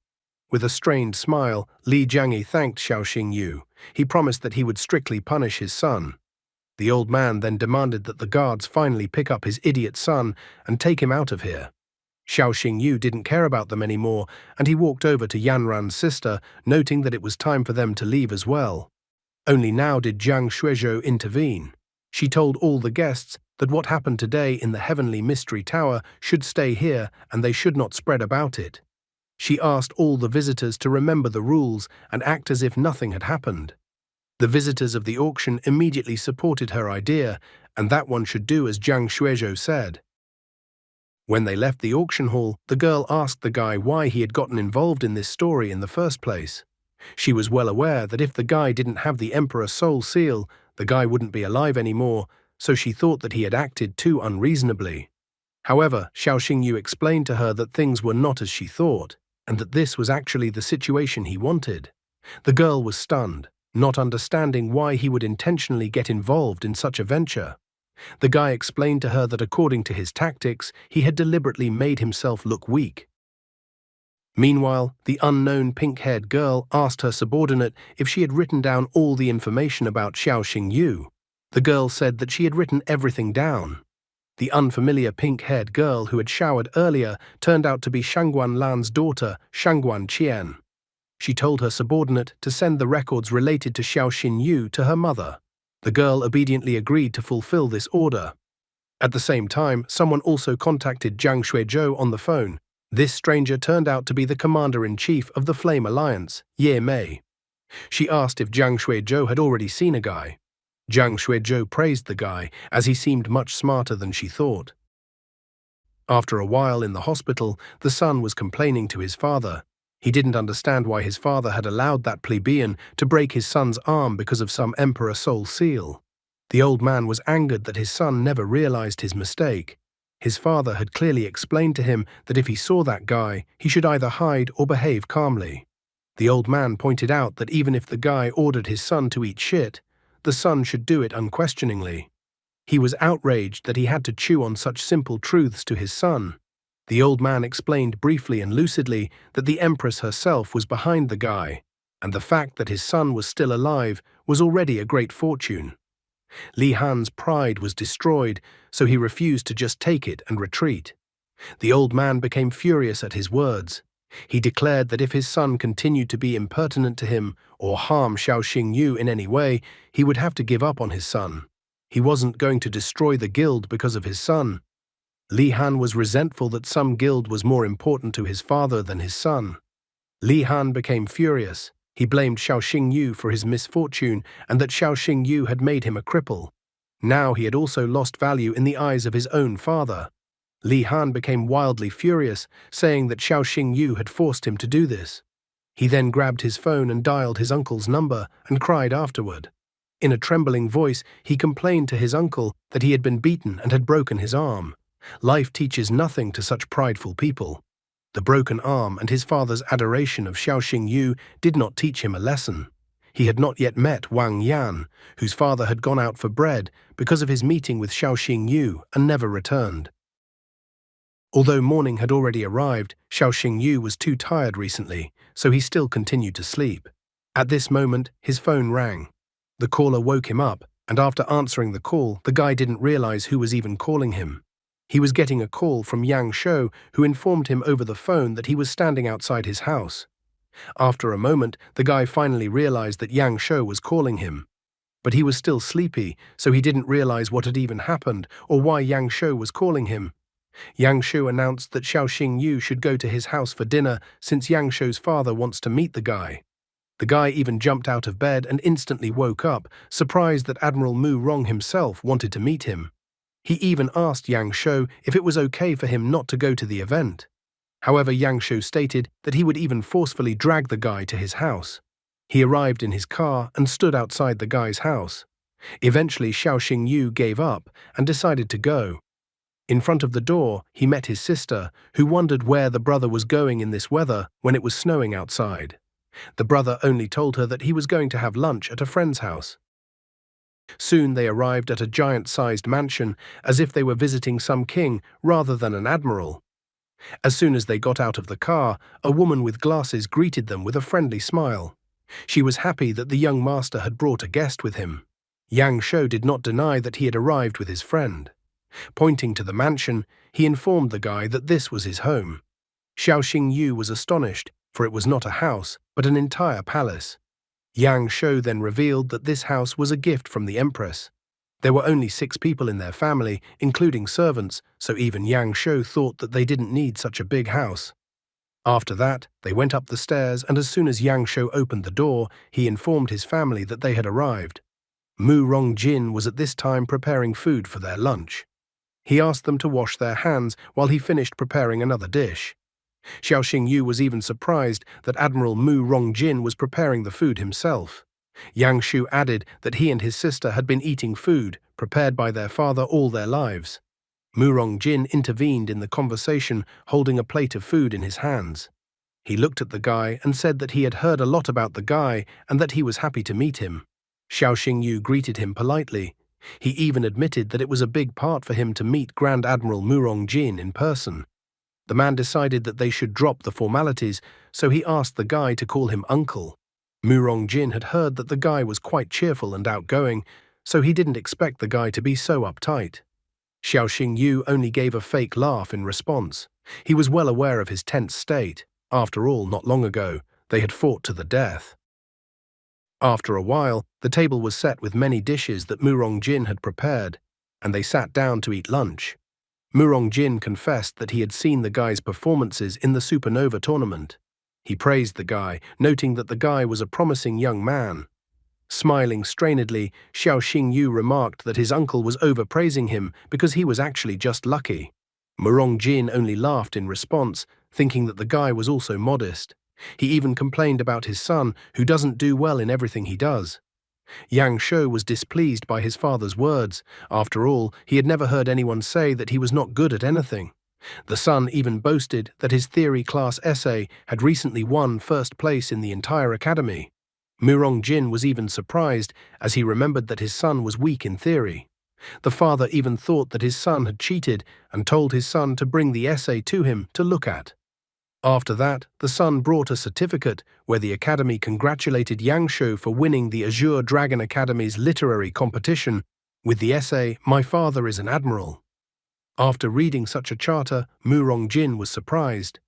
With a strained smile, Li Jianghe thanked Xiao Xingyu. He promised that he would strictly punish his son. The old man then demanded that the guards finally pick up his idiot son and take him out of here. Xiao Xingyu didn't care about them anymore, and he walked over to Yanran's sister, noting that it was time for them to leave as well. Only now did Jiang Shuizhou intervene. She told all the guests that what happened today in the Heavenly Mystery Tower should stay here and they should not spread about it. She asked all the visitors to remember the rules and act as if nothing had happened. The visitors of the auction immediately supported her idea, and that one should do as Jiang Shuizhou said. When they left the auction hall, the girl asked the guy why he had gotten involved in this story in the first place. She was well aware that if the guy didn't have the Emperor Soul Seal, the guy wouldn't be alive anymore, so she thought that he had acted too unreasonably. However, Xiao Xingyu explained to her that things were not as she thought, and that this was actually the situation he wanted. The girl was stunned, not understanding why he would intentionally get involved in such a venture. The guy explained to her that according to his tactics, he had deliberately made himself look weak. Meanwhile, the unknown pink-haired girl asked her subordinate if she had written down all the information about Xiao Xingyu. The girl said that she had written everything down. The unfamiliar pink-haired girl who had showered earlier turned out to be Shangguan Lan's daughter, Shangguan Qian. She told her subordinate to send the records related to Xiao Xingyu to her mother. The girl obediently agreed to fulfill this order. At the same time, someone also contacted Jiang Shuizhou on the phone. This stranger turned out to be the commander-in-chief of the Flame Alliance, Ye Mei. She asked if Jiang Shuizhou had already seen a guy. Jiang Shuizhou praised the guy, as he seemed much smarter than she thought. After a while in the hospital, the son was complaining to his father. He didn't understand why his father had allowed that plebeian to break his son's arm because of some Emperor Soul Seal. The old man was angered that his son never realized his mistake. His father had clearly explained to him that if he saw that guy, he should either hide or behave calmly. The old man pointed out that even if the guy ordered his son to eat shit, the son should do it unquestioningly. He was outraged that he had to chew on such simple truths to his son. The old man explained briefly and lucidly that the Empress herself was behind the guy, and the fact that his son was still alive was already a great fortune. Li Han's pride was destroyed, so he refused to just take it and retreat. The old man became furious at his words. He declared that if his son continued to be impertinent to him or harm Xiao Xingyu in any way, he would have to give up on his son. He wasn't going to destroy the guild because of his son. Li Han was resentful that some guild was more important to his father than his son. Li Han became furious. He blamed Xiao Xingyu for his misfortune and that Xiao Xingyu had made him a cripple. Now he had also lost value in the eyes of his own father. Li Han became wildly furious, saying that Xiao Xingyu had forced him to do this. He then grabbed his phone and dialed his uncle's number and cried afterward. In a trembling voice, he complained to his uncle that he had been beaten and had broken his arm. Life teaches nothing to such prideful people. The broken arm and his father's adoration of Xiao Xingyu did not teach him a lesson. He had not yet met Wang Yan, whose father had gone out for bread because of his meeting with Xiao Xingyu and never returned. Although morning had already arrived, Xiao Xingyu was too tired recently, so he still continued to sleep. At this moment, his phone rang. The caller woke him up, and after answering the call, the guy didn't realize who was even calling him. He was getting a call from Yang Shou, who informed him over the phone that he was standing outside his house. After a moment, the guy finally realized that Yang Shou was calling him. But he was still sleepy, so he didn't realize what had even happened or why Yang Shou was calling him. Yang Shu announced that Xiao Xingyu should go to his house for dinner since Yang Shu's father wants to meet the guy. The guy even jumped out of bed and instantly woke up, surprised that Admiral Mu Rong himself wanted to meet him. He even asked Yang Shu if it was okay for him not to go to the event. However, Yang Shu stated that he would even forcefully drag the guy to his house. He arrived in his car and stood outside the guy's house. Eventually, Xiao Xingyu gave up and decided to go. In front of the door, he met his sister, who wondered where the brother was going in this weather when it was snowing outside. The brother only told her that he was going to have lunch at a friend's house. Soon they arrived at a giant-sized mansion, as if they were visiting some king rather than an admiral. As soon as they got out of the car, a woman with glasses greeted them with a friendly smile. She was happy that the young master had brought a guest with him. Yang Shou did not deny that he had arrived with his friend. Pointing to the mansion, he informed the guy that this was his home. Xiao Xingyu was astonished, for it was not a house, but an entire palace. Yang Shou then revealed that this house was a gift from the empress. There were only 6 people in their family, including servants, so even Yang Shou thought that they didn't need such a big house. After that, they went up the stairs, and as soon as Yang Shou opened the door, he informed his family that they had arrived. Mu Rongjin was at this time preparing food for their lunch. He asked them to wash their hands while he finished preparing another dish. Xiao Xingyu was even surprised that Admiral Mu Rongjin was preparing the food himself. Yang Shu added that he and his sister had been eating food prepared by their father all their lives. Mu Rongjin intervened in the conversation, holding a plate of food in his hands. He looked at the guy and said that he had heard a lot about the guy and that he was happy to meet him. Xiao Xingyu greeted him politely. He even admitted that it was a big part for him to meet Grand Admiral Mu Rongjin in person. The man decided that they should drop the formalities, so he asked the guy to call him uncle. Mu Rongjin had heard that the guy was quite cheerful and outgoing, so he didn't expect the guy to be so uptight. Xiao Xingyu only gave a fake laugh in response. He was well aware of his tense state. After all, not long ago, they had fought to the death. After a while, the table was set with many dishes that Mu Rongjin had prepared, and they sat down to eat lunch. Mu Rongjin confessed that he had seen the guy's performances in the Supernova tournament. He praised the guy, noting that the guy was a promising young man. Smiling strainedly, Xiao Xingyu remarked that his uncle was overpraising him because he was actually just lucky. Mu Rongjin only laughed in response, thinking that the guy was also modest. He even complained about his son, who doesn't do well in everything he does. Yang Shou was displeased by his father's words. After all, he had never heard anyone say that he was not good at anything. The son even boasted that his theory class essay had recently won first place in the entire academy. Mu Rongjin was even surprised, as he remembered that his son was weak in theory. The father even thought that his son had cheated and told his son to bring the essay to him to look at. After that, the son brought a certificate where the academy congratulated Yang Shou for winning the Azure Dragon Academy's literary competition with the essay, "My Father is an Admiral." After reading such a charter, Mu Rongjin was surprised.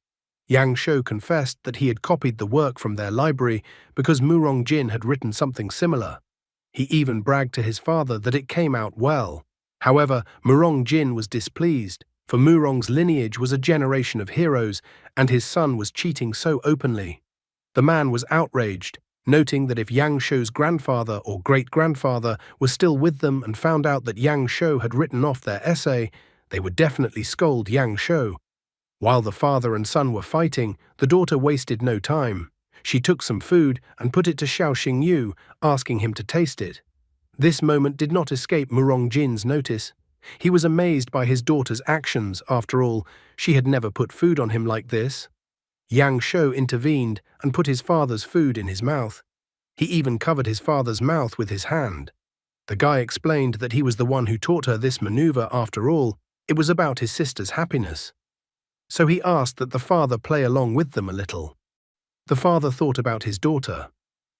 Yang Shou confessed that he had copied the work from their library because Mu Rongjin had written something similar. He even bragged to his father that it came out well. However, Mu Rongjin was displeased, for Mu Rong's lineage was a generation of heroes, and his son was cheating so openly. The man was outraged, noting that if Yang Shou's grandfather or great-grandfather was still with them and found out that Yang Shou had written off their essay, they would definitely scold Yang Shou. While the father and son were fighting, the daughter wasted no time. She took some food and put it to Xiao Xingyu, asking him to taste it. This moment did not escape Mu Rongjin's notice. He was amazed by his daughter's actions. After all, she had never put food on him like this. Yang Shou intervened and put his father's food in his mouth. He even covered his father's mouth with his hand. The guy explained that he was the one who taught her this maneuver. After all, it was about his sister's happiness. So he asked that the father play along with them a little. The father thought about his daughter.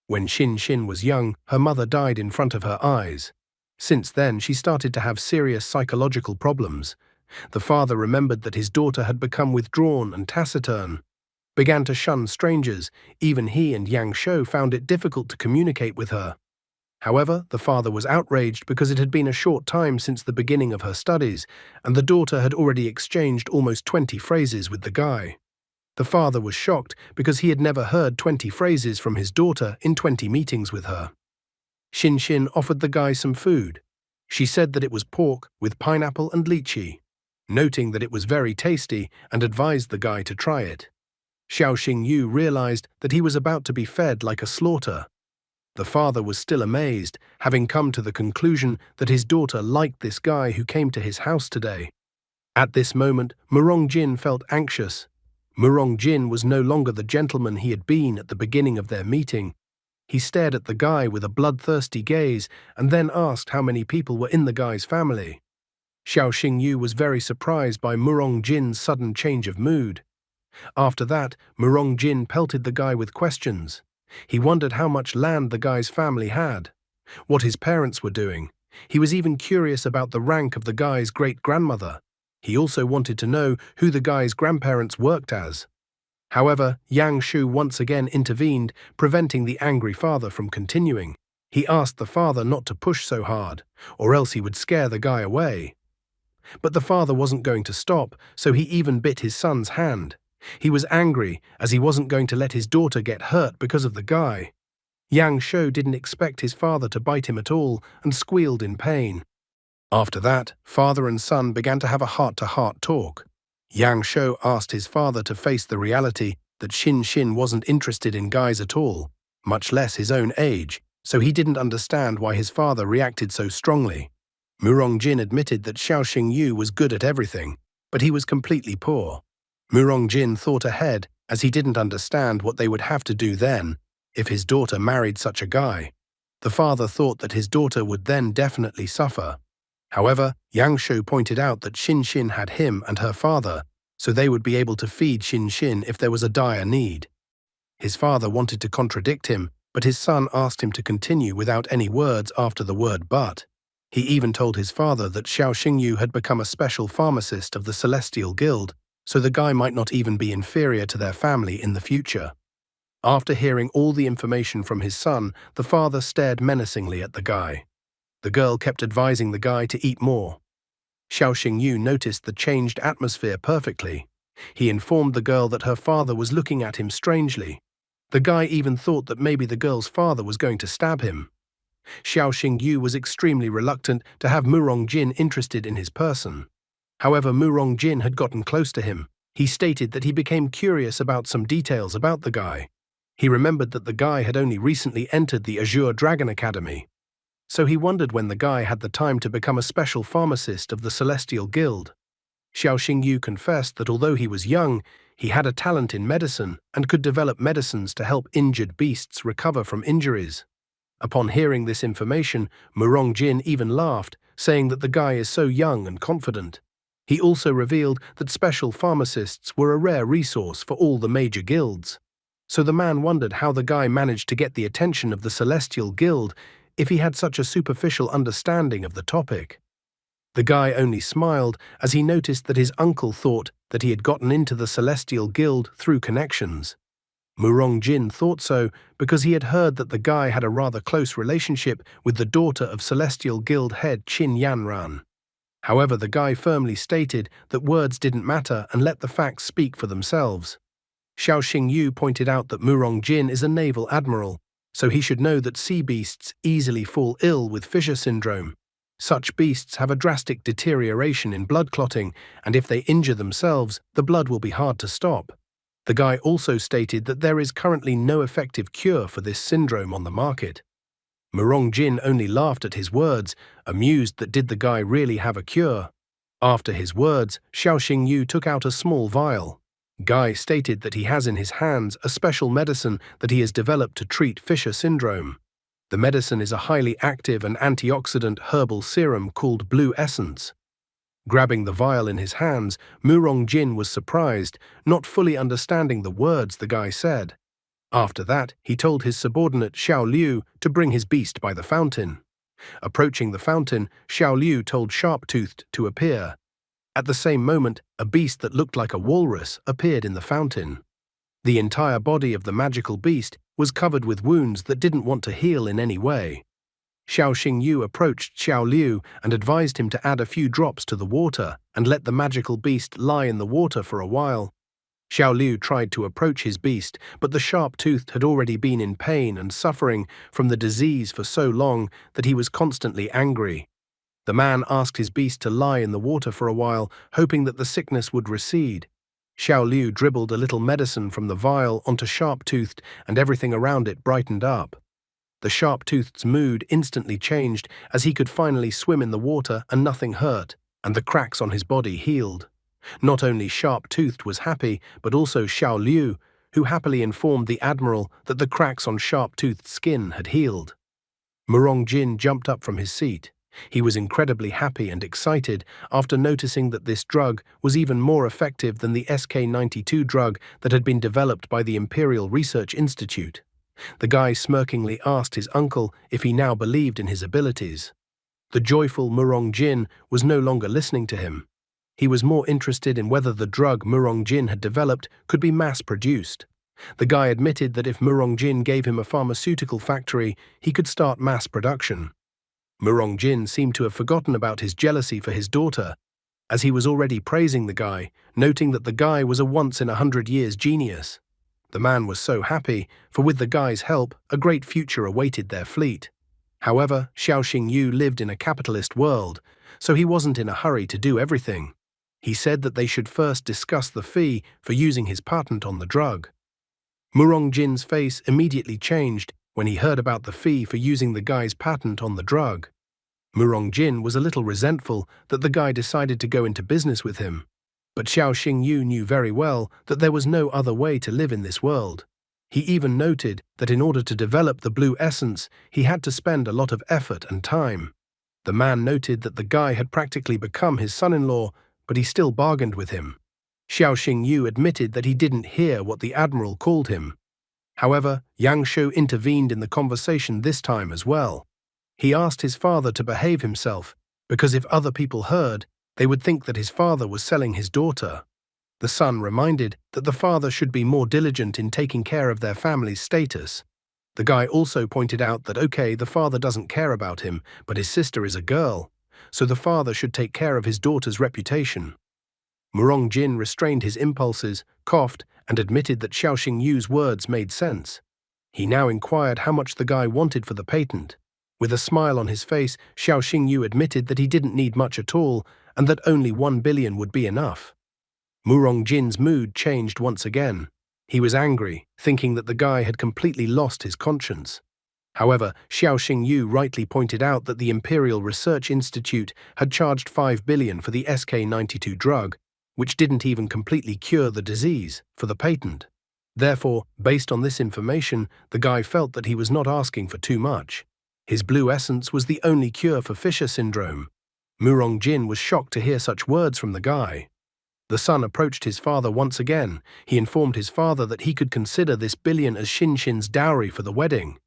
When Xin Xin was young, her mother died in front of her eyes. Since then, she started to have serious psychological problems. The father remembered that his daughter had become withdrawn and taciturn, began to shun strangers. Even he and Yang Shou found it difficult to communicate with her. However, the father was outraged because it had been a short time since the beginning of her studies, and the daughter had already exchanged almost 20 phrases with the guy. The father was shocked because he had never heard 20 phrases from his daughter in 20 meetings with her. Xin Xin offered the guy some food. She said that it was pork with pineapple and lychee, noting that it was very tasty, and advised the guy to try it. Xiao Xingyu realized that he was about to be fed like a slaughter. The father was still amazed, having come to the conclusion that his daughter liked this guy who came to his house today. At this moment, Mu Rongjin felt anxious. Mu Rongjin was no longer the gentleman he had been at the beginning of their meeting. He stared at the guy with a bloodthirsty gaze and then asked how many people were in the guy's family. Xiao Xingyu was very surprised by Mu Rongjin's sudden change of mood. After that, Mu Rongjin pelted the guy with questions. He wondered how much land the guy's family had, what his parents were doing, He was even curious about the rank of the guy's great-grandmother. He also wanted to know who the guy's grandparents worked as. However, Yang Shu once again intervened, preventing the angry father from continuing. He asked the father not to push so hard, or else he would scare the guy away. But the father wasn't going to stop, so he even bit his son's hand. He was angry, as he wasn't going to let his daughter get hurt because of the guy. Yang Shu didn't expect his father to bite him at all and squealed in pain. After that, father and son began to have a heart-to-heart talk. Yang Shu asked his father to face the reality that Xin wasn't interested in guys at all, much less his own age, so he didn't understand why his father reacted so strongly. Murongjin admitted that Xiao Xingyu was good at everything, but he was completely poor. Murongjin thought ahead, as he didn't understand what they would have to do then if his daughter married such a guy. The father thought that his daughter would then definitely suffer. However, Yang Shu pointed out that Xin had him and her father, so they would be able to feed Xin if there was a dire need. His father wanted to contradict him, but his son asked him to continue without any words after the word but. He even told his father that Xiao Xingyu had become a special pharmacist of the Celestial Guild, so the guy might not even be inferior to their family in the future. After hearing all the information from his son, the father stared menacingly at the guy. The girl kept advising the guy to eat more. Xiao Xingyu noticed the changed atmosphere perfectly. He informed the girl that her father was looking at him strangely. The guy even thought that maybe the girl's father was going to stab him. Xiao Xingyu was extremely reluctant to have Murongjin interested in his person. However, Murongjin had gotten close to him. He stated that he became curious about some details about the guy. He remembered that the guy had only recently entered the Azure Dragon Academy. So he wondered when the guy had the time to become a special pharmacist of the Celestial Guild. Xiao Xingyu confessed that although he was young, he had a talent in medicine and could develop medicines to help injured beasts recover from injuries. Upon hearing this information, Murongjin even laughed, saying that the guy is so young and confident. He also revealed that special pharmacists were a rare resource for all the major guilds. So the man wondered how the guy managed to get the attention of the Celestial Guild if he had such a superficial understanding of the topic. The guy only smiled as he noticed that his uncle thought that he had gotten into the Celestial Guild through connections. Murongjin thought so because he had heard that the guy had a rather close relationship with the daughter of Celestial Guild head Qin Yanran. However, the guy firmly stated that words didn't matter and let the facts speak for themselves. Xiao Xingyu pointed out that Murongjin is a naval admiral, so he should know that sea beasts easily fall ill with fissure syndrome. Such beasts have a drastic deterioration in blood clotting, and if they injure themselves, the blood will be hard to stop. The guy also stated that there is currently no effective cure for this syndrome on the market. Murongjin only laughed at his words, amused that did the guy really have a cure. After his words, Xiao Xingyu took out a small vial. Guy stated that he has in his hands a special medicine that he has developed to treat fissure syndrome. The medicine is a highly active and antioxidant herbal serum called Blue Essence. Grabbing the vial in his hands, Murongjin was surprised, not fully understanding the words the guy said. After that, he told his subordinate Xiao Liu to bring his beast by the fountain. Approaching the fountain, Xiao Liu told Sharp-Toothed to appear. At the same moment, a beast that looked like a walrus appeared in the fountain. The entire body of the magical beast was covered with wounds that didn't want to heal in any way. Xiao Xingyu approached Xiao Liu and advised him to add a few drops to the water and let the magical beast lie in the water for a while. Xiao Liu tried to approach his beast, but the Sharp-Toothed had already been in pain and suffering from the disease for so long that he was constantly angry. The man asked his beast to lie in the water for a while, hoping that the sickness would recede. Xiao Liu dribbled a little medicine from the vial onto Sharp-Toothed, and everything around it brightened up. The Sharp-Toothed's mood instantly changed as he could finally swim in the water and nothing hurt, and the cracks on his body healed. Not only Sharp-Toothed was happy, but also Xiao Liu, who happily informed the admiral that the cracks on Sharp-Toothed's skin had healed. Murongjin jumped up from his seat. He was incredibly happy and excited after noticing that this drug was even more effective than the SK-92 drug that had been developed by the Imperial Research Institute. The guy smirkingly asked his uncle if he now believed in his abilities. The joyful Murong Jin was no longer listening to him. He was more interested in whether the drug Murong Jin had developed could be mass-produced. The guy admitted that if Murong Jin gave him a pharmaceutical factory, he could start mass production. Murong Jin seemed to have forgotten about his jealousy for his daughter, as he was already praising the guy, noting that the guy was a once-in-100-years genius. The man was so happy, for with the guy's help, a great future awaited their fleet. However, Xiao Yu lived in a capitalist world, so he wasn't in a hurry to do everything. He said that they should first discuss the fee for using his patent on the drug. Murong Jin's face immediately changed when he heard about the fee for using the guy's patent on the drug. Murong Jin was a little resentful that the guy decided to go into business with him. But Xiao Yu knew very well that there was no other way to live in this world. He even noted that in order to develop the blue essence, he had to spend a lot of effort and time. The man noted that the guy had practically become his son-in-law, but he still bargained with him. Xiao Yu admitted that he didn't hear what the admiral called him. However, Yang Shu intervened in the conversation this time as well. He asked his father to behave himself, because if other people heard, they would think that his father was selling his daughter. The son reminded that the father should be more diligent in taking care of their family's status. The guy also pointed out that the father doesn't care about him, but his sister is a girl, so the father should take care of his daughter's reputation. Murong Jin restrained his impulses, coughed, and admitted that Xiao Yu's words made sense. He now inquired how much the guy wanted for the patent. With a smile on his face, Xiao Yu admitted that he didn't need much at all, and that only 1 billion would be enough. Murong Jin's mood changed once again. He was angry, thinking that the guy had completely lost his conscience. However, Xiao Yu rightly pointed out that the Imperial Research Institute had charged 5 billion for the SK-92 drug, which didn't even completely cure the disease, for the patent. Therefore, based on this information, the guy felt that he was not asking for too much. His blue essence was the only cure for Fisher syndrome. Murong Jin was shocked to hear such words from the guy. The son approached his father once again. He informed his father that he could consider this billion as Xin's dowry for the wedding.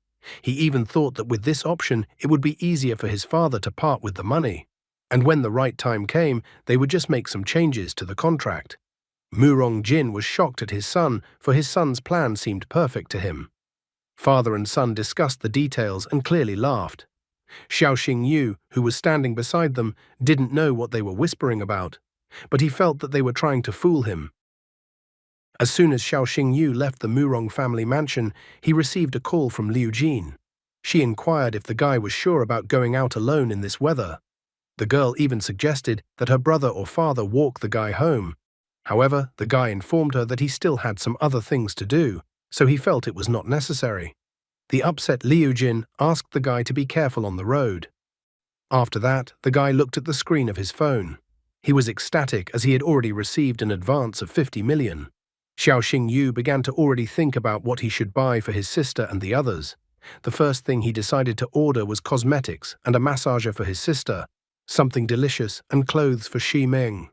He even thought that with this option, it would be easier for his father to part with the money. And when the right time came, they would just make some changes to the contract. Murong Jin was shocked at his son, for his son's plan seemed perfect to him. Father and son discussed the details and clearly laughed. Xiao Yu, who was standing beside them, didn't know what they were whispering about, but he felt that they were trying to fool him. As soon as Xiao Yu left the Murong family mansion, he received a call from Liu Jin. She inquired if the guy was sure about going out alone in this weather. The girl even suggested that her brother or father walk the guy home. However, the guy informed her that he still had some other things to do, so he felt it was not necessary. The upset Liu Jin asked the guy to be careful on the road. After that, the guy looked at the screen of his phone. He was ecstatic as he had already received an advance of 50 million. Xiao Yu began to already think about what he should buy for his sister and the others. The first thing he decided to order was cosmetics and a massager for his sister, something delicious, and clothes for Xi Ming.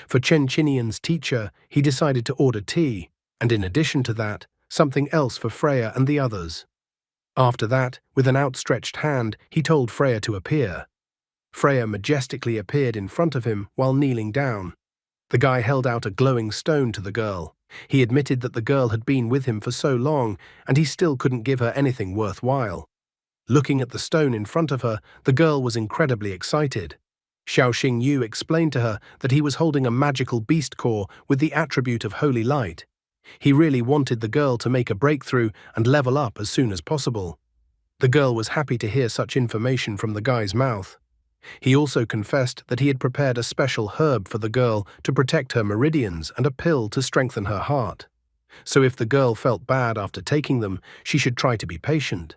For Chen Chinian's teacher, he decided to order tea, and in addition to that, something else for Freya and the others. After that, with an outstretched hand, he told Freya to appear. Freya majestically appeared in front of him while kneeling down. The guy held out a glowing stone to the girl. He admitted that the girl had been with him for so long, and he still couldn't give her anything worthwhile. Looking at the stone in front of her, the girl was incredibly excited. Xiao Yu explained to her that he was holding a magical beast core with the attribute of holy light. He really wanted the girl to make a breakthrough and level up as soon as possible. The girl was happy to hear such information from the guy's mouth. He also confessed that he had prepared a special herb for the girl to protect her meridians and a pill to strengthen her heart. So if the girl felt bad after taking them, she should try to be patient.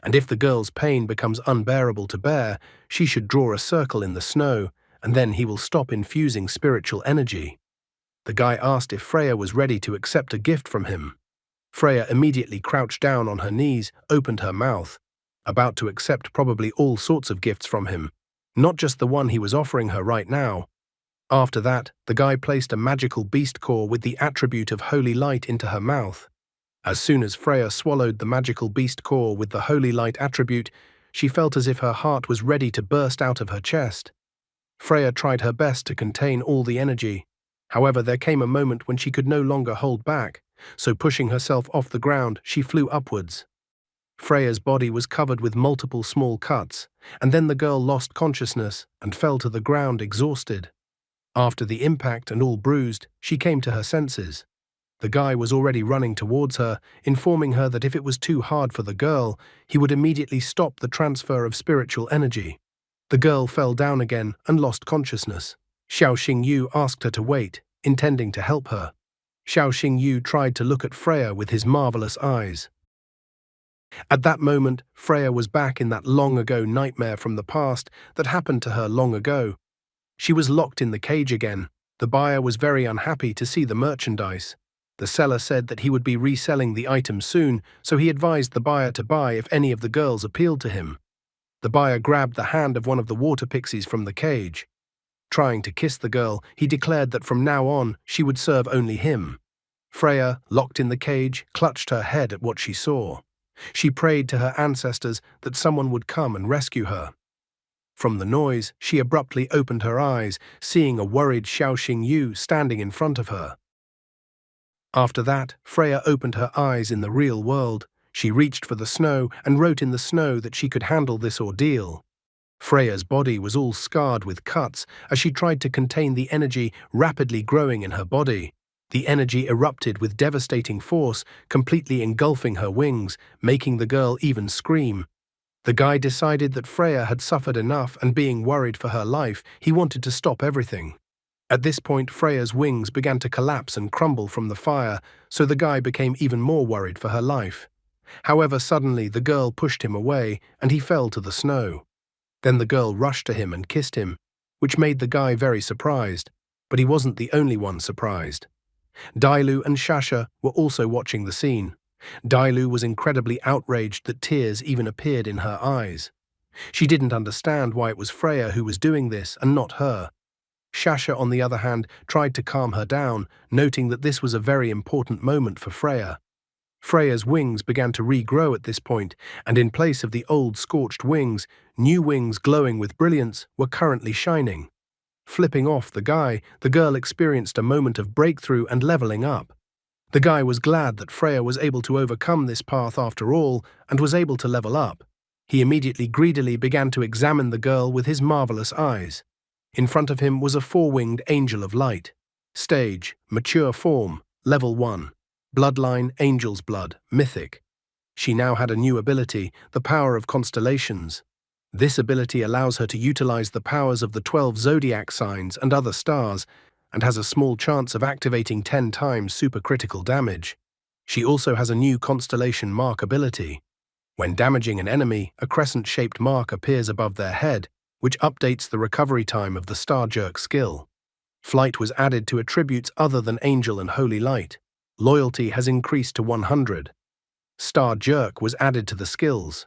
And if the girl's pain becomes unbearable to bear, she should draw a circle in the snow, and then he will stop infusing spiritual energy. The guy asked if Freya was ready to accept a gift from him. Freya immediately crouched down on her knees, opened her mouth, about to accept probably all sorts of gifts from him, not just the one he was offering her right now. After that, the guy placed a magical beast core with the attribute of holy light into her mouth. As soon as Freya swallowed the magical beast core with the holy light attribute, she felt as if her heart was ready to burst out of her chest. Freya tried her best to contain all the energy. However, there came a moment when she could no longer hold back, so pushing herself off the ground, she flew upwards. Freya's body was covered with multiple small cuts, and then the girl lost consciousness and fell to the ground exhausted. After the impact and all bruised, she came to her senses. The guy was already running towards her, informing her that if it was too hard for the girl, he would immediately stop the transfer of spiritual energy. The girl fell down again and lost consciousness. Xiao Xingyu asked her to wait, intending to help her. Xiao Xingyu tried to look at Freya with his marvelous eyes. At that moment, Freya was back in that long-ago nightmare from the past that happened to her long ago. She was locked in the cage again. The buyer was very unhappy to see the merchandise. The seller said that he would be reselling the item soon, so he advised the buyer to buy if any of the girls appealed to him. The buyer grabbed the hand of one of the water pixies from the cage. Trying to kiss the girl, he declared that from now on, she would serve only him. Freya, locked in the cage, clutched her head at what she saw. She prayed to her ancestors that someone would come and rescue her. From the noise, she abruptly opened her eyes, seeing a worried Xiao Xingyu standing in front of her. After that, Freya opened her eyes in the real world. She reached for the snow and wrote in the snow that she could handle this ordeal. Freya's body was all scarred with cuts as she tried to contain the energy rapidly growing in her body. The energy erupted with devastating force, completely engulfing her wings, making the girl even scream. The guy decided that Freya had suffered enough, and being worried for her life, he wanted to stop everything. At this point, Freya's wings began to collapse and crumble from the fire, so the guy became even more worried for her life. However, suddenly the girl pushed him away, and he fell to the snow. Then the girl rushed to him and kissed him, which made the guy very surprised, but he wasn't the only one surprised. Dailu and Shasha were also watching the scene. Dailu was incredibly outraged that tears even appeared in her eyes. She didn't understand why it was Freya who was doing this and not her. Shasha, on the other hand, tried to calm her down, noting that this was a very important moment for Freya. Freya's wings began to regrow at this point, and in place of the old scorched wings, new wings glowing with brilliance were currently shining. Flipping off the guy, the girl experienced a moment of breakthrough and leveling up. The guy was glad that Freya was able to overcome this path after all and was able to level up. He immediately greedily began to examine the girl with his marvelous eyes. In front of him was a four-winged angel of light. Stage, mature form, level 1. Bloodline, angel's blood, mythic. She now had a new ability, the power of constellations. This ability allows her to utilize the powers of the 12 zodiac signs and other stars, and has a small chance of activating 10 times supercritical damage. She also has a new constellation mark ability. When damaging an enemy, a crescent-shaped mark appears above their head, which updates the recovery time of the Star Jerk skill. Flight was added to attributes other than Angel and Holy Light. Loyalty has increased to 100. Star Jerk was added to the skills.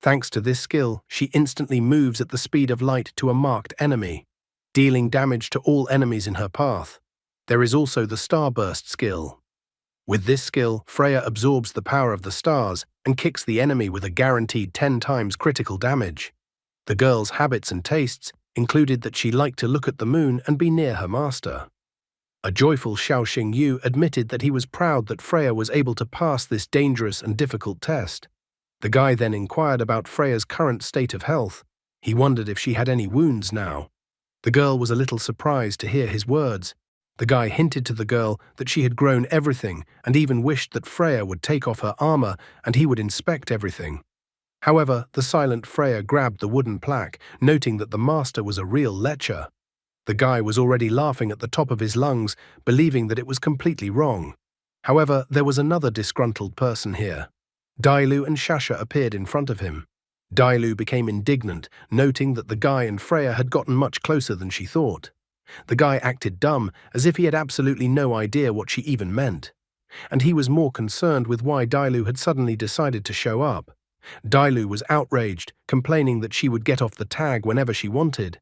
Thanks to this skill, she instantly moves at the speed of light to a marked enemy, dealing damage to all enemies in her path. There is also the Starburst skill. With this skill, Freya absorbs the power of the stars and kicks the enemy with a guaranteed 10 times critical damage. The girl's habits and tastes included that she liked to look at the moon and be near her master. A joyful Xiao Xingyu admitted that he was proud that Freya was able to pass this dangerous and difficult test. The guy then inquired about Freya's current state of health. He wondered if she had any wounds now. The girl was a little surprised to hear his words. The guy hinted to the girl that she had grown everything and even wished that Freya would take off her armor and he would inspect everything. However, the silent Freya grabbed the wooden plaque, noting that the master was a real lecher. The guy was already laughing at the top of his lungs, believing that it was completely wrong. However, there was another disgruntled person here. Dailu and Shasha appeared in front of him. Dailu became indignant, noting that the guy and Freya had gotten much closer than she thought. The guy acted dumb, as if he had absolutely no idea what she even meant. And he was more concerned with why Dailu had suddenly decided to show up. Dailu was outraged, complaining that she would get off the tag whenever she wanted.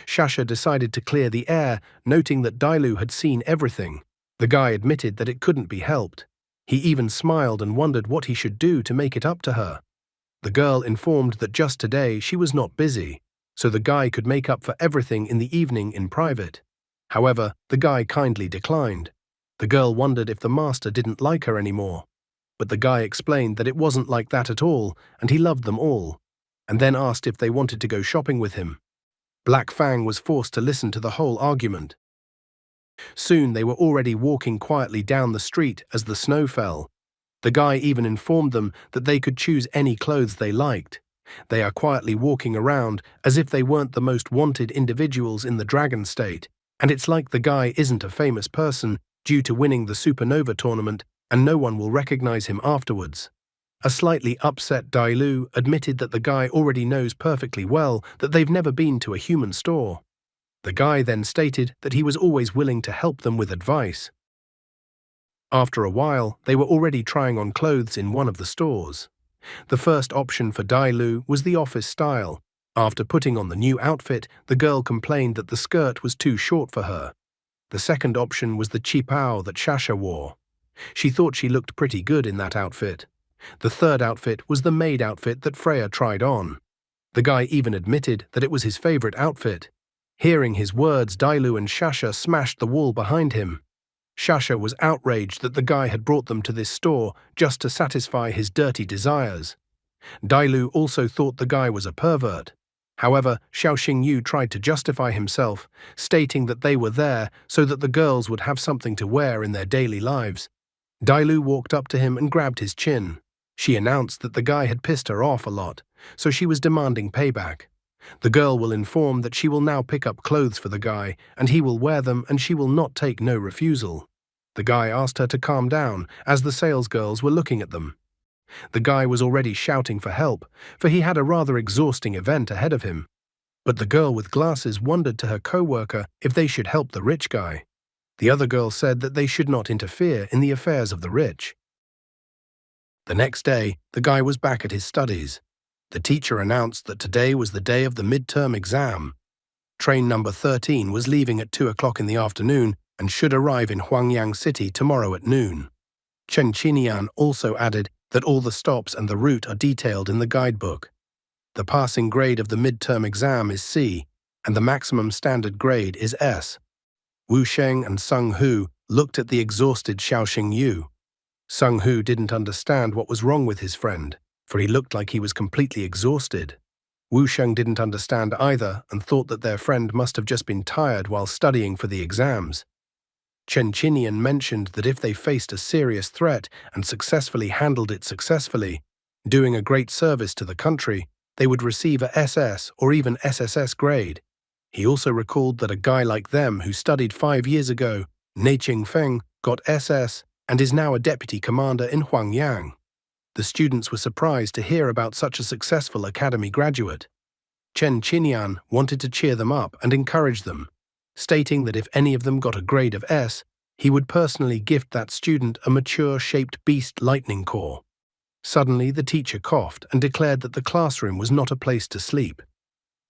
Shasha decided to clear the air, noting that Dailu had seen everything. The guy admitted that it couldn't be helped. He even smiled and wondered what he should do to make it up to her. The girl informed that just today she was not busy, so the guy could make up for everything in the evening in private. However, the guy kindly declined. The girl wondered if the master didn't like her anymore, but the guy explained that it wasn't like that at all and he loved them all, and then asked if they wanted to go shopping with him. Black Fang was forced to listen to the whole argument. Soon they were already walking quietly down the street as the snow fell. The guy even informed them that they could choose any clothes they liked. They are quietly walking around as if they weren't the most wanted individuals in the Dragon State, and it's like the guy isn't a famous person due to winning the Supernova tournament and no one will recognize him afterwards. A slightly upset Dai Lu admitted that the guy already knows perfectly well that they've never been to a human store. The guy then stated that he was always willing to help them with advice. After a while, they were already trying on clothes in one of the stores. The first option for Dai Lu was the office style. After putting on the new outfit, the girl complained that the skirt was too short for her. The second option was the qipao that Shasha wore. She thought she looked pretty good in that outfit. The third outfit was the maid outfit that Freya tried on. The guy even admitted that it was his favorite outfit. Hearing his words, Dai Lu and Shasha smashed the wall behind him. Shasha was outraged that the guy had brought them to this store just to satisfy his dirty desires. Dai Lu also thought the guy was a pervert. However, Xiao Xingyu tried to justify himself, stating that they were there so that the girls would have something to wear in their daily lives. Dai Lu walked up to him and grabbed his chin. She announced that the guy had pissed her off a lot, so she was demanding payback. The girl will inform that she will now pick up clothes for the guy, and he will wear them and she will not take no refusal. The guy asked her to calm down, as the salesgirls were looking at them. The guy was already shouting for help, for he had a rather exhausting event ahead of him. But the girl with glasses wondered to her co-worker if they should help the rich guy. The other girl said that they should not interfere in the affairs of the rich. The next day, the guy was back at his studies. The teacher announced that today was the day of the midterm exam. Train number 13 was leaving at 2 o'clock in the afternoon and should arrive in Huangyang City tomorrow at noon. Chen Qinian also added that all the stops and the route are detailed in the guidebook. The passing grade of the midterm exam is C, and the maximum standard grade is S. Wu Sheng and Sung Hu looked at the exhausted Xiao Xingyu. Sung Hu didn't understand what was wrong with his friend, for he looked like he was completely exhausted. Wu Sheng didn't understand either and thought that their friend must have just been tired while studying for the exams. Chen Qinian mentioned that if they faced a serious threat and successfully handled it successfully, doing a great service to the country, they would receive a SS or even SSS grade. He also recalled that a guy like them who studied 5 years ago, Ne Qingfeng, got SS and is now a deputy commander in Huangyang. The students were surprised to hear about such a successful academy graduate. Chen Qinian wanted to cheer them up and encourage them, stating that if any of them got a grade of S, he would personally gift that student a mature-shaped beast lightning core. Suddenly, the teacher coughed and declared that the classroom was not a place to sleep.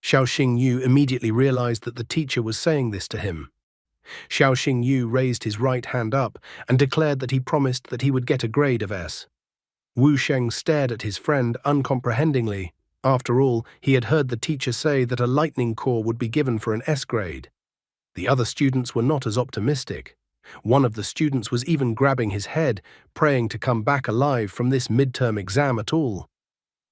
Xiao Xingyu immediately realized that the teacher was saying this to him. Xiao Xingyu raised his right hand up and declared that he promised that he would get a grade of S. Wu Sheng stared at his friend uncomprehendingly. After all, he had heard the teacher say that a lightning core would be given for an S grade. The other students were not as optimistic. One of the students was even grabbing his head, praying to come back alive from this midterm exam at all.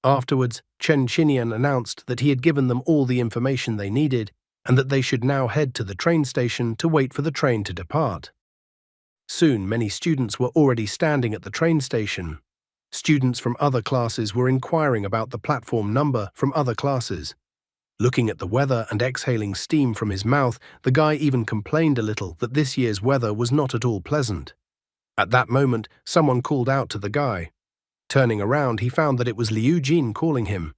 Afterwards, Chen Qinian announced that he had given them all the information they needed and that they should now head to the train station to wait for the train to depart. Soon, many students were already standing at the train station. Students from other classes were inquiring about the platform number from other classes. Looking at the weather and exhaling steam from his mouth, the guy even complained a little that this year's weather was not at all pleasant. At that moment, someone called out to the guy. Turning around, he found that it was Liu Jin calling him.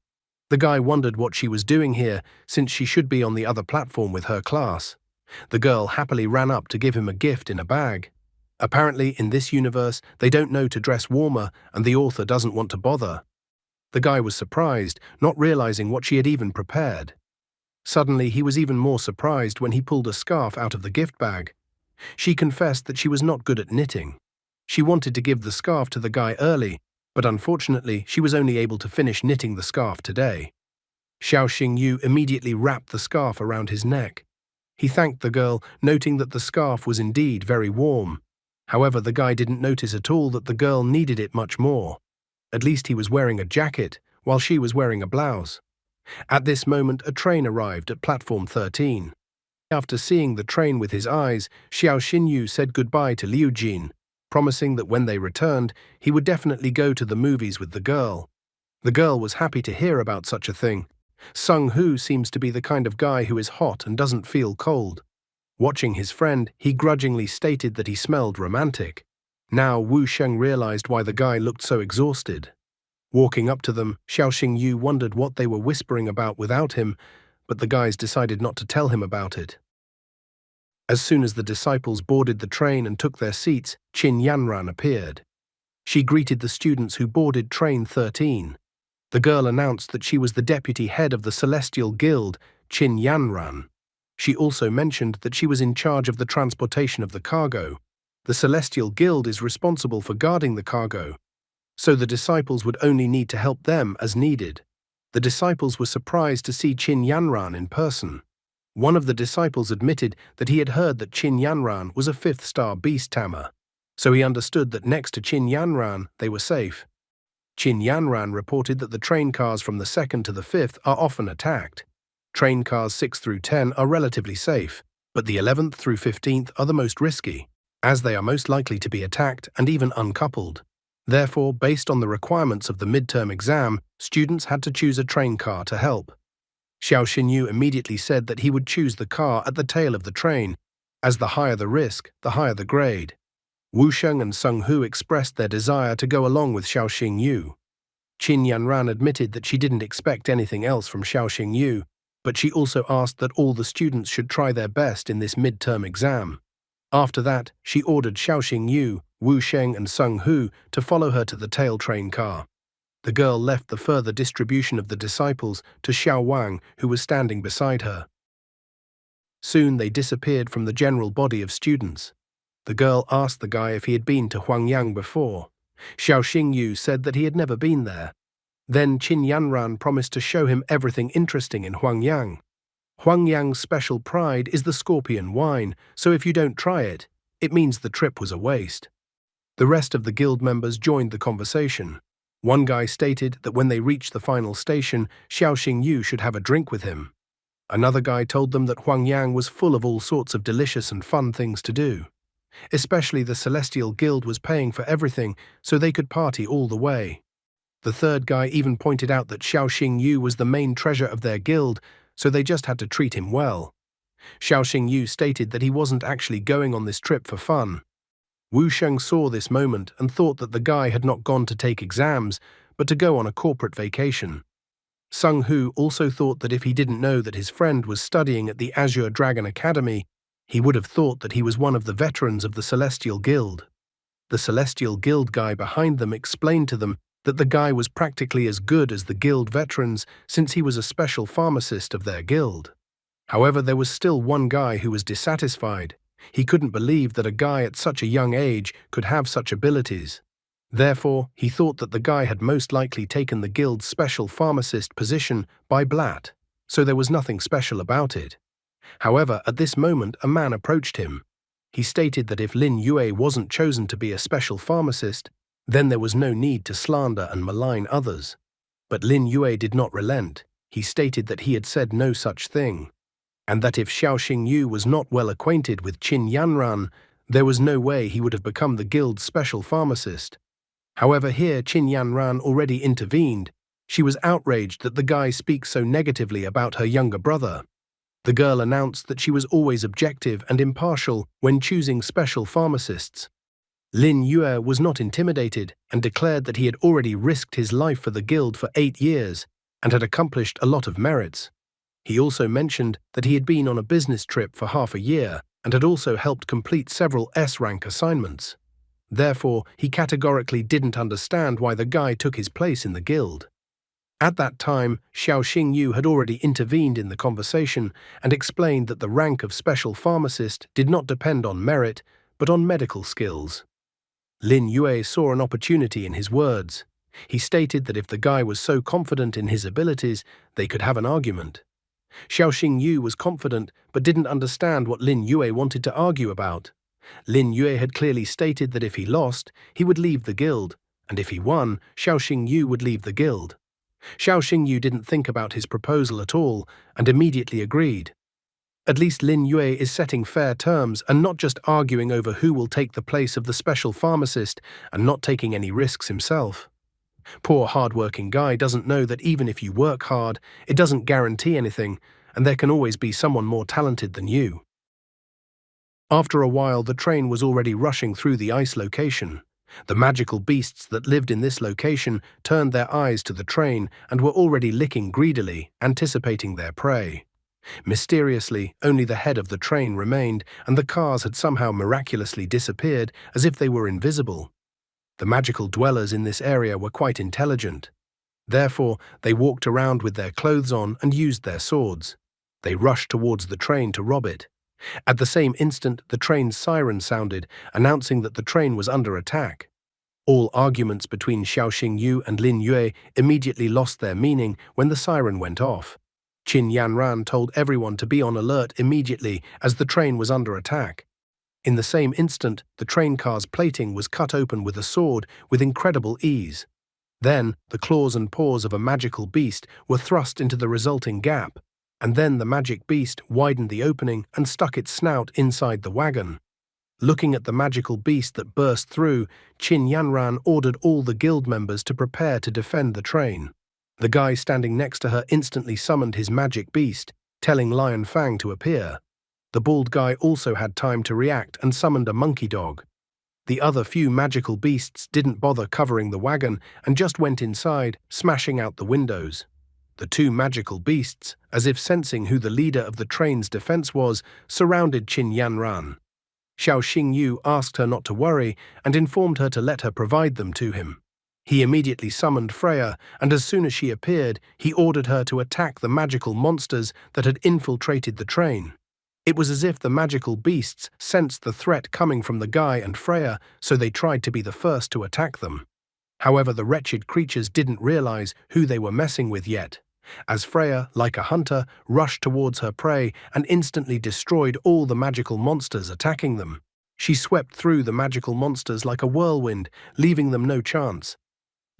The guy wondered what she was doing here, since she should be on the other platform with her class. The girl happily ran up to give him a gift in a bag. Apparently, in this universe, they don't know to dress warmer, and the author doesn't want to bother. The guy was surprised, not realizing what she had even prepared. Suddenly, he was even more surprised when he pulled a scarf out of the gift bag. She confessed that she was not good at knitting. She wanted to give the scarf to the guy early, but unfortunately she was only able to finish knitting the scarf today. Xiao Xingyu immediately wrapped the scarf around his neck. He thanked the girl, noting that the scarf was indeed very warm. However, the guy didn't notice at all that the girl needed it much more. At least he was wearing a jacket, while she was wearing a blouse. At this moment, a train arrived at platform 13. After seeing the train with his eyes, Xiao Xinyu said goodbye to Liu Jin, promising that when they returned, he would definitely go to the movies with the girl. The girl was happy to hear about such a thing. Sung Hu seems to be the kind of guy who is hot and doesn't feel cold. Watching his friend, he grudgingly stated that he smelled romantic. Now Wu Sheng realized why the guy looked so exhausted. Walking up to them, Xiao Xingyu wondered what they were whispering about without him, but the guys decided not to tell him about it. As soon as the disciples boarded the train and took their seats, Qin Yanran appeared. She greeted the students who boarded train 13. The girl announced that she was the deputy head of the Celestial Guild, Qin Yanran. She also mentioned that she was in charge of the transportation of the cargo. The Celestial Guild is responsible for guarding the cargo, so the disciples would only need to help them as needed. The disciples were surprised to see Qin Yanran in person. One of the disciples admitted that he had heard that Qin Yanran was a fifth-star beast tamer, so he understood that next to Qin Yanran they were safe. Qin Yanran reported that the train cars from the 2nd to the 5th are often attacked. Train cars 6 through 10 are relatively safe, but the 11th through 15th are the most risky, as they are most likely to be attacked and even uncoupled. Therefore, based on the requirements of the midterm exam, students had to choose a train car to help. Xiao Xinyu immediately said that he would choose the car at the tail of the train, as the higher the risk, the higher the grade. Wu Sheng and Sung Hu expressed their desire to go along with Xiao Xingyu. Qin Yanran admitted that she didn't expect anything else from Xiao Xingyu, but she also asked that all the students should try their best in this midterm exam. After that, she ordered Xiao Xingyu, Wu Sheng and Sung Hu to follow her to the tail train car. The girl left the further distribution of the disciples to Xiao Wang, who was standing beside her. Soon they disappeared from the general body of students. The girl asked the guy if he had been to Huangyang before. Xiao Xingyu said that he had never been there. Then Qin Yanran promised to show him everything interesting in Huangyang. Huangyang's special pride is the scorpion wine, so if you don't try it, it means the trip was a waste. The rest of the guild members joined the conversation. One guy stated that when they reached the final station, Xiao Xingyu should have a drink with him. Another guy told them that Huangyang was full of all sorts of delicious and fun things to do. Especially the Celestial Guild was paying for everything, so they could party all the way. The third guy even pointed out that Xiao Xingyu was the main treasure of their guild, so they just had to treat him well. Xiao Xingyu stated that he wasn't actually going on this trip for fun. Wu Sheng saw this moment and thought that the guy had not gone to take exams, but to go on a corporate vacation. Sung Hu also thought that if he didn't know that his friend was studying at the Azure Dragon Academy, he would have thought that he was one of the veterans of the Celestial Guild. The Celestial Guild guy behind them explained to them that the guy was practically as good as the guild veterans since he was a special pharmacist of their guild. However, there was still one guy who was dissatisfied. He couldn't believe that a guy at such a young age could have such abilities. Therefore, he thought that the guy had most likely taken the guild's special pharmacist position by blat, so there was nothing special about it. However, at this moment, a man approached him. He stated that if Lin Yue wasn't chosen to be a special pharmacist, then there was no need to slander and malign others. But Lin Yue did not relent. He stated that he had said no such thing, and that if Xiao Xingyu was not well acquainted with Qin Yanran, there was no way he would have become the guild's special pharmacist. However, here Qin Yanran already intervened. She was outraged that the guy speaks so negatively about her younger brother. The girl announced that she was always objective and impartial when choosing special pharmacists. Lin Yue was not intimidated and declared that he had already risked his life for the guild for 8 years and had accomplished a lot of merits. He also mentioned that he had been on a business trip for half a year and had also helped complete several S-rank assignments. Therefore, he categorically didn't understand why the guy took his place in the guild. At that time, Xiao Xingyu had already intervened in the conversation and explained that the rank of special pharmacist did not depend on merit, but on medical skills. Lin Yue saw an opportunity in his words. He stated that if the guy was so confident in his abilities, they could have an argument. Xiao Xingyu was confident but didn't understand what Lin Yue wanted to argue about. Lin Yue had clearly stated that if he lost, he would leave the guild, and if he won, Xiao Xingyu would leave the guild. Xiao Xingyu didn't think about his proposal at all and immediately agreed. At least Lin Yue is setting fair terms and not just arguing over who will take the place of the special pharmacist and not taking any risks himself. Poor hard-working guy doesn't know that even if you work hard, it doesn't guarantee anything, and there can always be someone more talented than you. After a while, the train was already rushing through the ice location. The magical beasts that lived in this location turned their eyes to the train and were already licking greedily, anticipating their prey. Mysteriously, only the head of the train remained, and the cars had somehow miraculously disappeared as if they were invisible. The magical dwellers in this area were quite intelligent. Therefore, they walked around with their clothes on and used their swords. They rushed towards the train to rob it. At the same instant, the train's siren sounded, announcing that the train was under attack. All arguments between Xiao Xingyu and Lin Yue immediately lost their meaning when the siren went off. Qin Yanran told everyone to be on alert immediately as the train was under attack. In the same instant, the train car's plating was cut open with a sword with incredible ease. Then, the claws and paws of a magical beast were thrust into the resulting gap, and then the magic beast widened the opening and stuck its snout inside the wagon. Looking at the magical beast that burst through, Qin Yanran ordered all the guild members to prepare to defend the train. The guy standing next to her instantly summoned his magic beast, telling Lion Fang to appear. The bald guy also had time to react and summoned a monkey dog. The other few magical beasts didn't bother covering the wagon and just went inside, smashing out the windows. The two magical beasts, as if sensing who the leader of the train's defense was, surrounded Qin Yanran. Xiao Xingyu asked her not to worry and informed her to let her provide them to him. He immediately summoned Freya, and as soon as she appeared, he ordered her to attack the magical monsters that had infiltrated the train. It was as if the magical beasts sensed the threat coming from the guy and Freya, so they tried to be the first to attack them. However, the wretched creatures didn't realize who they were messing with yet, as Freya, like a hunter, rushed towards her prey and instantly destroyed all the magical monsters attacking them. She swept through the magical monsters like a whirlwind, leaving them no chance.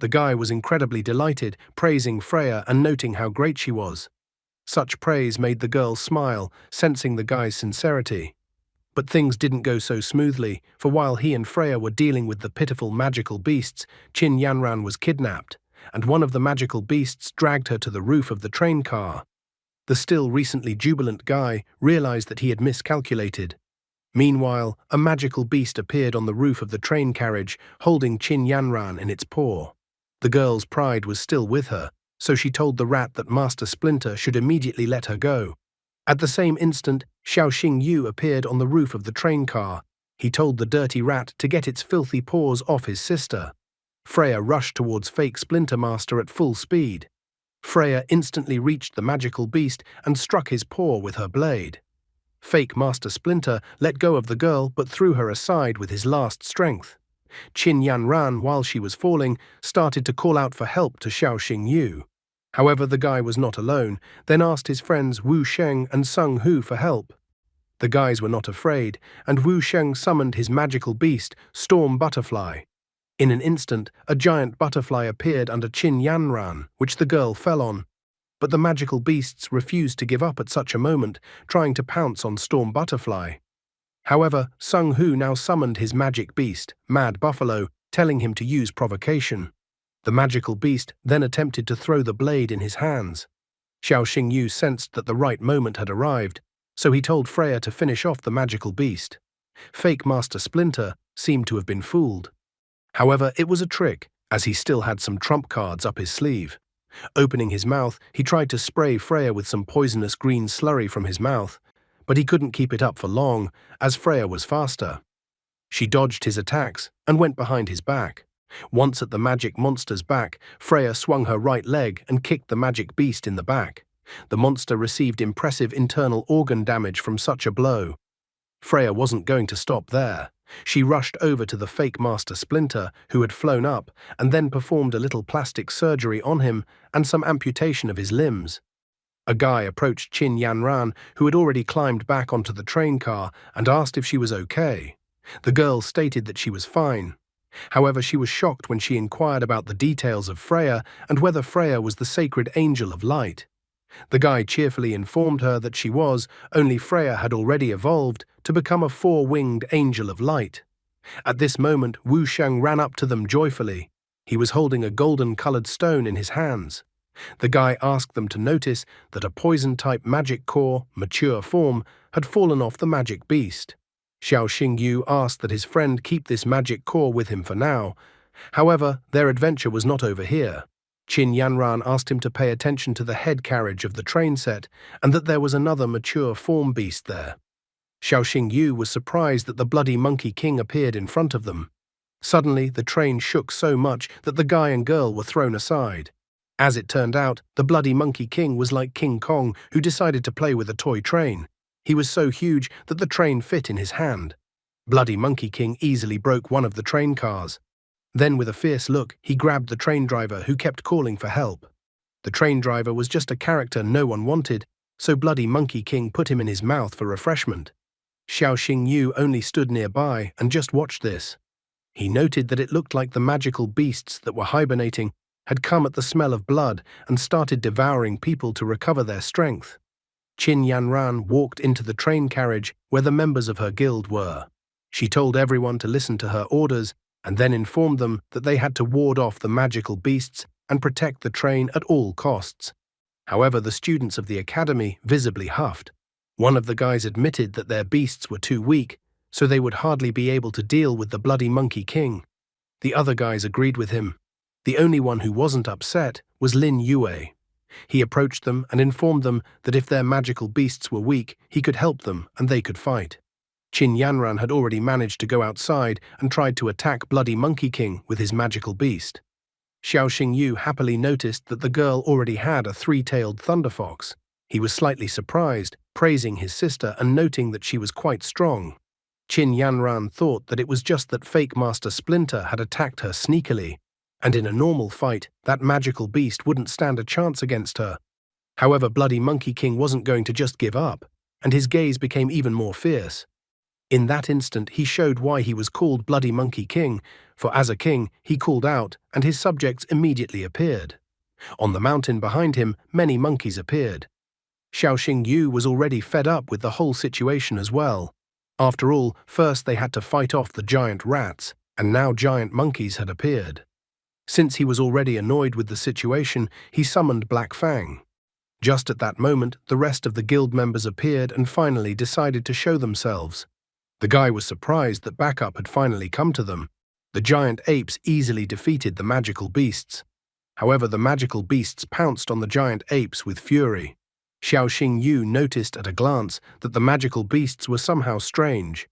The guy was incredibly delighted, praising Freya and noting how great she was. Such praise made the girl smile, sensing the guy's sincerity. But things didn't go so smoothly, for while he and Freya were dealing with the pitiful magical beasts, Qin Yanran was kidnapped, and one of the magical beasts dragged her to the roof of the train car. The still recently jubilant guy realized that he had miscalculated. Meanwhile, a magical beast appeared on the roof of the train carriage, holding Qin Yanran in its paw. The girl's pride was still with her, so she told the rat that Master Splinter should immediately let her go. At the same instant, Xiao Xingyu appeared on the roof of the train car. He told the dirty rat to get its filthy paws off his sister. Freya rushed towards fake Splinter Master at full speed. Freya instantly reached the magical beast and struck his paw with her blade. Fake Master Splinter let go of the girl but threw her aside with his last strength. Qin Yanran, while she was falling, started to call out for help to Xiao Xingyu. However, the guy was not alone, then asked his friends Wu Sheng and Sung Hu for help. The guys were not afraid, and Wu Sheng summoned his magical beast, Storm Butterfly. In an instant, a giant butterfly appeared under Qin Yanran, which the girl fell on. But the magical beasts refused to give up at such a moment, trying to pounce on Storm Butterfly. However, Sung Hu now summoned his magic beast, Mad Buffalo, telling him to use provocation. The magical beast then attempted to throw the blade in his hands. Xiao Xingyu sensed that the right moment had arrived, so he told Freya to finish off the magical beast. Fake Master Splinter seemed to have been fooled. However, it was a trick, as he still had some trump cards up his sleeve. Opening his mouth, he tried to spray Freya with some poisonous green slurry from his mouth, but he couldn't keep it up for long, as Freya was faster. She dodged his attacks and went behind his back. Once at the magic monster's back, Freya swung her right leg and kicked the magic beast in the back. The monster received impressive internal organ damage from such a blow. Freya wasn't going to stop there. She rushed over to the fake Master Splinter, who had flown up, and then performed a little plastic surgery on him and some amputation of his limbs. A guy approached Qin Yanran, who had already climbed back onto the train car, and asked if she was okay. The girl stated that she was fine. However, she was shocked when she inquired about the details of Freya and whether Freya was the sacred angel of light. The guy cheerfully informed her that she was, only Freya had already evolved to become a four-winged angel of light. At this moment, Wu Sheng ran up to them joyfully. He was holding a golden-colored stone in his hands. The guy asked them to notice that a poison-type magic core, mature form, had fallen off the magic beast. Xiao Xingyu asked that his friend keep this magic core with him for now. However, their adventure was not over here. Qin Yanran asked him to pay attention to the head carriage of the train set and that there was another mature form beast there. Xiao Xingyu was surprised that the bloody Monkey King appeared in front of them. Suddenly, the train shook so much that the guy and girl were thrown aside. As it turned out, the bloody Monkey King was like King Kong, who decided to play with a toy train. He was so huge that the train fit in his hand. Bloody Monkey King easily broke one of the train cars. Then, with a fierce look, he grabbed the train driver, who kept calling for help. The train driver was just a character no one wanted, so Bloody Monkey King put him in his mouth for refreshment. Xiao Xingyu only stood nearby and just watched this. He noted that it looked like the magical beasts that were hibernating had come at the smell of blood and started devouring people to recover their strength. Qin Yanran walked into the train carriage where the members of her guild were. She told everyone to listen to her orders and then informed them that they had to ward off the magical beasts and protect the train at all costs. However, the students of the academy visibly huffed. One of the guys admitted that their beasts were too weak, so they would hardly be able to deal with the bloody Monkey King. The other guys agreed with him. The only one who wasn't upset was Lin Yue. He approached them and informed them that if their magical beasts were weak, he could help them and they could fight. Qin Yanran had already managed to go outside and tried to attack Bloody Monkey King with his magical beast. Xiao Xingyu happily noticed that the girl already had a three-tailed thunder fox. He was slightly surprised, praising his sister and noting that she was quite strong. Qin Yanran thought that it was just that fake Master Splinter had attacked her sneakily, and in a normal fight, that magical beast wouldn't stand a chance against her. However, Bloody Monkey King wasn't going to just give up, and his gaze became even more fierce. In that instant, he showed why he was called Bloody Monkey King, for as a king, he called out, and his subjects immediately appeared. On the mountain behind him, many monkeys appeared. Xiao Xingyu was already fed up with the whole situation as well. After all, first they had to fight off the giant rats, and now giant monkeys had appeared. Since he was already annoyed with the situation, he summoned Black Fang. Just at that moment, the rest of the guild members appeared and finally decided to show themselves. The guy was surprised that backup had finally come to them. The giant apes easily defeated the magical beasts. However, the magical beasts pounced on the giant apes with fury. Xiao Xingyu noticed at a glance that the magical beasts were somehow strange,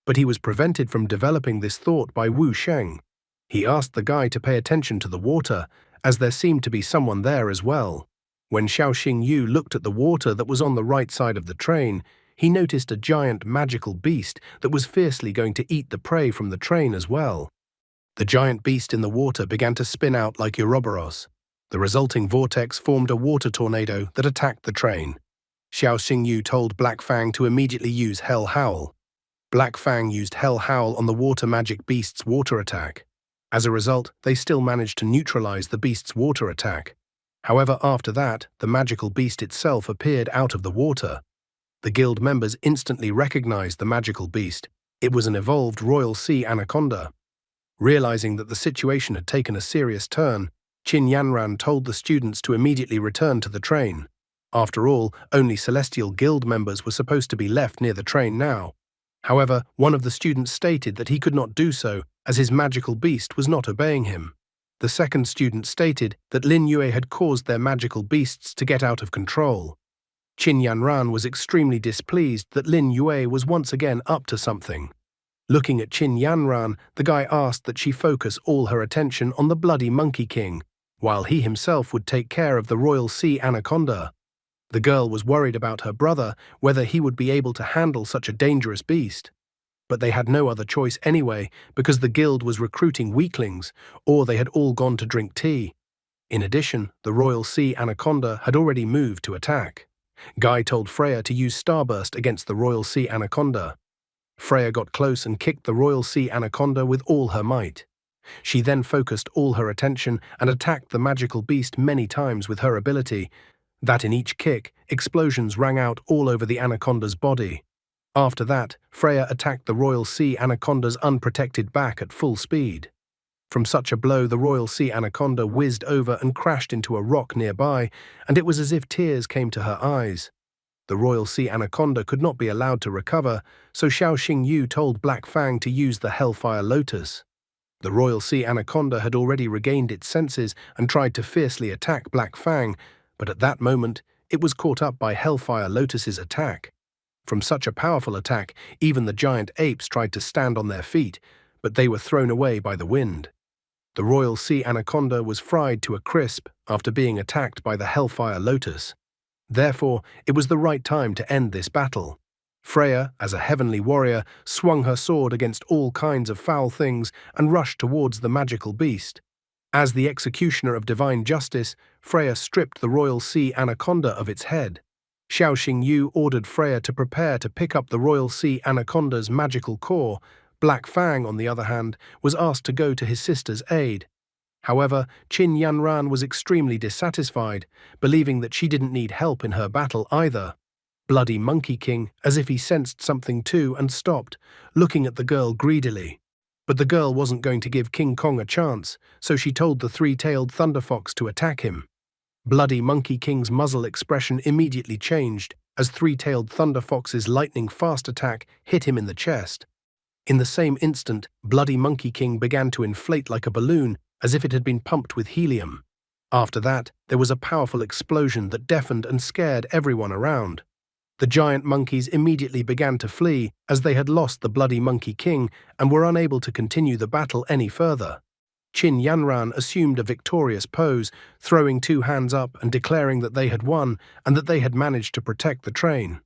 but he was prevented from developing this thought by Wu Sheng. He asked the guy to pay attention to the water, as there seemed to be someone there as well. When Xiao Xingyu looked at the water that was on the right side of the train, he noticed a giant magical beast that was fiercely going to eat the prey from the train as well. The giant beast in the water began to spin out like Ouroboros. The resulting vortex formed a water tornado that attacked the train. Xiao Xingyu told Black Fang to immediately use Hell Howl. Black Fang used Hell Howl on the water magic beast's water attack. As a result, they still managed to neutralize the beast's water attack. However, after that, the magical beast itself appeared out of the water. The guild members instantly recognized the magical beast. It was an evolved royal sea anaconda. Realizing that the situation had taken a serious turn, Qin Yanran told the students to immediately return to the train. After all, only Celestial Guild members were supposed to be left near the train now. However, one of the students stated that he could not do so, as his magical beast was not obeying him. The second student stated that Lin Yue had caused their magical beasts to get out of control. Qin Yanran was extremely displeased that Lin Yue was once again up to something. Looking at Qin Yanran, the guy asked that she focus all her attention on the bloody Monkey King, while he himself would take care of the royal sea anaconda. The girl was worried about her brother, whether he would be able to handle such a dangerous beast. But they had no other choice anyway, because the guild was recruiting weaklings, or they had all gone to drink tea. In addition, the Royal Sea Anaconda had already moved to attack. Guy told Freya to use Starburst against the Royal Sea Anaconda. Freya got close and kicked the Royal Sea Anaconda with all her might. She then focused all her attention and attacked the magical beast many times with her ability, that in each kick, explosions rang out all over the anaconda's body. After that, Freya attacked the Royal Sea Anaconda's unprotected back at full speed. From such a blow, the Royal Sea Anaconda whizzed over and crashed into a rock nearby, and it was as if tears came to her eyes. The Royal Sea Anaconda could not be allowed to recover, so Xiao Xingyu told Black Fang to use the Hellfire Lotus. The Royal Sea Anaconda had already regained its senses and tried to fiercely attack Black Fang, but at that moment, it was caught up by Hellfire Lotus's attack. From such a powerful attack, even the giant apes tried to stand on their feet, but they were thrown away by the wind. The Royal Sea Anaconda was fried to a crisp after being attacked by the Hellfire Lotus. Therefore, it was the right time to end this battle. Freya, as a heavenly warrior, swung her sword against all kinds of foul things and rushed towards the magical beast. As the executioner of divine justice, Freya stripped the Royal Sea Anaconda of its head. Xiao Xingyu ordered Freya to prepare to pick up the Royal Sea Anaconda's magical core. Black Fang, on the other hand, was asked to go to his sister's aid. However, Qin Yanran was extremely dissatisfied, believing that she didn't need help in her battle either. Bloody Monkey King, as if he sensed something too, and stopped, looking at the girl greedily. But the girl wasn't going to give King Kong a chance, so she told the three-tailed Thunder Fox to attack him. Bloody Monkey King's muzzle expression immediately changed as three-tailed Thunder Fox's lightning-fast attack hit him in the chest. In the same instant, Bloody Monkey King began to inflate like a balloon, as if it had been pumped with helium. After that, there was a powerful explosion that deafened and scared everyone around. The giant monkeys immediately began to flee, as they had lost the Bloody Monkey King and were unable to continue the battle any further. Qin Yanran assumed a victorious pose, throwing two hands up and declaring that they had won and that they had managed to protect the train.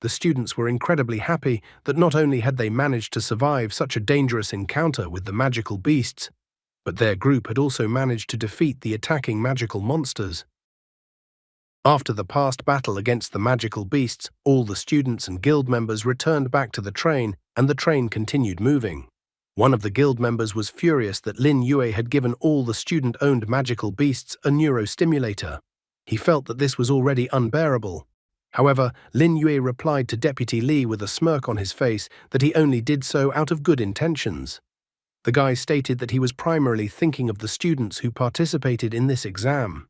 The students were incredibly happy that not only had they managed to survive such a dangerous encounter with the magical beasts, but their group had also managed to defeat the attacking magical monsters. After the past battle against the magical beasts, all the students and guild members returned back to the train, and the train continued moving. One of the guild members was furious that Lin Yue had given all the student-owned magical beasts a neurostimulator. He felt that this was already unbearable. However, Lin Yue replied to Deputy Li with a smirk on his face that he only did so out of good intentions. The guy stated that he was primarily thinking of the students who participated in this exam.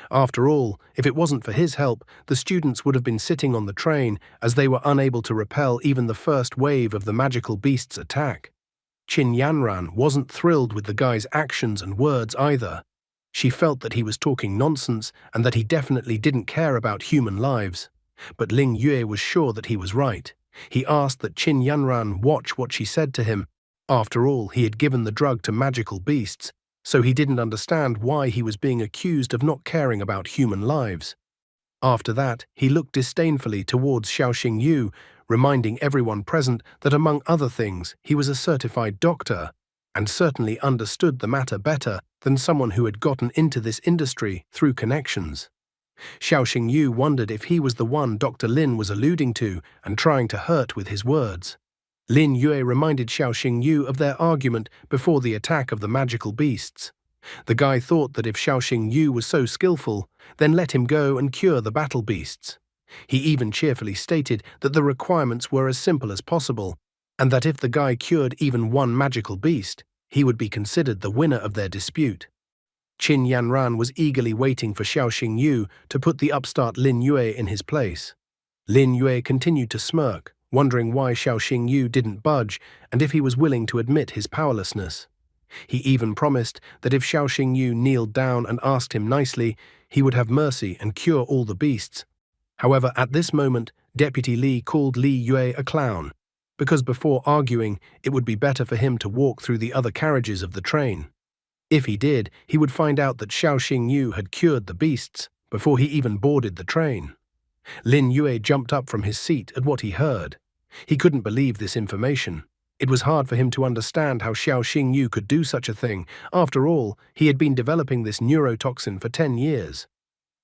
After all, if it wasn't for his help, the students would have been sitting on the train, as they were unable to repel even the first wave of the magical beast's attack. Qin Yanran wasn't thrilled with the guy's actions and words either. She felt that he was talking nonsense and that he definitely didn't care about human lives. But Ling Yue was sure that he was right. He asked that Qin Yanran watch what she said to him. After all, he had given the drug to magical beasts, so he didn't understand why he was being accused of not caring about human lives. After that, he looked disdainfully towards Xiao Xingyu, reminding everyone present that among other things, he was a certified doctor, and certainly understood the matter better than someone who had gotten into this industry through connections. Xiao Xingyu wondered if he was the one Dr. Lin was alluding to and trying to hurt with his words. Lin Yue reminded Xiao Xingyu of their argument before the attack of the magical beasts. The guy thought that if Xiao Xingyu was so skillful, then let him go and cure the battle beasts. He even cheerfully stated that the requirements were as simple as possible, and that if the guy cured even one magical beast, he would be considered the winner of their dispute. Qin Yanran was eagerly waiting for Xiao Xingyu to put the upstart Lin Yue in his place. Lin Yue continued to smirk, wondering why Xiao Xingyu didn't budge and if he was willing to admit his powerlessness. He even promised that if Xiao Xingyu kneeled down and asked him nicely, he would have mercy and cure all the beasts. However, at this moment, Deputy Li called Li Yue a clown, because before arguing, it would be better for him to walk through the other carriages of the train. If he did, he would find out that Xiao Xingyu had cured the beasts before he even boarded the train. Lin Yue jumped up from his seat at what he heard. He couldn't believe this information. It was hard for him to understand how Xiao Xingyu could do such a thing. After all, he had been developing this neurotoxin for 10 years.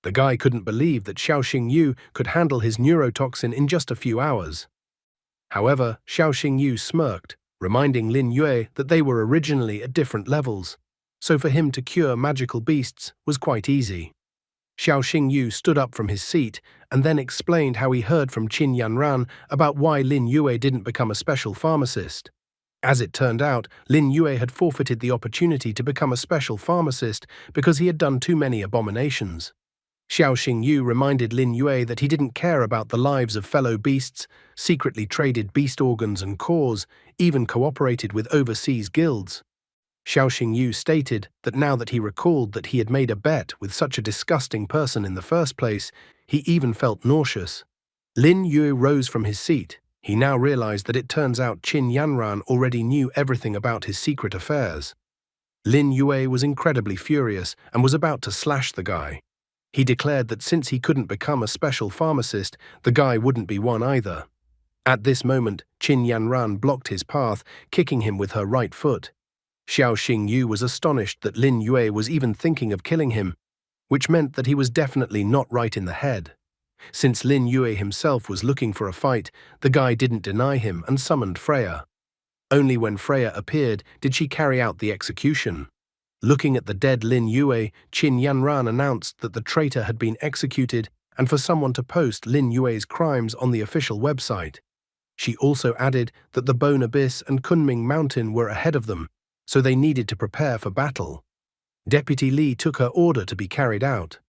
The guy couldn't believe that Xiao Xingyu could handle his neurotoxin in just a few hours. However, Xiao Xingyu smirked, reminding Lin Yue that they were originally at different levels, so for him to cure magical beasts was quite easy. Xiao Xingyu stood up from his seat and then explained how he heard from Qin Yanran about why Lin Yue didn't become a special pharmacist. As it turned out, Lin Yue had forfeited the opportunity to become a special pharmacist because he had done too many abominations. Xiao Xingyu reminded Lin Yue that he didn't care about the lives of fellow beasts, secretly traded beast organs and cores, even cooperated with overseas guilds. Xiao Xingyu stated that now that he recalled that he had made a bet with such a disgusting person in the first place, he even felt nauseous. Lin Yue rose from his seat. He now realized that it turns out Qin Yanran already knew everything about his secret affairs. Lin Yue was incredibly furious and was about to slash the guy. He declared that since he couldn't become a special pharmacist, the guy wouldn't be one either. At this moment, Qin Yanran blocked his path, kicking him with her right foot. Xiao Xingyu was astonished that Lin Yue was even thinking of killing him, which meant that he was definitely not right in the head. Since Lin Yue himself was looking for a fight, the guy didn't deny him and summoned Freya. Only when Freya appeared did she carry out the execution. Looking at the dead Lin Yue, Qin Yanran announced that the traitor had been executed and for someone to post Lin Yue's crimes on the official website. She also added that the Bone Abyss and Kunming Mountain were ahead of them, so they needed to prepare for battle. Deputy Li took her order to be carried out.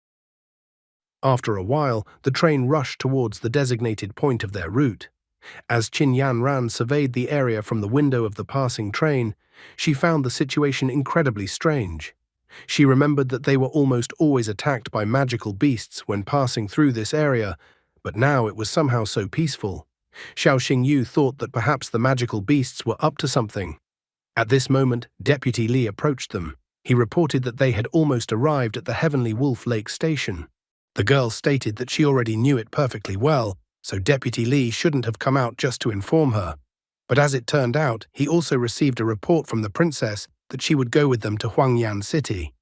After a while, the train rushed towards the designated point of their route. As Qin Yanran surveyed the area from the window of the passing train, she found the situation incredibly strange. She remembered that they were almost always attacked by magical beasts when passing through this area, but now it was somehow so peaceful. Xiao Xingyu thought that perhaps the magical beasts were up to something. At this moment, Deputy Li approached them. He reported that they had almost arrived at the Heavenly Wolf Lake station. The girl stated that she already knew it perfectly well, so Deputy Li shouldn't have come out just to inform her. But as it turned out, he also received a report from the princess that she would go with them to Huangyan City.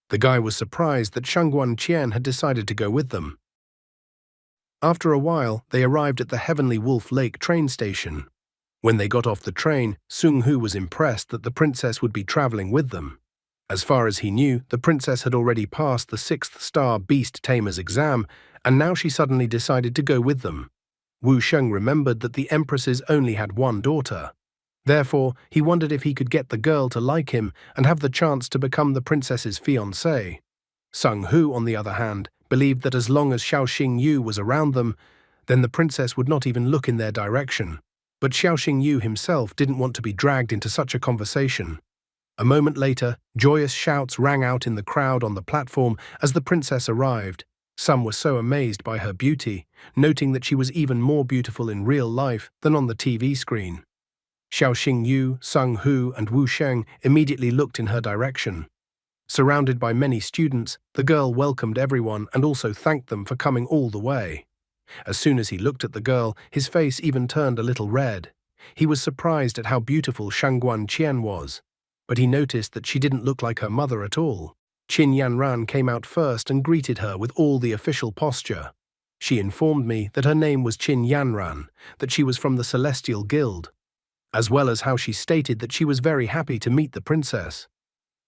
The guy was surprised that Shangguan Qian had decided to go with them. After a while, they arrived at the Heavenly Wolf Lake train station. When they got off the train, Sung Hu was impressed that the princess would be traveling with them. As far as he knew, the princess had already passed the 6th star Beast Tamer's exam, and now she suddenly decided to go with them. Wu Sheng remembered that the empresses only had one daughter. Therefore, he wondered if he could get the girl to like him and have the chance to become the princess's fiancé. Sung Hu, on the other hand, believed that as long as Xiao Xingyu was around them, then the princess would not even look in their direction. But Xiao Xingyu himself didn't want to be dragged into such a conversation. A moment later, joyous shouts rang out in the crowd on the platform as the princess arrived. Some were so amazed by her beauty, noting that she was even more beautiful in real life than on the TV screen. Xiao Xingyu, Sung Hu, and Wu Sheng immediately looked in her direction. Surrounded by many students, the girl welcomed everyone and also thanked them for coming all the way. As soon as he looked at the girl, his face even turned a little red. He was surprised at how beautiful Shangguan Qian was, but he noticed that she didn't look like her mother at all. Qin Yanran came out first and greeted her with all the official posture. She informed me that her name was Qin Yanran, that she was from the Celestial Guild, as well as how she stated that she was very happy to meet the princess.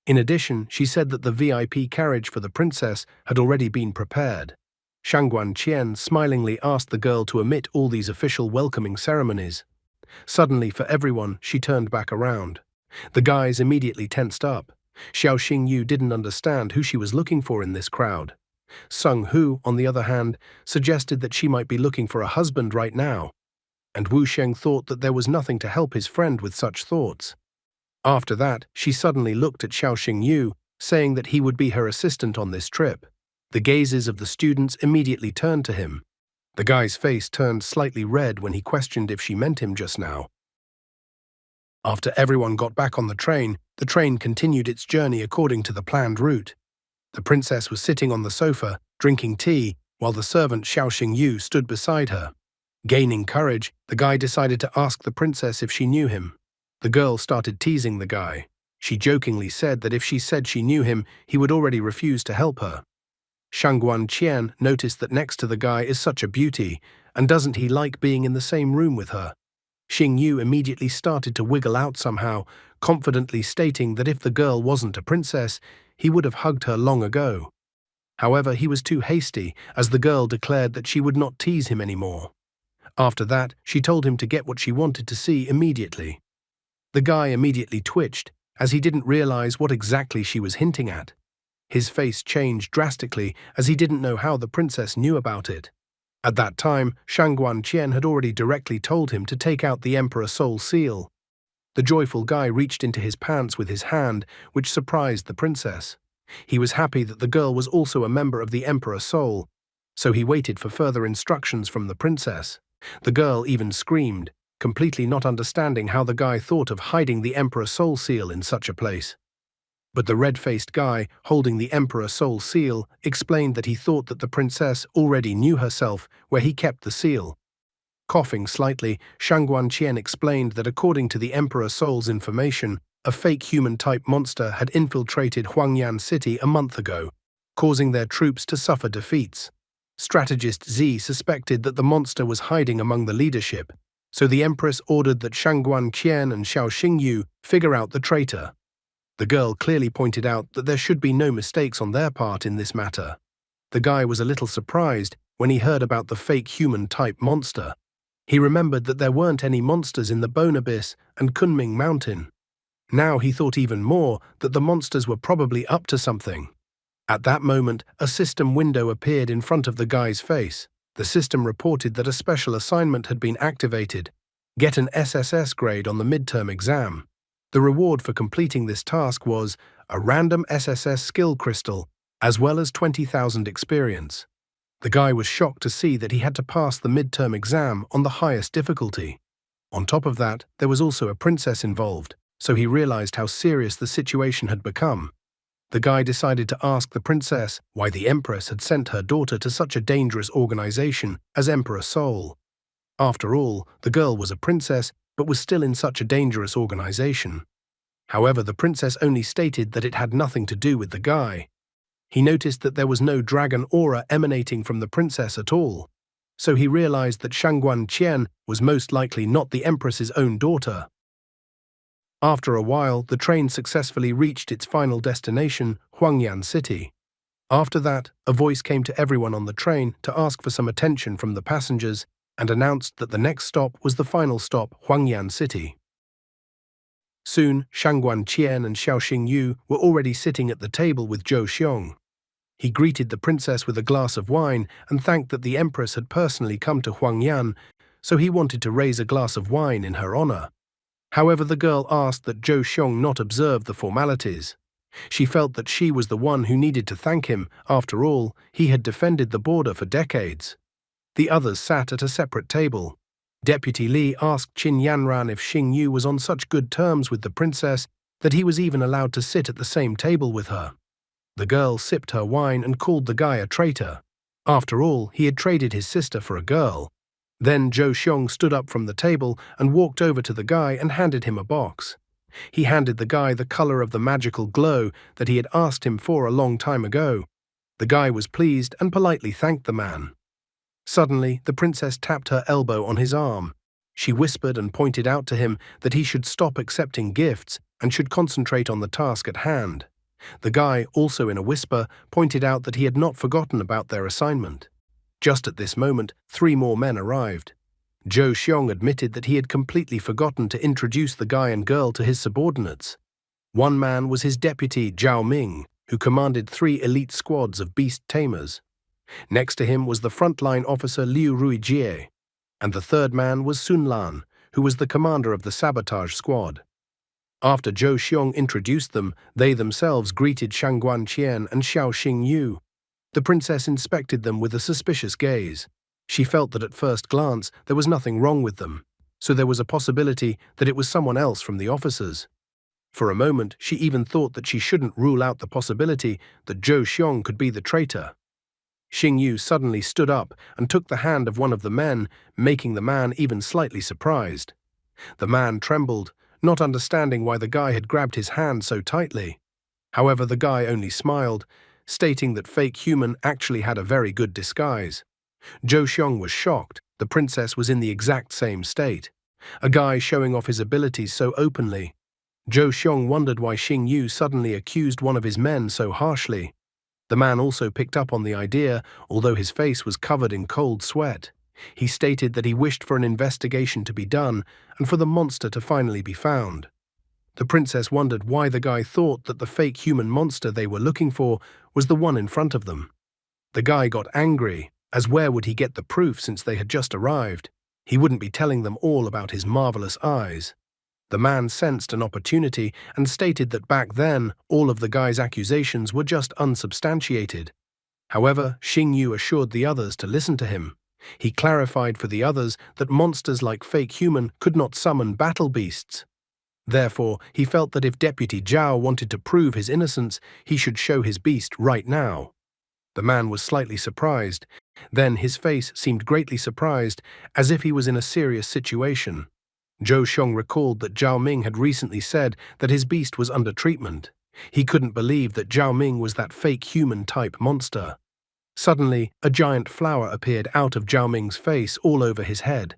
In addition, she said that the VIP carriage for the princess had already been prepared. Shangguan Qian smilingly asked the girl to omit all these official welcoming ceremonies. Suddenly, for everyone, she turned back around. The guys immediately tensed up. Xiao Xingyu didn't understand who she was looking for in this crowd. Sung Hu, on the other hand, suggested that she might be looking for a husband right now. And Wu Sheng thought that there was nothing to help his friend with such thoughts. After that, she suddenly looked at Xiao Xingyu, saying that he would be her assistant on this trip. The gazes of the students immediately turned to him. The guy's face turned slightly red when he questioned if she meant him just now. After everyone got back on the train continued its journey according to the planned route. The princess was sitting on the sofa, drinking tea, while the servant Xiao Xingyu stood beside her. Gaining courage, the guy decided to ask the princess if she knew him. The girl started teasing the guy. She jokingly said that if she said she knew him, he would already refuse to help her. Shangguan Qian noticed that next to the guy is such a beauty, and doesn't he like being in the same room with her? Xing Yu immediately started to wiggle out somehow, confidently stating that if the girl wasn't a princess, he would have hugged her long ago. However, he was too hasty, as the girl declared that she would not tease him anymore. After that, she told him to get what she wanted to see immediately. The guy immediately twitched, as he didn't realize what exactly she was hinting at. His face changed drastically, as he didn't know how the princess knew about it. At that time, Shangguan Qian had already directly told him to take out the Emperor Soul Seal. The joyful guy reached into his pants with his hand, which surprised the princess. He was happy that the girl was also a member of the Emperor Soul, so he waited for further instructions from the princess. The girl even screamed, completely not understanding how the guy thought of hiding the Emperor Soul Seal in such a place. But the red-faced guy, holding the Emperor Soul Seal, explained that he thought that the princess already knew herself where he kept the seal. Coughing slightly, Shangguan Qian explained that according to the Emperor Soul's information, a fake human-type monster had infiltrated Huangyan City a month ago, causing their troops to suffer defeats. Strategist Z suspected that the monster was hiding among the leadership, so the Empress ordered that Shangguan Qian and Xiao Xingyu figure out the traitor. The girl clearly pointed out that there should be no mistakes on their part in this matter. The guy was a little surprised when he heard about the fake human-type monster. He remembered that there weren't any monsters in the Bone Abyss and Kunming Mountain. Now he thought even more that the monsters were probably up to something. At that moment, a system window appeared in front of the guy's face. The system reported that a special assignment had been activated. Get an SSS grade on the midterm exam. The reward for completing this task was a random SSS skill crystal, as well as 20,000 experience. The guy was shocked to see that he had to pass the midterm exam on the highest difficulty. On top of that, there was also a princess involved, so he realized how serious the situation had become. The guy decided to ask the princess why the Empress had sent her daughter to such a dangerous organization as Emperor Soul. After all, the girl was a princess, but was still in such a dangerous organization. However, the princess only stated that it had nothing to do with the guy. He noticed that there was no dragon aura emanating from the princess at all, so he realized that Shangguan Qian was most likely not the Empress's own daughter. After a while, the train successfully reached its final destination, Huangyan City. After that, a voice came to everyone on the train to ask for some attention from the passengers and announced that the next stop was the final stop, Huangyan City. Soon, Shangguan Qian and Xiao Xingyu were already sitting at the table with Zhou Xiong. He greeted the princess with a glass of wine and thanked that the Empress had personally come to Huangyan, so he wanted to raise a glass of wine in her honor. However, the girl asked that Zhou Xiong not observe the formalities. She felt that she was the one who needed to thank him. After all, he had defended the border for decades. The others sat at a separate table. Deputy Li asked Qin Yanran if Xing Yu was on such good terms with the princess that he was even allowed to sit at the same table with her. The girl sipped her wine and called the guy a traitor. After all, he had traded his sister for a girl. Then Zhou Xiong stood up from the table and walked over to the guy and handed him a box. He handed the guy the color of the magical glow that he had asked him for a long time ago. The guy was pleased and politely thanked the man. Suddenly, the princess tapped her elbow on his arm. She whispered and pointed out to him that he should stop accepting gifts and should concentrate on the task at hand. The guy, also in a whisper, pointed out that he had not forgotten about their assignment. Just at this moment, 3 more men arrived. Zhou Xiong admitted that he had completely forgotten to introduce the guy and girl to his subordinates. One man was his deputy, Zhao Ming, who commanded 3 elite squads of beast tamers. Next to him was the frontline officer Liu Ruijie, and the third man was Sun Lan, who was the commander of the sabotage squad. After Zhou Xiong introduced them, they themselves greeted Shangguan Qian and Xiao Xingyu. The princess inspected them with a suspicious gaze. She felt that at first glance there was nothing wrong with them, so there was a possibility that it was someone else from the officers. For a moment, she even thought that she shouldn't rule out the possibility that Zhou Xiong could be the traitor. Xing Yu suddenly stood up and took the hand of one of the men, making the man even slightly surprised. The man trembled, not understanding why the guy had grabbed his hand so tightly. However, the guy only smiled, stating that fake human actually had a very good disguise. Zhou Xiong was shocked. The princess was in the exact same state. A guy showing off his abilities so openly. Zhou Xiong wondered why Xing Yu suddenly accused one of his men so harshly. The man also picked up on the idea, although his face was covered in cold sweat. He stated that he wished for an investigation to be done and for the monster to finally be found. The princess wondered why the guy thought that the fake human monster they were looking for was the one in front of them. The guy got angry, as where would he get the proof since they had just arrived? He wouldn't be telling them all about his marvelous eyes. The man sensed an opportunity and stated that back then, all of the guy's accusations were just unsubstantiated. However, Xing Yu assured the others to listen to him. He clarified for the others that monsters like fake human could not summon battle beasts. Therefore, he felt that if Deputy Zhao wanted to prove his innocence, he should show his beast right now. The man was slightly surprised. Then his face seemed greatly surprised, as if he was in a serious situation. Zhou Xiong recalled that Zhao Ming had recently said that his beast was under treatment. He couldn't believe that Zhao Ming was that fake human-type monster. Suddenly, a giant flower appeared out of Zhao Ming's face all over his head.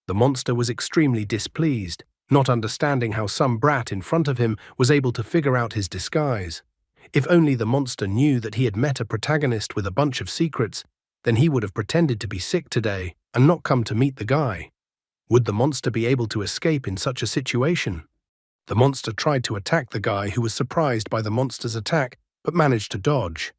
The monster was extremely displeased, not understanding how some brat in front of him was able to figure out his disguise. If only the monster knew that he had met a protagonist with a bunch of secrets, then he would have pretended to be sick today and not come to meet the guy. Would the monster be able to escape in such a situation? The monster tried to attack the guy, who was surprised by the monster's attack but managed to dodge.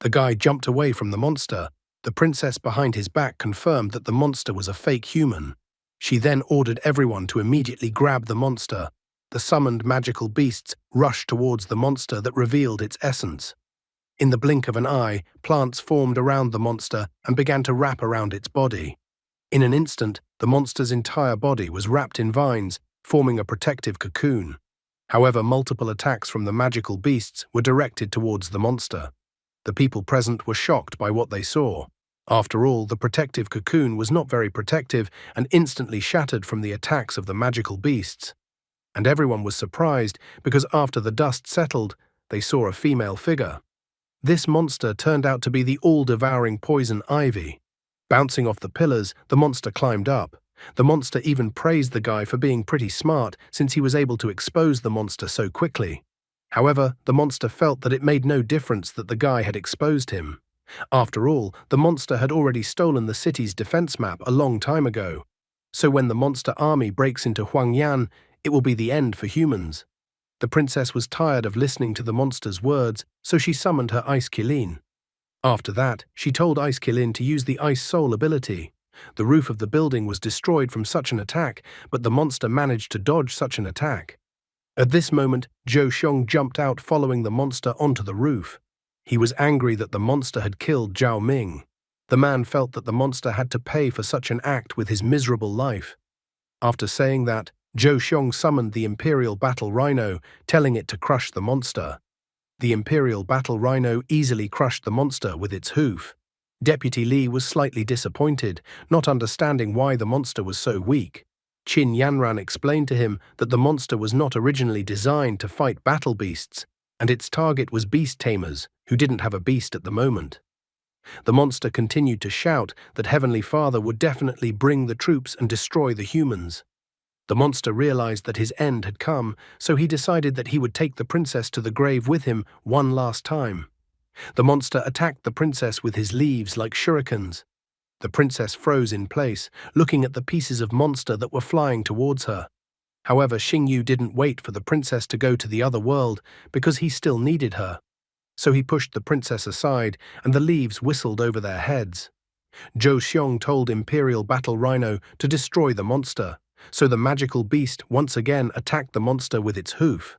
The guy jumped away from the monster. The princess behind his back confirmed that the monster was a fake human. She then ordered everyone to immediately grab the monster. The summoned magical beasts rushed towards the monster that revealed its essence. In the blink of an eye, plants formed around the monster and began to wrap around its body. In an instant, the monster's entire body was wrapped in vines, forming a protective cocoon. However, multiple attacks from the magical beasts were directed towards the monster. The people present were shocked by what they saw. After all, the protective cocoon was not very protective and instantly shattered from the attacks of the magical beasts. And everyone was surprised because after the dust settled, they saw a female figure. This monster turned out to be the all-devouring poison ivy. Bouncing off the pillars, the monster climbed up. The monster even praised the guy for being pretty smart since he was able to expose the monster so quickly. However, the monster felt that it made no difference that the guy had exposed him. After all, the monster had already stolen the city's defense map a long time ago. So when the monster army breaks into Huangyan, it will be the end for humans. The princess was tired of listening to the monster's words, so she summoned her Ice Qilin. After that, she told Ice Qilin to use the Ice Soul ability. The roof of the building was destroyed from such an attack, but the monster managed to dodge such an attack. At this moment, Zhou Xiong jumped out following the monster onto the roof. He was angry that the monster had killed Zhao Ming. The man felt that the monster had to pay for such an act with his miserable life. After saying that, Zhou Xiong summoned the Imperial Battle Rhino, telling it to crush the monster. The Imperial Battle Rhino easily crushed the monster with its hoof. Deputy Li was slightly disappointed, not understanding why the monster was so weak. Qin Yanran explained to him that the monster was not originally designed to fight battle beasts, and its target was beast tamers, who didn't have a beast at the moment. The monster continued to shout that Heavenly Father would definitely bring the troops and destroy the humans. The monster realized that his end had come, so he decided that he would take the princess to the grave with him one last time. The monster attacked the princess with his leaves like shurikens. The princess froze in place, looking at the pieces of monster that were flying towards her. However, Xing Yu didn't wait for the princess to go to the other world because he still needed her. So he pushed the princess aside, and the leaves whistled over their heads. Zhou Xiong told Imperial Battle Rhino to destroy the monster, so the magical beast once again attacked the monster with its hoof.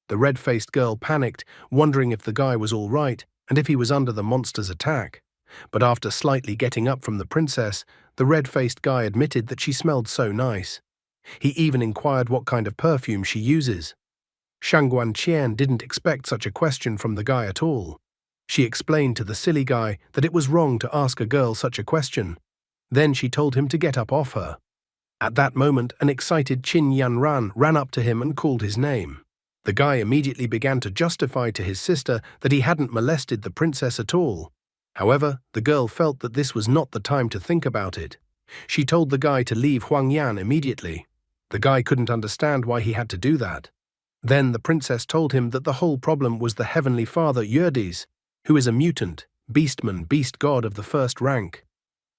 The red-faced girl panicked, wondering if the guy was all right and if he was under the monster's attack. But after slightly getting up from the princess, the red-faced guy admitted that she smelled so nice. He even inquired what kind of perfume she uses. Shangguan Qian didn't expect such a question from the guy at all. She explained to the silly guy that it was wrong to ask a girl such a question. Then she told him to get up off her. At that moment, an excited Qin Yanran ran up to him and called his name. The guy immediately began to justify to his sister that he hadn't molested the princess at all. However, the girl felt that this was not the time to think about it. She told the guy to leave Huangyan immediately. The guy couldn't understand why he had to do that. Then the princess told him that the whole problem was the heavenly father Yerdis, who is a mutant, beastman, beast god of the first rank.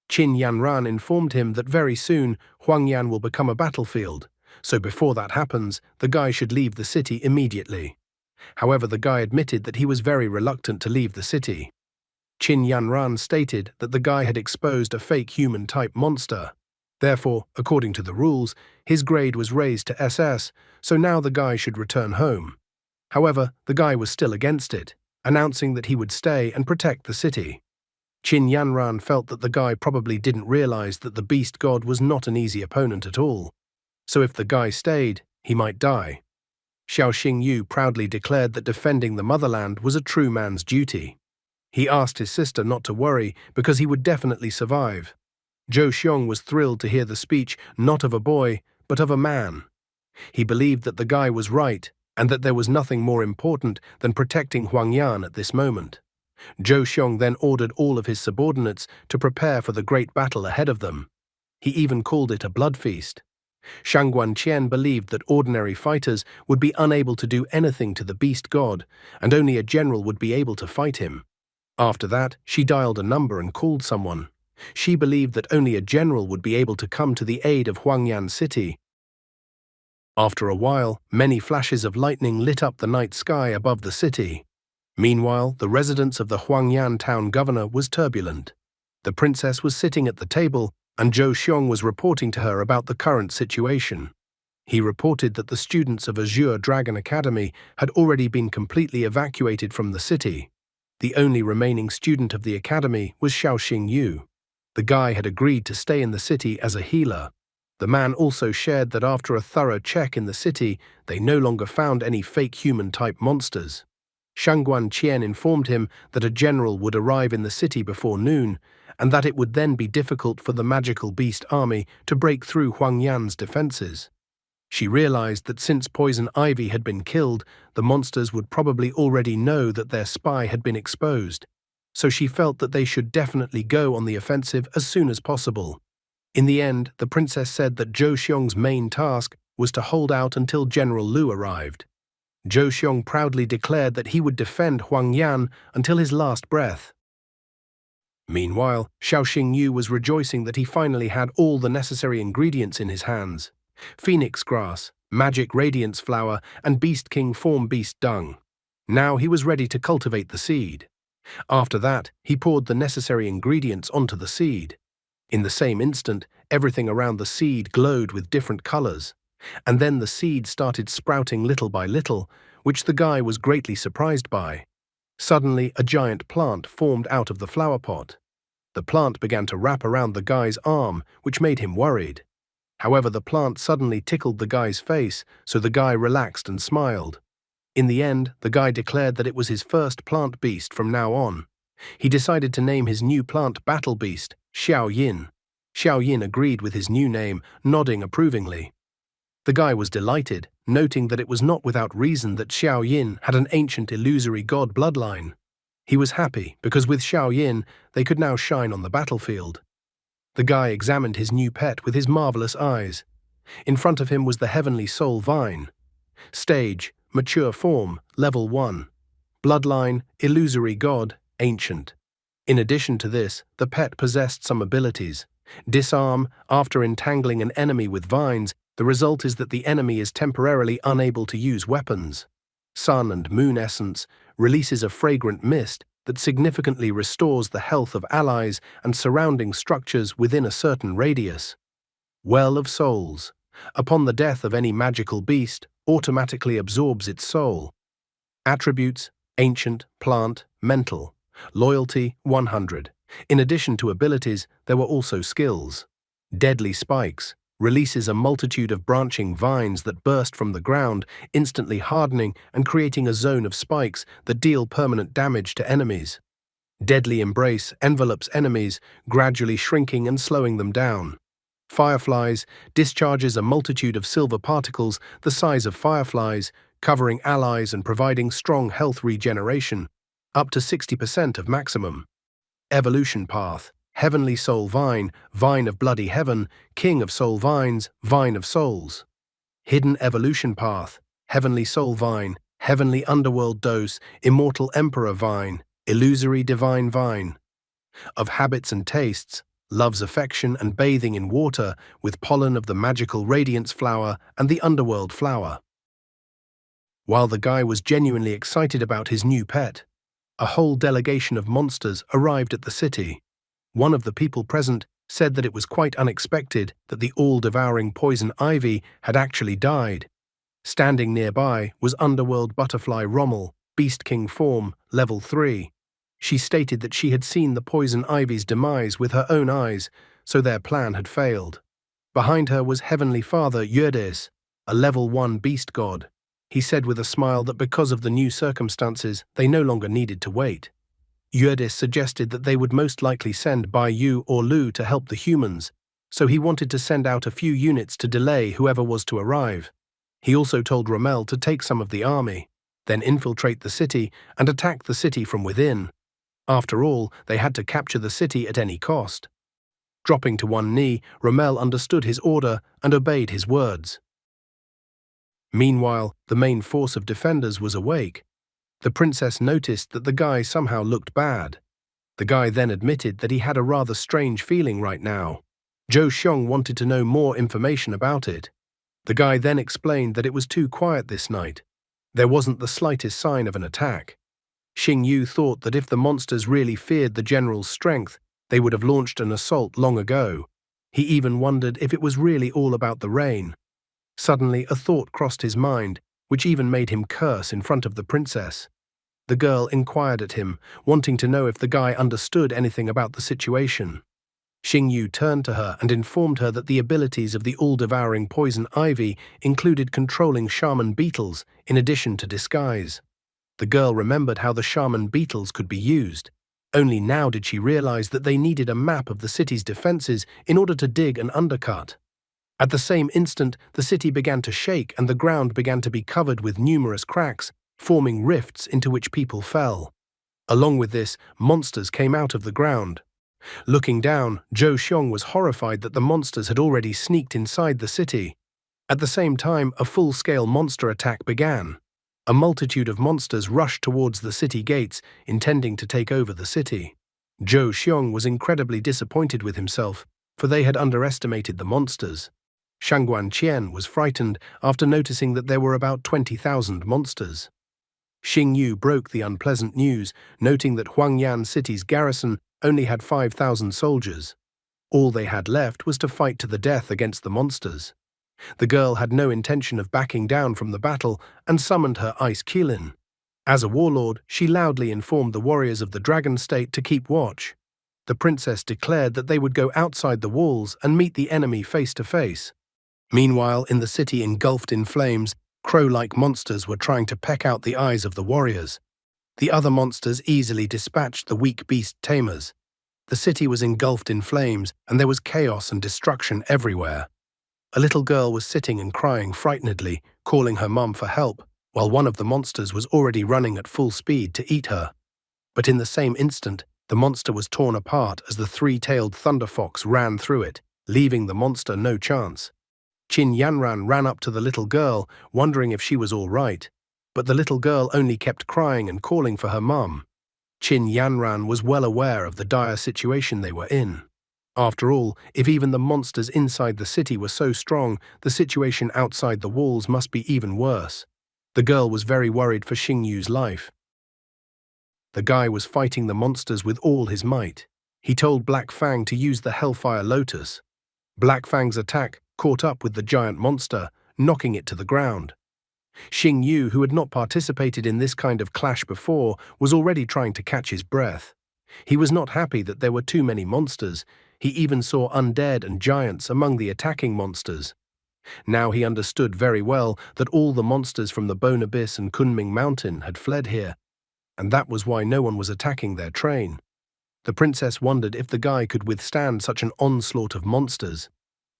Qin Yanran informed him that very soon Huangyan will become a battlefield, so before that happens, the guy should leave the city immediately. However, the guy admitted that he was very reluctant to leave the city. Qin Yanran stated that the guy had exposed a fake human-type monster. Therefore, according to the rules, his grade was raised to SS, so now the guy should return home. However, the guy was still against it, announcing that he would stay and protect the city. Qin Yanran felt that the guy probably didn't realize that the beast god was not an easy opponent at all. So if the guy stayed, he might die. Xiao Xingyu proudly declared that defending the motherland was a true man's duty. He asked his sister not to worry because he would definitely survive. Zhou Xiong was thrilled to hear the speech not of a boy, but of a man. He believed that the guy was right and that there was nothing more important than protecting Huangyan at this moment. Zhou Xiong then ordered all of his subordinates to prepare for the great battle ahead of them. He even called it a blood feast. Shang Guanqian believed that ordinary fighters would be unable to do anything to the beast god, and only a general would be able to fight him. After that, she dialed a number and called someone. She believed that only a general would be able to come to the aid of Huangyan City. After a while, many flashes of lightning lit up the night sky above the city. Meanwhile, the residence of the Huangyan town governor was turbulent. The princess was sitting at the table, and Zhou Xiong was reporting to her about the current situation. He reported that the students of Azure Dragon Academy had already been completely evacuated from the city. The only remaining student of the academy was Xiao Xingyu. The guy had agreed to stay in the city as a healer. The man also shared that after a thorough check in the city, they no longer found any fake human-type monsters. Shang Guanqian informed him that a general would arrive in the city before noon, and that it would then be difficult for the magical beast army to break through Huangyan's defenses. She realized that since Poison Ivy had been killed, the monsters would probably already know that their spy had been exposed, so she felt that they should definitely go on the offensive as soon as possible. In the end, the princess said that Zhou Xiong's main task was to hold out until General Lu arrived. Zhou Xiong proudly declared that he would defend Huangyan until his last breath. Meanwhile, Xiao Xingyu was rejoicing that he finally had all the necessary ingredients in his hands: phoenix grass, magic radiance flower, and beast king form beast dung. Now he was ready to cultivate the seed. After that, he poured the necessary ingredients onto the seed. In the same instant, everything around the seed glowed with different colors, and then the seed started sprouting little by little, which the guy was greatly surprised by. Suddenly, a giant plant formed out of the flower pot. The plant began to wrap around the guy's arm, which made him worried. However, the plant suddenly tickled the guy's face, so the guy relaxed and smiled. In the end, the guy declared that it was his first plant beast from now on. He decided to name his new plant battle beast, Xiao Yin. Xiao Yin agreed with his new name, nodding approvingly. The guy was delighted, noting that it was not without reason that Xiao Yin had an ancient illusory god bloodline. He was happy because with Xiao Yin, they could now shine on the battlefield. The guy examined his new pet with his marvelous eyes. In front of him was the heavenly soul vine. Stage, mature form, level 1. Bloodline, illusory god, ancient. In addition to this, the pet possessed some abilities. Disarm, after entangling an enemy with vines, the result is that the enemy is temporarily unable to use weapons. Sun and moon essence releases a fragrant mist that significantly restores the health of allies and surrounding structures within a certain radius. Well of souls. Upon the death of any magical beast, automatically absorbs its soul. Attributes: ancient, plant, mental. Loyalty: 100. In addition to abilities, there were also skills. Deadly spikes. Releases a multitude of branching vines that burst from the ground, instantly hardening and creating a zone of spikes that deal permanent damage to enemies. Deadly embrace envelops enemies, gradually shrinking and slowing them down. Fireflies discharges a multitude of silver particles the size of fireflies, covering allies and providing strong health regeneration, up to 60% of maximum. Evolution path: Heavenly Soul Vine, Vine of Bloody Heaven, King of Soul Vines, Vine of Souls. Hidden Evolution path: Heavenly Soul Vine, Heavenly Underworld Dose, Immortal Emperor Vine, Illusory Divine Vine. Of habits and tastes: loves affection and bathing in water with pollen of the magical radiance flower and the underworld flower. While the guy was genuinely excited about his new pet, a whole delegation of monsters arrived at the city. One of the people present said that it was quite unexpected that the all-devouring poison ivy had actually died. Standing nearby was Underworld Butterfly Rommel, Beast King form, level 3. She stated that she had seen the poison ivy's demise with her own eyes, so their plan had failed. Behind her was Heavenly Father Eurydice, a level 1 beast god. He said with a smile that because of the new circumstances, they no longer needed to wait. Eurydice suggested that they would most likely send Bai Yu or Lu to help the humans, so he wanted to send out a few units to delay whoever was to arrive. He also told Rommel to take some of the army, then infiltrate the city and attack the city from within. After all, they had to capture the city at any cost. Dropping to one knee, Rommel understood his order and obeyed his words. Meanwhile, the main force of defenders was awake. The princess noticed that the guy somehow looked bad. The guy then admitted that he had a rather strange feeling right now. Zhou Xiong wanted to know more information about it. The guy then explained that it was too quiet this night. There wasn't the slightest sign of an attack. Xing Yu thought that if the monsters really feared the general's strength, they would have launched an assault long ago. He even wondered if it was really all about the rain. Suddenly, a thought crossed his mind, which even made him curse in front of the princess. The girl inquired at him, wanting to know if the guy understood anything about the situation. Xing Yu turned to her and informed her that the abilities of the all-devouring poison ivy included controlling shaman beetles in addition to disguise. The girl remembered how the shaman beetles could be used. Only now did she realize that they needed a map of the city's defenses in order to dig an undercut. At the same instant, the city began to shake and the ground began to be covered with numerous cracks, forming rifts into which people fell. Along with this, monsters came out of the ground. Looking down, Zhou Xiong was horrified that the monsters had already sneaked inside the city. At the same time, a full-scale monster attack began. A multitude of monsters rushed towards the city gates, intending to take over the city. Zhou Xiong was incredibly disappointed with himself, for they had underestimated the monsters. Shangguan Qian was frightened after noticing that there were about 20,000 monsters. Xing Yu broke the unpleasant news, noting that Huangyan City's garrison only had 5,000 soldiers. All they had left was to fight to the death against the monsters. The girl had no intention of backing down from the battle and summoned her ice Qilin. As a warlord, she loudly informed the warriors of the dragon state to keep watch. The princess declared that they would go outside the walls and meet the enemy face to face. Meanwhile, in the city engulfed in flames, crow-like monsters were trying to peck out the eyes of the warriors. The other monsters easily dispatched the weak beast tamers. The city was engulfed in flames, and there was chaos and destruction everywhere. A little girl was sitting and crying frightenedly, calling her mum for help, while one of the monsters was already running at full speed to eat her. But in the same instant, the monster was torn apart as the three-tailed thunder fox ran through it, leaving the monster no chance. Qin Yanran ran up to the little girl, wondering if she was all right, but the little girl only kept crying and calling for her mum. Qin Yanran was well aware of the dire situation they were in. After all, if even the monsters inside the city were so strong, the situation outside the walls must be even worse. The girl was very worried for Xing Yu's life. The guy was fighting the monsters with all his might. He told Black Fang to use the Hellfire Lotus. Black Fang's attack caught up with the giant monster, knocking it to the ground. Xing Yu, who had not participated in this kind of clash before, was already trying to catch his breath. He was not happy that there were too many monsters. He even saw undead and giants among the attacking monsters. Now he understood very well that all the monsters from the Bone Abyss and Kunming Mountain had fled here, and that was why no one was attacking their train. The princess wondered if the guy could withstand such an onslaught of monsters.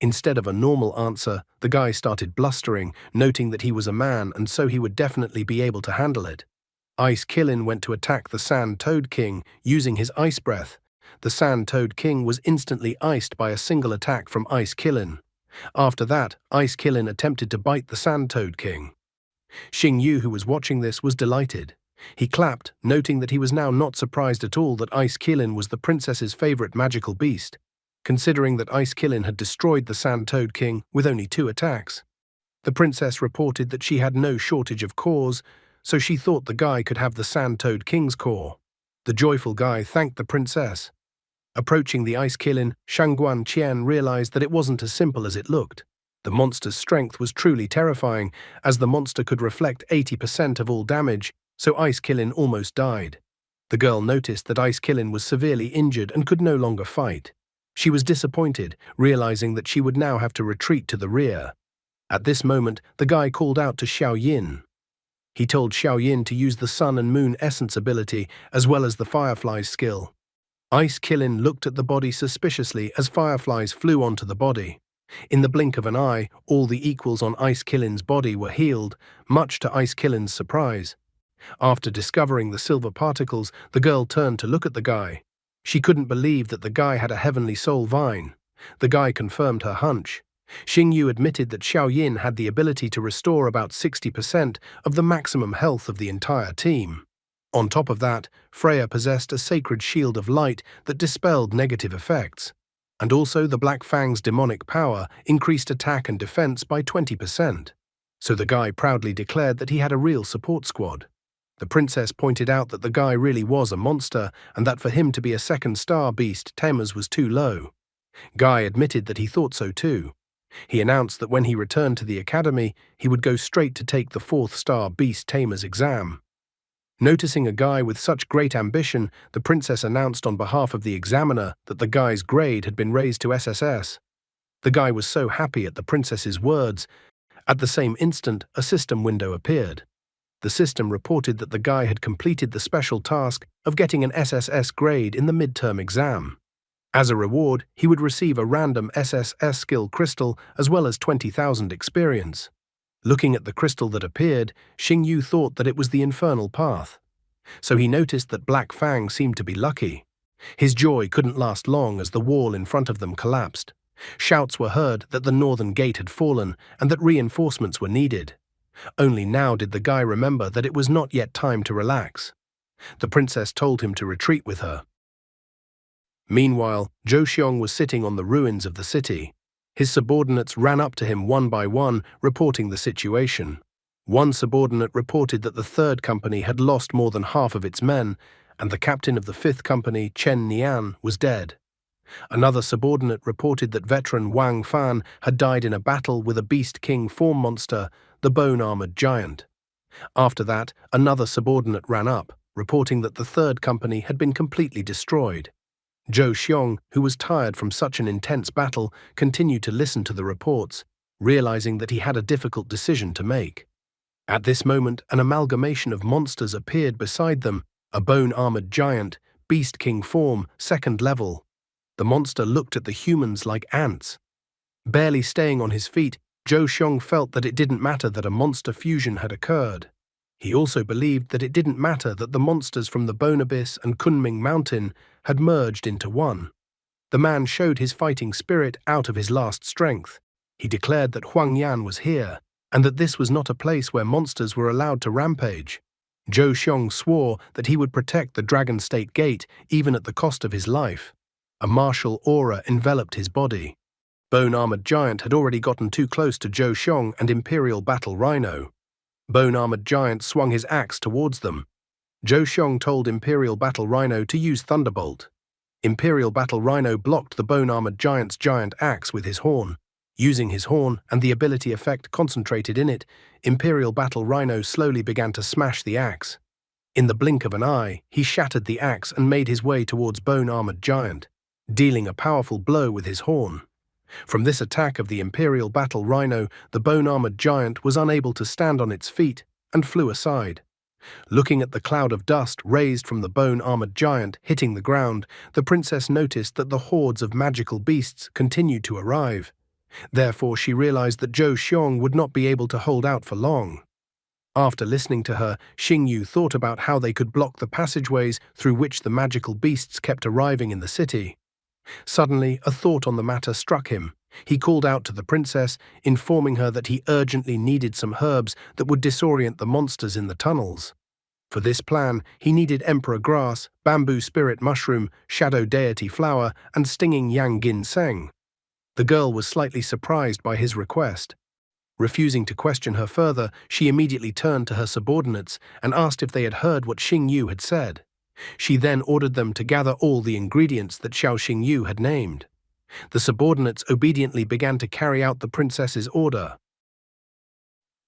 Instead of a normal answer, the guy started blustering, noting that he was a man and so he would definitely be able to handle it. Ice Killin went to attack the Sand Toad King using his ice breath. The Sand Toad King was instantly iced by a single attack from Ice Killin. After that, Ice Killin attempted to bite the Sand Toad King. Xing Yu, who was watching this, was delighted. He clapped, noting that he was now not surprised at all that Ice Killin was the princess's favorite magical beast, considering that Ice Killin had destroyed the Sand Toad King with only 2 attacks. The princess reported that she had no shortage of cores, so she thought the guy could have the Sand Toad King's core. The joyful guy thanked the princess. Approaching the Ice Killin, Shangguan Qian realized that it wasn't as simple as it looked. The monster's strength was truly terrifying, as the monster could reflect 80% of all damage, so Ice Killin almost died. The girl noticed that Ice Killin was severely injured and could no longer fight. She was disappointed, realizing that she would now have to retreat to the rear. At this moment, the guy called out to Xiao Yin. He told Xiao Yin to use the Sun and Moon Essence ability as well as the Firefly's skill. Ice Killin looked at the body suspiciously as fireflies flew onto the body. In the blink of an eye, all the equals on Ice Killin's body were healed, much to Ice Killin's surprise. After discovering the silver particles, the girl turned to look at the guy. She couldn't believe that the guy had a heavenly soul vine. The guy confirmed her hunch. Xing Yu admitted that Xiao Yin had the ability to restore about 60% of the maximum health of the entire team. On top of that, Freya possessed a sacred shield of light that dispelled negative effects. And also the Black Fang's demonic power increased attack and defense by 20%. So the guy proudly declared that he had a real support squad. The princess pointed out that the guy really was a monster and that for him to be a 2-star beast, Tamers was too low. Guy admitted that he thought so too. He announced that when he returned to the academy, he would go straight to take the 4th-star beast Tamers exam. Noticing a guy with such great ambition, the princess announced on behalf of the examiner that the guy's grade had been raised to SSS. The guy was so happy at the princess's words. At the same instant, a system window appeared. The system reported that the guy had completed the special task of getting an SSS grade in the midterm exam. As a reward, he would receive a random SSS skill crystal as well as 20,000 experience. Looking at the crystal that appeared, Xing Yu thought that it was the infernal path. So he noticed that Black Fang seemed to be lucky. His joy couldn't last long as the wall in front of them collapsed. Shouts were heard that the northern gate had fallen and that reinforcements were needed. Only now did the guy remember that it was not yet time to relax. The princess told him to retreat with her. Meanwhile, Zhou Xiong was sitting on the ruins of the city. His subordinates ran up to him one by one, reporting the situation. One subordinate reported that the 3rd company had lost more than half of its men, and the captain of the 5th company, Chen Nian, was dead. Another subordinate reported that veteran Wang Fan had died in a battle with a Beast King form monster, the bone-armored giant. After that, another subordinate ran up, reporting that the 3rd company had been completely destroyed. Zhou Xiong, who was tired from such an intense battle, continued to listen to the reports, realizing that he had a difficult decision to make. At this moment, an amalgamation of monsters appeared beside them, a bone-armored giant, Beast King form, 2nd level. The monster looked at the humans like ants. Barely staying on his feet, Zhou Xiong felt that it didn't matter that a monster fusion had occurred. He also believed that it didn't matter that the monsters from the Bone Abyss and Kunming Mountain had merged into one. The man showed his fighting spirit out of his last strength. He declared that Huang Yan was here, and that this was not a place where monsters were allowed to rampage. Zhou Xiong swore that he would protect the Dragon State Gate even at the cost of his life. A martial aura enveloped his body. Bone-Armored Giant had already gotten too close to Zhou Xiong and Imperial Battle Rhino. Bone-Armored Giant swung his axe towards them. Zhou Xiong told Imperial Battle Rhino to use Thunderbolt. Imperial Battle Rhino blocked the Bone-Armored Giant's giant axe with his horn. Using his horn and the ability effect concentrated in it, Imperial Battle Rhino slowly began to smash the axe. In the blink of an eye, he shattered the axe and made his way towards Bone-Armored Giant, dealing a powerful blow with his horn. From this attack of the Imperial Battle Rhino, the Bone-Armored Giant was unable to stand on its feet and flew aside. Looking at the cloud of dust raised from the Bone-Armored Giant hitting the ground, the princess noticed that the hordes of magical beasts continued to arrive. Therefore, she realized that Zhou Xiong would not be able to hold out for long. After listening to her, Xing Yu thought about how they could block the passageways through which the magical beasts kept arriving in the city. Suddenly, a thought on the matter struck him. He called out to the princess, informing her that he urgently needed some herbs that would disorient the monsters in the tunnels. For this plan, he needed emperor grass, bamboo spirit mushroom, shadow deity flower, and stinging yang ginseng. The girl was slightly surprised by his request. Refusing to question her further, she immediately turned to her subordinates and asked if they had heard what Xing Yu had said. She then ordered them to gather all the ingredients that Xiao Xing Yu had named. The subordinates obediently began to carry out the princess's order.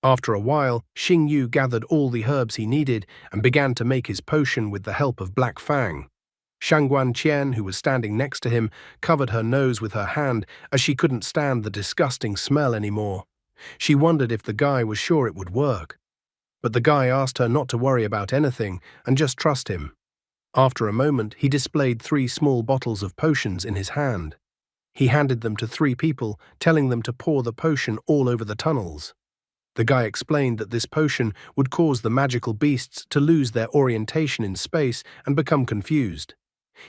After a while, Xing Yu gathered all the herbs he needed and began to make his potion with the help of Black Fang. Shangguan Qian, who was standing next to him, covered her nose with her hand as she couldn't stand the disgusting smell anymore. She wondered if the guy was sure it would work. But the guy asked her not to worry about anything and just trust him. After a moment, he displayed 3 small bottles of potions in his hand. He handed them to 3 people, telling them to pour the potion all over the tunnels. The guy explained that this potion would cause the magical beasts to lose their orientation in space and become confused.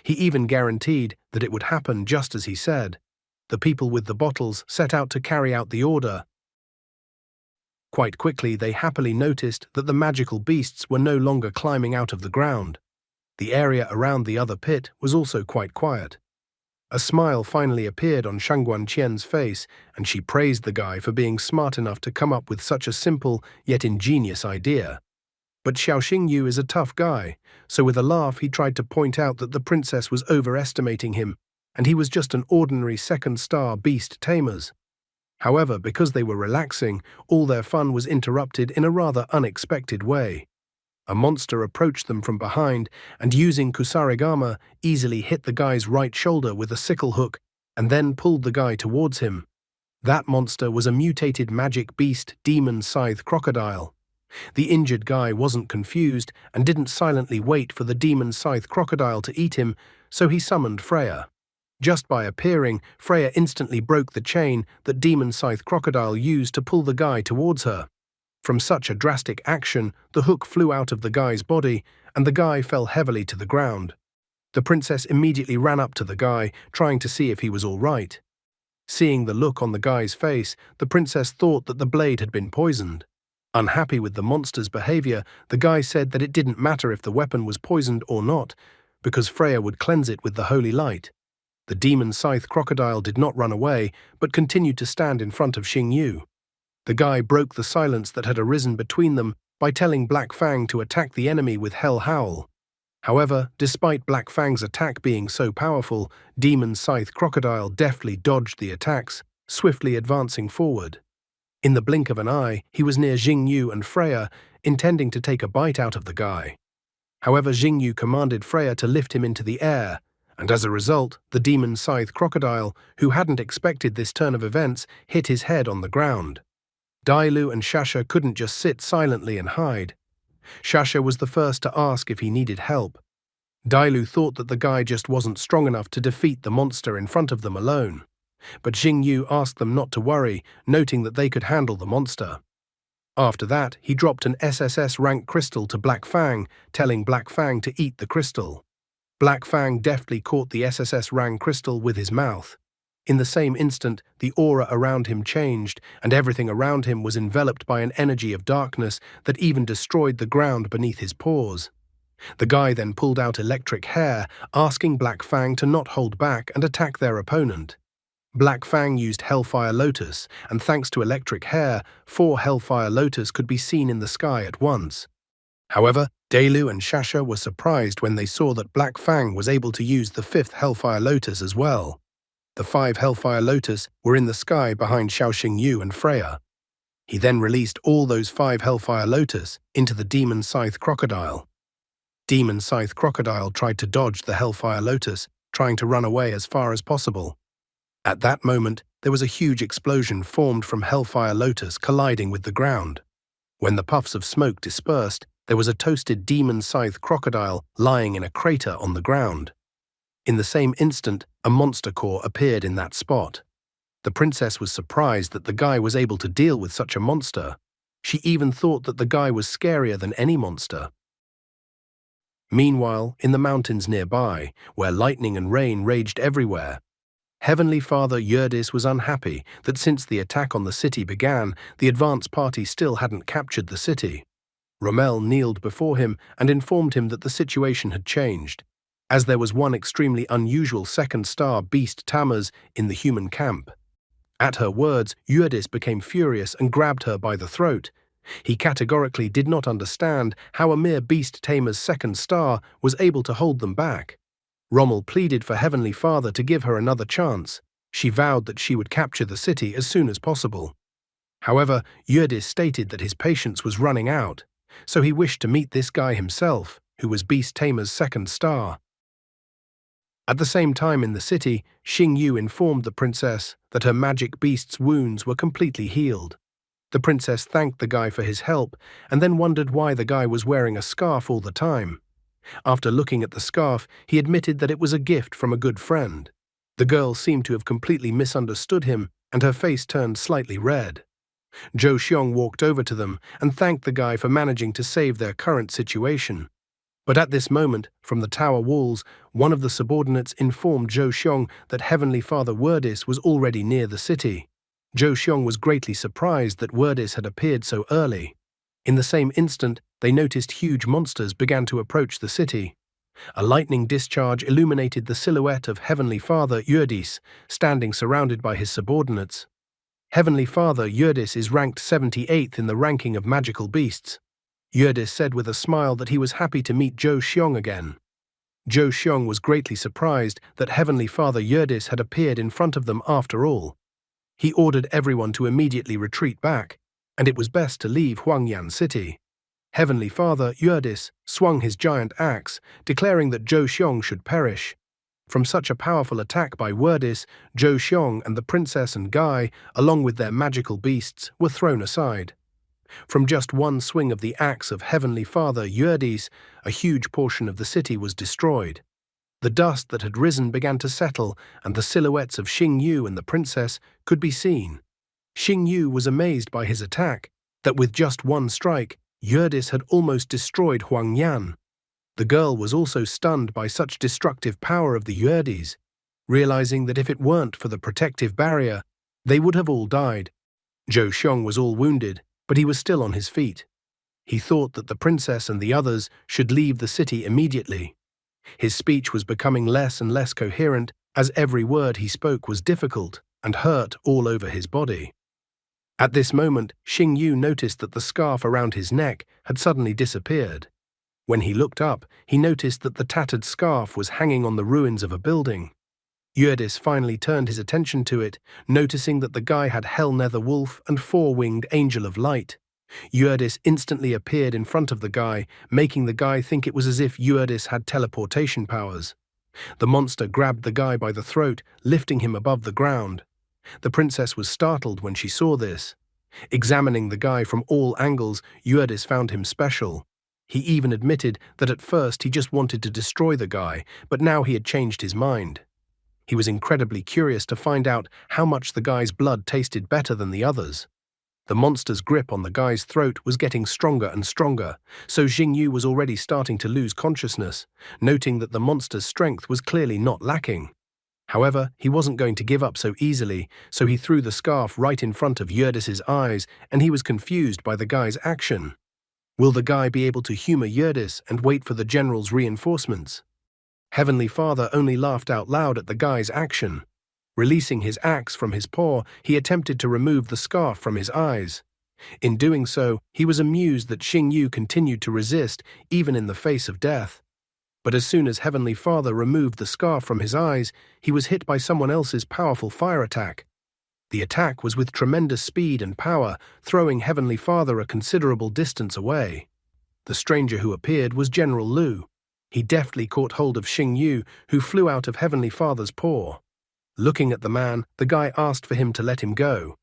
He even guaranteed that it would happen just as he said. The people with the bottles set out to carry out the order. Quite quickly, they happily noticed that the magical beasts were no longer climbing out of the ground. The area around the other pit was also quite quiet. A smile finally appeared on Shangguan Qian's face, and she praised the guy for being smart enough to come up with such a simple yet ingenious idea. But Xiao Xingyu is a tough guy, so with a laugh he tried to point out that the princess was overestimating him, and he was just an ordinary second-star beast tamers. However, because they were relaxing, all their fun was interrupted in a rather unexpected way. A monster approached them from behind and, using kusarigama, easily hit the guy's right shoulder with a sickle hook and then pulled the guy towards him. That monster was a mutated magic beast demon scythe crocodile. The injured guy wasn't confused and didn't silently wait for the demon scythe crocodile to eat him, so he summoned Freya. Just by appearing, Freya instantly broke the chain that demon scythe crocodile used to pull the guy towards her. From such a drastic action, the hook flew out of the guy's body, and the guy fell heavily to the ground. The princess immediately ran up to the guy, trying to see if he was all right. Seeing the look on the guy's face, the princess thought that the blade had been poisoned. Unhappy with the monster's behavior, the guy said that it didn't matter if the weapon was poisoned or not, because Freya would cleanse it with the holy light. The demon scythe crocodile did not run away, but continued to stand in front of Xing Yu. The guy broke the silence that had arisen between them by telling Black Fang to attack the enemy with Hell Howl. However, despite Black Fang's attack being so powerful, Demon Scythe Crocodile deftly dodged the attacks, swiftly advancing forward. In the blink of an eye, he was near Xing Yu and Freya, intending to take a bite out of the guy. However, Xing Yu commanded Freya to lift him into the air, and as a result, the Demon Scythe Crocodile, who hadn't expected this turn of events, hit his head on the ground. Dailu and Shasha couldn't just sit silently and hide. Shasha was the first to ask if he needed help. Dailu thought that the guy just wasn't strong enough to defeat the monster in front of them alone. But Xing Yu asked them not to worry, noting that they could handle the monster. After that, he dropped an SSS rank crystal to Black Fang, telling Black Fang to eat the crystal. Black Fang deftly caught the SSS rank crystal with his mouth. In the same instant, the aura around him changed, and everything around him was enveloped by an energy of darkness that even destroyed the ground beneath his paws. The guy then pulled out electric hair, asking Black Fang to not hold back and attack their opponent. Black Fang used Hellfire Lotus, and thanks to electric hair, 4 Hellfire Lotus could be seen in the sky at once. However, Dailu and Shasha were surprised when they saw that Black Fang was able to use the 5th Hellfire Lotus as well. The 5 Hellfire Lotus were in the sky behind Xiao Xingyu and Freya. He then released all those 5 Hellfire Lotus into the Demon Scythe Crocodile. Demon Scythe Crocodile tried to dodge the Hellfire Lotus, trying to run away as far as possible. At that moment, there was a huge explosion formed from Hellfire Lotus colliding with the ground. When the puffs of smoke dispersed, there was a toasted Demon Scythe Crocodile lying in a crater on the ground. In the same instant, a monster core appeared in that spot. The princess was surprised that the guy was able to deal with such a monster. She even thought that the guy was scarier than any monster. Meanwhile, in the mountains nearby, where lightning and rain raged everywhere, Heavenly Father Eurydice was unhappy that since the attack on the city began, the advance party still hadn't captured the city. Rommel kneeled before him and informed him that the situation had changed, as there was one extremely unusual second-star beast Tammuz in the human camp. At her words, Eurydice became furious and grabbed her by the throat. He categorically did not understand how a mere beast tamer's second star was able to hold them back. Rommel pleaded for Heavenly Father to give her another chance. She vowed that she would capture the city as soon as possible. However, Eurydice stated that his patience was running out, so he wished to meet this guy himself, who was beast tamer's second star. At the same time in the city, Xing Yu informed the princess that her magic beast's wounds were completely healed. The princess thanked the guy for his help and then wondered why the guy was wearing a scarf all the time. After looking at the scarf, he admitted that it was a gift from a good friend. The girl seemed to have completely misunderstood him, and her face turned slightly red. Zhou Xiong walked over to them and thanked the guy for managing to save their current situation. But at this moment, from the tower walls, one of the subordinates informed Zhou Xiong that Heavenly Father Eurydice was already near the city. Zhou Xiong was greatly surprised that Eurydice had appeared so early. In the same instant, they noticed huge monsters began to approach the city. A lightning discharge illuminated the silhouette of Heavenly Father Eurydice, standing surrounded by his subordinates. Heavenly Father Eurydice is ranked 78th in the ranking of magical beasts. Eurydice said with a smile that he was happy to meet Zhou Xiong again. Zhou Xiong was greatly surprised that Heavenly Father Eurydice had appeared in front of them after all. He ordered everyone to immediately retreat back, and it was best to leave Huangyan City. Heavenly Father Eurydice swung his giant axe, declaring that Zhou Xiong should perish. From such a powerful attack by Eurydice, Zhou Xiong and the princess and Guy, along with their magical beasts, were thrown aside. From just one swing of the axe of Heavenly Father Eurydice, a huge portion of the city was destroyed. The dust that had risen began to settle, and the silhouettes of Xing Yu and the princess could be seen. Xing Yu was amazed by his attack, that with just one strike, Eurydice had almost destroyed Huangyan. The girl was also stunned by such destructive power of the Eurydice, realizing that if it weren't for the protective barrier, they would have all died. Zhou Xiong was all wounded, but he was still on his feet. He thought that the princess and the others should leave the city immediately. His speech was becoming less and less coherent, as every word he spoke was difficult and hurt all over his body. At this moment, Xing Yu noticed that the scarf around his neck had suddenly disappeared. When he looked up, he noticed that the tattered scarf was hanging on the ruins of a building. Eurydice finally turned his attention to it, noticing that the guy had Hell Nether Wolf and Four-Winged Angel of Light. Eurydice instantly appeared in front of the guy, making the guy think it was as if Eurydice had teleportation powers. The monster grabbed the guy by the throat, lifting him above the ground. The princess was startled when she saw this. Examining the guy from all angles, Eurydice found him special. He even admitted that at first he just wanted to destroy the guy, but now he had changed his mind. He was incredibly curious to find out how much the guy's blood tasted better than the others. The monster's grip on the guy's throat was getting stronger and stronger, so Xing Yu was already starting to lose consciousness, noting that the monster's strength was clearly not lacking. However, he wasn't going to give up so easily, so he threw the scarf right in front of Eurydice's eyes, and he was confused by the guy's action. Will the guy be able to humor Eurydice and wait for the general's reinforcements? Heavenly Father only laughed out loud at the guy's action. Releasing his axe from his paw, he attempted to remove the scarf from his eyes. In doing so, he was amused that Xing Yu continued to resist, even in the face of death. But as soon as Heavenly Father removed the scarf from his eyes, he was hit by someone else's powerful fire attack. The attack was with tremendous speed and power, throwing Heavenly Father a considerable distance away. The stranger who appeared was General Lu. He deftly caught hold of Xing Yu, who flew out of Heavenly Father's paw. Looking at the man, the guy asked for him to let him go.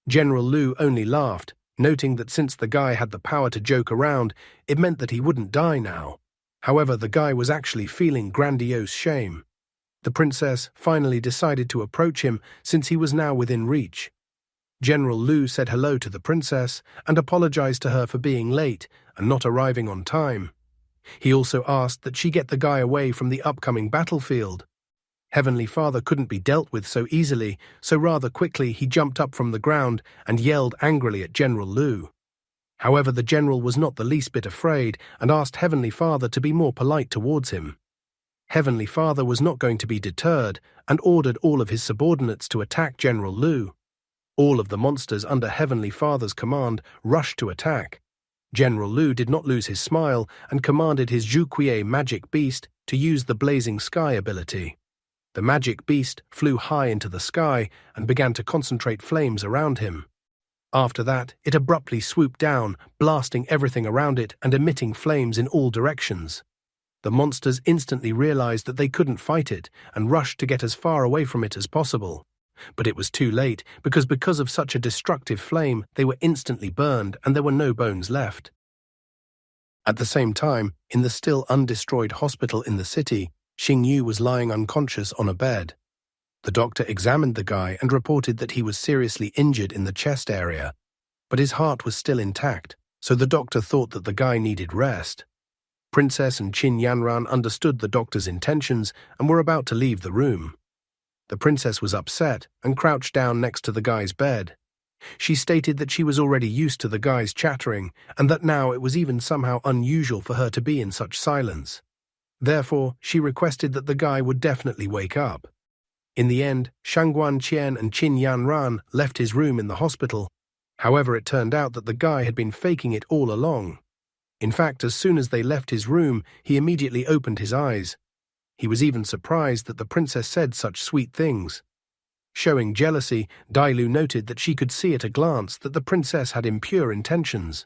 General Lu only laughed, noting that since the guy had the power to joke around, it meant that he wouldn't die now. However, the guy was actually feeling grandiose shame. The The princess finally decided to approach him since he was now within reach. General Lu said hello to the princess and apologized to her for being late and not arriving on time. He also asked that she get the guy away from the upcoming battlefield. Heavenly Father couldn't be dealt with so easily, so rather quickly he jumped up from the ground and yelled angrily at General Lu. However, the general was not the least bit afraid and asked Heavenly Father to be more polite towards him. Heavenly Father was not going to be deterred and ordered all of his subordinates to attack General Lu. All of the monsters under Heavenly Father's command rushed to attack. General Lu did not lose his smile and commanded his Zhuqiye magic beast to use the blazing sky ability. The magic beast flew high into the sky and began to concentrate flames around him. After that, it abruptly swooped down, blasting everything around it and emitting flames in all directions. The monsters instantly realized that they couldn't fight it and rushed to get as far away from it as possible. But it was too late because of such a destructive flame, they were instantly burned and there were no bones left. At the same time, in the still undestroyed hospital in the city, Xing Yu was lying unconscious on a bed. The doctor examined the guy and reported that he was seriously injured in the chest area, but his heart was still intact, so the doctor thought that the guy needed rest. Princess and Qin Yanran understood the doctor's intentions and were about to leave the room. The princess was upset and crouched down next to the guy's bed. She stated that she was already used to the guy's chattering and that now it was even somehow unusual for her to be in such silence. Therefore, she requested that the guy would definitely wake up. In the end, Shangguan Qian and Qin Yanran left his room in the hospital. However, it turned out that the guy had been faking it all along. In fact, as soon as they left his room, he immediately opened his eyes. He was even surprised that the princess said such sweet things. Showing jealousy, Dailu noted that she could see at a glance that the princess had impure intentions.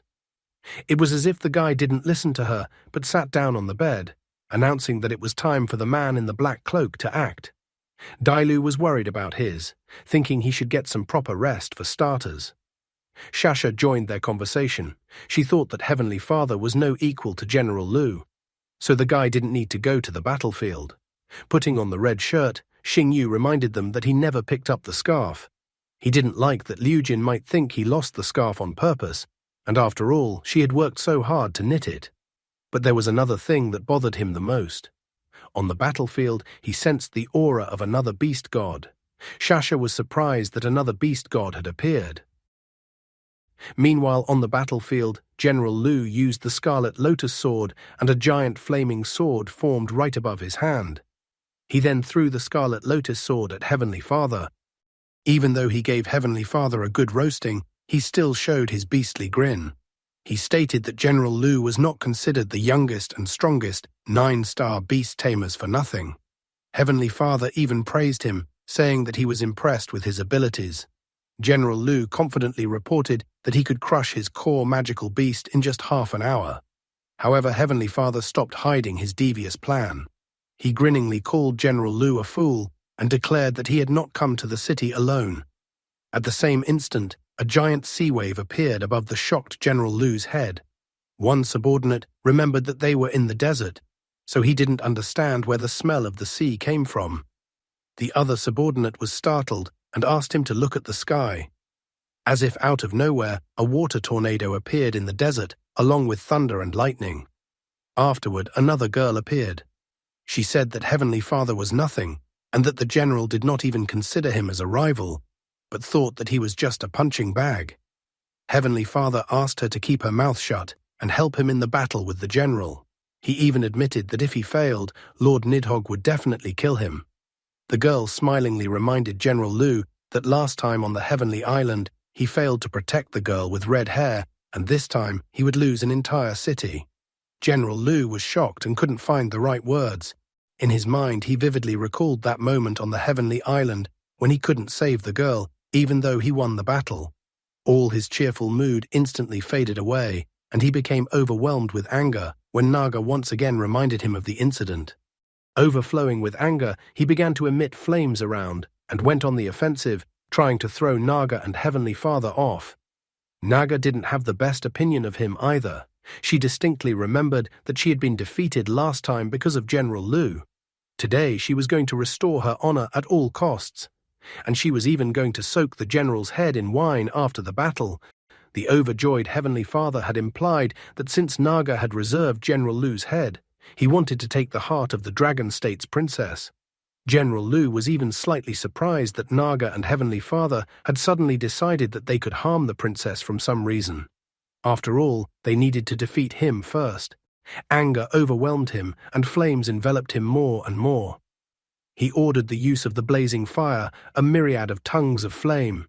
It was as if the guy didn't listen to her, but sat down on the bed, announcing that it was time for the man in the black cloak to act. Dailu was worried about his, thinking he should get some proper rest for starters. Shasha joined their conversation. She thought that Heavenly Father was no equal to General Lu, so the guy didn't need to go to the battlefield. Putting on the red shirt, Xing Yu reminded them that he never picked up the scarf. He didn't like that Liu Jin might think he lost the scarf on purpose, and after all, she had worked so hard to knit it. But there was another thing that bothered him the most. On the battlefield, he sensed the aura of another beast god. Shasha was surprised that another beast god had appeared. Meanwhile, on the battlefield, General Lu used the Scarlet Lotus Sword and a giant flaming sword formed right above his hand. He then threw the Scarlet Lotus Sword at Heavenly Father. Even though he gave Heavenly Father a good roasting, he still showed his beastly grin. He stated that General Lu was not considered the youngest and strongest 9-star beast tamers for nothing. Heavenly Father even praised him, saying that he was impressed with his abilities. General Lu confidently reported that he could crush his core magical beast in just half an hour. However, Heavenly Father stopped hiding his devious plan. He grinningly called General Lu a fool and declared that he had not come to the city alone. At the same instant, a giant sea wave appeared above the shocked General Lu's head. One subordinate remembered that they were in the desert, so he didn't understand where the smell of the sea came from. The other subordinate was startled and asked him to look at the sky. As if out of nowhere, a water tornado appeared in the desert, along with thunder and lightning. Afterward, another girl appeared. She said that Heavenly Father was nothing, and that the general did not even consider him as a rival, but thought that he was just a punching bag. Heavenly Father asked her to keep her mouth shut and help him in the battle with the general. He even admitted that if he failed, Lord Nidhogg would definitely kill him. The girl smilingly reminded General Lu that last time on the Heavenly Island, he failed to protect the girl with red hair, and this time he would lose an entire city. General Lu was shocked and couldn't find the right words. In his mind, he vividly recalled that moment on the Heavenly Island when he couldn't save the girl, even though he won the battle. All his cheerful mood instantly faded away, and he became overwhelmed with anger when Naga once again reminded him of the incident. Overflowing with anger, he began to emit flames around and went on the offensive, trying to throw Naga and Heavenly Father off. Naga didn't have the best opinion of him either. She distinctly remembered that she had been defeated last time because of General Lu. Today she was going to restore her honor at all costs, and she was even going to soak the general's head in wine after the battle. The overjoyed Heavenly Father had implied that since Naga had reserved General Lu's head, he wanted to take the heart of the Dragon State's princess. General Lu was even slightly surprised that Naga and Heavenly Father had suddenly decided that they could harm the princess from some reason. After all, they needed to defeat him first. Anger overwhelmed him, and flames enveloped him more and more. He ordered the use of the blazing fire, a myriad of tongues of flame.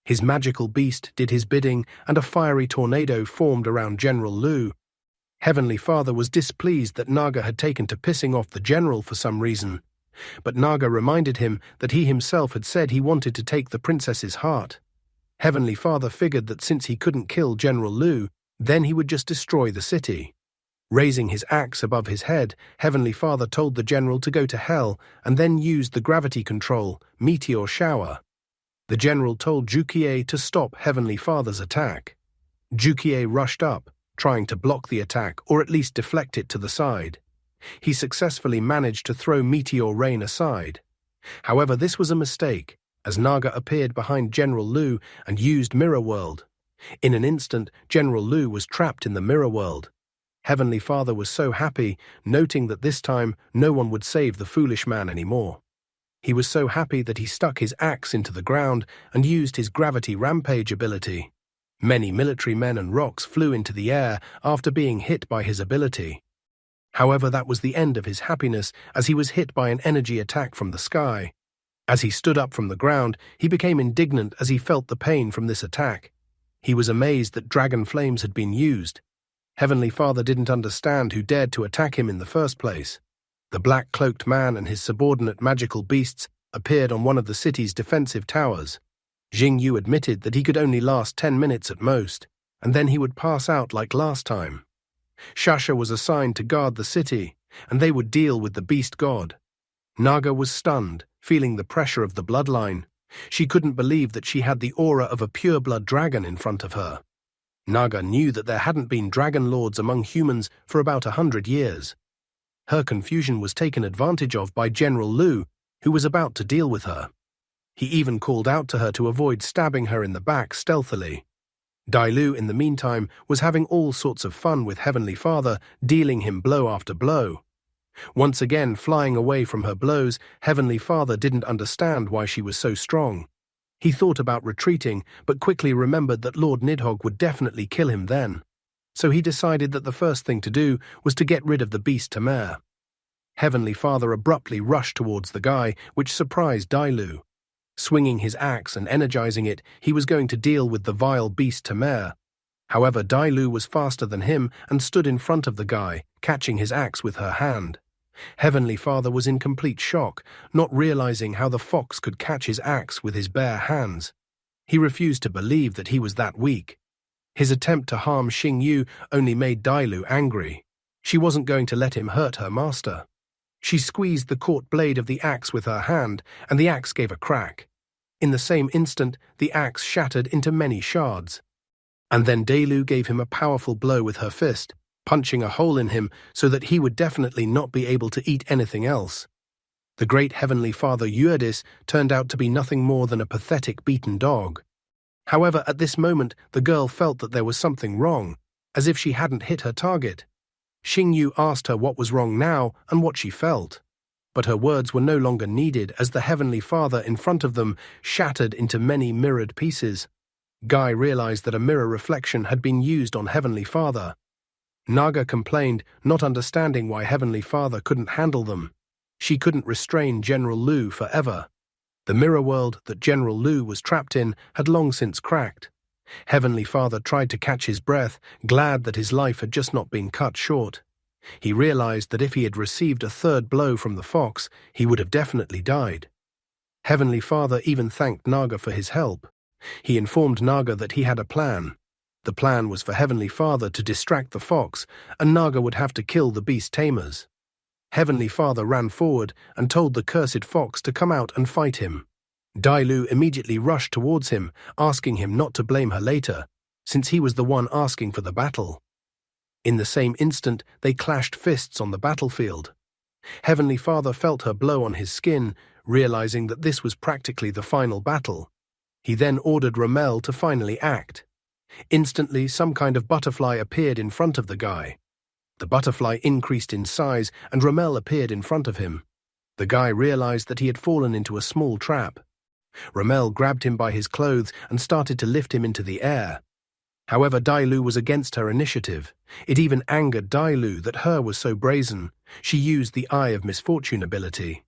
His magical beast did his bidding, and a fiery tornado formed around General Lu. Heavenly Father was displeased that Naga had taken to pissing off the general for some reason, but Naga reminded him that he himself had said he wanted to take the princess's heart. Heavenly Father figured that since he couldn't kill General Lu, then he would just destroy the city. Raising his axe above his head, Heavenly Father told the general to go to hell and then used the gravity control, meteor shower. The general told Jukie to stop Heavenly Father's attack. Jukie rushed up, trying to block the attack or at least deflect it to the side. He successfully managed to throw meteor rain aside. However, this was a mistake, as Naga appeared behind General Lu and used Mirror World. In an instant, General Lu was trapped in the Mirror World. Heavenly Father was so happy, noting that this time no one would save the foolish man anymore. He was so happy that he stuck his axe into the ground and used his gravity rampage ability. Many military men and rocks flew into the air after being hit by his ability. However, that was the end of his happiness, as he was hit by an energy attack from the sky. As he stood up from the ground, he became indignant as he felt the pain from this attack. He was amazed that dragon flames had been used. Heavenly Father didn't understand who dared to attack him in the first place. The black-cloaked man and his subordinate magical beasts appeared on one of the city's defensive towers. Jingyu admitted that he could only last 10 minutes at most, and then he would pass out like last time. Shasha was assigned to guard the city, and they would deal with the beast god. Naga was stunned, feeling the pressure of the bloodline. She couldn't believe that she had the aura of a pure-blood dragon in front of her. Naga knew that there hadn't been dragon lords among humans for about 100 years. Her confusion was taken advantage of by General Lu, who was about to deal with her. He even called out to her to avoid stabbing her in the back stealthily. Dai Lu, in the meantime, was having all sorts of fun with Heavenly Father, dealing him blow after blow. Once again flying away from her blows, Heavenly Father didn't understand why she was so strong. He thought about retreating, but quickly remembered that Lord Nidhogg would definitely kill him then. So he decided that the first thing to do was to get rid of the beast Tamer. Heavenly Father abruptly rushed towards the guy, which surprised Dai Lu. Swinging his axe and energizing it, he was going to deal with the vile beast Tamer. However, Dai Lu was faster than him and stood in front of the guy, catching his axe with her hand. Heavenly Father was in complete shock, not realizing how the fox could catch his axe with his bare hands. He refused to believe that he was that weak. His attempt to harm Xingyu only made Dai Lu angry. She wasn't going to let him hurt her master. She squeezed the caught blade of the axe with her hand, and the axe gave a crack. In the same instant, the axe shattered into many shards. And then Dai Lu gave him a powerful blow with her fist, punching a hole in him so that he would definitely not be able to eat anything else. The great Heavenly Father Eurydice turned out to be nothing more than a pathetic beaten dog. However, at this moment, the girl felt that there was something wrong, as if she hadn't hit her target. Xingyu asked her what was wrong now and what she felt. But her words were no longer needed as the Heavenly Father in front of them shattered into many mirrored pieces. Guy realized that a mirror reflection had been used on Heavenly Father. Naga complained, not understanding why Heavenly Father couldn't handle them. She couldn't restrain General Lu forever. The mirror world that General Lu was trapped in had long since cracked. Heavenly Father tried to catch his breath, glad that his life had just not been cut short. He realized that if he had received a third blow from the fox, he would have definitely died. Heavenly Father even thanked Naga for his help. He informed Naga that he had a plan. The plan was for Heavenly Father to distract the fox, and Naga would have to kill the beast tamers. Heavenly Father ran forward and told the cursed fox to come out and fight him. Dai Lu immediately rushed towards him, asking him not to blame her later, since he was the one asking for the battle. In the same instant, they clashed fists on the battlefield. Heavenly Father felt her blow on his skin, realizing that this was practically the final battle. He then ordered Rommel to finally act. Instantly, some kind of butterfly appeared in front of the guy. The butterfly increased in size, and Rommel appeared in front of him. The guy realized that he had fallen into a small trap. Rommel grabbed him by his clothes and started to lift him into the air. However, Dai Lu was against her initiative. It even angered Dai Lu that her was so brazen. She used the Eye of Misfortune ability.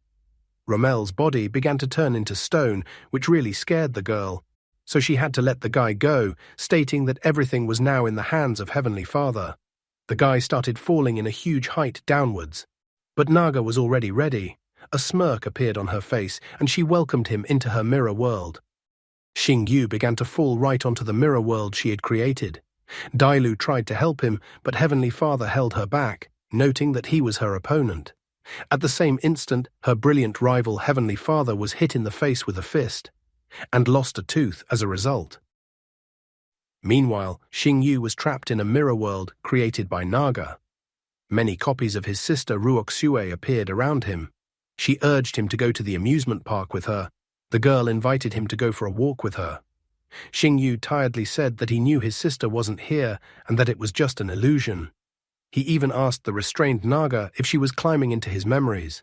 Rommel's body began to turn into stone, which really scared the girl. So she had to let the guy go, stating that everything was now in the hands of Heavenly Father. The guy started falling in a huge height downwards. But Naga was already ready. A smirk appeared on her face, and she welcomed him into her mirror world. Xingyu began to fall right onto the mirror world she had created. Dai Lu tried to help him, but Heavenly Father held her back, noting that he was her opponent. At the same instant, her brilliant rival Heavenly Father was hit in the face with a fist, and lost a tooth as a result. Meanwhile, Xingyu was trapped in a mirror world created by Naga. Many copies of his sister Ruoxue appeared around him. She urged him to go to the amusement park with her. The girl invited him to go for a walk with her. Xingyu tiredly said that he knew his sister wasn't here and that it was just an illusion. He even asked the restrained Naga if she was climbing into his memories.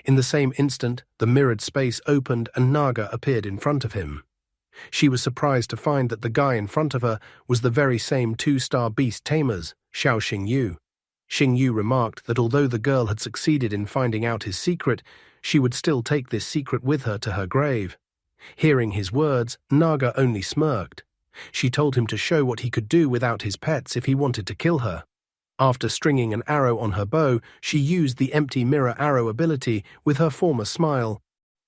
In the same instant, the mirrored space opened and Naga appeared in front of him. She was surprised to find that the guy in front of her was the very same two-star beast tamers, Xiao Xingyu. Xingyu remarked that although the girl had succeeded in finding out his secret, she would still take this secret with her to her grave. Hearing his words, Naga only smirked. She told him to show what he could do without his pets if he wanted to kill her. After stringing an arrow on her bow, she used the empty mirror arrow ability with her former smile.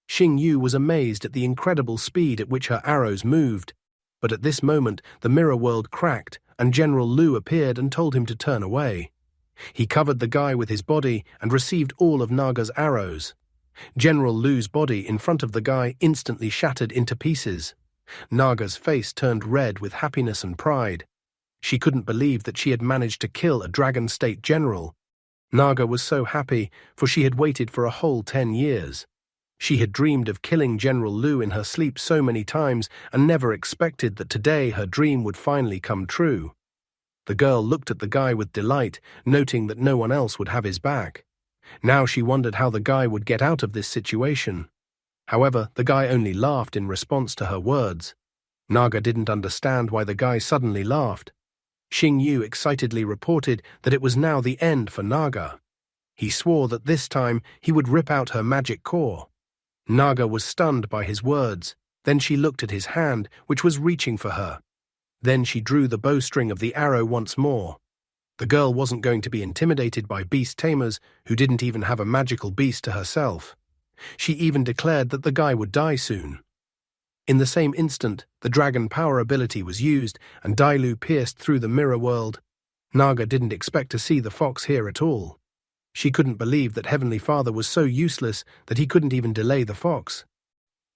Xingyu was amazed at the incredible speed at which her arrows moved. But at this moment, the mirror world cracked, and General Lu appeared and told him to turn away. He covered the guy with his body and received all of Naga's arrows. General Lu's body in front of the guy instantly shattered into pieces. Naga's face turned red with happiness and pride. She couldn't believe that she had managed to kill a Dragon State general. Naga was so happy, for she had waited for a whole 10 years. She had dreamed of killing General Lu in her sleep so many times and never expected that today her dream would finally come true. The girl looked at the guy with delight, noting that no one else would have his back. Now she wondered how the guy would get out of this situation. However, the guy only laughed in response to her words. Naga didn't understand why the guy suddenly laughed. Xingyu excitedly reported that it was now the end for Naga. He swore that this time he would rip out her magic core. Naga was stunned by his words. Then she looked at his hand, which was reaching for her. Then she drew the bowstring of the arrow once more. The girl wasn't going to be intimidated by beast tamers who didn't even have a magical beast to herself. She even declared that the guy would die soon. In the same instant, the dragon power ability was used and Dai Lu pierced through the mirror world. Naga didn't expect to see the fox here at all. She couldn't believe that Heavenly Father was so useless that he couldn't even delay the fox.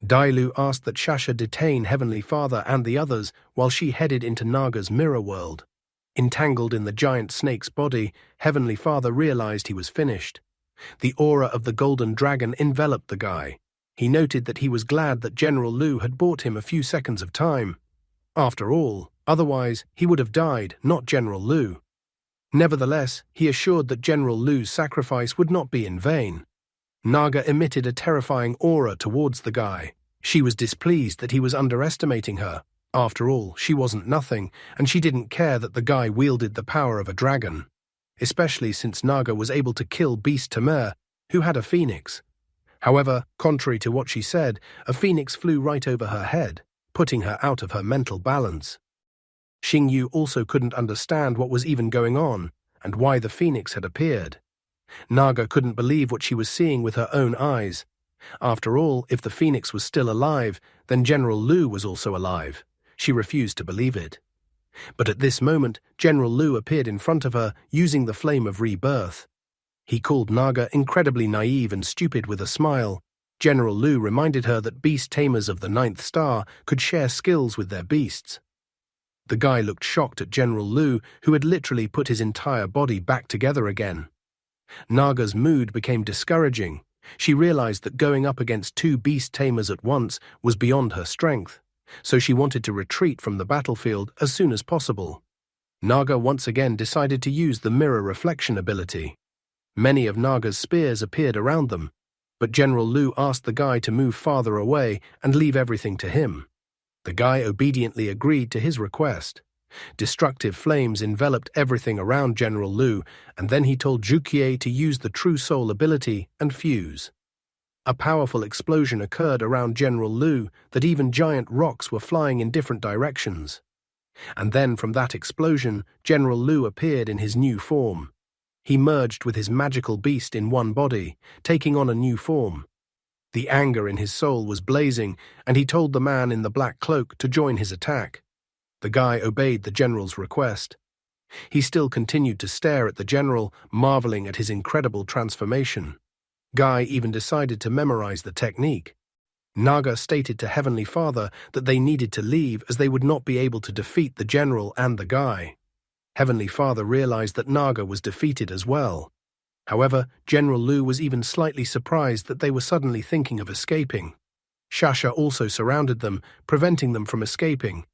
Dai Lu asked that Shasha detain Heavenly Father and the others while she headed into Naga's mirror world. Entangled in the giant snake's body, Heavenly Father realized he was finished. The aura of the golden dragon enveloped the guy. He noted that he was glad that General Lu had bought him a few seconds of time. After all, otherwise he would have died, not General Lu. Nevertheless, he assured that General Lu's sacrifice would not be in vain. Naga emitted a terrifying aura towards the guy. She was displeased that he was underestimating her. After all, she wasn't nothing, and she didn't care that the guy wielded the power of a dragon. Especially since Naga was able to kill Beast Tamer, who had a phoenix. However, contrary to what she said, a phoenix flew right over her head, putting her out of her mental balance. Xingyu also couldn't understand what was even going on, and why the phoenix had appeared. Naga couldn't believe what she was seeing with her own eyes. After all, if the phoenix was still alive, then General Lu was also alive. She refused to believe it. But at this moment, General Lu appeared in front of her, using the flame of rebirth. He called Naga incredibly naive and stupid with a smile. General Lu reminded her that beast tamers of the 9th star could share skills with their beasts. The guy looked shocked at General Lu, who had literally put his entire body back together again. Naga's mood became discouraging. She realized that going up against two beast tamers at once was beyond her strength, so she wanted to retreat from the battlefield as soon as possible. Naga once again decided to use the mirror reflection ability. Many of Naga's spears appeared around them, but General Lu asked the guy to move farther away and leave everything to him. The guy obediently agreed to his request. Destructive flames enveloped everything around General Lu, and then he told Jukie to use the True Soul ability and fuse. A powerful explosion occurred around General Lu that even giant rocks were flying in different directions. And then from that explosion, General Lu appeared in his new form. He merged with his magical beast in one body, taking on a new form. The anger in his soul was blazing, and he told the man in the black cloak to join his attack. The guy obeyed the general's request. He still continued to stare at the general, marveling at his incredible transformation. Guy even decided to memorize the technique. Naga stated to Heavenly Father that they needed to leave as they would not be able to defeat the general and the guy. Heavenly Father realized that Naga was defeated as well. However, General Lu was even slightly surprised that they were suddenly thinking of escaping. Shasha also surrounded them, preventing them from escaping.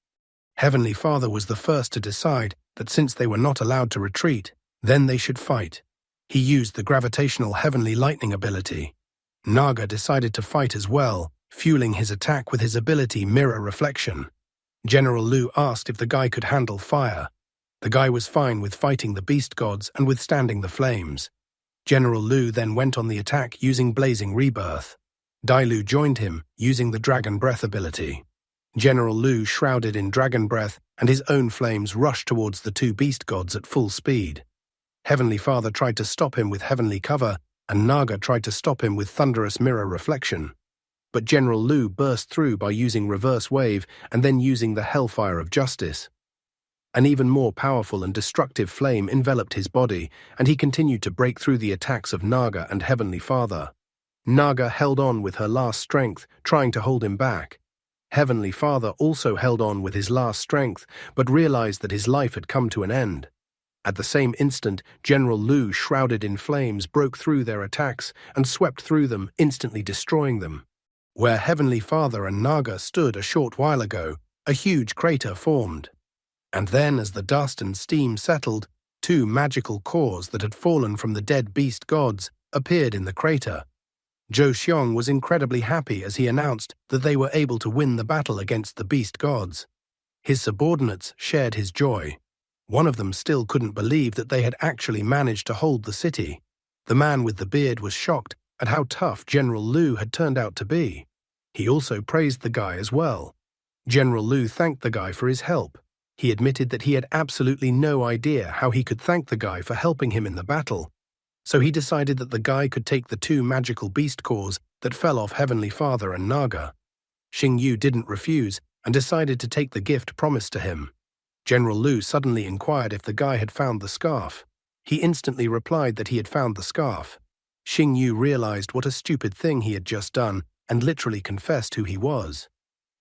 Heavenly Father was the first to decide that since they were not allowed to retreat, then they should fight. He used the gravitational heavenly lightning ability. Naga decided to fight as well, fueling his attack with his ability Mirror Reflection. General Lu asked if the guy could handle fire. The guy was fine with fighting the beast gods and withstanding the flames. General Lu then went on the attack using Blazing Rebirth. Dailu joined him, using the Dragon Breath ability. General Lu shrouded in Dragon Breath, and his own flames rushed towards the two beast gods at full speed. Heavenly Father tried to stop him with Heavenly Cover, and Naga tried to stop him with Thunderous Mirror Reflection. But General Lu burst through by using Reverse Wave and then using the Hellfire of Justice. An even more powerful and destructive flame enveloped his body, and he continued to break through the attacks of Naga and Heavenly Father. Naga held on with her last strength, trying to hold him back. Heavenly Father also held on with his last strength, but realized that his life had come to an end. At the same instant, General Lu, shrouded in flames, broke through their attacks and swept through them, instantly destroying them. Where Heavenly Father and Naga stood a short while ago, a huge crater formed. And then, as the dust and steam settled, two magical cores that had fallen from the dead beast gods appeared in the crater. Zhou Xiong was incredibly happy as he announced that they were able to win the battle against the beast gods. His subordinates shared his joy. One of them still couldn't believe that they had actually managed to hold the city. The man with the beard was shocked at how tough General Lu had turned out to be. He also praised the guy as well. General Lu thanked the guy for his help. He admitted that he had absolutely no idea how he could thank the guy for helping him in the battle. So he decided that the guy could take the two magical beast cores that fell off Heavenly Father and Naga. Xing Yu didn't refuse and decided to take the gift promised to him. General Lu suddenly inquired if the guy had found the scarf. He instantly replied that he had found the scarf. Xing Yu realized what a stupid thing he had just done and literally confessed who he was.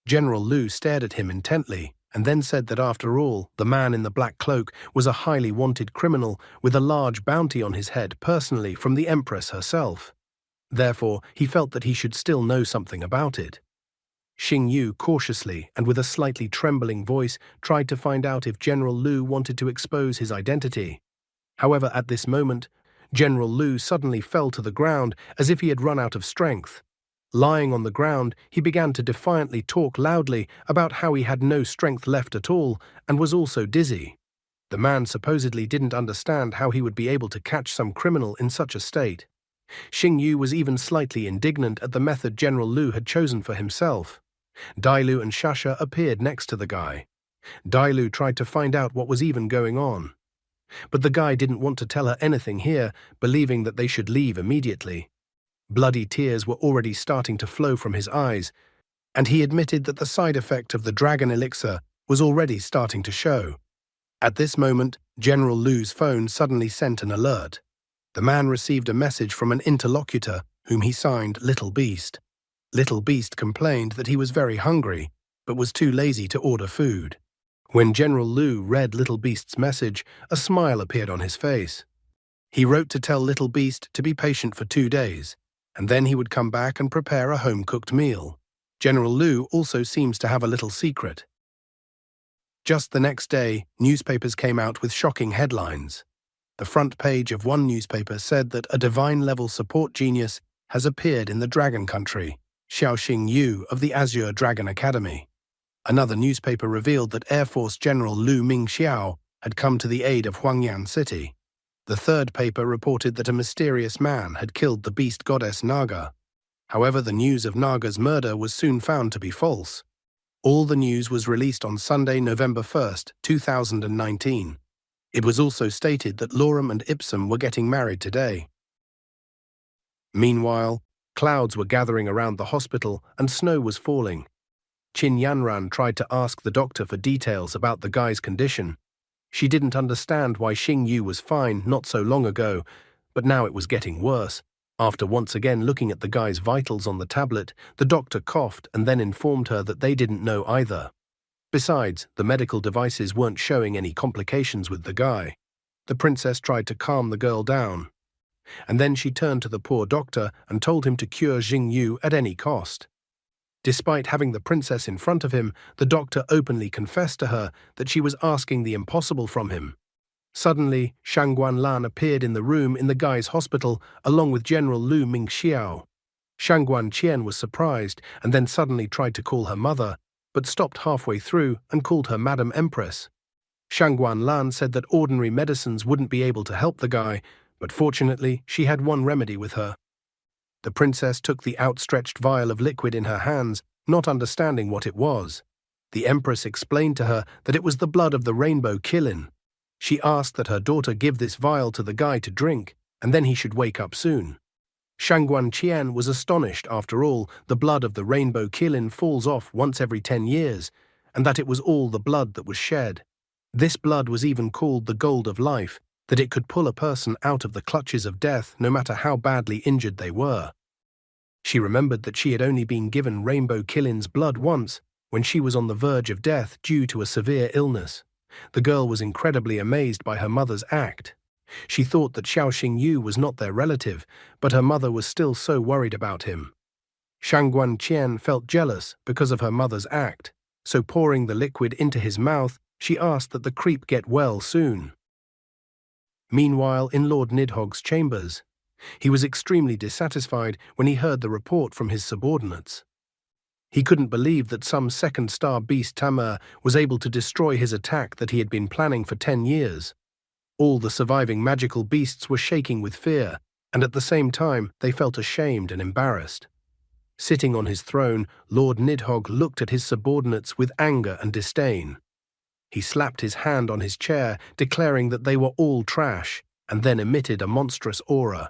General Lu stared at him intently and then said that after all, the man in the black cloak was a highly wanted criminal with a large bounty on his head personally from the Empress herself. Therefore, he felt that he should still know something about it. Xing Yu cautiously and with a slightly trembling voice tried to find out if General Lu wanted to expose his identity. However, at this moment, General Lu suddenly fell to the ground as if he had run out of strength. Lying on the ground, he began to defiantly talk loudly about how he had no strength left at all and was also dizzy. The man supposedly didn't understand how he would be able to catch some criminal in such a state. Xing Yu was even slightly indignant at the method General Lu had chosen for himself. Dailu and Shasha appeared next to the guy. Dailu tried to find out what was even going on. But the guy didn't want to tell her anything here, believing that they should leave immediately. Bloody tears were already starting to flow from his eyes, and he admitted that the side effect of the dragon elixir was already starting to show. At this moment, General Lu's phone suddenly sent an alert. The man received a message from an interlocutor whom he signed Little Beast. Little Beast complained that he was very hungry, but was too lazy to order food. When General Lu read Little Beast's message, a smile appeared on his face. He wrote to tell Little Beast to be patient for 2 days, and then he would come back and prepare a home-cooked meal. General Lu also seems to have a little secret. Just the next day, newspapers came out with shocking headlines. The front page of one newspaper said that a divine-level support genius has appeared in the Dragon Country, Xiaoxing Yu of the Azure Dragon Academy. Another newspaper revealed that Air Force General Lu Mingxiao had come to the aid of Huangyan City. The third paper reported that a mysterious man had killed the beast goddess Naga. However, the news of Naga's murder was soon found to be false. All the news was released on Sunday, November 1st, 2019. It was also stated that Lorem and Ipsum were getting married today. Meanwhile, clouds were gathering around the hospital and snow was falling. Qin Yanran tried to ask the doctor for details about the guy's condition. She didn't understand why Xing Yu was fine not so long ago, but now it was getting worse. After once again looking at the guy's vitals on the tablet, the doctor coughed and then informed her that they didn't know either. Besides, the medical devices weren't showing any complications with the guy. The princess tried to calm the girl down. And then she turned to the poor doctor and told him to cure Xing Yu at any cost. Despite having the princess in front of him, the doctor openly confessed to her that she was asking the impossible from him. Suddenly, Shang Guanlan appeared in the room in the guy's hospital along with General Lu Mingxiao. Shang Guanqian was surprised and then suddenly tried to call her mother, but stopped halfway through and called her Madam Empress. Shang Guanlan said that ordinary medicines wouldn't be able to help the guy, but fortunately she had one remedy with her. The princess took the outstretched vial of liquid in her hands, not understanding what it was. The empress explained to her that it was the blood of the rainbow Qilin. She asked that her daughter give this vial to the guy to drink, and then he should wake up soon. Shang Guanqian was astonished. After all, the blood of the rainbow Qilin falls off once every 10 years, and that it was all the blood that was shed. This blood was even called the gold of life, that it could pull a person out of the clutches of death no matter how badly injured they were. She remembered that she had only been given Rainbow Qilin's blood once, when she was on the verge of death due to a severe illness. The girl was incredibly amazed by her mother's act. She thought that Xiaoxing Yu was not their relative, but her mother was still so worried about him. Shang Guanqian felt jealous because of her mother's act, so pouring the liquid into his mouth, she asked that the creep get well soon. Meanwhile, in Lord Nidhogg's chambers, he was extremely dissatisfied when he heard the report from his subordinates. He couldn't believe that some second-star beast Tamer was able to destroy his attack that he had been planning for 10 years. All the surviving magical beasts were shaking with fear, and at the same time they felt ashamed and embarrassed. Sitting on his throne, Lord Nidhogg looked at his subordinates with anger and disdain. He slapped his hand on his chair, declaring that they were all trash, and then emitted a monstrous aura.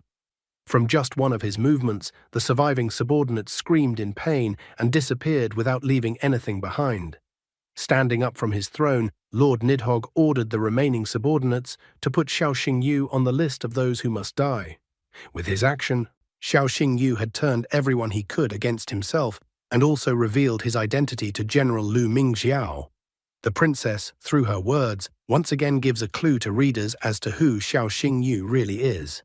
From just one of his movements, the surviving subordinates screamed in pain and disappeared without leaving anything behind. Standing up from his throne, Lord Nidhogg ordered the remaining subordinates to put Xiaoxing Yu on the list of those who must die. With his action, Xiaoxing Yu had turned everyone he could against himself and also revealed his identity to General Lu Mingxiao. The princess, through her words, once again gives a clue to readers as to who Xiaoxing Yu really is.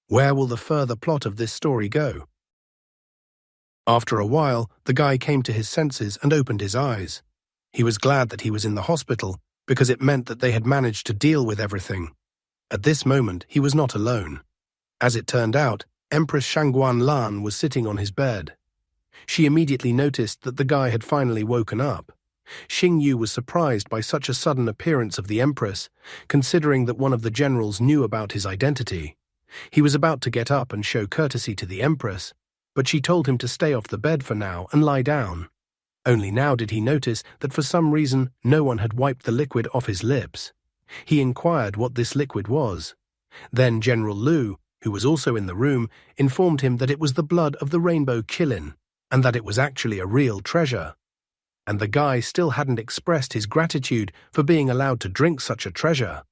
Where will the further plot of this story go? After a while, the guy came to his senses and opened his eyes. He was glad that he was in the hospital, because it meant that they had managed to deal with everything. At this moment, he was not alone. As it turned out, Empress Shang Guanlan was sitting on his bed. She immediately noticed that the guy had finally woken up. Xing Yu was surprised by such a sudden appearance of the Empress, considering that one of the generals knew about his identity. He was about to get up and show courtesy to the Empress, but she told him to stay off the bed for now and lie down. Only now did he notice that for some reason no one had wiped the liquid off his lips. He inquired what this liquid was. Then General Lu, who was also in the room, informed him that it was the blood of the rainbow Qilin, and that it was actually a real treasure. And the guy still hadn't expressed his gratitude for being allowed to drink such a treasure.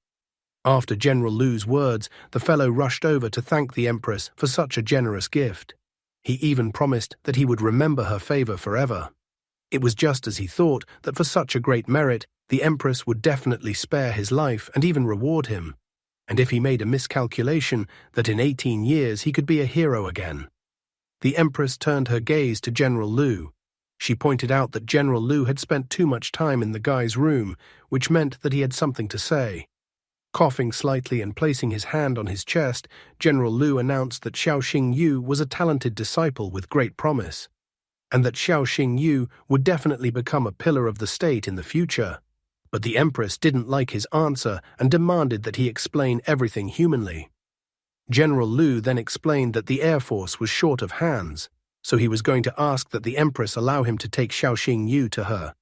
After General Lu's words, the fellow rushed over to thank the Empress for such a generous gift. He even promised that he would remember her favor forever. It was just as he thought, that for such a great merit, the Empress would definitely spare his life and even reward him. and if he made a miscalculation, that in 18 years he could be a hero again. The Empress turned her gaze to General Lu. She pointed out that General Lu had spent too much time in the guy's room, which meant that he had something to say. Coughing slightly and placing his hand on his chest, General Lu announced that Xiao Xingyu was a talented disciple with great promise, and that Xiao Xingyu would definitely become a pillar of the state in the future. But the Empress didn't like his answer and demanded that he explain everything humanly. General Lu then explained that the Air Force was short of hands, so he was going to ask that the Empress allow him to take Xiao Xingyu to her.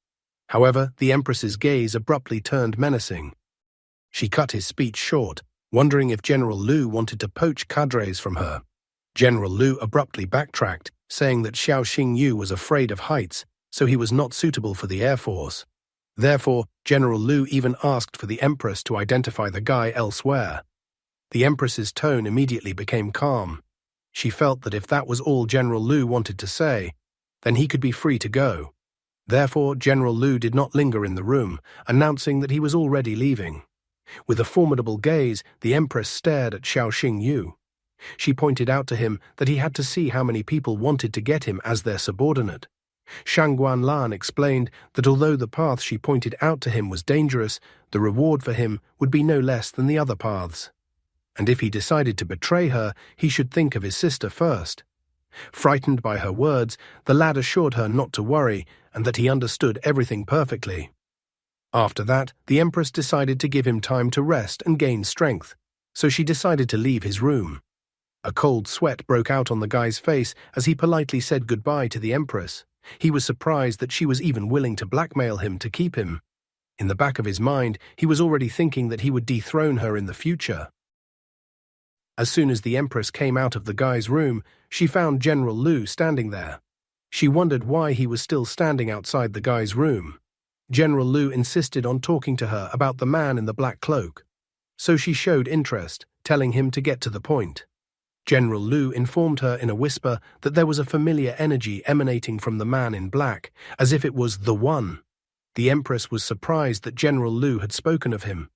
However, the Empress's gaze abruptly turned menacing. She cut his speech short, wondering if General Lu wanted to poach cadres from her. General Lu abruptly backtracked, saying that Xiao Xingyu was afraid of heights, so he was not suitable for the Air Force. Therefore, General Lu even asked for the Empress to identify the guy elsewhere. The Empress's tone immediately became calm. She felt that if that was all General Lu wanted to say, then he could be free to go. Therefore, General Lu did not linger in the room, announcing that he was already leaving. With a formidable gaze, the Empress stared at Xiao Xingyu. She pointed out to him that he had to see how many people wanted to get him as their subordinate. Shang Guanlan explained that although the path she pointed out to him was dangerous, the reward for him would be no less than the other paths. And if he decided to betray her, he should think of his sister first. Frightened by her words, the lad assured her not to worry and that he understood everything perfectly. After that, the Empress decided to give him time to rest and gain strength, so she decided to leave his room. A cold sweat broke out on the guy's face as he politely said goodbye to the Empress. He was surprised that she was even willing to blackmail him to keep him. In the back of his mind, he was already thinking that he would dethrone her in the future. As soon as the Empress came out of the guy's room, she found General Lu standing there. She wondered why he was still standing outside the guy's room. General Lu insisted on talking to her about the man in the black cloak, so she showed interest, telling him to get to the point. General Lu informed her in a whisper that there was a familiar energy emanating from the man in black, as if it was the one. The Empress was surprised that General Lu had spoken of him.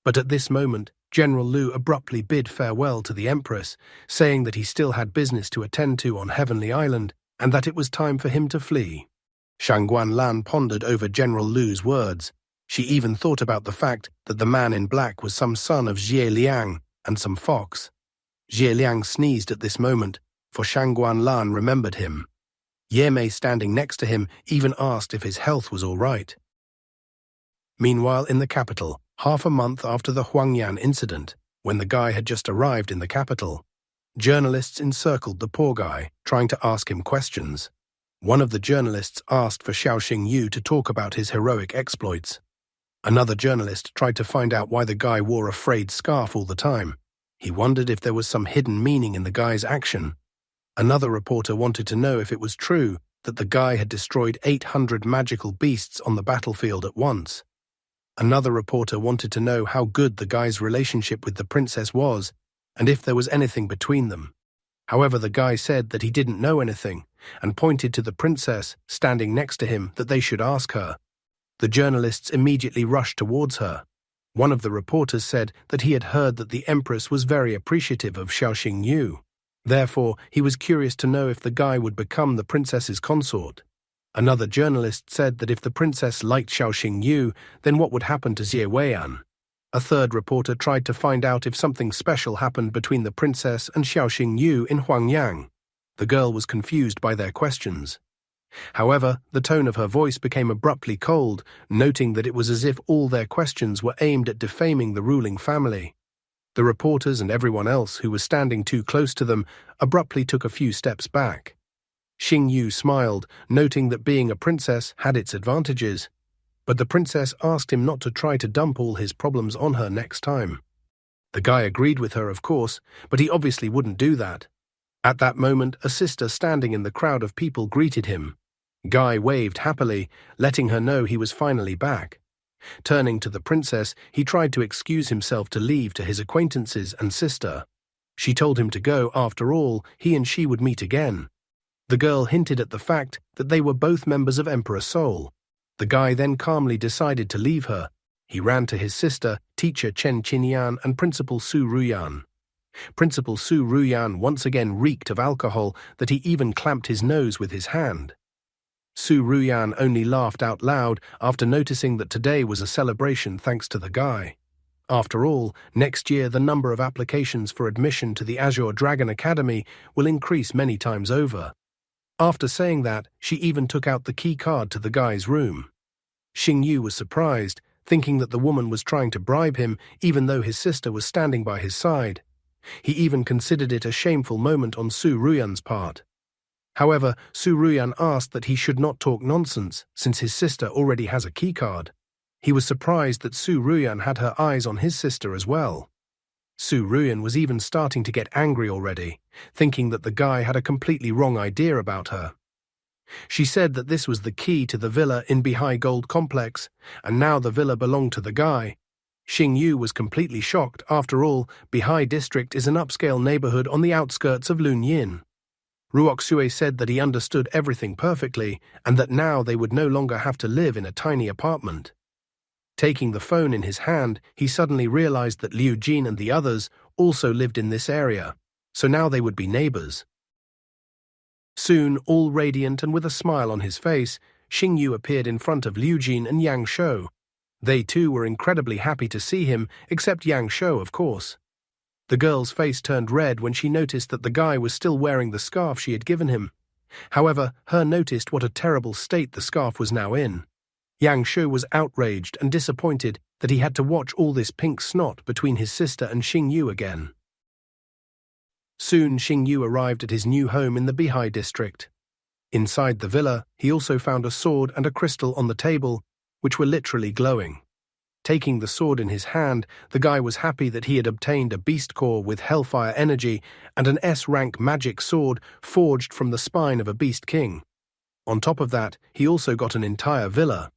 But at this moment, General Lu abruptly bid farewell to the Empress, saying that he still had business to attend to on Heavenly Island and that it was time for him to flee. Shang Guanlan pondered over General Lu's words. She even thought about the fact that the man in black was some son of Jie Liang and some fox. Jie Liang sneezed at this moment, for Shang Guanlan remembered him. Ye Mei, standing next to him, even asked if his health was all right. Meanwhile, in the capital, half a month after the Huangyan incident, when the guy had just arrived in the capital, journalists encircled the poor guy, trying to ask him questions. One of the journalists asked for Xiao Xingyu to talk about his heroic exploits. Another journalist tried to find out why the guy wore a frayed scarf all the time. He wondered if there was some hidden meaning in the guy's action. Another reporter wanted to know if it was true that the guy had destroyed 800 magical beasts on the battlefield at once. Another reporter wanted to know how good the guy's relationship with the princess was, and if there was anything between them. However, the guy said that he didn't know anything, and pointed to the princess standing next to him that they should ask her. The journalists immediately rushed towards her. One of the reporters said that he had heard that the Empress was very appreciative of Xiao Xingyu. Therefore, he was curious to know if the guy would become the princess's consort. Another journalist said that if the princess liked Xiao Xingyu, then what would happen to Xie Weian? A third reporter tried to find out if something special happened between the princess and Xiao Xingyu in Huangyang. The girl was confused by their questions. However, the tone of her voice became abruptly cold, noting that it was as if all their questions were aimed at defaming the ruling family. The reporters and everyone else who was standing too close to them abruptly took a few steps back. Xingyu smiled, noting that being a princess had its advantages, but the princess asked him not to try to dump all his problems on her next time. The guy agreed with her, of course, but he obviously wouldn't do that. At that moment, a sister standing in the crowd of people greeted him. Guy waved happily, letting her know he was finally back. Turning to the princess, he tried to excuse himself to leave to his acquaintances and sister. She told him to go. After all, he and she would meet again. The girl hinted at the fact that they were both members of Emperor Seoul. The guy then calmly decided to leave her. He ran to his sister, teacher Chen Qinyan, and Principal Su Ruyan. Principal Su Ruyan once again reeked of alcohol that he even clamped his nose with his hand. Su Ruyan only laughed out loud after noticing that today was a celebration thanks to the guy. After all, next year the number of applications for admission to the Azure Dragon Academy will increase many times over. After saying that, she even took out the key card to the guy's room. Xing Yu was surprised, thinking that the woman was trying to bribe him even though his sister was standing by his side. He even considered it a shameful moment on Su Ruyan's part. However, Su Ruyan asked that he should not talk nonsense since his sister already has a keycard. He was surprised that Su Ruyan had her eyes on his sister as well. Su Ruyan was even starting to get angry already, thinking that the guy had a completely wrong idea about her. She said that this was the key to the villa in Bihai Gold Complex, and now the villa belonged to the guy. Xing Yu was completely shocked. After all, Bihai District is an upscale neighborhood on the outskirts of Lunyin. Ruoxue said that he understood everything perfectly and that now they would no longer have to live in a tiny apartment. Taking the phone in his hand, he suddenly realized that Liu Jin and the others also lived in this area, so now they would be neighbors. Soon, all radiant and with a smile on his face, Xing Yu appeared in front of Liu Jin and Yang Shou. They too were incredibly happy to see him, except Yang Shou, of course. The girl's face turned red when she noticed that the guy was still wearing the scarf she had given him. However, her noticed what a terrible state the scarf was now in. Yang Shou was outraged and disappointed that he had to watch all this pink snot between his sister and Xing Yu again. Soon Xing Yu arrived at his new home in the Bihai district. Inside the villa, he also found a sword and a crystal on the table, which were literally glowing. Taking the sword in his hand, the guy was happy that he had obtained a beast core with hellfire energy and an S-rank magic sword forged from the spine of a beast king. On top of that, he also got an entire villa.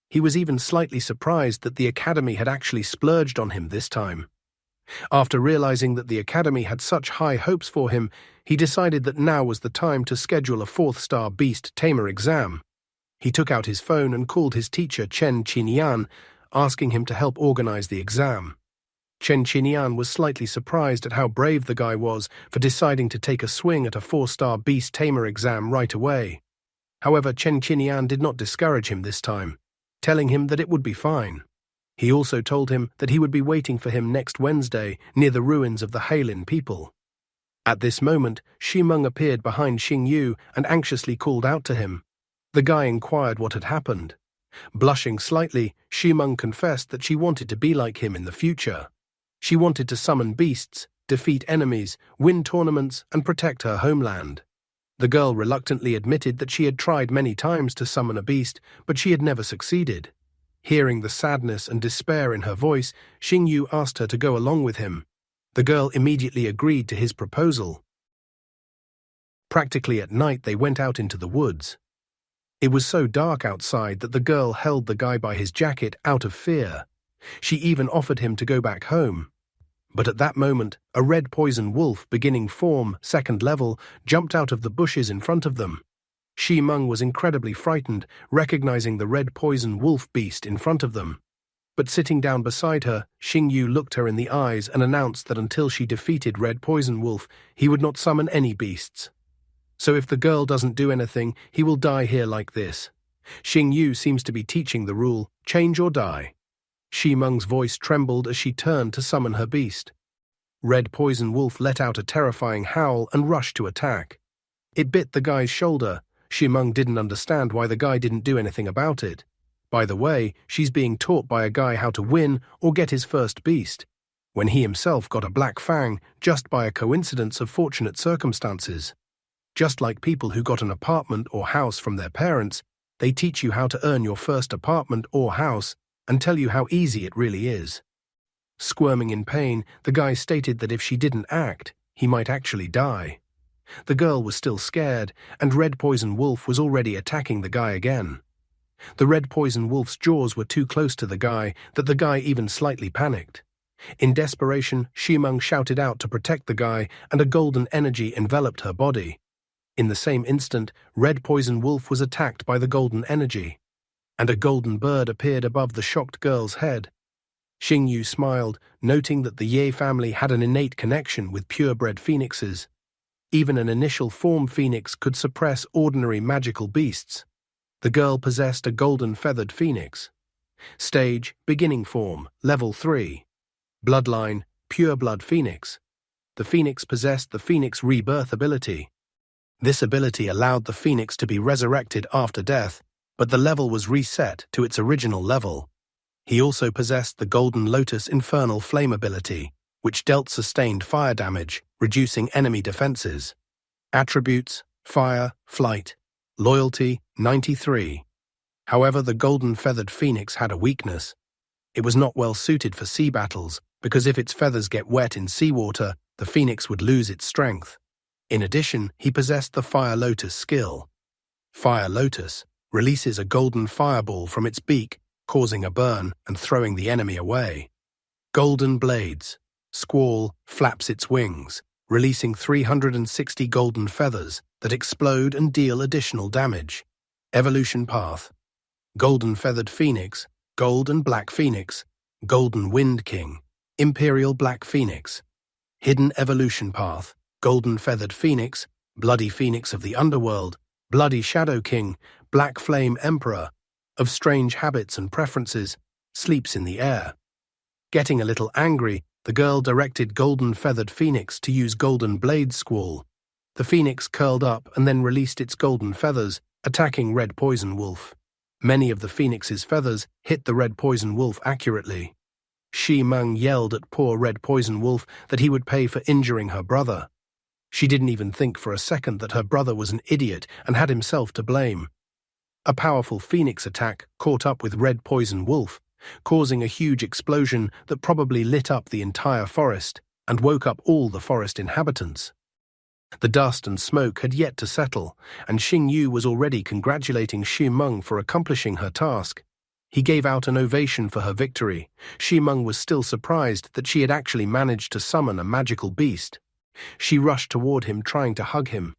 He was even slightly surprised that the academy had actually splurged on him this time. After realizing that the academy had such high hopes for him, he decided that now was the time to schedule a 4th-star beast tamer exam. He took out his phone and called his teacher Chen Qinyan, asking him to help organize the exam. Chen Qinyan was slightly surprised at how brave the guy was for deciding to take a swing at a 4-star beast tamer exam right away. However, Chen Qinyan did not discourage him this time, telling him that it would be fine. He also told him that he would be waiting for him next Wednesday near the ruins of the Heilin people. At this moment, Shimeng appeared behind Xing Yu and anxiously called out to him. The guy inquired what had happened. Blushing slightly, Shimeng confessed that she wanted to be like him in the future. She wanted to summon beasts, defeat enemies, win tournaments, and protect her homeland. The girl reluctantly admitted that she had tried many times to summon a beast, but she had never succeeded. Hearing the sadness and despair in her voice, Xing Yu asked her to go along with him. The girl immediately agreed to his proposal. Practically at night, they went out into the woods. It was so dark outside that the girl held the guy by his jacket out of fear. She even offered him to go back home. But at that moment, a red poison wolf beginning form, 2nd level, jumped out of the bushes in front of them. Shimeng was incredibly frightened, recognizing the red poison wolf beast in front of them. But sitting down beside her, Xing Yu looked her in the eyes and announced that until she defeated Red Poison Wolf, he would not summon any beasts. So if the girl doesn't do anything, he will die here like this. Xing Yu seems to be teaching the rule, change or die. Shimeng's voice trembled as she turned to summon her beast. Red Poison Wolf let out a terrifying howl and rushed to attack. It bit the guy's shoulder. Shimeng didn't understand why the guy didn't do anything about it. By the way, she's being taught by a guy how to win or get his first beast, when he himself got a black fang just by a coincidence of fortunate circumstances. Just like people who got an apartment or house from their parents, they teach you how to earn your first apartment or house and tell you how easy it really is. Squirming in pain, the guy stated that if she didn't act, he might actually die. The girl was still scared, and Red Poison Wolf was already attacking the guy again. The Red Poison Wolf's jaws were too close to the guy that the guy even slightly panicked. In desperation, Shimeng shouted out to protect the guy, and a golden energy enveloped her body. In the same instant, Red Poison Wolf was attacked by the golden energy, and a golden bird appeared above the shocked girl's head. Xing Yu smiled, noting that the Ye family had an innate connection with purebred phoenixes. Even an initial form phoenix could suppress ordinary magical beasts. The girl possessed a golden-feathered phoenix. Stage, beginning form, level 3. Bloodline, pure blood phoenix. The phoenix possessed the phoenix rebirth ability. This ability allowed the phoenix to be resurrected after death, but the level was reset to its original level. He also possessed the Golden Lotus Infernal Flame ability, which dealt sustained fire damage, reducing enemy defenses. Attributes: Fire, Flight, Loyalty, 93. However, the Golden Feathered Phoenix had a weakness. It was not well suited for sea battles, because if its feathers get wet in seawater, the phoenix would lose its strength. In addition, he possessed the Fire Lotus skill. Fire Lotus releases a golden fireball from its beak, causing a burn and throwing the enemy away. Golden Blades. Squall flaps its wings, releasing 360 golden feathers that explode and deal additional damage. Evolution path. Golden Feathered Phoenix, Gold and Black Phoenix, Golden Wind King, Imperial Black Phoenix. Hidden evolution path. Golden Feathered Phoenix, Bloody Phoenix of the Underworld, Bloody Shadow King, Black Flame Emperor, of strange habits and preferences, sleeps in the air. Getting a little angry, the girl directed Golden Feathered Phoenix to use Golden Blade Squall. The phoenix curled up and then released its golden feathers, attacking Red Poison Wolf. Many of the phoenix's feathers hit the Red Poison Wolf accurately. Shi Meng yelled at poor Red Poison Wolf that he would pay for injuring her brother. She didn't even think for a second that her brother was an idiot and had himself to blame. A powerful phoenix attack caught up with Red Poison Wolf, causing a huge explosion that probably lit up the entire forest and woke up all the forest inhabitants. The dust and smoke had yet to settle, and Xing Yu was already congratulating Shi Meng for accomplishing her task. He gave out an ovation for her victory. Shi Meng was still surprised that she had actually managed to summon a magical beast. She rushed toward him, trying to hug him.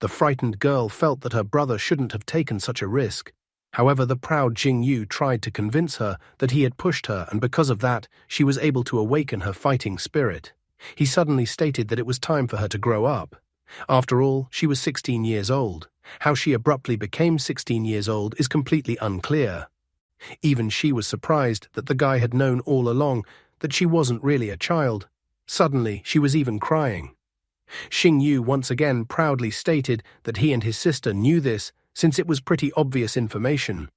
The frightened girl felt that her brother shouldn't have taken such a risk. However, the proud Xing Yu tried to convince her that he had pushed her, and because of that, she was able to awaken her fighting spirit. He suddenly stated that it was time for her to grow up. After all, she was 16 years old. How she abruptly became 16 years old is completely unclear. Even she was surprised that the guy had known all along that she wasn't really a child. Suddenly, she was even crying. Xing Yu once again proudly stated that he and his sister knew this, since it was pretty obvious information.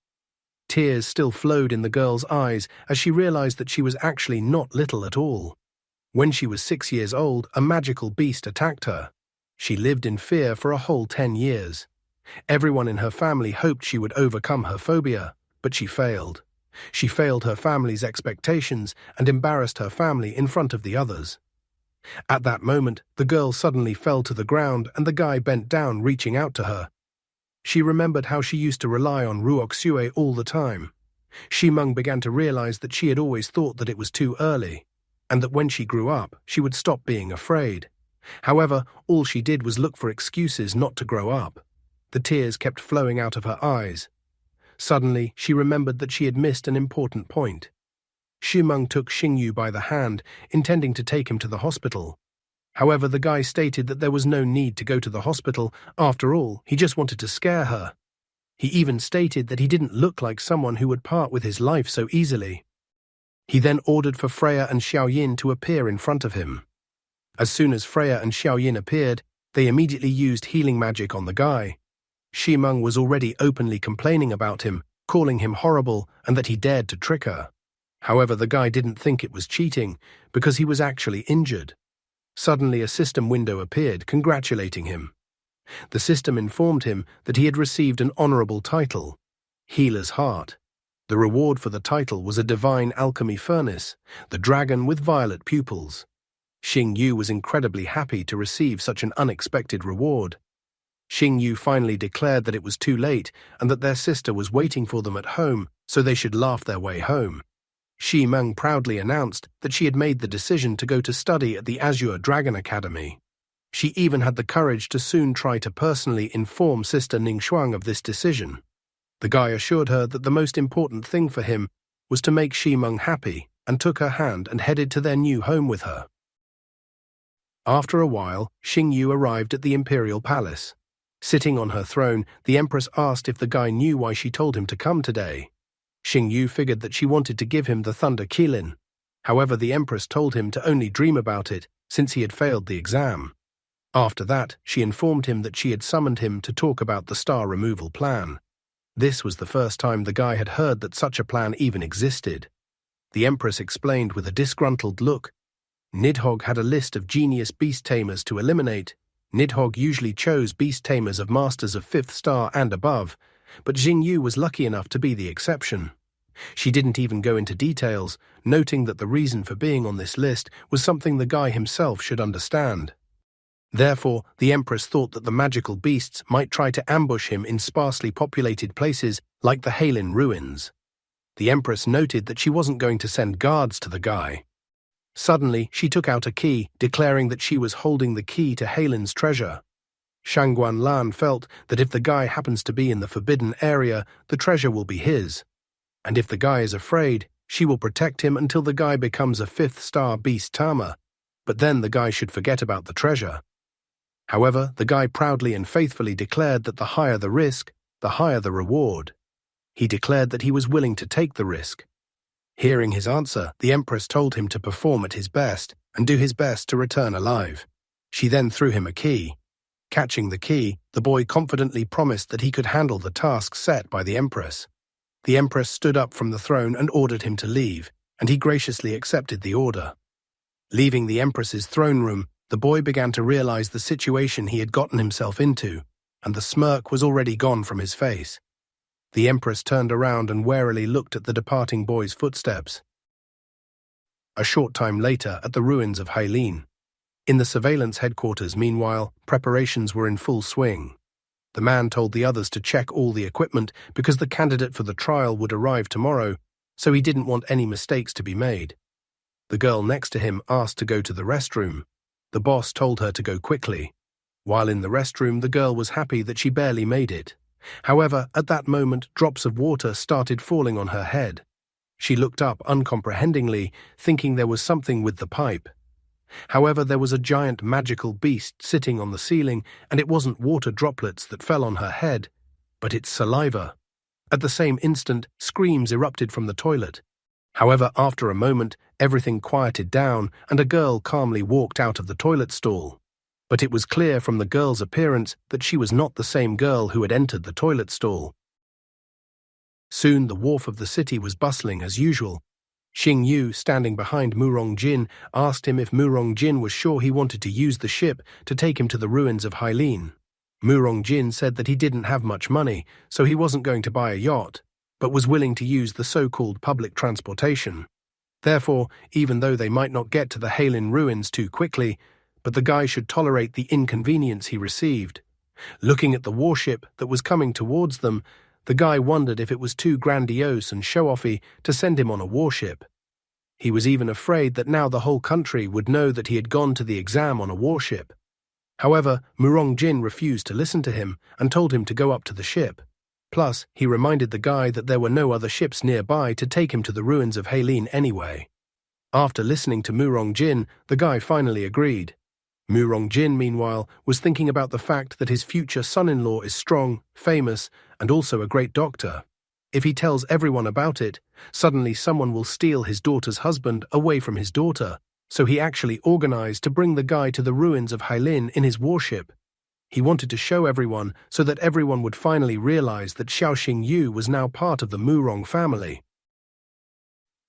Tears still flowed in the girl's eyes as she realized that she was actually not little at all. When she was 6 years old, a magical beast attacked her. She lived in fear for a whole 10 years. Everyone in her family hoped she would overcome her phobia, but she failed. She failed her family's expectations and embarrassed her family in front of the others. At that moment, the girl suddenly fell to the ground and the guy bent down, reaching out to her. She remembered how she used to rely on Ruoxue all the time. Shi Meng began to realize that she had always thought that it was too early, and that when she grew up, she would stop being afraid. However, all she did was look for excuses not to grow up. The tears kept flowing out of her eyes. Suddenly, she remembered that she had missed an important point. Shi Meng took Xing Yu by the hand, intending to take him to the hospital. However, the guy stated that there was no need to go to the hospital. After all, he just wanted to scare her. He even stated that he didn't look like someone who would part with his life so easily. He then ordered for Freya and Xiaoyin to appear in front of him. As soon as Freya and Xiaoyin appeared, they immediately used healing magic on the guy. Shi Meng was already openly complaining about him, calling him horrible and that he dared to trick her. However, the guy didn't think it was cheating because he was actually injured. Suddenly, a system window appeared, congratulating him. The system informed him that he had received an honorable title, Healer's Heart. The reward for the title was a divine alchemy furnace, the dragon with violet pupils. Xing Yu was incredibly happy to receive such an unexpected reward. Xing Yu finally declared that it was too late and that their sister was waiting for them at home, so they should laugh their way home. Shi Meng proudly announced that she had made the decision to go to study at the Azure Dragon Academy. She even had the courage to soon try to personally inform Sister Ningxuang of this decision. The guy assured her that the most important thing for him was to make Shi Meng happy and took her hand and headed to their new home with her. After a while, Xingyu arrived at the imperial palace. Sitting on her throne, the empress asked if the guy knew why she told him to come today. Xingyu figured that she wanted to give him the Thunder Qilin. However, the empress told him to only dream about it, since he had failed the exam. After that, she informed him that she had summoned him to talk about the star removal plan. This was the first time the guy had heard that such a plan even existed. The empress explained with a disgruntled look. Nidhogg had a list of genius beast tamers to eliminate. Nidhogg usually chose beast tamers of masters of 5th star and above, but Xingyu was lucky enough to be the exception. She didn't even go into details, noting that the reason for being on this list was something the guy himself should understand. Therefore, the empress thought that the magical beasts might try to ambush him in sparsely populated places like the Halin ruins. The empress noted that she wasn't going to send guards to the guy. Suddenly, she took out a key, declaring that she was holding the key to Halin's treasure. Shangguan Lan felt that if the guy happens to be in the forbidden area, the treasure will be his. And if the guy is afraid, she will protect him until the guy becomes a 5th star beast tamer, but then the guy should forget about the treasure. However, the guy proudly and faithfully declared that the higher the risk, the higher the reward. He declared that he was willing to take the risk. Hearing his answer, the empress told him to perform at his best and do his best to return alive. She then threw him a key. Catching the key, the boy confidently promised that he could handle the task set by the empress. The empress stood up from the throne and ordered him to leave, and he graciously accepted the order. Leaving the empress's throne room, the boy began to realize the situation he had gotten himself into, and the smirk was already gone from his face. The empress turned around and warily looked at the departing boy's footsteps. A short time later, at the ruins of Hailin. In the surveillance headquarters, meanwhile, preparations were in full swing. The man told the others to check all the equipment because the candidate for the trial would arrive tomorrow, so he didn't want any mistakes to be made. The girl next to him asked to go to the restroom. The boss told her to go quickly. While in the restroom, the girl was happy that she barely made it. However, at that moment, drops of water started falling on her head. She looked up uncomprehendingly, thinking there was something with the pipe. However, there was a giant magical beast sitting on the ceiling, and it wasn't water droplets that fell on her head, but its saliva. At the same instant, screams erupted from the toilet. However, after a moment, everything quieted down, and a girl calmly walked out of the toilet stall. But it was clear from the girl's appearance that she was not the same girl who had entered the toilet stall. Soon the wharf of the city was bustling as usual. Xingyu, standing behind Murong Jin, asked him if Murong Jin was sure he wanted to use the ship to take him to the ruins of Hailin. Murong Jin said that he didn't have much money, so he wasn't going to buy a yacht, but was willing to use the so-called public transportation. Therefore, even though they might not get to the Hailin ruins too quickly, but the guy should tolerate the inconvenience he received. Looking at the warship that was coming towards them, the guy wondered if it was too grandiose and show-offy to send him on a warship. He was even afraid that now the whole country would know that he had gone to the exam on a warship. However, Murong Jin refused to listen to him and told him to go up to the ship. Plus, he reminded the guy that there were no other ships nearby to take him to the ruins of Hailin anyway. After listening to Murong Jin, the guy finally agreed. Murong Jin, meanwhile, was thinking about the fact that his future son-in-law is strong, famous, and also a great doctor. If he tells everyone about it, suddenly someone will steal his daughter's husband away from his daughter, so he actually organized to bring the guy to the ruins of Hailin in his warship. He wanted to show everyone so that everyone would finally realize that Xiao Xingyu was now part of the Murong family.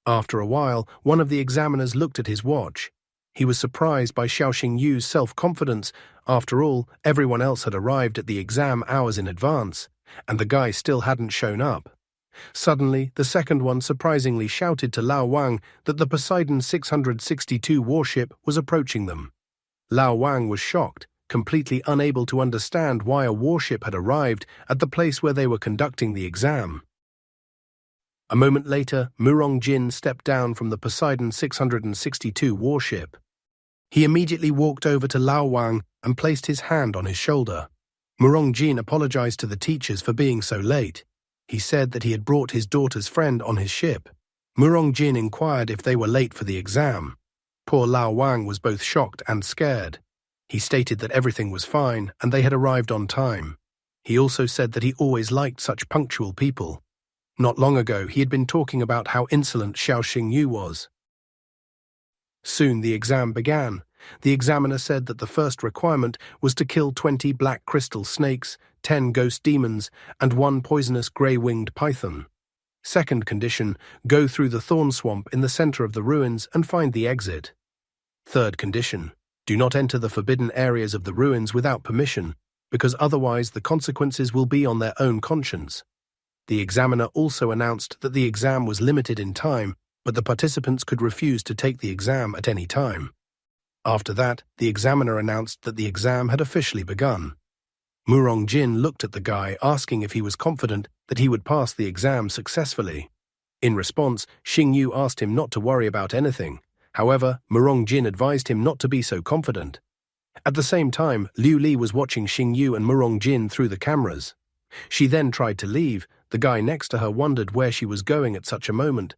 After a while, one of the examiners looked at his watch. He was surprised by Xiao Xingyu's self-confidence. After all, everyone else had arrived at the exam hours in advance, and the guy still hadn't shown up. Suddenly, the second one surprisingly shouted to Lao Wang that the Poseidon 662 warship was approaching them. Lao Wang was shocked, completely unable to understand why a warship had arrived at the place where they were conducting the exam. A moment later, Murong Jin stepped down from the Poseidon 662 warship. He immediately walked over to Lao Wang and placed his hand on his shoulder. Murong Jin apologized to the teachers for being so late. He said that he had brought his daughter's friend on his ship. Murong Jin inquired if they were late for the exam. Poor Lao Wang was both shocked and scared. He stated that everything was fine and they had arrived on time. He also said that he always liked such punctual people. Not long ago, he had been talking about how insolent Xiao Xingyu was. Soon the exam began. The examiner said that the first requirement was to kill 20 black crystal snakes, 10 ghost demons, and 1 poisonous grey-winged python. Second condition, go through the thorn swamp in the center of the ruins and find the exit. Third condition, do not enter the forbidden areas of the ruins without permission, because otherwise the consequences will be on their own conscience. The examiner also announced that the exam was limited in time, but the participants could refuse to take the exam at any time. After that, the examiner announced that the exam had officially begun. Murong Jin looked at the guy, asking if he was confident that he would pass the exam successfully. In response, Xingyu asked him not to worry about anything. However, Murong Jin advised him not to be so confident. At the same time, Liu Li was watching Xingyu and Murong Jin through the cameras. She then tried to leave. The guy next to her wondered where she was going at such a moment.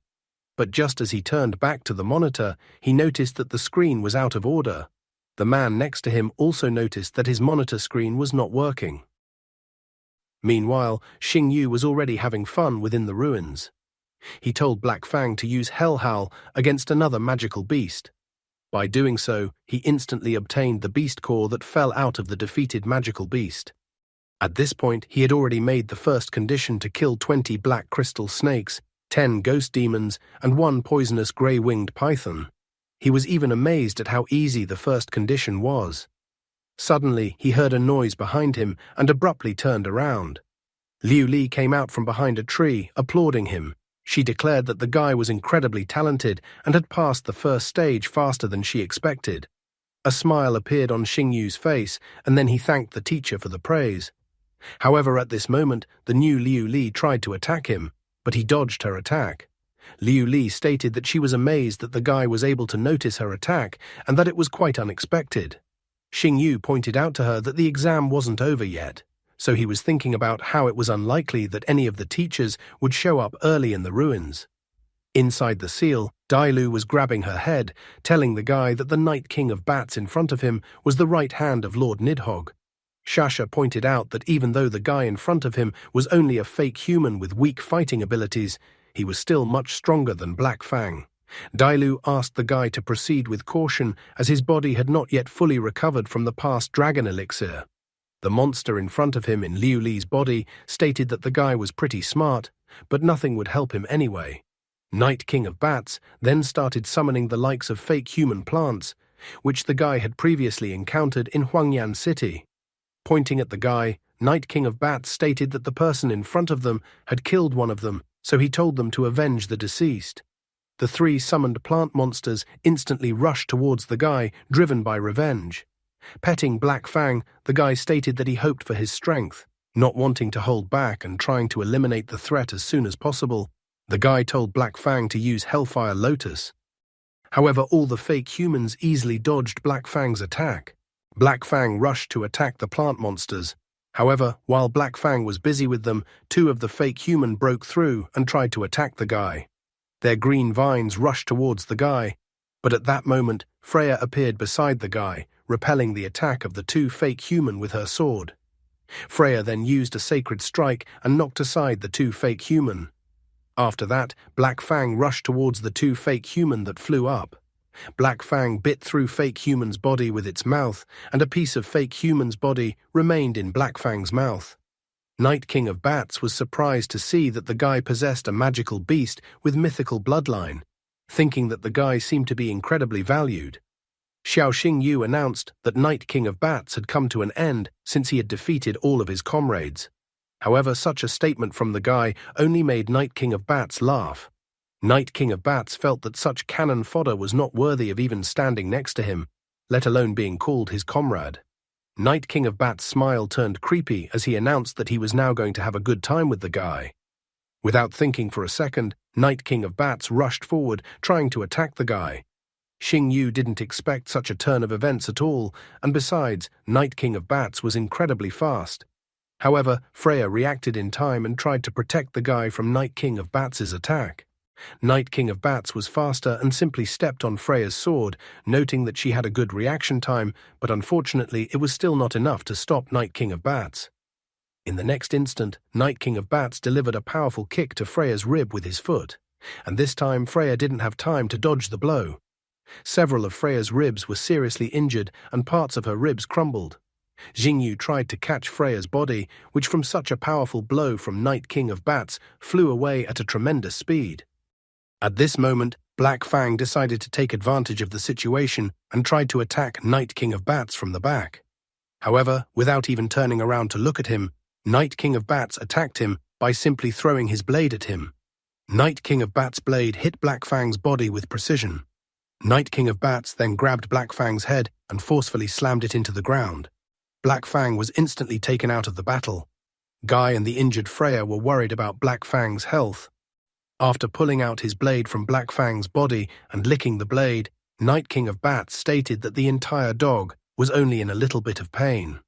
But just as he turned back to the monitor, he noticed that the screen was out of order. The man next to him also noticed that his monitor screen was not working. Meanwhile, Xingyu was already having fun within the ruins. He told Black Fang to use Hell Howl against another magical beast. By doing so, he instantly obtained the beast core that fell out of the defeated magical beast. At this point, he had already made the first condition to kill 20 black crystal snakes, 10 ghost demons, and 1 poisonous grey-winged python. He was even amazed at how easy the first condition was. Suddenly, he heard a noise behind him and abruptly turned around. Liu Li came out from behind a tree, applauding him. She declared that the guy was incredibly talented and had passed the first stage faster than she expected. A smile appeared on Xingyu's face, and then he thanked the teacher for the praise. However, at this moment, the new Liu Li tried to attack him, but he dodged her attack. Liu Li stated that she was amazed that the guy was able to notice her attack and that it was quite unexpected. Xingyu pointed out to her that the exam wasn't over yet, so he was thinking about how it was unlikely that any of the teachers would show up early in the ruins. Inside the seal, Dailu was grabbing her head, telling the guy that the Night King of Bats in front of him was the right hand of Lord Nidhogg. Shasha pointed out that even though the guy in front of him was only a fake human with weak fighting abilities, he was still much stronger than Black Fang. Dailu asked the guy to proceed with caution as his body had not yet fully recovered from the past dragon elixir. The monster in front of him in Liu Li's body stated that the guy was pretty smart, but nothing would help him anyway. Night King of Bats then started summoning the likes of fake human plants, which the guy had previously encountered in Huangyan City. Pointing at the guy, Night King of Bats stated that the person in front of them had killed one of them, so he told them to avenge the deceased. The 3 summoned plant monsters instantly rushed towards the guy, driven by revenge. Petting Black Fang, the guy stated that he hoped for his strength. Not wanting to hold back and trying to eliminate the threat as soon as possible, the guy told Black Fang to use Hellfire Lotus. However, all the fake humans easily dodged Black Fang's attack. Black Fang rushed to attack the plant monsters. However, while Black Fang was busy with them, 2 of the fake human broke through and tried to attack the guy. Their green vines rushed towards the guy, but at that moment, Freya appeared beside the guy, repelling the attack of the 2 fake human with her sword. Freya then used a sacred strike and knocked aside the 2 fake human. After that, Black Fang rushed towards the 2 fake human that flew up. Black Fang bit through fake human's body with its mouth, and a piece of fake human's body remained in Black Fang's mouth. Night King of Bats was surprised to see that the guy possessed a magical beast with mythical bloodline, thinking that the guy seemed to be incredibly valued. Xiao Xingyu announced that Night King of Bats had come to an end since he had defeated all of his comrades. However, such a statement from the guy only made Night King of Bats laugh. Night King of Bats felt that such cannon fodder was not worthy of even standing next to him, let alone being called his comrade. Night King of Bats' smile turned creepy as he announced that he was now going to have a good time with the guy. Without thinking for a second, Night King of Bats rushed forward, trying to attack the guy. Xingyu didn't expect such a turn of events at all, and besides, Night King of Bats was incredibly fast. However, Freya reacted in time and tried to protect the guy from Night King of Bats' attack. Night King of Bats was faster and simply stepped on Freya's sword, noting that she had a good reaction time, but unfortunately it was still not enough to stop Night King of Bats. In the next instant, Night King of Bats delivered a powerful kick to Freya's rib with his foot, and this time Freya didn't have time to dodge the blow. Several of Freya's ribs were seriously injured and parts of her ribs crumbled. Xingyu tried to catch Freya's body, which from such a powerful blow from Night King of Bats flew away at a tremendous speed. At this moment, Black Fang decided to take advantage of the situation and tried to attack Night King of Bats from the back. However, without even turning around to look at him, Night King of Bats attacked him by simply throwing his blade at him. Night King of Bats' blade hit Black Fang's body with precision. Night King of Bats then grabbed Black Fang's head and forcefully slammed it into the ground. Black Fang was instantly taken out of the battle. Guy and the injured Freya were worried about Black Fang's health. After pulling out his blade from Black Fang's body and licking the blade, Night King of Bats stated that the entire dog was only in a little bit of pain.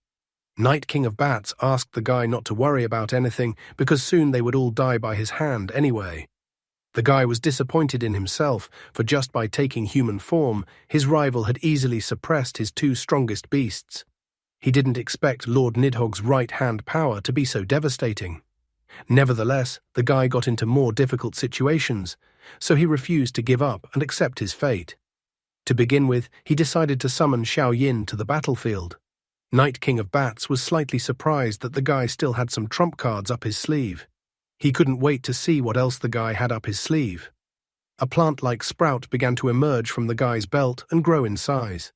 Night King of Bats asked the guy not to worry about anything because soon they would all die by his hand anyway. The guy was disappointed in himself, for just by taking human form, his rival had easily suppressed his two strongest beasts. He didn't expect Lord Nidhogg's right-hand power to be so devastating. Nevertheless, the guy got into more difficult situations, so he refused to give up and accept his fate. To begin with, he decided to summon Xiao Yin to the battlefield. Night King of Bats was slightly surprised that the guy still had some trump cards up his sleeve. He couldn't wait to see what else the guy had up his sleeve. A plant-like sprout began to emerge from the guy's belt and grow in size.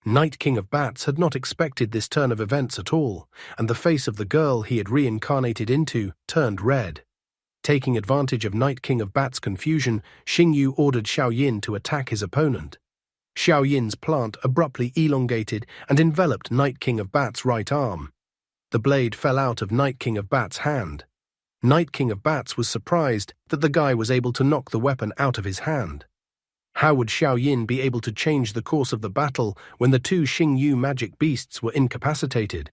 Night King of Bats had not expected this turn of events at all, and the face of the girl he had reincarnated into turned red. Taking advantage of Night King of Bats' confusion, Xingyu ordered Xiao Yin to attack his opponent. Xiao Yin's plant abruptly elongated and enveloped Night King of Bats' right arm. The blade fell out of Night King of Bats' hand. Night King of Bats was surprised that the guy was able to knock the weapon out of his hand. How would Xiao Yin be able to change the course of the battle when the two Xingyu magic beasts were incapacitated?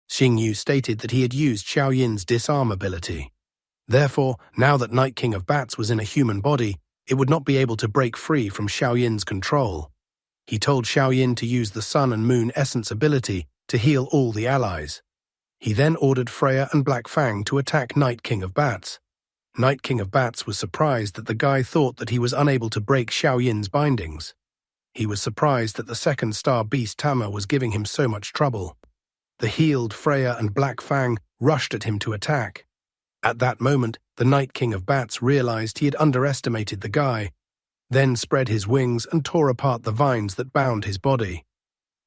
Xingyu stated that he had used Xiao Yin's disarm ability. Therefore, now that Night King of Bats was in a human body, it would not be able to break free from Xiao Yin's control. He told Xiao Yin to use the Sun and Moon Essence ability to heal all the allies. He then ordered Freya and Black Fang to attack Night King of Bats. Night King of Bats was surprised that the guy thought that he was unable to break Xiao Yin's bindings. He was surprised that the second star beast Tama was giving him so much trouble. The healed Freya and Black Fang rushed at him to attack. At that moment, the Night King of Bats realized he had underestimated the guy, then spread his wings and tore apart the vines that bound his body.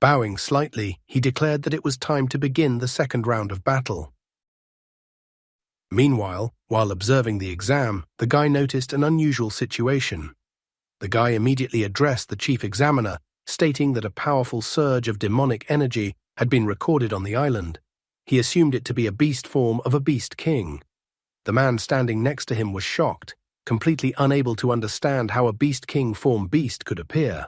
Bowing slightly, he declared that it was time to begin the second round of battle. Meanwhile, while observing the exam, the guy noticed an unusual situation. The guy immediately addressed the chief examiner, stating that a powerful surge of demonic energy had been recorded on the island. He assumed it to be a beast form of a beast king. The man standing next to him was shocked, completely unable to understand how a beast king form beast could appear.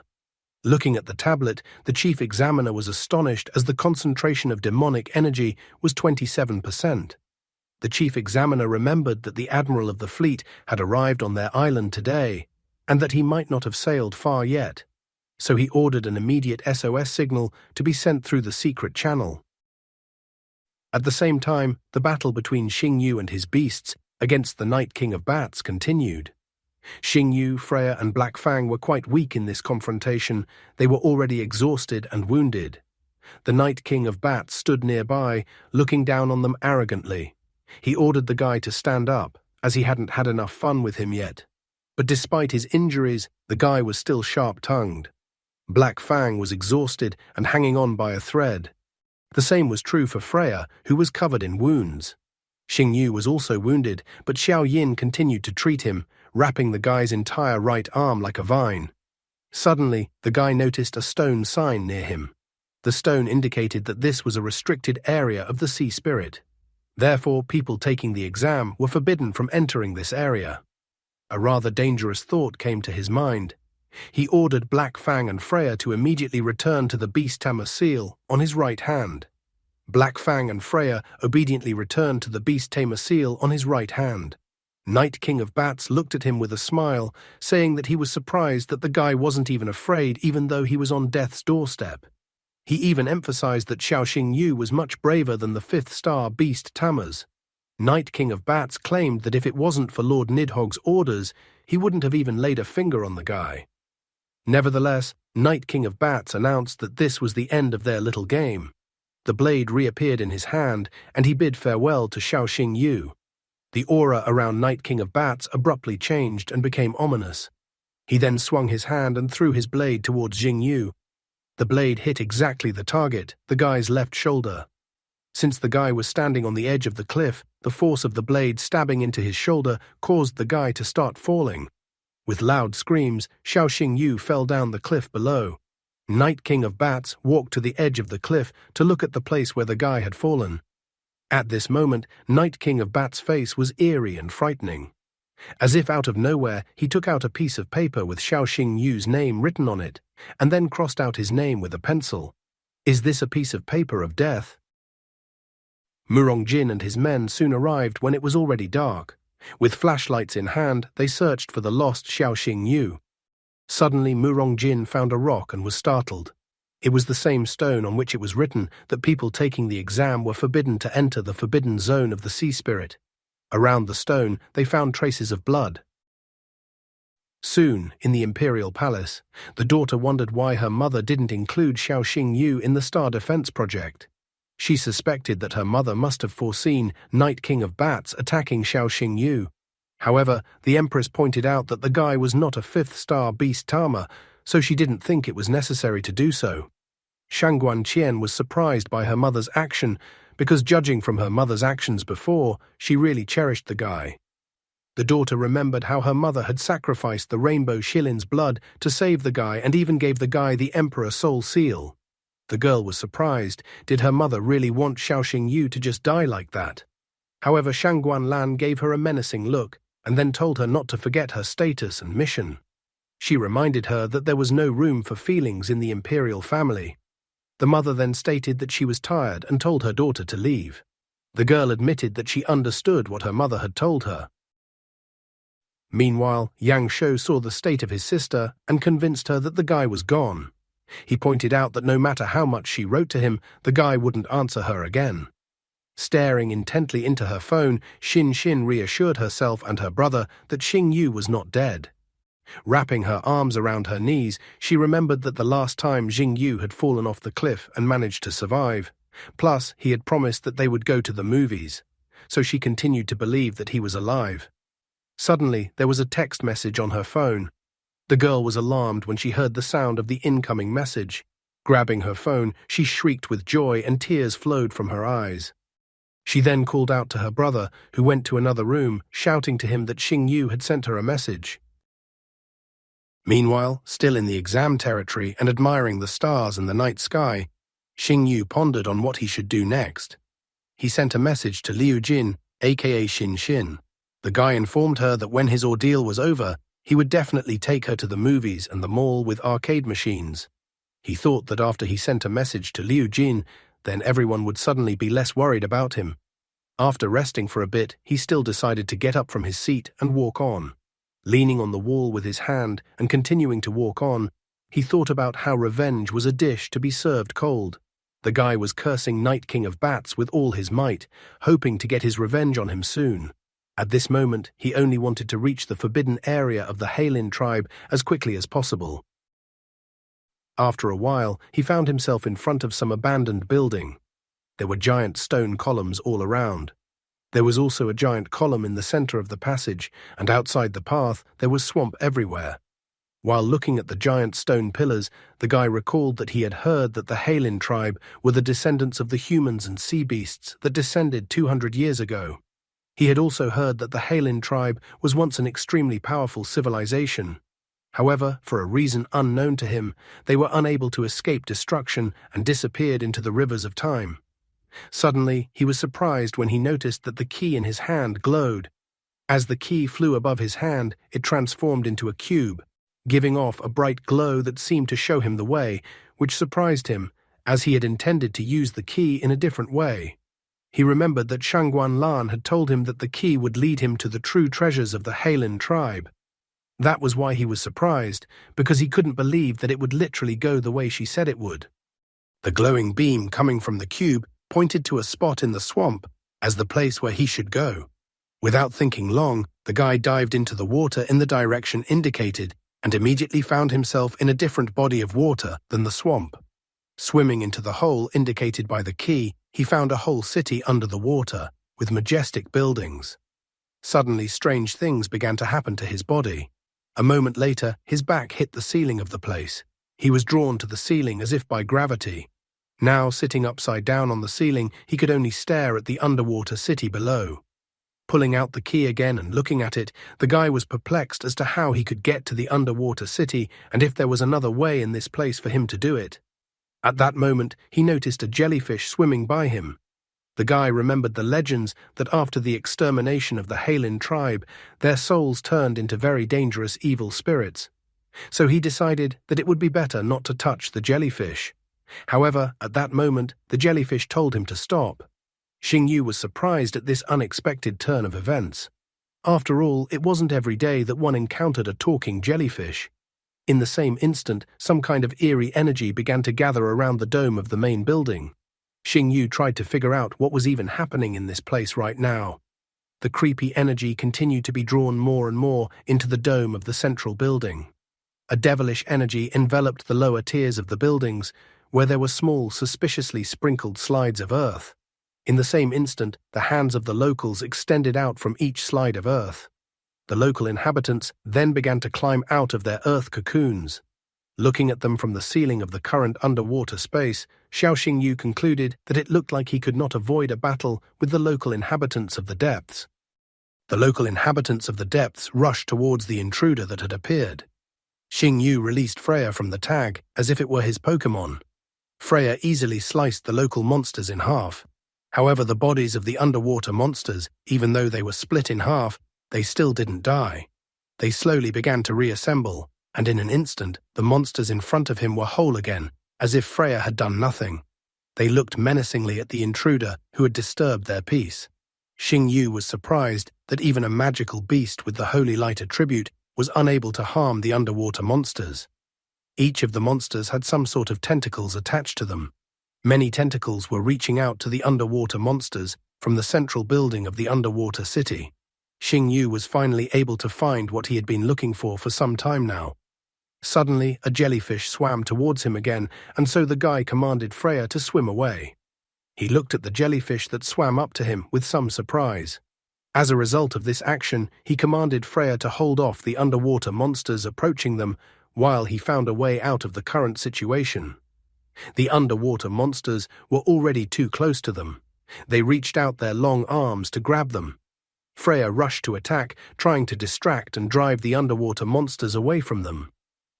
Looking at the tablet, the chief examiner was astonished as the concentration of demonic energy was 27%. The chief examiner remembered that the admiral of the fleet had arrived on their island today, and that he might not have sailed far yet, so he ordered an immediate SOS signal to be sent through the secret channel. At the same time, the battle between Xingyu and his beasts against the Night King of Bats continued. Xingyu, Freya, and Black Fang were quite weak in this confrontation. They were already exhausted and wounded. The Night King of Bats stood nearby, looking down on them arrogantly. He ordered the guy to stand up, as he hadn't had enough fun with him yet. But despite his injuries, the guy was still sharp-tongued. Black Fang was exhausted and hanging on by a thread. The same was true for Freya, who was covered in wounds. Xingyu was also wounded, but Xiao Yin continued to treat him, wrapping the guy's entire right arm like a vine. Suddenly, the guy noticed a stone sign near him. The stone indicated that this was a restricted area of the sea spirit. Therefore, people taking the exam were forbidden from entering this area. A rather dangerous thought came to his mind. He ordered Black Fang and Freya to immediately return to the Beast Tamer seal on his right hand. Black Fang and Freya obediently returned to the Beast Tamer seal on his right hand. Night King of Bats looked at him with a smile, saying that he was surprised that the guy wasn't even afraid even though he was on death's doorstep. He even emphasized that Xiaoxing Yu was much braver than the fifth-star beast Tammuz. Night King of Bats claimed that if it wasn't for Lord Nidhogg's orders, he wouldn't have even laid a finger on the guy. Nevertheless, Night King of Bats announced that this was the end of their little game. The blade reappeared in his hand, and he bid farewell to Xiaoxing Yu. The aura around Night King of Bats abruptly changed and became ominous. He then swung his hand and threw his blade towards Jing Yu. The blade hit exactly the target, the guy's left shoulder. Since the guy was standing on the edge of the cliff, the force of the blade stabbing into his shoulder caused the guy to start falling. With loud screams, Xiaoxing Yu fell down the cliff below. Night King of Bats walked to the edge of the cliff to look at the place where the guy had fallen. At this moment, Night King of Bats' face was eerie and frightening. As if out of nowhere, he took out a piece of paper with Xiaoxing Yu's name written on it, and then crossed out his name with a pencil. Is this a piece of paper of death? Murong Jin and his men soon arrived when it was already dark. With flashlights in hand, they searched for the lost Xiaoxing Yu. Suddenly, Murong Jin found a rock and was startled. It was the same stone on which it was written that people taking the exam were forbidden to enter the forbidden zone of the sea spirit. Around the stone, they found traces of blood. Soon, in the imperial palace, the daughter wondered why her mother didn't include Xiaoxing Yu in the Star Defense project. She suspected that her mother must have foreseen Night King of Bats attacking Xiaoxing Yu. However, the Empress pointed out that the guy was not a fifth-star beast Tama, so she didn't think it was necessary to do so. Shangguan Qian was surprised by her mother's action because, judging from her mother's actions before, she really cherished the guy. The daughter remembered how her mother had sacrificed the Rainbow Shilin's blood to save the guy and even gave the guy the Emperor Soul Seal. The girl was surprised. Did her mother really want Xiaoxing Yu to just die like that? However, Shangguan Lan gave her a menacing look and then told her not to forget her status and mission. She reminded her that there was no room for feelings in the imperial family. The mother then stated that she was tired and told her daughter to leave. The girl admitted that she understood what her mother had told her. Meanwhile, Yang Shou saw the state of his sister and convinced her that the guy was gone. He pointed out that no matter how much she wrote to him, the guy wouldn't answer her again. Staring intently into her phone, Xin Xin reassured herself and her brother that Xing Yu was not dead. Wrapping her arms around her knees, she remembered that the last time Xing Yu had fallen off the cliff and managed to survive. Plus, he had promised that they would go to the movies, so she continued to believe that he was alive. Suddenly, there was a text message on her phone. The girl was alarmed when she heard the sound of the incoming message. Grabbing her phone, she shrieked with joy and tears flowed from her eyes. She then called out to her brother, who went to another room, shouting to him that Xing Yu had sent her a message. Meanwhile, still in the exam territory and admiring the stars and the night sky, Xing Yu pondered on what he should do next. He sent a message to Liu Jin, aka Xin Xin. The guy informed her that when his ordeal was over, he would definitely take her to the movies and the mall with arcade machines. He thought that after he sent a message to Liu Jin, then everyone would suddenly be less worried about him. After resting for a bit, he still decided to get up from his seat and walk on. Leaning on the wall with his hand and continuing to walk on, he thought about how revenge was a dish to be served cold. The guy was cursing Night King of Bats with all his might, hoping to get his revenge on him soon. At this moment, he only wanted to reach the forbidden area of the Halin tribe as quickly as possible. After a while, he found himself in front of some abandoned building. There were giant stone columns all around. There was also a giant column in the center of the passage, and outside the path there was swamp everywhere. While looking at the giant stone pillars, the guy recalled that he had heard that the Halin tribe were the descendants of the humans and sea beasts that descended 200 years ago. He had also heard that the Halin tribe was once an extremely powerful civilization. However, for a reason unknown to him, they were unable to escape destruction and disappeared into the rivers of time. Suddenly, he was surprised when he noticed that the key in his hand glowed. As the key flew above his hand, it transformed into a cube, giving off a bright glow that seemed to show him the way, which surprised him, as he had intended to use the key in a different way. He remembered that Shangguan Lan had told him that the key would lead him to the true treasures of the Heilin tribe. That was why he was surprised, because he couldn't believe that it would literally go the way she said it would. The glowing beam coming from the cube pointed to a spot in the swamp as the place where he should go. Without thinking long, the guy dived into the water in the direction indicated and immediately found himself in a different body of water than the swamp. Swimming into the hole indicated by the key, he found a whole city under the water, with majestic buildings. Suddenly, strange things began to happen to his body. A moment later, his back hit the ceiling of the place. He was drawn to the ceiling as if by gravity. Now, sitting upside down on the ceiling, he could only stare at the underwater city below. Pulling out the key again and looking at it, the guy was perplexed as to how he could get to the underwater city and if there was another way in this place for him to do it. At that moment, he noticed a jellyfish swimming by him. The guy remembered the legends that after the extermination of the Heilin tribe, their souls turned into very dangerous evil spirits. So he decided that it would be better not to touch the jellyfish. However, at that moment, the jellyfish told him to stop. Xingyu was surprised at this unexpected turn of events. After all, it wasn't every day that one encountered a talking jellyfish. In the same instant, some kind of eerie energy began to gather around the dome of the main building. Xingyu tried to figure out what was even happening in this place right now. The creepy energy continued to be drawn more and more into the dome of the central building. A devilish energy enveloped the lower tiers of the buildings, where there were small, suspiciously sprinkled slides of earth. In the same instant, the hands of the locals extended out from each slide of earth. The local inhabitants then began to climb out of their earth cocoons. Looking at them from the ceiling of the current underwater space, Xiao Xingyu concluded that it looked like he could not avoid a battle with the local inhabitants of the depths. The local inhabitants of the depths rushed towards the intruder that had appeared. Xingyu released Freya from the tag as if it were his Pokémon. Freya easily sliced the local monsters in half. However, the bodies of the underwater monsters, even though they were split in half, they still didn't die. They slowly began to reassemble, and in an instant, the monsters in front of him were whole again, as if Freya had done nothing. They looked menacingly at the intruder who had disturbed their peace. Xingyu was surprised that even a magical beast with the holy light attribute was unable to harm the underwater monsters. Each of the monsters had some sort of tentacles attached to them. Many tentacles were reaching out to the underwater monsters from the central building of the underwater city. Xingyu was finally able to find what he had been looking for some time now. Suddenly, a jellyfish swam towards him again, and so the guy commanded Freya to swim away. He looked at the jellyfish that swam up to him with some surprise. As a result of this action, he commanded Freya to hold off the underwater monsters approaching them while he found a way out of the current situation. The underwater monsters were already too close to them. They reached out their long arms to grab them. Freya rushed to attack, trying to distract and drive the underwater monsters away from them.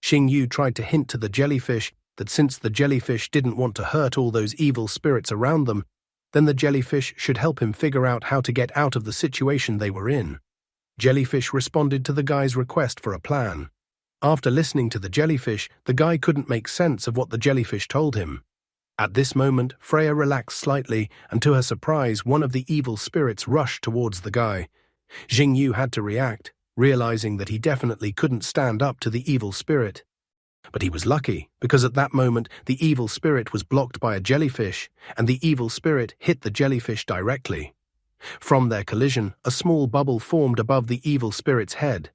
Xingyu tried to hint to the jellyfish that since the jellyfish didn't want to hurt all those evil spirits around them, then the jellyfish should help him figure out how to get out of the situation they were in. Jellyfish responded to the guy's request for a plan. After listening to the jellyfish, the guy couldn't make sense of what the jellyfish told him. At this moment, Freya relaxed slightly, and to her surprise, one of the evil spirits rushed towards the guy. Xingyu had to react, realizing that he definitely couldn't stand up to the evil spirit. But he was lucky, because at that moment, the evil spirit was blocked by a jellyfish, and the evil spirit hit the jellyfish directly. From their collision, a small bubble formed above the evil spirit's head.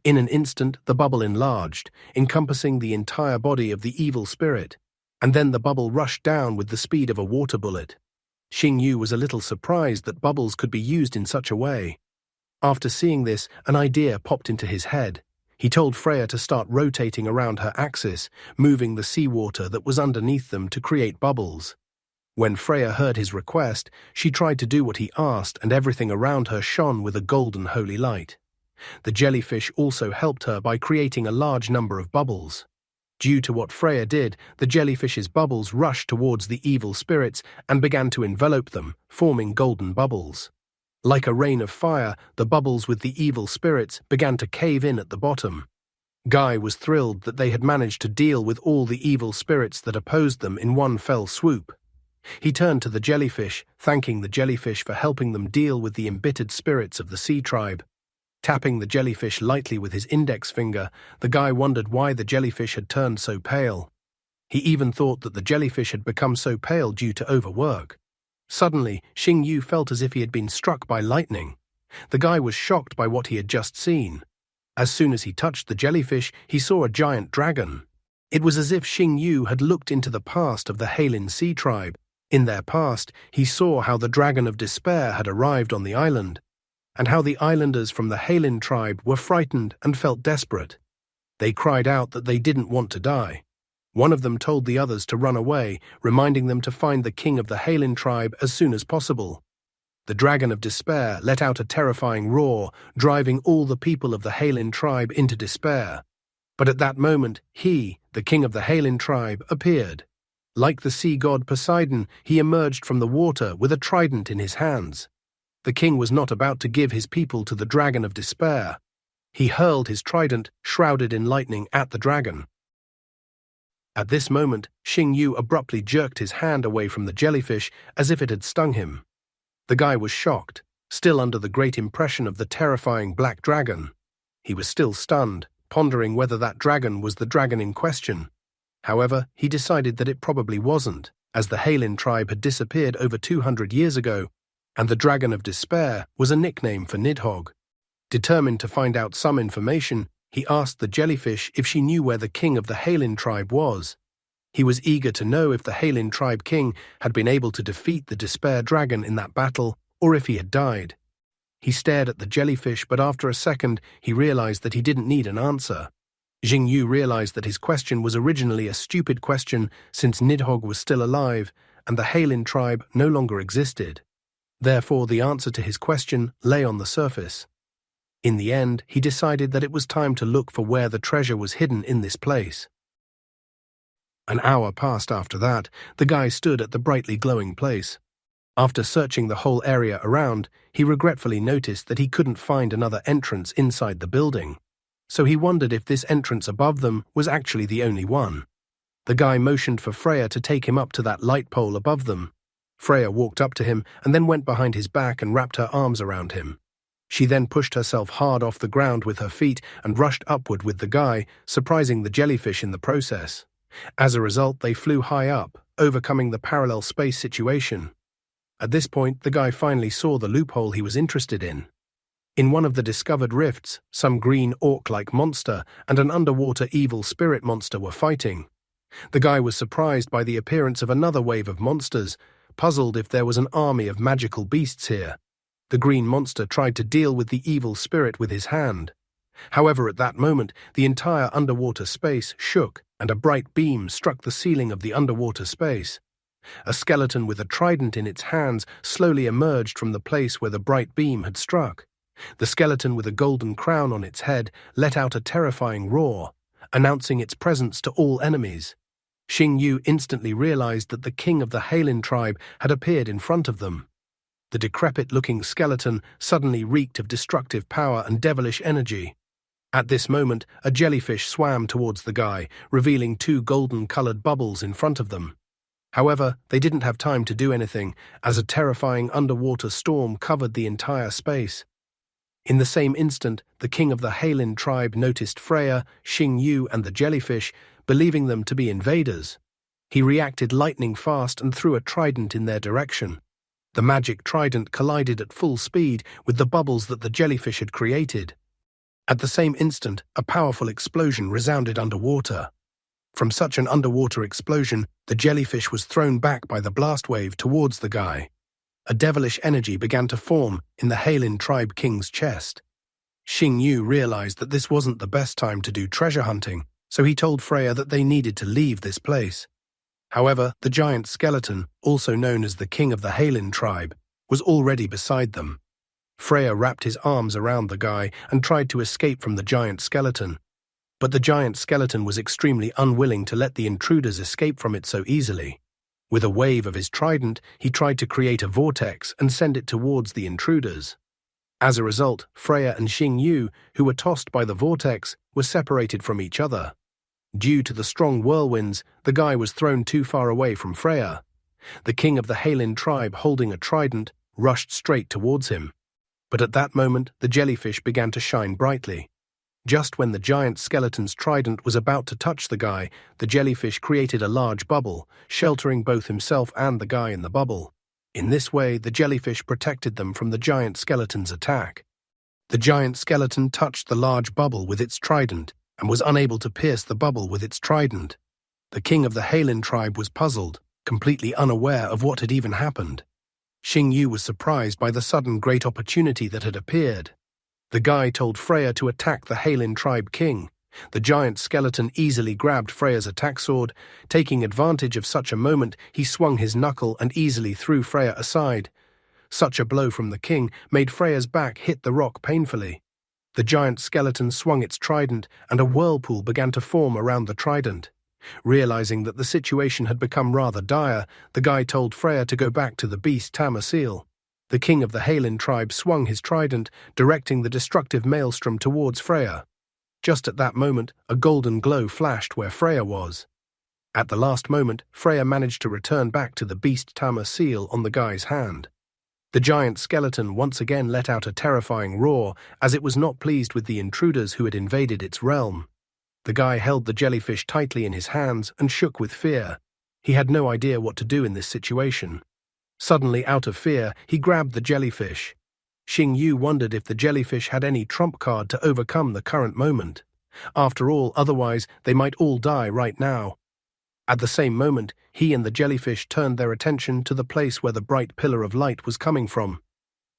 In an instant, the bubble enlarged, encompassing the entire body of the evil spirit, and then the bubble rushed down with the speed of a water bullet. Xingyu was a little surprised that bubbles could be used in such a way. After seeing this, an idea popped into his head. He told Freya to start rotating around her axis, moving the seawater that was underneath them to create bubbles. When Freya heard his request, she tried to do what he asked, and everything around her shone with a golden holy light. The jellyfish also helped her by creating a large number of bubbles. Due to what Freya did, the jellyfish's bubbles rushed towards the evil spirits and began to envelop them, forming golden bubbles. Like a rain of fire, the bubbles with the evil spirits began to cave in at the bottom. Guy was thrilled that they had managed to deal with all the evil spirits that opposed them in one fell swoop. He turned to the jellyfish, thanking the jellyfish for helping them deal with the embittered spirits of the sea tribe. Tapping the jellyfish lightly with his index finger, the guy wondered why the jellyfish had turned so pale. He even thought that the jellyfish had become so pale due to overwork. Suddenly, Xing Yu felt as if he had been struck by lightning. The guy was shocked by what he had just seen. As soon as he touched the jellyfish, he saw a giant dragon. It was as if Xing Yu had looked into the past of the Heilin Sea tribe. In their past, he saw how the Dragon of Despair had arrived on the island, and how the islanders from the Heilin tribe were frightened and felt desperate. They cried out that they didn't want to die. One of them told the others to run away, reminding them to find the king of the Heilin tribe as soon as possible. The Dragon of Despair let out a terrifying roar, driving all the people of the Heilin tribe into despair. But at that moment, he, the king of the Heilin tribe, appeared. Like the sea god Poseidon, he emerged from the water with a trident in his hands. The king was not about to give his people to the Dragon of Despair. He hurled his trident, shrouded in lightning, at the dragon. At this moment, Xing Yu abruptly jerked his hand away from the jellyfish as if it had stung him. The guy was shocked, still under the great impression of the terrifying black dragon. He was still stunned, pondering whether that dragon was the dragon in question. However, he decided that it probably wasn't, as the Heilin tribe had disappeared over 200 years ago, and the Dragon of Despair was a nickname for Nidhogg. Determined to find out some information, he asked the jellyfish if she knew where the king of the Heilin tribe was. He was eager to know if the Heilin tribe king had been able to defeat the Despair dragon in that battle, or if he had died. He stared at the jellyfish, but after a second, he realized that he didn't need an answer. Xing Yu realized that his question was originally a stupid question since Nidhogg was still alive and the Heilin tribe no longer existed. Therefore, the answer to his question lay on the surface. In the end, he decided that it was time to look for where the treasure was hidden in this place. An hour passed after that. The guy stood at the brightly glowing place. After searching the whole area around, he regretfully noticed that he couldn't find another entrance inside the building. So he wondered if this entrance above them was actually the only one. The guy motioned for Freya to take him up to that light pole above them. Freya walked up to him and then went behind his back and wrapped her arms around him. She then pushed herself hard off the ground with her feet and rushed upward with the guy, surprising the jellyfish in the process. As a result, they flew high up, overcoming the parallel space situation. At this point, the guy finally saw the loophole he was interested in. In one of the discovered rifts, some green orc-like monster and an underwater evil spirit monster were fighting. The guy was surprised by the appearance of another wave of monsters, puzzled if there was an army of magical beasts here. The green monster tried to deal with the evil spirit with his hand. However, at that moment, the entire underwater space shook and a bright beam struck the ceiling of the underwater space. A skeleton with a trident in its hands slowly emerged from the place where the bright beam had struck. The skeleton with a golden crown on its head let out a terrifying roar, announcing its presence to all enemies. Xing Yu instantly realized that the king of the Heilin tribe had appeared in front of them. The decrepit-looking skeleton suddenly reeked of destructive power and devilish energy. At this moment, a jellyfish swam towards the guy, revealing two golden-colored bubbles in front of them. However, they didn't have time to do anything, as a terrifying underwater storm covered the entire space. In the same instant, the king of the Heilin tribe noticed Freya, Xing Yu, and the jellyfish, believing them to be invaders. He reacted lightning fast and threw a trident in their direction. The magic trident collided at full speed with the bubbles that the jellyfish had created. At the same instant, a powerful explosion resounded underwater. From such an underwater explosion, the jellyfish was thrown back by the blast wave towards the guy. A devilish energy began to form in the Heilin tribe king's chest. Xing Yu realized that this wasn't the best time to do treasure hunting, so he told Freya that they needed to leave this place. However, the giant skeleton, also known as the king of the Heilin tribe, was already beside them. Freya wrapped his arms around the guy and tried to escape from the giant skeleton. But the giant skeleton was extremely unwilling to let the intruders escape from it so easily. With a wave of his trident, he tried to create a vortex and send it towards the intruders. As a result, Freya and Xing Yu, who were tossed by the vortex, were separated from each other. Due to the strong whirlwinds, the guy was thrown too far away from Freya. The king of the Halin tribe, holding a trident, rushed straight towards him. But at that moment, the jellyfish began to shine brightly. Just when the giant skeleton's trident was about to touch the guy, the jellyfish created a large bubble, sheltering both himself and the guy in the bubble. In this way, the jellyfish protected them from the giant skeleton's attack. The giant skeleton touched the large bubble with its trident and was unable to pierce the bubble with its trident. The king of the Halin tribe was puzzled, completely unaware of what had even happened. Xing Yu was surprised by the sudden great opportunity that had appeared. The guy told Freya to attack the Halin tribe king. The giant skeleton easily grabbed Freya's attack sword. Taking advantage of such a moment, he swung his knuckle and easily threw Freya aside. Such a blow from the king made Freya's back hit the rock painfully. The giant skeleton swung its trident, and a whirlpool began to form around the trident. Realizing that the situation had become rather dire, the guy told Freya to go back to the beast Tama seal. The king of the Halin tribe swung his trident, directing the destructive maelstrom towards Freya. Just at that moment, a golden glow flashed where Freya was. At the last moment, Freya managed to return back to the beast Tama seal on the guy's hand. The giant skeleton once again let out a terrifying roar, as it was not pleased with the intruders who had invaded its realm. The guy held the jellyfish tightly in his hands and shook with fear. He had no idea what to do in this situation. Suddenly, out of fear, he grabbed the jellyfish. Xing Yu wondered if the jellyfish had any trump card to overcome the current moment. After all, otherwise they might all die right now. At the same moment, he and the jellyfish turned their attention to the place where the bright pillar of light was coming from.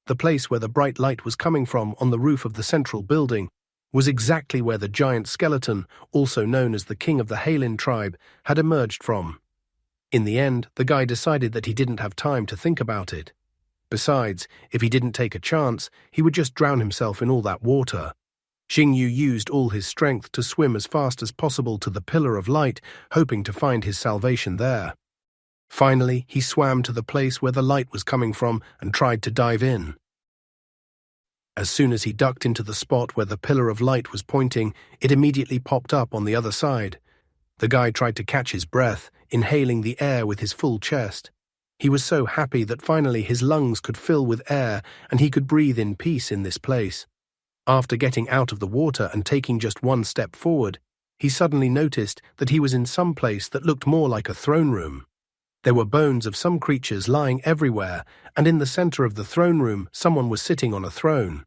The place where the bright light was coming from on the roof of the central building was exactly where the giant skeleton, also known as the king of the Halin tribe, had emerged from. In the end, the guy decided that he didn't have time to think about it. Besides, if he didn't take a chance, he would just drown himself in all that water. Xing Yu used all his strength to swim as fast as possible to the pillar of light, hoping to find his salvation there. Finally, he swam to the place where the light was coming from and tried to dive in. As soon as he ducked into the spot where the pillar of light was pointing, it immediately popped up on the other side. The guy tried to catch his breath, inhaling the air with his full chest. He was so happy that finally his lungs could fill with air and he could breathe in peace in this place. After getting out of the water and taking just one step forward, he suddenly noticed that he was in some place that looked more like a throne room. There were bones of some creatures lying everywhere, and in the center of the throne room, someone was sitting on a throne.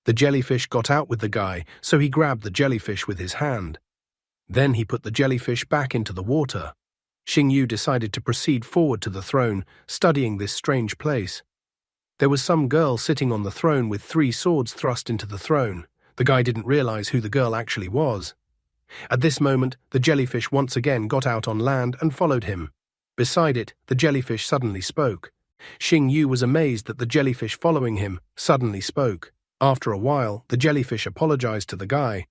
The jellyfish got out with the guy, so he grabbed the jellyfish with his hand. Then he put the jellyfish back into the water. Xing Yu decided to proceed forward to the throne, studying this strange place. There was some girl sitting on the throne with 3 swords thrust into the throne. The guy didn't realize who the girl actually was. At this moment, the jellyfish once again got out on land and followed him. Beside it, the jellyfish suddenly spoke. Xing Yu was amazed that the jellyfish following him suddenly spoke. After a while, the jellyfish apologized to the guy.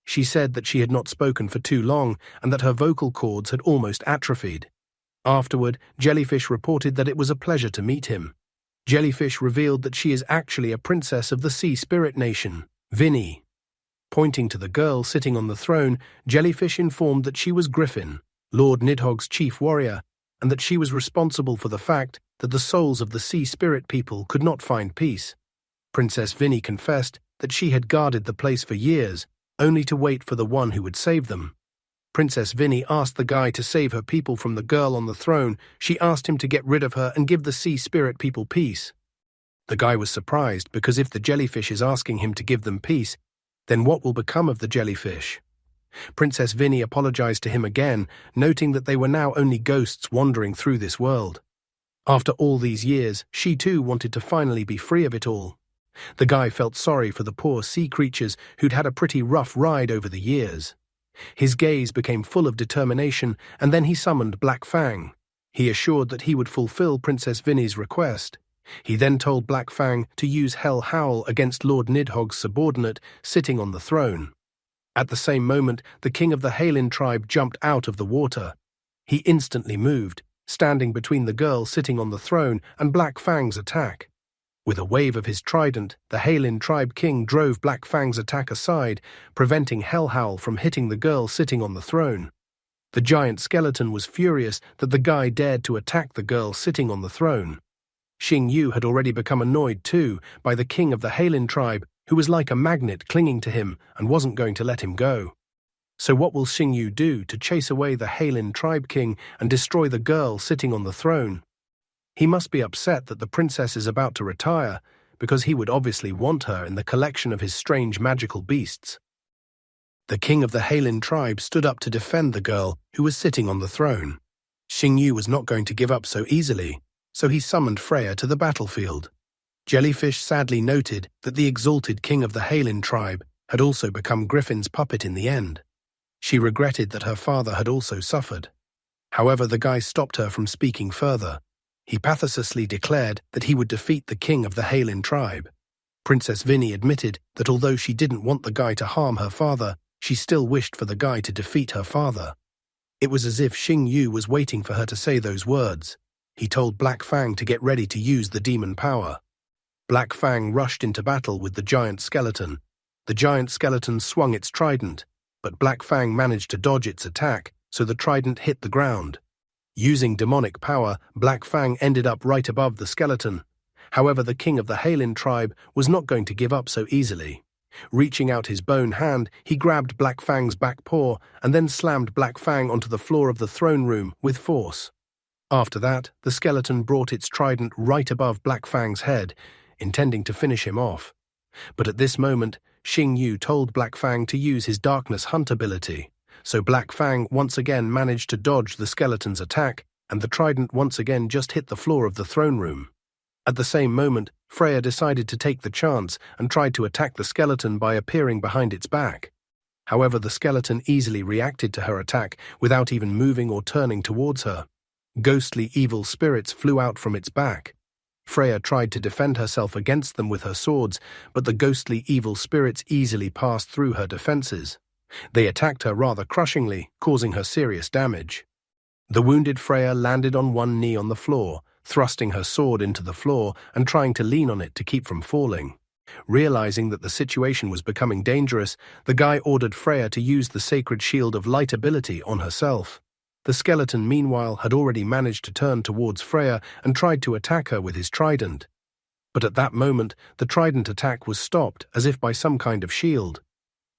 She said that she had not spoken for too long and that her vocal cords had almost atrophied. Afterward, Jellyfish reported that it was a pleasure to meet him. Jellyfish revealed that she is actually a princess of the Sea Spirit Nation, Vinny. Pointing to the girl sitting on the throne, Jellyfish informed that she was Griffin, Lord Nidhogg's chief warrior, and that she was responsible for the fact that the souls of the Sea Spirit people could not find peace. Princess Vinny confessed that she had guarded the place for years, only to wait for the one who would save them. Princess Vinny asked the guy to save her people from the girl on the throne. She asked him to get rid of her and give the Sea Spirit people peace. The guy was surprised because if the jellyfish is asking him to give them peace, then what will become of the jellyfish? Princess Vinny apologized to him again, noting that they were now only ghosts wandering through this world. After all these years, she too wanted to finally be free of it all. The guy felt sorry for the poor sea creatures who'd had a pretty rough ride over the years. His gaze became full of determination, and then he summoned Black Fang. He assured that he would fulfill Princess Vinny's request. He then told Black Fang to use Hell Howl against Lord Nidhogg's subordinate sitting on the throne. At the same moment, the king of the Halin tribe jumped out of the water. He instantly moved, standing between the girl sitting on the throne and Black Fang's attack. With a wave of his trident, the Halin tribe king drove Black Fang's attack aside, preventing Hell Howl from hitting the girl sitting on the throne. The giant skeleton was furious that the guy dared to attack the girl sitting on the throne. Xing Yu had already become annoyed too by the king of the Heilin tribe, who was like a magnet clinging to him and wasn't going to let him go. So what will Xing Yu do to chase away the Heilin tribe king and destroy the girl sitting on the throne? He must be upset that the princess is about to retire, because he would obviously want her in the collection of his strange magical beasts. The king of the Heilin tribe stood up to defend the girl who was sitting on the throne. Xing Yu was not going to give up so easily, so he summoned Freya to the battlefield. Jellyfish sadly noted that the exalted king of the Heilin tribe had also become Griffin's puppet in the end. She regretted that her father had also suffered. However, the guy stopped her from speaking further. He pathosly declared that he would defeat the king of the Heilin tribe. Princess Vinny admitted that although she didn't want the guy to harm her father, she still wished for the guy to defeat her father. It was as if Xing Yu was waiting for her to say those words. He told Black Fang to get ready to use the demon power. Black Fang rushed into battle with the giant skeleton. The giant skeleton swung its trident, but Black Fang managed to dodge its attack, so the trident hit the ground. Using demonic power, Black Fang ended up right above the skeleton. However, the king of the Heilin tribe was not going to give up so easily. Reaching out his bone hand, he grabbed Black Fang's back paw and then slammed Black Fang onto the floor of the throne room with force. After that, the skeleton brought its trident right above Black Fang's head, intending to finish him off. But at this moment, Xing Yu told Black Fang to use his Darkness Hunt ability, so Black Fang once again managed to dodge the skeleton's attack, and the trident once again just hit the floor of the throne room. At the same moment, Freya decided to take the chance and tried to attack the skeleton by appearing behind its back. However, the skeleton easily reacted to her attack without even moving or turning towards her. Ghostly evil spirits flew out from its back. Freya tried to defend herself against them with her swords, but the ghostly evil spirits easily passed through her defenses. They attacked her rather crushingly, causing her serious damage. The wounded Freya landed on one knee on the floor, thrusting her sword into the floor and trying to lean on it to keep from falling. Realizing that the situation was becoming dangerous, the guy ordered Freya to use the sacred shield of light ability on herself. The skeleton, meanwhile, had already managed to turn towards Freya and tried to attack her with his trident. But at that moment, the trident attack was stopped as if by some kind of shield.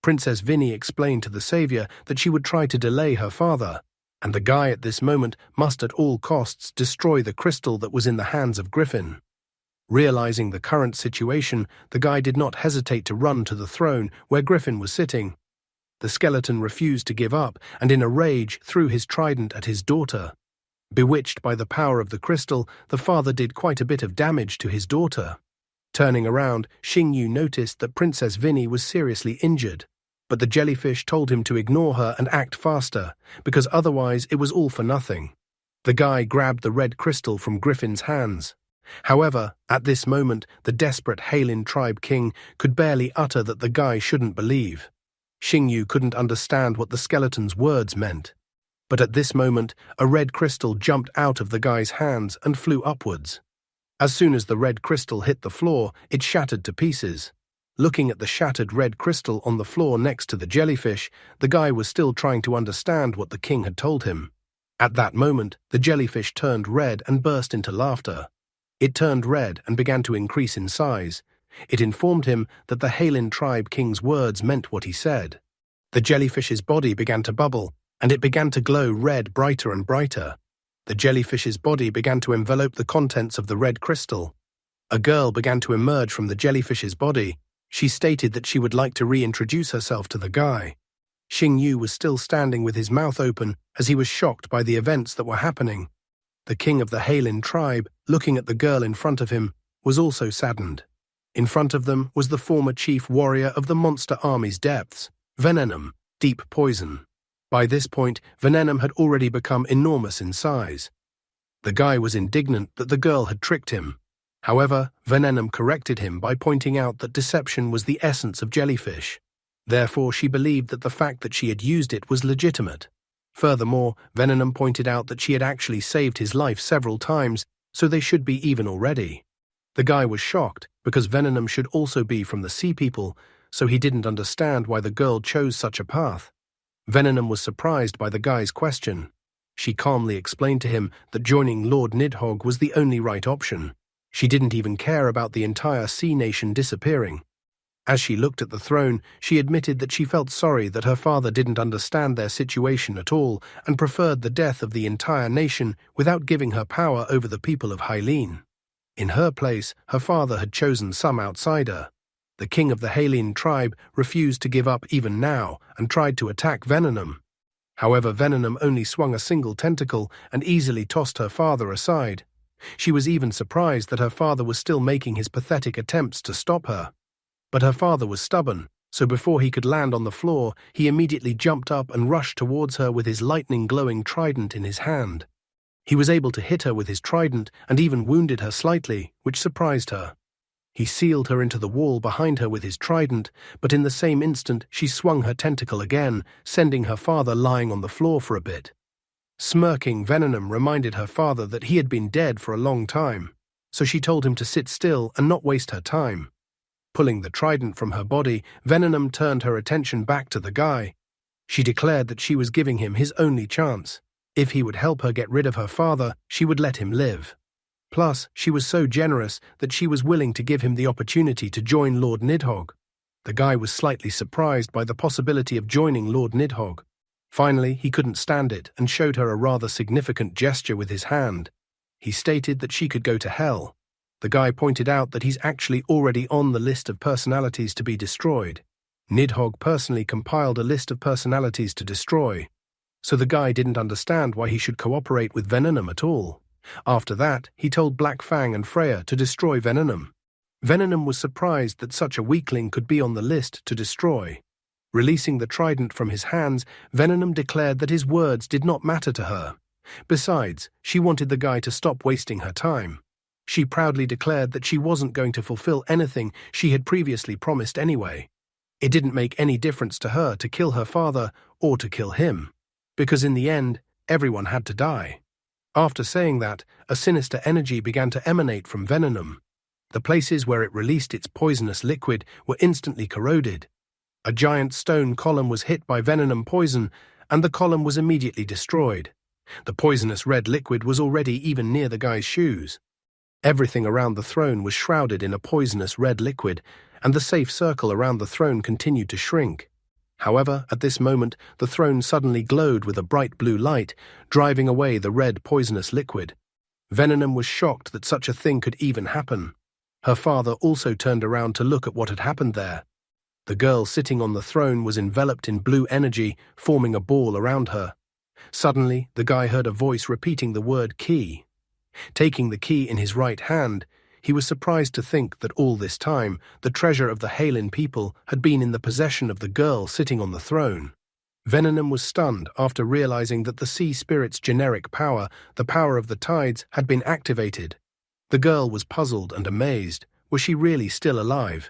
Princess Vinny explained to the savior that she would try to delay her father, and the guy at this moment must at all costs destroy the crystal that was in the hands of Griffin. Realizing the current situation, the guy did not hesitate to run to the throne where Griffin was sitting. The skeleton refused to give up and in a rage threw his trident at his daughter. Bewitched by the power of the crystal, the father did quite a bit of damage to his daughter. Turning around, Xing Yu noticed that Princess Vinny was seriously injured, but the jellyfish told him to ignore her and act faster, because otherwise it was all for nothing. The guy grabbed the red crystal from Griffin's hands. However, at this moment, the desperate Heilin tribe king could barely utter that the guy shouldn't believe. Xing Yu couldn't understand what the skeleton's words meant. But at this moment, a red crystal jumped out of the guy's hands and flew upwards. As soon as the red crystal hit the floor, it shattered to pieces. Looking at the shattered red crystal on the floor next to the jellyfish, the guy was still trying to understand what the king had told him. At that moment, the jellyfish turned red and burst into laughter. It turned red and began to increase in size. It informed him that the Heilin tribe king's words meant what he said. The jellyfish's body began to bubble, and it began to glow red brighter and brighter. The jellyfish's body began to envelop the contents of the red crystal. A girl began to emerge from the jellyfish's body. She stated that she would like to reintroduce herself to the guy. Xing Yu was still standing with his mouth open as he was shocked by the events that were happening. The king of the Heilin tribe, looking at the girl in front of him, was also saddened. In front of them was the former chief warrior of the monster army's depths, Venenum, Deep Poison. By this point, Venenum had already become enormous in size. The guy was indignant that the girl had tricked him. However, Venenum corrected him by pointing out that deception was the essence of jellyfish. Therefore, she believed that the fact that she had used it was legitimate. Furthermore, Venenum pointed out that she had actually saved his life several times, so they should be even already. The guy was shocked, because Venenum should also be from the Sea People, so he didn't understand why the girl chose such a path. Venom was surprised by the guy's question. She calmly explained to him that joining Lord Nidhogg was the only right option. She didn't even care about the entire sea nation disappearing. As she looked at the throne, she admitted that she felt sorry that her father didn't understand their situation at all and preferred the death of the entire nation without giving her power over the people of Hylene. In her place, her father had chosen some outsider. The king of the Hylene tribe refused to give up even now and tried to attack Venom. However, Venom only swung a single tentacle and easily tossed her father aside. She was even surprised that her father was still making his pathetic attempts to stop her. But her father was stubborn, so before he could land on the floor, he immediately jumped up and rushed towards her with his lightning-glowing trident in his hand. He was able to hit her with his trident and even wounded her slightly, which surprised her. He sealed her into the wall behind her with his trident, but in the same instant she swung her tentacle again, sending her father lying on the floor for a bit. Smirking, Venom reminded her father that he had been dead for a long time, so she told him to sit still and not waste her time. Pulling the trident from her body, Venom turned her attention back to the guy. She declared that she was giving him his only chance. If he would help her get rid of her father, she would let him live. Plus, she was so generous that she was willing to give him the opportunity to join Lord Nidhogg. The guy was slightly surprised by the possibility of joining Lord Nidhogg. Finally, he couldn't stand it and showed her a rather significant gesture with his hand. He stated that she could go to hell. The guy pointed out that he's actually already on the list of personalities to be destroyed. Nidhogg personally compiled a list of personalities to destroy, so the guy didn't understand why he should cooperate with Venom at all. After that, he told Black Fang and Freya to destroy Venom. Venom was surprised that such a weakling could be on the list to destroy. Releasing the trident from his hands, Venom declared that his words did not matter to her. Besides, she wanted the guy to stop wasting her time. She proudly declared that she wasn't going to fulfill anything she had previously promised anyway. It didn't make any difference to her to kill her father or to kill him, because in the end, everyone had to die. After saying that, a sinister energy began to emanate from Venom. The places where it released its poisonous liquid were instantly corroded. A giant stone column was hit by Venom poison, and the column was immediately destroyed. The poisonous red liquid was already even near the guy's shoes. Everything around the throne was shrouded in a poisonous red liquid, and the safe circle around the throne continued to shrink. However, at this moment, the throne suddenly glowed with a bright blue light, driving away the red poisonous liquid. Venom was shocked that such a thing could even happen. Her father also turned around to look at what had happened there. The girl sitting on the throne was enveloped in blue energy, forming a ball around her. Suddenly, the guy heard a voice repeating the word key. Taking the key in his right hand, he was surprised to think that all this time, the treasure of the Hylene people had been in the possession of the girl sitting on the throne. Venom was stunned after realizing that the sea spirit's generic power, the power of the tides, had been activated. The girl was puzzled and amazed. Was she really still alive?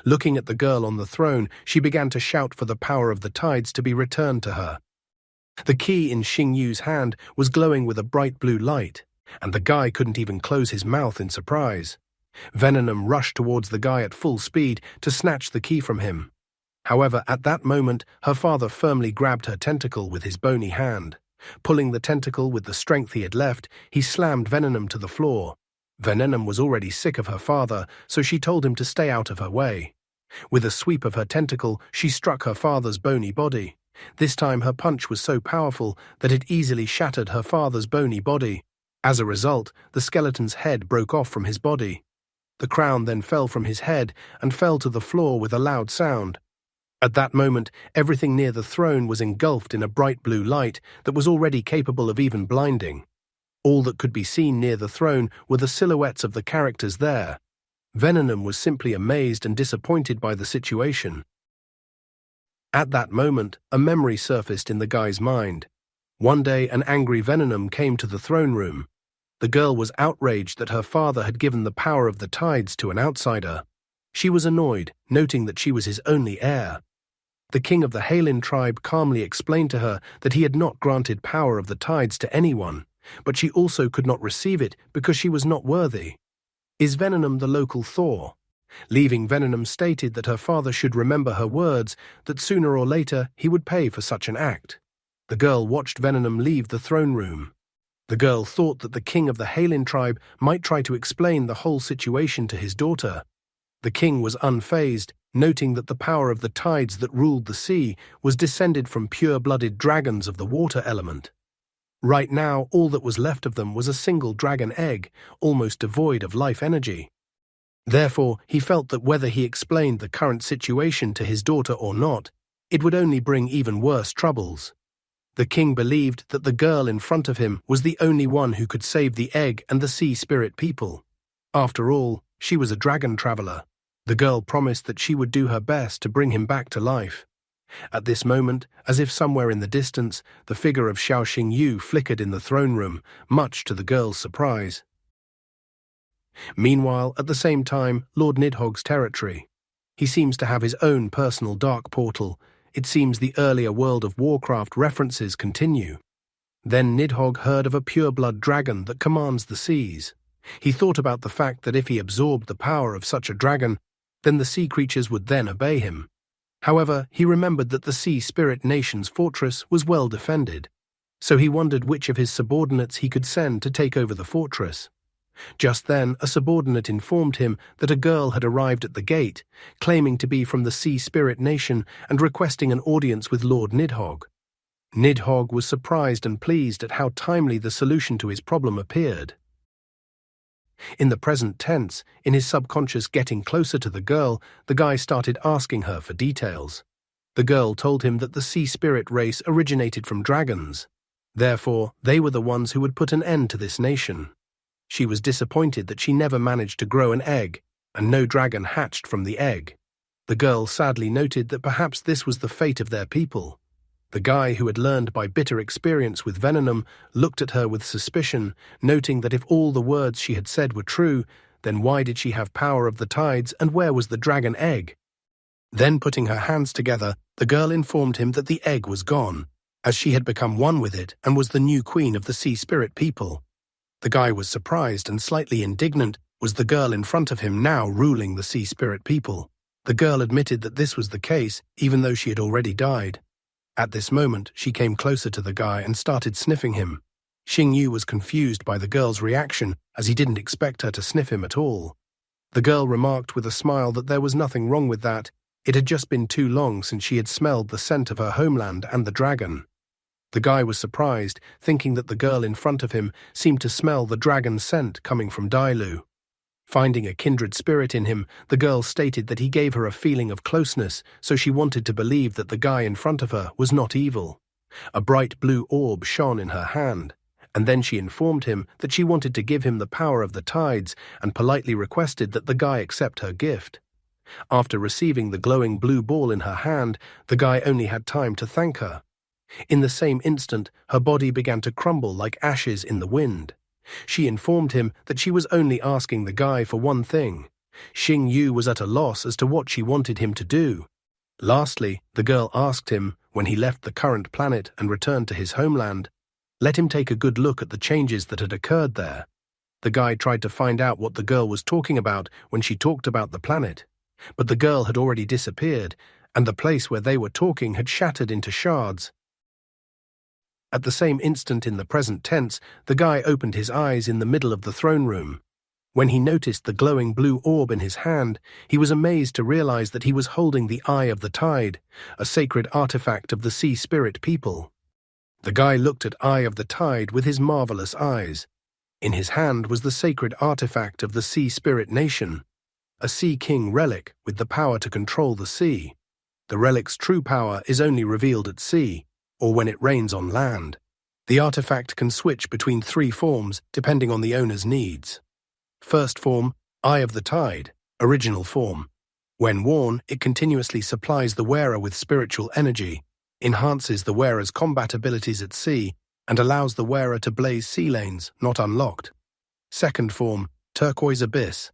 Looking at the girl on the throne, she began to shout for the power of the tides to be returned to her. The key in Xing Yu's hand was glowing with a bright blue light, and the guy couldn't even close his mouth in surprise. Venom rushed towards the guy at full speed to snatch the key from him. However, at that moment, her father firmly grabbed her tentacle with his bony hand. Pulling the tentacle with the strength he had left, he slammed Venom to the floor. Venom was already sick of her father, so she told him to stay out of her way. With a sweep of her tentacle, she struck her father's bony body. This time her punch was so powerful that it easily shattered her father's bony body. As a result, the skeleton's head broke off from his body. The crown then fell from his head and fell to the floor with a loud sound. At that moment, everything near the throne was engulfed in a bright blue light that was already capable of even blinding. All that could be seen near the throne were the silhouettes of the characters there. Venom was simply amazed and disappointed by the situation. At that moment, a memory surfaced in the guy's mind. One day, an angry Venom came to the throne room. The girl was outraged that her father had given the power of the tides to an outsider. She was annoyed, noting that she was his only heir. The king of the Hylene tribe calmly explained to her that he had not granted power of the tides to anyone, but she also could not receive it because she was not worthy. Is Venom the local Thor? Leaving Venom stated that her father should remember her words, that sooner or later he would pay for such an act. The girl watched Venom leave the throne room. The girl thought that the king of the Halin tribe might try to explain the whole situation to his daughter. The king was unfazed, noting that the power of the tides that ruled the sea was descended from pure-blooded dragons of the water element. Right now, all that was left of them was a single dragon egg, almost devoid of life energy. Therefore, he felt that whether he explained the current situation to his daughter or not, it would only bring even worse troubles. The king believed that the girl in front of him was the only one who could save the egg and the sea spirit people. After all, she was a dragon traveler. The girl promised that she would do her best to bring him back to life. At this moment, as if somewhere in the distance, the figure of Xiao Xingyu flickered in the throne room, much to the girl's surprise. Meanwhile, at the same time, Lord Nidhogg's territory. He seems to have his own personal dark portal. It seems the earlier World of Warcraft references continue. Then Nidhogg heard of a pure-blood dragon that commands the seas. He thought about the fact that if he absorbed the power of such a dragon, then the sea creatures would then obey him. However, he remembered that the Sea Spirit Nation's fortress was well defended, so he wondered which of his subordinates he could send to take over the fortress. Just then, a subordinate informed him that a girl had arrived at the gate, claiming to be from the Sea Spirit Nation and requesting an audience with Lord Nidhogg. Nidhogg was surprised and pleased at how timely the solution to his problem appeared. In the present tense, in his subconscious getting closer to the girl, the guy started asking her for details. The girl told him that the sea spirit race originated from dragons. Therefore, they were the ones who would put an end to this nation. She was disappointed that she never managed to grow an egg, and no dragon hatched from the egg. The girl sadly noted that perhaps this was the fate of their people. The guy, who had learned by bitter experience with Venom, looked at her with suspicion, noting that if all the words she had said were true, then why did she have power of the tides and where was the dragon egg? Then, putting her hands together, the girl informed him that the egg was gone, as she had become one with it and was the new queen of the sea spirit people. The guy was surprised and slightly indignant. Was the girl in front of him now ruling the sea spirit people? The girl admitted that this was the case, even though she had already died. At this moment, she came closer to the guy and started sniffing him. Xingyu was confused by the girl's reaction, as he didn't expect her to sniff him at all. The girl remarked with a smile that there was nothing wrong with that. It had just been too long since she had smelled the scent of her homeland and the dragon. The guy was surprised, thinking that the girl in front of him seemed to smell the dragon scent coming from Dailu. Finding a kindred spirit in him, the girl stated that he gave her a feeling of closeness, so she wanted to believe that the guy in front of her was not evil. A bright blue orb shone in her hand, and then she informed him that she wanted to give him the power of the tides and politely requested that the guy accept her gift. After receiving the glowing blue ball in her hand, the guy only had time to thank her. In the same instant, her body began to crumble like ashes in the wind. She informed him that she was only asking the guy for one thing. Xingyu was at a loss as to what she wanted him to do. Lastly, the girl asked him, when he left the current planet and returned to his homeland, let him take a good look at the changes that had occurred there. The guy tried to find out what the girl was talking about when she talked about the planet, but the girl had already disappeared, and the place where they were talking had shattered into shards. At the same instant in the present tense, the guy opened his eyes in the middle of the throne room. When he noticed the glowing blue orb in his hand, he was amazed to realize that he was holding the Eye of the Tide, a sacred artifact of the sea spirit people. The guy looked at Eye of the Tide with his marvelous eyes. In his hand was the sacred artifact of the Sea Spirit Nation, a Sea King relic with the power to control the sea. The relic's true power is only revealed at sea, or when it rains on land. The artifact can switch between 3 forms depending on the owner's needs. First form, Eye of the Tide, original form. When worn, it continuously supplies the wearer with spiritual energy, enhances the wearer's combat abilities at sea, and allows the wearer to blaze sea lanes not unlocked. Second form, Turquoise Abyss,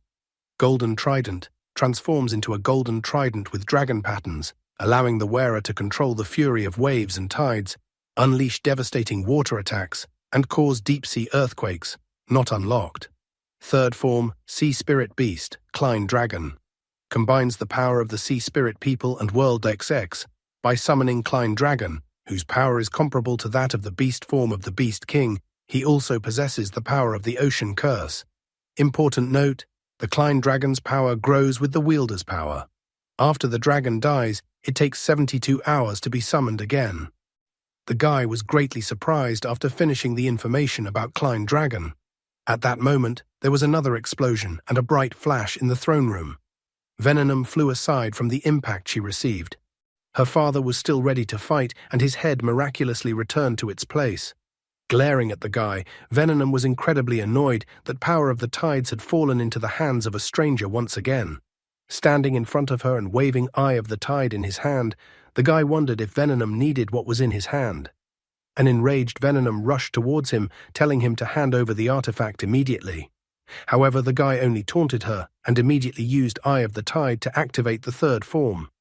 Golden Trident, transforms into a golden trident with dragon patterns, allowing the wearer to control the fury of waves and tides, unleash devastating water attacks, and cause deep-sea earthquakes, not unlocked. Third form, Sea Spirit Beast, Klein Dragon. combines the power of the Sea Spirit people and World XX by summoning Klein Dragon, whose power is comparable to that of the beast form of the Beast King. He also possesses the power of the Ocean Curse. Important note, the Klein Dragon's power grows with the wielder's power. After the dragon dies, it takes 72 hours to be summoned again. The guy was greatly surprised after finishing the information about Klein Dragon. At that moment, there was another explosion and a bright flash in the throne room. Venenum flew aside from the impact she received. Her father was still ready to fight, and his head miraculously returned to its place. Glaring at the guy, Venenum was incredibly annoyed that power of the tides had fallen into the hands of a stranger once again. Standing in front of her and waving Eye of the Tide in his hand, the guy wondered if Venenum needed what was in his hand. An enraged Venenum rushed towards him, telling him to hand over the artifact immediately. However, the guy only taunted her and immediately used Eye of the Tide to activate the third form.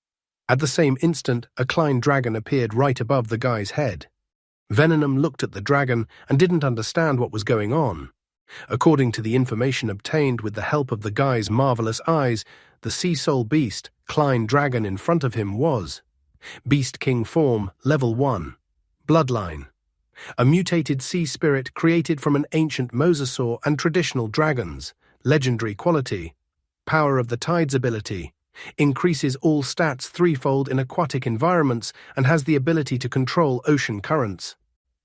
At the same instant, a Klein Dragon appeared right above the guy's head. Venenum looked at the dragon and didn't understand what was going on. According to the information obtained with the help of the guy's marvelous eyes, the Sea Soul Beast, Klein Dragon in front of him was Beast King Form, Level 1. Bloodline. A mutated sea spirit created from an ancient mosasaur and traditional dragons. Legendary quality. Power of the Tides ability. Increases all stats threefold in aquatic environments and has the ability to control ocean currents.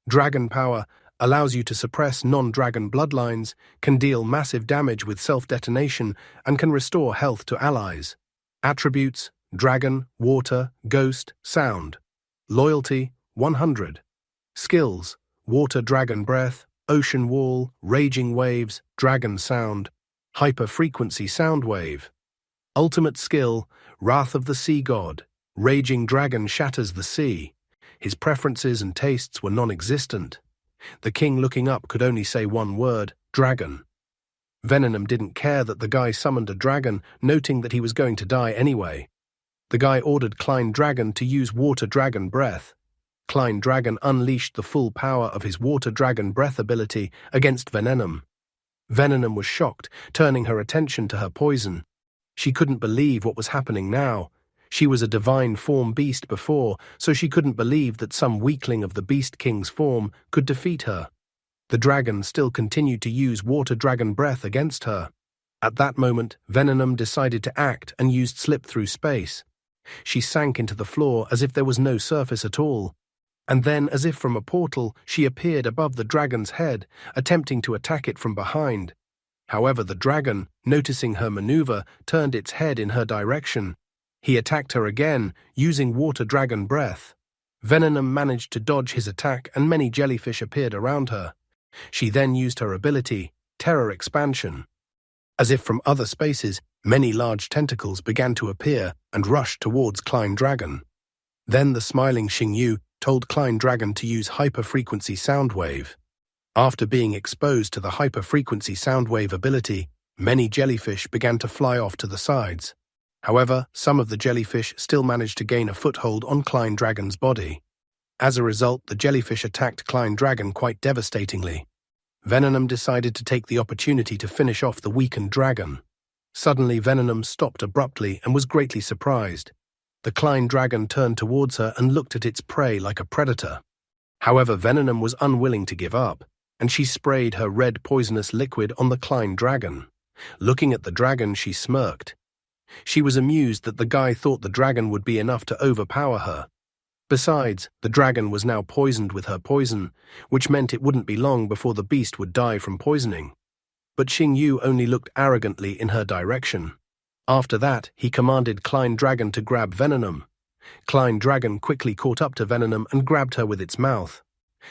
Dragon power. Allows you to suppress non-dragon bloodlines, can deal massive damage with self-detonation, and can restore health to allies. Attributes: Dragon, Water, Ghost, Sound. Loyalty: 100. Skills: Water Dragon Breath, Ocean Wall, Raging Waves, Dragon Sound, Hyper-Frequency Sound Wave. Ultimate skill: Wrath of the Sea God. Raging Dragon shatters the sea. His preferences and tastes were non-existent. The king, looking up, could only say one word: dragon. Venenum didn't care that the guy summoned a dragon, noting that he was going to die anyway. The guy ordered Klein Dragon to use Water Dragon Breath. Klein Dragon unleashed the full power of his Water Dragon Breath ability against Venenum. Venenum was shocked, turning her attention to her poison. She couldn't believe what was happening now. She was a divine form beast before, so she couldn't believe that some weakling of the Beast King's form could defeat her. The dragon still continued to use Water Dragon Breath against her. At that moment, Venenum decided to act and used Slip Through Space. She sank into the floor as if there was no surface at all. And then, as if from a portal, she appeared above the dragon's head, attempting to attack it from behind. However, the dragon, noticing her maneuver, turned its head in her direction. He attacked her again, using Water Dragon Breath. Venenum managed to dodge his attack and many jellyfish appeared around her. She then used her ability, Terror Expansion. As if from other spaces, many large tentacles began to appear and rushed towards Klein Dragon. Then the smiling Xingyu told Klein Dragon to use Hyper-Frequency Sound Wave. After being exposed to the Hyper-Frequency Sound Wave ability, many jellyfish began to fly off to the sides. However, some of the jellyfish still managed to gain a foothold on Klein Dragon's body. As a result, the jellyfish attacked Klein Dragon quite devastatingly. Venenum decided to take the opportunity to finish off the weakened dragon. Suddenly, Venenum stopped abruptly and was greatly surprised. The Klein Dragon turned towards her and looked at its prey like a predator. However, Venenum was unwilling to give up, and she sprayed her red poisonous liquid on the Klein Dragon. Looking at the dragon, she smirked. She was amused that the guy thought the dragon would be enough to overpower her. Besides, the dragon was now poisoned with her poison, which meant it wouldn't be long before the beast would die from poisoning. But Xingyu only looked arrogantly in her direction. After that, he commanded Klein Dragon to grab Venenum. Klein Dragon quickly caught up to Venenum and grabbed her with its mouth.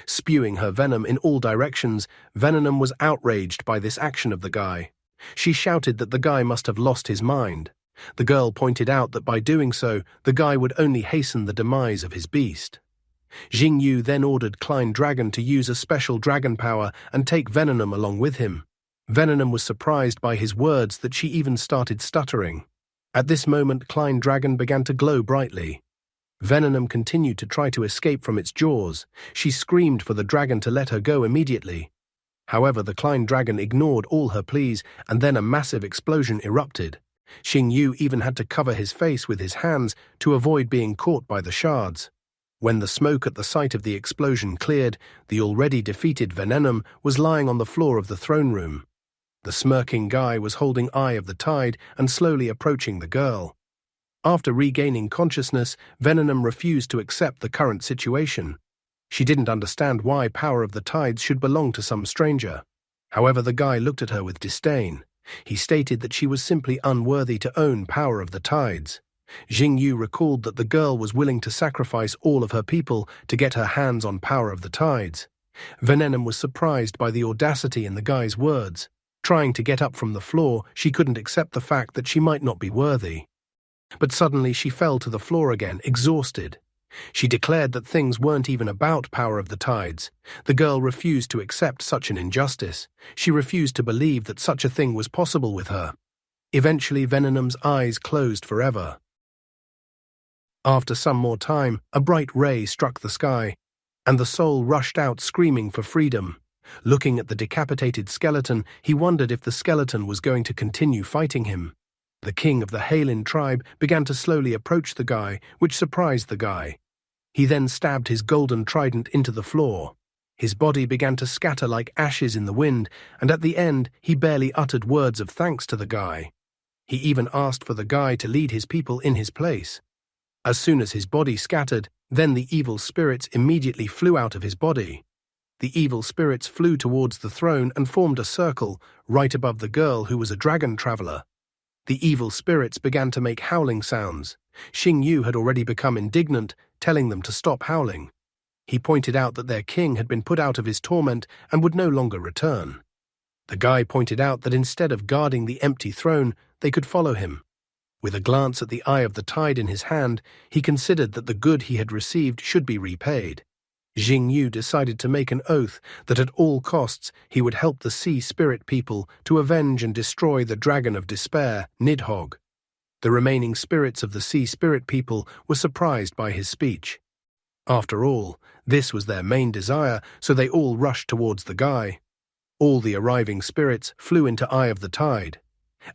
Spewing her venom in all directions, Venenum was outraged by this action of the guy. She shouted that the guy must have lost his mind. The girl pointed out that by doing so, the guy would only hasten the demise of his beast. Xingyu then ordered Klein Dragon to use a special dragon power and take Venenum along with him. Venenum was surprised by his words that she even started stuttering. At this moment, Klein Dragon began to glow brightly. Venenum continued to try to escape from its jaws. She screamed for the dragon to let her go immediately. However, the Klein Dragon ignored all her pleas, and then a massive explosion erupted. Xing Yu even had to cover his face with his hands to avoid being caught by the shards. When the smoke at the site of the explosion cleared, the already defeated Venom was lying on the floor of the throne room. The smirking guy was holding Eye of the Tide and slowly approaching the girl. After regaining consciousness, Venom refused to accept the current situation. She didn't understand why Power of the Tides should belong to some stranger. However, the guy looked at her with disdain. He stated that she was simply unworthy to own Power of the Tides. Xing Yu recalled that the girl was willing to sacrifice all of her people to get her hands on Power of the Tides. Venom was surprised by the audacity in the guy's words. Trying to get up from the floor, she couldn't accept the fact that she might not be worthy. But suddenly she fell to the floor again, exhausted. She declared that things weren't even about Power of the Tides. The girl refused to accept such an injustice. She refused to believe that such a thing was possible with her. Eventually, Venom's eyes closed forever. After some more time, a bright ray struck the sky, and the soul rushed out screaming for freedom. Looking at the decapitated skeleton, he wondered if the skeleton was going to continue fighting him. The king of the Halin tribe began to slowly approach the guy, which surprised the guy. He then stabbed his golden trident into the floor. His body began to scatter like ashes in the wind, and at the end, he barely uttered words of thanks to the guy. He even asked for the guy to lead his people in his place. As soon as his body scattered, then the evil spirits immediately flew out of his body. The evil spirits flew towards the throne and formed a circle right above the girl who was a dragon traveler. The evil spirits began to make howling sounds. Xing Yu had already become indignant, telling them to stop howling. He pointed out that their king had been put out of his torment and would no longer return. The guy pointed out that instead of guarding the empty throne, they could follow him. With a glance at the Eye of the Tide in his hand, he considered that the good he had received should be repaid. Xing Yu decided to make an oath that at all costs he would help the Sea Spirit people to avenge and destroy the Dragon of Despair, Nidhogg. The remaining spirits of the Sea Spirit people were surprised by his speech. After all, this was their main desire, so they all rushed towards the guy. All the arriving spirits flew into Eye of the Tide.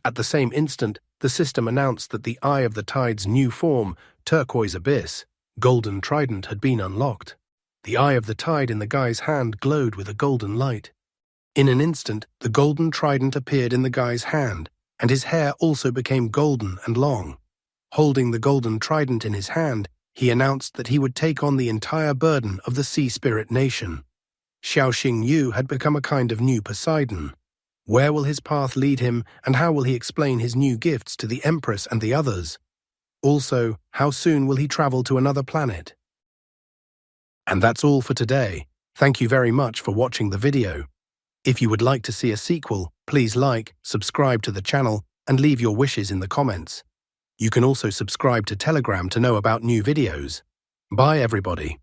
At the same instant, the system announced that the Eye of the Tide's new form, Turquoise Abyss, Golden Trident, had been unlocked. The Eye of the Tide in the guy's hand glowed with a golden light. In an instant, the golden trident appeared in the guy's hand, and his hair also became golden and long. Holding the golden trident in his hand, he announced that he would take on the entire burden of the Sea Spirit Nation. Xiao Xing Yu had become a kind of new Poseidon. Where will his path lead him, and how will he explain his new gifts to the Empress and the others? Also, how soon will he travel to another planet? And that's all for today. Thank you very much for watching the video. If you would like to see a sequel, please like, subscribe to the channel, and leave your wishes in the comments. You can also subscribe to Telegram to know about new videos. Bye everybody.